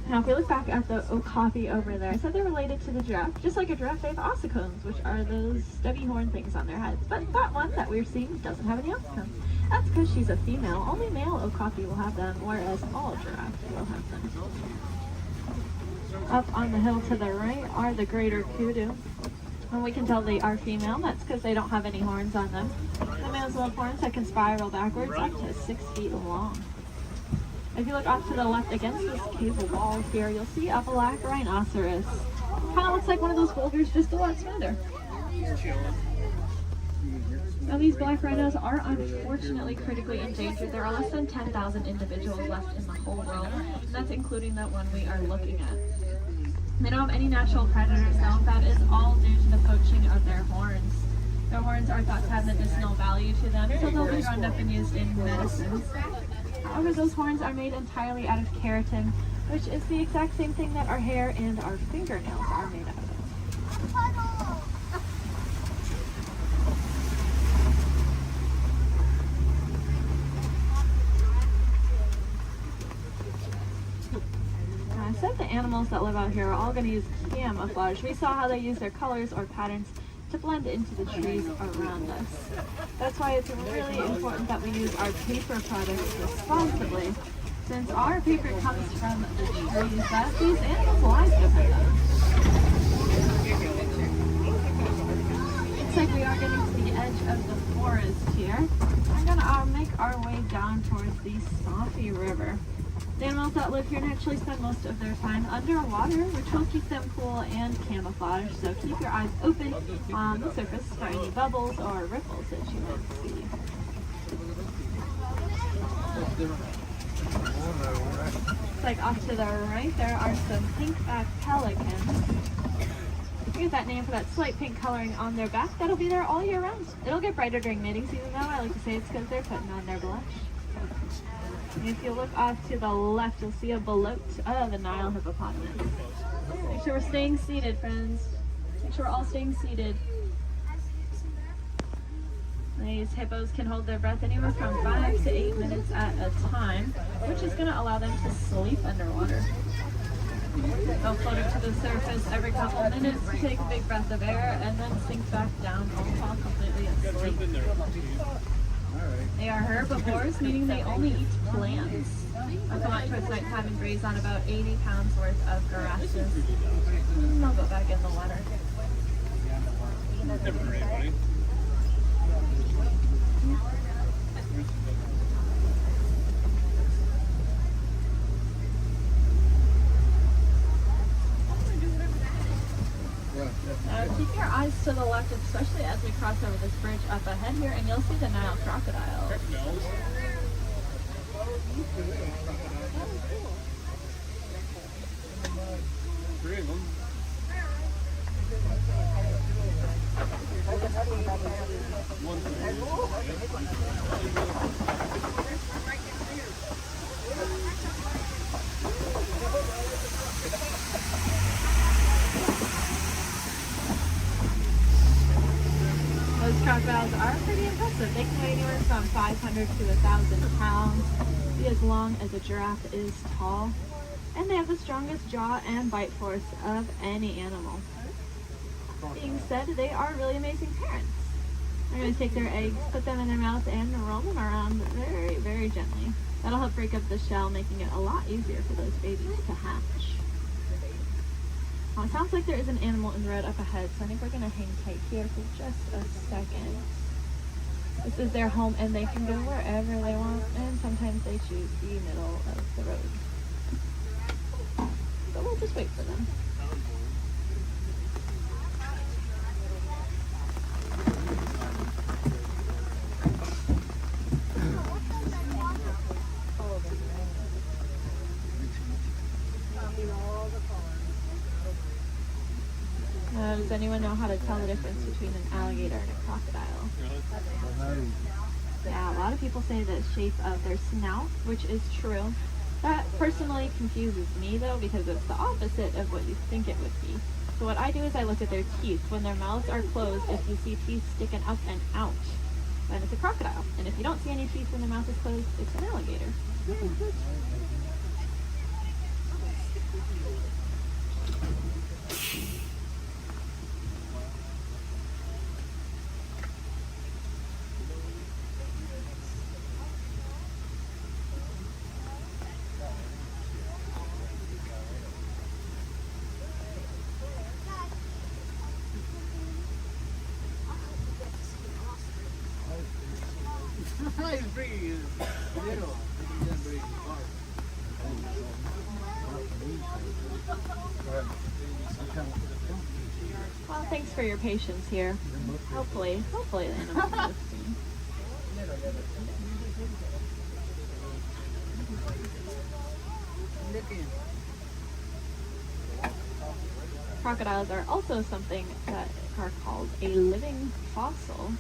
S1: Now, if we look back at the okapi over there, I said they're related to the giraffe. Just like a giraffe, they have ossicones, which are those stubby horn things on their heads. But that one that we're seeing doesn't have any ossicones. That's because she's a female. Only male okapi will have them, whereas all giraffes will have them. Up on the hill to the right are the greater kudu. And we can tell they are female. That's because they don't have any horns on them. The males will have horns that can spiral backwards up to 6 feet long. If you look off to the left against this cave wall here, you'll see a black rhinoceros. Kind of looks like one of those boulders, just a lot smoother. Now these black rhinos are unfortunately critically endangered. There are less than 10,000 individuals left in the whole world, and that's including the one we are looking at. They don't have any natural predators though. That is all due to the poaching of their horns. Their horns are thought to have medicinal value to them, so they'll be rounded up and used in medicines. However, those horns are made entirely out of keratin, which is the exact same thing that our hair and our fingernails are made out of. I said the animals that live out here are all going to use camouflage. We saw how they use their colors or patterns to blend into the trees around us. That's why it's really important that we use our paper products responsibly, since our paper comes from the trees that these animals' lives depend on. Looks like we are getting to the edge of the forest here. We're going to make our way down towards the Safi River. The animals that live here naturally spend most of their time underwater, which will keep them cool and camouflage, so keep your eyes open on the surface for any bubbles or ripples that you might see. Looks like off to the right there are some pink-backed pelicans. You get that name for that slight pink coloring on their back. That'll be there all year round. It'll get brighter during mating season though. I like to say it's because they're putting on their blush. And if you look off to the left, you'll see a belote of the Nile hippopotamus. Make sure we're staying seated, friends. Make sure we're all staying seated. These hippos can hold their breath anywhere from 5 to 8 minutes at a time, which is going to allow them to sleep underwater. They'll float up to the surface every couple minutes, take a big breath of air, and then sink back down, all fall completely asleep. They are herbivores, meaning they only eat plants. They'll come out towards nighttime and graze on about 80 pounds worth of grasses. They'll go back in the water. Keep your eyes to the left, especially as we cross over this bridge up ahead here, and you'll see the Nile crocodile.
S9: Three of them.
S1: Those crocodiles are pretty impressive. They can weigh anywhere from 500 to 1,000 pounds, be as long as a giraffe is tall, and they have the strongest jaw and bite force of any animal. Being said, they are really amazing parents. They're going to take their eggs, put them in their mouth, and roll them around very, very gently. That'll help break up the shell, making it a lot easier for those babies to hatch. It sounds like there is an animal in the road up ahead, so I think we're going to hang tight here for just a second. This is their home, and they can go wherever they want, and sometimes they choose the middle of the road. So we'll just wait for them. Does anyone know how to tell the difference between an alligator and a crocodile? Yeah, a lot of people say the shape of their snout, which is true. That personally confuses me though, because it's the opposite of what you think it would be. So what I do is I look at their teeth. When their mouths are closed, if you see teeth sticking up and out, then it's a crocodile. And if you don't see any teeth when their mouth is closed, it's an alligator. Well, thanks for your patience here. Hopefully the animals will soon. Crocodiles are also something that are called a living fossil,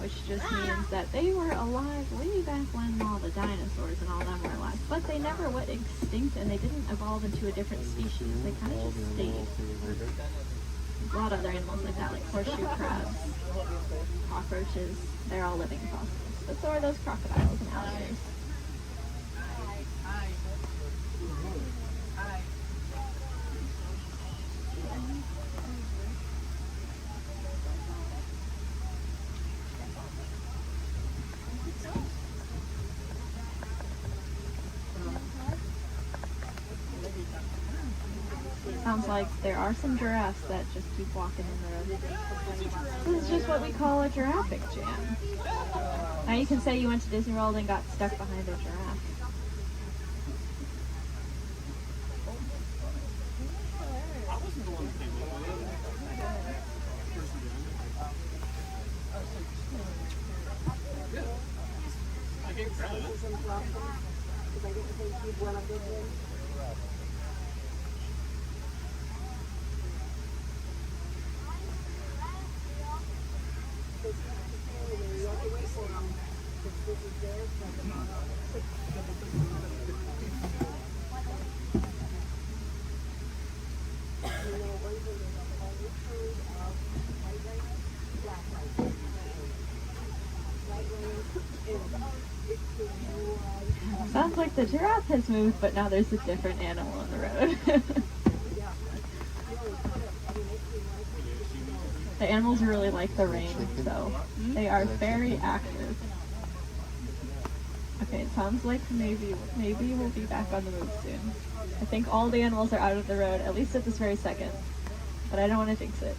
S1: which just means that they were alive way back when all the dinosaurs and all them were alive. But they never went extinct, and they didn't evolve into a different species. They kind of just stayed. There's a lot of other animals like that, like horseshoe crabs, cockroaches. They're all living fossils. But so are those crocodiles and alligators. Sounds like there are some giraffes that just keep walking in the road. This is just what we call a giraffic jam. Now you can say you went to Disney World and got stuck behind a giraffe. Sounds like the giraffe has moved, but now there's a different animal on the road. The animals really like the rain, so they are very active. Okay, it sounds like maybe we'll be back on the move soon. I think all the animals are out of the road, at least at this very second. But I don't want to jinx it.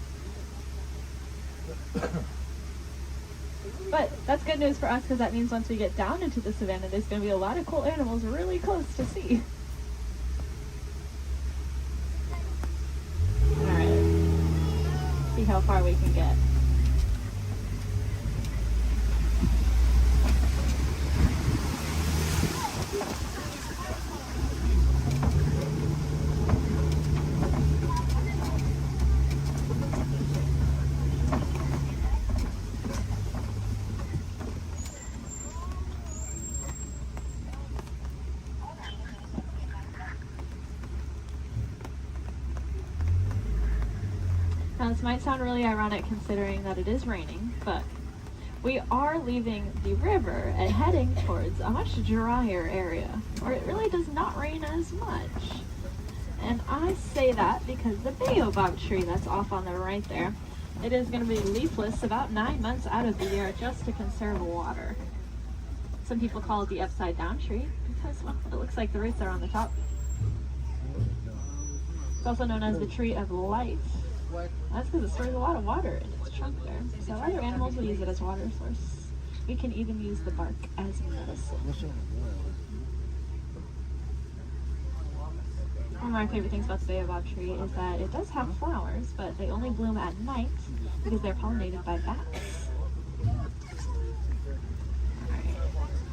S1: But that's good news for us because that means once we get down into the savannah, there's going to be a lot of cool animals really close to see. Alright. See how far we can get. Now this might sound really ironic considering that it is raining, but we are leaving the river and heading towards a much drier area where it really does not rain as much. And I say that because the baobab tree that's off on the right there, it is going to be leafless about 9 months out of the year just to conserve water. Some people call it the upside down tree because, well, it looks like the roots are on the top. It's also known as the tree of life. That's because it stores a lot of water in its trunk there. So other animals will use it as water source. We can even use the bark as medicine. One of my favorite things about the baobab tree is that it does have flowers, but they only bloom at night because they're pollinated by bats. Alright,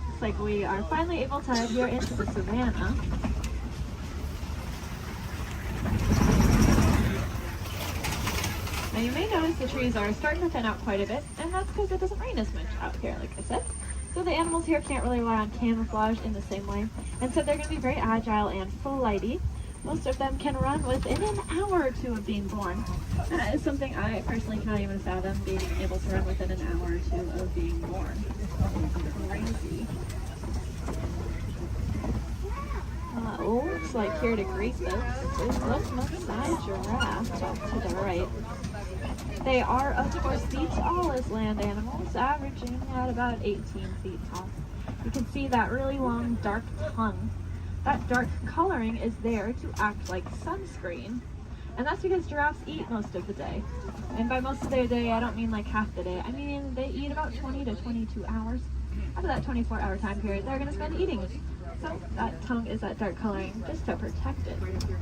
S1: looks like we are finally able to head here into the savannah. Now you may notice the trees are starting to thin out quite a bit, and that's because it doesn't rain as much out here, like I said. So the animals here can't really rely on camouflage in the same way, and so they're going to be very agile and flighty. Most of them can run within an hour or two of being born. That is something I personally can't even fathom, being able to run within an hour or two of being born. Crazy. Looks like here to greet this is what's Maasai giraffe off to the right. They are, of course, the tallest land animals, averaging at about 18 feet tall. You can see that really long, dark tongue. That dark coloring is there to act like sunscreen. And that's because giraffes eat most of the day. And by most of their day, I don't mean like half the day. I mean, they eat about 20 to 22 hours. Out of that 24-hour time period, they're going to spend eating. So that tongue is that dark coloring just to protect it,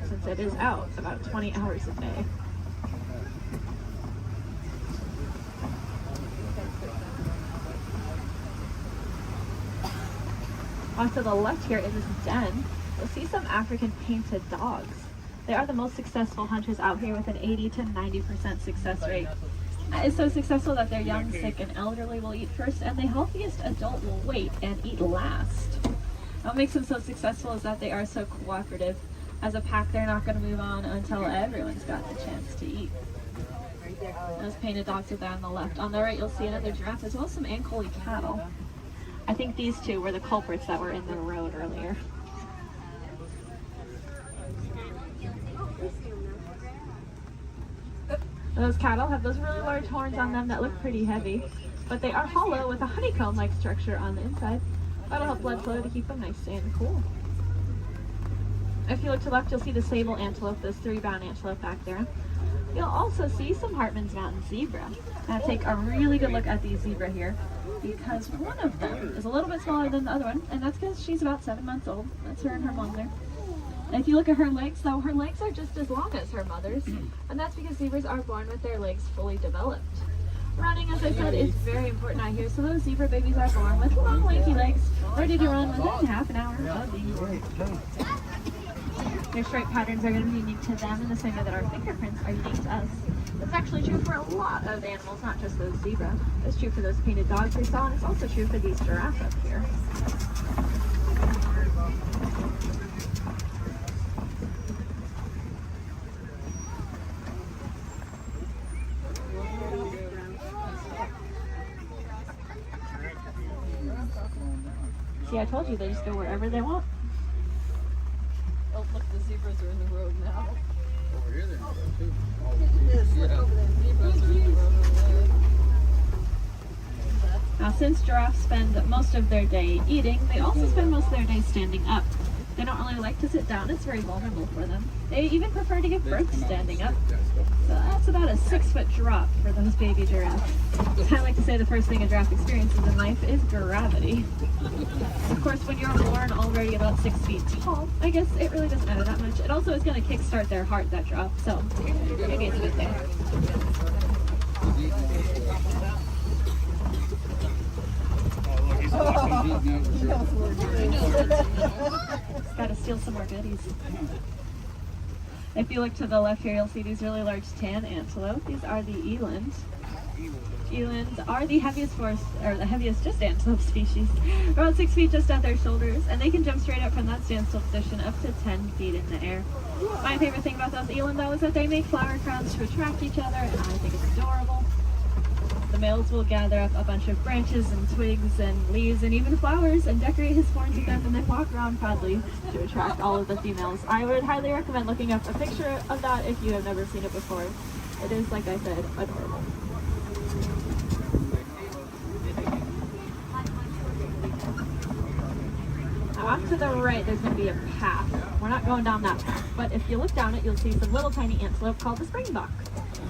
S1: since it is out about 20 hours a day. Off to the left here in this den, you'll see some African painted dogs. They are the most successful hunters out here with an 80 to 90% success rate. That is so successful that their young, sick, and elderly will eat first, and the healthiest adult will wait and eat last. What makes them so successful is that they are so cooperative. As a pack, they're not going to move on until everyone's got the chance to eat. Those painted dogs are there on the left. On the right, you'll see another giraffe, as well as some Ankole cattle. I think these two were the culprits that were in the road earlier. Those cattle have those really large horns on them that look pretty heavy, but they are hollow with a honeycomb-like structure on the inside. That'll help blood flow to keep them nice and cool. If you look to the left, you'll see the sable antelope, those 3-bound antelope back there. You'll also see some Hartman's Mountain zebra. Now take a really good look at the zebra here, because one of them is a little bit smaller than the other one, and that's because she's about 7 months old. That's her and her mom there. And if you look at her legs, though, her legs are just as long as her mother's, and that's because zebras are born with their legs fully developed. Running, as I said, is very important out here, so those zebra babies are born with long, lanky legs, ready to run within half an hour of being born. Their stripe patterns are going to be unique to them in the same way that our fingerprints are unique to us. That's actually true for a lot of animals, not just those zebra. It's true for those painted dogs we saw, and it's also true for these giraffes up here. See, I told you they just go wherever they want.
S4: Oh, look, the zebras are in the road now.
S9: Over here they're in the road too.
S1: Now, since giraffes spend most of their day eating, they also spend most of their day standing up. They don't really like to sit down. It's very vulnerable for them. They even prefer to give birth standing up. So that's about a 6-foot drop for those baby giraffes. I like to say the first thing a giraffe experiences in life is gravity. Of course, when you're born already about 6 feet tall, I guess it really doesn't matter that much. It also is going to kickstart their heart, that drop, so maybe it's a good thing. Just gotta steal some more goodies. If you look to the left here, you'll see these really large tan antelope. These are the eland. Elands are the heaviest just antelope species. About 6 feet just at their shoulders, and they can jump straight up from that standstill position up to 10 feet in the air. My favorite thing about those eland, though, is that they make flower crowns to attract each other, and I think it's adorable. The males will gather up a bunch of branches and twigs and leaves and even flowers and decorate his horns with them and then walk around proudly to attract all of the females. I would highly recommend looking up a picture of that if you have never seen it before. It is, like I said, adorable. Now off to the right, there's going to be a path. We're not going down that path, but if you look down it, you'll see some little tiny antelope called the springbok.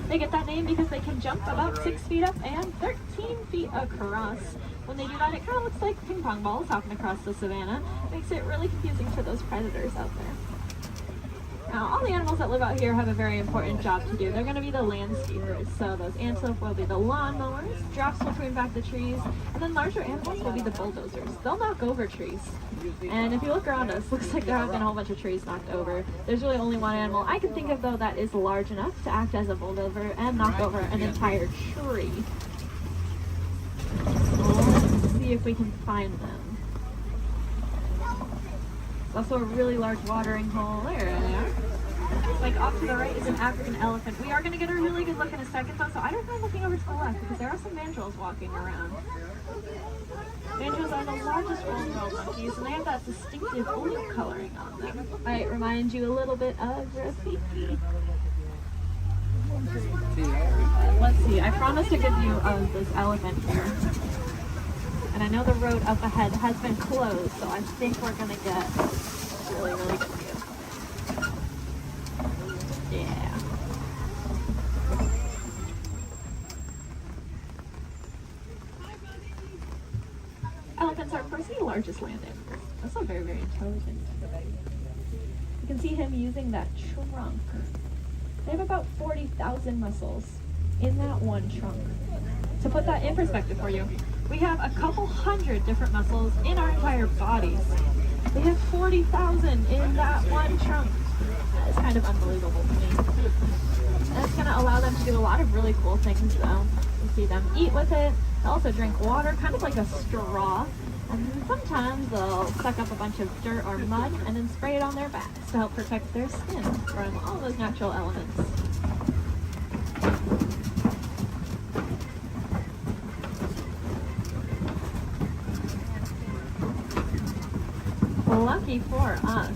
S1: They get that name because they can jump about 6 feet up and 13 feet across. When they do that, it kind of looks like ping pong balls hopping across the savannah. It makes it really confusing for those predators out there. Now, all the animals that live out here have a very important job to do. They're going to be the landscapers. So those antelope will be the lawnmowers, giraffes will prune back the trees, and then larger animals will be the bulldozers. They'll knock over trees. And if you look around us, looks like there have been a whole bunch of trees knocked over. There's really only one animal I can think of, though, that is large enough to act as a bulldozer and knock over an entire tree. Let's see if we can find them. There's also a really large watering hole. There they are. Like off to the right is an African elephant. We are going to get a really good look in a second, though, so I don't mind looking over to the left because there are some mandrills walking around. Mandrills are the largest old-world monkeys, and they have that distinctive blue coloring on them. Might remind you a little bit of Rafiki. Let's see, I promised a good view of this elephant here. And I know the road up ahead has been closed, so I think we're going to get a really, really good view. Yeah. Elephants are, of course, the largest land animals. Also very, very intelligent. You can see him using that trunk. They have about 40,000 muscles in that one trunk. To put that in perspective for you, we have a couple hundred different muscles in our entire bodies. They have 40,000 in that one trunk. That is kind of unbelievable to me. And it's going to allow them to do a lot of really cool things, though. You see them eat with it. They also drink water, kind of like a straw. And then sometimes they'll suck up a bunch of dirt or mud and then spray it on their backs to help protect their skin from all those natural elements. Lucky for us,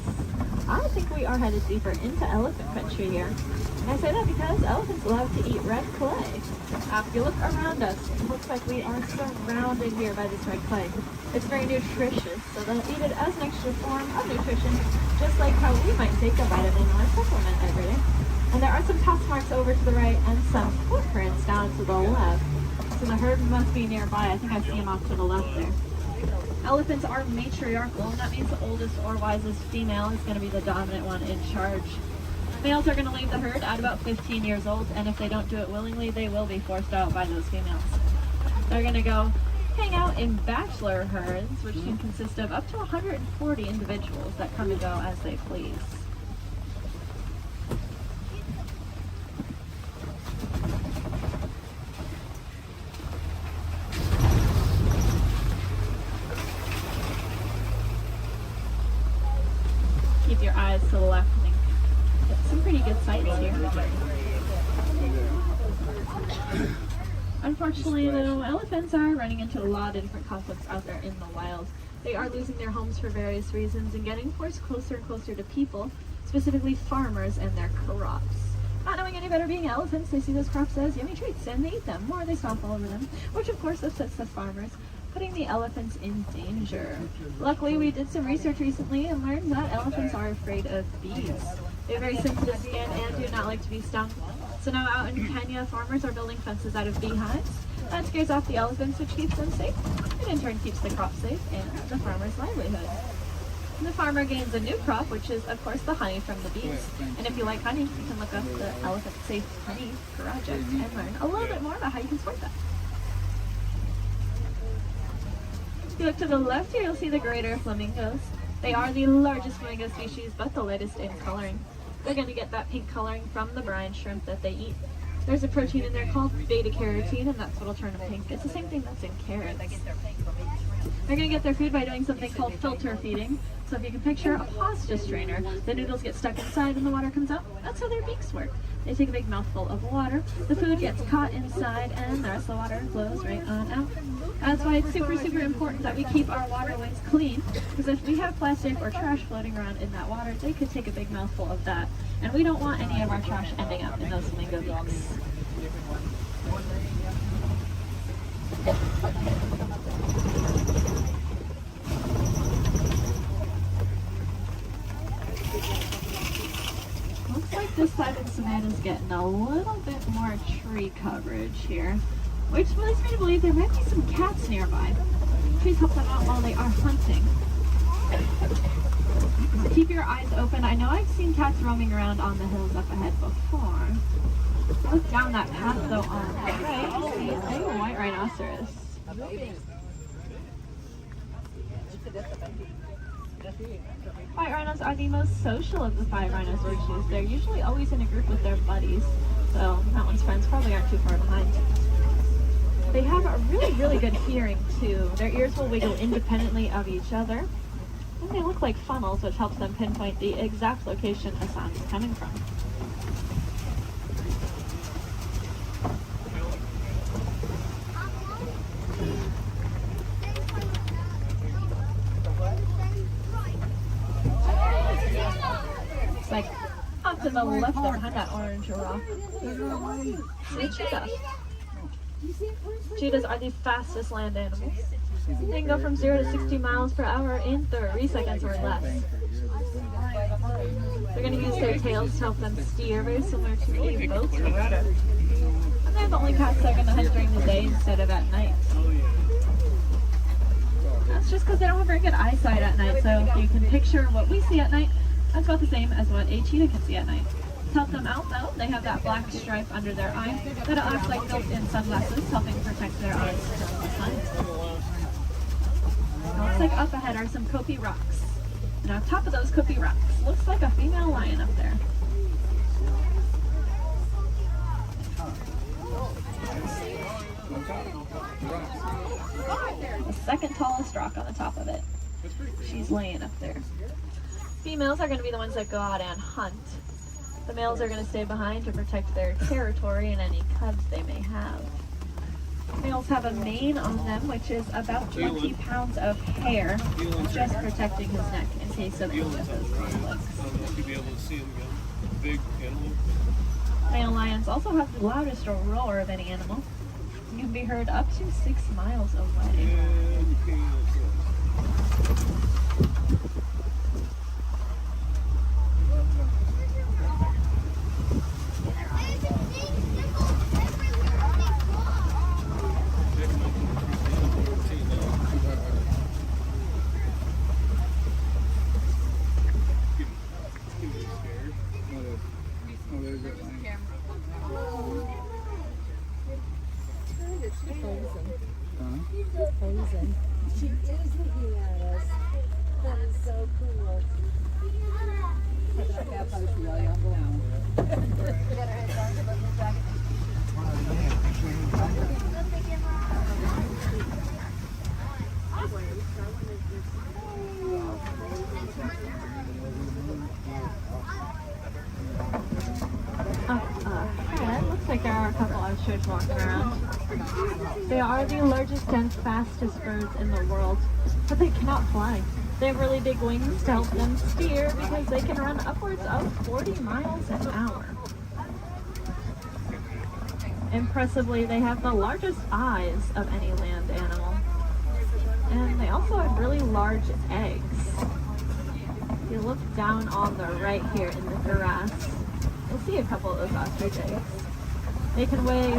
S1: I think we are headed deeper into elephant country here. And I say that because elephants love to eat red clay. If you look around us, it looks like we are surrounded here by this red clay. It's very nutritious, so they'll eat it as an extra form of nutrition, just like how we might take a vitamin or a supplement every day. And there are some tusk marks over to the right and some footprints down to the left. So the herd must be nearby. I think I see them off to the left there. Elephants are matriarchal, and that means the oldest or wisest female is going to be the dominant one in charge. Males are going to leave the herd at about 15 years old, and if they don't do it willingly, they will be forced out by those females. They're going to go hang out in bachelor herds, which can consist of up to 140 individuals that come and go as they please. Keep your eyes to the left and get some pretty good sights here. Unfortunately, though, elephants are running into a lot of different conflicts out there in the wild. They are losing their homes for various reasons and getting forced closer and closer to people, specifically farmers and their crops. Not knowing any better being elephants, they see those crops as yummy treats and they eat them, or they stomp all over them, which of course upsets the farmers. putting the elephants in danger. Luckily, we did some research recently and learned that elephants are afraid of bees. They have very sensitive skin and do not like to be stung. So now out in Kenya, farmers are building fences out of beehives. That scares off the elephants, which keeps them safe, and in turn keeps the crop safe and the farmer's livelihood. And the farmer gains a new crop, which is, of course, the honey from the bees. And if you like honey, you can look up the Elephant Safe Honey Project and learn a little bit more about how you can support that. If you look to the left here, you'll see the greater flamingos. They are the largest flamingo species, but the lightest in coloring. They're going to get that pink coloring from the brine shrimp that they eat. There's a protein in there called beta-carotene, and that's what'll turn them pink. It's the same thing that's in carrots. They're going to get their food by doing something called filter feeding. So if you can picture a pasta strainer, the noodles get stuck inside and the water comes out. That's how their beaks work. They take a big mouthful of water, the food gets caught inside, and the rest of the water flows right on out. That's why it's super, super important that we keep our waterways clean, because if we have plastic or trash floating around in that water, they could take a big mouthful of that. And we don't want any of our trash ending up in those flamingo beaks. Looks like this side of Savannah's getting a little bit more tree coverage here, which leads me to believe there might be some cats nearby. Please help them out while they are hunting. So keep your eyes open. I know I've seen cats roaming around on the hills up ahead before. Look down that path though on the right, you see a white rhinoceros. White rhinos are the most social of the 5 rhino species. They're usually always in a group with their buddies, so that one's friends probably aren't too far behind. They have a really, really good hearing too. Their ears will wiggle independently of each other, and they look like funnels, which helps them pinpoint the exact location a sound is coming from. Looks like off to the left there behind that orange rock. See cheetah. Cheetahs are the fastest land animals. They can go from 0 to 60 miles per hour in 30 seconds or less. They're going to use their tails to help them steer, very similar to a boat or rudder. And they're the only cats that are going to hunt during the day instead of at night. That's just because they don't have very good eyesight at night, so if you can picture what we see at night, that's about the same as what a cheetah can see at night. To help them out though, they have that black stripe under their eye that acts like built-in sunglasses, helping protect their eyes from the sun. Looks like up ahead are some Kopi rocks. And on top of those Kopi rocks, looks like a female lion up there. The second tallest rock on the top of it. She's laying up there. Females are going to be the ones that go out and hunt. The males are going to stay behind to protect their territory and any cubs they may have. Males have a mane on them, which is about 20 pounds of hair, just protecting his neck in case of any of those conflicts. Male lions also have the loudest roar of any animal. You can be heard up to 6 miles away.
S12: She is looking at us. That is so cool. That punch really on down. Get her head down to the jacket.
S1: Looks like there are a couple ostriches walking around. They are the largest and fastest birds in the world, but they cannot fly. They have really big wings to help them steer because they can run upwards of 40 miles an hour. Impressively, they have the largest eyes of any land animal. and they also have really large eggs. If you look down on the right here in the grass, you'll see a couple of those ostrich eggs. They can weigh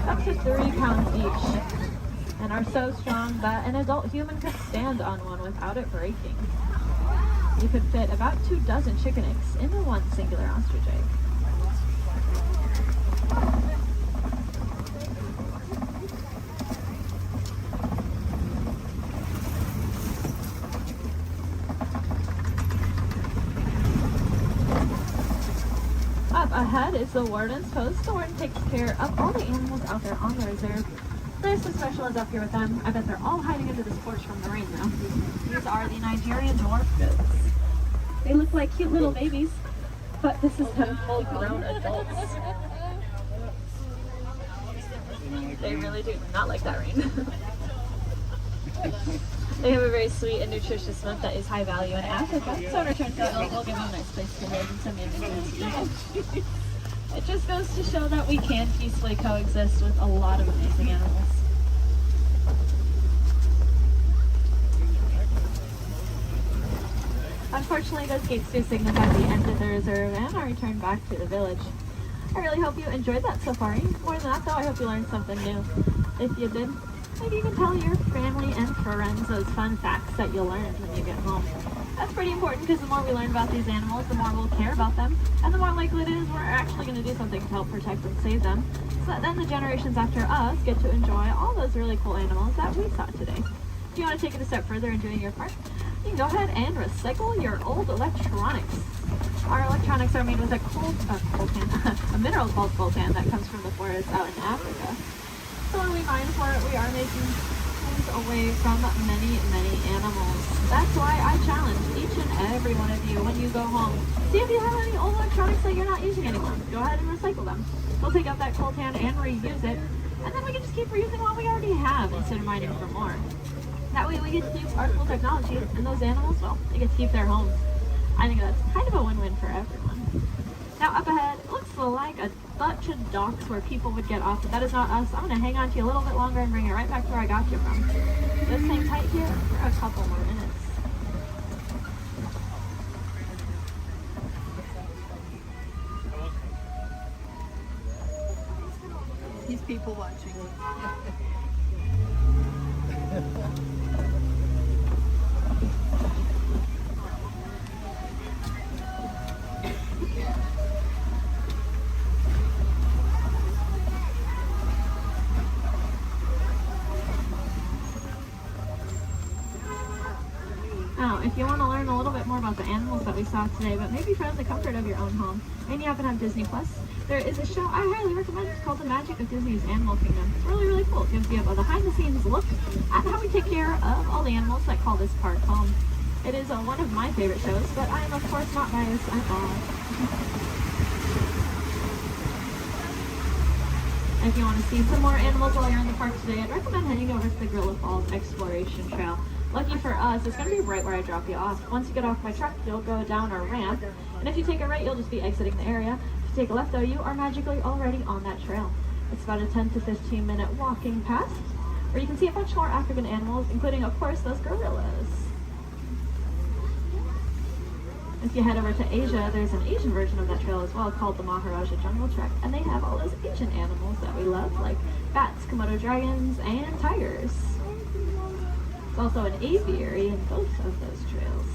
S1: up to 3 pounds each and are so strong that an adult human could stand on one without it breaking. You could fit about 2 dozen chicken eggs into one singular ostrich egg. Up ahead is the warden's post. The warden takes care of all the animals out there on the reserve. There's the specialist up here with them. I bet they're all hiding under this porch from the rain now. These are the Nigerian dwarf goats. They look like cute little babies, but this is them full-grown adults. They really do not like that rain. They have a very sweet and nutritious milk that is high value in Africa, so in return for the milk, we'll give them a nice place to live and some animals to eat. It just goes to show that we can peacefully coexist with a lot of amazing animals. Unfortunately, those gates do signify the end of the reserve and our return back to the village. I really hope you enjoyed that safari. More than that, though, I hope you learned something new. If you did, maybe you can tell your family and friends those fun facts that you learned when you get home. That's pretty important because the more we learn about these animals, the more we'll care about them, and the more likely it is we're actually going to do something to help protect and save them, so that then the generations after us get to enjoy all those really cool animals that we saw today. If you want to take it a step further in doing your part, you can go ahead and recycle your old electronics. Our electronics are made with a a mineral called coltan that comes from the forest out in Africa. So when we mine for it, we are making things away from many, many animals. That's why I challenge each and every one of you when you go home. See if you have any old electronics that you're not using anymore. Go ahead and recycle them. We'll take out that coltan and reuse it, and then we can just keep reusing what we already have instead of mining for more. That way we get to use our cool technology, and those animals, well, they get to keep their homes. I think that's kind of a win-win for everyone. Now up ahead, it looks like a bunch of docks where people would get off, but that is not us. I'm going to hang on to you a little bit longer and bring it right back to where I got you from. Just hang tight here for a couple more minutes.
S4: These people watching.
S1: Now, if you want to learn a little bit more about the animals that we saw today, but maybe from the comfort of your own home, and you happen to have Disney Plus, there is a show I highly recommend. It's called The Magic of Disney's Animal Kingdom. It's really, really cool. It gives you a behind-the-scenes look at how we take care of all the animals that call this park home. It is one of my favorite shows, but I am, of course, not biased at all. If you want to see some more animals while you're in the park today, I'd recommend heading over to the Gorilla Falls Exploration Trail. Lucky for us, it's going to be right where I drop you off. Once you get off my truck, you'll go down a ramp, and if you take a right, you'll just be exiting the area. If you take a left, though, you are magically already on that trail. It's about a 10 to 15 minute walking path, where you can see a bunch more African animals, including, of course, those gorillas. If you head over to Asia, there's an Asian version of that trail as well called the Maharaja Jungle Trek, and they have all those Asian animals that we love, like bats, Komodo dragons, and tigers. There's also an aviary in both of those trails.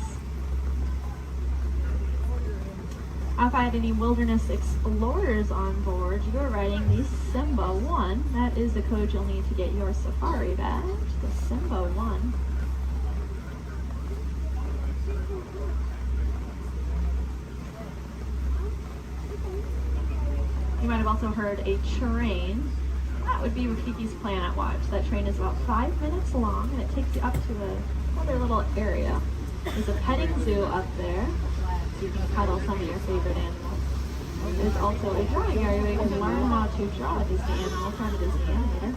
S1: If I had any wilderness explorers on board, you are riding the Simba 1. That is the code you'll need to get your safari badge, the Simba 1. You might have also heard a train. That would be Rafiki's Planet Watch. That train is about 5 minutes long, and it takes you up to another little area. There's a petting zoo up there, so you can cuddle some of your favorite animals. There's also a drawing area where you can learn how to draw a Disney animal from a Disney animator.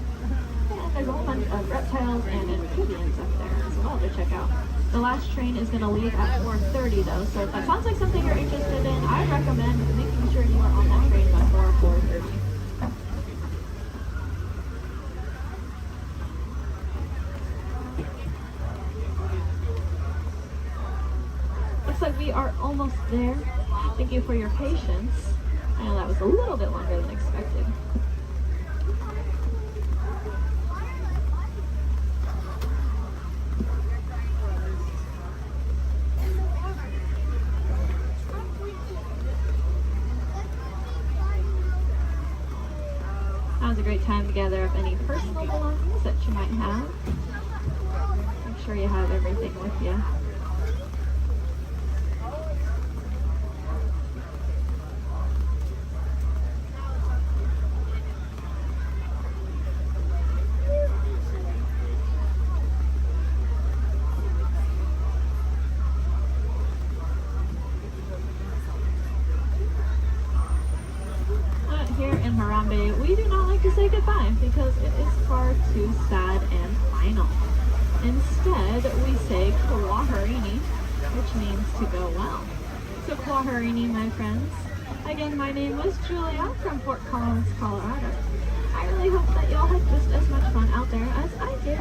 S1: And there's a whole bunch of reptiles and amphibians up there as well to check out. The last train is going to leave at 4:30 though, so if that sounds like something you're interested in, I recommend making sure you are on that train by 4:30. like we are almost there. Thank you for your patience. I know that was a little bit longer than expected. Now's a great time to gather up any personal belongings that you might have. Make sure you have everything with you. Here in Harambe, we do not like to say goodbye because it is far too sad and final. Instead, we say Kwaherini, which means to go well. So Kwaherini, my friends. Again, my name was Julia from Fort Collins, Colorado. I really hope that y'all had just as much fun out there as I did.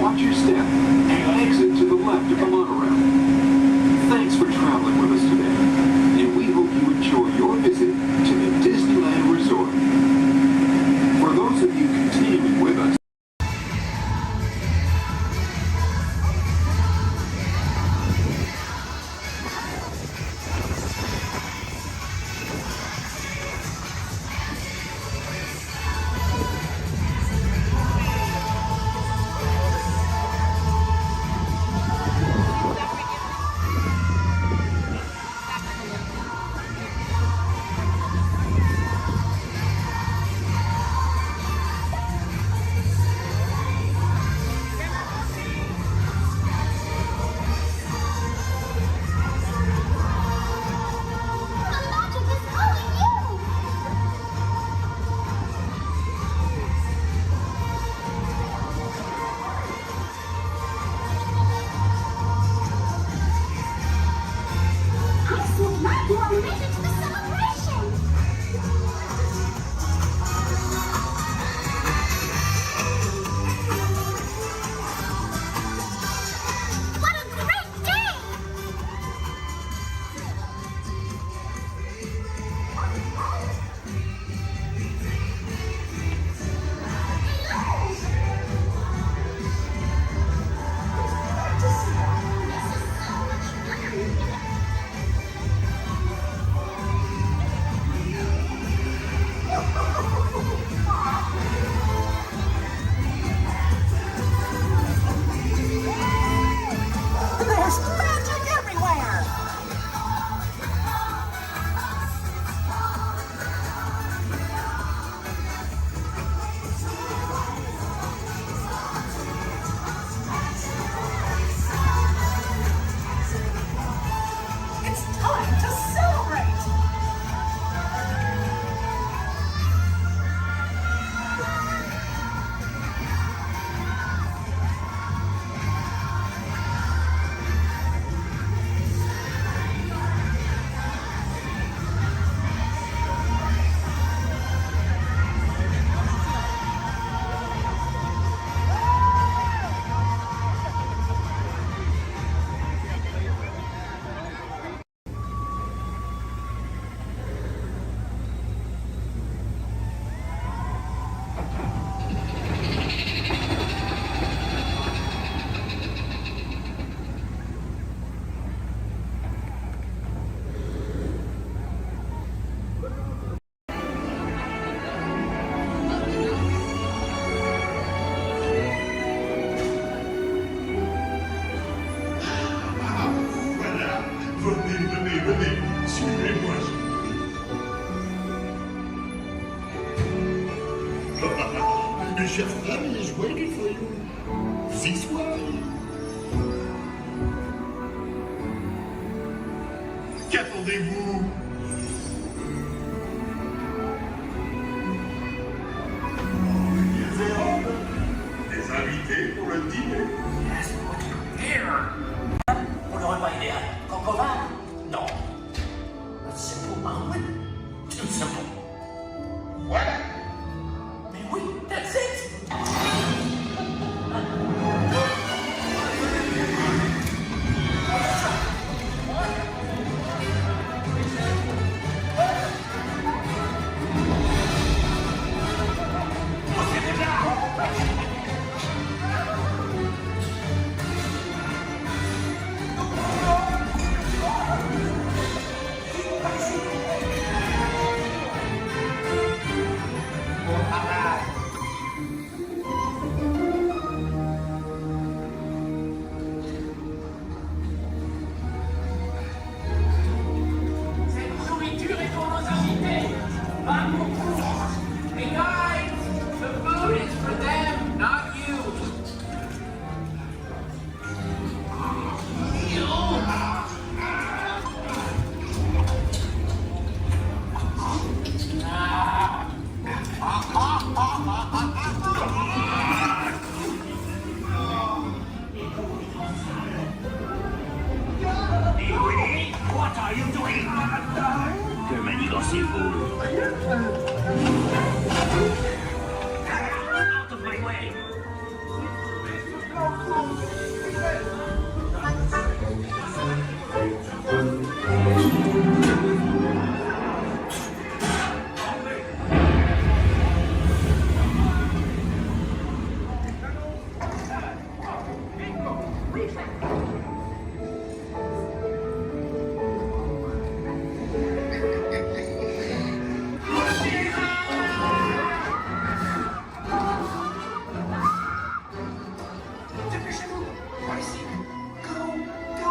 S6: Watch your step and exit to the left of the monorail.
S15: just magic everywhere! It's time to celebrate!
S23: Voilà, venez, suivez-moi. Mes chers amis, is waiting for you. This way. Qu'attendez-vous? Des invités pour le dîner.
S14: Pour le repas idéal, Concova? Non. A simple omelet? Too simple. What? Mais oui, that's it!
S15: Cette nourriture est pour nos invités, pas pour vous. Hey guys, the food is for them, not you.
S14: What are you doing? Que manigacez-vous? Out of my way!
S15: Dépêchez-vous, par ici. Go, go.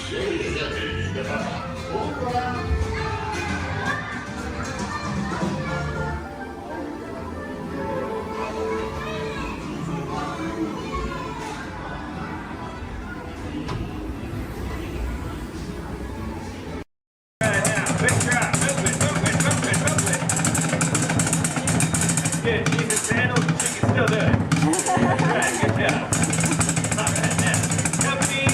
S16: Good, keep it sandals, you can still do it. Right, good job. All right, now, company.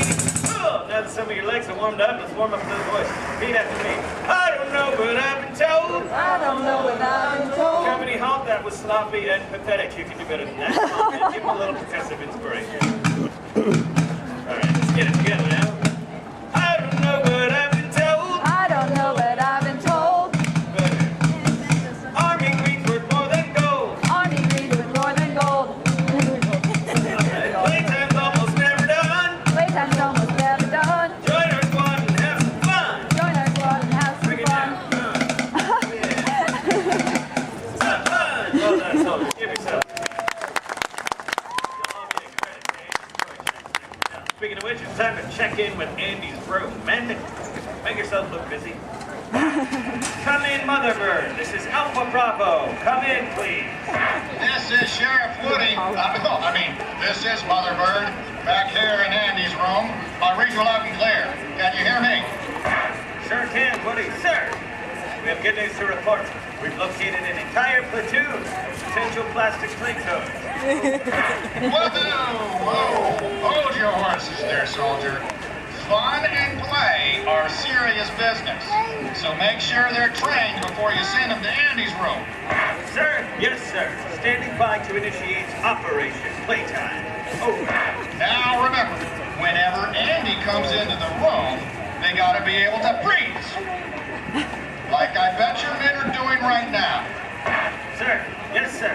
S16: Oh, now that some of your legs are warmed up, let's warm up those voices. Repeat after me. I don't know, but I've been told.
S18: I don't know what I've been told.
S16: Company, halt, that was sloppy and pathetic. You can do better than that. Come on, give him a little progressive inspiration. All right, let's get it together now. I don't know, but I've been told.
S18: I don't know, but I've been told.
S16: Army green's worth more than gold.
S18: Army green's worth more than gold.
S16: Playtime's almost never done.
S18: Playtime's almost never done.
S16: Join our squad and have some fun.
S18: Join our squad and have some
S16: Bring it
S18: fun.
S16: down. Have fun. Well done, soldiers. Give yourself. You'll all get a credit to Andy's voice. Now, speaking of which, it's time to check in with Andy's room. Men, make yourself look busy. Come in, Motherbird. This is Alpha Bravo. Come in, please.
S11: This is Sheriff Woody. This is Motherbird. Back here in Andy's room. I'll read you loud and clear. Can you hear me?
S16: Sure can, Woody. Sir, we have good news to report. We've located an entire platoon of potential plastic play codes.
S11: Whoa! Hold your horses there, soldier. Fun and play are serious business. So make sure they're trained before you send them to Andy's room.
S16: Sir? Yes, sir. Standing by to initiate Operation Playtime. Over.
S11: Now remember, whenever Andy comes into the room, they gotta be able to freeze. Like I bet your men are doing right now.
S16: Sir? Yes, sir.